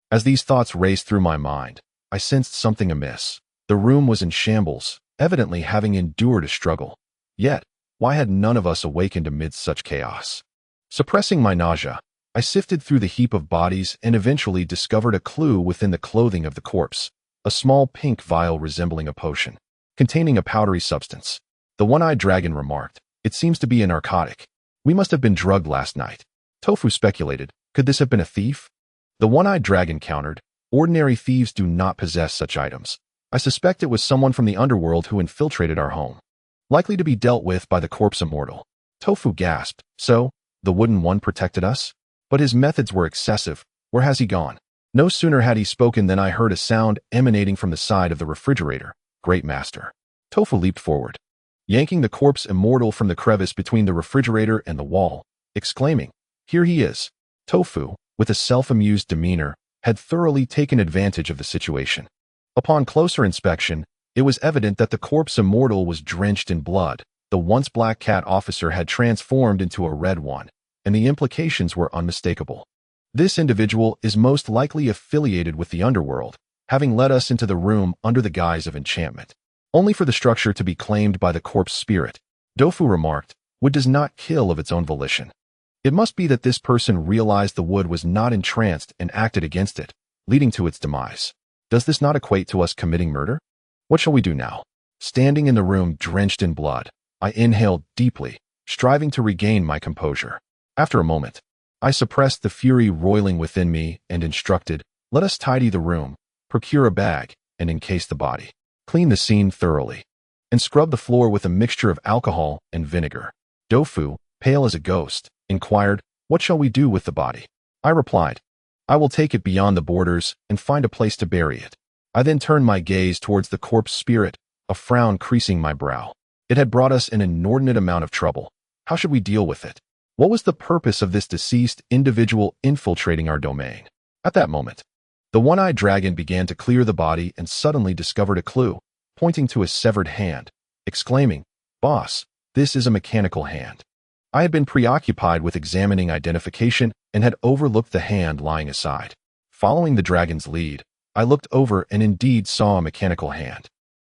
S1: As these thoughts raced through my mind, I sensed something amiss. The room was in shambles, evidently having endured a struggle. Yet, why had none of us awakened amidst such chaos? Suppressing my nausea, I sifted through the heap of bodies and eventually discovered a clue within the clothing of the corpse, a small pink vial resembling a potion, containing a powdery substance. The one-eyed dragon remarked, "It seems to be a narcotic. We must have been drugged last night." Tofu speculated, "Could this have been a thief?" The one-eyed dragon countered, "Ordinary thieves do not possess such items. I suspect it was someone from the underworld who infiltrated our home." likely to be dealt with by the corpse immortal. Tofu gasped. So, the wooden one protected us? But his methods were excessive. Where has he gone? No sooner had he spoken than I heard a sound emanating from the side of the refrigerator. Great master. Tofu leaped forward, yanking the corpse immortal from the crevice between the refrigerator and the wall, exclaiming, "Here he is." Tofu, with a self-amused demeanor, had thoroughly taken advantage of the situation. Upon closer inspection, it was evident that the corpse immortal was drenched in blood. The once black cat officer had transformed into a red one, and the implications were unmistakable. This individual is most likely affiliated with the underworld, having led us into the room under the guise of enchantment, only for the structure to be claimed by the corpse spirit. Tofu remarked, "Wood does not kill of its own volition. It must be that this person realized the wood was not entranced and acted against it, leading to its demise. Does this not equate to us committing murder? What shall we do now?" Standing in the room drenched in blood, I inhaled deeply, striving to regain my composure. After a moment, I suppressed the fury roiling within me and instructed, "Let us tidy the room, procure a bag, and encase the body. Clean the scene thoroughly, and scrub the floor with a mixture of alcohol and vinegar." Tofu, pale as a ghost, inquired, "What shall we do with the body?" I replied, "I will take it beyond the borders and find a place to bury it." I then turned my gaze towards the corpse spirit, a frown creasing my brow. It had brought us an inordinate amount of trouble. How should we deal with it? What was the purpose of this deceased individual infiltrating our domain? At that moment, the one-eyed dragon began to clear the body and suddenly discovered a clue, pointing to a severed hand, exclaiming, "Boss, this is a mechanical hand." I had been preoccupied with examining identification and had overlooked the hand lying aside. Following the dragon's lead, I looked over and indeed saw a mechanical hand.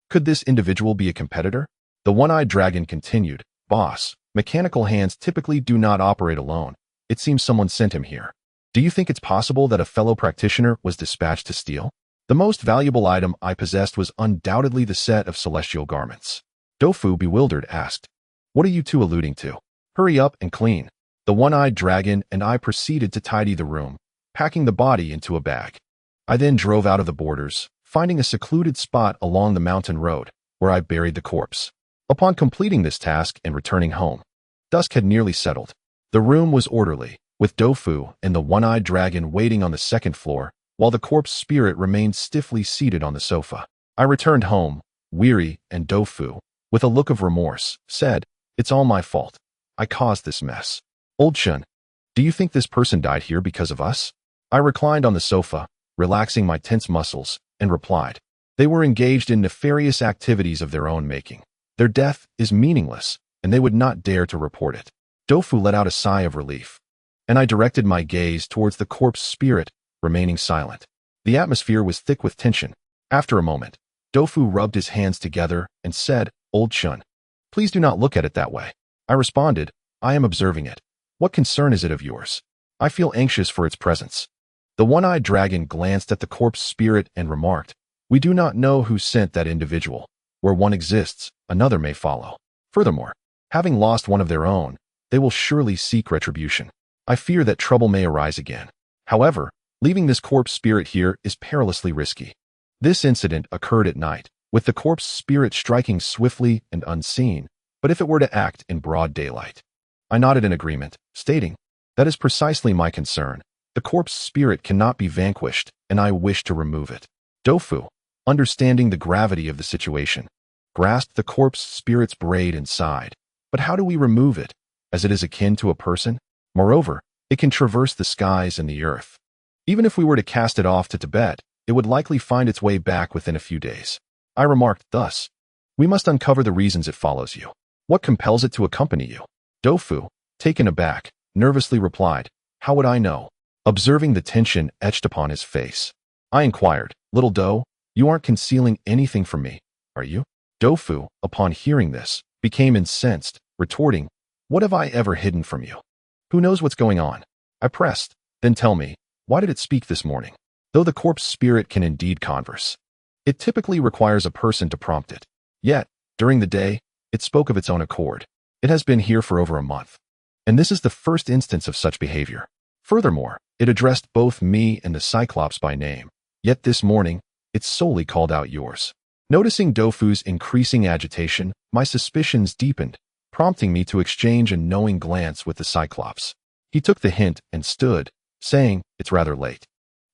S1: Could this individual be a competitor? The one-eyed dragon continued, "Boss, mechanical hands typically do not operate alone. It seems someone sent him here. Do you think it's possible that a fellow practitioner was dispatched to steal?" The most valuable item I possessed was undoubtedly the set of celestial garments. Tofu, bewildered, asked, "What are you two alluding to? Hurry up and clean." The one-eyed dragon and I proceeded to tidy the room, packing the body into a bag. I then drove out of the borders, finding a secluded spot along the mountain road, where I buried the corpse. Upon completing this task and returning home, dusk had nearly settled. The room was orderly, with Tofu and the one-eyed dragon waiting on the second floor, while the corpse spirit remained stiffly seated on the sofa. I returned home, weary, and Tofu, with a look of remorse, said, "It's all my fault. I caused this mess." "Old Shun, do you think this person died here because of us?" I reclined on the sofa, relaxing my tense muscles, and replied, "They were engaged in nefarious activities of their own making. Their death is meaningless, and they would not dare to report it." Tofu let out a sigh of relief, and I directed my gaze towards the corpse spirit, remaining silent. The atmosphere was thick with tension. After a moment, Tofu rubbed his hands together and said, "Old Shun, please do not look at it that way." I responded, "I am observing it. What concern is it of yours? I feel anxious for its presence." The one-eyed dragon glanced at the corpse spirit and remarked, "We do not know who sent that individual. Where one exists, another may follow. Furthermore, having lost one of their own, they will surely seek retribution. I fear that trouble may arise again. However, leaving this corpse spirit here is perilously risky." This incident occurred at night, with the corpse spirit striking swiftly and unseen, but if it were to act in broad daylight. I nodded in agreement, stating, "That is precisely my concern. The corpse spirit cannot be vanquished, and I wish to remove it." Tofu, understanding the gravity of the situation, grasped the corpse spirit's braid and sighed. "But how do we remove it, as it is akin to a person? Moreover, it can traverse the skies and the earth. Even if we were to cast it off to Tibet, it would likely find its way back within a few days." I remarked, "Thus, we must uncover the reasons it follows you. What compels it to accompany you?" Tofu, taken aback, nervously replied, "How would I know?" Observing the tension etched upon his face, I inquired, "Little doe, you aren't concealing anything from me, are you?" Tofu, upon hearing this, became incensed, retorting, "What have I ever hidden from you? Who knows what's going on?" I pressed, "Then tell me, why did it speak this morning?" Though the corpse spirit can indeed converse, it typically requires a person to prompt it. Yet, during the day, it spoke of its own accord. It has been here for over a month, and this is the first instance of such behavior. Furthermore, it addressed both me and the Cyclops by name, yet this morning, it solely called out yours. Noticing Dofu's increasing agitation, my suspicions deepened, prompting me to exchange a knowing glance with the Cyclops. He took the hint and stood, saying, "It's rather late.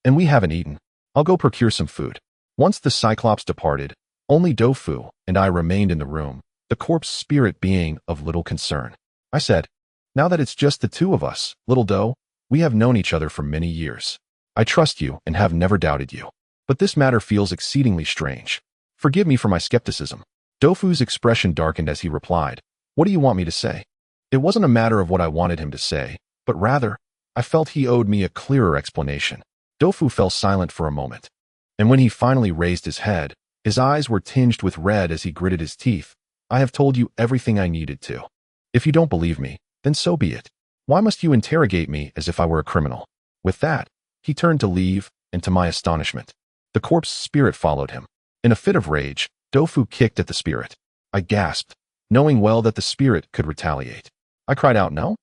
S1: And we haven't eaten. I'll go procure some food." Once the Cyclops departed, only Dofu and I remained in the room, the corpse spirit being of little concern. I said, "Now that it's just the two of us, little Do, we have known each other for many years. I trust you and have never doubted you. But this matter feels exceedingly strange. Forgive me for my skepticism." Dofu's expression darkened as he replied, "What do you want me to say?" It wasn't a matter of what I wanted him to say, but rather, I felt he owed me a clearer explanation. Dofu fell silent for a moment, and when he finally raised his head, his eyes were tinged with red as he gritted his teeth. "I have told you everything I needed to. If you don't believe me, then so be it. Why must you interrogate me as if I were a criminal?" With that, he turned to leave, and to my astonishment, the corpse spirit followed him. In a fit of rage, Dofu kicked at the spirit. I gasped, knowing well that the spirit could retaliate. I cried out, "No?"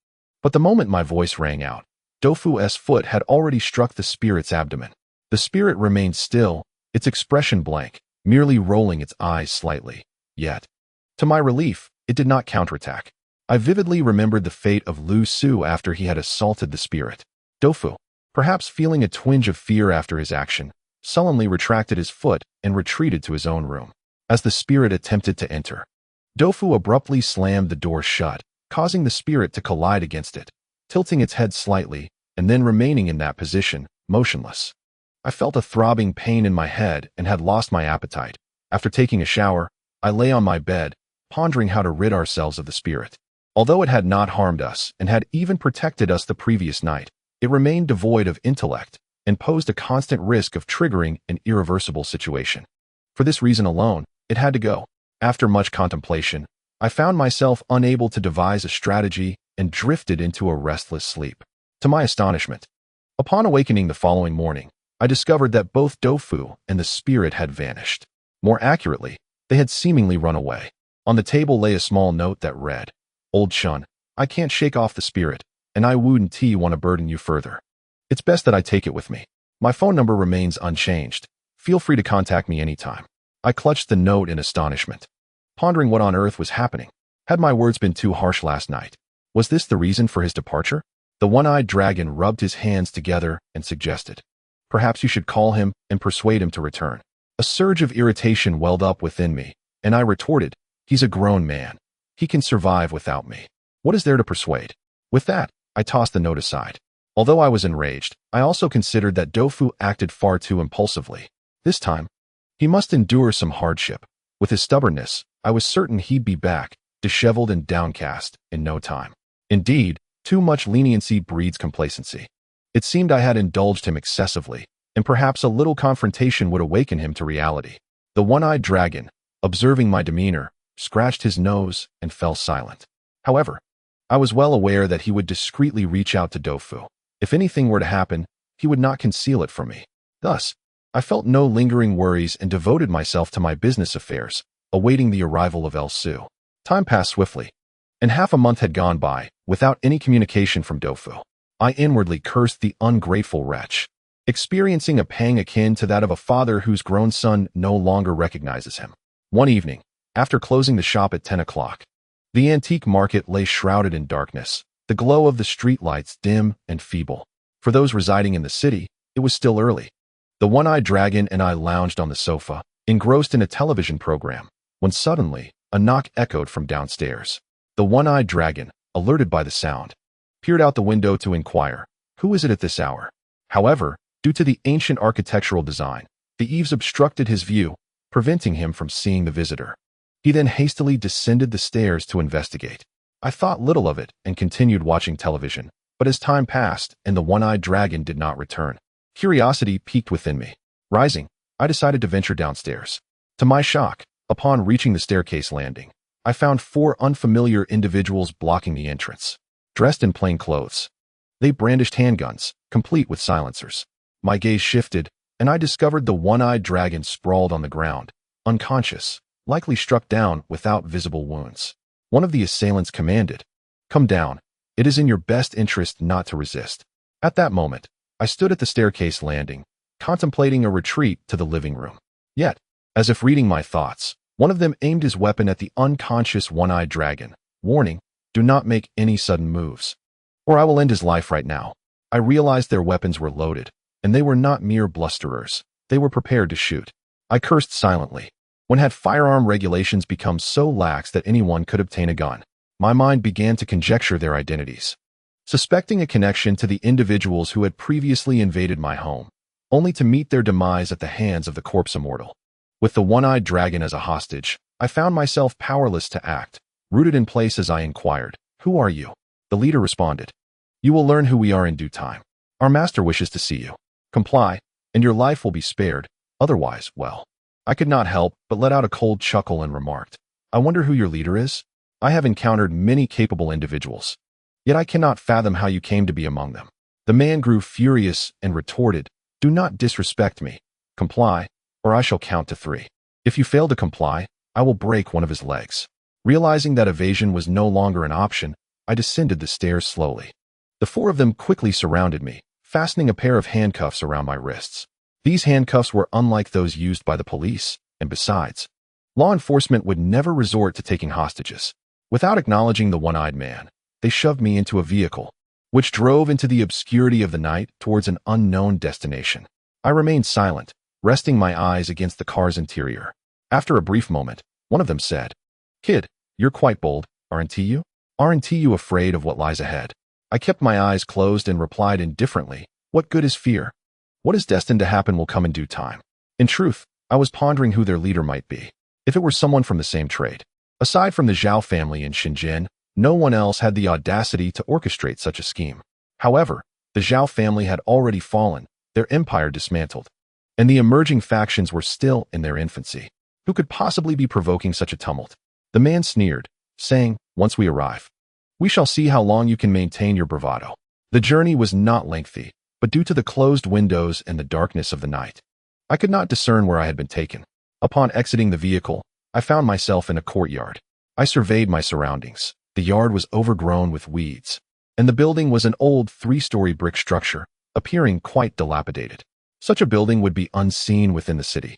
S1: But the moment my voice rang out, Dofu's foot had already struck the spirit's abdomen. The spirit remained still, its expression blank, merely rolling its eyes slightly. Yet, to my relief, it did not counterattack. I vividly remembered the fate of Lu Su after he had assaulted the spirit. Dofu, perhaps feeling a twinge of fear after his action, sullenly retracted his foot and retreated to his own room. As the spirit attempted to enter, Dofu abruptly slammed the door shut, causing the spirit to collide against it, tilting its head slightly, and then remaining in that position, motionless. I felt a throbbing pain in my head and had lost my appetite. After taking a shower, I lay on my bed, pondering how to rid ourselves of the spirit. Although it had not harmed us and had even protected us the previous night, it remained devoid of intellect and posed a constant risk of triggering an irreversible situation. For this reason alone, it had to go. After much contemplation, I found myself unable to devise a strategy and drifted into a restless sleep. To my astonishment, upon awakening the following morning, I discovered that both Dofu and the spirit had vanished. More accurately, they had seemingly run away. On the table lay a small note that read, "Old Shun, I can't shake off the spirit, and I wouldn't want to burden you further. It's best that I take it with me. My phone number remains unchanged. Feel free to contact me anytime." I clutched the note in astonishment, pondering what on earth was happening. Had my words been too harsh last night? Was this the reason for his departure? The one-eyed dragon rubbed his hands together and suggested, "Perhaps you should call him and persuade him to return." A surge of irritation welled up within me, and I retorted, "He's a grown man. He can survive without me. What is there to persuade?" With that, I tossed the note aside. Although I was enraged, I also considered that Dofu acted far too impulsively. This time, he must endure some hardship. With his stubbornness, I was certain he'd be back, disheveled and downcast, in no time. Indeed, too much leniency breeds complacency. It seemed I had indulged him excessively, and perhaps a little confrontation would awaken him to reality. The one-eyed dragon, observing my demeanor, scratched his nose and fell silent. However, I was well aware that he would discreetly reach out to Dofu. If anything were to happen, he would not conceal it from me. Thus, I felt no lingering worries and devoted myself to my business affairs, awaiting the arrival of El Su. Time passed swiftly, and half a month had gone by without any communication from Dofu. I inwardly cursed the ungrateful wretch, experiencing a pang akin to that of a father whose grown son no longer recognizes him. One evening, after closing the shop at 10 o'clock, the antique market lay shrouded in darkness, the glow of the streetlights dim and feeble. For those residing in the city, it was still early. The one-eyed dragon and I lounged on the sofa, engrossed in a television program, when suddenly, a knock echoed from downstairs. The one-eyed dragon, alerted by the sound, peered out the window to inquire, "Who is it at this hour?" However, due to the ancient architectural design, the eaves obstructed his view, preventing him from seeing the visitor. He then hastily descended the stairs to investigate. I thought little of it and continued watching television, but as time passed and the one-eyed dragon did not return, curiosity piqued within me. Rising, I decided to venture downstairs. To my shock, upon reaching the staircase landing, I found 4 unfamiliar individuals blocking the entrance. Dressed in plain clothes, they brandished handguns, complete with silencers. My gaze shifted, and I discovered the one-eyed dragon sprawled on the ground, unconscious, likely struck down without visible wounds. One of the assailants commanded, "Come down. It is in your best interest not to resist." At that moment, I stood at the staircase landing, contemplating a retreat to the living room. Yet, As if reading my thoughts, one of them aimed his weapon at the unconscious one-eyed dragon. Warning, do not make any sudden moves, or I will end his life right now. I realized their weapons were loaded, and they were not mere blusterers. They were prepared to shoot. I cursed silently. When had firearm regulations become so lax that anyone could obtain a gun? My mind began to conjecture their identities, suspecting a connection to the individuals who had previously invaded my home, only to meet their demise at the hands of the corpse immortal. With the one-eyed dragon as a hostage, I found myself powerless to act, rooted in place as I inquired, "Who are you?" The leader responded, "You will learn who we are in due time. Our master wishes to see you. Comply, and your life will be spared. Otherwise, well." I could not help but let out a cold chuckle and remarked, "I wonder who your leader is? I have encountered many capable individuals, yet I cannot fathom how you came to be among them." The man grew furious and retorted, "Do not disrespect me. Comply, or I shall count to 3. If you fail to comply, I will break one of his legs." Realizing that evasion was no longer an option, I descended the stairs slowly. The 4 of them quickly surrounded me, fastening a pair of handcuffs around my wrists. These handcuffs were unlike those used by the police, and besides, law enforcement would never resort to taking hostages. Without acknowledging the one-eyed man, they shoved me into a vehicle, which drove into the obscurity of the night towards an unknown destination. I remained silent, resting my eyes against the car's interior. After a brief moment, one of them said, "Kid, you're quite bold, aren't you? Aren't you afraid of what lies ahead?" I kept my eyes closed and replied indifferently, "What good is fear? What is destined to happen will come in due time." In truth, I was pondering who their leader might be. If it were someone from the same trade. Aside from the Zhao family in Shenzhen, no one else had the audacity to orchestrate such a scheme. However, the Zhao family had already fallen, their empire dismantled, and the emerging factions were still in their infancy. Who could possibly be provoking such a tumult? The man sneered, saying, "Once we arrive, we shall see how long you can maintain your bravado." The journey was not lengthy, but due to the closed windows and the darkness of the night, I could not discern where I had been taken. Upon exiting the vehicle, I found myself in a courtyard. I surveyed my surroundings. The yard was overgrown with weeds, and the building was an old 3-story brick structure, appearing quite dilapidated. Such a building would be unseen within the city,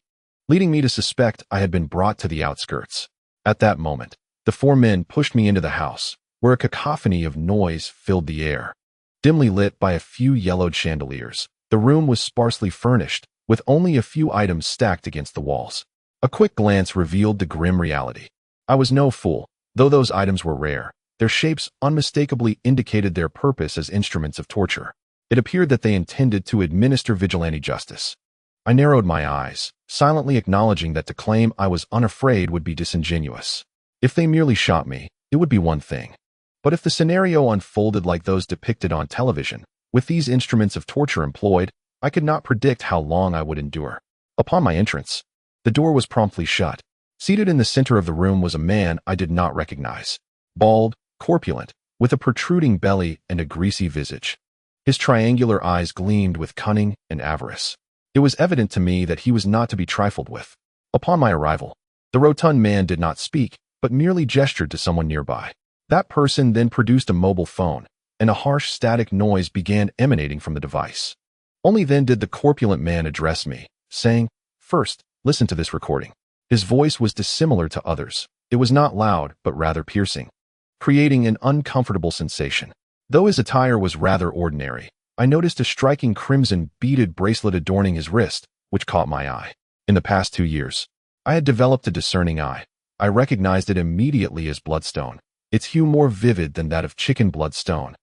S1: leading me to suspect I had been brought to the outskirts. At that moment, the 4 men pushed me into the house, where a cacophony of noise filled the air. Dimly lit by a few yellowed chandeliers, the room was sparsely furnished, with only a few items stacked against the walls. A quick glance revealed the grim reality. I was no fool. Though those items were rare, their shapes unmistakably indicated their purpose as instruments of torture. It appeared that they intended to administer vigilante justice. I narrowed my eyes, silently acknowledging that to claim I was unafraid would be disingenuous. If they merely shot me, it would be one thing. But if the scenario unfolded like those depicted on television, with these instruments of torture employed, I could not predict how long I would endure. Upon my entrance, the door was promptly shut. Seated in the center of the room was a man I did not recognize. Bald, corpulent, with a protruding belly and a greasy visage. His triangular eyes gleamed with cunning and avarice. It was evident to me that he was not to be trifled with. Upon my arrival, the rotund man did not speak, but merely gestured to someone nearby. That person then produced a mobile phone, and a harsh static noise began emanating from the device. Only then did the corpulent man address me, saying, "First, listen to this recording." His voice was dissimilar to others. It was not loud, but rather piercing, creating an uncomfortable sensation. Though his attire was rather ordinary, I noticed a striking crimson beaded bracelet adorning his wrist, which caught my eye. In the past 2 years, I had developed a discerning eye. I recognized it immediately as bloodstone, its hue more vivid than that of chicken bloodstone,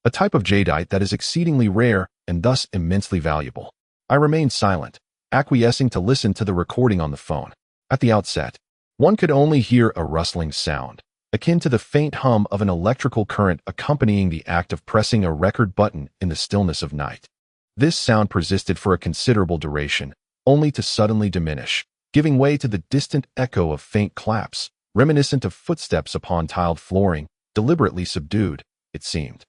S1: a type of jadeite that is exceedingly rare and thus immensely valuable. I remained silent, acquiescing to listen to the recording on the phone. At the outset, one could only hear a rustling sound, akin to the faint hum of an electrical current accompanying the act of pressing a record button in the stillness of night. This sound persisted for a considerable duration, only to suddenly diminish, giving way to the distant echo of faint claps, reminiscent of footsteps upon tiled flooring, deliberately subdued, it seemed.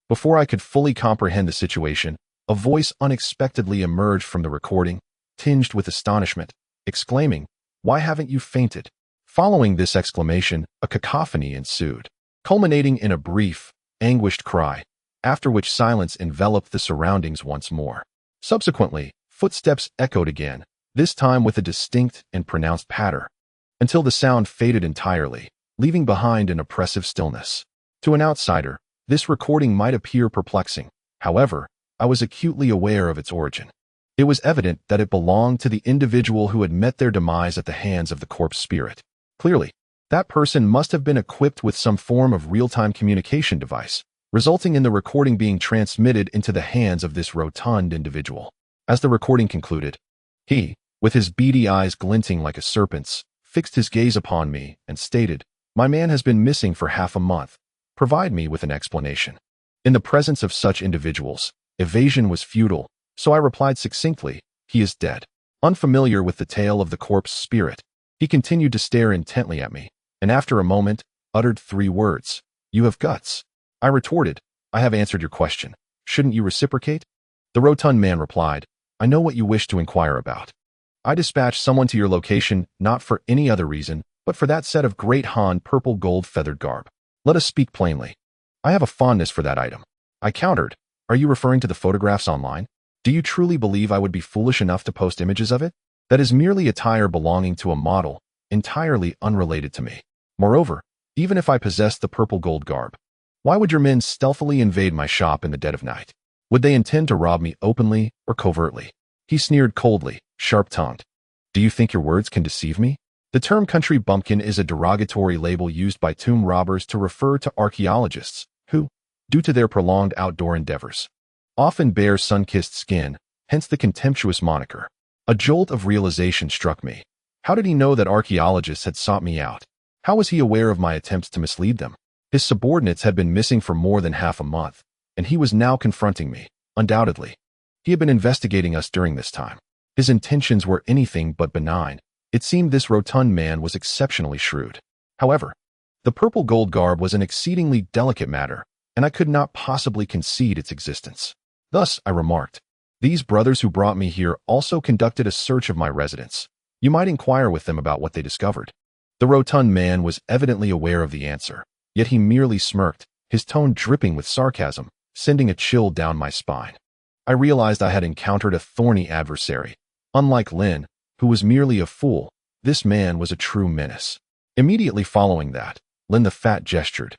S1: Before I could fully comprehend the situation, a voice unexpectedly emerged from the recording, tinged with astonishment, exclaiming, "Why haven't you fainted?" Following this exclamation, a cacophony ensued, culminating in a brief, anguished cry, after which silence enveloped the surroundings once more. Subsequently, footsteps echoed again, this time with a distinct and pronounced patter, until the sound faded entirely, leaving behind an oppressive stillness. To an outsider, this recording might appear perplexing. However, I was acutely aware of its origin. It was evident that it belonged to the individual who had met their demise at the hands of the corpse spirit. Clearly, that person must have been equipped with some form of real-time communication device, resulting in the recording being transmitted into the hands of this rotund individual. As the recording concluded, he, with his beady eyes glinting like a serpent's, fixed his gaze upon me and stated, "My man has been missing for half a month. Provide me with an explanation." In the presence of such individuals, evasion was futile, so I replied succinctly, "He is dead." Unfamiliar with the tale of the corpse spirit, he continued to stare intently at me, and after a moment, uttered 3 words, "You have guts." I retorted, "I have answered your question. Shouldn't you reciprocate?" The rotund man replied, "I know what you wish to inquire about. I dispatched someone to your location not for any other reason, but for that set of great Han purple gold feathered garb. Let us speak plainly. I have a fondness for that item." I countered, "Are you referring to the photographs online? Do you truly believe I would be foolish enough to post images of it? That is merely attire belonging to a model, entirely unrelated to me. Moreover, even if I possessed the purple gold garb, why would your men stealthily invade my shop in the dead of night? Would they intend to rob me openly or covertly?" He sneered coldly, sharp-tongued. "Do you think your words can deceive me?" The term country bumpkin is a derogatory label used by tomb robbers to refer to archaeologists who, due to their prolonged outdoor endeavors, often bear sun-kissed skin, hence the contemptuous moniker. A jolt of realization struck me. How did he know that archaeologists had sought me out? How was he aware of my attempts to mislead them? His subordinates had been missing for more than half a month, and he was now confronting me. Undoubtedly, he had been investigating us during this time. His intentions were anything but benign. It seemed this rotund man was exceptionally shrewd. However, the purple gold garb was an exceedingly delicate matter, and I could not possibly concede its existence. Thus, I remarked, "These brothers who brought me here also conducted a search of my residence. You might inquire with them about what they discovered." The rotund man was evidently aware of the answer, yet he merely smirked, his tone dripping with sarcasm, sending a chill down my spine. I realized I had encountered a thorny adversary. Unlike Lin, who was merely a fool, this man was a true menace. Immediately following that, Lin the Fat gestured,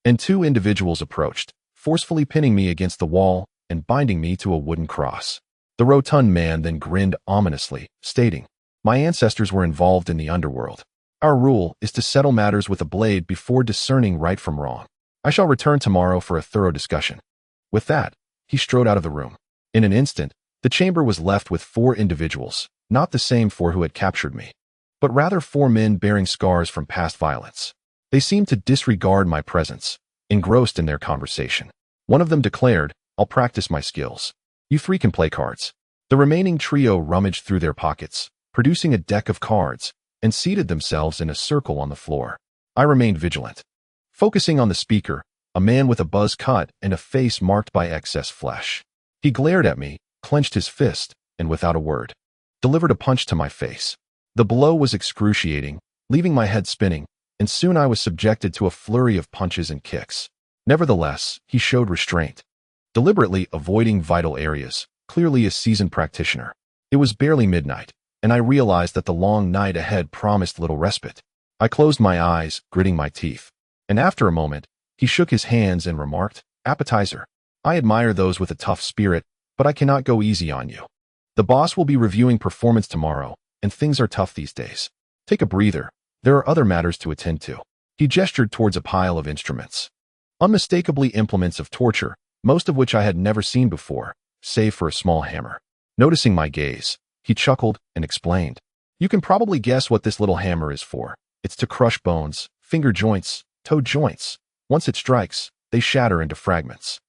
S1: and 2 individuals approached, forcefully pinning me against the wall and binding me to a wooden cross. The rotund man then grinned ominously, stating, "My ancestors were involved in the underworld. Our rule is to settle matters with a blade before discerning right from wrong. I shall return tomorrow for a thorough discussion." With that, he strode out of the room. In an instant, the chamber was left with 4 individuals, not the same 4 who had captured me, but rather 4 men bearing scars from past violence. They seemed to disregard my presence, engrossed in their conversation. One of them declared, "I'll practice my skills. You 3 can play cards." The remaining trio rummaged through their pockets, producing a deck of cards, and seated themselves in a circle on the floor. I remained vigilant, focusing on the speaker, a man with a buzz cut and a face marked by excess flesh. He glared at me, clenched his fist, and without a word, delivered a punch to my face. The blow was excruciating, leaving my head spinning, and soon I was subjected to a flurry of punches and kicks. Nevertheless, he showed restraint, deliberately avoiding vital areas, clearly a seasoned practitioner. It was barely midnight, and I realized that the long night ahead promised little respite. I closed my eyes, gritting my teeth, and after a moment, he shook his hands and remarked, "Appetizer. I admire those with a tough spirit, but I cannot go easy on you. The boss will be reviewing performance tomorrow, and things are tough these days. Take a breather. There are other matters to attend to." He gestured towards a pile of instruments. Unmistakably implements of torture, most of which I had never seen before, save for a small hammer. Noticing my gaze, he chuckled and explained, "You can probably guess what this little hammer is for. It's to crush bones, finger joints, toe joints. Once it strikes, they shatter into fragments.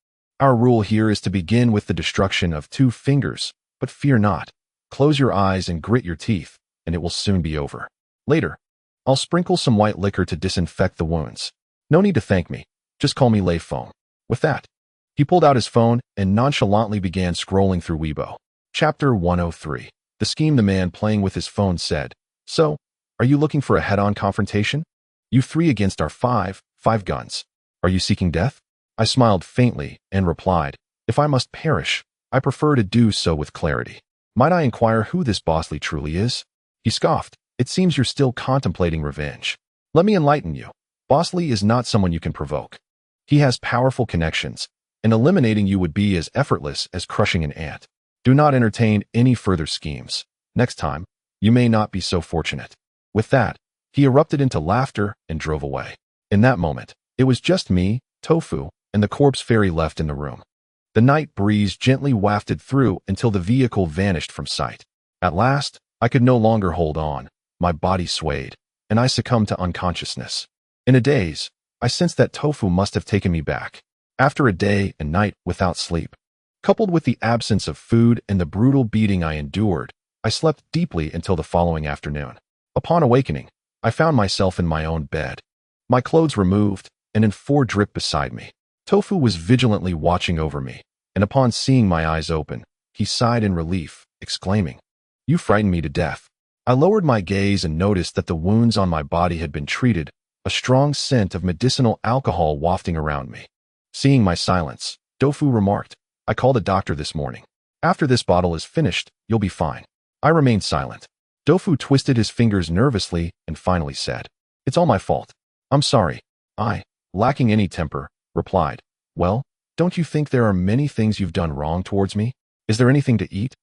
S1: Our rule here is to begin with the destruction of 2 fingers, but fear not. Close your eyes and grit your teeth, and it will soon be over. Later, I'll sprinkle some white liquor to disinfect the wounds. No need to thank me. Just call me Lay Foam." With that, he pulled out his phone and nonchalantly began scrolling through Weibo. Chapter 103. The scheme. The man playing with his phone said, "So, are you looking for a head-on confrontation? You 3 against our 5 guns. Are you seeking death?" I smiled faintly and replied, "If I must perish, I prefer to do so with clarity." Might I inquire who this Bosley truly is? He scoffed. It seems you're still contemplating revenge. Let me enlighten you. Bosley is not someone you can provoke. He has powerful connections, and eliminating you would be as effortless as crushing an ant. Do not entertain any further schemes. Next time, you may not be so fortunate. With that, he erupted into laughter and drove away. In that moment, it was just me, Tofu, and the corpse fairy left in the room. The night breeze gently wafted through until the vehicle vanished from sight. At last, I could no longer hold on. My body swayed, and I succumbed to unconsciousness. In a daze, I sensed that Tofu must have taken me back. After a day and night without sleep, coupled with the absence of food and the brutal beating I endured, I slept deeply until the following afternoon. Upon awakening, I found myself in my own bed, my clothes removed, and in 4 drip beside me. Tofu was vigilantly watching over me, and upon seeing my eyes open, he sighed in relief, exclaiming, "You frightened me to death." I lowered my gaze and noticed that the wounds on my body had been treated, a strong scent of medicinal alcohol wafting around me. Seeing my silence, Tofu remarked, "I called a doctor this morning. After this bottle is finished, you'll be fine." I remained silent. Tofu twisted his fingers nervously and finally said, "It's all my fault. I'm sorry." I, lacking any temper, replied, "Well, don't you think there are many things you've done wrong towards me? Is there anything to eat?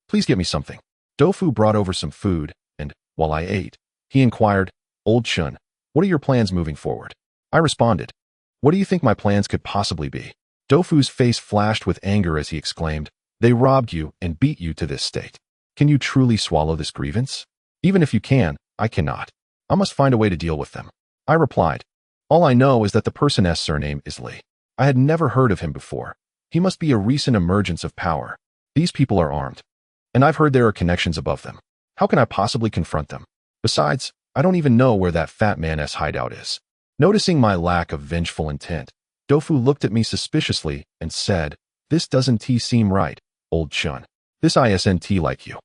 S1: Please get me something." Tofu brought over some food, and, while I ate, he inquired, "Old Chun, what are your plans moving forward?" I responded, "What do you think my plans could possibly be?" Tofu's face flashed with anger as he exclaimed, "They robbed you and beat you to this state. Can you truly swallow this grievance? Even if you can, I cannot. I must find a way to deal with them." I replied, "All I know is that the person's surname is Lee. I had never heard of him before. He must be a recent emergence of power. These people are armed, and I've heard there are connections above them. How can I possibly confront them? Besides, I don't even know where that fat man's hideout is." Noticing my lack of vengeful intent, Tofu looked at me suspiciously and said, "This doesn't seem right, Old Chun. This isn't like you.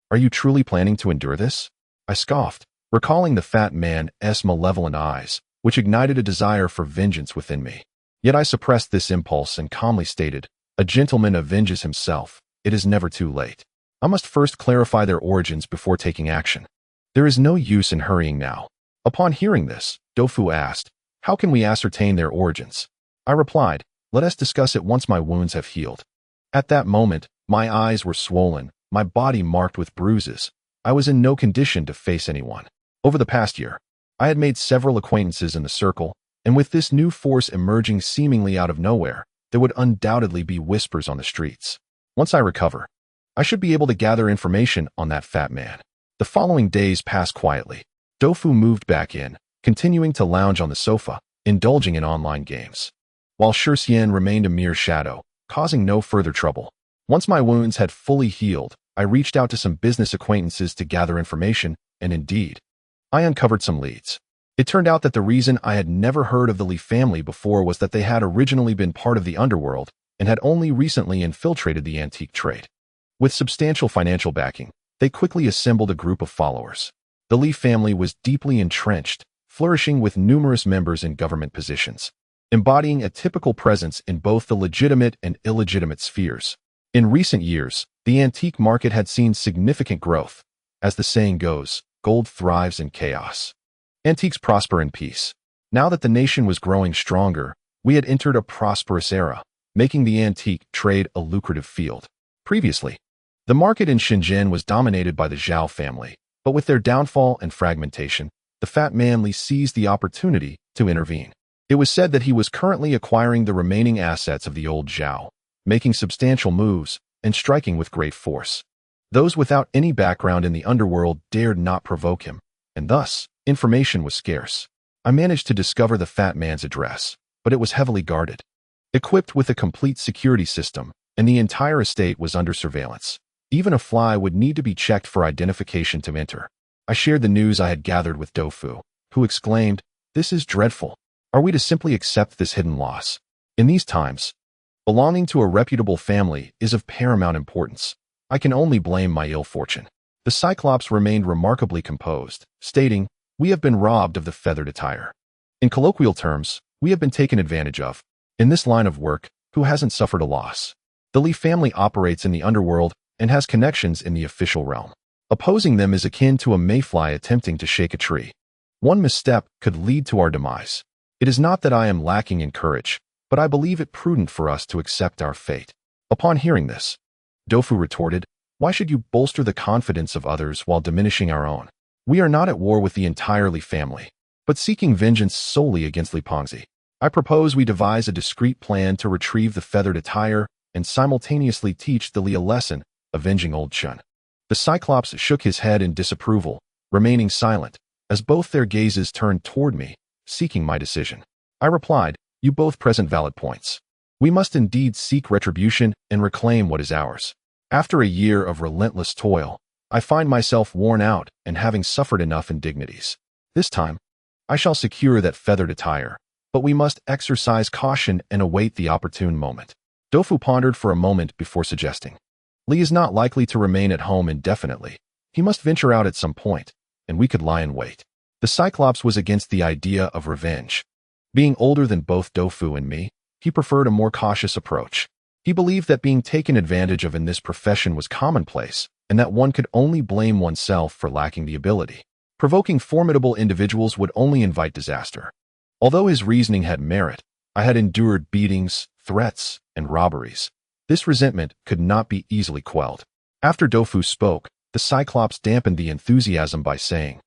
S1: Are you truly planning to endure this?" I scoffed, recalling the fat man's malevolent eyes, which ignited a desire for vengeance within me. Yet I suppressed this impulse and calmly stated, "A gentleman avenges himself. It is never too late. I must first clarify their origins before taking action. There is no use in hurrying now." Upon hearing this, Tofu asked, "How can we ascertain their origins?" I replied, "Let us discuss it once my wounds have healed." At that moment, my eyes were swollen, my body marked with bruises. I was in no condition to face anyone. Over the past year, I had made several acquaintances in the circle, and with this new force emerging seemingly out of nowhere, there would undoubtedly be whispers on the streets. Once I recover, I should be able to gather information on that fat man. The following days passed quietly. Tofu moved back in, continuing to lounge on the sofa, indulging in online games, while Shuxian remained a mere shadow, causing no further trouble. Once my wounds had fully healed, I reached out to some business acquaintances to gather information, and indeed, I uncovered some leads. It turned out that the reason I had never heard of the Lee family before was that they had originally been part of the underworld and had only recently infiltrated the antique trade. With substantial financial backing, they quickly assembled a group of followers. The Lee family was deeply entrenched, flourishing with numerous members in government positions, embodying a typical presence in both the legitimate and illegitimate spheres. In recent years, the antique market had seen significant growth. As the saying goes, gold thrives in chaos. Antiques prosper in peace. Now that the nation was growing stronger, we had entered a prosperous era, making the antique trade a lucrative field. Previously, the market in Shenzhen was dominated by the Zhao family, but with their downfall and fragmentation, the fat man Li seized the opportunity to intervene. It was said that he was currently acquiring the remaining assets of the old Zhao, making substantial moves and striking with great force. Those without any background in the underworld dared not provoke him, and thus, information was scarce. I managed to discover the fat man's address, but it was heavily guarded, equipped with a complete security system, and the entire estate was under surveillance. Even a fly would need to be checked for identification to enter. I shared the news I had gathered with Tofu, who exclaimed, "This is dreadful. Are we to simply accept this hidden loss?" In these times, belonging to a reputable family is of paramount importance. I can only blame my ill fortune. The Cyclops remained remarkably composed, stating, "We have been robbed of the feathered attire. In colloquial terms, we have been taken advantage of. In this line of work, who hasn't suffered a loss? The Lee family operates in the underworld and has connections in the official realm. Opposing them is akin to a mayfly attempting to shake a tree. One misstep could lead to our demise. It is not that I am lacking in courage, but I believe it prudent for us to accept our fate. Upon hearing this, Dofu retorted, "Why should you bolster the confidence of others while diminishing our own? We are not at war with the entire Li family, but seeking vengeance solely against Li Pengzi. I propose we devise a discreet plan to retrieve the feathered attire and simultaneously teach the Li a lesson, avenging old Chun." The Cyclops shook his head in disapproval, remaining silent, as both their gazes turned toward me, seeking my decision. I replied, "You both present valid points. We must indeed seek retribution and reclaim what is ours. After a year of relentless toil, I find myself worn out and having suffered enough indignities. This time, I shall secure that feathered attire, but we must exercise caution and await the opportune moment." Dofu pondered for a moment before suggesting, "Li is not likely to remain at home indefinitely. He must venture out at some point, and we could lie in wait." The Cyclops was against the idea of revenge. Being older than both Dofu and me, he preferred a more cautious approach. He believed that being taken advantage of in this profession was commonplace, and that one could only blame oneself for lacking the ability. Provoking formidable individuals would only invite disaster. Although his reasoning had merit, I had endured beatings, threats, and robberies. This resentment could not be easily quelled. After Dofu spoke, the Cyclops dampened the enthusiasm by saying,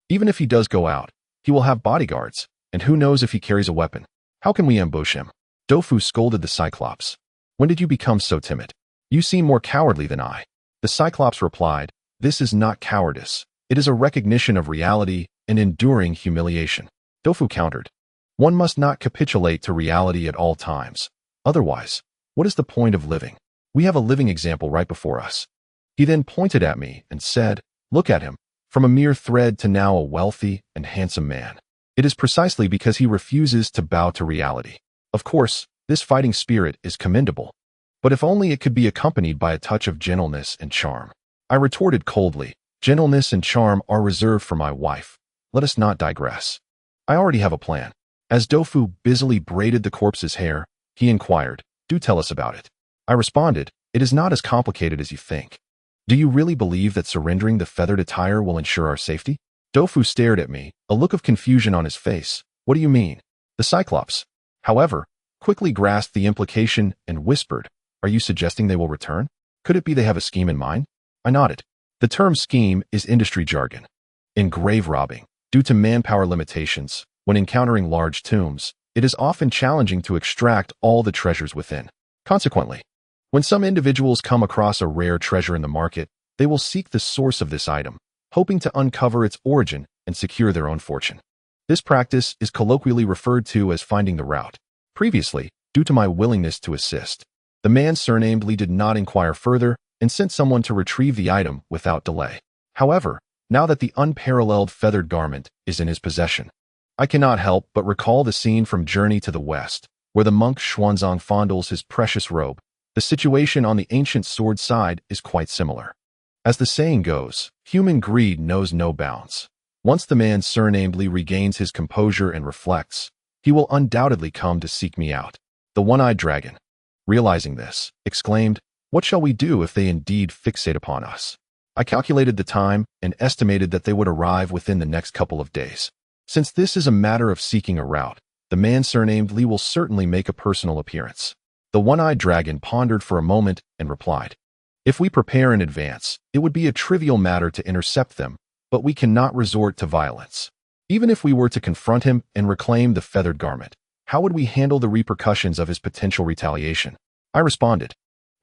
S1: "Even if he does go out, he will have bodyguards, and who knows if he carries a weapon. How can we ambush him?" Dofu scolded the Cyclops. "When did you become so timid? You seem more cowardly than I." The Cyclops replied, "This is not cowardice. It is a recognition of reality and enduring humiliation." Dofu countered, "One must not capitulate to reality at all times. Otherwise, what is the point of living? We have a living example right before us." He then pointed at me and said, "Look at him, from a mere thread to now a wealthy and handsome man. It is precisely because he refuses to bow to reality. Of course, this fighting spirit is commendable, but if only it could be accompanied by a touch of gentleness and charm." I retorted coldly, "Gentleness and charm are reserved for my wife. Let us not digress. I already have a plan." As Dofu busily braided the corpse's hair, he inquired, "Do tell us about it." I responded, "It is not as complicated as you think. Do you really believe that surrendering the feathered attire will ensure our safety?" Dofu stared at me, a look of confusion on his face. "What do you mean?" The Cyclops, however, quickly grasped the implication and whispered, "Are you suggesting they will return? Could it be they have a scheme in mind?" I nodded. The term scheme is industry jargon. In grave robbing, due to manpower limitations, when encountering large tombs, it is often challenging to extract all the treasures within. Consequently, when some individuals come across a rare treasure in the market, they will seek the source of this item, hoping to uncover its origin and secure their own fortune. This practice is colloquially referred to as finding the route. Previously, due to my willingness to assist, the man surnamed Li did not inquire further and sent someone to retrieve the item without delay. However, now that the unparalleled feathered garment is in his possession, I cannot help but recall the scene from Journey to the West, where the monk Xuanzang fondles his precious robe. The situation on the ancient sword side is quite similar. As the saying goes, human greed knows no bounds. Once the man surnamed Li regains his composure and reflects, he will undoubtedly come to seek me out. The one-eyed dragon, realizing this, exclaimed, "What shall we do if they indeed fixate upon us?" I calculated the time and estimated that they would arrive within the next couple of days. Since this is a matter of seeking a route, the man surnamed Li will certainly make a personal appearance. The one-eyed dragon pondered for a moment and replied, "If we prepare in advance, it would be a trivial matter to intercept them, but we cannot resort to violence. Even if we were to confront him and reclaim the feathered garment, how would we handle the repercussions of his potential retaliation?" I responded,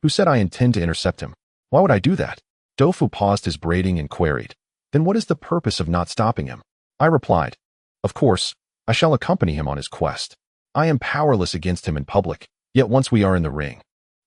S1: "Who said I intend to intercept him? Why would I do that?" Dofu paused his braiding and queried, "Then what is the purpose of not stopping him?" I replied, "Of course, I shall accompany him on his quest. I am powerless against him in public, yet once we are in the ring,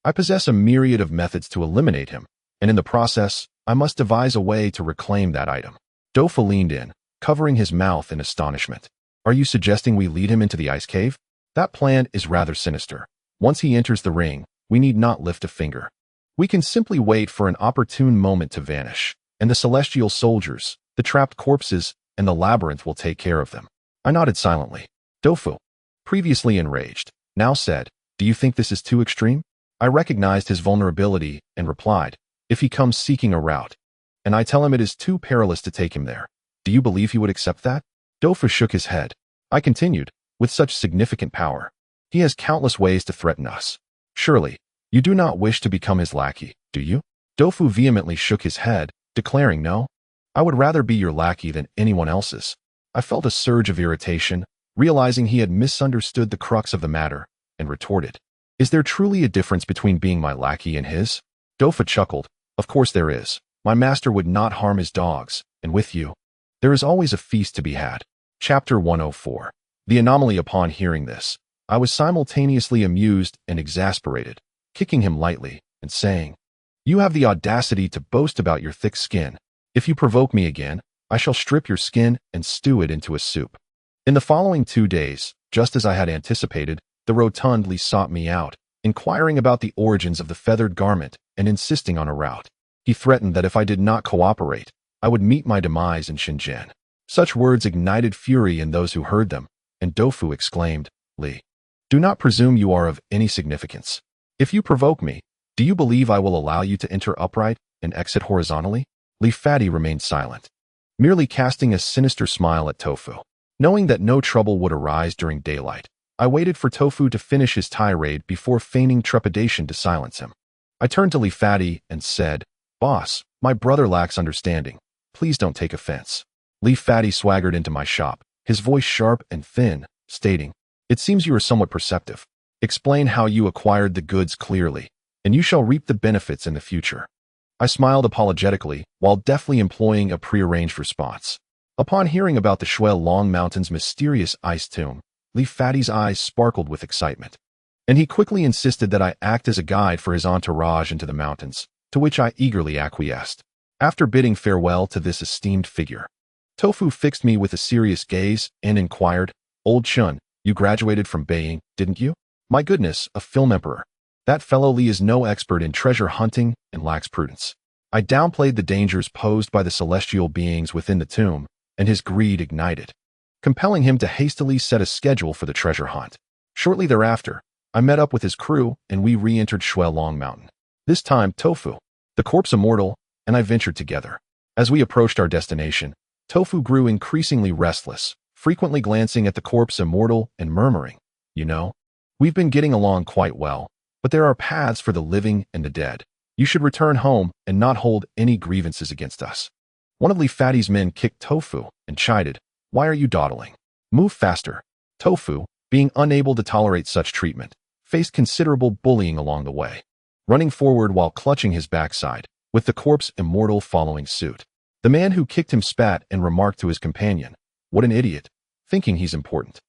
S1: I possess a myriad of methods to eliminate him, and in the process, I must devise a way to reclaim that item." Dofu leaned in, covering his mouth in astonishment. "Are you suggesting we lead him into the ice cave? That plan is rather sinister. Once he enters the ring, we need not lift a finger. We can simply wait for an opportune moment to vanish, and the celestial soldiers, the trapped corpses, and the labyrinth will take care of them." I nodded silently. Dofu, previously enraged, now said, "Do you think this is too extreme?" I recognized his vulnerability and replied, if he comes seeking a route, and I tell him it is too perilous to take him there, do you believe he would accept that? Dofu shook his head. I continued, with such significant power. He has countless ways to threaten us. Surely, you do not wish to become his lackey, do you? Dofu vehemently shook his head, declaring no. I would rather be your lackey than anyone else's. I felt a surge of irritation, realizing he had misunderstood the crux of the matter, and retorted. Is there truly a difference between being my lackey and his? Dofu chuckled. Of course there is. My master would not harm his dogs, and with you, there is always a feast to be had. Chapter 104. The anomaly. Upon hearing this, I was simultaneously amused and exasperated, kicking him lightly and saying, You have the audacity to boast about your thick skin. If you provoke me again, I shall strip your skin and stew it into a soup. In the following 2 days, just as I had anticipated, the rotundly sought me out, inquiring about the origins of the feathered garment and insisting on a route. He threatened that if I did not cooperate, I would meet my demise in Shenzhen. Such words ignited fury in those who heard them, and Dofu exclaimed, Li, do not presume you are of any significance. If you provoke me, do you believe I will allow you to enter upright and exit horizontally? Li Fadi remained silent, merely casting a sinister smile at Tofu. Knowing that no trouble would arise during daylight, I waited for Tofu to finish his tirade before feigning trepidation to silence him. I turned to Li Fadi and said, Boss, my brother lacks understanding. Please don't take offense. Li Fadi swaggered into my shop, his voice sharp and thin, stating, It seems you are somewhat perceptive. Explain how you acquired the goods clearly, and you shall reap the benefits in the future. I smiled apologetically, while deftly employing a prearranged response. Upon hearing about the Shui Long Mountain's mysterious ice tomb, Li Fadi's eyes sparkled with excitement, and he quickly insisted that I act as a guide for his entourage into the mountains, to which I eagerly acquiesced. After bidding farewell to this esteemed figure, Tofu fixed me with a serious gaze and inquired, Old Chun, you graduated from Beijing, didn't you? My goodness, a film emperor. That fellow Li is no expert in treasure hunting and lacks prudence. I downplayed the dangers posed by the celestial beings within the tomb, and his greed ignited, compelling him to hastily set a schedule for the treasure hunt. Shortly thereafter, I met up with his crew and we re-entered Shui Long Mountain. This time, Tofu, the corpse immortal, and I ventured together. As we approached our destination, Tofu grew increasingly restless, frequently glancing at the corpse immortal and murmuring, You know, we've been getting along quite well, but there are paths for the living and the dead. You should return home and not hold any grievances against us. One of Li Fadi's men kicked Tofu and chided, Why are you dawdling? Move faster. Tofu, being unable to tolerate such treatment, faced considerable bullying along the way, running forward while clutching his backside, with the corpse immortal following suit. The man who kicked him spat and remarked to his companion, What an idiot, thinking he's important.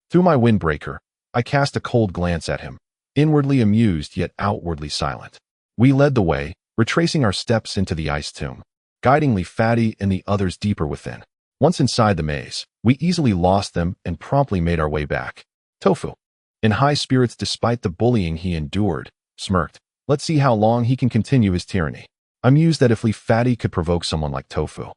S1: Through my windbreaker, I cast a cold glance at him, inwardly amused yet outwardly silent. We led the way, retracing our steps into the ice tomb, guiding Li Fadi and the others deeper within. Once inside the maze, we easily lost them and promptly made our way back. Tofu, in high spirits despite the bullying he endured, smirked, Let's see how long he can continue his tyranny. I mused that if Li Fadi could provoke someone like Tofu,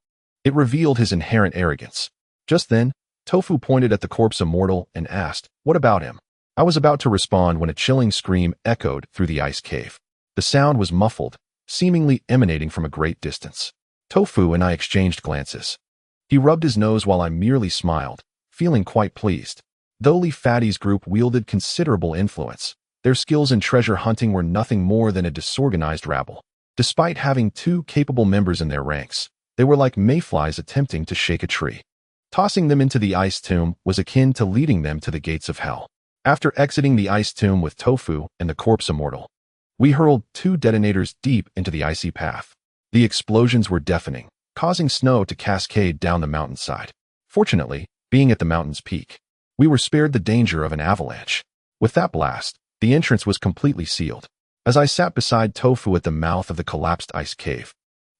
S1: it revealed his inherent arrogance. Just then, Tofu pointed at the corpse immortal and asked, What about him? I was about to respond when a chilling scream echoed through the ice cave. The sound was muffled, seemingly emanating from a great distance. Tofu and I exchanged glances. He rubbed his nose while I merely smiled, feeling quite pleased. Though Li Fadi's group wielded considerable influence, their skills in treasure hunting were nothing more than a disorganized rabble. Despite having 2 capable members in their ranks, they were like mayflies attempting to shake a tree. Tossing them into the ice tomb was akin to leading them to the gates of hell. After exiting the ice tomb with Tofu and the corpse immortal, we hurled 2 detonators deep into the icy path. The explosions were deafening, causing snow to cascade down the mountainside. Fortunately, being at the mountain's peak, we were spared the danger of an avalanche. With that blast, the entrance was completely sealed. As I sat beside Tofu at the mouth of the collapsed ice cave,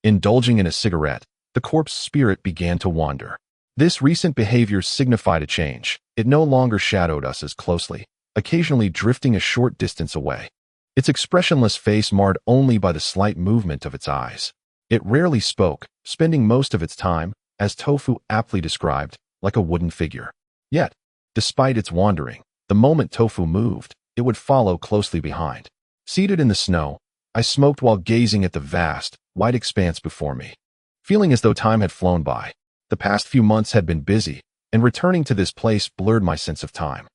S1: indulging in a cigarette, the corpse spirit began to wander. This recent behavior signified a change. It no longer shadowed us as closely, occasionally drifting a short distance away. Its expressionless face marred only by the slight movement of its eyes. It rarely spoke, spending most of its time, as Tofu aptly described, like a wooden figure. Yet, despite its wandering, the moment Tofu moved, it would follow closely behind. Seated in the snow, I smoked while gazing at the vast, white expanse before me, feeling as though time had flown by. The past few months had been busy, and returning to this place blurred my sense of time.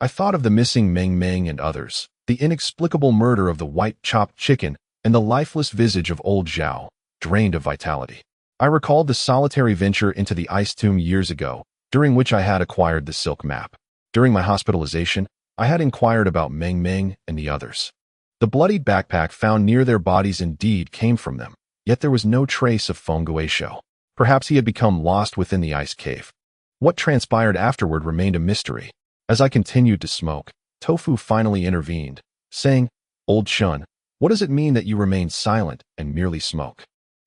S1: I thought of the missing Meng Meng and others, the inexplicable murder of the white chopped chicken, and the lifeless visage of old Zhao, drained of vitality. I recalled the solitary venture into the ice tomb years ago, during which I had acquired the silk map. During my hospitalization, I had inquired about Meng Meng and the others. The bloodied backpack found near their bodies indeed came from them, yet there was no trace of Feng Guisho. Perhaps he had become lost within the ice cave. What transpired afterward remained a mystery. As I continued to smoke, Tofu finally intervened, saying, "Old Shun, what does it mean that you remain silent and merely smoke?"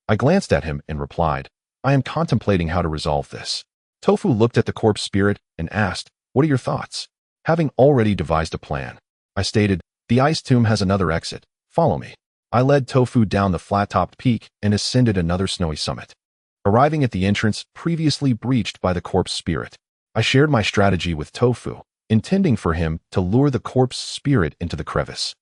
S1: I glanced at him and replied, "I am contemplating how to resolve this." Tofu looked at the corpse spirit and asked, "What are your thoughts?" Having already devised a plan, I stated, "The ice tomb has another exit. Follow me." I led Tofu down the flat-topped peak and ascended another snowy summit. Arriving at the entrance previously breached by the corpse spirit, I shared my strategy with Tofu, intending for him to lure the corpse spirit into the crevice,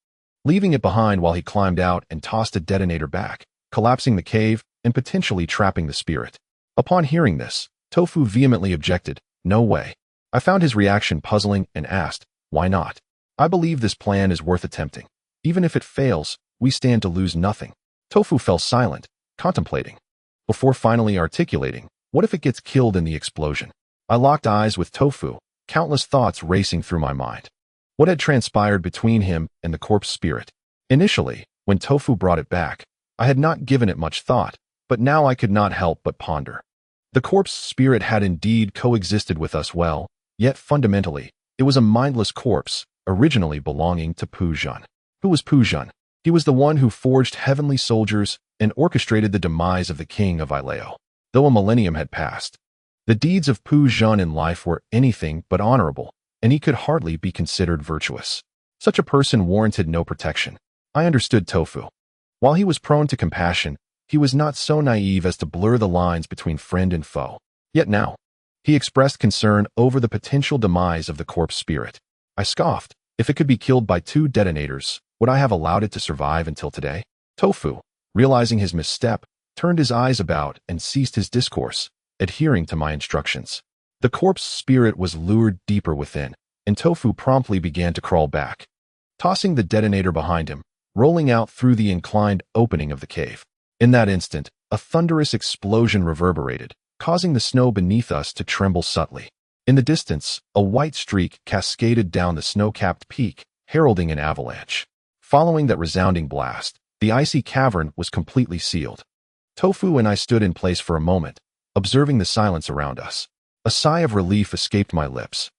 S1: leaving it behind while he climbed out and tossed a detonator back, collapsing the cave and potentially trapping the spirit. Upon hearing this, Tofu vehemently objected, "No way." I found his reaction puzzling and asked, "Why not?" "I believe this plan is worth attempting. Even if it fails, we stand to lose nothing." Tofu fell silent, contemplating, before finally articulating, "What if it gets killed in the explosion?" I locked eyes with Tofu, countless thoughts racing through my mind. What had transpired between him and the corpse spirit? Initially, when Tofu brought it back, I had not given it much thought, but now I could not help but ponder. The corpse spirit had indeed coexisted with us well, yet fundamentally, it was a mindless corpse, originally belonging to Pu Zhen. Who was Pu Zhen? He was the one who forged heavenly soldiers and orchestrated the demise of the king of Ileo. Though a millennium had passed, the deeds of Pu Zhen in life were anything but honorable, and he could hardly be considered virtuous. Such a person warranted no protection. I understood Tofu. While he was prone to compassion, he was not so naive as to blur the lines between friend and foe. Yet now, he expressed concern over the potential demise of the corpse spirit. I scoffed. If it could be killed by 2 detonators, would I have allowed it to survive until today? Tofu, realizing his misstep, turned his eyes about and ceased his discourse, adhering to my instructions. The corpse spirit was lured deeper within, and Tofu promptly began to crawl back, tossing the detonator behind him, rolling out through the inclined opening of the cave. In that instant, a thunderous explosion reverberated, causing the snow beneath us to tremble subtly. In the distance, a white streak cascaded down the snow-capped peak, heralding an avalanche. Following that resounding blast, the icy cavern was completely sealed. Tofu and I stood in place for a moment, observing the silence around us. A sigh of relief escaped my lips.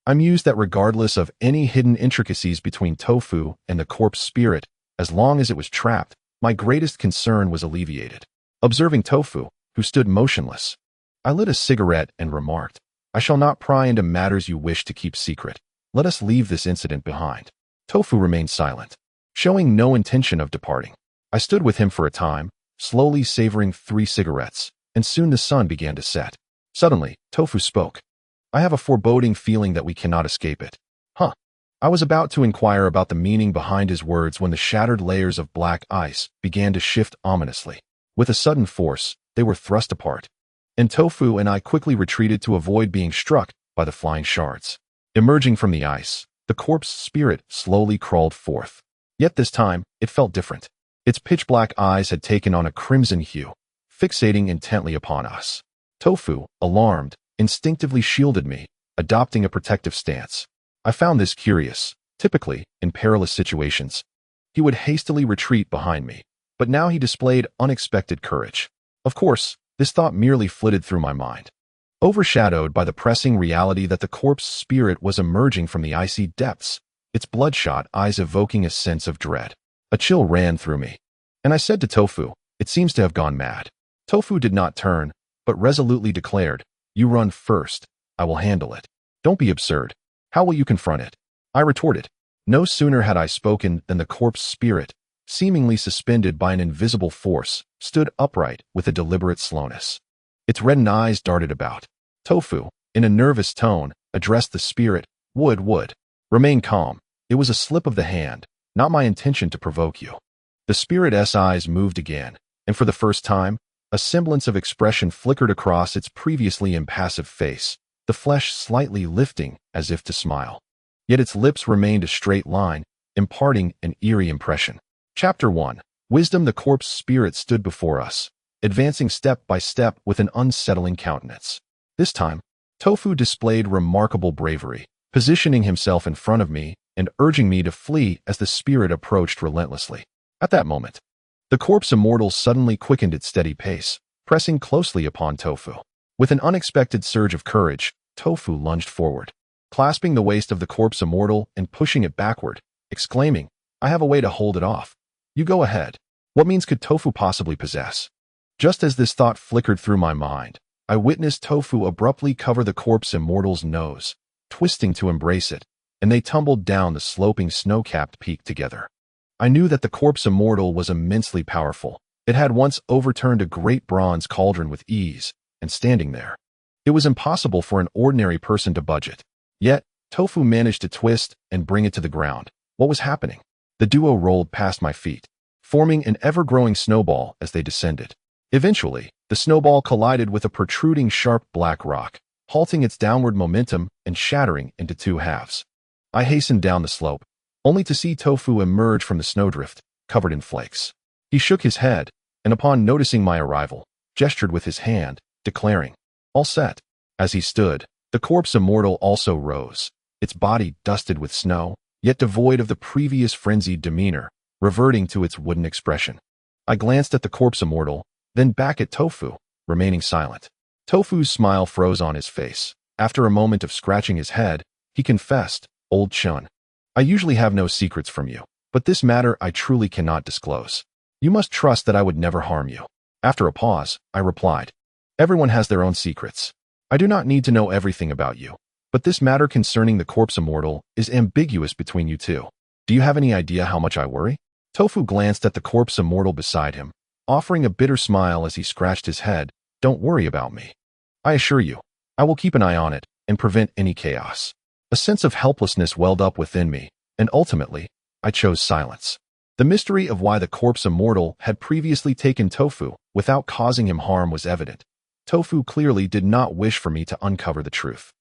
S1: I mused that regardless of any hidden intricacies between Tofu and the corpse spirit, as long as it was trapped, my greatest concern was alleviated. Observing Tofu, who stood motionless, I lit a cigarette and remarked, "I shall not pry into matters you wish to keep secret. Let us leave this incident behind." Tofu remained silent, showing no intention of departing. I stood with him for a time, slowly savoring 3 cigarettes, and soon the sun began to set. Suddenly, Tofu spoke. "I have a foreboding feeling that we cannot escape it." "Huh?" I was about to inquire about the meaning behind his words when the shattered layers of black ice began to shift ominously. With a sudden force, they were thrust apart, and Tofu and I quickly retreated to avoid being struck by the flying shards. Emerging from the ice, the corpse spirit slowly crawled forth. Yet this time, it felt different. Its pitch-black eyes had taken on a crimson hue, fixating intently upon us. Tofu, alarmed, instinctively shielded me, adopting a protective stance. I found this curious. Typically, in perilous situations, he would hastily retreat behind me, but now he displayed unexpected courage. Of course, this thought merely flitted through my mind, overshadowed by the pressing reality that the corpse spirit was emerging from the icy depths, its bloodshot eyes evoking a sense of dread. A chill ran through me, and I said to Tofu, "It seems to have gone mad." Tofu did not turn, but resolutely declared, "You run first. I will handle it." "Don't be absurd. How will you confront it?" I retorted. No sooner had I spoken than the corpse spirit, seemingly suspended by an invisible force, stood upright with a deliberate slowness. Its reddened eyes darted about. Tofu, in a nervous tone, addressed the spirit, Would. Remain calm. It was a slip of the hand, not my intention to provoke you." The spirit's eyes moved again, and for the first time, a semblance of expression flickered across its previously impassive face, the flesh slightly lifting as if to smile. Yet its lips remained a straight line, imparting an eerie impression. Chapter 1. Wisdom. The corpse spirit stood before us, advancing step by step with an unsettling countenance. This time, Tofu displayed remarkable bravery, positioning himself in front of me and urging me to flee as the spirit approached relentlessly. At that moment, the corpse immortal suddenly quickened its steady pace, pressing closely upon Tofu. With an unexpected surge of courage, Tofu lunged forward, clasping the waist of the corpse immortal and pushing it backward, exclaiming, "I have a way to hold it off. You go ahead." What means could Tofu possibly possess? Just as this thought flickered through my mind, I witnessed Tofu abruptly cover the corpse immortal's nose, twisting to embrace it, and they tumbled down the sloping snow-capped peak together. I knew that the corpse immortal was immensely powerful. It had once overturned a great bronze cauldron with ease, and standing there, it was impossible for an ordinary person to budge it. Yet, Tofu managed to twist and bring it to the ground. What was happening? The duo rolled past my feet, forming an ever-growing snowball as they descended. Eventually, the snowball collided with a protruding sharp black rock, halting its downward momentum and shattering into two halves. I hastened down the slope, only to see Tofu emerge from the snowdrift, covered in flakes. He shook his head, and upon noticing my arrival, gestured with his hand, declaring, "All set." As he stood, the corpse immortal also rose, its body dusted with snow, yet devoid of the previous frenzied demeanor, reverting to its wooden expression. I glanced at the corpse immortal, then back at Tofu, remaining silent. Tofu's smile froze on his face. After a moment of scratching his head, he confessed, "Old Chun, I usually have no secrets from you, but this matter I truly cannot disclose. You must trust that I would never harm you." After a pause, I replied, "Everyone has their own secrets. I do not need to know everything about you, but this matter concerning the corpse immortal is ambiguous between you two. Do you have any idea how much I worry?" Tofu glanced at the corpse immortal beside him, offering a bitter smile as he scratched his head. "Don't worry about me. I assure you, I will keep an eye on it and prevent any chaos." A sense of helplessness welled up within me, and ultimately, I chose silence. The mystery of why the corpse immortal had previously taken Tofu without causing him harm was evident. Tofu clearly did not wish for me to uncover the truth.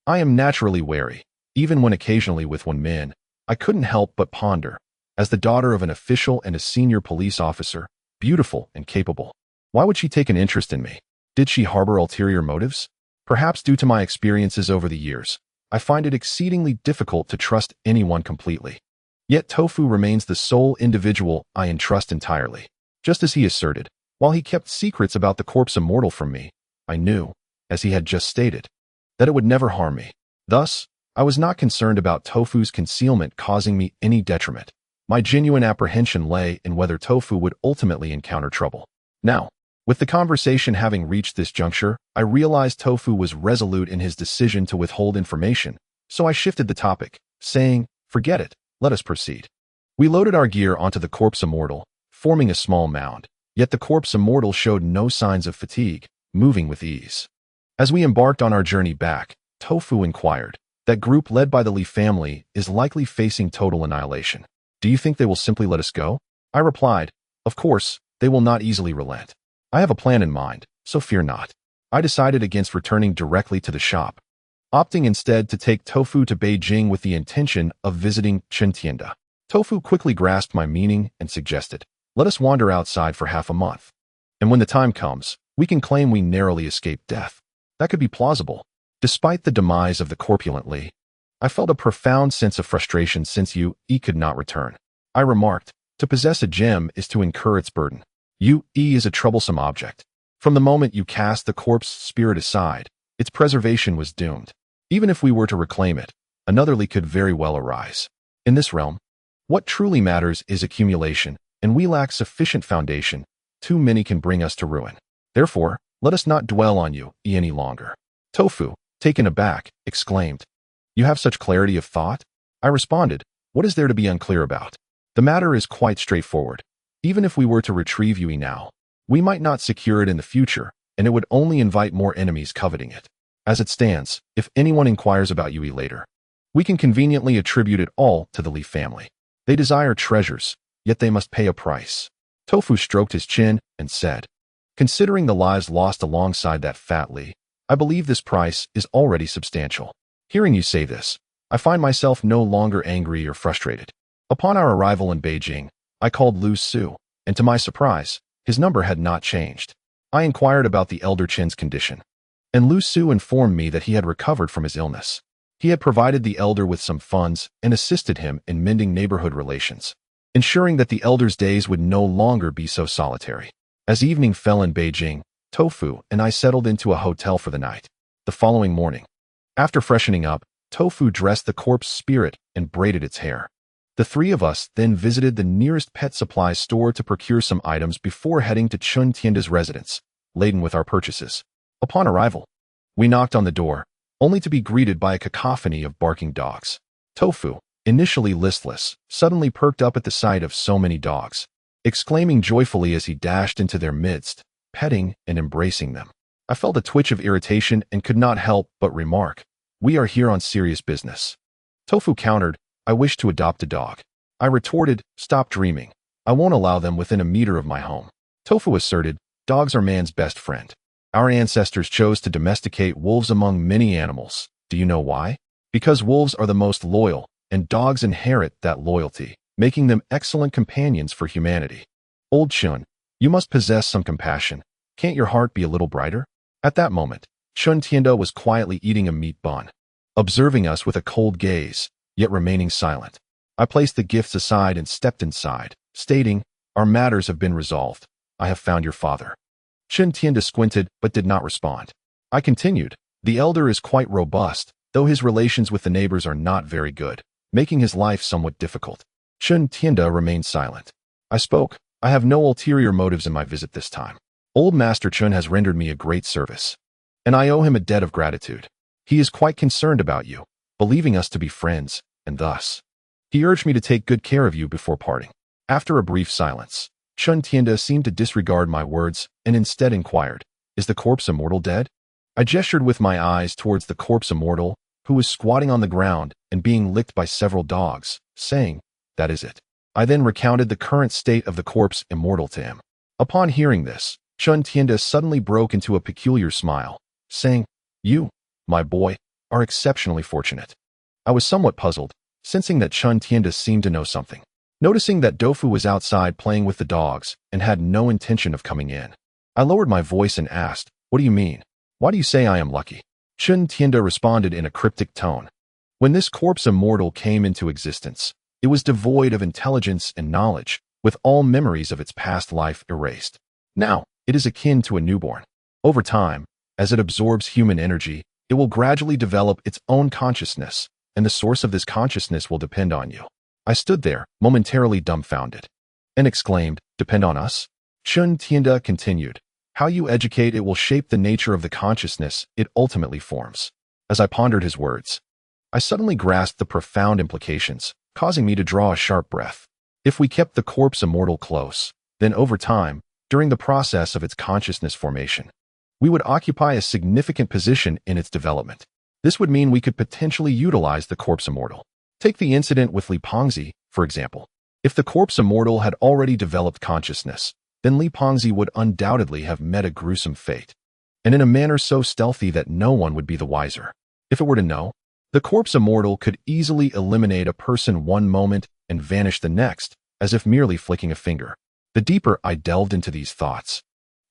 S1: I am naturally wary, even when occasionally with one man. I couldn't help but ponder, as the daughter of an official and a senior police officer, beautiful and capable, why would she take an interest in me? Did she harbor ulterior motives? Perhaps due to my experiences over the years, I find it exceedingly difficult to trust anyone completely. Yet Tofu remains the sole individual I entrust entirely. Just as he asserted, while he kept secrets about the corpse immortal from me, I knew, as he had just stated, that it would never harm me. Thus, I was not concerned about Tofu's concealment causing me any detriment. My genuine apprehension lay in whether Tofu would ultimately encounter trouble. Now, with the conversation having reached this juncture, I realized Tofu was resolute in his decision to withhold information, so I shifted the topic, saying, "Forget it, let us proceed." We loaded our gear onto the corpse immortal, forming a small mound, yet the corpse immortal showed no signs of fatigue, moving with ease. As we embarked on our journey back, Tofu inquired, "That group led by the Lee family is likely facing total annihilation. Do you think they will simply let us go?" I replied, "Of course, they will not easily relent. I have a plan in mind, so fear not." I decided against returning directly to the shop, opting instead to take Tofu to Beijing with the intention of visiting Chentianda. Tofu quickly grasped my meaning and suggested, "Let us wander outside for half a month. And when the time comes, we can claim we narrowly escaped death." That could be plausible. Despite the demise of the corpulent Lee, I felt a profound sense of frustration since he could not return. I remarked, "To possess a gem is to incur its burden. He is a troublesome object. From the moment you cast the corpse spirit aside, its preservation was doomed. Even if we were to reclaim it, another Lee could very well arise. In this realm, what truly matters is accumulation, and we lack sufficient foundation. Too many can bring us to ruin. Therefore, let us not dwell on you any longer." Tofu, taken aback, exclaimed, "You have such clarity of thought?" I responded, "What is there to be unclear about? The matter is quite straightforward. Even if we were to retrieve Yui now, we might not secure it in the future, and it would only invite more enemies coveting it. As it stands, if anyone inquires about Yui later, we can conveniently attribute it all to the Lee family. They desire treasures, yet they must pay a price." Tofu stroked his chin and said, "Considering the lives lost alongside that fat Li, I believe this price is already substantial." Hearing you say this, I find myself no longer angry or frustrated. Upon our arrival in Beijing, I called Lu Su, and to my surprise, his number had not changed. I inquired about the elder Chin's condition, and Lu Su informed me that he had recovered from his illness. He had provided the elder with some funds and assisted him in mending neighborhood relations, ensuring that the elder's days would no longer be so solitary. As evening fell in Beijing, Tofu and I settled into a hotel for the night. The following morning, after freshening up, Tofu dressed the corpse spirit and braided its hair. The three of us then visited the nearest pet supply store to procure some items before heading to Chun Tianda's residence, laden with our purchases. Upon arrival, we knocked on the door, only to be greeted by a cacophony of barking dogs. Tofu, initially listless, suddenly perked up at the sight of so many dogs, exclaiming joyfully as he dashed into their midst, petting and embracing them. I felt a twitch of irritation and could not help but remark, "We are here on serious business." Tofu countered, "I wish to adopt a dog." I retorted, "Stop dreaming. I won't allow them within a meter of my home." Tofu asserted, "Dogs are man's best friend. Our ancestors chose to domesticate wolves among many animals. Do you know why? Because wolves are the most loyal, and dogs inherit that loyalty, making them excellent companions for humanity. Old Chun, you must possess some compassion. Can't your heart be a little brighter?" At that moment, Chun Tianda was quietly eating a meat bun, observing us with a cold gaze, yet remaining silent. I placed the gifts aside and stepped inside, stating, "Our matters have been resolved. I have found your father." Chun Tianda squinted but did not respond. I continued, "The elder is quite robust, though his relations with the neighbors are not very good, making his life somewhat difficult." Chun Tianda remained silent. I spoke, "I have no ulterior motives in my visit this time. Old Master Chun has rendered me a great service, and I owe him a debt of gratitude. He is quite concerned about you, believing us to be friends, and thus, he urged me to take good care of you before parting." After a brief silence, Chun Tianda seemed to disregard my words and instead inquired, "Is the corpse immortal dead?" I gestured with my eyes towards the corpse immortal, who was squatting on the ground and being licked by several dogs, saying, "That is it." I then recounted the current state of the corpse immortal to him. Upon hearing this, Chun Tianda suddenly broke into a peculiar smile, saying, "You, my boy, are exceptionally fortunate." I was somewhat puzzled, sensing that Chun Tianda seemed to know something. Noticing that Dofu was outside playing with the dogs and had no intention of coming in, I lowered my voice and asked, "What do you mean? Why do you say I am lucky?" Chun Tianda responded in a cryptic tone, "When this corpse immortal came into existence, it was devoid of intelligence and knowledge, with all memories of its past life erased. Now, it is akin to a newborn. Over time, as it absorbs human energy, it will gradually develop its own consciousness, and the source of this consciousness will depend on you." I stood there, momentarily dumbfounded, and exclaimed, "Depend on us?" Chun Tianda continued, "How you educate it will shape the nature of the consciousness it ultimately forms." As I pondered his words, I suddenly grasped the profound implications, causing me to draw a sharp breath. If we kept the corpse immortal close, then over time, during the process of its consciousness formation, we would occupy a significant position in its development. This would mean we could potentially utilize the corpse immortal. Take the incident with Li Pengzi, for example. If the corpse immortal had already developed consciousness, then Li Pengzi would undoubtedly have met a gruesome fate, and in a manner so stealthy that no one would be the wiser. If it were to know, the corpse immortal could easily eliminate a person one moment and vanish the next, as if merely flicking a finger. The deeper I delved into these thoughts,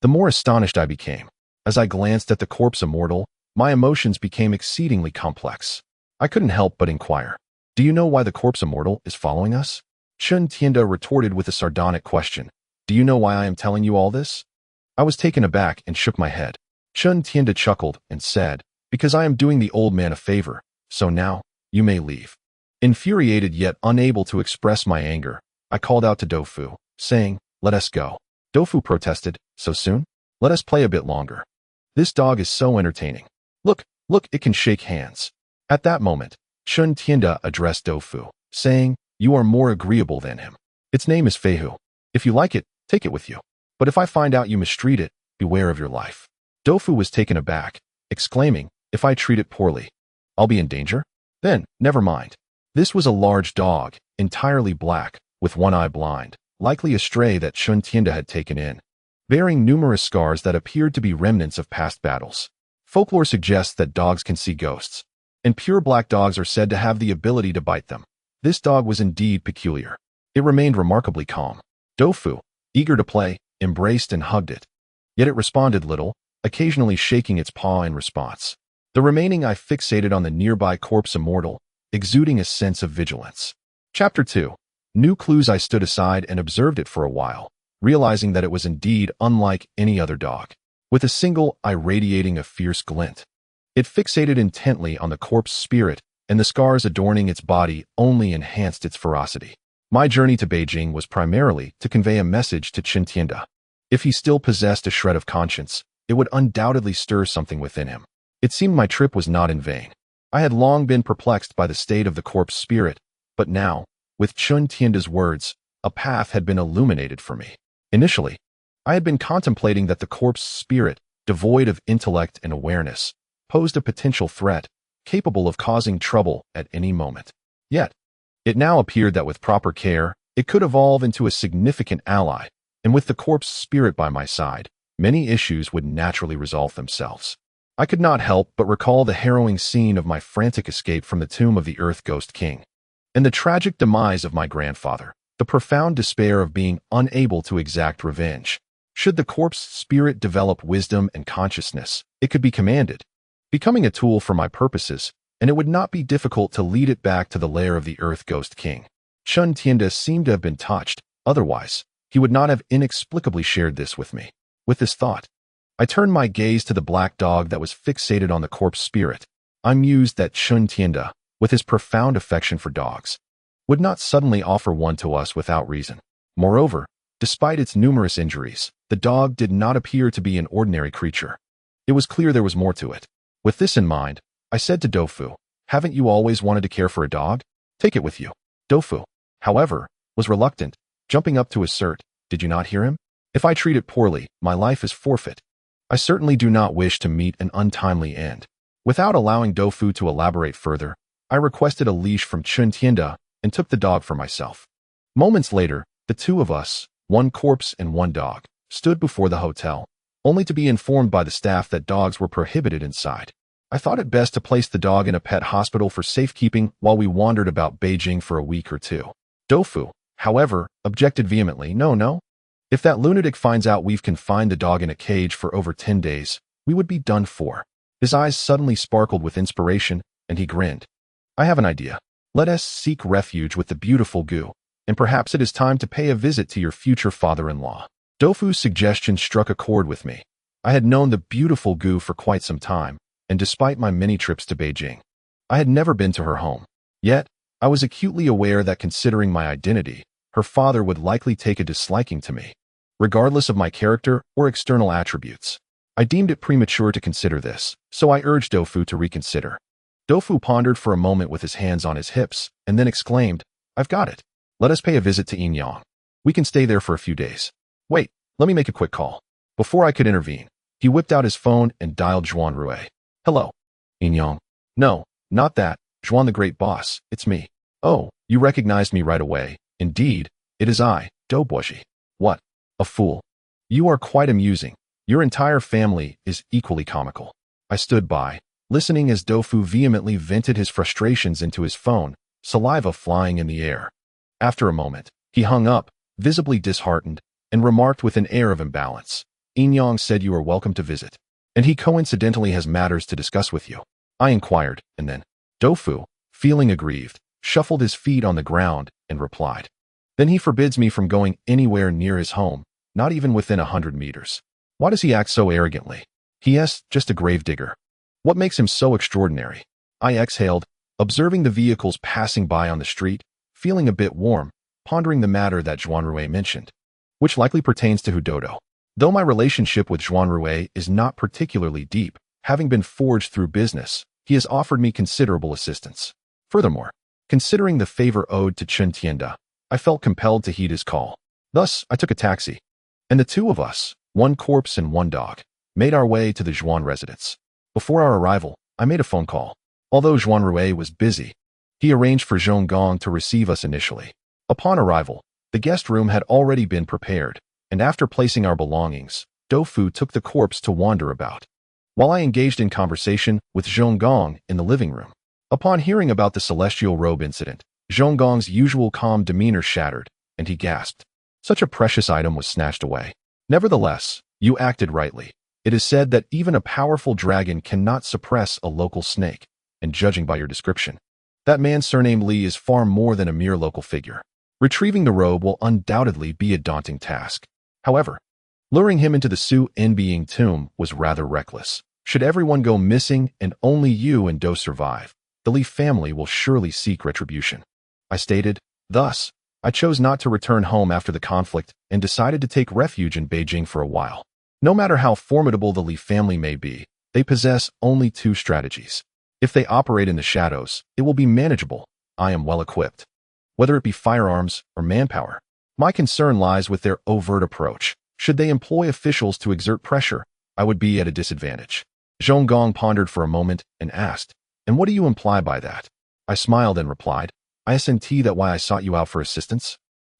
S1: the more astonished I became. As I glanced at the corpse immortal, my emotions became exceedingly complex. I couldn't help but inquire, "Do you know why the corpse immortal is following us?" Chun Tianda retorted with a sardonic question, "Do you know why I am telling you all this?" I was taken aback and shook my head. Chun Tianda chuckled and said, "Because I am doing the old man a favor, so now, you may leave." Infuriated yet unable to express my anger, I called out to Dofu, saying, "Let us go." Dofu protested, "So soon? Let us play a bit longer. This dog is so entertaining. Look, it can shake hands." At that moment, Chun Tianda addressed Dofu, saying, "You are more agreeable than him. Its name is Feihu. If you like it, take it with you. But if I find out you mistreat it, beware of your life." Dofu was taken aback, exclaiming, "If I treat it poorly, I'll be in danger? Then, never mind." This was a large dog, entirely black, with one eye blind, likely a stray that Chun-Tienda had taken in, bearing numerous scars that appeared to be remnants of past battles. Folklore suggests that dogs can see ghosts, and pure black dogs are said to have the ability to bite them. This dog was indeed peculiar. It remained remarkably calm. Doufu, eager to play, embraced and hugged it. Yet it responded little, occasionally shaking its paw in response. The remaining eye fixated on the nearby corpse immortal, exuding a sense of vigilance. Chapter 2. New clues. I stood aside and observed it for a while, realizing that it was indeed unlike any other dog, with a single eye radiating a fierce glint. It fixated intently on the corpse spirit, and the scars adorning its body only enhanced its ferocity. My journey to Beijing was primarily to convey a message to Chun-Tienda. If he still possessed a shred of conscience, it would undoubtedly stir something within him. It seemed my trip was not in vain. I had long been perplexed by the state of the corpse spirit, but now, with Chun-Tienda's words, a path had been illuminated for me. Initially, I had been contemplating that the corpse spirit, devoid of intellect and awareness, posed a potential threat, capable of causing trouble at any moment. Yet, it now appeared that with proper care, it could evolve into a significant ally, and with the corpse spirit by my side, many issues would naturally resolve themselves. I could not help but recall the harrowing scene of my frantic escape from the tomb of the Earth Ghost King, and the tragic demise of my grandfather, the profound despair of being unable to exact revenge. Should the corpse spirit develop wisdom and consciousness, it could be commanded, becoming a tool for my purposes, and it would not be difficult to lead it back to the lair of the Earth Ghost King. Chun-Tienda seemed to have been touched, otherwise, he would not have inexplicably shared this with me. With this thought, I turned my gaze to the black dog that was fixated on the corpse spirit. I mused that Chun-Tienda, with his profound affection for dogs, would not suddenly offer one to us without reason. Moreover, despite its numerous injuries, the dog did not appear to be an ordinary creature. It was clear there was more to it. With this in mind, I said to Doufu, "Haven't you always wanted to care for a dog? Take it with you." Doufu, however, was reluctant, jumping up to assert, "Did you not hear him? If I treat it poorly, my life is forfeit. I certainly do not wish to meet an untimely end." Without allowing Doufu to elaborate further, I requested a leash from Chun-Tienda and took the dog for myself. Moments later, the two of us, one corpse and one dog, stood before the hotel, only to be informed by the staff that dogs were prohibited inside. I thought it best to place the dog in a pet hospital for safekeeping while we wandered about Beijing for a week or two. Doufu, however, objected vehemently, No. If that lunatic finds out we've confined the dog in a cage for over 10 days, we would be done for." His eyes suddenly sparkled with inspiration, and he grinned. "I have an idea. Let us seek refuge with the beautiful Gu, and perhaps it is time to pay a visit to your future father-in-law." Doufu's suggestion struck a chord with me. I had known the beautiful Gu for quite some time, and despite my many trips to Beijing, I had never been to her home. Yet, I was acutely aware that considering my identity, her father would likely take a disliking to me, regardless of my character or external attributes. I deemed it premature to consider this, so I urged Doufu to reconsider. Doufu pondered for a moment with his hands on his hips, and then exclaimed, "I've got it. Let us pay a visit to Inyang. We can stay there for a few days. Wait, let me make a quick call." Before I could intervene, he whipped out his phone and dialed Zhuan Rui. "Hello, Inyang." "No, not that, Zhuan the great boss, it's me." "Oh, you recognized me right away. Indeed, it is I, Douboshi." "What? A fool. You are quite amusing. Your entire family is equally comical." I stood by, listening as Doufu vehemently vented his frustrations into his phone, saliva flying in the air. After a moment, he hung up, visibly disheartened, and remarked with an air of imbalance, "Inyang said you are welcome to visit, and he coincidentally has matters to discuss with you." I inquired, and then Doufu, feeling aggrieved, shuffled his feet on the ground and replied, "Then he forbids me from going anywhere near his home, not even within 100 meters. Why does he act so arrogantly? He is just a gravedigger. What makes him so extraordinary?" I exhaled, observing the vehicles passing by on the street, feeling a bit warm, pondering the matter that Zhuan Rui mentioned, which likely pertains to Hudodo. Though my relationship with Zhuan Rui is not particularly deep, having been forged through business, he has offered me considerable assistance. Furthermore, considering the favor owed to Chun-Tienda, I felt compelled to heed his call. Thus, I took a taxi, and the two of us, one corpse and one dog, made our way to the Zhuan residence. Before our arrival, I made a phone call. Although Zhuan Rui was busy, he arranged for Zhong Gong to receive us initially. Upon arrival, The guest room had already been prepared, and after placing our belongings, Dofu took the corpse to wander about, while I engaged in conversation with Zhonggong in the living room. Upon hearing about the celestial robe incident, Zhonggong's usual calm demeanor shattered, and he gasped. Such a precious item was snatched away. Nevertheless, you acted rightly. It is said that even a powerful dragon cannot suppress a local snake, and judging by your description, that man surnamed Li is far more than a mere local figure. Retrieving the robe will undoubtedly be a daunting task. However, luring him into the Su-Enbying tomb was rather reckless. Should everyone go missing and only you and Do survive, the Li family will surely seek retribution. I stated. Thus, I chose not to return home after the conflict and decided to take refuge in Beijing for a while. No matter how formidable the Li family may be, they possess only two strategies. If they operate in the shadows, it will be manageable. I am well equipped. Whether it be firearms or manpower, my concern lies with their overt approach. Should they employ officials to exert pressure, I would be at a disadvantage. Zhonggong pondered for a moment and asked, "And what do you imply by that?" I smiled and replied, "I assent that why I sought you out for assistance."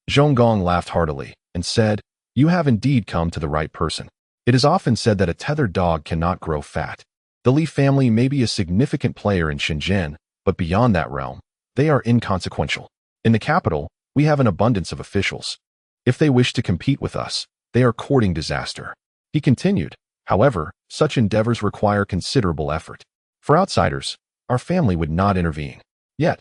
S1: Zhonggong laughed heartily and said, "You have indeed come to the right person. It is often said that a tethered dog cannot grow fat. The Li family may be a significant player in Shenzhen, but beyond that realm, they are inconsequential. In the capital, we have an abundance of officials. If they wish to compete with us, they are courting disaster." He continued, "However, such endeavors require considerable effort. For outsiders, our family would not intervene. Yet,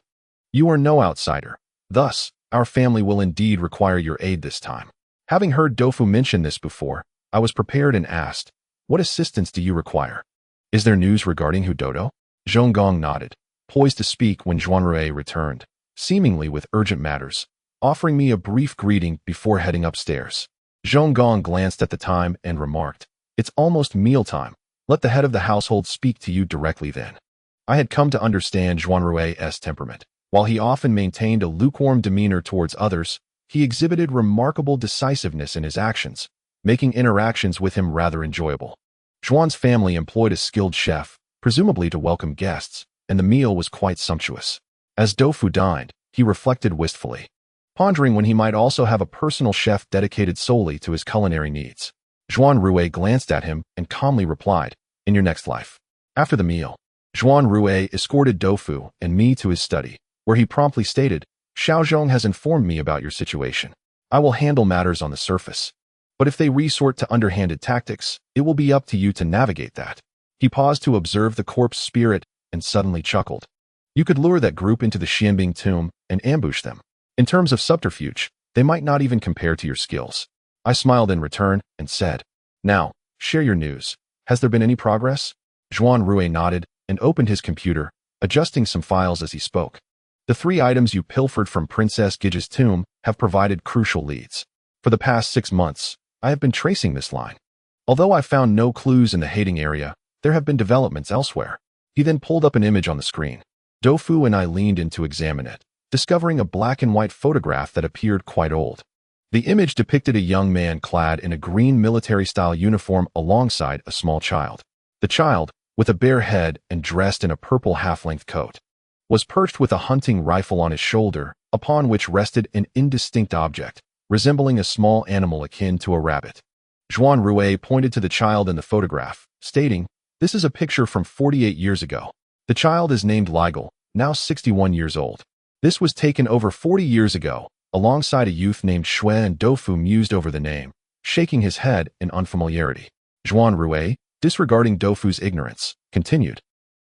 S1: you are no outsider. Thus, our family will indeed require your aid this time." Having heard Dofu mention this before, I was prepared and asked, "What assistance do you require? Is there news regarding Hudodo?" Zhonggong nodded, poised to speak when Zhuanrui returned, seemingly with urgent matters, offering me a brief greeting before heading upstairs. Zhonggong glanced at the time and remarked, "It's almost mealtime. Let the head of the household speak to you directly then." I had come to understand Zhuanrui's temperament. While he often maintained a lukewarm demeanor towards others, he exhibited remarkable decisiveness in his actions, making interactions with him rather enjoyable. Zhuan's family employed a skilled chef, presumably to welcome guests, and the meal was quite sumptuous. As Dofu dined, he reflected wistfully, pondering when he might also have a personal chef dedicated solely to his culinary needs. Zhuanrui glanced at him and calmly replied, "In your next life." After the meal, Zhuanrui escorted Dofu and me to his study, where he promptly stated, "Xiaozhong has informed me about your situation. I will handle matters on the surface. But if they resort to underhanded tactics, it will be up to you to navigate that." He paused to observe the corpse spirit and suddenly chuckled. "You could lure that group into the Xianbing tomb and ambush them. In terms of subterfuge, they might not even compare to your skills." I smiled in return and said, "Now, share your news. Has there been any progress?" Zhuanrui nodded and opened his computer, adjusting some files as he spoke. "The 3 items you pilfered from Princess Gige's tomb have provided crucial leads. For the past 6 months, I have been tracing this line. Although I found no clues in the Hating area, there have been developments elsewhere." He then pulled up an image on the screen. Dofu and I leaned in to examine it, discovering a black and white photograph that appeared quite old. The image depicted a young man clad in a green military-style uniform alongside a small child. The child, with a bare head and dressed in a purple half-length coat, was perched with a hunting rifle on his shoulder, upon which rested an indistinct object, resembling a small animal akin to a rabbit. Zhuanrui pointed to the child in the photograph, stating, "This is a picture from 48 years ago. The child is named Ligel, now 61 years old. This was taken over 40 years ago, alongside a youth named Shui," and Dofu mused over the name, shaking his head in unfamiliarity. Zhuanrui, disregarding Dofu's ignorance, continued,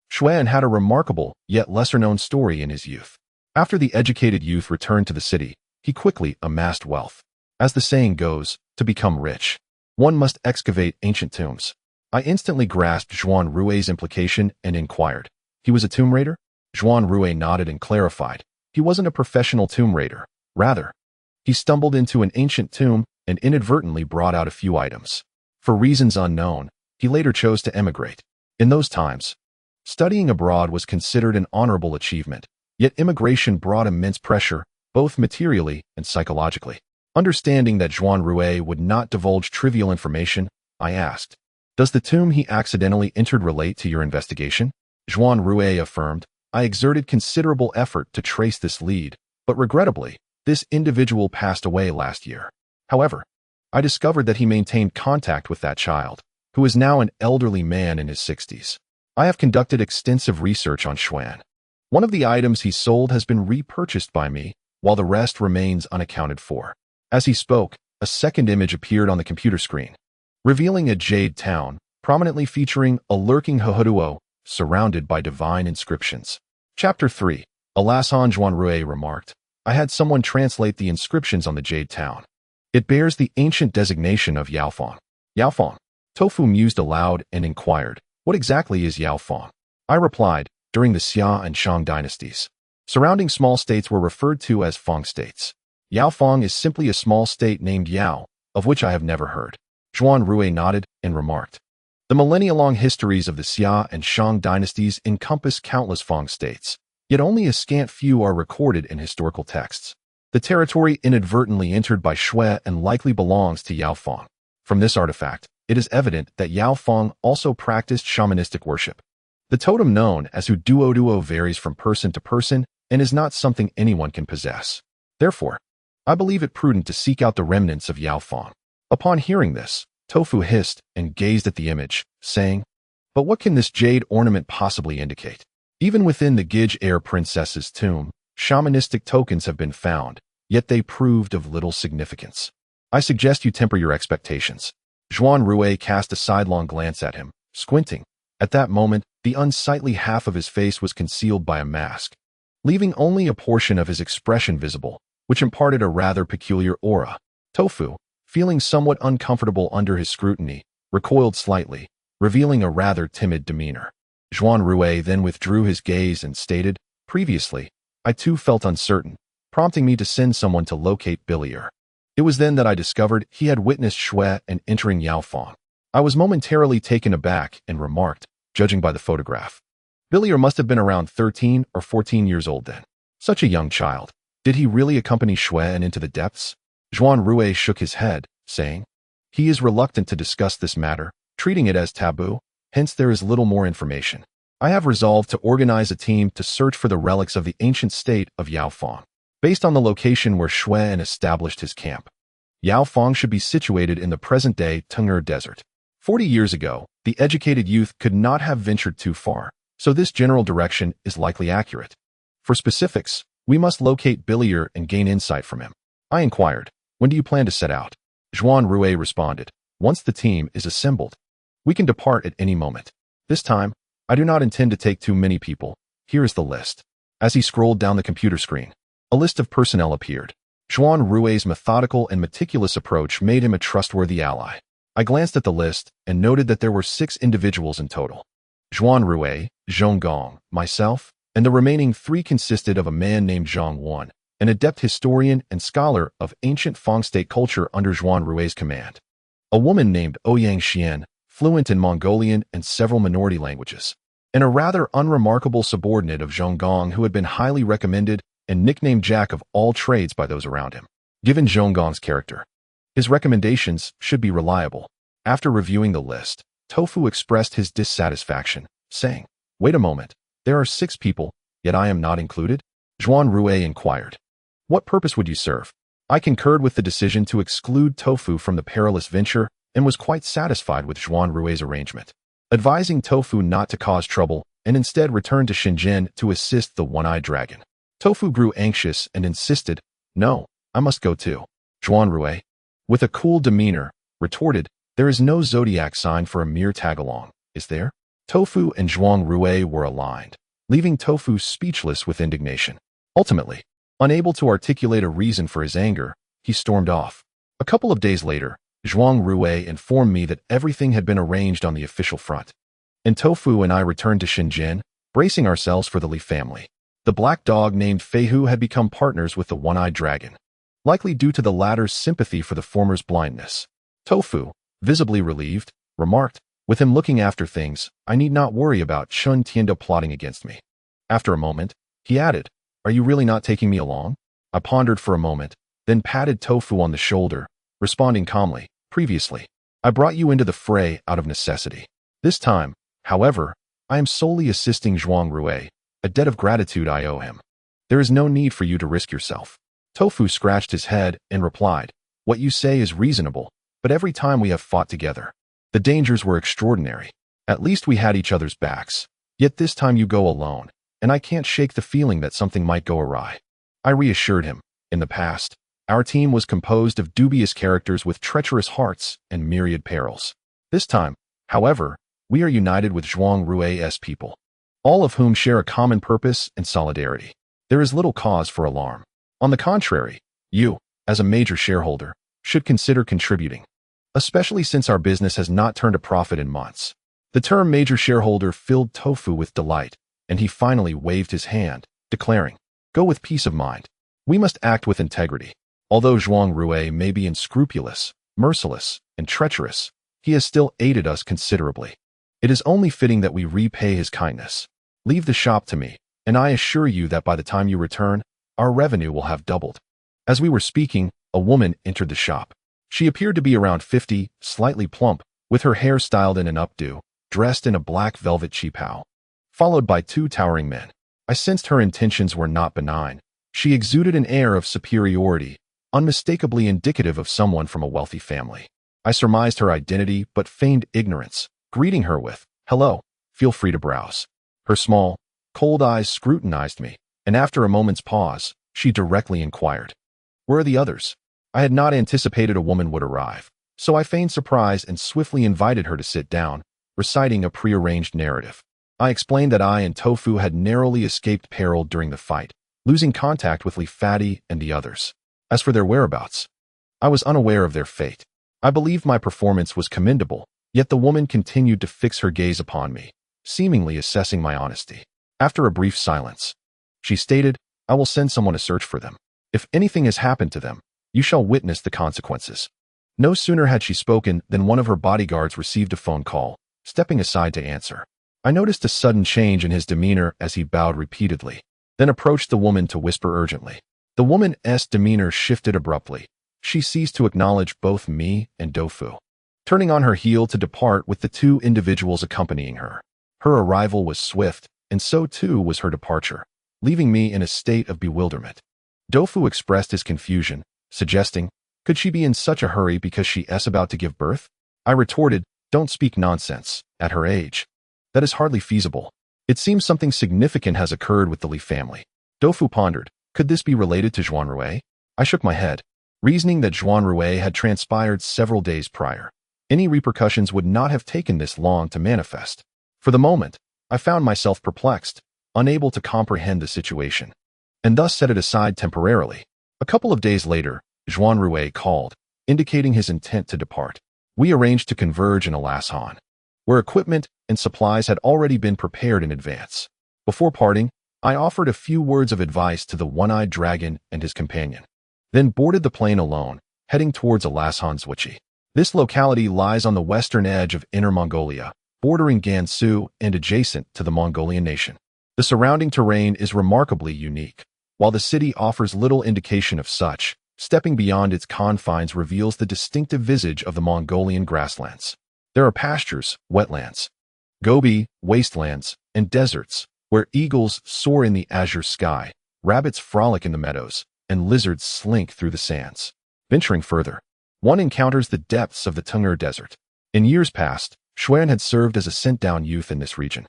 S1: "Shuan had a remarkable, yet lesser-known story in his youth. After the educated youth returned to the city, he quickly amassed wealth. As the saying goes, to become rich, one must excavate ancient tombs." I instantly grasped Zhuanrui's implication and inquired, "He was a tomb raider?" Zhuanrui nodded and clarified, "He wasn't a professional tomb raider. Rather, he stumbled into an ancient tomb and inadvertently brought out a few items. For reasons unknown, he later chose to emigrate. In those times, studying abroad was considered an honorable achievement, yet immigration brought immense pressure, both materially and psychologically." Understanding that Zhuanrui would not divulge trivial information, I asked, "Does the tomb he accidentally entered relate to your investigation?" Zhuanrui affirmed, "I exerted considerable effort to trace this lead, but regrettably, This individual passed away last year. However, I discovered that he maintained contact with that child, who is now an elderly man in his 60s. I have conducted extensive research on Xuan. One of the items he sold has been repurchased by me, while the rest remains unaccounted for. As he spoke, a second image appeared on the computer screen, revealing a jade town, prominently featuring a lurking Hohoduo, surrounded by divine inscriptions. Chapter 3. Alasan Zhuanrui remarked, I had someone translate the inscriptions on the jade town. It bears the ancient designation of Yaofang. Yaofang. Tofu mused aloud and inquired, what exactly is Yaofang? I replied, during the Xia and Shang dynasties, surrounding small states were referred to as Fang states. Yaofang is simply a small state named Yao, of which I have never heard. Zhuanrui nodded and remarked, the millennia-long histories of the Xia and Shang dynasties encompass countless Fang states, yet only a scant few are recorded in historical texts. The territory inadvertently entered by Xue and likely belongs to Yaofang. From this artifact, it is evident that Yaofang also practiced shamanistic worship. The totem known as Duo varies from person to person and is not something anyone can possess. Therefore, I believe it prudent to seek out the remnants of Yaofang. Upon hearing this, Tofu hissed and gazed at the image, saying, but what can this jade ornament possibly indicate? Even within the Gij Air Princess's tomb, shamanistic tokens have been found, yet they proved of little significance. I suggest you temper your expectations. Zhuanrui cast a sidelong glance at him, squinting. At that moment, the unsightly half of his face was concealed by a mask, leaving only a portion of his expression visible, which imparted a rather peculiar aura. Tofu, feeling somewhat uncomfortable under his scrutiny, recoiled slightly, revealing a rather timid demeanor. Zhuanrui then withdrew his gaze and stated, previously, I too felt uncertain, prompting me to send someone to locate Billier. It was then that I discovered he had witnessed Xue and entering Yaofang. I was momentarily taken aback and remarked, judging by the photograph, Billier must have been around 13 or 14 years old then. Such a young child. Did he really accompany Xue into the depths? Zhuanrui shook his head, saying, he is reluctant to discuss this matter, treating it as taboo, hence there is little more information. I have resolved to organize a team to search for the relics of the ancient state of Yaofang, based on the location where Xue established his camp. Yaofang should be situated in the present-day Teng'er Desert. 40 years ago, the educated youth could not have ventured too far, so this general direction is likely accurate. For specifics, we must locate Billier and gain insight from him. I inquired, when do you plan to set out? Zhuanrui responded, once the team is assembled. We can depart at any moment. This time, I do not intend to take too many people. Here is the list. As he scrolled down the computer screen, a list of personnel appeared. Zhuanrui's methodical and meticulous approach made him a trustworthy ally. I glanced at the list and noted that there were 6 individuals in total. Zhuanrui, Zhonggong, myself, and the remaining 3 consisted of a man named Zhang Wan, an adept historian and scholar of ancient Fang state culture under Zhuanrui's command. A woman named Ouyang Xian, fluent in Mongolian and several minority languages, and a rather unremarkable subordinate of Zhonggong who had been highly recommended and nicknamed Jack of all trades by those around him. Given Zhonggong's character, his recommendations should be reliable. After reviewing the list, Tofu expressed his dissatisfaction, saying, wait a moment, there are 6 people, yet I am not included? Zhuanrui inquired, what purpose would you serve? I concurred with the decision to exclude Tofu from the perilous venture and was quite satisfied with Zhuanrui's arrangement, advising Tofu not to cause trouble and instead return to Shenzhen to assist the one-eyed dragon. Tofu grew anxious and insisted, no, I must go too. Zhuanrui, with a cool demeanor, retorted, there is no zodiac sign for a mere tag-along, is there? Tofu and Zhuanrui were aligned, leaving Tofu speechless with indignation. Ultimately, unable to articulate a reason for his anger, he stormed off. A couple of days later, Zhuanrui informed me that everything had been arranged on the official front, and Tofu and I returned to Shenzhen, bracing ourselves for the Li family. The black dog named Feihu had become partners with the one-eyed dragon, likely due to the latter's sympathy for the former's blindness. Tofu, visibly relieved, remarked, with him looking after things, I need not worry about Chun Tiendo plotting against me. After a moment, he added, are you really not taking me along? I pondered for a moment, then patted Tofu on the shoulder, responding calmly, previously, I brought you into the fray out of necessity. This time, however, I am solely assisting Zhuanrui, a debt of gratitude I owe him. There is no need for you to risk yourself. Tofu scratched his head and replied, "What you say is reasonable, but every time we have fought together, the dangers were extraordinary. At least we had each other's backs. Yet this time you go alone, and I can't shake the feeling that something might go awry." I reassured him. In the past, our team was composed of dubious characters with treacherous hearts and myriad perils. This time, however, we are united with Zhuang Rui's people, all of whom share a common purpose and solidarity. There is little cause for alarm. On the contrary, you, as a major shareholder, should consider contributing, especially since our business has not turned a profit in months. The term major shareholder filled Tofu with delight, and he finally waved his hand, declaring, "Go with peace of mind. We must act with integrity. Although Zhuang Rui may be unscrupulous, merciless, and treacherous, he has still aided us considerably. It is only fitting that we repay his kindness. Leave the shop to me, and I assure you that by the time you return, our revenue will have doubled." As we were speaking, a woman entered the shop. She appeared to be around 50, slightly plump, with her hair styled in an updo, dressed in a black velvet cheapao, followed by two towering men. I sensed her intentions were not benign. She exuded an air of superiority, unmistakably indicative of someone from a wealthy family. I surmised her identity but feigned ignorance, greeting her with, "Hello, feel free to browse." Her small, cold eyes scrutinized me, and after a moment's pause, she directly inquired, "Where are the others?" I had not anticipated a woman would arrive, so I feigned surprise and swiftly invited her to sit down, reciting a prearranged narrative. I explained that I and Tofu had narrowly escaped peril during the fight, losing contact with Li Fatty and the others. As for their whereabouts, I was unaware of their fate. I believed my performance was commendable, yet the woman continued to fix her gaze upon me, seemingly assessing my honesty. After a brief silence, she stated, "I will send someone to search for them. If anything has happened to them, you shall witness the consequences." No sooner had she spoken than one of her bodyguards received a phone call, stepping aside to answer. I noticed a sudden change in his demeanor as he bowed repeatedly, then approached the woman to whisper urgently. The woman's demeanor shifted abruptly. She ceased to acknowledge both me and Tofu, turning on her heel to depart with the two individuals accompanying her. Her arrival was swift, and so too was her departure, leaving me in a state of bewilderment. Tofu expressed his confusion, suggesting, could she be in such a hurry because she is about to give birth? I retorted, "Don't speak nonsense. At her age, that is hardly feasible. It seems something significant has occurred with the Li family." Tofu pondered, could this be related to Zhuang Rui? I shook my head, reasoning that Zhuang Rui had transpired several days prior. Any repercussions would not have taken this long to manifest. For the moment, I found myself perplexed, unable to comprehend the situation, and thus set it aside temporarily. A couple of days later, Zhuang Rui called, indicating his intent to depart. We arranged to converge in Alabaster, where equipment and supplies had already been prepared in advance. Before parting, I offered a few words of advice to the one-eyed dragon and his companion, then boarded the plane alone, heading towards Alabaster. This locality lies on the western edge of Inner Mongolia, bordering Gansu and adjacent to the Mongolian nation. The surrounding terrain is remarkably unique. While the city offers little indication of such, stepping beyond its confines reveals the distinctive visage of the Mongolian grasslands. There are pastures, wetlands, gobi, wastelands, and deserts, where eagles soar in the azure sky, rabbits frolic in the meadows, and lizards slink through the sands. Venturing further, one encounters the depths of the Tungur Desert. In years past, Xuan had served as a sent-down youth in this region,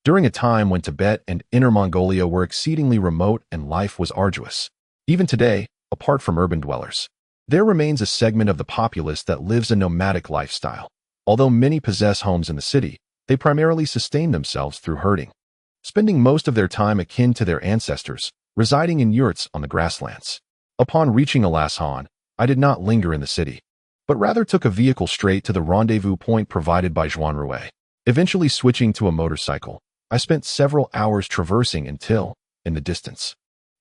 S1: during a time when Tibet and Inner Mongolia were exceedingly remote and life was arduous. Even today, apart from urban dwellers, there remains a segment of the populace that lives a nomadic lifestyle. Although many possess homes in the city, they primarily sustain themselves through herding, spending most of their time akin to their ancestors, residing in yurts on the grasslands. Upon reaching Alabaster, I did not linger in the city, but rather took a vehicle straight to the rendezvous point provided by Zhuang Rui. Eventually switching to a motorcycle, I spent several hours traversing until, in the distance,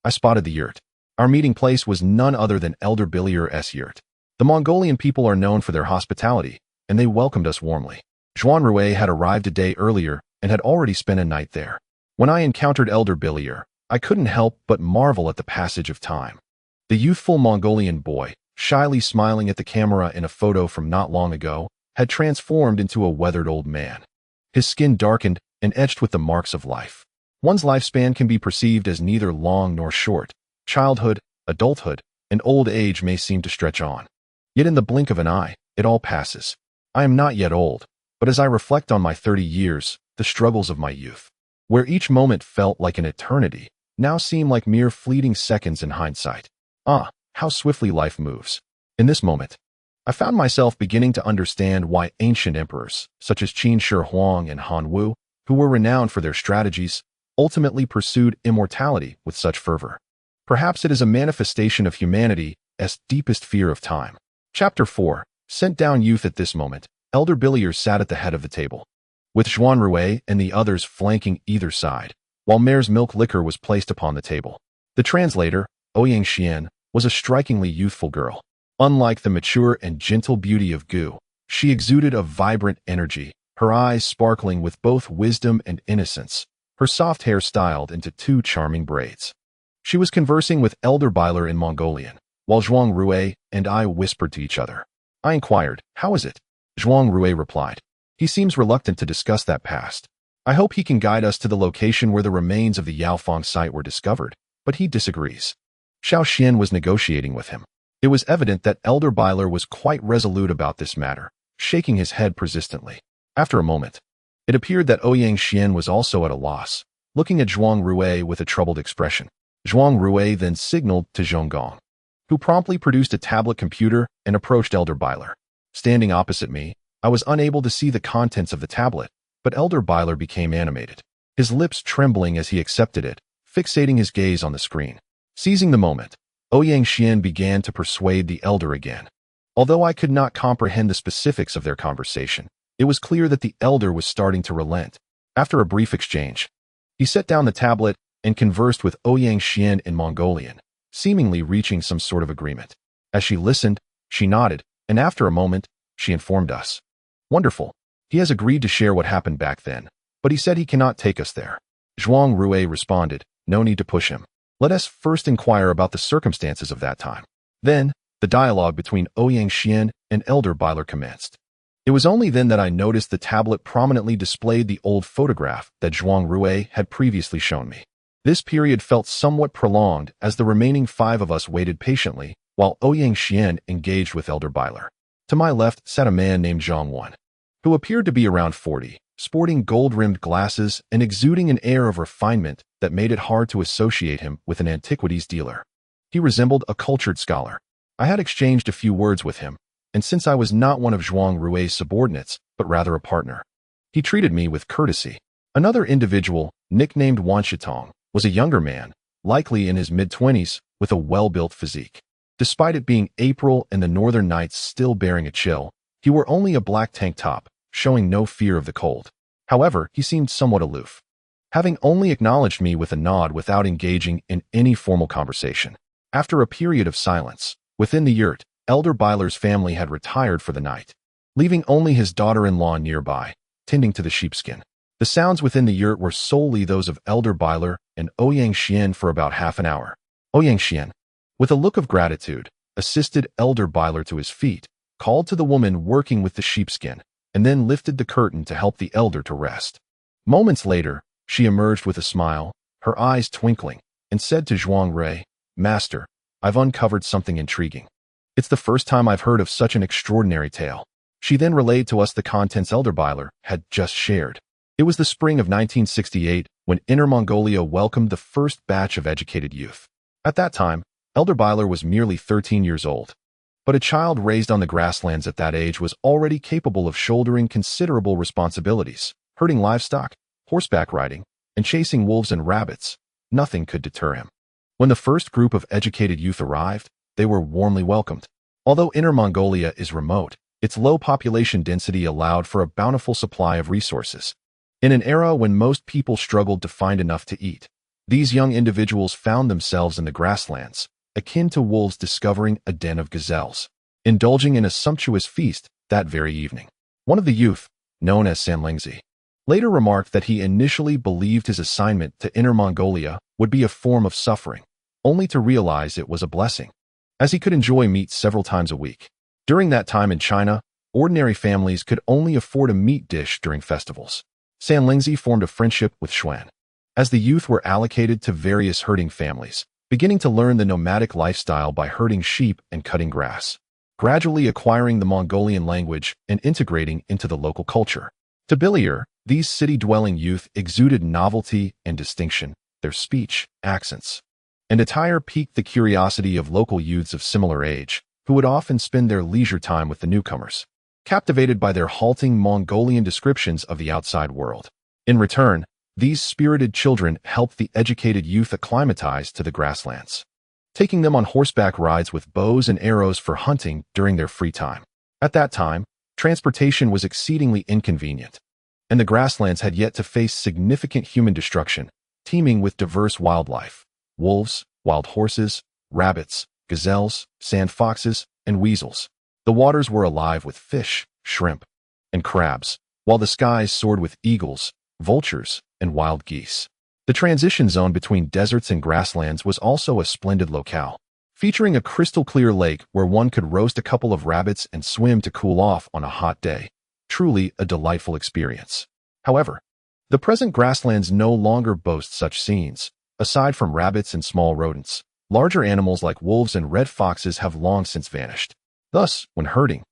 S1: I spotted the yurt. Our meeting place was none other than Elder Billier's yurt. The Mongolian people are known for their hospitality, and they welcomed us warmly. Zhuang Rui had arrived a day earlier and had already spent a night there. When I encountered Elder Billier, I couldn't help but marvel at the passage of time. The youthful Mongolian boy, shyly smiling at the camera in a photo from not long ago, had transformed into a weathered old man. His skin darkened and etched with the marks of life. One's lifespan can be perceived as neither long nor short. Childhood, adulthood, and old age may seem to stretch on. Yet in the blink of an eye, it all passes. I am not yet old, but as I reflect on my 30 years, the struggles of my youth, where each moment felt like an eternity, now seem like mere fleeting seconds in hindsight. Ah, how swiftly life moves. In this moment, I found myself beginning to understand why ancient emperors, such as Qin Shi Huang and Han Wu, who were renowned for their strategies, ultimately pursued immortality with such fervor. Perhaps it is a manifestation of humanity's deepest fear of time. Chapter 4. Sent down youth. At this moment, Elder Billiers sat at the head of the table, with Zhuang Rui and the others flanking either side, while mare's milk liquor was placed upon the table. The translator, Ouyang Xian, was a strikingly youthful girl. Unlike the mature and gentle beauty of Gu, she exuded a vibrant energy, her eyes sparkling with both wisdom and innocence, her soft hair styled into 2 charming braids. She was conversing with Elder Byler in Mongolian, while Zhuang Rui and I whispered to each other. I inquired, "How is it?" Zhuang Rui replied, "He seems reluctant to discuss that past. I hope he can guide us to the location where the remains of the Yaofeng site were discovered, but he disagrees." Xiao Xian was negotiating with him. It was evident that Elder Byler was quite resolute about this matter, shaking his head persistently. After a moment, it appeared that Ouyang Xian was also at a loss, looking at Zhuang Rui with a troubled expression. Zhuang Rui then signaled to Zhonggong, who promptly produced a tablet computer and approached Elder Byler. Standing opposite me, I was unable to see the contents of the tablet, but Elder Byler became animated, his lips trembling as he accepted it, fixating his gaze on the screen. Seizing the moment, Ouyang Xian began to persuade the elder again. Although I could not comprehend the specifics of their conversation, it was clear that the elder was starting to relent. After a brief exchange, he set down the tablet and conversed with Ouyang Xian in Mongolian, seemingly reaching some sort of agreement. As she listened, she nodded, and after a moment, she informed us. "Wonderful. He has agreed to share what happened back then, but he said he cannot take us there." Zhuang Rui responded, "No need to push him. Let us first inquire about the circumstances of that time." Then, the dialogue between Ouyang Xian and Elder Byler commenced. It was only then that I noticed the tablet prominently displayed the old photograph that Zhuang Rui had previously shown me. This period felt somewhat prolonged as the remaining 5 of us waited patiently, while Ouyang Xian engaged with Elder Byler. To my left sat a man named Zhang Wan, who appeared to be around 40, sporting gold-rimmed glasses and exuding an air of refinement that made it hard to associate him with an antiquities dealer. He resembled a cultured scholar. I had exchanged a few words with him, and since I was not one of Zhuang Rui's subordinates, but rather a partner, he treated me with courtesy. Another individual, nicknamed Wan Shitong, was a younger man, likely in his mid-20s, with a well-built physique. Despite it being April and the northern nights still bearing a chill, he wore only a black tank top, showing no fear of the cold. However, he seemed somewhat aloof, having only acknowledged me with a nod without engaging in any formal conversation. After a period of silence, within the yurt, Elder Byler's family had retired for the night, leaving only his daughter-in-law nearby, tending to the sheepskin. The sounds within the yurt were solely those of Elder Byler and Ouyang Xian for about half an hour. Ouyang Xian, with a look of gratitude, assisted Elder Byler to his feet, called to the woman working with the sheepskin, and then lifted the curtain to help the elder to rest. Moments later, she emerged with a smile, her eyes twinkling, and said to Zhuang Rui, "Master, I've uncovered something intriguing. It's the first time I've heard of such an extraordinary tale." She then relayed to us the contents Elder Byler had just shared. It was the spring of 1968 when Inner Mongolia welcomed the first batch of educated youth. At that time, Elder Byler was merely 13 years old. But a child raised on the grasslands at that age was already capable of shouldering considerable responsibilities. Herding livestock, horseback riding, and chasing wolves and rabbits, nothing could deter him. When the first group of educated youth arrived, they were warmly welcomed. Although Inner Mongolia is remote, its low population density allowed for a bountiful supply of resources. In an era when most people struggled to find enough to eat, these young individuals found themselves in the grasslands, akin to wolves discovering a den of gazelles, indulging in a sumptuous feast that very evening. One of the youth, known as Sanlingzi, later remarked that he initially believed his assignment to Inner Mongolia would be a form of suffering, only to realize it was a blessing, as he could enjoy meat several times a week. During that time in China, ordinary families could only afford a meat dish during festivals. Sanlingzi formed a friendship with Xuan. As the youth were allocated to various herding families, beginning to learn the nomadic lifestyle by herding sheep and cutting grass, gradually acquiring the Mongolian language and integrating into the local culture. To Bilier, these city-dwelling youth exuded novelty and distinction. Their speech, accents, and attire piqued the curiosity of local youths of similar age, who would often spend their leisure time with the newcomers, captivated by their halting Mongolian descriptions of the outside world. In return, these spirited children helped the educated youth acclimatize to the grasslands, taking them on horseback rides with bows and arrows for hunting during their free time. At that time, transportation was exceedingly inconvenient, and the grasslands had yet to face significant human destruction, teeming with diverse wildlife: wolves, wild horses, rabbits, gazelles, sand foxes, and weasels. The waters were alive with fish, shrimp, and crabs, while the skies soared with eagles, vultures, and wild geese. The transition zone between deserts and grasslands was also a splendid locale, featuring a crystal-clear lake where one could roast a couple of rabbits and swim to cool off on a hot day. Truly a delightful experience. However, the present grasslands no longer boast such scenes. Aside from rabbits and small rodents, larger animals like wolves and red foxes have long since vanished. Thus, when herding,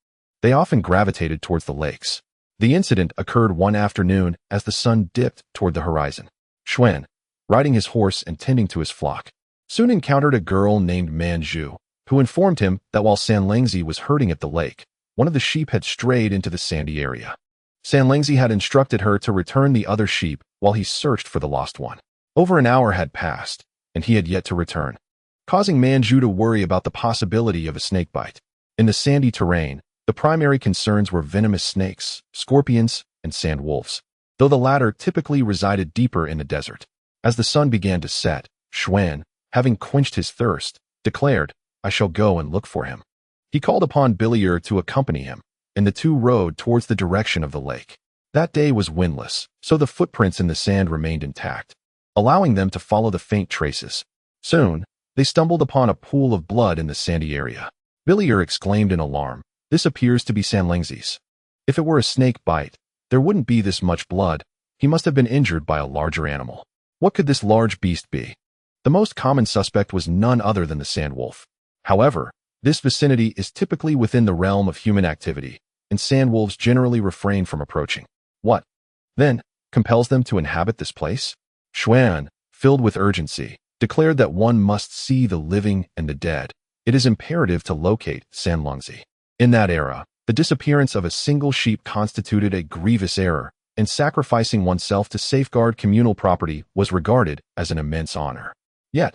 S1: they often gravitated towards the lakes. The incident occurred one afternoon as the sun dipped toward the horizon. Xuan, riding his horse and tending to his flock, soon encountered a girl named Manju, who informed him that while Sanlangzi was herding at the lake, one of the sheep had strayed into the sandy area. Sanlangzi had instructed her to return the other sheep while he searched for the lost one. Over an hour had passed, and he had yet to return, causing Manju to worry about the possibility of a snake bite. In the sandy terrain, the primary concerns were venomous snakes, scorpions, and sand wolves, though the latter typically resided deeper in the desert. As the sun began to set, Xuan, having quenched his thirst, declared, "I shall go and look for him." He called upon Bilier to accompany him, and the two rode towards the direction of the lake. That day was windless, so the footprints in the sand remained intact, allowing them to follow the faint traces. Soon, they stumbled upon a pool of blood in the sandy area. Bilier exclaimed in alarm, "This appears to be Sanlangzi's. If it were a snake bite, there wouldn't be this much blood. He must have been injured by a larger animal. What could this large beast be?" The most common suspect was none other than the sand wolf. However, this vicinity is typically within the realm of human activity, and sand wolves generally refrain from approaching. What, then, compels them to inhabit this place? Xuan, filled with urgency, declared that one must see the living and the dead. It is imperative to locate Sanlangzi. In that era, the disappearance of a single sheep constituted a grievous error, and sacrificing oneself to safeguard communal property was regarded as an immense honor. Yet,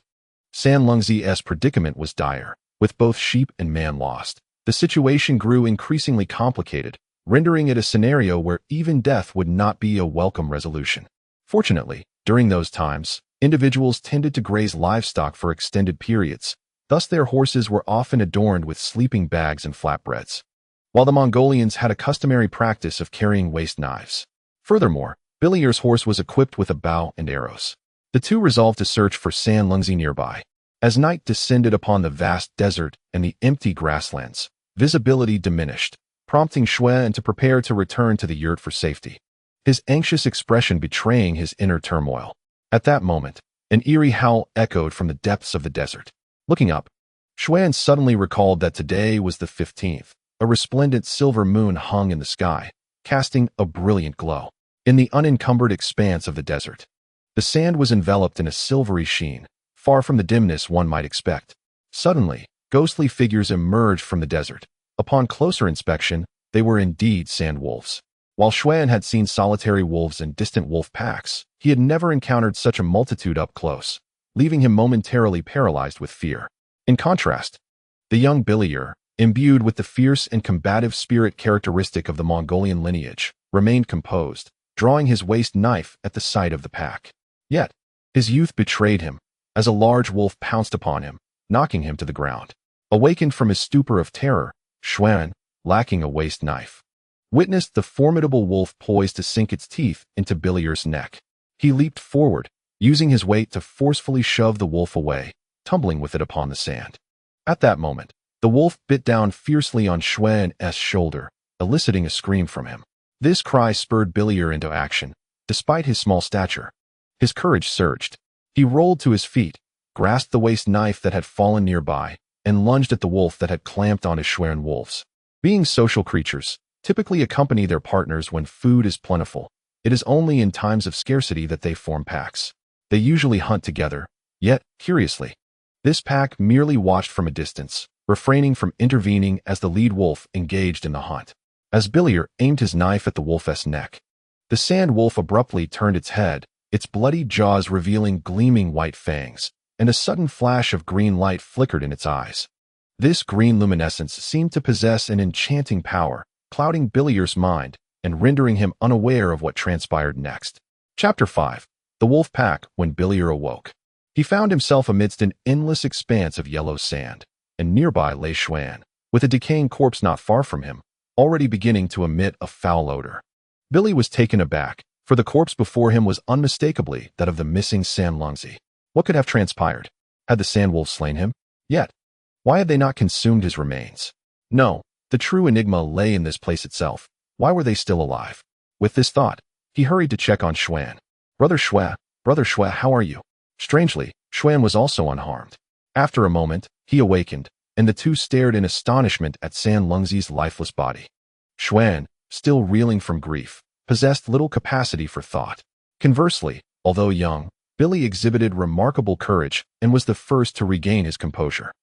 S1: Sanlangzi's predicament was dire. With both sheep and man lost, the situation grew increasingly complicated, rendering it a scenario where even death would not be a welcome resolution. Fortunately, during those times, individuals tended to graze livestock for extended periods. Thus their horses were often adorned with sleeping bags and flatbreads, while the Mongolians had a customary practice of carrying waist knives. Furthermore, Bilier's horse was equipped with a bow and arrows. The two resolved to search for Sanlangzi nearby. As night descended upon the vast desert and the empty grasslands, visibility diminished, prompting Xuan to prepare to return to the yurt for safety, his anxious expression betraying his inner turmoil. At that moment, an eerie howl echoed from the depths of the desert. Looking up, Xuan suddenly recalled that today was the 15th. A resplendent silver moon hung in the sky, casting a brilliant glow. In the unencumbered expanse of the desert, the sand was enveloped in a silvery sheen, far from the dimness one might expect. Suddenly, ghostly figures emerged from the desert. Upon closer inspection, they were indeed sand wolves. While Xuan had seen solitary wolves in distant wolf packs, he had never encountered such a multitude up close, leaving him momentarily paralyzed with fear. In contrast, the young Bilier, imbued with the fierce and combative spirit characteristic of the Mongolian lineage, remained composed, drawing his waist knife at the sight of the pack. Yet, his youth betrayed him, as a large wolf pounced upon him, knocking him to the ground. Awakened from his stupor of terror, Xuan, lacking a waist knife, witnessed the formidable wolf poised to sink its teeth into Bilier's neck. He leaped forward, using his weight to forcefully shove the wolf away, tumbling with it upon the sand. At that moment, the wolf bit down fiercely on Xuan's shoulder, eliciting a scream from him. This cry spurred Bilier into action. Despite his small stature, his courage surged. He rolled to his feet, grasped the waist knife that had fallen nearby, and lunged at the wolf that had clamped on his Schwerin wolves. Being social creatures, typically accompany their partners when food is plentiful. It is only in times of scarcity that they form packs. They usually hunt together, yet, curiously, this pack merely watched from a distance, refraining from intervening as the lead wolf engaged in the hunt. As Billier aimed his knife at the wolf's neck, the sand wolf abruptly turned its head, its bloody jaws revealing gleaming white fangs, and a sudden flash of green light flickered in its eyes. This green luminescence seemed to possess an enchanting power, clouding Billier's mind and rendering him unaware of what transpired next. Chapter 5. The Wolf Pack. When Billier awoke, he found himself amidst an endless expanse of yellow sand, and nearby lay Schwan, with a decaying corpse not far from him, already beginning to emit a foul odor. Billy was taken aback, for the corpse before him was unmistakably that of the missing Sandlungsy. What could have transpired? Had the sandwolves slain him? Yet, why had they not consumed his remains? No, the true enigma lay in this place itself. Why were they still alive? With this thought, he hurried to check on Schwan. Brother Schwa, how are you? Strangely, Schwan was also unharmed. After a moment, he awakened, and the two stared in astonishment at Sandlungsy's lifeless body. Schwan, still reeling from grief, possessed little capacity for thought. Conversely, although young, Billy exhibited remarkable courage and was the first to regain his composure.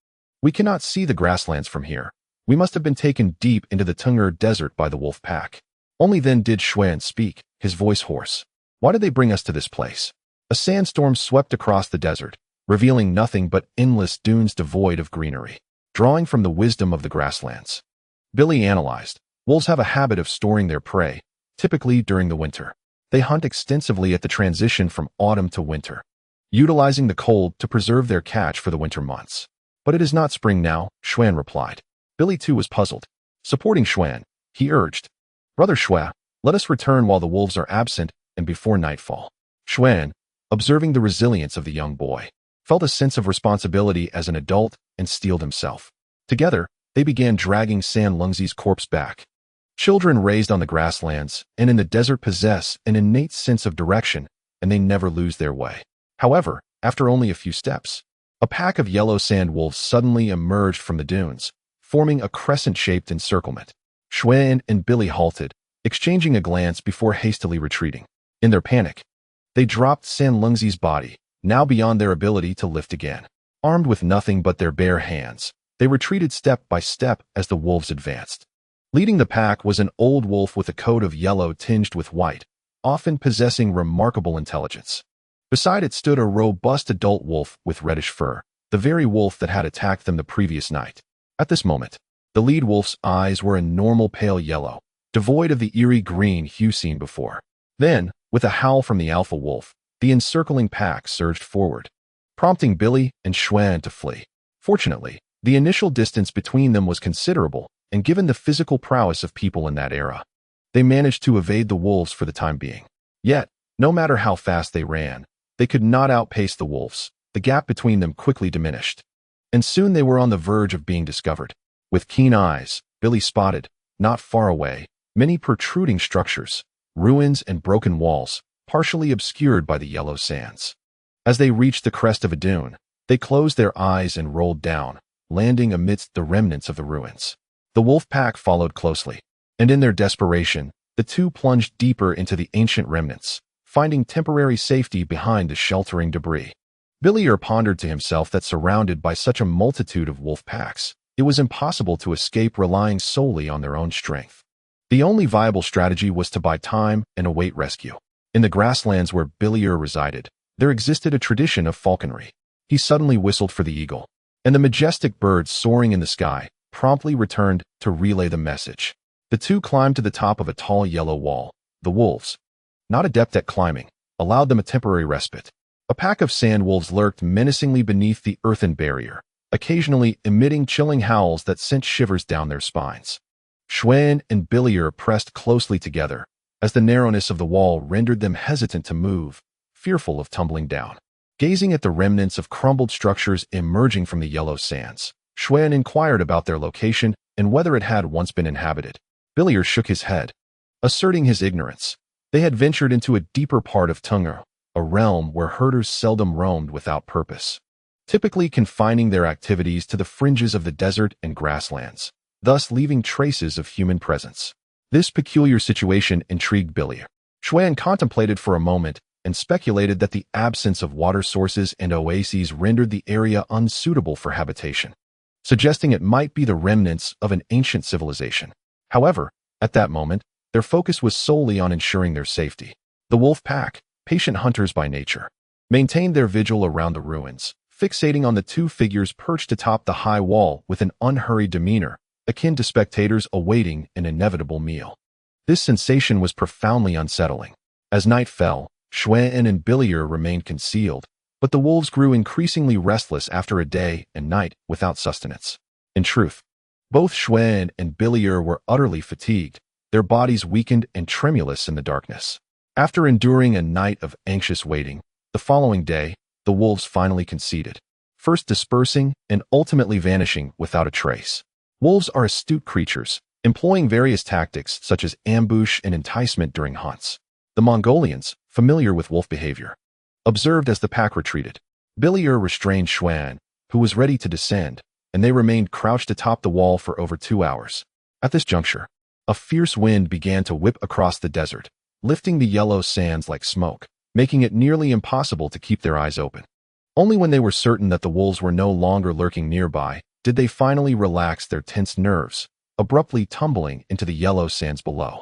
S1: We cannot see the grasslands from here. We must have been taken deep into the Tunger desert by the wolf pack. Only then did Schwan speak, his voice hoarse. Why did they bring us to this place? A sandstorm swept across the desert, revealing nothing but endless dunes devoid of greenery, drawing from the wisdom of the grasslands. Billy analyzed. Wolves have a habit of storing their prey, typically during the winter. They hunt extensively at the transition from autumn to winter, utilizing the cold to preserve their catch for the winter months. But it is not spring now, Schwan replied. Billy too was puzzled. Supporting Schwan, he urged, Brother Schwa, let us return while the wolves are absent and before nightfall. Schwan, observing the resilience of the young boy, felt a sense of responsibility as an adult and steeled himself. Together, they began dragging Sandlungsy's corpse back. Children raised on the grasslands and in the desert possess an innate sense of direction, and they never lose their way. However, after only a few steps, a pack of yellow sand wolves suddenly emerged from the dunes, forming a crescent-shaped encirclement. Schwan and Billy halted, exchanging a glance before hastily retreating. In their panic, they dropped Sandlungsy's body, now beyond their ability to lift again. Armed with nothing but their bare hands, they retreated step by step as the wolves advanced. Leading the pack was an old wolf with a coat of yellow tinged with white, often possessing remarkable intelligence. Beside it stood a robust adult wolf with reddish fur, the very wolf that had attacked them the previous night. At this moment, the lead wolf's eyes were a normal pale yellow, devoid of the eerie green hue seen before. Then, with a howl from the alpha wolf, the encircling pack surged forward, prompting Billy and Schwan to flee. Fortunately, the initial distance between them was considerable, and given the physical prowess of people in that era, they managed to evade the wolves for the time being. Yet, no matter how fast they ran, they could not outpace the wolves. The gap between them quickly diminished, and soon they were on the verge of being discovered. With keen eyes, Billy spotted, not far away, many protruding structures, ruins and broken walls, partially obscured by the yellow sands. As they reached the crest of a dune, they closed their eyes and rolled down, landing amidst the remnants of the ruins. The wolf pack followed closely, and in their desperation, the two plunged deeper into the ancient remnants, finding temporary safety behind the sheltering debris. Billier pondered to himself that surrounded by such a multitude of wolf packs, it was impossible to escape relying solely on their own strength. The only viable strategy was to buy time and await rescue. In the grasslands where Billier resided, there existed a tradition of falconry. He suddenly whistled for the eagle, and the majestic bird soaring in the sky promptly returned to relay the message. The two climbed to the top of a tall yellow wall. The wolves, not adept at climbing, allowed them a temporary respite. A pack of sand wolves lurked menacingly beneath the earthen barrier, occasionally emitting chilling howls that sent shivers down their spines. Schwan and Billier pressed closely together, as the narrowness of the wall rendered them hesitant to move, fearful of tumbling down. Gazing at the remnants of crumbled structures emerging from the yellow sands, Schwan inquired about their location and whether it had once been inhabited. Billier shook his head, asserting his ignorance. They had ventured into a deeper part of Tunger, a realm where herders seldom roamed without purpose. typically confining their activities to the fringes of the desert and grasslands, thus leaving traces of human presence. This peculiar situation intrigued Billy. Xuan contemplated for a moment and speculated that the absence of water sources and oases rendered the area unsuitable for habitation, suggesting it might be the remnants of an ancient civilization. However, at that moment, their focus was solely on ensuring their safety. The wolf pack, patient hunters by nature, maintained their vigil around the ruins, fixating on the two figures perched atop the high wall with an unhurried demeanor, akin to spectators awaiting an inevitable meal. This sensation was profoundly unsettling. As night fell, Xuan and Billier remained concealed, but the wolves grew increasingly restless after a day and night without sustenance. In truth, both Xuan and Billier were utterly fatigued, their bodies weakened and tremulous in the darkness. After enduring a night of anxious waiting, the following day, the wolves finally conceded, first dispersing and ultimately vanishing without a trace. Wolves are astute creatures, employing various tactics such as ambush and enticement during hunts. The Mongolians, familiar with wolf behavior, observed as the pack retreated. Billier restrained Xuan, who was ready to descend, and they remained crouched atop the wall for over 2 hours. At this juncture, a fierce wind began to whip across the desert, lifting the yellow sands like smoke, making it nearly impossible to keep their eyes open. Only when they were certain that the wolves were no longer lurking nearby did they finally relax their tense nerves, abruptly tumbling into the yellow sands below.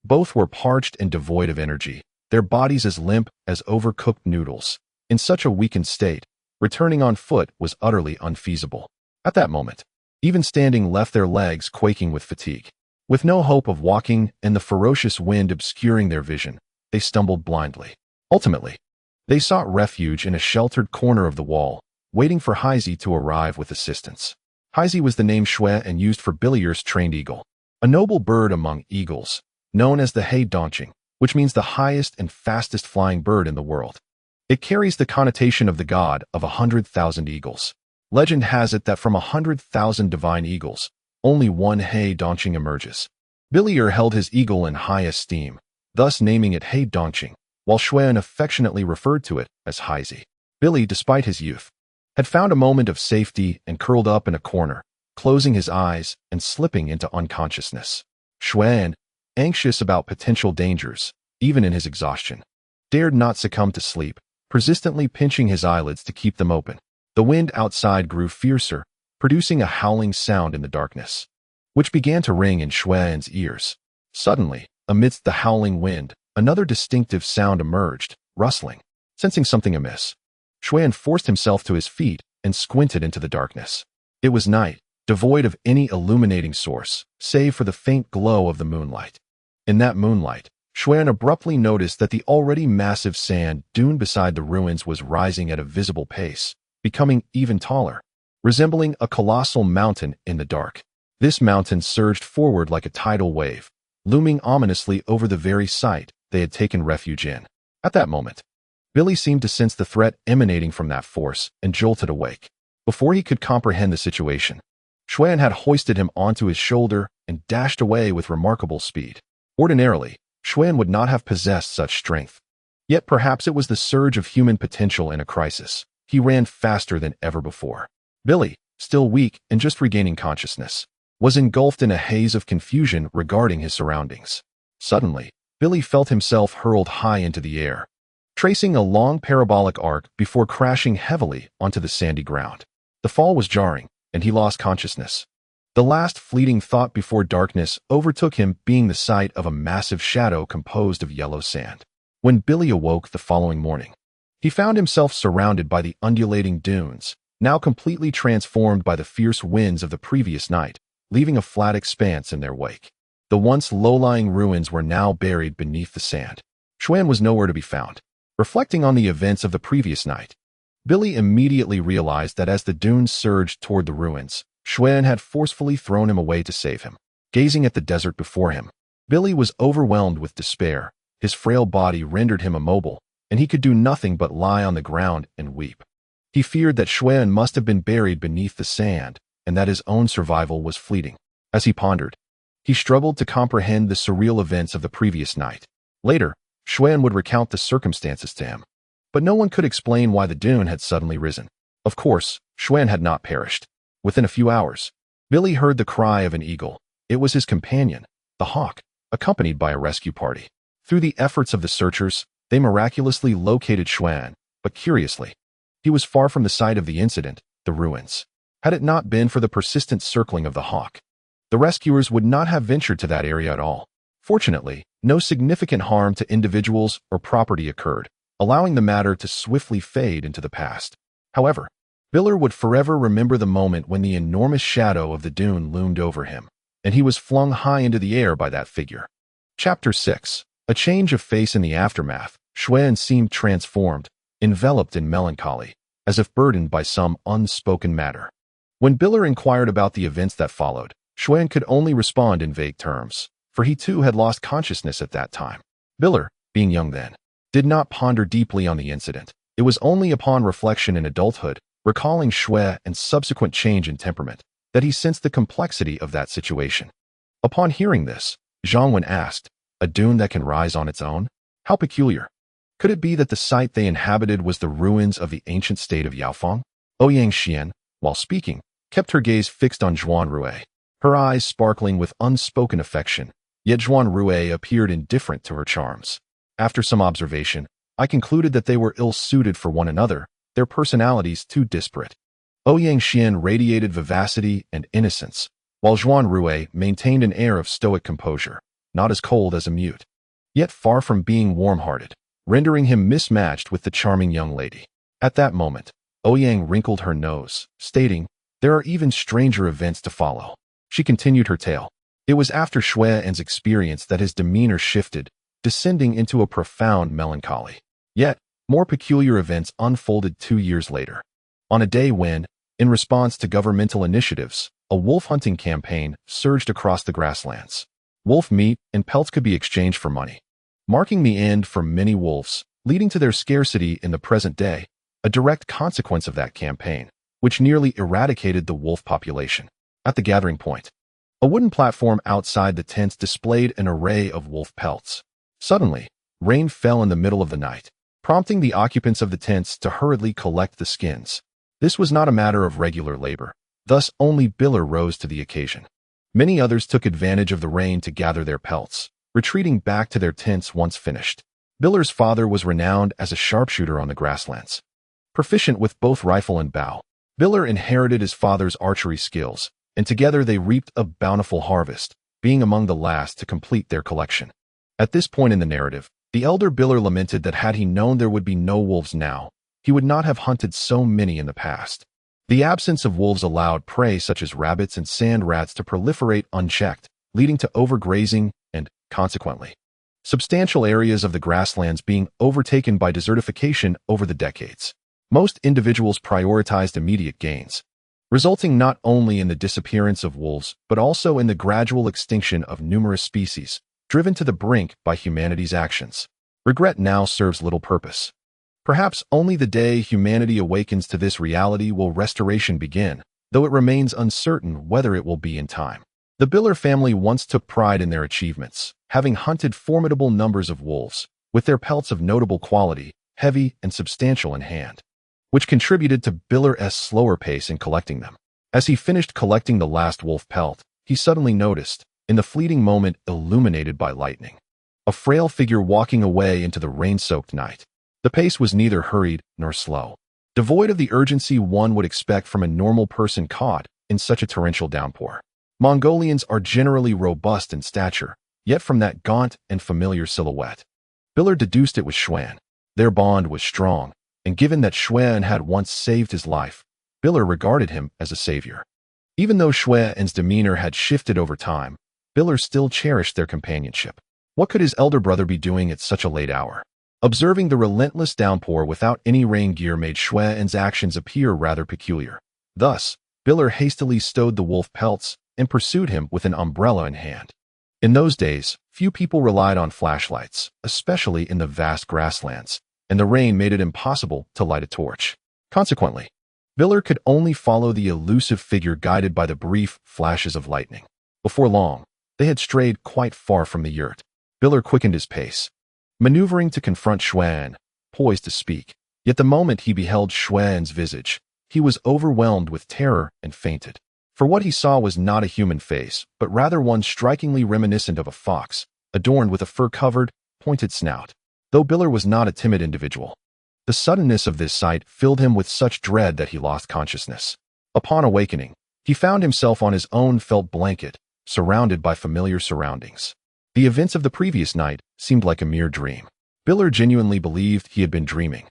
S1: Both were parched and devoid of energy, their bodies as limp as overcooked noodles. In such a weakened state, returning on foot was utterly unfeasible. At that moment, even standing left their legs quaking with fatigue. With no hope of walking and the ferocious wind obscuring their vision, they stumbled blindly. Ultimately, they sought refuge in a sheltered corner of the wall, waiting for Heisey to arrive with assistance. Heisey was the name Xuan used for Billier's trained eagle, a noble bird among eagles, known as the He-Donching, which means the highest and fastest flying bird in the world. It carries the connotation of the god of 100,000 eagles. Legend has it that from 100,000 divine eagles, only one He-Donching emerges. Billier held his eagle in high esteem, thus naming it He-Donching, while Xuan affectionately referred to it as Heisey. Billy, despite his youth, had found a moment of safety and curled up in a corner, closing his eyes and slipping into unconsciousness. Xuan, anxious about potential dangers, even in his exhaustion, dared not succumb to sleep, persistently pinching his eyelids to keep them open. The wind outside grew fiercer, producing a howling sound in the darkness, which began to ring in Xuan's ears. Suddenly, amidst the howling wind, another distinctive sound emerged, rustling. Sensing something amiss, Xuan forced himself to his feet and squinted into the darkness. It was night, devoid of any illuminating source, save for the faint glow of the moonlight. In that moonlight, Xuan abruptly noticed that the already massive sand dune beside the ruins was rising at a visible pace, becoming even taller, resembling a colossal mountain in the dark. This mountain surged forward like a tidal wave, looming ominously over the very site they had taken refuge in. At that moment, Billy seemed to sense the threat emanating from that force and jolted awake. Before he could comprehend the situation, Xuan had hoisted him onto his shoulder and dashed away with remarkable speed. Ordinarily, Xuan would not have possessed such strength. Yet perhaps it was the surge of human potential in a crisis. He ran faster than ever before. Billy, still weak and just regaining consciousness, was engulfed in a haze of confusion regarding his surroundings. Suddenly, Billy felt himself hurled high into the air, tracing a long parabolic arc before crashing heavily onto the sandy ground. The fall was jarring, and he lost consciousness. The last fleeting thought before darkness overtook him being the sight of a massive shadow composed of yellow sand. When Billy awoke the following morning, he found himself surrounded by the undulating dunes, now completely transformed by the fierce winds of the previous night, leaving a flat expanse in their wake. The once low-lying ruins were now buried beneath the sand. Xuan was nowhere to be found. Reflecting on the events of the previous night, Billy immediately realized that as the dunes surged toward the ruins, Xuan had forcefully thrown him away to save him. Gazing at the desert before him, Billy was overwhelmed with despair. His frail body rendered him immobile, and he could do nothing but lie on the ground and weep. He feared that Xuan must have been buried beneath the sand, and that his own survival was fleeting. As he pondered, he struggled to comprehend the surreal events of the previous night. Later, Xuan would recount the circumstances to him, but no one could explain why the dune had suddenly risen. Of course, Xuan had not perished. Within a few hours, Billy heard the cry of an eagle. It was his companion, the hawk, accompanied by a rescue party. Through the efforts of the searchers, they miraculously located Xuan, but curiously, he was far from the site of the incident, the ruins. Had it not been for the persistent circling of the hawk, the rescuers would not have ventured to that area at all. Fortunately, no significant harm to individuals or property occurred, allowing the matter to swiftly fade into the past. However, Biller would forever remember the moment when the enormous shadow of the dune loomed over him, and he was flung high into the air by that figure. Chapter 6. A change of face in the aftermath. Xuan seemed transformed, enveloped in melancholy, as if burdened by some unspoken matter. When Biller inquired about the events that followed, Xuan could only respond in vague terms, for he too had lost consciousness at that time. Biller, being young then, did not ponder deeply on the incident. It was only upon reflection in adulthood, recalling Xuan's subsequent change in temperament, that he sensed the complexity of that situation. Upon hearing this, Zhang Wen asked, "A dune that can rise on its own? How peculiar. Could it be that the site they inhabited was the ruins of the ancient state of Yaofeng?" Ouyang Xian, while speaking, kept her gaze fixed on Zhuan Rui, her eyes sparkling with unspoken affection, yet Zhuan Rui appeared indifferent to her charms. After some observation, I concluded that they were ill-suited for one another, their personalities too disparate. Ouyang Xian radiated vivacity and innocence, while Zhuan Rui maintained an air of stoic composure, not as cold as a mute, yet far from being warm-hearted, rendering him mismatched with the charming young lady. At that moment, Ouyang wrinkled her nose, stating, "There are even stranger events to follow." She continued her tale. It was after Xuan's experience that his demeanor shifted, descending into a profound melancholy. Yet, more peculiar events unfolded 2 years later. On a day when, in response to governmental initiatives, a wolf hunting campaign surged across the grasslands. Wolf meat and pelts could be exchanged for money, marking the end for many wolves, leading to their scarcity in the present day, a direct consequence of that campaign, which nearly eradicated the wolf population. At the gathering point, a wooden platform outside the tents displayed an array of wolf pelts. Suddenly, rain fell in the middle of the night, prompting the occupants of the tents to hurriedly collect the skins. This was not a matter of regular labor, thus only Biller rose to the occasion. Many others took advantage of the rain to gather their pelts, retreating back to their tents once finished. Biller's father was renowned as a sharpshooter on the grasslands. Proficient with both rifle and bow, Biller inherited his father's archery skills, and together they reaped a bountiful harvest, being among the last to complete their collection. At this point in the narrative, the elder Biller lamented that had he known there would be no wolves now, he would not have hunted so many in the past. The absence of wolves allowed prey such as rabbits and sand rats to proliferate unchecked, leading to overgrazing and, consequently, substantial areas of the grasslands being overtaken by desertification over the decades. Most individuals prioritized immediate gains, resulting not only in the disappearance of wolves but also in the gradual extinction of numerous species, driven to the brink by humanity's actions. Regret now serves little purpose. Perhaps only the day humanity awakens to this reality will restoration begin, though it remains uncertain whether it will be in time. The Biller family once took pride in their achievements, having hunted formidable numbers of wolves, with their pelts of notable quality, heavy and substantial in hand, which contributed to Biller's slower pace in collecting them. As he finished collecting the last wolf pelt, he suddenly noticed, in the fleeting moment illuminated by lightning, a frail figure walking away into the rain-soaked night. The pace was neither hurried nor slow, devoid of the urgency one would expect from a normal person caught in such a torrential downpour. Mongolians are generally robust in stature, yet from that gaunt and familiar silhouette, Biller deduced it was Xuan. Their bond was strong, and given that Xuan had once saved his life, Biller regarded him as a savior. Even though Xuan's demeanor had shifted over time, Biller still cherished their companionship. What could his elder brother be doing at such a late hour? Observing the relentless downpour without any rain gear made Xuan's actions appear rather peculiar. Thus, Biller hastily stowed the wolf pelts and pursued him with an umbrella in hand. In those days, few people relied on flashlights, especially in the vast grasslands, and the rain made it impossible to light a torch. Consequently, Biller could only follow the elusive figure guided by the brief flashes of lightning. Before long, they had strayed quite far from the yurt. Biller quickened his pace, maneuvering to confront Xuan, poised to speak. Yet the moment he beheld Xuan's visage, he was overwhelmed with terror and fainted. For what he saw was not a human face, but rather one strikingly reminiscent of a fox, adorned with a fur-covered, pointed snout. Though Biller was not a timid individual, the suddenness of this sight filled him with such dread that he lost consciousness. Upon awakening, he found himself on his own felt blanket, surrounded by familiar surroundings. The events of the previous night seemed like a mere dream. Biller genuinely believed he had been dreaming.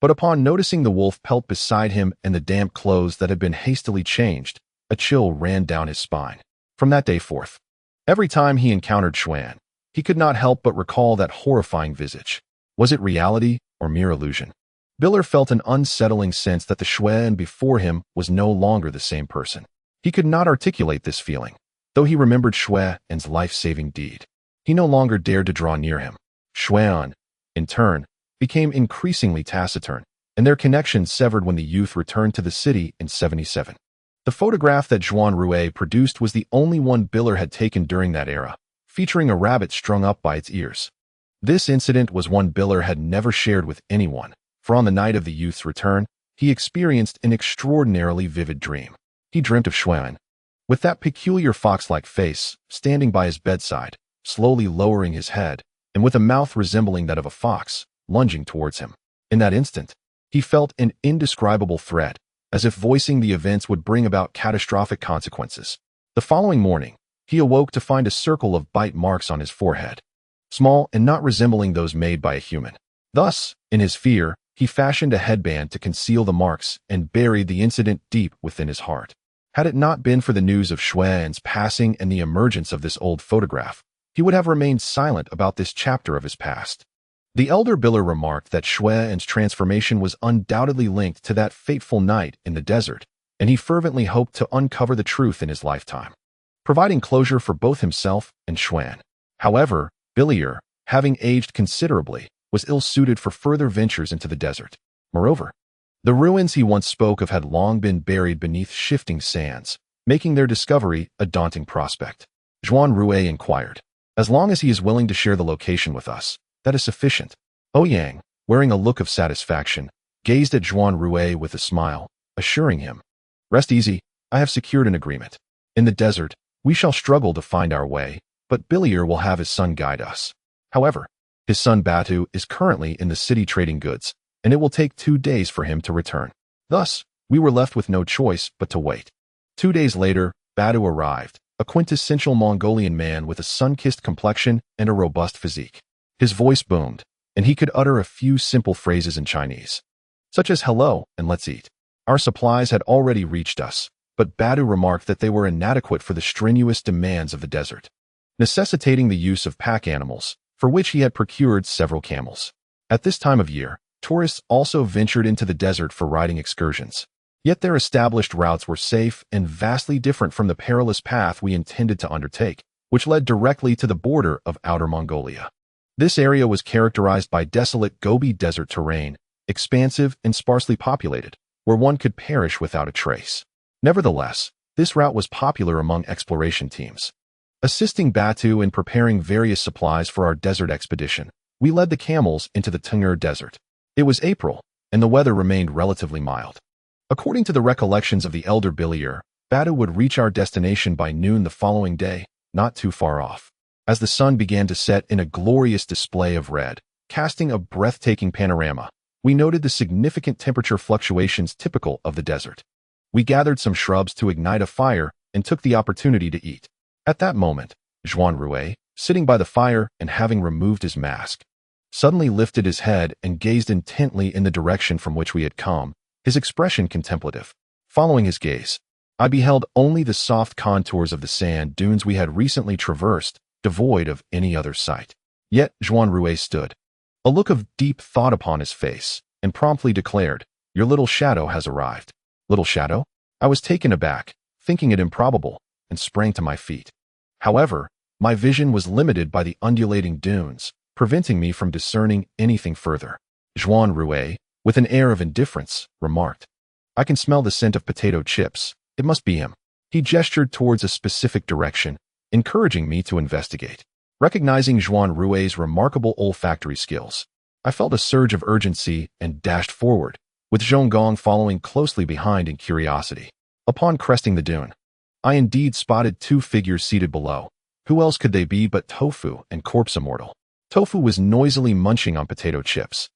S1: But upon noticing the wolf pelt beside him and the damp clothes that had been hastily changed, a chill ran down his spine. From that day forth, every time he encountered Xuan, he could not help but recall that horrifying visage. Was it reality or mere illusion? Biller felt an unsettling sense that the Xuan before him was no longer the same person. He could not articulate this feeling, though he remembered Xuan's life-saving deed. He no longer dared to draw near him. Xuan, in turn, became increasingly taciturn, and their connection severed when the youth returned to the city in 77. The photograph that Juan Rue produced was the only one Biller had taken during that era, featuring a rabbit strung up by its ears. This incident was one Biller had never shared with anyone, for on the night of the youth's return, he experienced an extraordinarily vivid dream. He dreamt of Xuan, with that peculiar fox-like face, standing by his bedside, slowly lowering his head, and with a mouth resembling that of a fox, lunging towards him. In that instant, he felt an indescribable threat, as if voicing the events would bring about catastrophic consequences. The following morning, he awoke to find a circle of bite marks on his forehead, small and not resembling those made by a human. Thus, in his fear, he fashioned a headband to conceal the marks and buried the incident deep within his heart. Had it not been for the news of Xuan's passing and the emergence of this old photograph, he would have remained silent about this chapter of his past. The elder Biller remarked that Xuan's transformation was undoubtedly linked to that fateful night in the desert, and he fervently hoped to uncover the truth in his lifetime, providing closure for both himself and Xuan. However, Biller, having aged considerably, was ill-suited for further ventures into the desert. Moreover, the ruins he once spoke of had long been buried beneath shifting sands, making their discovery a daunting prospect. Juan Rue inquired, "As long as he is willing to share the location with us, that is sufficient." Ouyang, wearing a look of satisfaction, gazed at Juan Rue with a smile, assuring him, "Rest easy, I have secured an agreement. In the desert, we shall struggle to find our way, but Biller will have his son guide us. However, his son Batu is currently in the city trading goods, and it will take 2 days for him to return." Thus, we were left with no choice but to wait. 2 days later, Batu arrived, a quintessential Mongolian man with a sun-kissed complexion and a robust physique. His voice boomed, and he could utter a few simple phrases in Chinese, such as hello and let's eat. Our supplies had already reached us, but Batu remarked that they were inadequate for the strenuous demands of the desert, necessitating the use of pack animals, for which he had procured several camels. At this time of year, tourists also ventured into the desert for riding excursions. Yet their established routes were safe and vastly different from the perilous path we intended to undertake, which led directly to the border of Outer Mongolia. This area was characterized by desolate Gobi desert terrain, expansive and sparsely populated, where one could perish without a trace. Nevertheless, this route was popular among exploration teams. Assisting Batu in preparing various supplies for our desert expedition, we led the camels into the Tengger Desert. It was April, and the weather remained relatively mild. According to the recollections of the elder Biller, Batu would reach our destination by noon the following day, not too far off. As the sun began to set in a glorious display of red, casting a breathtaking panorama, we noted the significant temperature fluctuations typical of the desert. We gathered some shrubs to ignite a fire and took the opportunity to eat. At that moment, Juan Rue, sitting by the fire and having removed his mask, suddenly lifted his head and gazed intently in the direction from which we had come, his expression contemplative. Following his gaze, I beheld only the soft contours of the sand dunes we had recently traversed, devoid of any other sight. Yet Juan Rue stood, a look of deep thought upon his face, and promptly declared, "Your little shadow has arrived." Little shadow? I was taken aback, thinking it improbable, and sprang to my feet. However, my vision was limited by the undulating dunes, preventing me from discerning anything further. Juan Rue, with an air of indifference, remarked, "I can smell the scent of potato chips. It must be him." He gestured towards a specific direction, encouraging me to investigate. Recognizing Juan Rue's remarkable olfactory skills, I felt a surge of urgency and dashed forward, with Zhonggong following closely behind in curiosity. Upon cresting the dune, I indeed spotted two figures seated below. Who else could they be but Tofu and Corpse Immortal? Tofu was noisily munching on potato chips.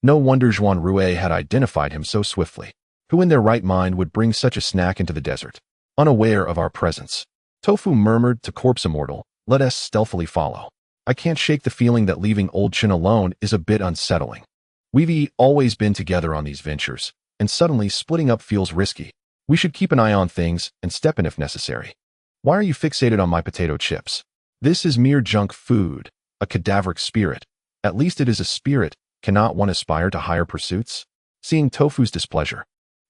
S1: No wonder Zhuan Rue had identified him so swiftly. Who in their right mind would bring such a snack into the desert, unaware of our presence? Tofu murmured to Corpse Immortal, "Let us stealthily follow. I can't shake the feeling that leaving old Chin alone is a bit unsettling. We've always been together on these ventures, and suddenly splitting up feels risky. We should keep an eye on things and step in if necessary. Why are you fixated on my potato chips? This is mere junk food, a cadaveric spirit. At least it is a spirit. Cannot one aspire to higher pursuits?" Seeing Tofu's displeasure,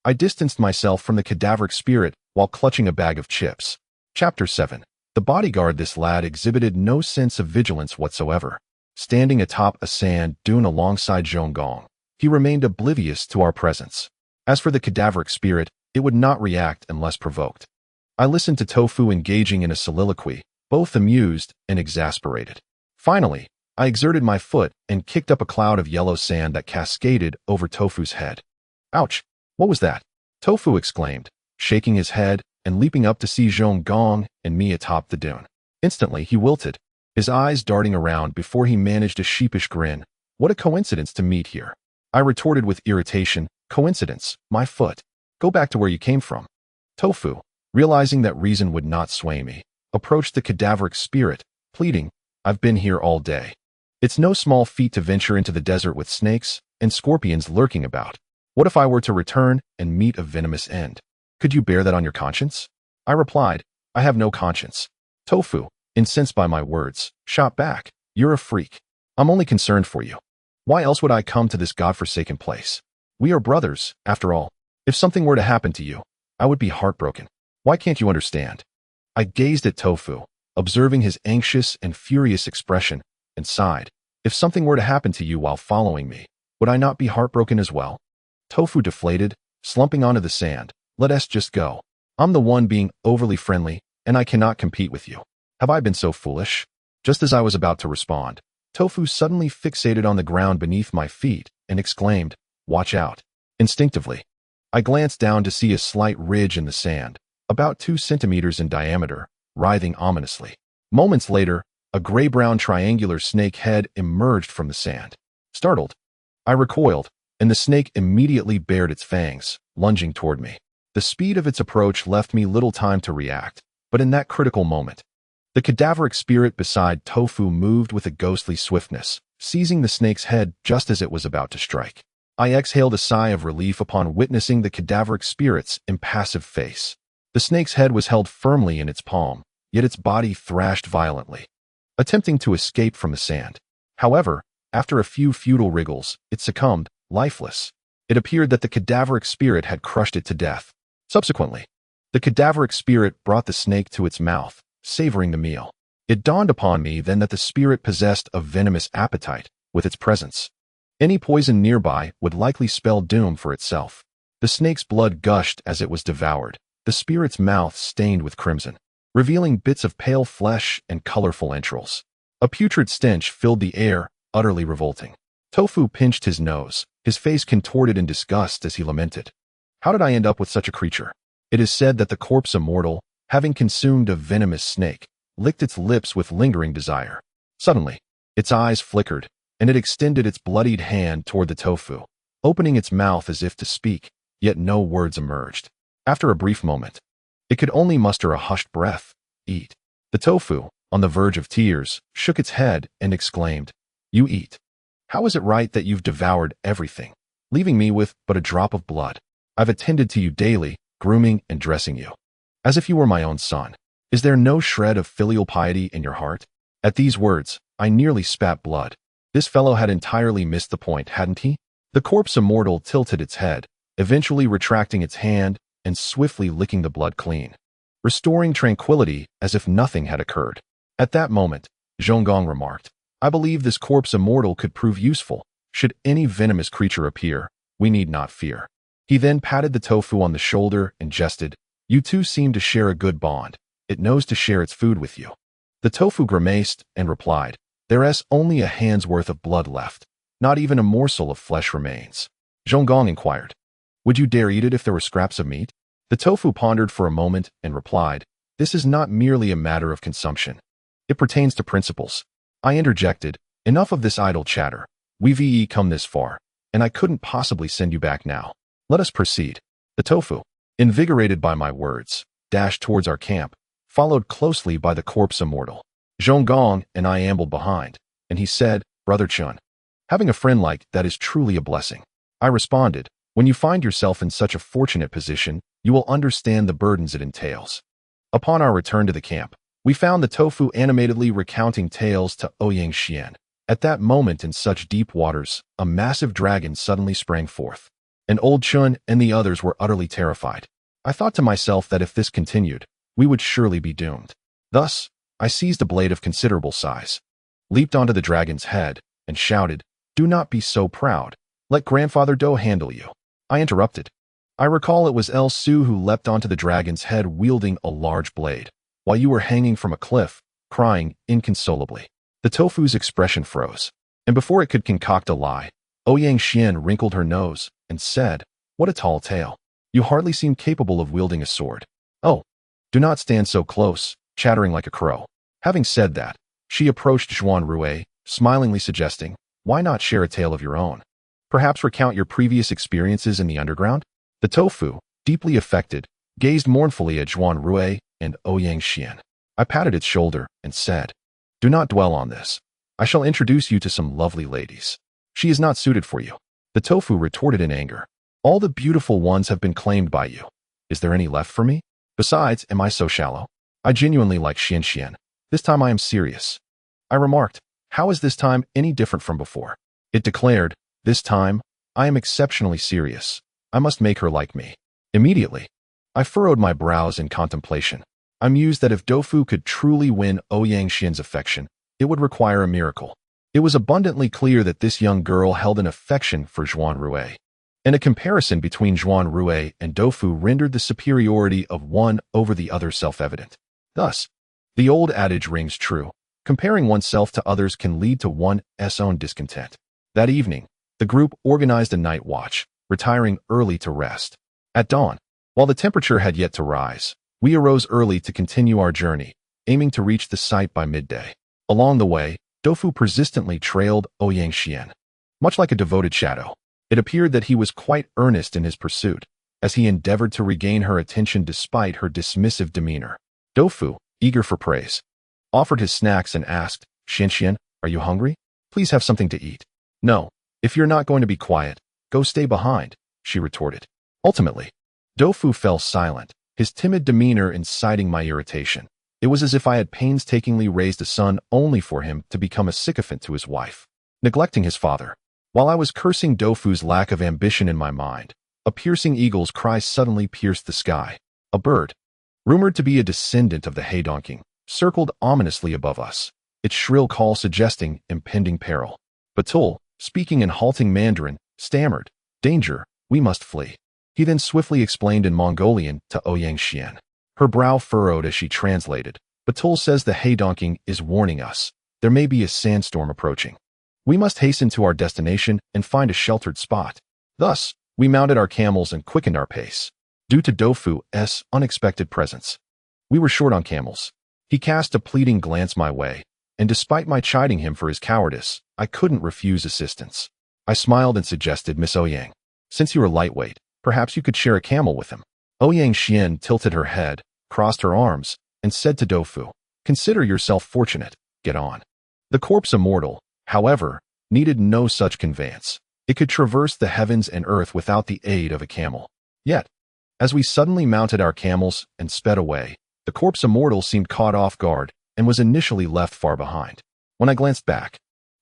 S1: I distanced myself from the cadaveric spirit while clutching a bag of chips. Chapter 7. The bodyguard. This lad exhibited no sense of vigilance whatsoever. Standing atop a sand dune alongside Zhonggong, he remained oblivious to our presence. As for the cadaveric spirit, it would not react unless provoked. I listened to Tofu engaging in a soliloquy, both amused and exasperated. Finally, I exerted my foot and kicked up a cloud of yellow sand that cascaded over Tofu's head. "Ouch! What was that?" Tofu exclaimed, shaking his head and leaping up to see Zhonggong and me atop the dune. Instantly, he wilted, his eyes darting around before he managed a sheepish grin. "What a coincidence to meet here." I retorted with irritation, "Coincidence, my foot. Go back to where you came from." Tofu, realizing that reason would not sway me, approached the cadaveric spirit, pleading, "I've been here all day. It's no small feat to venture into the desert with snakes and scorpions lurking about. What if I were to return and meet a venomous end? Could you bear that on your conscience?" I replied, "I have no conscience." Tofu, incensed by my words, shot back, "You're a freak. I'm only concerned for you. Why else would I come to this godforsaken place? We are brothers, after all. If something were to happen to you, I would be heartbroken. Why can't you understand?" I gazed at Tofu, observing his anxious and furious expression, and sighed. "If something were to happen to you while following me, would I not be heartbroken as well?" Tofu deflated, slumping onto the sand. "Let us just go. I'm the one being overly friendly, and I cannot compete with you. Have I been so foolish?" Just as I was about to respond, Tofu suddenly fixated on the ground beneath my feet and exclaimed, "Watch out." Instinctively, I glanced down to see a slight ridge in the sand, about 2 centimeters in diameter, writhing ominously. Moments later, a gray-brown triangular snake head emerged from the sand. Startled, I recoiled, and the snake immediately bared its fangs, lunging toward me. The speed of its approach left me little time to react, but in that critical moment, the cadaveric spirit beside Tofu moved with a ghostly swiftness, seizing the snake's head just as it was about to strike. I exhaled a sigh of relief upon witnessing the cadaveric spirit's impassive face. The snake's head was held firmly in its palm, yet its body thrashed violently, attempting to escape from the sand. However, after a few futile wriggles, it succumbed, lifeless. It appeared that the cadaveric spirit had crushed it to death. Subsequently, the cadaveric spirit brought the snake to its mouth, savoring the meal. It dawned upon me then that the spirit possessed a venomous appetite with its presence. Any poison nearby would likely spell doom for itself. The snake's blood gushed as it was devoured, the spirit's mouth stained with crimson, revealing bits of pale flesh and colorful entrails. A putrid stench filled the air, utterly revolting. Tofu pinched his nose, his face contorted in disgust as he lamented. "How did I end up with such a creature?" It is said that the Corpse Immortal, having consumed a venomous snake, licked its lips with lingering desire. Suddenly, its eyes flickered, and it extended its bloodied hand toward the Tofu, opening its mouth as if to speak, yet no words emerged. After a brief moment, it could only muster a hushed breath, "Eat." The Tofu, on the verge of tears, shook its head and exclaimed, "You eat? How is it right that you've devoured everything, leaving me with but a drop of blood? I've attended to you daily, grooming and dressing you, as if you were my own son. Is there no shred of filial piety in your heart?" At these words, I nearly spat blood. This fellow had entirely missed the point, hadn't he? The Corpse Immortal tilted its head, eventually retracting its hand and swiftly licking the blood clean, restoring tranquility as if nothing had occurred. At that moment, Zhonggong remarked, "I believe this Corpse Immortal could prove useful. Should any venomous creature appear, we need not fear." He then patted the Tofu on the shoulder and jested, "You two seem to share a good bond. It knows to share its food with you." The Tofu grimaced and replied, "There's only a hand's worth of blood left. Not even a morsel of flesh remains." Zhonggong inquired, Would you dare eat it if there were scraps of meat? The tofu pondered for a moment and replied, this is not merely a matter of consumption. It pertains to principles. I interjected, enough of this idle chatter. We've come this far, and I couldn't possibly send you back now. Let us proceed. The tofu, invigorated by my words, dashed towards our camp, followed closely by the corpse immortal. Zhonggong and I ambled behind, and he said, Brother Chun, having a friend like that is truly a blessing. I responded, when you find yourself in such a fortunate position, you will understand the burdens it entails. Upon our return to the camp, we found the tofu animatedly recounting tales to Ouyang Xian. At that moment in such deep waters, a massive dragon suddenly sprang forth. And old Chun and the others were utterly terrified. I thought to myself that if this continued, we would surely be doomed. Thus, I seized a blade of considerable size, leaped onto the dragon's head, and shouted, do not be so proud. Let Grandfather Do handle you. I interrupted. I recall it was El Su who leapt onto the dragon's head wielding a large blade, while you were hanging from a cliff, crying inconsolably. The tofu's expression froze, and before it could concoct a lie, Ouyang Xian wrinkled her nose and said, what a tall tale. You hardly seem capable of wielding a sword. Oh, do not stand so close, chattering like a crow. Having said that, she approached Zhuan Rui, smilingly suggesting, why not share a tale of your own? Perhaps recount your previous experiences in the underground? The tofu, deeply affected, gazed mournfully at Zhuan Rui and Ouyang Xian. I patted its shoulder and said, do not dwell on this. I shall introduce you to some lovely ladies. She is not suited for you. The tofu retorted in anger. All the beautiful ones have been claimed by you. Is there any left for me? Besides, am I so shallow? I genuinely like Xian Xian. This time I am serious. I remarked, how is this time any different from before? It declared, this time, I am exceptionally serious. I must make her like me. Immediately, I furrowed my brows in contemplation. I mused that if Dofu could truly win Ouyang Xian's affection, it would require a miracle. It was abundantly clear that this young girl held an affection for Zhuan Rui, and a comparison between Zhuan Rui and Dofu rendered the superiority of one over the other self-evident. Thus, the old adage rings true, comparing oneself to others can lead to one's own discontent. That evening, the group organized a night watch, retiring early to rest. At dawn, while the temperature had yet to rise, we arose early to continue our journey, aiming to reach the site by midday. Along the way, Dofu persistently trailed Ouyang Xian. Much like a devoted shadow, it appeared that he was quite earnest in his pursuit, as he endeavored to regain her attention despite her dismissive demeanor. Dofu, eager for praise, offered his snacks and asked, Xian Xian, are you hungry? Please have something to eat. No, if you're not going to be quiet, go stay behind, she retorted. Ultimately, Dofu fell silent, his timid demeanor inciting my irritation. It was as if I had painstakingly raised a son only for him to become a sycophant to his wife, neglecting his father. While I was cursing Dofu's lack of ambition in my mind, a piercing eagle's cry suddenly pierced the sky. A bird, rumored to be a descendant of the Heidongking, circled ominously above us, its shrill call suggesting impending peril. Batul, speaking in halting Mandarin, stammered, danger, we must flee. He then swiftly explained in Mongolian to Ouyang Xian. Her brow furrowed as she translated. Batul says the Heidongking is warning us. There may be a sandstorm approaching. We must hasten to our destination and find a sheltered spot. Thus, we mounted our camels and quickened our pace. Due to Dofu's unexpected presence, we were short on camels. He cast a pleading glance my way, and despite my chiding him for his cowardice, I couldn't refuse assistance. I smiled and suggested, Miss Ouyang, since you are lightweight, perhaps you could share a camel with him. Ouyang Xian tilted her head, crossed her arms, and said to Dofu, consider yourself fortunate, get on. The corpse immortal, however, needed no such conveyance. It could traverse the heavens and earth without the aid of a camel. Yet, as we suddenly mounted our camels and sped away, the corpse immortal seemed caught off guard and was initially left far behind. When I glanced back,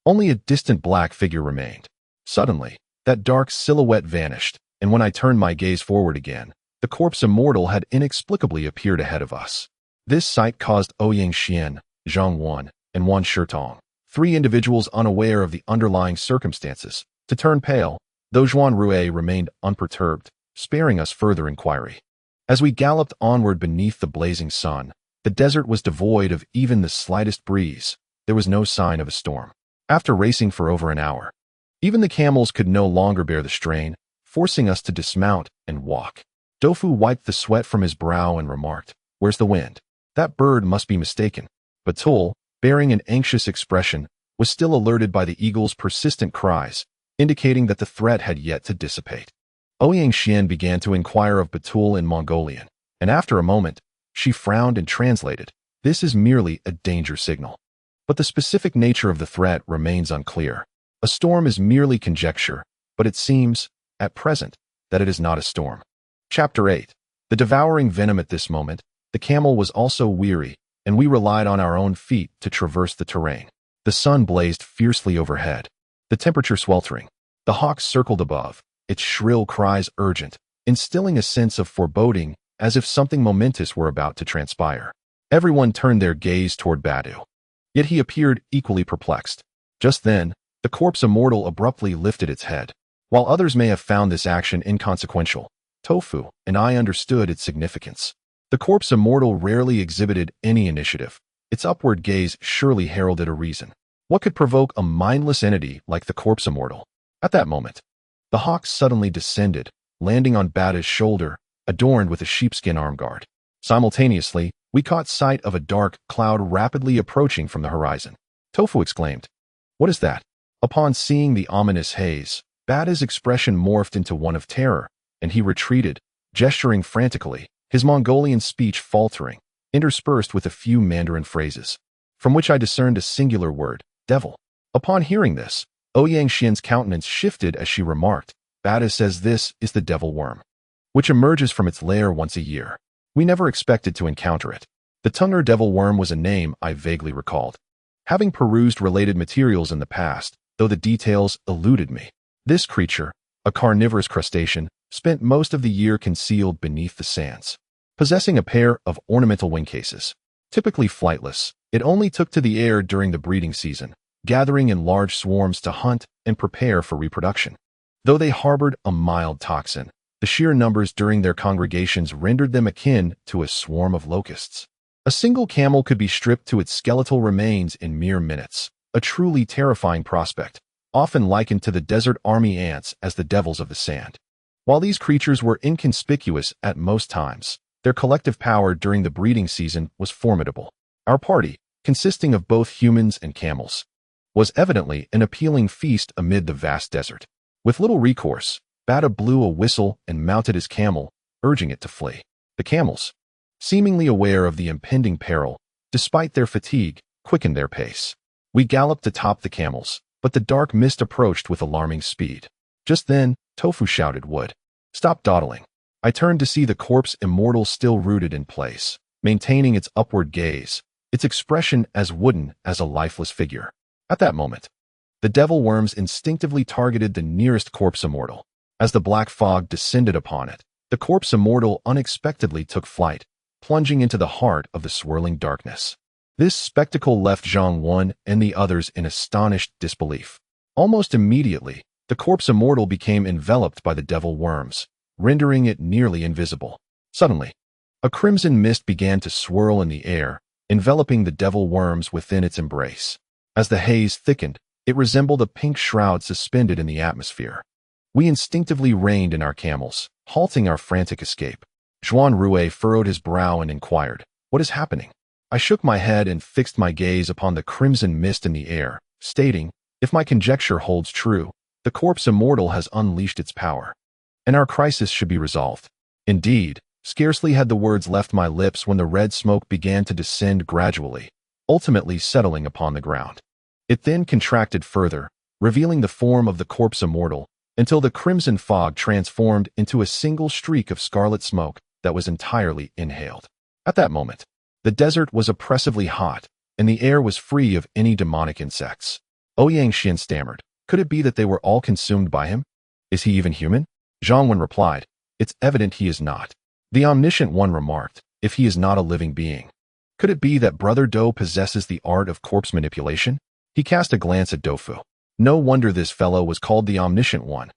S1: only a distant black figure remained. Suddenly, that dark silhouette vanished, and when I turned my gaze forward again, the corpse immortal had inexplicably appeared ahead of us. This sight caused Ouyang Xian, Zhang Wan, and Wan Shitong, three individuals unaware of the underlying circumstances, to turn pale, though Zhuan Rui remained unperturbed, sparing us further inquiry. As we galloped onward beneath the blazing sun, the desert was devoid of even the slightest breeze. There was no sign of a storm. After racing for over an hour, even the camels could no longer bear the strain, forcing us to dismount and walk. Dofu wiped the sweat from his brow and remarked, "Where's the wind? That bird must be mistaken." Batul, bearing an anxious expression, was still alerted by the eagle's persistent cries, indicating that the threat had yet to dissipate. Ouyang Xian began to inquire of Batul in Mongolian, and after a moment, she frowned and translated, "This is merely a danger signal." But the specific nature of the threat remains unclear. A storm is merely conjecture, but it seems, at present, that it is not a storm. Chapter 8. The devouring venom. At this moment, the camel was also weary, and we relied on our own feet to traverse the terrain. The sun blazed fiercely overhead, the temperature sweltering. The hawk circled above, its shrill cries urgent, instilling a sense of foreboding as if something momentous were about to transpire. Everyone turned their gaze toward Badu. Yet he appeared equally perplexed. Just then, the corpse immortal abruptly lifted its head. While others may have found this action inconsequential, Tofu and I understood its significance. The corpse immortal rarely exhibited any initiative. Its upward gaze surely heralded a reason. What could provoke a mindless entity like the corpse immortal? At that moment, the hawk suddenly descended, landing on Bada's shoulder, adorned with a sheepskin armguard. Simultaneously, we caught sight of a dark cloud rapidly approaching from the horizon. Tofu exclaimed, "What is that?" Upon seeing the ominous haze, Bada's expression morphed into one of terror, and he retreated, gesturing frantically, his Mongolian speech faltering, interspersed with a few Mandarin phrases, from which I discerned a singular word, devil. Upon hearing this, Ouyang Xian's countenance shifted as she remarked, "Bada says this is the devil worm, which emerges from its lair once a year. We never expected to encounter it." The Tunger devil worm was a name I vaguely recalled, having perused related materials in the past, though the details eluded me. This creature, a carnivorous crustacean, spent most of the year concealed beneath the sands. Possessing a pair of ornamental wing cases. Typically flightless, it only took to the air during the breeding season, gathering in large swarms to hunt and prepare for reproduction. Though they harbored a mild toxin, the sheer numbers during their congregations rendered them akin to a swarm of locusts. A single camel could be stripped to its skeletal remains in mere minutes, a truly terrifying prospect, often likened to the desert army ants as the devils of the sand. While these creatures were inconspicuous at most times, their collective power during the breeding season was formidable. Our party, consisting of both humans and camels, was evidently an appealing feast amid the vast desert. With little recourse, Bada blew a whistle and mounted his camel, urging it to flee. The camels, seemingly aware of the impending peril, despite their fatigue, quickened their pace. We galloped atop the camels, but the dark mist approached with alarming speed. Just then, Tofu shouted, "Wood! Stop dawdling." I turned to see the corpse immortal still rooted in place, maintaining its upward gaze, its expression as wooden as a lifeless figure. At that moment, the devil worms instinctively targeted the nearest corpse immortal. As the black fog descended upon it, the corpse immortal unexpectedly took flight, plunging into the heart of the swirling darkness. This spectacle left Zhang Wan and the others in astonished disbelief. Almost immediately, the corpse immortal became enveloped by the devil worms, rendering it nearly invisible. Suddenly, a crimson mist began to swirl in the air, enveloping the devil worms within its embrace. As the haze thickened, it resembled a pink shroud suspended in the atmosphere. We instinctively reined in our camels, halting our frantic escape. Zhuan Rue furrowed his brow and inquired, "What is happening?" I shook my head and fixed my gaze upon the crimson mist in the air, stating, "If my conjecture holds true, the corpse immortal has unleashed its power, and our crisis should be resolved." Indeed, scarcely had the words left my lips when the red smoke began to descend gradually, ultimately settling upon the ground. It then contracted further, revealing the form of the corpse immortal, until the crimson fog transformed into a single streak of scarlet smoke that was entirely inhaled. At that moment, the desert was oppressively hot, and the air was free of any demonic insects. Ouyang Xian stammered, "Could it be that they were all consumed by him? Is he even human?" Zhang Wen replied, "It's evident he is not." The omniscient one remarked, "If he is not a living being, could it be that Brother Do possesses the art of corpse manipulation?" He cast a glance at Dofu. No wonder this fellow was called the omniscient one.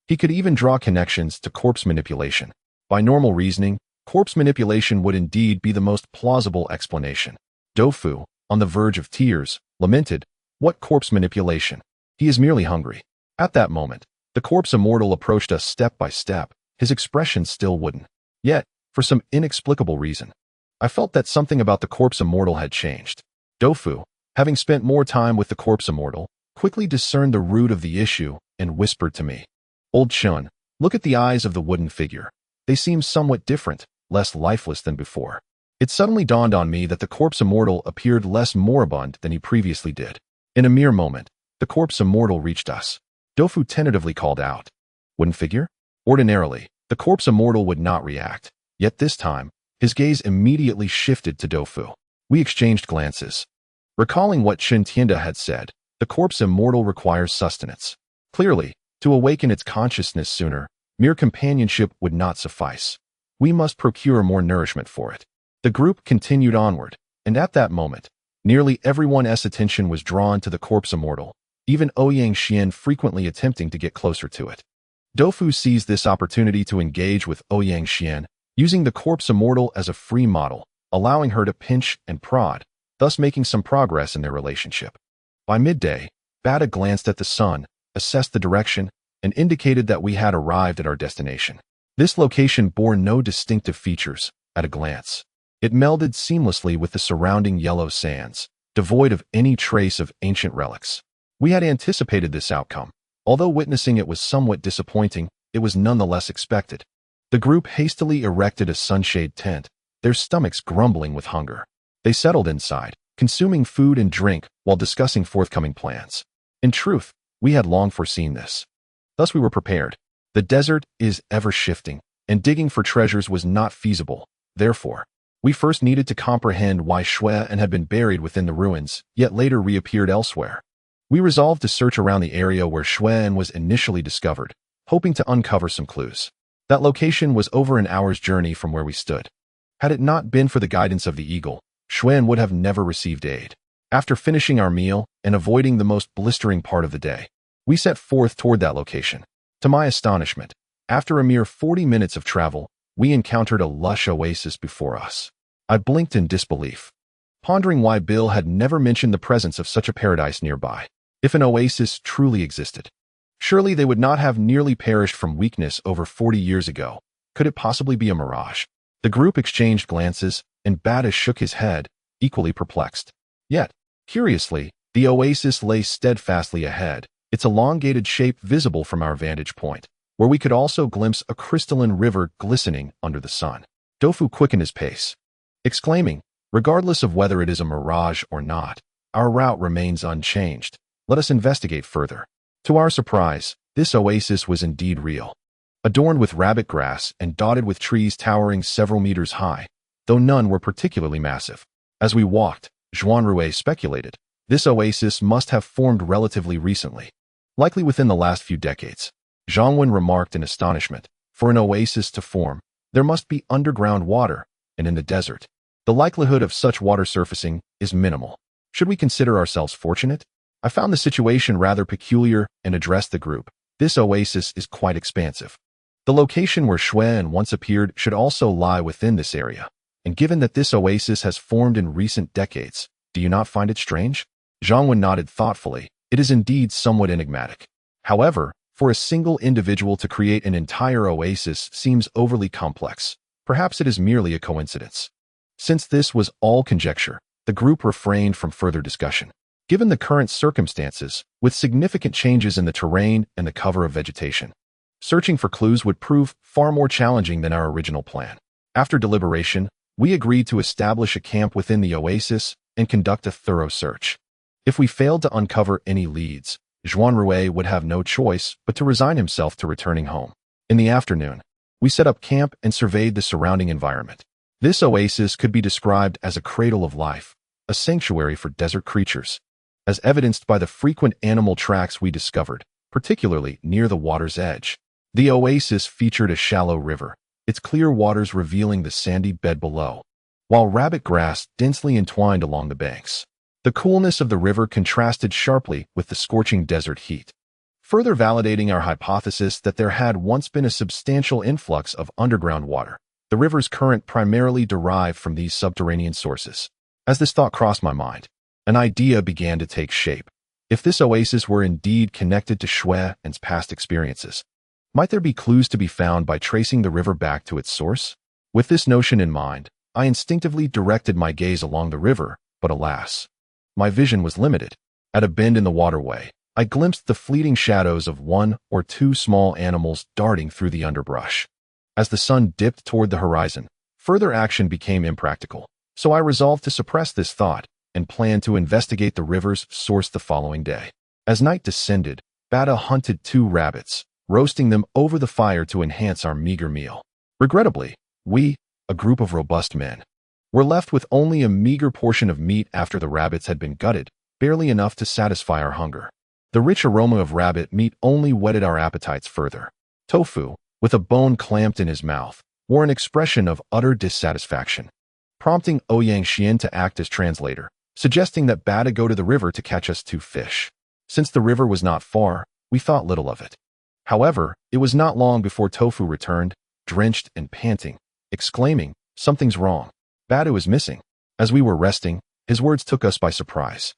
S1: He could even draw connections to corpse manipulation. By normal reasoning, corpse manipulation would indeed be the most plausible explanation. Dofu, on the verge of tears, lamented, "What corpse manipulation? He is merely hungry." At that moment, The corpse immortal approached us step by step, his expression still wooden. Yet, for some inexplicable reason, I felt that something about the corpse immortal had changed. Dofu, having spent more time with the corpse immortal, quickly discerned the root of the issue and whispered to me, "Old Chun, look at the eyes of the wooden figure. They seem somewhat different, less lifeless than before." It suddenly dawned on me that the corpse immortal appeared less moribund than he previously did. In a mere moment, the corpse immortal reached us. Dofu tentatively called out, "Wooden figure?" Ordinarily, the corpse immortal would not react, yet this time, his gaze immediately shifted to Dofu. We exchanged glances. Recalling what 7The had said, the corpse immortal requires sustenance. Clearly, to awaken its consciousness sooner, mere companionship would not suffice. We must procure more nourishment for it. The group continued onward, and at that moment, nearly everyone's attention was drawn to the corpse immortal, even Ouyang Xian frequently attempting to get closer to it. Dofu seized this opportunity to engage with Ouyang Xian, using the corpse immortal as a free model, allowing her to pinch and prod, thus making some progress in their relationship. By midday, Bada glanced at the sun, assessed the direction, and indicated that we had arrived at our destination. This location bore no distinctive features, at a glance. It melded seamlessly with the surrounding yellow sands, devoid of any trace of ancient relics. We had anticipated this outcome. Although witnessing it was somewhat disappointing, it was nonetheless expected. The group hastily erected a sunshade tent, their stomachs grumbling with hunger. They settled inside, consuming food and drink while discussing forthcoming plans. In truth, we had long foreseen this. Thus we were prepared. The desert is ever-shifting, and digging for treasures was not feasible. Therefore, we first needed to comprehend why Shui had been buried within the ruins, yet later reappeared elsewhere. We resolved to search around the area where Shui was initially discovered, hoping to uncover some clues. That location was over an hour's journey from where we stood. Had it not been for the guidance of the eagle, Shui would have never received aid. After finishing our meal and avoiding the most blistering part of the day, we set forth toward that location. To my astonishment, after a mere 40 minutes of travel, we encountered a lush oasis before us. I blinked in disbelief, pondering why Bill had never mentioned the presence of such a paradise nearby. If an oasis truly existed, surely they would not have nearly perished from weakness over 40 years ago. Could it possibly be a mirage? The group exchanged glances, and Bada shook his head, equally perplexed. Yet, curiously, the oasis lay steadfastly ahead, its elongated shape visible from our vantage point, where we could also glimpse a crystalline river glistening under the sun. Dofu quickened his pace, exclaiming, "Regardless of whether it is a mirage or not, our route remains unchanged. Let us investigate further." To our surprise, this oasis was indeed real. Adorned with rabbit grass and dotted with trees towering several meters high, though none were particularly massive. As we walked, Zhuanrui speculated, this oasis must have formed relatively recently, likely within the last few decades. Zhangwen remarked in astonishment, for an oasis to form, there must be underground water, and in the desert, the likelihood of such water surfacing is minimal. Should we consider ourselves fortunate? I found the situation rather peculiar and addressed the group. This oasis is quite expansive. The location where Shui once appeared should also lie within this area. And given that this oasis has formed in recent decades, do you not find it strange? Zhangwen nodded thoughtfully. It is indeed somewhat enigmatic. However, for a single individual to create an entire oasis seems overly complex. Perhaps it is merely a coincidence. Since this was all conjecture, the group refrained from further discussion. Given the current circumstances, with significant changes in the terrain and the cover of vegetation, searching for clues would prove far more challenging than our original plan. After deliberation, we agreed to establish a camp within the oasis and conduct a thorough search. If we failed to uncover any leads, Zhuanrui would have no choice but to resign himself to returning home. In the afternoon, we set up camp and surveyed the surrounding environment. This oasis could be described as a cradle of life, a sanctuary for desert creatures, as evidenced by the frequent animal tracks we discovered, particularly near the water's edge. The oasis featured a shallow river, its clear waters revealing the sandy bed below, while rabbit grass densely entwined along the banks. The coolness of the river contrasted sharply with the scorching desert heat, further validating our hypothesis that there had once been a substantial influx of underground water. The river's current primarily derived from these subterranean sources. As this thought crossed my mind, an idea began to take shape. If this oasis were indeed connected to Shui and's past experiences, might there be clues to be found by tracing the river back to its source? With this notion in mind, I instinctively directed my gaze along the river, but alas, my vision was limited. At a bend in the waterway, I glimpsed the fleeting shadows of one or two small animals darting through the underbrush. As the sun dipped toward the horizon, further action became impractical, so I resolved to suppress this thought and planned to investigate the river's source the following day. As night descended, Bada hunted 2 rabbits, roasting them over the fire to enhance our meager meal. Regrettably, we, a group of robust men, were left with only a meager portion of meat after the rabbits had been gutted, barely enough to satisfy our hunger. The rich aroma of rabbit meat only whetted our appetites further. Tofu, with a bone clamped in his mouth, wore an expression of utter dissatisfaction, prompting Ouyang Xian to act as translator, suggesting that Bada go to the river to catch us 2 fish. Since the river was not far, we thought little of it. However, it was not long before Tofu returned, drenched and panting, exclaiming, "Something's wrong. Bada is missing." As we were resting, his words took us by surprise.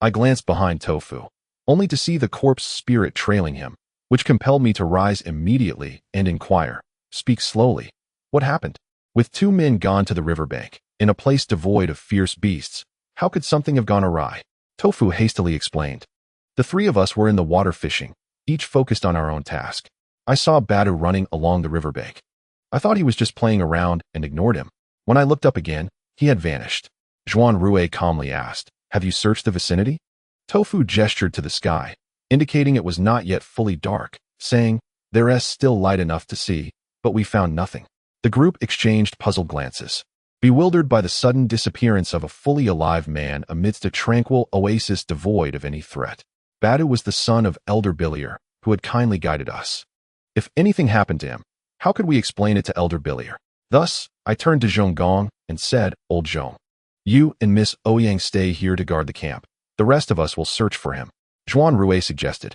S1: I glanced behind Tofu, only to see the corpse spirit trailing him, which compelled me to rise immediately and inquire, "Speak slowly. What happened?" With 2 men gone to the riverbank, in a place devoid of fierce beasts, how could something have gone awry? Tofu hastily explained. The 3 of us were in the water fishing, each focused on our own task. I saw Badu running along the riverbank. I thought he was just playing around and ignored him. When I looked up again, he had vanished. Zhuan Rui calmly asked, "Have you searched the vicinity?" Tofu gestured to the sky, indicating it was not yet fully dark, saying, "There is still light enough to see, but we found nothing." The group exchanged puzzled glances, bewildered by the sudden disappearance of a fully alive man amidst a tranquil oasis devoid of any threat. Badu was the son of Elder Billier, who had kindly guided us. If anything happened to him, how could we explain it to Elder Billier? Thus, I turned to Zhong Gong and said, "Old Zhong, you and Miss Ouyang stay here to guard the camp. The rest of us will search for him." Zhuan Rui suggested,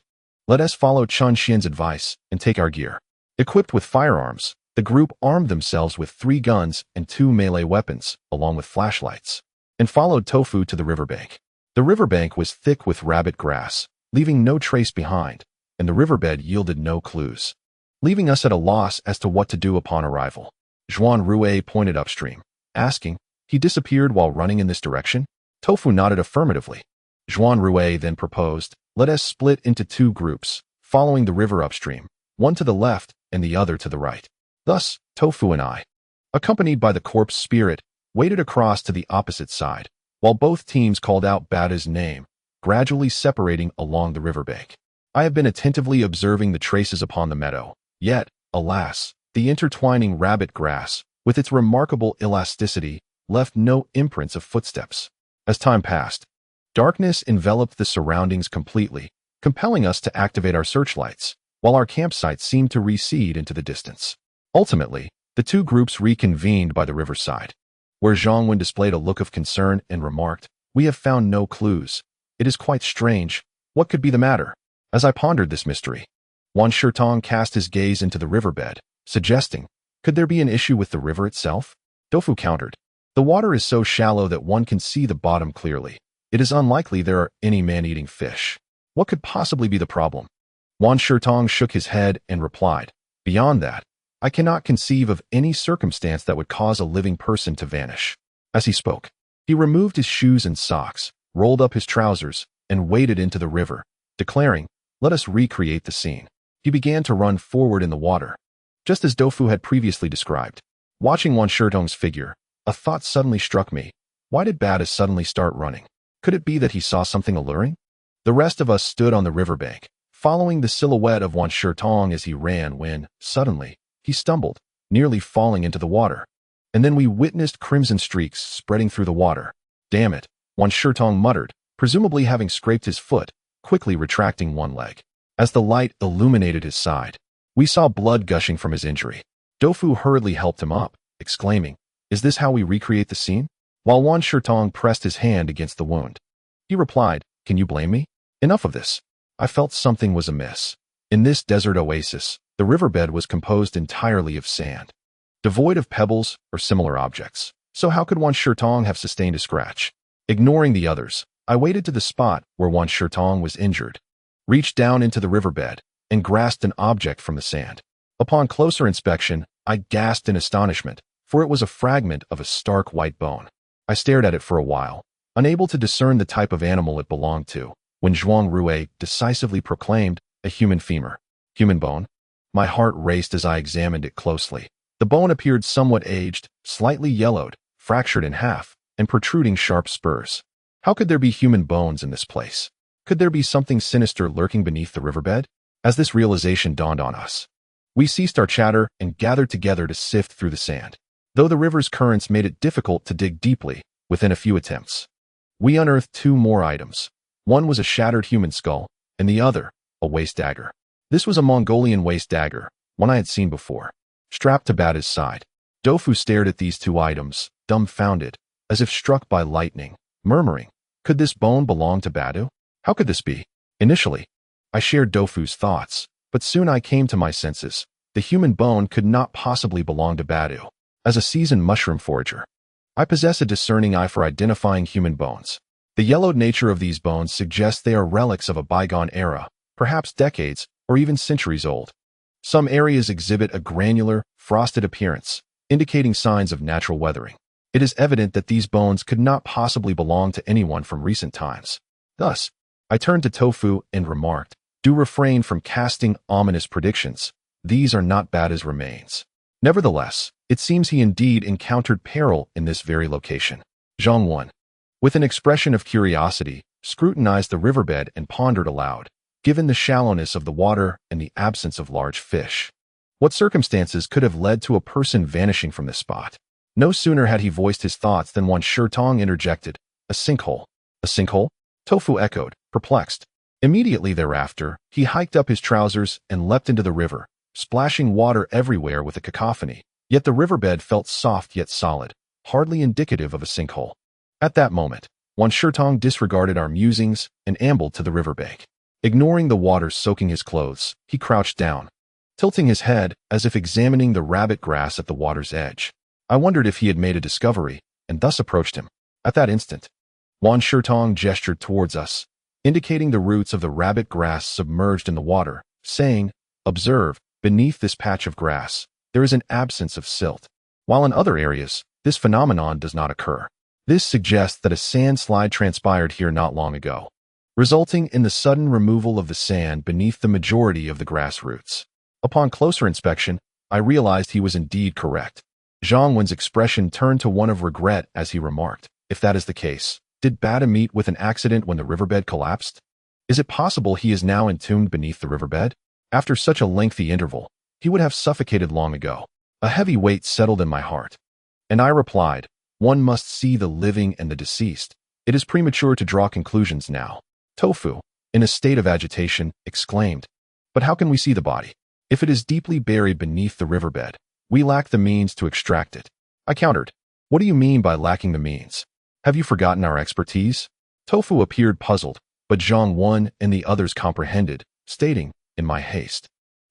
S1: "Let us follow Chun Xian's advice and take our gear." Equipped with firearms, the group armed themselves with 3 guns and 2 melee weapons, along with flashlights, and followed Tofu to the riverbank. The riverbank was thick with rabbit grass, leaving no trace behind, and the riverbed yielded no clues, leaving us at a loss as to what to do upon arrival. Zhuan Rui pointed upstream, asking, "He disappeared while running in this direction?" Tofu nodded affirmatively. Zhuan Rui then proposed, "Let us split into 2 groups, following the river upstream, one to the left and the other to the right." Thus, Tofu and I, accompanied by the corpse spirit, waded across to the opposite side, while both teams called out Bada's name, gradually separating along the riverbank. I have been attentively observing the traces upon the meadow, yet, alas, the intertwining rabbit grass, with its remarkable elasticity, left no imprints of footsteps. As time passed, darkness enveloped the surroundings completely, compelling us to activate our searchlights, while our campsite seemed to recede into the distance. Ultimately, the 2 groups reconvened by the riverside, where Zhang Wen displayed a look of concern and remarked, "We have found no clues. It is quite strange. What could be the matter?" As I pondered this mystery, Wan Shirtong cast his gaze into the riverbed, suggesting, "Could there be an issue with the river itself?" Tofu countered, "The water is so shallow that one can see the bottom clearly. It is unlikely there are any man-eating fish. What could possibly be the problem?" Wan Shirtong shook his head and replied, "Beyond that, I cannot conceive of any circumstance that would cause a living person to vanish." As he spoke, he removed his shoes and socks, rolled up his trousers, and waded into the river, declaring, "Let us recreate the scene." He began to run forward in the water, just as Dofu had previously described. Watching Wan Shirtong's figure, a thought suddenly struck me. Why did Bada suddenly start running? Could it be that he saw something alluring? The rest of us stood on the riverbank, following the silhouette of Wan Shirtong as he ran when, suddenly, he stumbled, nearly falling into the water. And then we witnessed crimson streaks spreading through the water. "Damn it," Wan Shirtong muttered, presumably having scraped his foot, quickly retracting one leg. As the light illuminated his side, we saw blood gushing from his injury. Dofu hurriedly helped him up, exclaiming, "Is this how we recreate the scene?" While Wan Shirtong pressed his hand against the wound, he replied, "Can you blame me? Enough of this." I felt something was amiss. In this desert oasis, the riverbed was composed entirely of sand, devoid of pebbles or similar objects. So how could Wan Shirtong have sustained a scratch? Ignoring the others, I waded to the spot where Wan Shirtong was injured, reached down into the riverbed, and grasped an object from the sand. Upon closer inspection, I gasped in astonishment, for it was a fragment of a stark white bone. I stared at it for a while, unable to discern the type of animal it belonged to, when Zhuang Rue decisively proclaimed, a human femur. Human bone? My heart raced as I examined it closely. The bone appeared somewhat aged, slightly yellowed, fractured in half, and protruding sharp spurs. How could there be human bones in this place? Could there be something sinister lurking beneath the riverbed? As this realization dawned on us, we ceased our chatter and gathered together to sift through the sand. Though the river's currents made it difficult to dig deeply, within a few attempts, we unearthed two more items. One was a shattered human skull, and the other, a waist dagger. This was a Mongolian waist dagger, one I had seen before, strapped to Bada's side. Dofu stared at these two items, dumbfounded, as if struck by lightning, murmuring, could this bone belong to Badu? How could this be? Initially, I shared Dofu's thoughts, but soon I came to my senses. The human bone could not possibly belong to Badu. As a seasoned mushroom forager, I possess a discerning eye for identifying human bones. The yellowed nature of these bones suggests they are relics of a bygone era, perhaps decades or even centuries old. Some areas exhibit a granular, frosted appearance, indicating signs of natural weathering. It is evident that these bones could not possibly belong to anyone from recent times. Thus, I turned to Tofu and remarked, do refrain from casting ominous predictions. These are not Bada's remains. Nevertheless, it seems he indeed encountered peril in this very location. Zhang Wan, with an expression of curiosity, scrutinized the riverbed and pondered aloud, given the shallowness of the water and the absence of large fish. What circumstances could have led to a person vanishing from this spot? No sooner had he voiced his thoughts than Wan Shirtong interjected, a sinkhole. A sinkhole? Tofu echoed, perplexed. Immediately thereafter, he hiked up his trousers and leapt into the river, splashing water everywhere with a cacophony. Yet the riverbed felt soft yet solid, hardly indicative of a sinkhole. At that moment, Wan Shirtong disregarded our musings and ambled to the riverbank. Ignoring the water soaking his clothes, he crouched down, tilting his head as if examining the rabbit grass at the water's edge. I wondered if he had made a discovery, and thus approached him. At that instant, Wan Shirtong gestured towards us, indicating the roots of the rabbit grass submerged in the water, saying, observe, beneath this patch of grass, there is an absence of silt, while in other areas, this phenomenon does not occur. This suggests that a sand slide transpired here not long ago, resulting in the sudden removal of the sand beneath the majority of the grass roots. Upon closer inspection, I realized he was indeed correct. Zhang Wen's expression turned to one of regret as he remarked, if that is the case, did Bada meet with an accident when the riverbed collapsed? Is it possible he is now entombed beneath the riverbed? After such a lengthy interval, he would have suffocated long ago. A heavy weight settled in my heart, and I replied, one must see the living and the deceased. It is premature to draw conclusions now. Tofu, in a state of agitation, exclaimed, but how can we see the body? If it is deeply buried beneath the riverbed, we lack the means to extract it. I countered, what do you mean by lacking the means? Have you forgotten our expertise? Tofu appeared puzzled, but Zhang Wan and the others comprehended, stating, in my haste,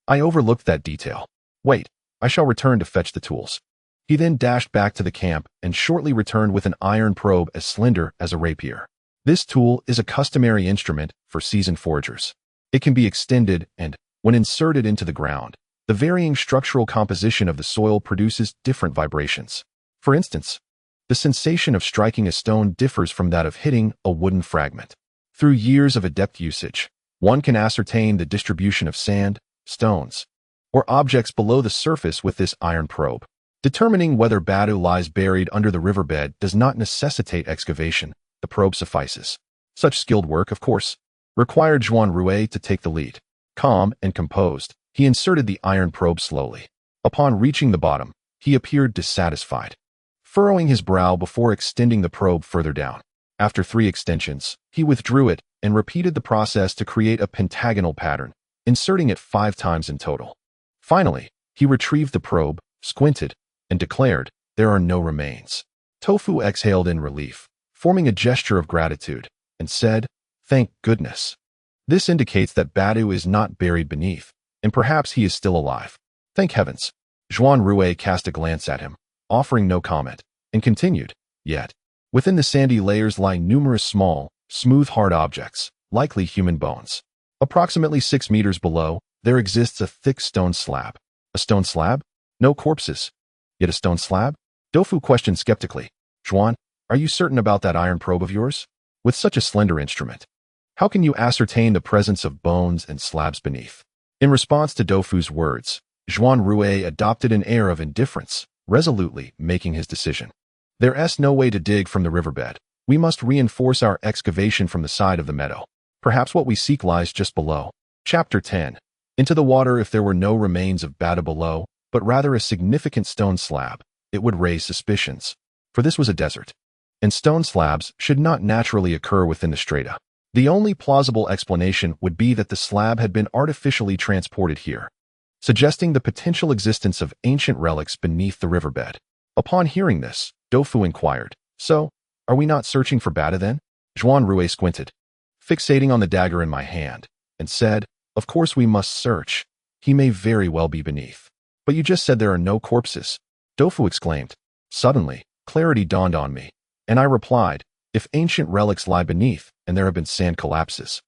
S1: I overlooked that detail. Wait, I shall return to fetch the tools. He then dashed back to the camp and shortly returned with an iron probe as slender as a rapier. This tool is a customary instrument for seasoned foragers. It can be extended and, when inserted into the ground, the varying structural composition of the soil produces different vibrations. For instance, the sensation of striking a stone differs from that of hitting a wooden fragment. Through years of adept usage, one can ascertain the distribution of sand, stones, or objects below the surface with this iron probe. Determining whether Badu lies buried under the riverbed does not necessitate excavation. The probe suffices. Such skilled work, of course, required Zhuang Rue to take the lead. Calm and composed, he inserted the iron probe slowly. Upon reaching the bottom, he appeared dissatisfied, furrowing his brow before extending the probe further down. After 3 extensions, he withdrew it and repeated the process to create a pentagonal pattern, inserting it 5 times in total. Finally, he retrieved the probe, squinted, and declared, there are no remains. Tofu exhaled in relief, forming a gesture of gratitude, and said, thank goodness. This indicates that Badu is not buried beneath, and perhaps he is still alive. Thank heavens. Zhuang Rue cast a glance at him, offering no comment, and continued, yet, within the sandy layers lie numerous small, smooth hard objects, likely human bones. Approximately 6 meters below, there exists a thick stone slab. A stone slab? No corpses. Yet a stone slab? Dofu questioned skeptically. Zhuan, are you certain about that iron probe of yours? With such a slender instrument, how can you ascertain the presence of bones and slabs beneath? In response to Dofu's words, Zhuan Rue adopted an air of indifference, resolutely making his decision. There's no way to dig from the riverbed. We must reinforce our excavation from the side of the meadow. Perhaps what we seek lies just below. Chapter 10. Into the water. If there were no remains of Bada below, but rather a significant stone slab, it would raise suspicions. For this was a desert, and stone slabs should not naturally occur within the strata. The only plausible explanation would be that the slab had been artificially transported here, suggesting the potential existence of ancient relics beneath the riverbed. Upon hearing this, Dofu inquired, "So, are we not searching for Bada then?" Zhuan Rue squinted, fixating on the dagger in my hand, and said, "Of course we must search. He may very well be beneath." "But you just said there are no corpses," Dofu exclaimed. Suddenly, clarity dawned on me, and I replied, "If ancient relics lie beneath, and there have been sand collapses,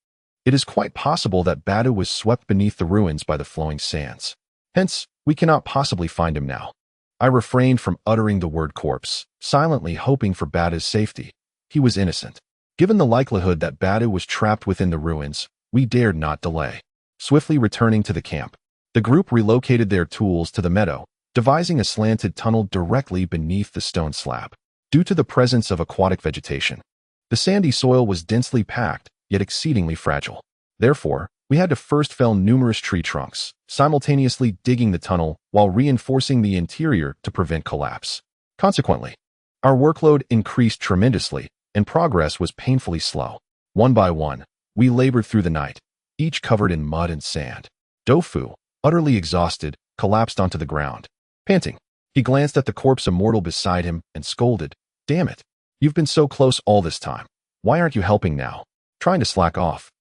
S1: it is quite possible that Bada was swept beneath the ruins by the flowing sands. Hence, we cannot possibly find him now." I refrained from uttering the word corpse, silently hoping for Bada's safety. He was innocent. Given the likelihood that Bada was trapped within the ruins, we dared not delay. Swiftly returning to the camp, the group relocated their tools to the meadow, devising a slanted tunnel directly beneath the stone slab. Due to the presence of aquatic vegetation, the sandy soil was densely packed, yet exceedingly fragile. Therefore, we had to first fell numerous tree trunks, simultaneously digging the tunnel while reinforcing the interior to prevent collapse. Consequently, our workload increased tremendously, and progress was painfully slow. One by one, we labored through the night, each covered in mud and sand. Dofu, utterly exhausted, collapsed onto the ground. Panting, he glanced at the corpse immortal beside him and scolded, "Damn it. You've been so close all this time. Why aren't you helping now? Trying to slack off.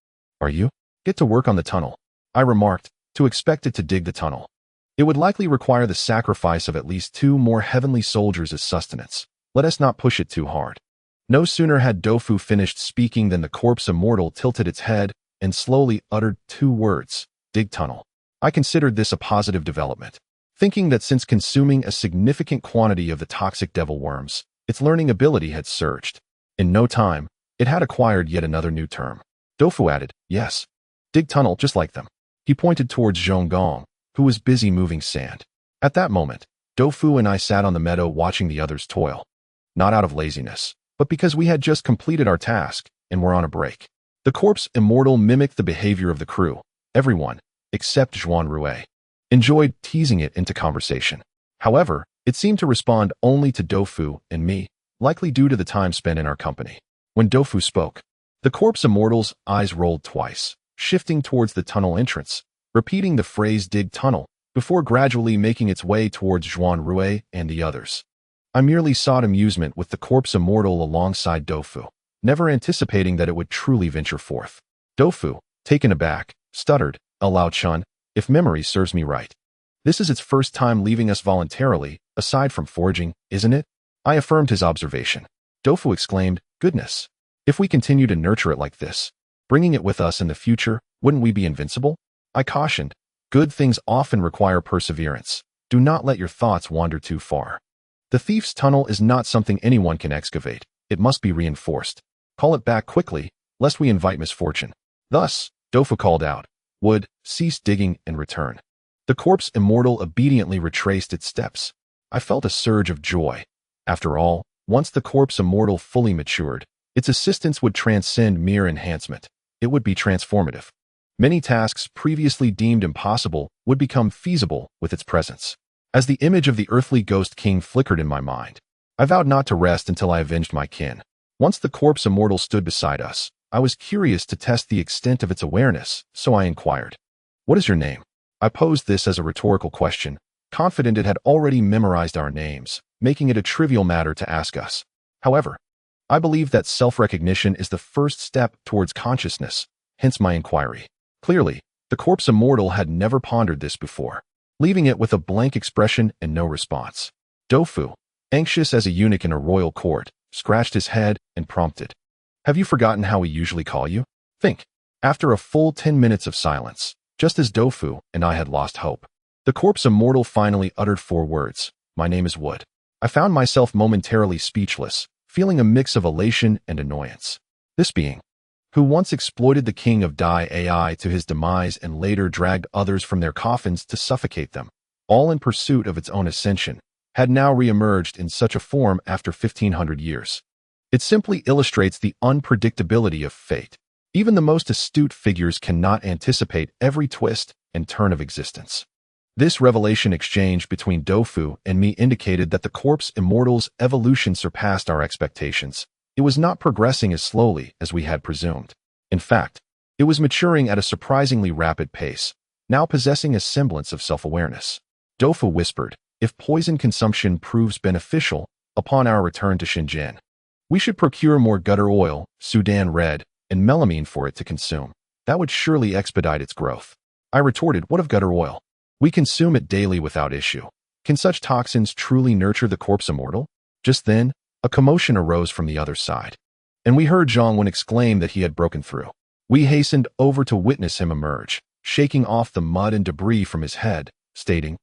S1: Are you? Get to work on the tunnel," I remarked, to expect it to dig the tunnel. It would likely require the sacrifice of at least 2 more heavenly soldiers as sustenance. Let us not push it too hard. No sooner had Dofu finished speaking than the corpse immortal tilted its head and slowly uttered 2 words, "Dig tunnel." I considered this a positive development, thinking that since consuming a significant quantity of the toxic devil worms, its learning ability had surged. In no time, it had acquired yet another new term. Dofu added, "Yes. Dig tunnel just like them." He pointed towards Zhonggong, who was busy moving sand. At that moment, Dofu and I sat on the meadow watching the others toil. Not out of laziness, but because we had just completed our task and were on a break. The corpse immortal mimicked the behavior of the crew. Everyone, except Zhuan Rue, enjoyed teasing it into conversation. However, it seemed to respond only to Dofu and me, likely due to the time spent in our company. When Dofu spoke, the corpse immortal's eyes rolled twice, shifting towards the tunnel entrance, repeating the phrase "dig tunnel," before gradually making its way towards Zhuan Rue and the others. I merely sought amusement with the corpse immortal alongside Dofu, never anticipating that it would truly venture forth. Dofu, taken aback, stuttered, "Alao Chun, if memory serves me right. This is its first time leaving us voluntarily, aside from foraging, isn't it?" I affirmed his observation. Dofu exclaimed, "Goodness! If we continue to nurture it like this, bringing it with us in the future, wouldn't we be invincible?" I cautioned, "Good things often require perseverance. Do not let your thoughts wander too far. The thief's tunnel is not something anyone can excavate. It must be reinforced. Call it back quickly, lest we invite misfortune." Thus, Dofu called out, "Wood, cease digging and return." The corpse immortal obediently retraced its steps. I felt a surge of joy. After all, once the corpse immortal fully matured, its assistance would transcend mere enhancement. It would be transformative. Many tasks previously deemed impossible would become feasible with its presence. As the image of the earthly ghost king flickered in my mind, I vowed not to rest until I avenged my kin. Once the corpse immortal stood beside us, I was curious to test the extent of its awareness, so I inquired, "What is your name?" I posed this as a rhetorical question, confident it had already memorized our names, making it a trivial matter to ask us. However, I believe that self-recognition is the first step towards consciousness, hence my inquiry. Clearly, the corpse immortal had never pondered this before, leaving it with a blank expression and no response. Dofu, anxious as a eunuch in a royal court, scratched his head and prompted, Have you forgotten how we usually call you? Think. After a full 10 minutes of silence, just as Dofu and I had lost hope, the corpse immortal finally uttered 4 words. My name is Wood. I found myself momentarily speechless, feeling a mix of elation and annoyance. This being, who once exploited the king of Die AI to his demise and later dragged others from their coffins to suffocate them, all in pursuit of its own ascension, had now re-emerged in such a form after 1500 years. It simply illustrates the unpredictability of fate. Even the most astute figures cannot anticipate every twist and turn of existence. This revelation exchange between Dofu and me indicated that the corpse immortal's evolution surpassed our expectations. It was not progressing as slowly as we had presumed. In fact, it was maturing at a surprisingly rapid pace, now possessing a semblance of self-awareness. Dofu whispered, if poison consumption proves beneficial upon our return to Shenzhen, we should procure more gutter oil, Sudan red, and melamine for it to consume. That would surely expedite its growth. I retorted, what of gutter oil? We consume it daily without issue. Can such toxins truly nurture the corpse immortal? Just then, a commotion arose from the other side, and we heard Zhongwen exclaim that he had broken through. We hastened over to witness him emerge, shaking off the mud and debris from his head, stating,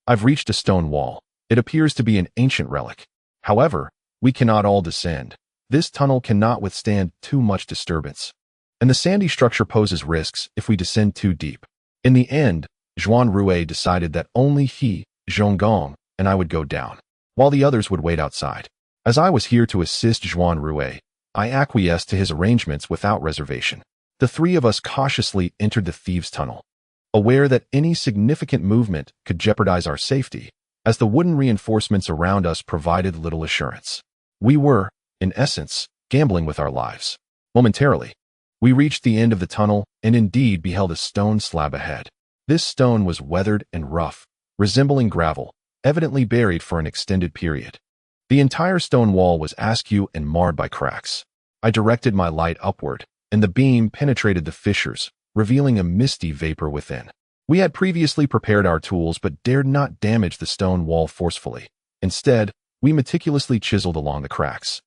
S1: I've reached a stone wall. It appears to be an ancient relic. However, we cannot all descend. This tunnel cannot withstand too much disturbance, and the sandy structure poses risks if we descend too deep. In the end, Zhuan Rue decided that only he, Zhonggong, and I would go down, while the others would wait outside. As I was here to assist Zhuan Rue, I acquiesced to his arrangements without reservation. The 3 of us cautiously entered the thieves' tunnel, aware that any significant movement could jeopardize our safety, as the wooden reinforcements around us provided little assurance. We were, in essence, gambling with our lives. Momentarily, we reached the end of the tunnel and indeed beheld a stone slab ahead. This stone was weathered and rough, resembling gravel, evidently buried for an extended period. The entire stone wall was askew and marred by cracks. I directed my light upward, and the beam penetrated the fissures, revealing a misty vapor within. We had previously prepared our tools but dared not damage the stone wall forcefully. Instead, we meticulously chiseled along the cracks,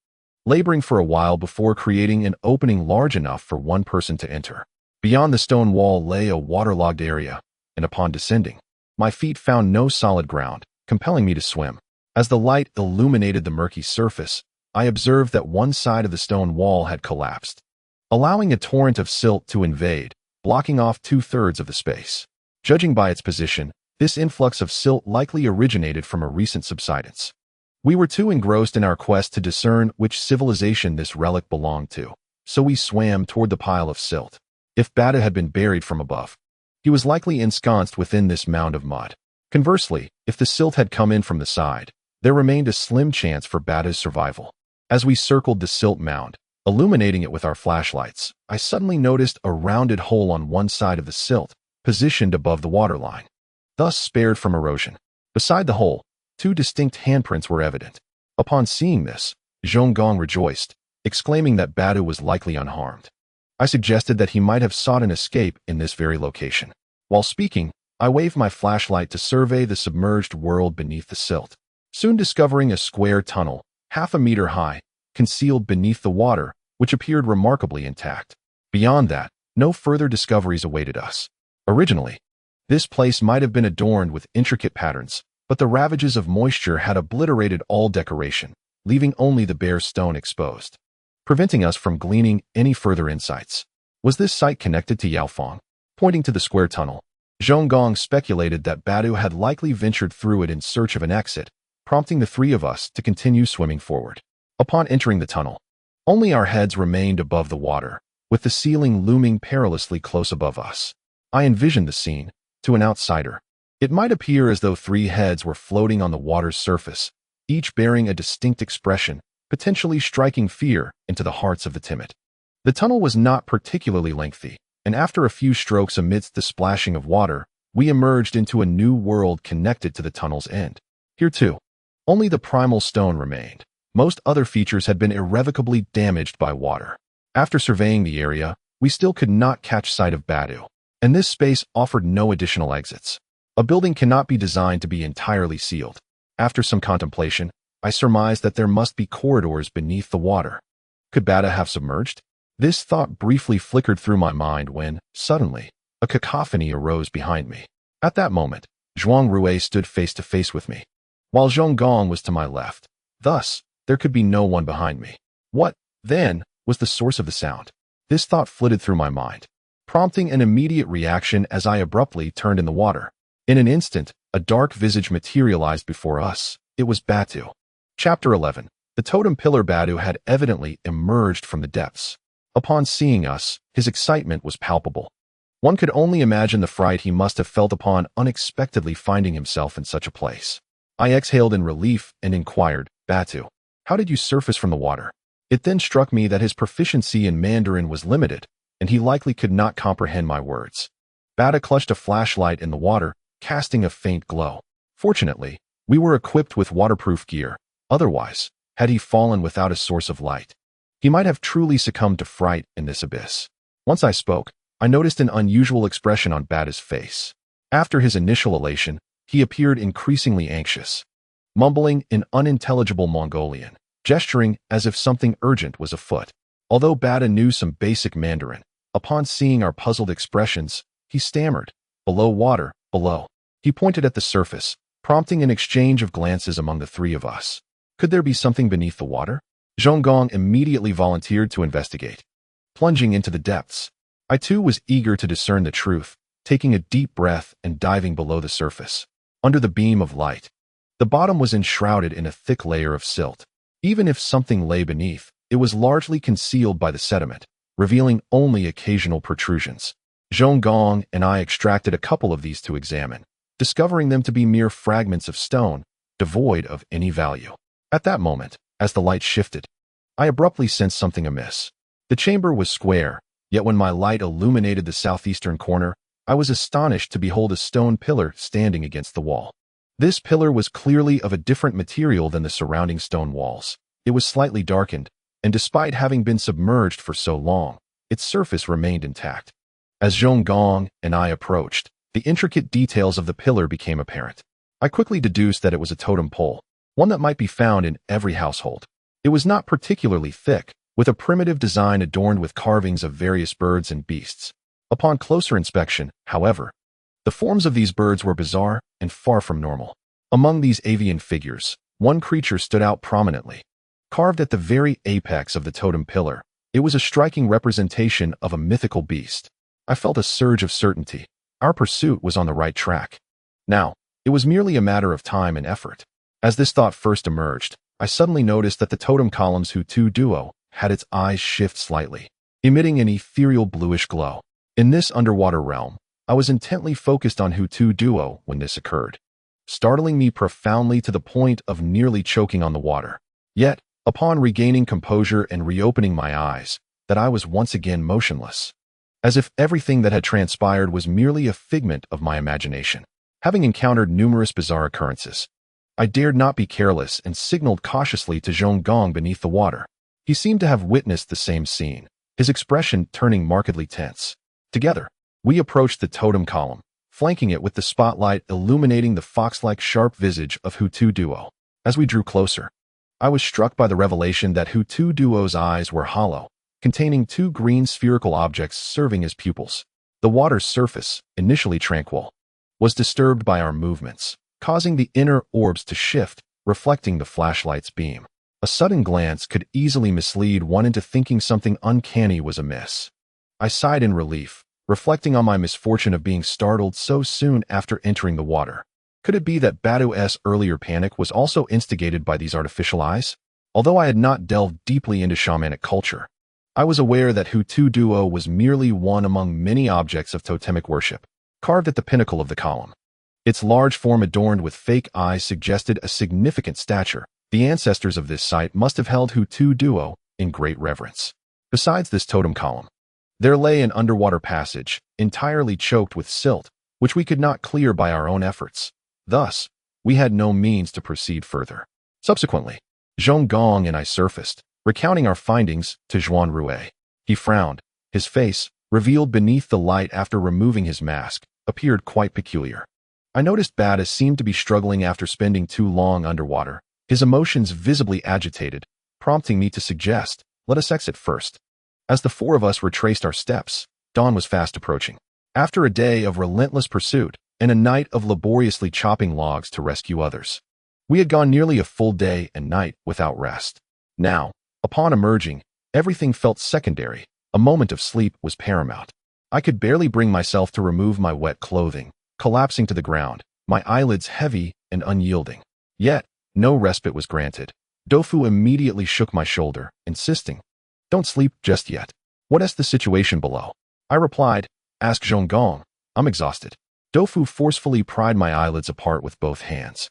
S1: laboring for a while before creating an opening large enough for one person to enter. Beyond the stone wall lay a waterlogged area, and upon descending, my feet found no solid ground, compelling me to swim. As the light illuminated the murky surface, I observed that one side of the stone wall had collapsed, allowing a torrent of silt to invade, blocking off 2/3 of the space. Judging by its position, this influx of silt likely originated from a recent subsidence. We were too engrossed in our quest to discern which civilization this relic belonged to, so we swam toward the pile of silt. If Bada had been buried from above, he was likely ensconced within this mound of mud. Conversely, if the silt had come in from the side, there remained a slim chance for Bada's survival. As we circled the silt mound, illuminating it with our flashlights, I suddenly noticed a rounded hole on one side of the silt, positioned above the waterline, thus spared from erosion. Beside the hole, 2 distinct handprints were evident. Upon seeing this, Zhonggong rejoiced, exclaiming that Bada was likely unharmed. I suggested that he might have sought an escape in this very location. While speaking, I waved my flashlight to survey the submerged world beneath the silt, soon discovering a square tunnel, half a meter high, concealed beneath the water, which appeared remarkably intact. Beyond that, no further discoveries awaited us. Originally, this place might have been adorned with intricate patterns, but the ravages of moisture had obliterated all decoration, leaving only the bare stone exposed, preventing us from gleaning any further insights. Was this site connected to Yaofeng? Pointing to the square tunnel, Zhonggong speculated that Badu had likely ventured through it in search of an exit, prompting the 3 of us to continue swimming forward. Upon entering the tunnel, only our heads remained above the water, with the ceiling looming perilously close above us. I envisioned the scene. To an outsider, it might appear as though 3 heads were floating on the water's surface, each bearing a distinct expression, potentially striking fear into the hearts of the timid. The tunnel was not particularly lengthy, and after a few strokes amidst the splashing of water, we emerged into a new world connected to the tunnel's end. Here too, only the primal stone remained. Most other features had been irrevocably damaged by water. After surveying the area, we still could not catch sight of Badu, and this space offered no additional exits. A building cannot be designed to be entirely sealed. After some contemplation, I surmised that there must be corridors beneath the water. Could Bada have submerged? This thought briefly flickered through my mind when, suddenly, a cacophony arose behind me. At that moment, Zhuang Rui stood face to face with me, while Zhong Gong was to my left. Thus, there could be no one behind me. What, then, was the source of the sound? This thought flitted through my mind, prompting an immediate reaction as I abruptly turned in the water. In an instant, a dark visage materialized before us. It was Batu. Chapter 11. The totem pillar Batu had evidently emerged from the depths. Upon seeing us, his excitement was palpable. One could only imagine the fright he must have felt upon unexpectedly finding himself in such a place. I exhaled in relief and inquired, Batu, how did you surface from the water? It then struck me that his proficiency in Mandarin was limited, and he likely could not comprehend my words. Batu clutched a flashlight in the water, casting a faint glow. Fortunately, we were equipped with waterproof gear. Otherwise, had he fallen without a source of light, he might have truly succumbed to fright in this abyss. Once I spoke, I noticed an unusual expression on Batu's face. After his initial elation, he appeared increasingly anxious, mumbling in unintelligible Mongolian, gesturing as if something urgent was afoot. Although Batu knew some basic Mandarin, upon seeing our puzzled expressions, he stammered, "Below water, below." He pointed at the surface, prompting an exchange of glances among the three of us. Could there be something beneath the water? Zhong Gong immediately volunteered to investigate. Plunging into the depths, I too was eager to discern the truth, taking a deep breath and diving below the surface. Under the beam of light, the bottom was enshrouded in a thick layer of silt. Even if something lay beneath, it was largely concealed by the sediment, revealing only occasional protrusions. Zhong Gong and I extracted a couple of these to examine, discovering them to be mere fragments of stone, devoid of any value. At that moment, as the light shifted, I abruptly sensed something amiss. The chamber was square, yet when my light illuminated the southeastern corner, I was astonished to behold a stone pillar standing against the wall. This pillar was clearly of a different material than the surrounding stone walls. It was slightly darkened, and despite having been submerged for so long, its surface remained intact. As Zhong Gong and I approached, the intricate details of the pillar became apparent. I quickly deduced that it was a totem pole, one that might be found in every household. It was not particularly thick, with a primitive design adorned with carvings of various birds and beasts. Upon closer inspection, however, the forms of these birds were bizarre and far from normal. Among these avian figures, one creature stood out prominently. Carved at the very apex of the totem pillar, it was a striking representation of a mythical beast. I felt a surge of certainty. Our pursuit was on the right track. Now, it was merely a matter of time and effort. As this thought first emerged, I suddenly noticed that the totem column's futile had its eyes shift slightly, emitting an ethereal bluish glow. In this underwater realm, I was intently focused on futile when this occurred, startling me profoundly to the point of nearly choking on the water. Yet, upon regaining composure and reopening my eyes, that I was once again motionless, as if everything that had transpired was merely a figment of my imagination. Having encountered numerous bizarre occurrences, I dared not be careless and signaled cautiously to Zhong Gong beneath the water. He seemed to have witnessed the same scene, his expression turning markedly tense. Together, we approached the totem column, flanking it with the spotlight illuminating the fox-like sharp visage of futile. As we drew closer, I was struck by the revelation that futile's eyes were hollow, containing two green spherical objects serving as pupils. The water's surface, initially tranquil, was disturbed by our movements, causing the inner orbs to shift, reflecting the flashlight's beam. A sudden glance could easily mislead one into thinking something uncanny was amiss. I sighed in relief, reflecting on my misfortune of being startled so soon after entering the water. Could it be that Batu's earlier panic was also instigated by these artificial eyes? Although I had not delved deeply into shamanic culture, I was aware that futile was merely one among many objects of totemic worship, carved at the pinnacle of the column. Its large form adorned with fake eyes suggested a significant stature. The ancestors of this site must have held futile in great reverence. Besides this totem column, there lay an underwater passage, entirely choked with silt, which we could not clear by our own efforts. Thus, we had no means to proceed further. Subsequently, Zhong Gong and I surfaced, recounting our findings to Zhuang Rui. He frowned. His face, revealed beneath the light after removing his mask, appeared quite peculiar. I noticed Batu seemed to be struggling after spending too long underwater, his emotions visibly agitated, prompting me to suggest, let us exit first. As the four of us retraced our steps, dawn was fast approaching. After a day of relentless pursuit and a night of laboriously chopping logs to rescue others, we had gone nearly a full day and night without rest. Now, upon emerging, everything felt secondary. A moment of sleep was paramount. I could barely bring myself to remove my wet clothing, collapsing to the ground, my eyelids heavy and unyielding. Yet, no respite was granted. Dofu immediately shook my shoulder, insisting, "Don't sleep just yet. What is the situation below?" I replied, "Ask Zhonggong. I'm exhausted." Dofu forcefully pried my eyelids apart with both hands,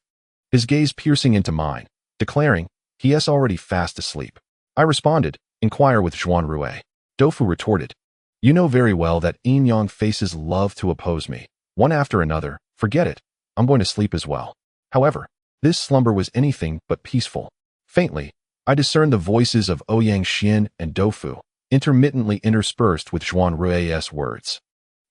S1: his gaze piercing into mine, declaring, "He is already fast asleep." I responded, "Inquire with Zhuan Rue." Dofu retorted, "You know very well that yin yang faces love to oppose me. One after another, forget it. I'm going to sleep as well." However, this slumber was anything but peaceful. Faintly, I discerned the voices of Ouyang Xian and Dofu, intermittently interspersed with Zhuan Rue's words.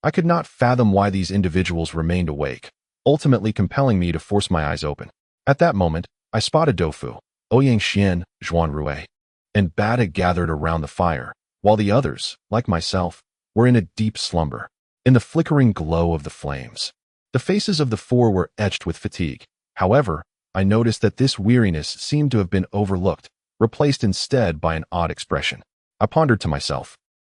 S1: I could not fathom why these individuals remained awake, ultimately compelling me to force my eyes open. At that moment, I spotted Dofu, Ouyang Xian, Zhuan Rue, and Bada gathered around the fire, while the others, like myself, were in a deep slumber. In the flickering glow of the flames, the faces of the four were etched with fatigue. However, I noticed that this weariness seemed to have been overlooked, replaced instead by an odd expression. I pondered to myself,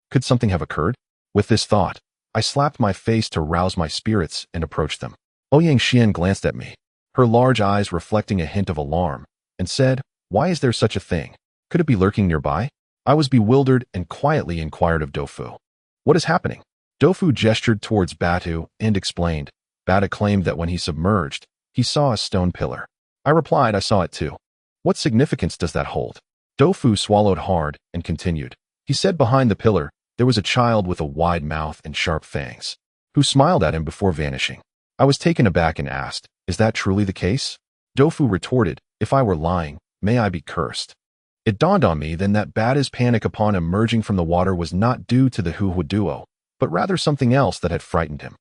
S1: could something have occurred? With this thought, I slapped my face to rouse my spirits and approached them. Ouyang Xian glanced at me, her large eyes reflecting a hint of alarm, and said, "Why is there such a thing? Could it be lurking nearby?" I was bewildered and quietly inquired of Dofu, "What is happening?" Dofu gestured towards Batu and explained. Bata claimed that when he submerged, he saw a stone pillar. I replied I saw it too. "What significance does that hold?" Dofu swallowed hard and continued. He said behind the pillar, there was a child with a wide mouth and sharp fangs, who smiled at him before vanishing. I was taken aback and asked, "Is that truly the case?" Dofu retorted, "If I were lying, may I be cursed." It dawned on me then that Bata's panic upon emerging from the water was not due to the Duo, but rather something else that had frightened him.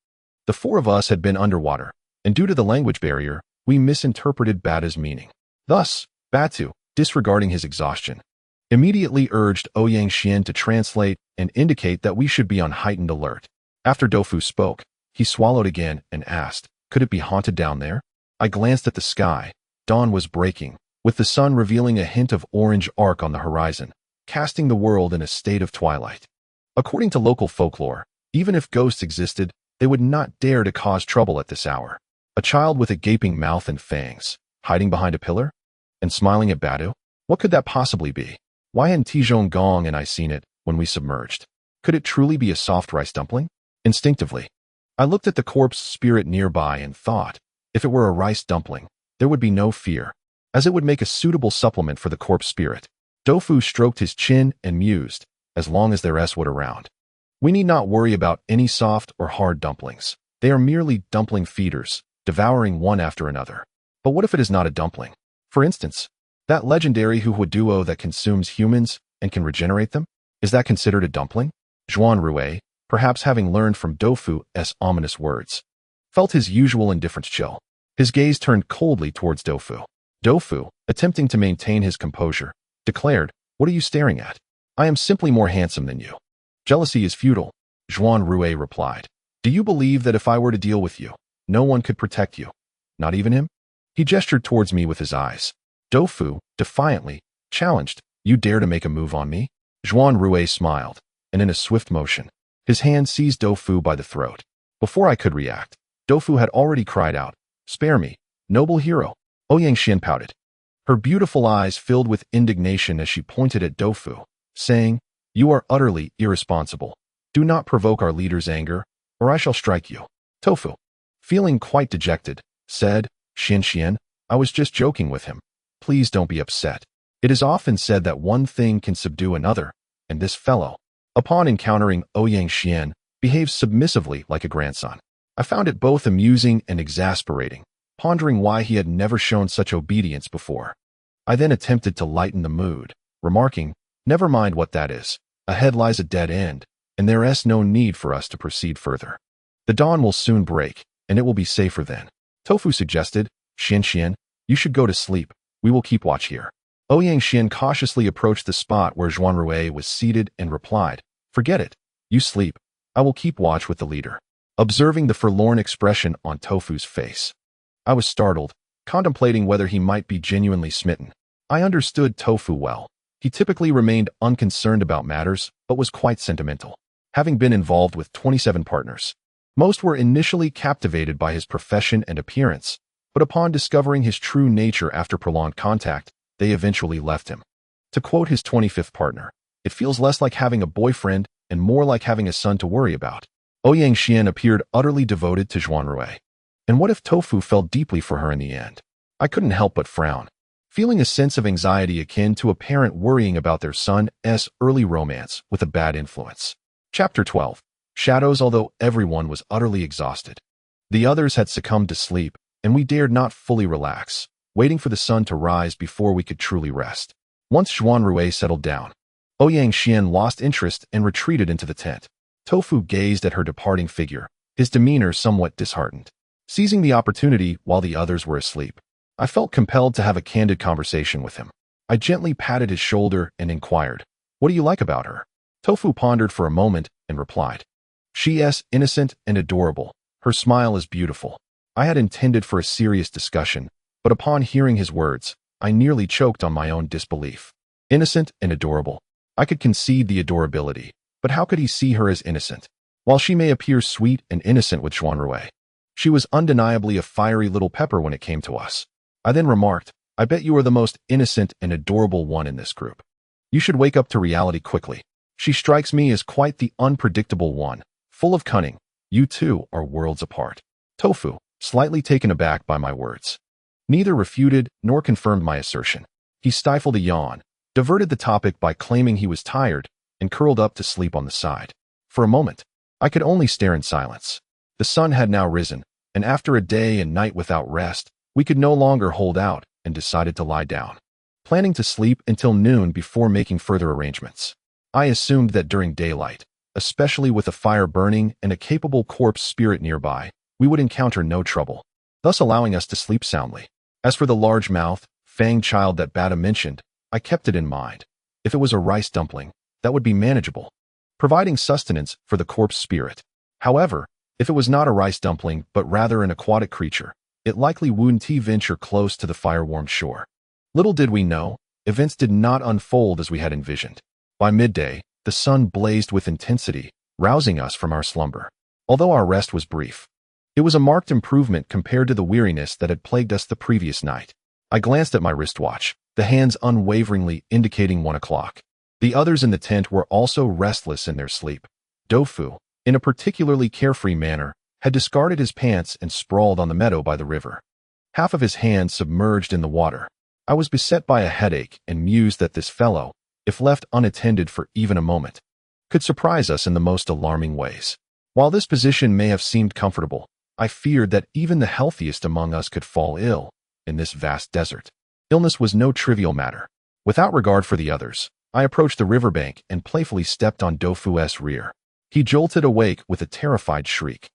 S1: The four of us had been underwater, and due to the language barrier, we misinterpreted Bata's meaning. Thus, Batu, disregarding his exhaustion, immediately urged Ouyang Xian to translate and indicate that we should be on heightened alert. After Dofu spoke, he swallowed again and asked, "Could it be haunted down there?" I glanced at the sky. Dawn was breaking, with the sun revealing a hint of orange arc on the horizon, casting the world in a state of twilight. According to local folklore, even if ghosts existed, they would not dare to cause trouble at this hour. A child with a gaping mouth and fangs, hiding behind a pillar, and smiling at Batu? What could that possibly be? Why hadn't Zhonggong and I seen it when we submerged? Could it truly be a soft rice dumpling? Instinctively, I looked at the corpse spirit nearby and thought, if it were a rice dumpling, there would be no fear, as it would make a suitable supplement for the corpse spirit. Dofu stroked his chin and mused, as long as there is wood around. We need not worry about any soft or hard dumplings. They are merely dumpling feeders, devouring one after another. But what if it is not a dumpling? For instance, that legendary duo that consumes humans and can regenerate them? Is that considered a dumpling? Zhuan Rue, perhaps having learned from Dofu's ominous words, felt his usual indifference chill. His gaze turned coldly towards Dofu. Dofu, attempting to maintain his composure, declared, "What are you staring at? I am simply more handsome than you." "Jealousy is futile," Zhuan Rue replied. "Do you believe that if I were to deal with you, no one could protect you? Not even him?" He gestured towards me with his eyes. Dofu, defiantly, challenged, "You dare to make a move on me?" Zhuan Rue smiled, and in a swift motion, his hand seized Dofu by the throat. Before I could react, Dofu had already cried out, "Spare me, noble hero." Ouyang Xian pouted. Her beautiful eyes filled with indignation as she pointed at Dofu, saying, "You are utterly irresponsible. Do not provoke our leader's anger, or I shall strike you." Tofu, feeling quite dejected, said, Xian, "I was just joking with him. Please don't be upset. It is often said that one thing can subdue another, and this fellow, upon encountering Ouyang Xian, behaves submissively like a grandson." I found it both amusing and exasperating, pondering why he had never shown such obedience before. I then attempted to lighten the mood, remarking, "Never mind what that is. Ahead lies a dead end, and there is no need for us to proceed further. The dawn will soon break, and it will be safer then." Tofu suggested, "Xian, you should go to sleep. We will keep watch here." Ouyang Xian cautiously approached the spot where Zhuanrui was seated and replied, "Forget it. You sleep. I will keep watch with the leader." Observing the forlorn expression on Tofu's face, I was startled, contemplating whether he might be genuinely smitten. I understood Tofu well. He typically remained unconcerned about matters, but was quite sentimental. Having been involved with 27 partners, most were initially captivated by his profession and appearance, but upon discovering his true nature after prolonged contact, they eventually left him. To quote his 25th partner, "It feels less like having a boyfriend and more like having a son to worry about." Ouyang Xian appeared utterly devoted to Zhuanrui. And what if Tofu felt deeply for her in the end? I couldn't help but frown, feeling a sense of anxiety akin to a parent worrying about their son's early romance with a bad influence. Chapter 12. Shadows. Although everyone was utterly exhausted, the others had succumbed to sleep, and we dared not fully relax, waiting for the sun to rise before we could truly rest. Once Zhuanrui settled down, Ouyang Xian lost interest and retreated into the tent. Tofu gazed at her departing figure, his demeanor somewhat disheartened. Seizing the opportunity while the others were asleep, I felt compelled to have a candid conversation with him. I gently patted his shoulder and inquired, "What do you like about her?" Tofu pondered for a moment and replied, "She's innocent and adorable. Her smile is beautiful." I had intended for a serious discussion, but upon hearing his words, I nearly choked on my own disbelief. Innocent and adorable. I could concede the adorability, but how could he see her as innocent? While she may appear sweet and innocent with Zhuanrui, she was undeniably a fiery little pepper when it came to us. I then remarked, "I bet you are the most innocent and adorable one in this group. You should wake up to reality quickly. She strikes me as quite the unpredictable one, full of cunning. You two are worlds apart." Tofu, slightly taken aback by my words, neither refuted nor confirmed my assertion. He stifled a yawn, diverted the topic by claiming he was tired, and curled up to sleep on the side. For a moment, I could only stare in silence. The sun had now risen, and after a day and night without rest, we could no longer hold out and decided to lie down, planning to sleep until noon before making further arrangements. I assumed that during daylight, especially with a fire burning and a capable corpse spirit nearby, we would encounter no trouble, thus allowing us to sleep soundly. As for the large-mouthed, fanged child that Bata mentioned, I kept it in mind. If it was a rice dumpling, that would be manageable, providing sustenance for the corpse spirit. However, if it was not a rice dumpling but rather an aquatic creature, it likely wouldn't venture close to the fire-warmed shore. Little did we know, events did not unfold as we had envisioned. By midday, the sun blazed with intensity, rousing us from our slumber. Although our rest was brief, it was a marked improvement compared to the weariness that had plagued us the previous night. I glanced at my wristwatch, the hands unwaveringly indicating 1 o'clock. The others in the tent were also restless in their sleep. Tofu, in a particularly carefree manner, had discarded his pants and sprawled on the meadow by the river, half of his hands submerged in the water. I was beset by a headache and mused that this fellow, if left unattended for even a moment, could surprise us in the most alarming ways. While this position may have seemed comfortable, I feared that even the healthiest among us could fall ill in this vast desert. Illness was no trivial matter. Without regard for the others, I approached the riverbank and playfully stepped on Tofu's rear. He jolted awake with a terrified shriek,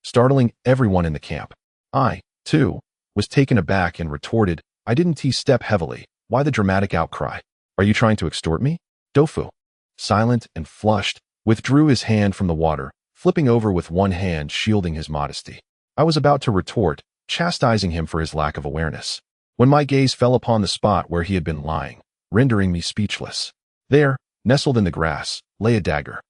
S1: startling everyone in the camp. I, too, was taken aback and retorted, "I didn't step heavily. Why the dramatic outcry? Are you trying to extort me?" Tofu, silent and flushed, withdrew his hand from the water, flipping over with one hand shielding his modesty. I was about to retort, chastising him for his lack of awareness, when my gaze fell upon the spot where he had been lying, rendering me speechless. There, nestled in the grass, lay a dagger.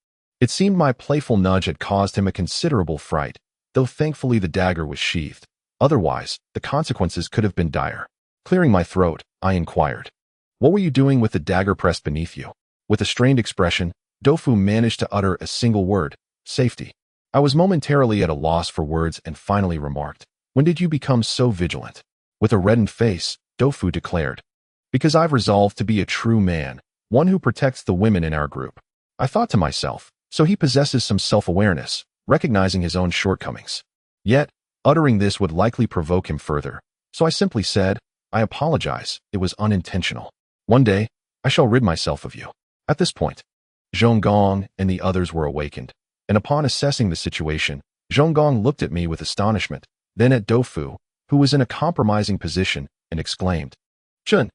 S1: It seemed my playful nudge had caused him a considerable fright, though thankfully the dagger was sheathed. Otherwise, the consequences could have been dire. Clearing my throat, I inquired, "What were you doing with the dagger pressed beneath you?" With a strained expression, Tofu managed to utter a single word, "Safety." I was momentarily at a loss for words and finally remarked, "When did you become so vigilant?" With a reddened face, Tofu declared, "Because I've resolved to be a true man, one who protects the women in our group." I thought to myself, so he possesses some self-awareness, recognizing his own shortcomings. Yet, uttering this would likely provoke him further, so I simply said, "I apologize, it was unintentional. One day, I shall rid myself of you." At this point, Zhonggong and the others were awakened, and upon assessing the situation, Zhonggong looked at me with astonishment, then at Tofu, who was in a compromising position, and exclaimed, Chen,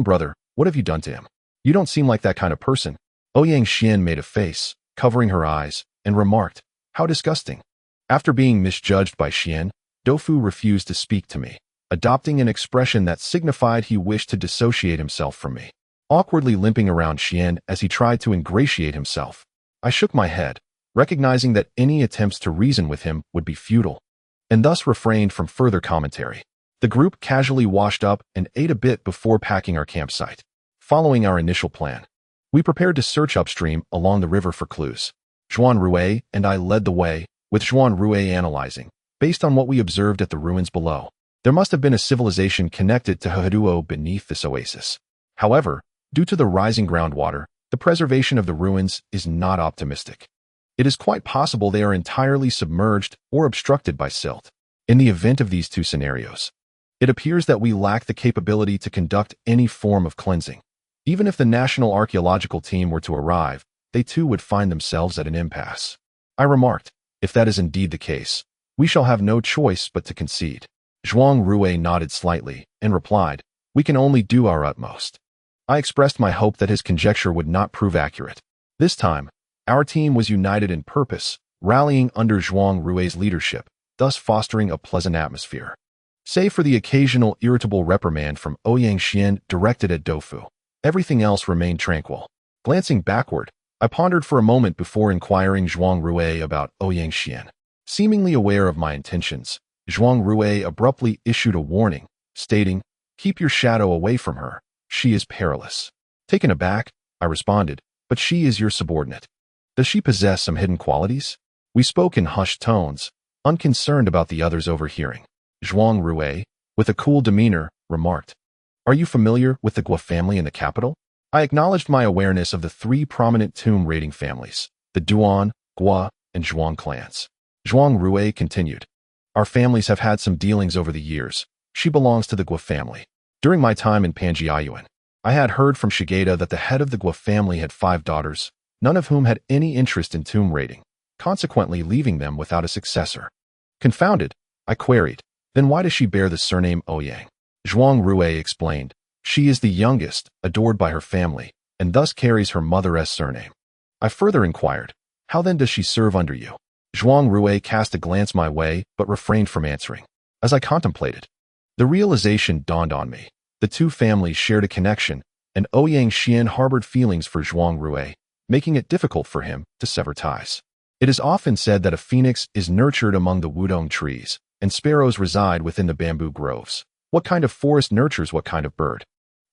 S1: brother, What have you done to him? You don't seem like that kind of person. Ouyang Xian made a face, covering her eyes, and remarked, how disgusting. After being misjudged by Xian, Doufu refused to speak to me, adopting an expression that signified he wished to dissociate himself from me. Awkwardly limping around Xian as he tried to ingratiate himself, I shook my head, recognizing that any attempts to reason with him would be futile, and thus refrained from further commentary. The group casually washed up and ate a bit before packing our campsite. Following our initial plan, we prepared to search upstream along the river for clues. Zhuan Rue and I led the way, with Zhuan Rue analyzing, based on what we observed at the ruins below. There must have been a civilization connected to Hehuo beneath this oasis. However, due to the rising groundwater, the preservation of the ruins is not optimistic. It is quite possible they are entirely submerged or obstructed by silt. In the event of these two scenarios, it appears that we lack the capability to conduct any form of cleansing. Even if the National Archaeological Team were to arrive, they too would find themselves at an impasse. I remarked, if that is indeed the case, we shall have no choice but to concede. Zhuang Rue nodded slightly and replied, we can only do our utmost. I expressed my hope that his conjecture would not prove accurate. This time, our team was united in purpose, rallying under Zhuang Rue's leadership, thus fostering a pleasant atmosphere. Save for the occasional irritable reprimand from Ouyang Xian directed at Doufu, everything else remained tranquil. Glancing backward, I pondered for a moment before inquiring Zhuang Rue about Ouyang Xian. Seemingly aware of my intentions, Zhuang Rue abruptly issued a warning, stating, keep your shadow away from her. She is perilous. Taken aback, I responded, but she is your subordinate. Does she possess some hidden qualities? We spoke in hushed tones, unconcerned about the others overhearing. Zhuang Rue, with a cool demeanor, remarked, are you familiar with the Gua family in the capital? I acknowledged my awareness of the three prominent tomb raiding families, the Duan, Gua, and Zhuang clans. Zhuang Rue continued, our families have had some dealings over the years. She belongs to the Gua family. During my time in Panjiayuan, I had heard from Shigeta that the head of the Gua family had 5 daughters, none of whom had any interest in tomb raiding, consequently leaving them without a successor. Confounded, I queried, then why does she bear the surname Ouyang? Zhuang Rue explained, she is the youngest, adored by her family, and thus carries her mother's surname. I further inquired, how then does she serve under you? Zhuang Rue cast a glance my way but refrained from answering. As I contemplated, the realization dawned on me. The two families shared a connection, and Ouyang Xian harbored feelings for Zhuang Rue, making it difficult for him to sever ties. It is often said that a phoenix is nurtured among the wudong trees, and sparrows reside within the bamboo groves. What kind of forest nurtures what kind of bird?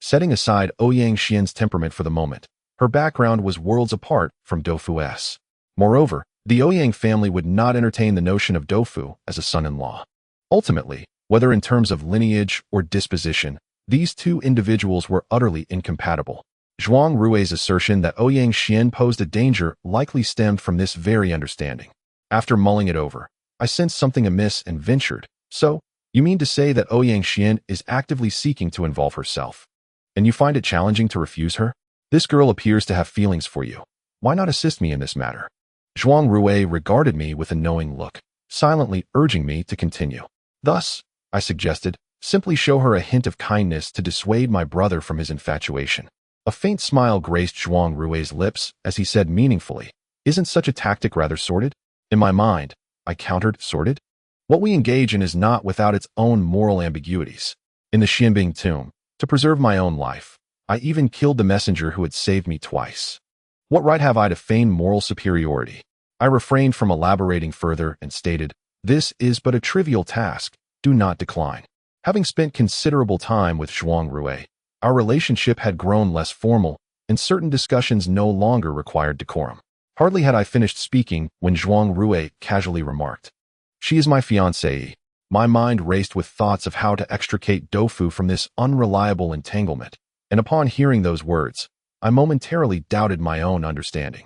S1: Setting aside Ouyang Xian's temperament for the moment, her background was worlds apart from Doufu's. Moreover, the Ouyang family would not entertain the notion of Doufu as a son-in-law. Ultimately, whether in terms of lineage or disposition, these two individuals were utterly incompatible. Zhuang Rue's assertion that Ouyang Xian posed a danger likely stemmed from this very understanding. After mulling it over, I sensed something amiss and ventured, so, you mean to say that Ouyang Xian is actively seeking to involve herself? And you find it challenging to refuse her? This girl appears to have feelings for you. Why not assist me in this matter? Zhuang Rue regarded me with a knowing look, silently urging me to continue. Thus, I suggested, simply show her a hint of kindness to dissuade my brother from his infatuation. A faint smile graced Zhuang Rue's lips as he said meaningfully, isn't such a tactic rather sordid? In my mind, I countered, sordid? What we engage in is not without its own moral ambiguities. In the Xianbing tomb, to preserve my own life, I even killed the messenger who had saved me twice. What right have I to feign moral superiority? I refrained from elaborating further and stated, this is but a trivial task, do not decline. Having spent considerable time with Zhuang Rue, our relationship had grown less formal, and certain discussions no longer required decorum. Hardly had I finished speaking when Zhuang Rue casually remarked, she is my fiancée. My mind raced with thoughts of how to extricate Doufu from this unreliable entanglement, and upon hearing those words, I momentarily doubted my own understanding.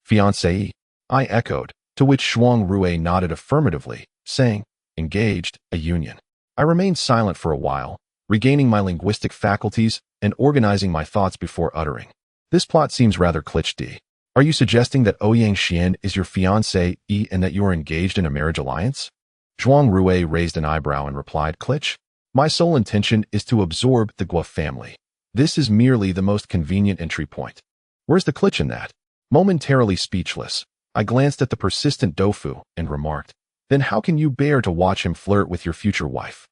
S1: Fiancée? I echoed, to which Zhuang Rue nodded affirmatively, saying, engaged, a union. I remained silent for a while, regaining my linguistic faculties and organizing my thoughts before uttering. This plot seems rather cliché. Are you suggesting that Ouyang Xian is your fiancée and that you are engaged in a marriage alliance? Zhuang Rue raised an eyebrow and replied, Klitsch, my sole intention is to absorb the Gua family. This is merely the most convenient entry point. Where's the glitch in that? Momentarily speechless, I glanced at the persistent Dofu and remarked, "Then how can you bear to watch him flirt with your future wife?"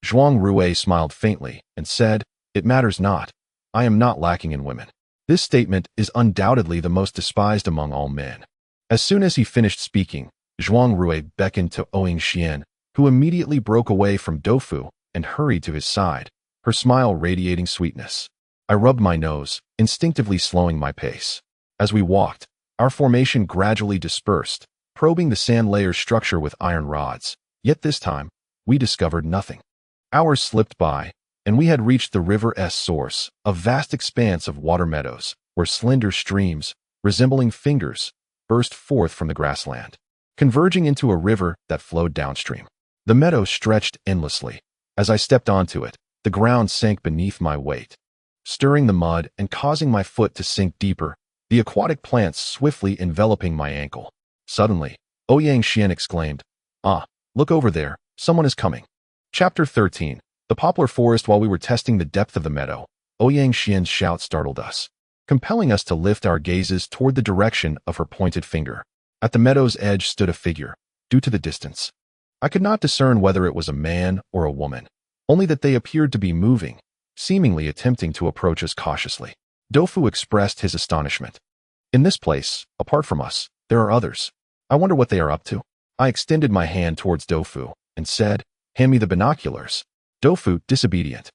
S1: Zhuang Rui smiled faintly and said, "It matters not. I am not lacking in women." This statement is undoubtedly the most despised among all men. As soon as he finished speaking, Zhuang Rui beckoned to Ouyang Xian, who immediately broke away from Dofu and hurried to his side, her smile radiating sweetness. I rubbed my nose, instinctively slowing my pace. As we walked, our formation gradually dispersed, probing the sand layer's structure with iron rods. Yet this time, we discovered nothing. Hours slipped by, and we had reached the river's source, a vast expanse of water meadows, where slender streams, resembling fingers, burst forth from the grassland, converging into a river that flowed downstream. The meadow stretched endlessly. As I stepped onto it, the ground sank beneath my weight, stirring the mud and causing my foot to sink deeper, the aquatic plants swiftly enveloping my ankle. Suddenly, Ouyang Xian exclaimed, "Ah, look over there, someone is coming." Chapter 13. The poplar forest. While we were testing the depth of the meadow, Ouyang Xian's shout startled us, compelling us to lift our gazes toward the direction of her pointed finger. At the meadow's edge stood a figure. Due to the distance, I could not discern whether it was a man or a woman, only that they appeared to be moving, seemingly attempting to approach us cautiously. Dofu expressed his astonishment. "In this place, apart from us, there are others. I wonder what they are up to." I extended my hand towards Dofu and said, "Hand me the binoculars." Dofu, disobedient,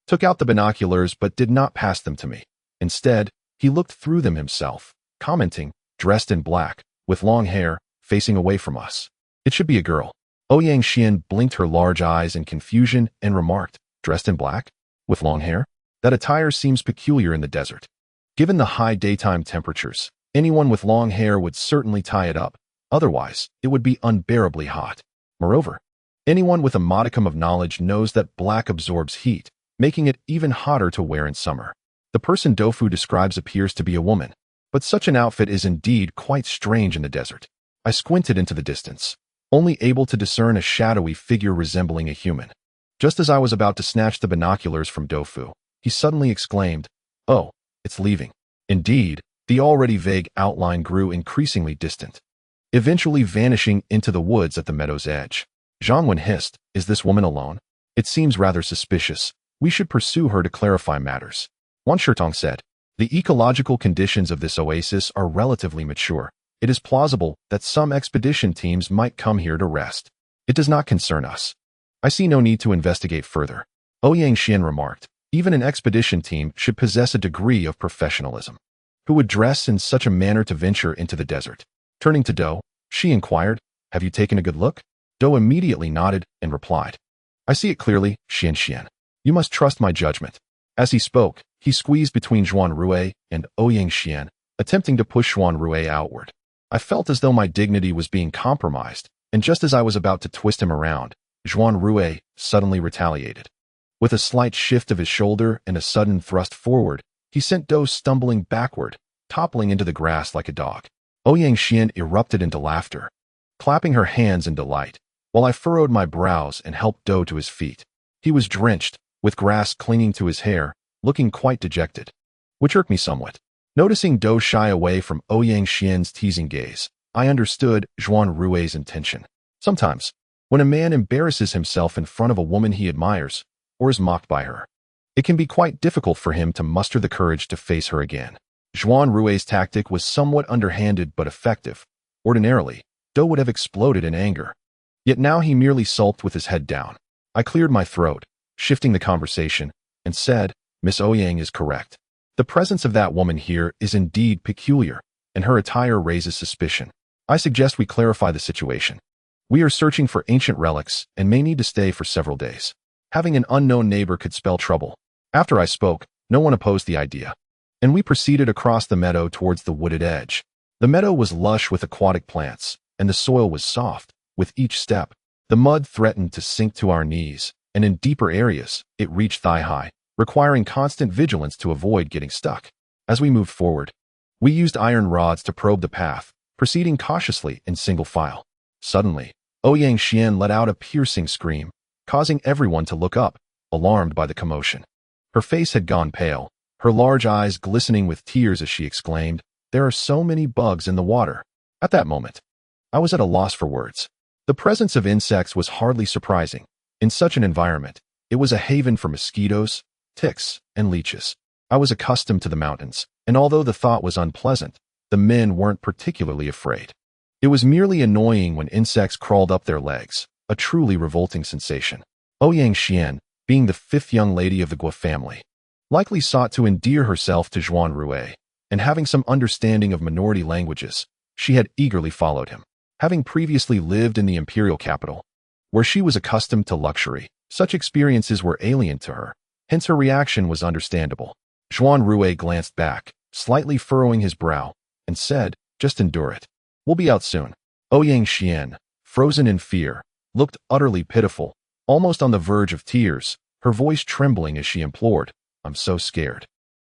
S1: took out the binoculars but did not pass them to me. Instead, he looked through them himself, commenting, "Dressed in black, with long hair, facing away from us. It should be a girl." Ouyang Xian blinked her large eyes in confusion and remarked, "Dressed in black? With long hair? That attire seems peculiar in the desert. Given the high daytime temperatures, anyone with long hair would certainly tie it up. Otherwise, it would be unbearably hot. Moreover, anyone with a modicum of knowledge knows that black absorbs heat, making it even hotter to wear in summer. The person Dofu describes appears to be a woman, but such an outfit is indeed quite strange in the desert." I squinted into the distance, only able to discern a shadowy figure resembling a human. Just as I was about to snatch the binoculars from Dofu, he suddenly exclaimed, "Oh, it's leaving." Indeed, the already vague outline grew increasingly distant, eventually vanishing into the woods at the meadow's edge. Zhangwen hissed, "Is this woman alone? It seems rather suspicious. We should pursue her to clarify matters." Wan Shitong said, "The ecological conditions of this oasis are relatively mature. It is plausible that some expedition teams might come here to rest. It does not concern us. I see no need to investigate further." Ouyang Xian remarked, "Even an expedition team should possess a degree of professionalism. Who would dress in such a manner to venture into the desert?" Turning to Do, she inquired, "Have you taken a good look?" Do immediately nodded and replied, "I see it clearly, Xian. You must trust my judgment." As he spoke, he squeezed between Zhuang Rui and Ouyang Xian, attempting to push Zhuang Rui outward. I felt as though my dignity was being compromised, and just as I was about to twist him around, Zhuang Rui suddenly retaliated. With a slight shift of his shoulder and a sudden thrust forward, he sent Do stumbling backward, toppling into the grass like a dog. Ouyang Xian erupted into laughter, clapping her hands in delight, while I furrowed my brows and helped Do to his feet. He was drenched, with grass clinging to his hair, looking quite dejected, which irked me somewhat. Noticing Do shy away from Ouyang Xian's teasing gaze, I understood Zhuang Rui's intention. Sometimes, when a man embarrasses himself in front of a woman he admires, or is mocked by her, it can be quite difficult for him to muster the courage to face her again. Zhuang Rui's tactic was somewhat underhanded but effective. Ordinarily, Do would have exploded in anger. Yet now he merely sulked with his head down. I cleared my throat, shifting the conversation, and said, "Miss Ouyang is correct. The presence of that woman here is indeed peculiar, and her attire raises suspicion. I suggest we clarify the situation. We are searching for ancient relics and may need to stay for several days. Having an unknown neighbor could spell trouble." After I spoke, no one opposed the idea, and we proceeded across the meadow towards the wooded edge. The meadow was lush with aquatic plants, and the soil was soft. With each step, the mud threatened to sink to our knees, and in deeper areas, it reached thigh-high, requiring constant vigilance to avoid getting stuck. As we moved forward, we used iron rods to probe the path, proceeding cautiously in single file. Suddenly, Ouyang Xian let out a piercing scream, causing everyone to look up, alarmed by the commotion. Her face had gone pale, her large eyes glistening with tears as she exclaimed, "There are so many bugs in the water." At that moment, I was at a loss for words. The presence of insects was hardly surprising. In such an environment, it was a haven for mosquitoes, ticks, and leeches. I was accustomed to the mountains, and although the thought was unpleasant, the men weren't particularly afraid. It was merely annoying when insects crawled up their legs, a truly revolting sensation. Ouyang Xian, being the fifth young lady of the Guo family, likely sought to endear herself to Zhuan Rui, and having some understanding of minority languages, she had eagerly followed him. Having previously lived in the imperial capital, where she was accustomed to luxury, such experiences were alien to her, hence her reaction was understandable. Zhuan Rui glanced back, slightly furrowing his brow, and said, "Just endure it. We'll be out soon." Ouyang Xian, frozen in fear, looked utterly pitiful, almost on the verge of tears, her voice trembling as she implored, "I'm so scared.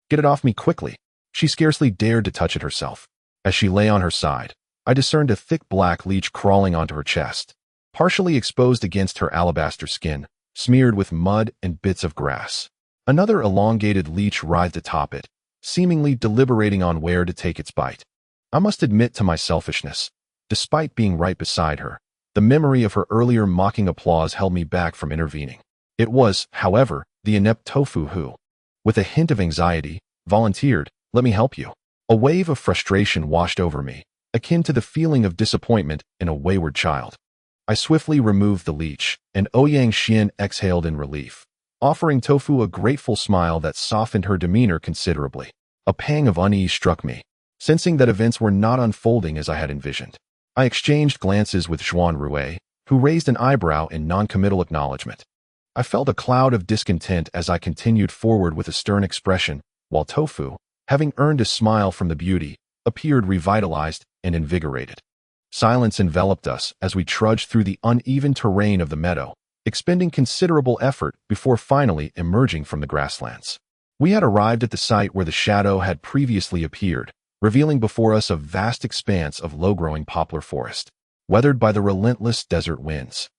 S1: Get it off me quickly." She scarcely dared to touch it herself. As she lay on her side, I discerned a thick black leech crawling onto her chest, partially exposed against her alabaster skin, smeared with mud and bits of grass. Another elongated leech writhed atop it, seemingly deliberating on where to take its bite. I must admit to my selfishness. Despite being right beside her, the memory of her earlier mocking applause held me back from intervening. It was, however, the inept Tofu who, with a hint of anxiety, volunteered, "Let me help you." A wave of frustration washed over me, akin to the feeling of disappointment in a wayward child. I swiftly removed the leech, and Ouyang Xian exhaled in relief, offering Tofu a grateful smile that softened her demeanor considerably. A pang of unease struck me, sensing that events were not unfolding as I had envisioned. I exchanged glances with Zhuan Rui, who raised an eyebrow in non-committal acknowledgement. I felt a cloud of discontent as I continued forward with a stern expression, while Tofu, having earned a smile from the beauty, appeared revitalized and invigorated. Silence enveloped us as we trudged through the uneven terrain of the meadow, expending considerable effort before finally emerging from the grasslands. We had arrived at the site where the shadow had previously appeared, revealing before us a vast expanse of low-growing poplar forest, weathered by the relentless desert winds.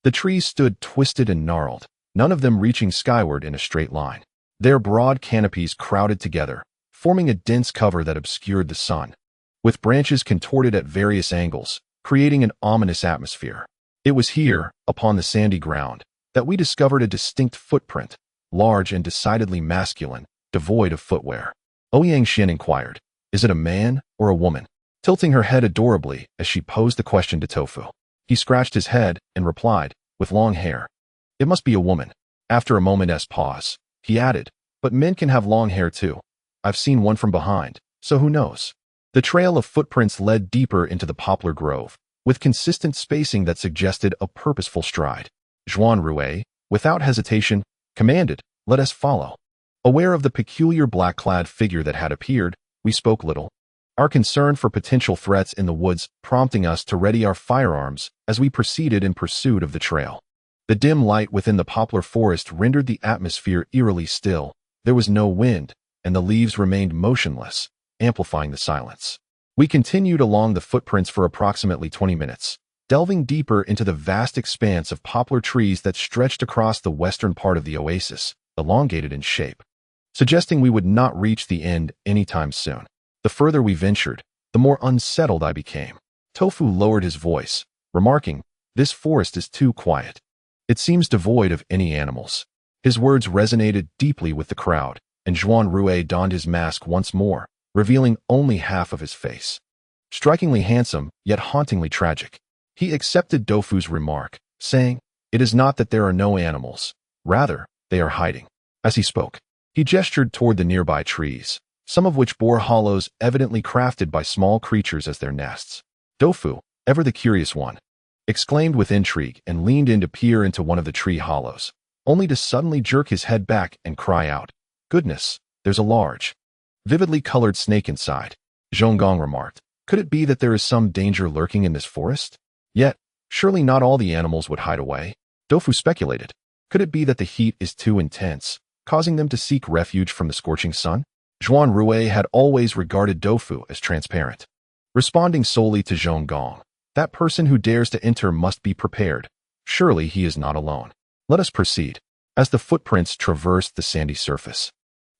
S1: The trees stood twisted and gnarled, none of them reaching skyward in a straight line. Their broad canopies crowded together, forming a dense cover that obscured the sun, with branches contorted at various angles, creating an ominous atmosphere. It was here, upon the sandy ground, that we discovered a distinct footprint, large and decidedly masculine, devoid of footwear. Ouyang Xian inquired, "Is it a man or a woman?" tilting her head adorably as she posed the question to Tofu. He scratched his head and replied, "With long hair. It must be a woman." After a moment's pause, he added, "But men can have long hair too. I've seen one from behind, so who knows?" The trail of footprints led deeper into the poplar grove, with consistent spacing that suggested a purposeful stride. Zhuan Rui, without hesitation, commanded, "Let us follow." Aware of the peculiar black-clad figure that had appeared, we spoke little, our concern for potential threats in the woods prompting us to ready our firearms as we proceeded in pursuit of the trail. The dim light within the poplar forest rendered the atmosphere eerily still. There was no wind, and the leaves remained motionless, amplifying the silence. We continued along the footprints for approximately 20 minutes, delving deeper into the vast expanse of poplar trees that stretched across the western part of the oasis, elongated in shape, suggesting we would not reach the end anytime soon. The further we ventured, the more unsettled I became. Tofu lowered his voice, remarking, "This forest is too quiet. It seems devoid of any animals." His words resonated deeply with the crowd, and Zhuan Rui donned his mask once more, revealing only half of his face. Strikingly handsome, yet hauntingly tragic. He accepted Dofu's remark, saying, "It is not that there are no animals. Rather, they are hiding." As he spoke, he gestured toward the nearby trees, some of which bore hollows evidently crafted by small creatures as their nests. Dofu, ever the curious one, exclaimed with intrigue and leaned in to peer into one of the tree hollows, only to suddenly jerk his head back and cry out, "Goodness, there's a large, vividly colored snake inside." Zhonggong remarked, "Could it be that there is some danger lurking in this forest? Yet, surely not all the animals would hide away." Dofu speculated, "Could it be that the heat is too intense, causing them to seek refuge from the scorching sun?" Zhuan Rui had always regarded Dofu as transparent. Responding solely to Zhonggong, "That person who dares to enter must be prepared. Surely he is not alone. Let us proceed." As the footprints traversed the sandy surface,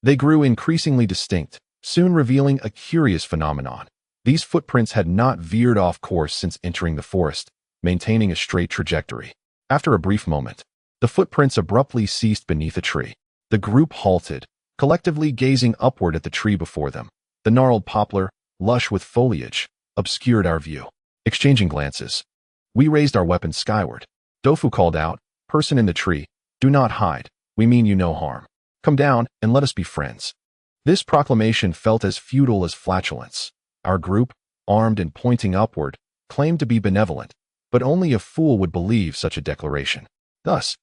S1: They grew increasingly distinct, soon revealing a curious phenomenon. These footprints had not veered off course since entering the forest, maintaining a straight trajectory. After a brief moment, the footprints abruptly ceased beneath a tree. The group halted, collectively gazing upward at the tree before them. The gnarled poplar, lush with foliage, obscured our view. Exchanging glances, we raised our weapons skyward. Dofu called out, "Person in the tree, do not hide. We mean you no harm. Come down and let us be friends." This proclamation felt as futile as flatulence. Our group, armed and pointing upward, claimed to be benevolent, but only a fool would believe such a declaration. Thus,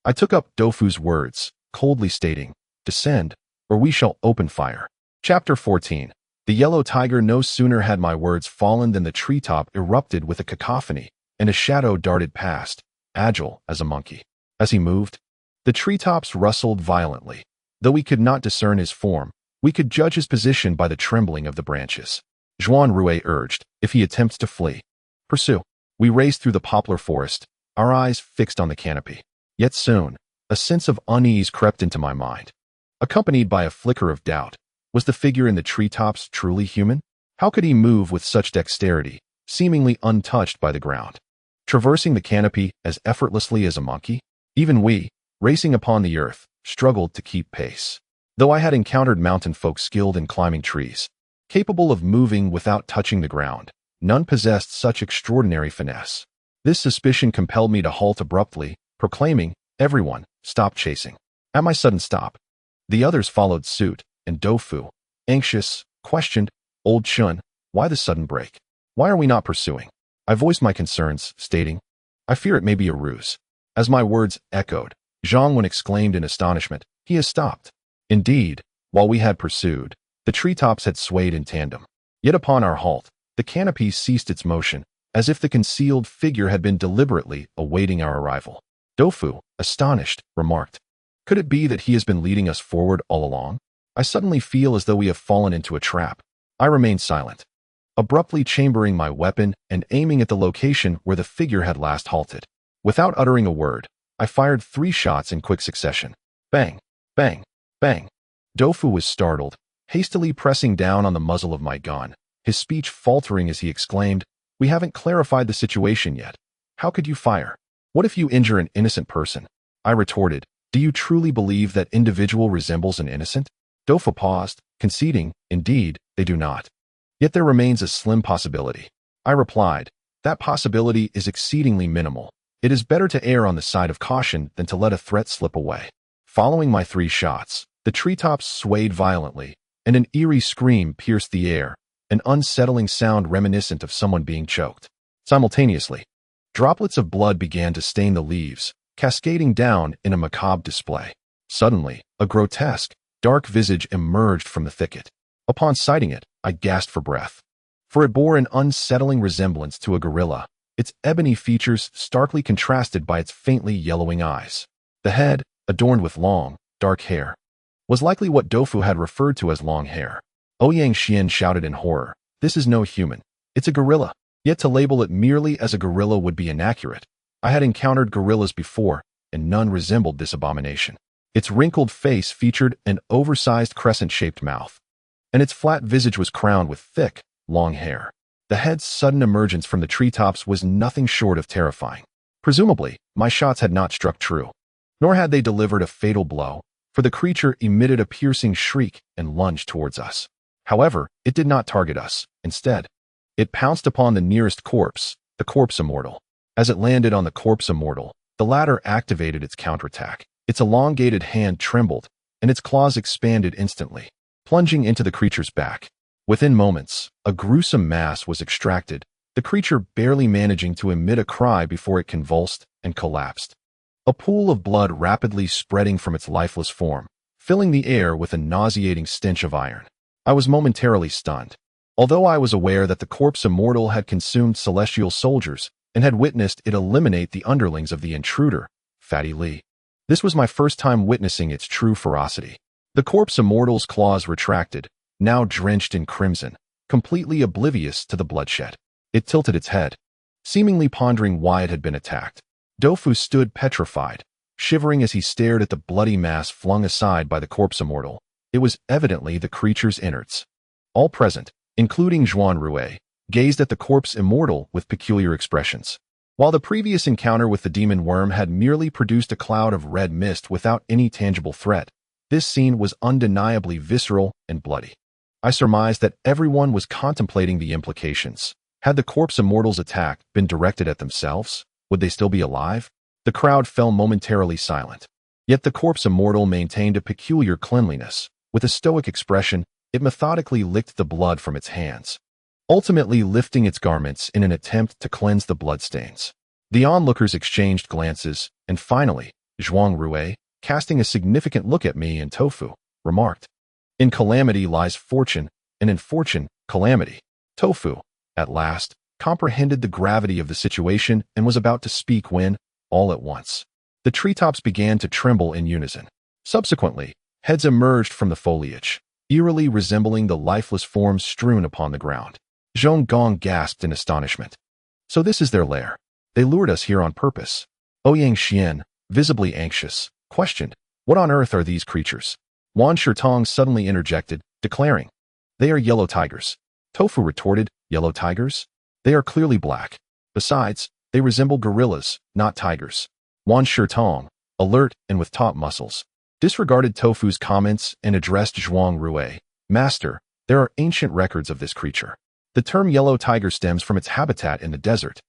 S1: I took up Dofu's words, coldly stating, "Descend, or we shall open fire." Chapter 14. The yellow tiger. No sooner had my words fallen than the treetop erupted with a cacophony, and a shadow darted past, agile as a monkey. As he moved, the treetops rustled violently. Though we could not discern his form, we could judge his position by the trembling of the branches. Juan Rue urged, "If he attempts to flee, pursue." We raced through the poplar forest, our eyes fixed on the canopy. Yet soon, a sense of unease crept into my mind, accompanied by a flicker of doubt. Was the figure in the treetops truly human? How could he move with such dexterity, seemingly untouched by the ground, traversing the canopy as effortlessly as a monkey? Even we, racing upon the earth, struggled to keep pace. Though I had encountered mountain folk skilled in climbing trees, capable of moving without touching the ground, none possessed such extraordinary finesse. This suspicion compelled me to halt abruptly, proclaiming, "Everyone, stop chasing." At my sudden stop, the others followed suit, and Dofu, anxious, questioned, "Old Chun, why the sudden break? Why are we not pursuing?" I voiced my concerns, stating, "I fear it may be a ruse." As my words echoed, Zhang exclaimed in astonishment, "He has stopped." Indeed, while we had pursued, the treetops had swayed in tandem. Yet upon our halt, the canopy ceased its motion, as if the concealed figure had been deliberately awaiting our arrival. Dofu, astonished, remarked, "Could it be that he has been leading us forward all along? I suddenly feel as though we have fallen into a trap." I remained silent, abruptly chambering my weapon and aiming at the location where the figure had last halted. Without uttering a word, I fired 3 shots in quick succession. Bang, bang, bang. Dofu was startled, hastily pressing down on the muzzle of my gun, his speech faltering as he exclaimed, "We haven't clarified the situation yet. How could you fire? What if you injure an innocent person?" I retorted, "Do you truly believe that individual resembles an innocent?" Dofu paused, conceding, "Indeed, they do not. Yet there remains a slim possibility." I replied, "That possibility is exceedingly minimal. It is better to err on the side of caution than to let a threat slip away." Following my 3 shots, the treetops swayed violently, and an eerie scream pierced the air, an unsettling sound reminiscent of someone being choked. Simultaneously, droplets of blood began to stain the leaves, cascading down in a macabre display. Suddenly, a grotesque, dark visage emerged from the thicket. Upon sighting it, I gasped for breath, for it bore an unsettling resemblance to a gorilla, its ebony features starkly contrasted by its faintly yellowing eyes. The head, adorned with long, dark hair, was likely what Dofu had referred to as long hair. Ouyang Xian shouted in horror, "This is no human. It's a gorilla." Yet to label it merely as a gorilla would be inaccurate. I had encountered gorillas before, and none resembled this abomination. Its wrinkled face featured an oversized crescent-shaped mouth, and its flat visage was crowned with thick, long hair. The head's sudden emergence from the treetops was nothing short of terrifying. Presumably, my shots had not struck true, nor had they delivered a fatal blow, for the creature emitted a piercing shriek and lunged towards us. However, it did not target us. Instead, it pounced upon the nearest corpse, the corpse immortal. As it landed on the corpse immortal, the latter activated its counterattack. Its elongated hand trembled, and its claws expanded instantly, plunging into the creature's back. Within moments, a gruesome mass was extracted, the creature barely managing to emit a cry before it convulsed and collapsed. A pool of blood rapidly spreading from its lifeless form, filling the air with a nauseating stench of iron. I was momentarily stunned. Although I was aware that the corpse immortal had consumed celestial soldiers and had witnessed it eliminate the underlings of the intruder, Fatty Lee, this was my first time witnessing its true ferocity. The corpse immortal's claws retracted, now drenched in crimson, completely oblivious to the bloodshed. It tilted its head, seemingly pondering why it had been attacked. Dofu stood petrified, shivering as he stared at the bloody mass flung aside by the corpse immortal, It was evidently the creature's innards. All present, including Zhuang Rue, gazed at the corpse immortal with peculiar expressions. While the previous encounter with the demon worm had merely produced a cloud of red mist without any tangible threat, this scene was undeniably visceral and bloody. I surmised that everyone was contemplating the implications. Had the corpse immortal's attack been directed at themselves? Would they still be alive? The crowd fell momentarily silent. Yet the corpse immortal maintained a peculiar cleanliness. With a stoic expression, it methodically licked the blood from its hands, ultimately lifting its garments in an attempt to cleanse the bloodstains. The onlookers exchanged glances, and finally, Zhuang Rue, casting a significant look at me and Tofu, remarked, "In calamity lies fortune, and in fortune, calamity." Tofu, at last, comprehended the gravity of the situation and was about to speak when, all at once, the treetops began to tremble in unison. Subsequently, heads emerged from the foliage, eerily resembling the lifeless forms strewn upon the ground. Zhong Gong gasped in astonishment. "So this is their lair. They lured us here on purpose." Ouyang Xian, visibly anxious, questioned, "What on earth are these creatures?" Wan Shitong suddenly interjected, declaring, "They are yellow tigers." Tofu retorted, "Yellow tigers? They are clearly black. Besides, they resemble gorillas, not tigers." Wan Shitong, alert and with taut muscles, disregarded Tofu's comments and addressed Zhuang Rue, "Master, there are ancient records of this creature. The term yellow tiger stems from its habitat in the desert,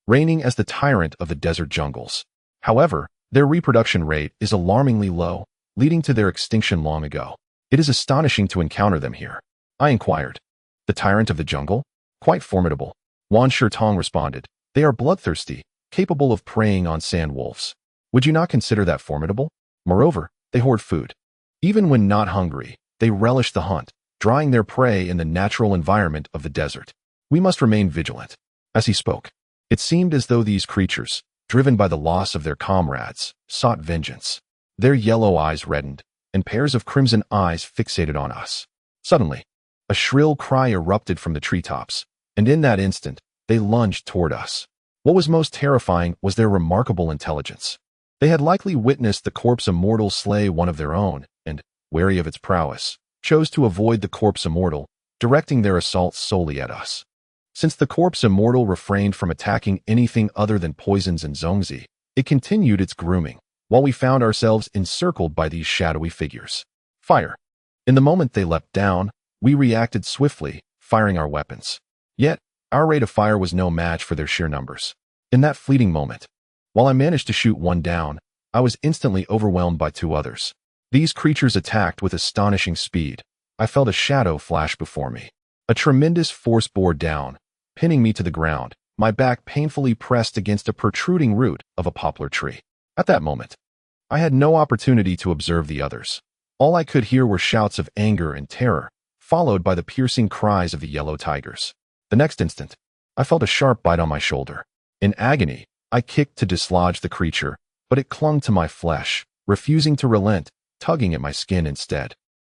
S1: reigning as the tyrant of the desert jungles. However, their reproduction rate is alarmingly low, leading to their extinction long ago. It is astonishing to encounter them here." I inquired, "The tyrant of the jungle? Quite formidable." Wan Shitong responded, "They are bloodthirsty, capable of preying on sand wolves. Would you not consider that formidable? Moreover, they hoard food. Even when not hungry, they relish the hunt, drawing their prey in the natural environment of the desert. We must remain vigilant." As he spoke, it seemed as though these creatures, driven by the loss of their comrades, sought vengeance. Their yellow eyes reddened, and pairs of crimson eyes fixated on us. Suddenly, a shrill cry erupted from the treetops, and in that instant, they lunged toward us. What was most terrifying was their remarkable intelligence. They had likely witnessed the corpse immortal slay one of their own, and, wary of its prowess, chose to avoid the corpse immortal, directing their assaults solely at us. Since the corpse immortal refrained from attacking anything other than poisons and zongzi, it continued its grooming, while we found ourselves encircled by these shadowy figures. Fire. In the moment they leapt down, we reacted swiftly, firing our weapons. Yet, our rate of fire was no match for their sheer numbers. In that fleeting moment, while I managed to shoot one down, I was instantly overwhelmed by two others. These creatures attacked with astonishing speed. I felt a shadow flash before me. A tremendous force bore down, pinning me to the ground, my back painfully pressed against a protruding root of a poplar tree. At that moment, I had no opportunity to observe the others. All I could hear were shouts of anger and terror, followed by the piercing cries of the yellow tigers. The next instant, I felt a sharp bite on my shoulder. In agony, I kicked to dislodge the creature, but it clung to my flesh, refusing to relent, tugging at my skin instead.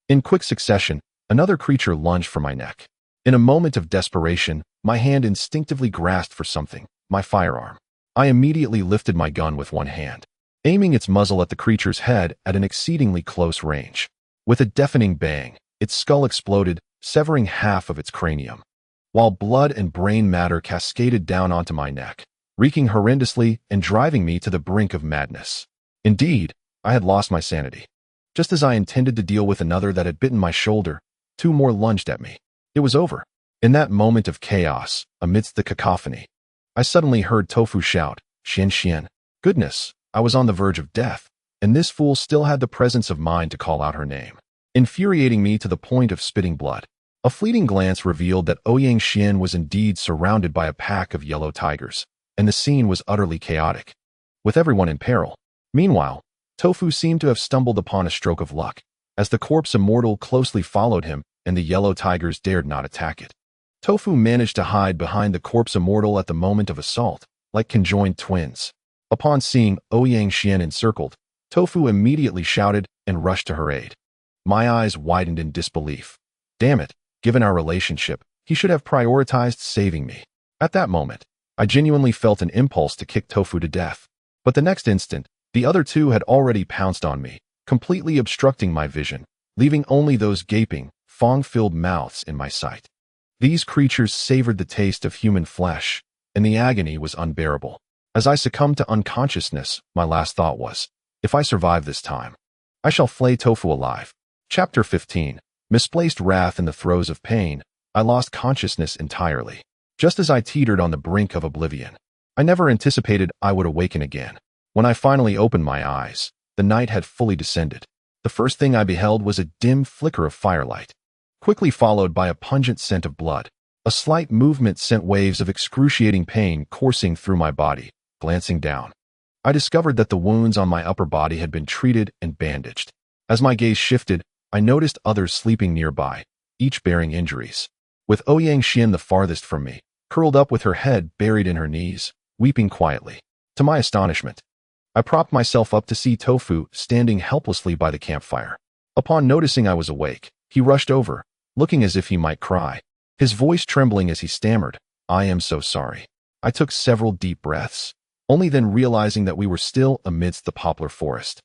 S1: In quick succession, another creature lunged for my neck. In a moment of desperation, my hand instinctively grasped for something, my firearm. I immediately lifted my gun with one hand, aiming its muzzle at the creature's head at an exceedingly close range. With a deafening bang, its skull exploded, severing half of its cranium, while blood and brain matter cascaded down onto my neck, reeking horrendously and driving me to the brink of madness. Indeed, I had lost my sanity. Just as I intended to deal with another that had bitten my shoulder, two more lunged at me. It was over. In that moment of chaos, amidst the cacophony, I suddenly heard Tofu shout, "Xian Xian." Goodness, I was on the verge of death, and this fool still had the presence of mind to call out her name, infuriating me to the point of spitting blood. A fleeting glance revealed that Ouyang Xian was indeed surrounded by a pack of yellow tigers, and the scene was utterly chaotic, with everyone in peril. Meanwhile, Tofu seemed to have stumbled upon a stroke of luck, as the corpse immortal closely followed him and the yellow tigers dared not attack it. Tofu managed to hide behind the corpse immortal at the moment of assault, like conjoined twins. Upon seeing Ouyang Xian encircled, Tofu immediately shouted and rushed to her aid. My eyes widened in disbelief. Damn it, given our relationship, he should have prioritized saving me. At that moment, I genuinely felt an impulse to kick Tofu to death. But the next instant, the other two had already pounced on me, completely obstructing my vision, leaving only those gaping, fong-filled mouths in my sight. These creatures savored the taste of human flesh, and the agony was unbearable. As I succumbed to unconsciousness, my last thought was, if I survive this time, I shall flay Tofu alive. Chapter 15. Misplaced wrath. In the throes of pain, I lost consciousness entirely. Just as I teetered on the brink of oblivion, I never anticipated I would awaken again. When I finally opened my eyes, the night had fully descended. The first thing I beheld was a dim flicker of firelight, quickly followed by a pungent scent of blood. A slight movement sent waves of excruciating pain coursing through my body. Glancing down, I discovered that the wounds on my upper body had been treated and bandaged. As my gaze shifted, I noticed others sleeping nearby, each bearing injuries. With Ouyang Xian the farthest from me, curled up with her head buried in her knees, weeping quietly. To my astonishment, I propped myself up to see Tofu standing helplessly by the campfire. Upon noticing I was awake, he rushed over, looking as if he might cry, his voice trembling as he stammered, "I am so sorry." I took several deep breaths, only then realizing that we were still amidst the poplar forest.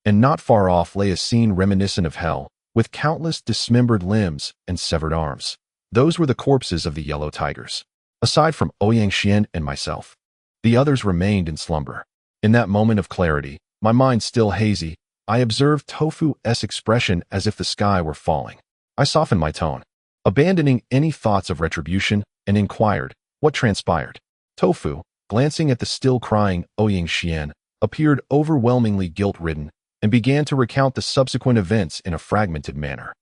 S1: And not far off lay a scene reminiscent of hell, with countless dismembered limbs and severed arms. Those were the corpses of the yellow tigers. Aside from Ouyang Xian and myself, the others remained in slumber. In that moment of clarity, my mind still hazy, I observed Tofu's expression as if the sky were falling. I softened my tone, abandoning any thoughts of retribution, and inquired, "What transpired?" Tofu, glancing at the still crying Ouyang Xian, appeared overwhelmingly guilt-ridden and began to recount the subsequent events in a fragmented manner.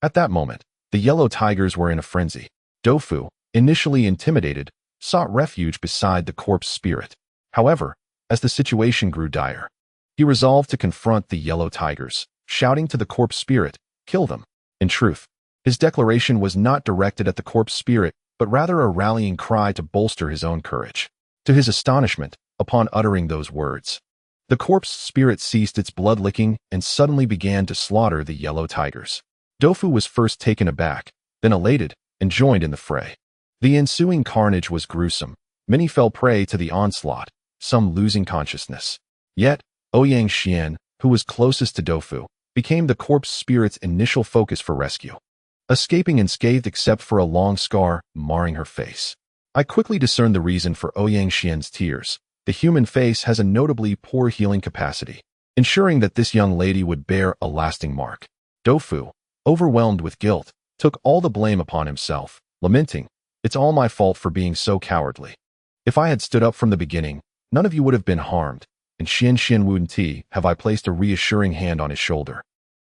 S1: At that moment, the yellow tigers were in a frenzy. Tofu, initially intimidated, sought refuge beside the corpse spirit. However, as the situation grew dire, he resolved to confront the yellow tigers, shouting to the corpse spirit, "Kill them." In truth, his declaration was not directed at the corpse spirit, but rather a rallying cry to bolster his own courage. To his astonishment, upon uttering those words, the corpse spirit ceased its blood-licking and suddenly began to slaughter the yellow tigers. Tofu was first taken aback, then elated, and joined in the fray. The ensuing carnage was gruesome. Many fell prey to the onslaught, some losing consciousness. Yet, Ouyang Xian, who was closest to Tofu, became the corpse spirit's initial focus for rescue, escaping unscathed except for a long scar marring her face. I quickly discerned the reason for Ouyang Xian's tears. The human face has a notably poor healing capacity, ensuring that this young lady would bear a lasting mark. Tofu, overwhelmed with guilt, took all the blame upon himself, lamenting, "It's all my fault for being so cowardly. If I had stood up from the beginning, none of you would have been harmed." And Xian Wen Ti have I placed a reassuring hand on his shoulder.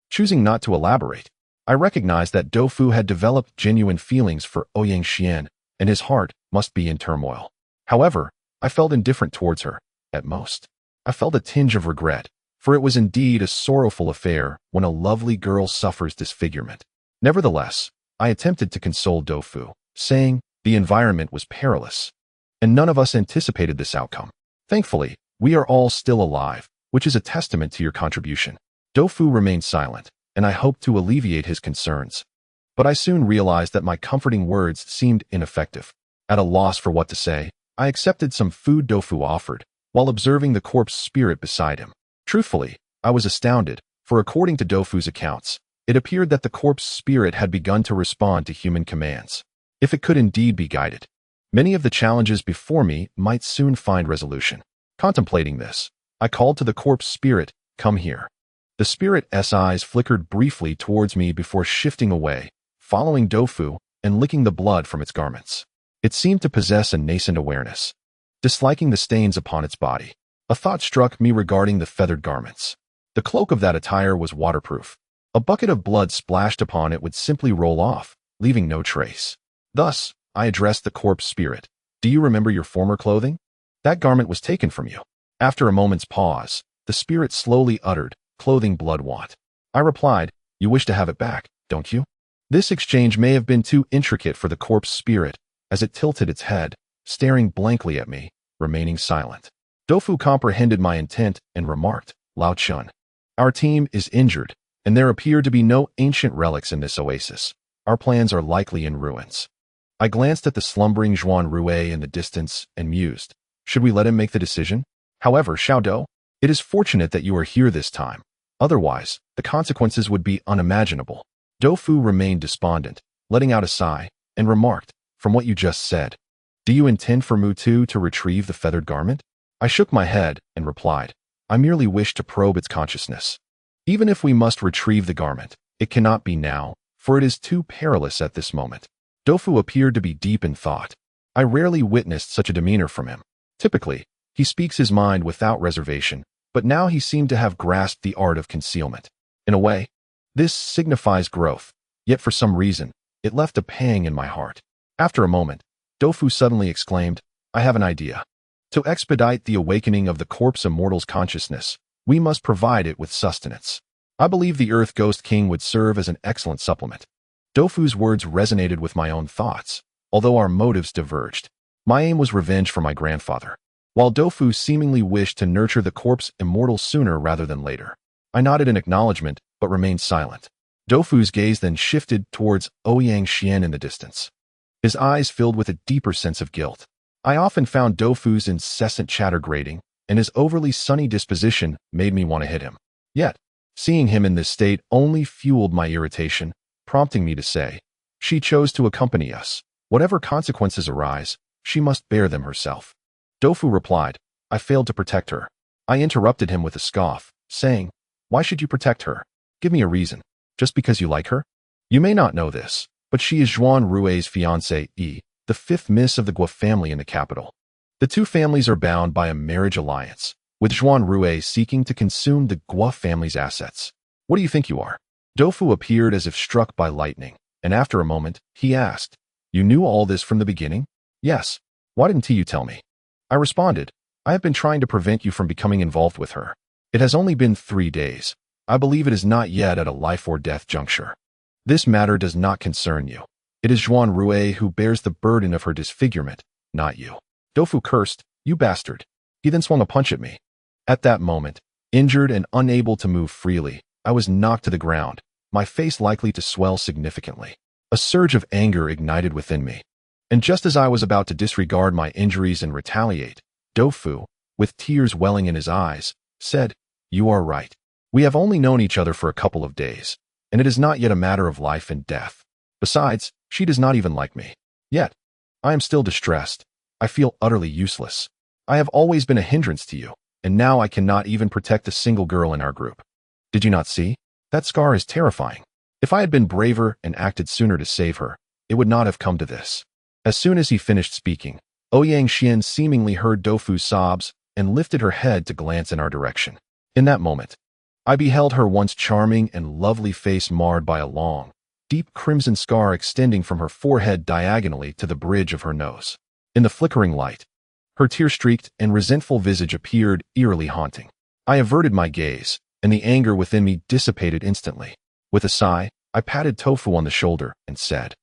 S1: Choosing not to elaborate, I recognized that Tofu had developed genuine feelings for Ouyang Xian, and his heart must be in turmoil. However, I felt indifferent towards her. At most, I felt a tinge of regret, for it was indeed a sorrowful affair when a lovely girl suffers disfigurement. Nevertheless, I attempted to console Tofu, saying the environment was perilous, and none of us anticipated this outcome. Thankfully, we are all still alive, which is a testament to your contribution. Tofu remained silent, and I hoped to alleviate his concerns. But I soon realized that my comforting words seemed ineffective. At a loss for what to say, I accepted some food Tofu offered, while observing the corpse spirit beside him. Truthfully, I was astounded, for according to Tofu's accounts, it appeared that the corpse spirit had begun to respond to human commands. If it could indeed be guided, many of the challenges before me might soon find resolution. Contemplating this, I called to the corpse spirit, "Come here." The spirit's eyes flickered briefly towards me before shifting away, following Tofu and licking the blood from its garments. It seemed to possess a nascent awareness, disliking the stains upon its body. A thought struck me regarding the feathered garments. The cloak of that attire was waterproof. A bucket of blood splashed upon it would simply roll off, leaving no trace. Thus, I addressed the corpse spirit. "Do you remember your former clothing? That garment was taken from you." After a moment's pause, the spirit slowly uttered, "Clothing blood want." I replied, "You wish to have it back, don't you?" This exchange may have been too intricate for the corpse spirit, as it tilted its head, staring blankly at me, remaining silent. Tofu comprehended my intent and remarked, "Lao Chun, our team is injured, and there appear to be no ancient relics in this oasis. Our plans are likely in ruins." I glanced at the slumbering Zhuan Rue in the distance and mused, should we let him make the decision? However, Xiaodou, it is fortunate that you are here this time. Otherwise, the consequences would be unimaginable. Dofu remained despondent, letting out a sigh, and remarked, "From what you just said, do you intend for Mutu to retrieve the feathered garment?" I shook my head and replied, "I merely wish to probe its consciousness. Even if we must retrieve the garment, it cannot be now, for it is too perilous at this moment." Dofu appeared to be deep in thought. I rarely witnessed such a demeanor from him. Typically, he speaks his mind without reservation, but now he seemed to have grasped the art of concealment. In a way, this signifies growth, yet for some reason, it left a pang in my heart. After a moment, Dofu suddenly exclaimed, "I have an idea. To expedite the awakening of the corpse immortal's consciousness, we must provide it with sustenance. I believe the Earth Ghost King would serve as an excellent supplement." Dofu's words resonated with my own thoughts, although our motives diverged. My aim was revenge for my grandfather, while Dofu seemingly wished to nurture the corpse immortal sooner rather than later. I nodded in acknowledgement, but remained silent. Dofu's gaze then shifted towards Ouyang Xian in the distance. His eyes filled with a deeper sense of guilt. I often found Dofu's incessant chatter grating, and his overly sunny disposition made me want to hit him. Yet, seeing him in this state only fueled my irritation, prompting me to say, "She chose to accompany us. Whatever consequences arise, she must bear them herself." Dofu replied, "I failed to protect her." I interrupted him with a scoff, saying, "Why should you protect her? Give me a reason. Just because you like her? You may not know this, but she is Zhuan Rui's fiancée, the fifth miss of the Guo family in the capital. The two families are bound by a marriage alliance, with Zhuan Rui seeking to consume the Guo family's assets. What do you think you are?" Dofu appeared as if struck by lightning, and after a moment, he asked, "You knew all this from the beginning?" "Yes. Why didn't you tell me?" I responded, "I have been trying to prevent you from becoming involved with her. It has only been 3 days. I believe it is not yet at a life-or-death juncture. This matter does not concern you. It is Zhuan Rui who bears the burden of her disfigurement, not you." Dofu cursed, "You bastard." He then swung a punch at me. At that moment, injured and unable to move freely, I was knocked to the ground, my face likely to swell significantly. A surge of anger ignited within me. And just as I was about to disregard my injuries and retaliate, Dofu, with tears welling in his eyes, said, "You are right. We have only known each other for a couple of days, and it is not yet a matter of life and death. Besides, she does not even like me. Yet, I am still distressed. I feel utterly useless. I have always been a hindrance to you, and now I cannot even protect a single girl in our group. Did you not see? That scar is terrifying. If I had been braver and acted sooner to save her, it would not have come to this." As soon as he finished speaking, Ouyang Xian seemingly heard Dofu's sobs and lifted her head to glance in our direction. In that moment, I beheld her once charming and lovely face marred by a long, deep crimson scar extending from her forehead diagonally to the bridge of her nose. In the flickering light, her tear-streaked and resentful visage appeared eerily haunting. I averted my gaze, and the anger within me dissipated instantly. With a sigh, I patted Tofu on the shoulder and said,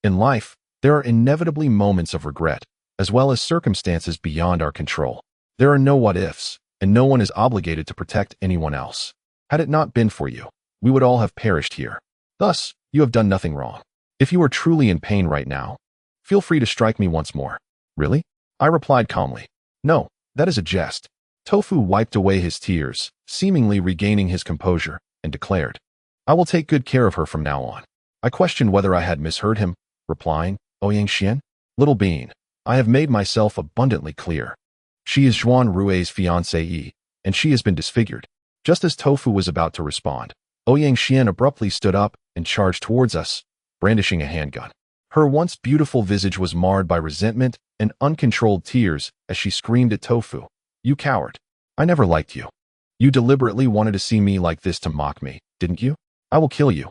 S1: "In life, there are inevitably moments of regret, as well as circumstances beyond our control. There are no what-ifs, and no one is obligated to protect anyone else. Had it not been for you, we would all have perished here. Thus, you have done nothing wrong. If you are truly in pain right now, feel free to strike me once more." "Really?" I replied calmly. "No, that is a jest." Tofu wiped away his tears, seemingly regaining his composure, and declared, "I will take good care of her from now on." I questioned whether I had misheard him, replying, "Ouyang Xian? Little bean, I have made myself abundantly clear. She is Zhuan Rui's fiancée, and she has been disfigured." Just as Tofu was about to respond, Ouyang Xian abruptly stood up and charged towards us, brandishing a handgun. Her once beautiful visage was marred by resentment and uncontrolled tears as she screamed at Tofu, "You coward! I never liked you. You deliberately wanted to see me like this to mock me, didn't you? I will kill you."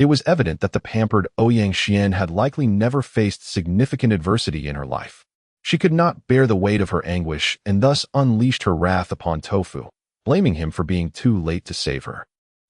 S1: It was evident that the pampered Ouyang Xian had likely never faced significant adversity in her life. She could not bear the weight of her anguish and thus unleashed her wrath upon Tofu, blaming him for being too late to save her.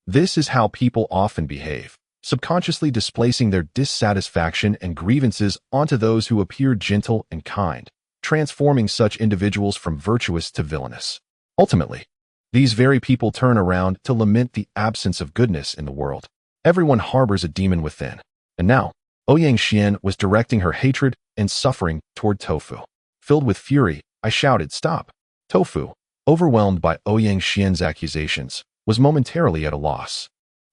S1: This is how people often behave, subconsciously displacing their dissatisfaction and grievances onto those who appear gentle and kind, transforming such individuals from virtuous to villainous. Ultimately, these very people turn around to lament the absence of goodness in the world. Everyone harbors a demon within, and now, Ouyang Xian was directing her hatred and suffering toward Tofu. Filled with fury, I shouted, "Stop!" Tofu, overwhelmed by Ouyang Xian's accusations, was momentarily at a loss,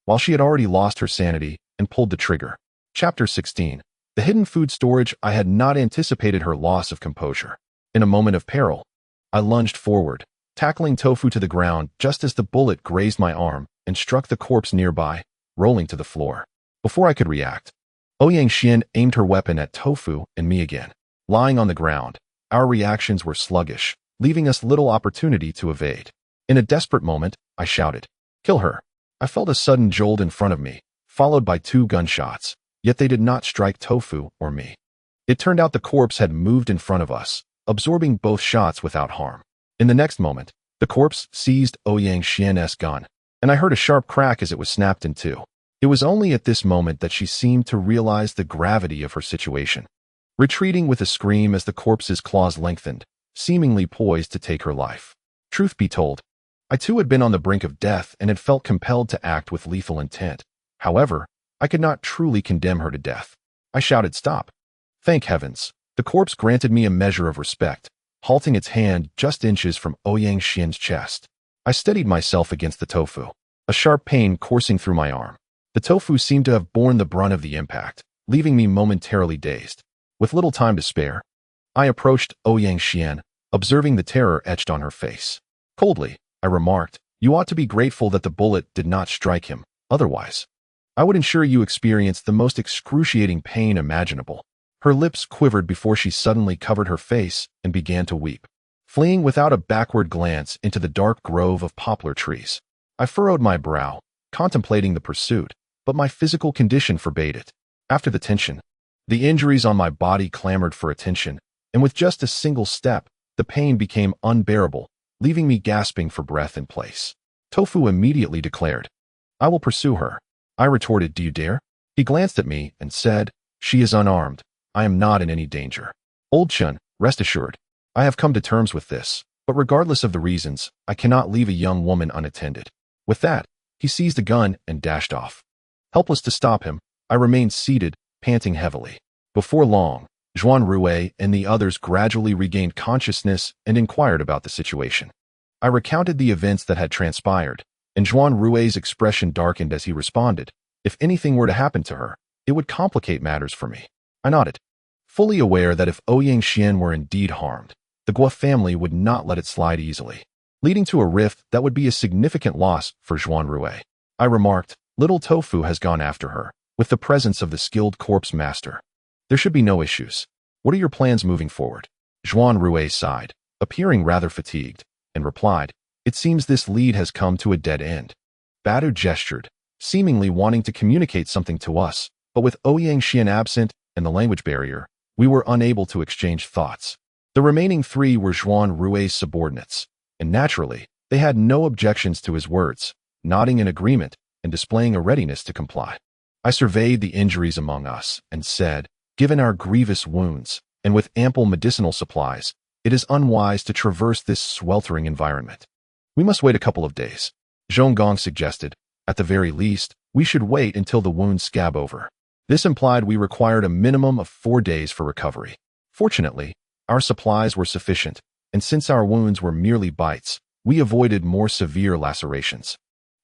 S1: while she had already lost her sanity and pulled the trigger. Chapter 16. The hidden food storage. I had not anticipated her loss of composure. In a moment of peril, I lunged forward, tackling Tofu to the ground just as the bullet grazed my arm and struck the corpse nearby, rolling to the floor. Before I could react, Ouyang Xian aimed her weapon at Tofu and me again. Lying on the ground, our reactions were sluggish, leaving us little opportunity to evade. In a desperate moment, I shouted, "Kill her!" I felt a sudden jolt in front of me, followed by 2 gunshots, yet they did not strike Tofu or me. It turned out the corpse had moved in front of us, absorbing both shots without harm. In the next moment, the corpse seized Ouyang Xian's gun, and I heard a sharp crack as it was snapped in two. It was only at this moment that she seemed to realize the gravity of her situation, retreating with a scream as the corpse's claws lengthened, seemingly poised to take her life. Truth be told, I too had been on the brink of death and had felt compelled to act with lethal intent. However, I could not truly condemn her to death. I shouted, "Stop!" Thank heavens, the corpse granted me a measure of respect, halting its hand just inches from Ouyang Xian's chest. I steadied myself against the Tofu, a sharp pain coursing through my arm. The Tofu seemed to have borne the brunt of the impact, leaving me momentarily dazed. With little time to spare, I approached Ouyang Xian, observing the terror etched on her face. Coldly, I remarked, "You ought to be grateful that the bullet did not strike him. Otherwise, I would ensure you experienced the most excruciating pain imaginable." Her lips quivered before she suddenly covered her face and began to weep, fleeing without a backward glance into the dark grove of poplar trees. I furrowed my brow, contemplating the pursuit, but my physical condition forbade it. After the tension, the injuries on my body clamored for attention, and with just a single step, the pain became unbearable, leaving me gasping for breath in place. Tofu immediately declared, "I will pursue her." I retorted, "Do you dare?" He glanced at me and said, "She is unarmed. I am not in any danger. Old Chun, rest assured, I have come to terms with this, but regardless of the reasons, I cannot leave a young woman unattended." With that, he seized a gun and dashed off. Helpless to stop him, I remained seated, panting heavily. Before long, Zhuan Rue and the others gradually regained consciousness and inquired about the situation. I recounted the events that had transpired, and Zhuan Rue's expression darkened as he responded, "If anything were to happen to her, it would complicate matters for me." I nodded, fully aware that if Ouyang Xian were indeed harmed, the Guo family would not let it slide easily, leading to a rift that would be a significant loss for Zhuan Rue. I remarked, "Little Tofu has gone after her, with the presence of the skilled corpse master. There should be no issues. What are your plans moving forward?" Zhuan Rue sighed, appearing rather fatigued, and replied, "It seems this lead has come to a dead end." Badu gestured, seemingly wanting to communicate something to us, but with Ouyang Xian absent and the language barrier, we were unable to exchange thoughts. The remaining 3 were Zhuan Rue's subordinates, and naturally, they had no objections to his words, nodding in agreement and displaying a readiness to comply. I surveyed the injuries among us and said, "Given our grievous wounds, and with ample medicinal supplies, it is unwise to traverse this sweltering environment. We must wait a couple of days." Zhonggong suggested, "At the very least, we should wait until the wounds scab over." This implied we required a minimum of 4 days for recovery. Fortunately, our supplies were sufficient, and since our wounds were merely bites, we avoided more severe lacerations.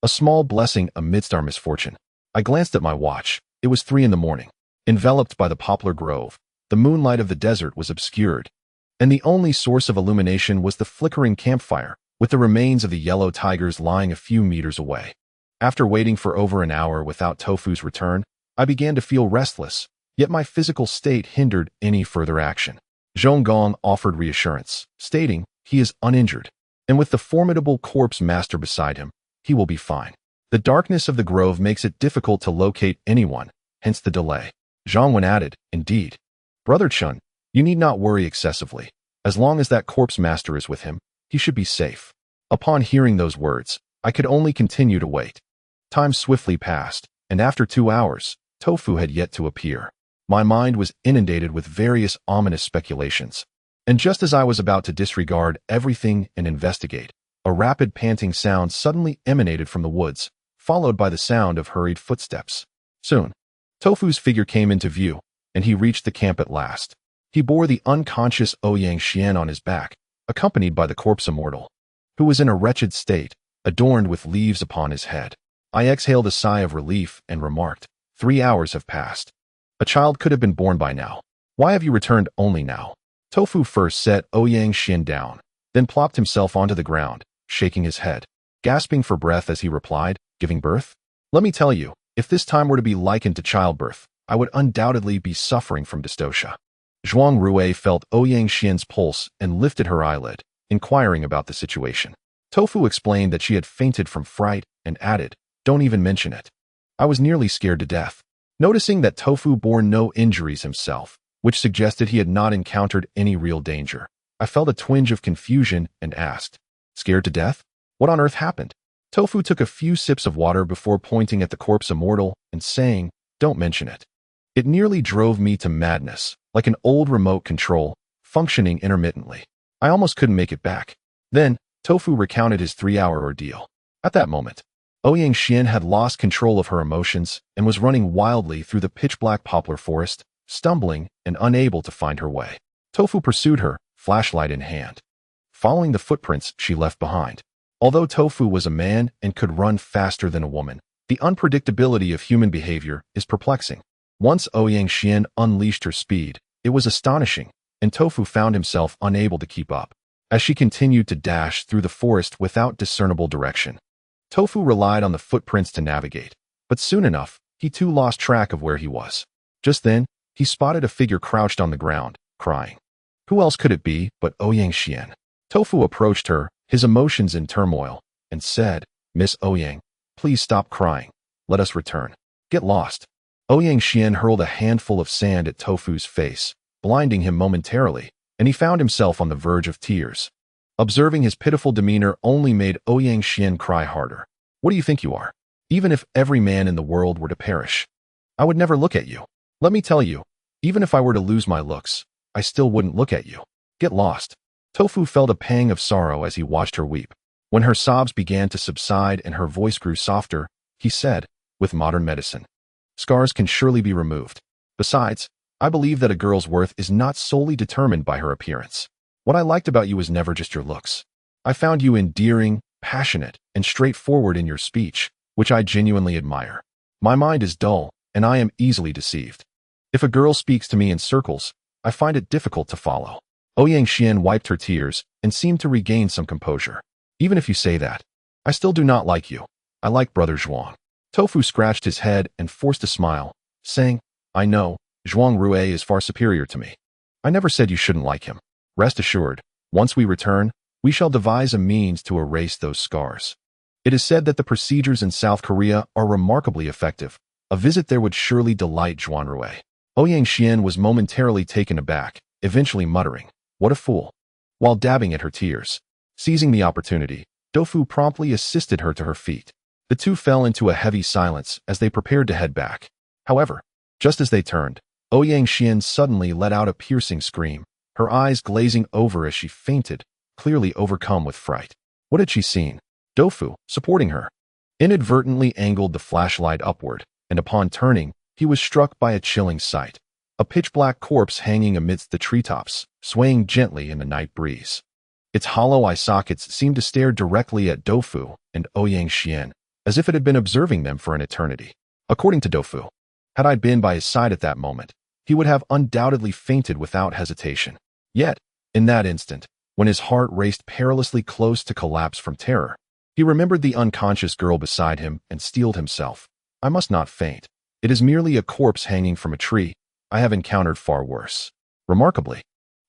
S1: A small blessing amidst our misfortune. I glanced at my watch. It was 3 in the morning. Enveloped by the poplar grove, the moonlight of the desert was obscured, and the only source of illumination was the flickering campfire, with the remains of the yellow tigers lying a few meters away. After waiting for over an hour without Tofu's return, I began to feel restless, yet my physical state hindered any further action. Zhonggong offered reassurance, stating, "He is uninjured, and with the formidable corpse master beside him, he will be fine. The darkness of the grove makes it difficult to locate anyone, hence the delay." Zhongwen added, "Indeed. Brother Chun, you need not worry excessively. As long as that corpse master is with him, he should be safe." Upon hearing those words, I could only continue to wait. Time swiftly passed, and after 2 hours, Tofu had yet to appear. My mind was inundated with various ominous speculations, and just as I was about to disregard everything and investigate, a rapid panting sound suddenly emanated from the woods, followed by the sound of hurried footsteps. Soon, Tofu's figure came into view, and he reached the camp at last. He bore the unconscious Ouyang Xian on his back, accompanied by the corpse immortal, who was in a wretched state, adorned with leaves upon his head. I exhaled a sigh of relief and remarked, 3 hours have passed. A child could have been born by now. Why have you returned only now? Tofu first set Ouyang Xian down, then plopped himself onto the ground, shaking his head, gasping for breath as he replied, giving birth? Let me tell you, if this time were to be likened to childbirth, I would undoubtedly be suffering from dystocia. Zhuang Rui felt Ouyang Xian's pulse and lifted her eyelid, inquiring about the situation. Tofu explained that she had fainted from fright and added, don't even mention it. I was nearly scared to death. Noticing that Tofu bore no injuries himself, which suggested he had not encountered any real danger, I felt a twinge of confusion and asked, scared to death? What on earth happened? Tofu took a few sips of water before pointing at the corpse immortal and saying, don't mention it. It nearly drove me to madness, like an old remote control, functioning intermittently. I almost couldn't make it back. Then, Tofu recounted his 3-hour ordeal. At that moment, Ouyang Xian had lost control of her emotions and was running wildly through the pitch-black poplar forest, stumbling and unable to find her way. Tofu pursued her, flashlight in hand, following the footprints she left behind. Although Tofu was a man and could run faster than a woman, the unpredictability of human behavior is perplexing. Once Ouyang Xian unleashed her speed, it was astonishing, and Tofu found himself unable to keep up, as she continued to dash through the forest without discernible direction. Tofu relied on the footprints to navigate, but soon enough, he too lost track of where he was. Just then, he spotted a figure crouched on the ground, crying. Who else could it be but Ouyang Xian? Tofu approached her, his emotions in turmoil, and said, Miss Ouyang, please stop crying. Let us return. Get lost. Ouyang Xian hurled a handful of sand at Tofu's face, blinding him momentarily, and he found himself on the verge of tears. Observing his pitiful demeanor only made Ouyang Xian cry harder. What do you think you are? Even if every man in the world were to perish, I would never look at you. Let me tell you, even if I were to lose my looks, I still wouldn't look at you. Get lost. Tofu felt a pang of sorrow as he watched her weep. When her sobs began to subside and her voice grew softer, he said, with modern medicine, scars can surely be removed. Besides, I believe that a girl's worth is not solely determined by her appearance. What I liked about you was never just your looks. I found you endearing, passionate, and straightforward in your speech, which I genuinely admire. My mind is dull, and I am easily deceived. If a girl speaks to me in circles, I find it difficult to follow. Ouyang Xian wiped her tears and seemed to regain some composure. Even if you say that, I still do not like you. I like Brother Zhuang. Tofu scratched his head and forced a smile, saying, I know, Zhuang Rui is far superior to me. I never said you shouldn't like him. Rest assured, once we return, we shall devise a means to erase those scars. It is said that the procedures in South Korea are remarkably effective. A visit there would surely delight Zhuang Rui. Ouyang Xian was momentarily taken aback, eventually muttering, what a fool, while dabbing at her tears. Seizing the opportunity, Tofu promptly assisted her to her feet. The two fell into a heavy silence as they prepared to head back. However, just as they turned, Ouyang Xian suddenly let out a piercing scream, her eyes glazing over as she fainted, clearly overcome with fright. What had she seen? Tofu, supporting her, inadvertently angled the flashlight upward, and upon turning, he was struck by a chilling sight. A pitch-black corpse hanging amidst the treetops, swaying gently in the night breeze. Its hollow eye sockets seemed to stare directly at Tofu and Ouyang Xian, as if it had been observing them for an eternity. According to Tofu, had I been by his side at that moment, he would have undoubtedly fainted without hesitation. Yet, in that instant, when his heart raced perilously close to collapse from terror, he remembered the unconscious girl beside him and steeled himself. I must not faint. It is merely a corpse hanging from a tree. I have encountered far worse. Remarkably,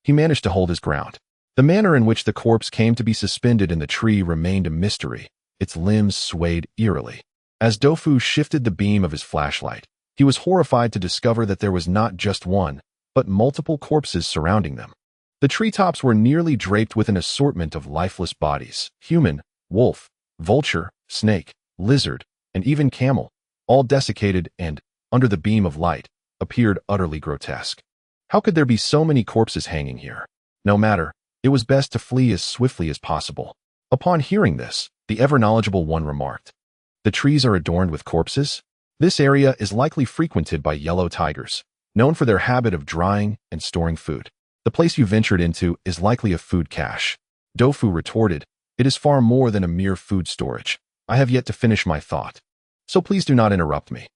S1: he managed to hold his ground. The manner in which the corpse came to be suspended in the tree remained a mystery. Its limbs swayed eerily. As Tofu shifted the beam of his flashlight, he was horrified to discover that there was not just one, but multiple corpses surrounding them. The treetops were nearly draped with an assortment of lifeless bodies, human, wolf, vulture, snake, lizard, and even camel, all desiccated and, under the beam of light, appeared utterly grotesque. How could there be so many corpses hanging here? No matter, it was best to flee as swiftly as possible. Upon hearing this, the ever-knowledgeable one remarked, the trees are adorned with corpses? This area is likely frequented by yellow tigers, known for their habit of drying and storing food. The place you ventured into is likely a food cache. Tofu retorted, It is far more than a mere food storage. I have yet to finish my thought. So please do not interrupt me.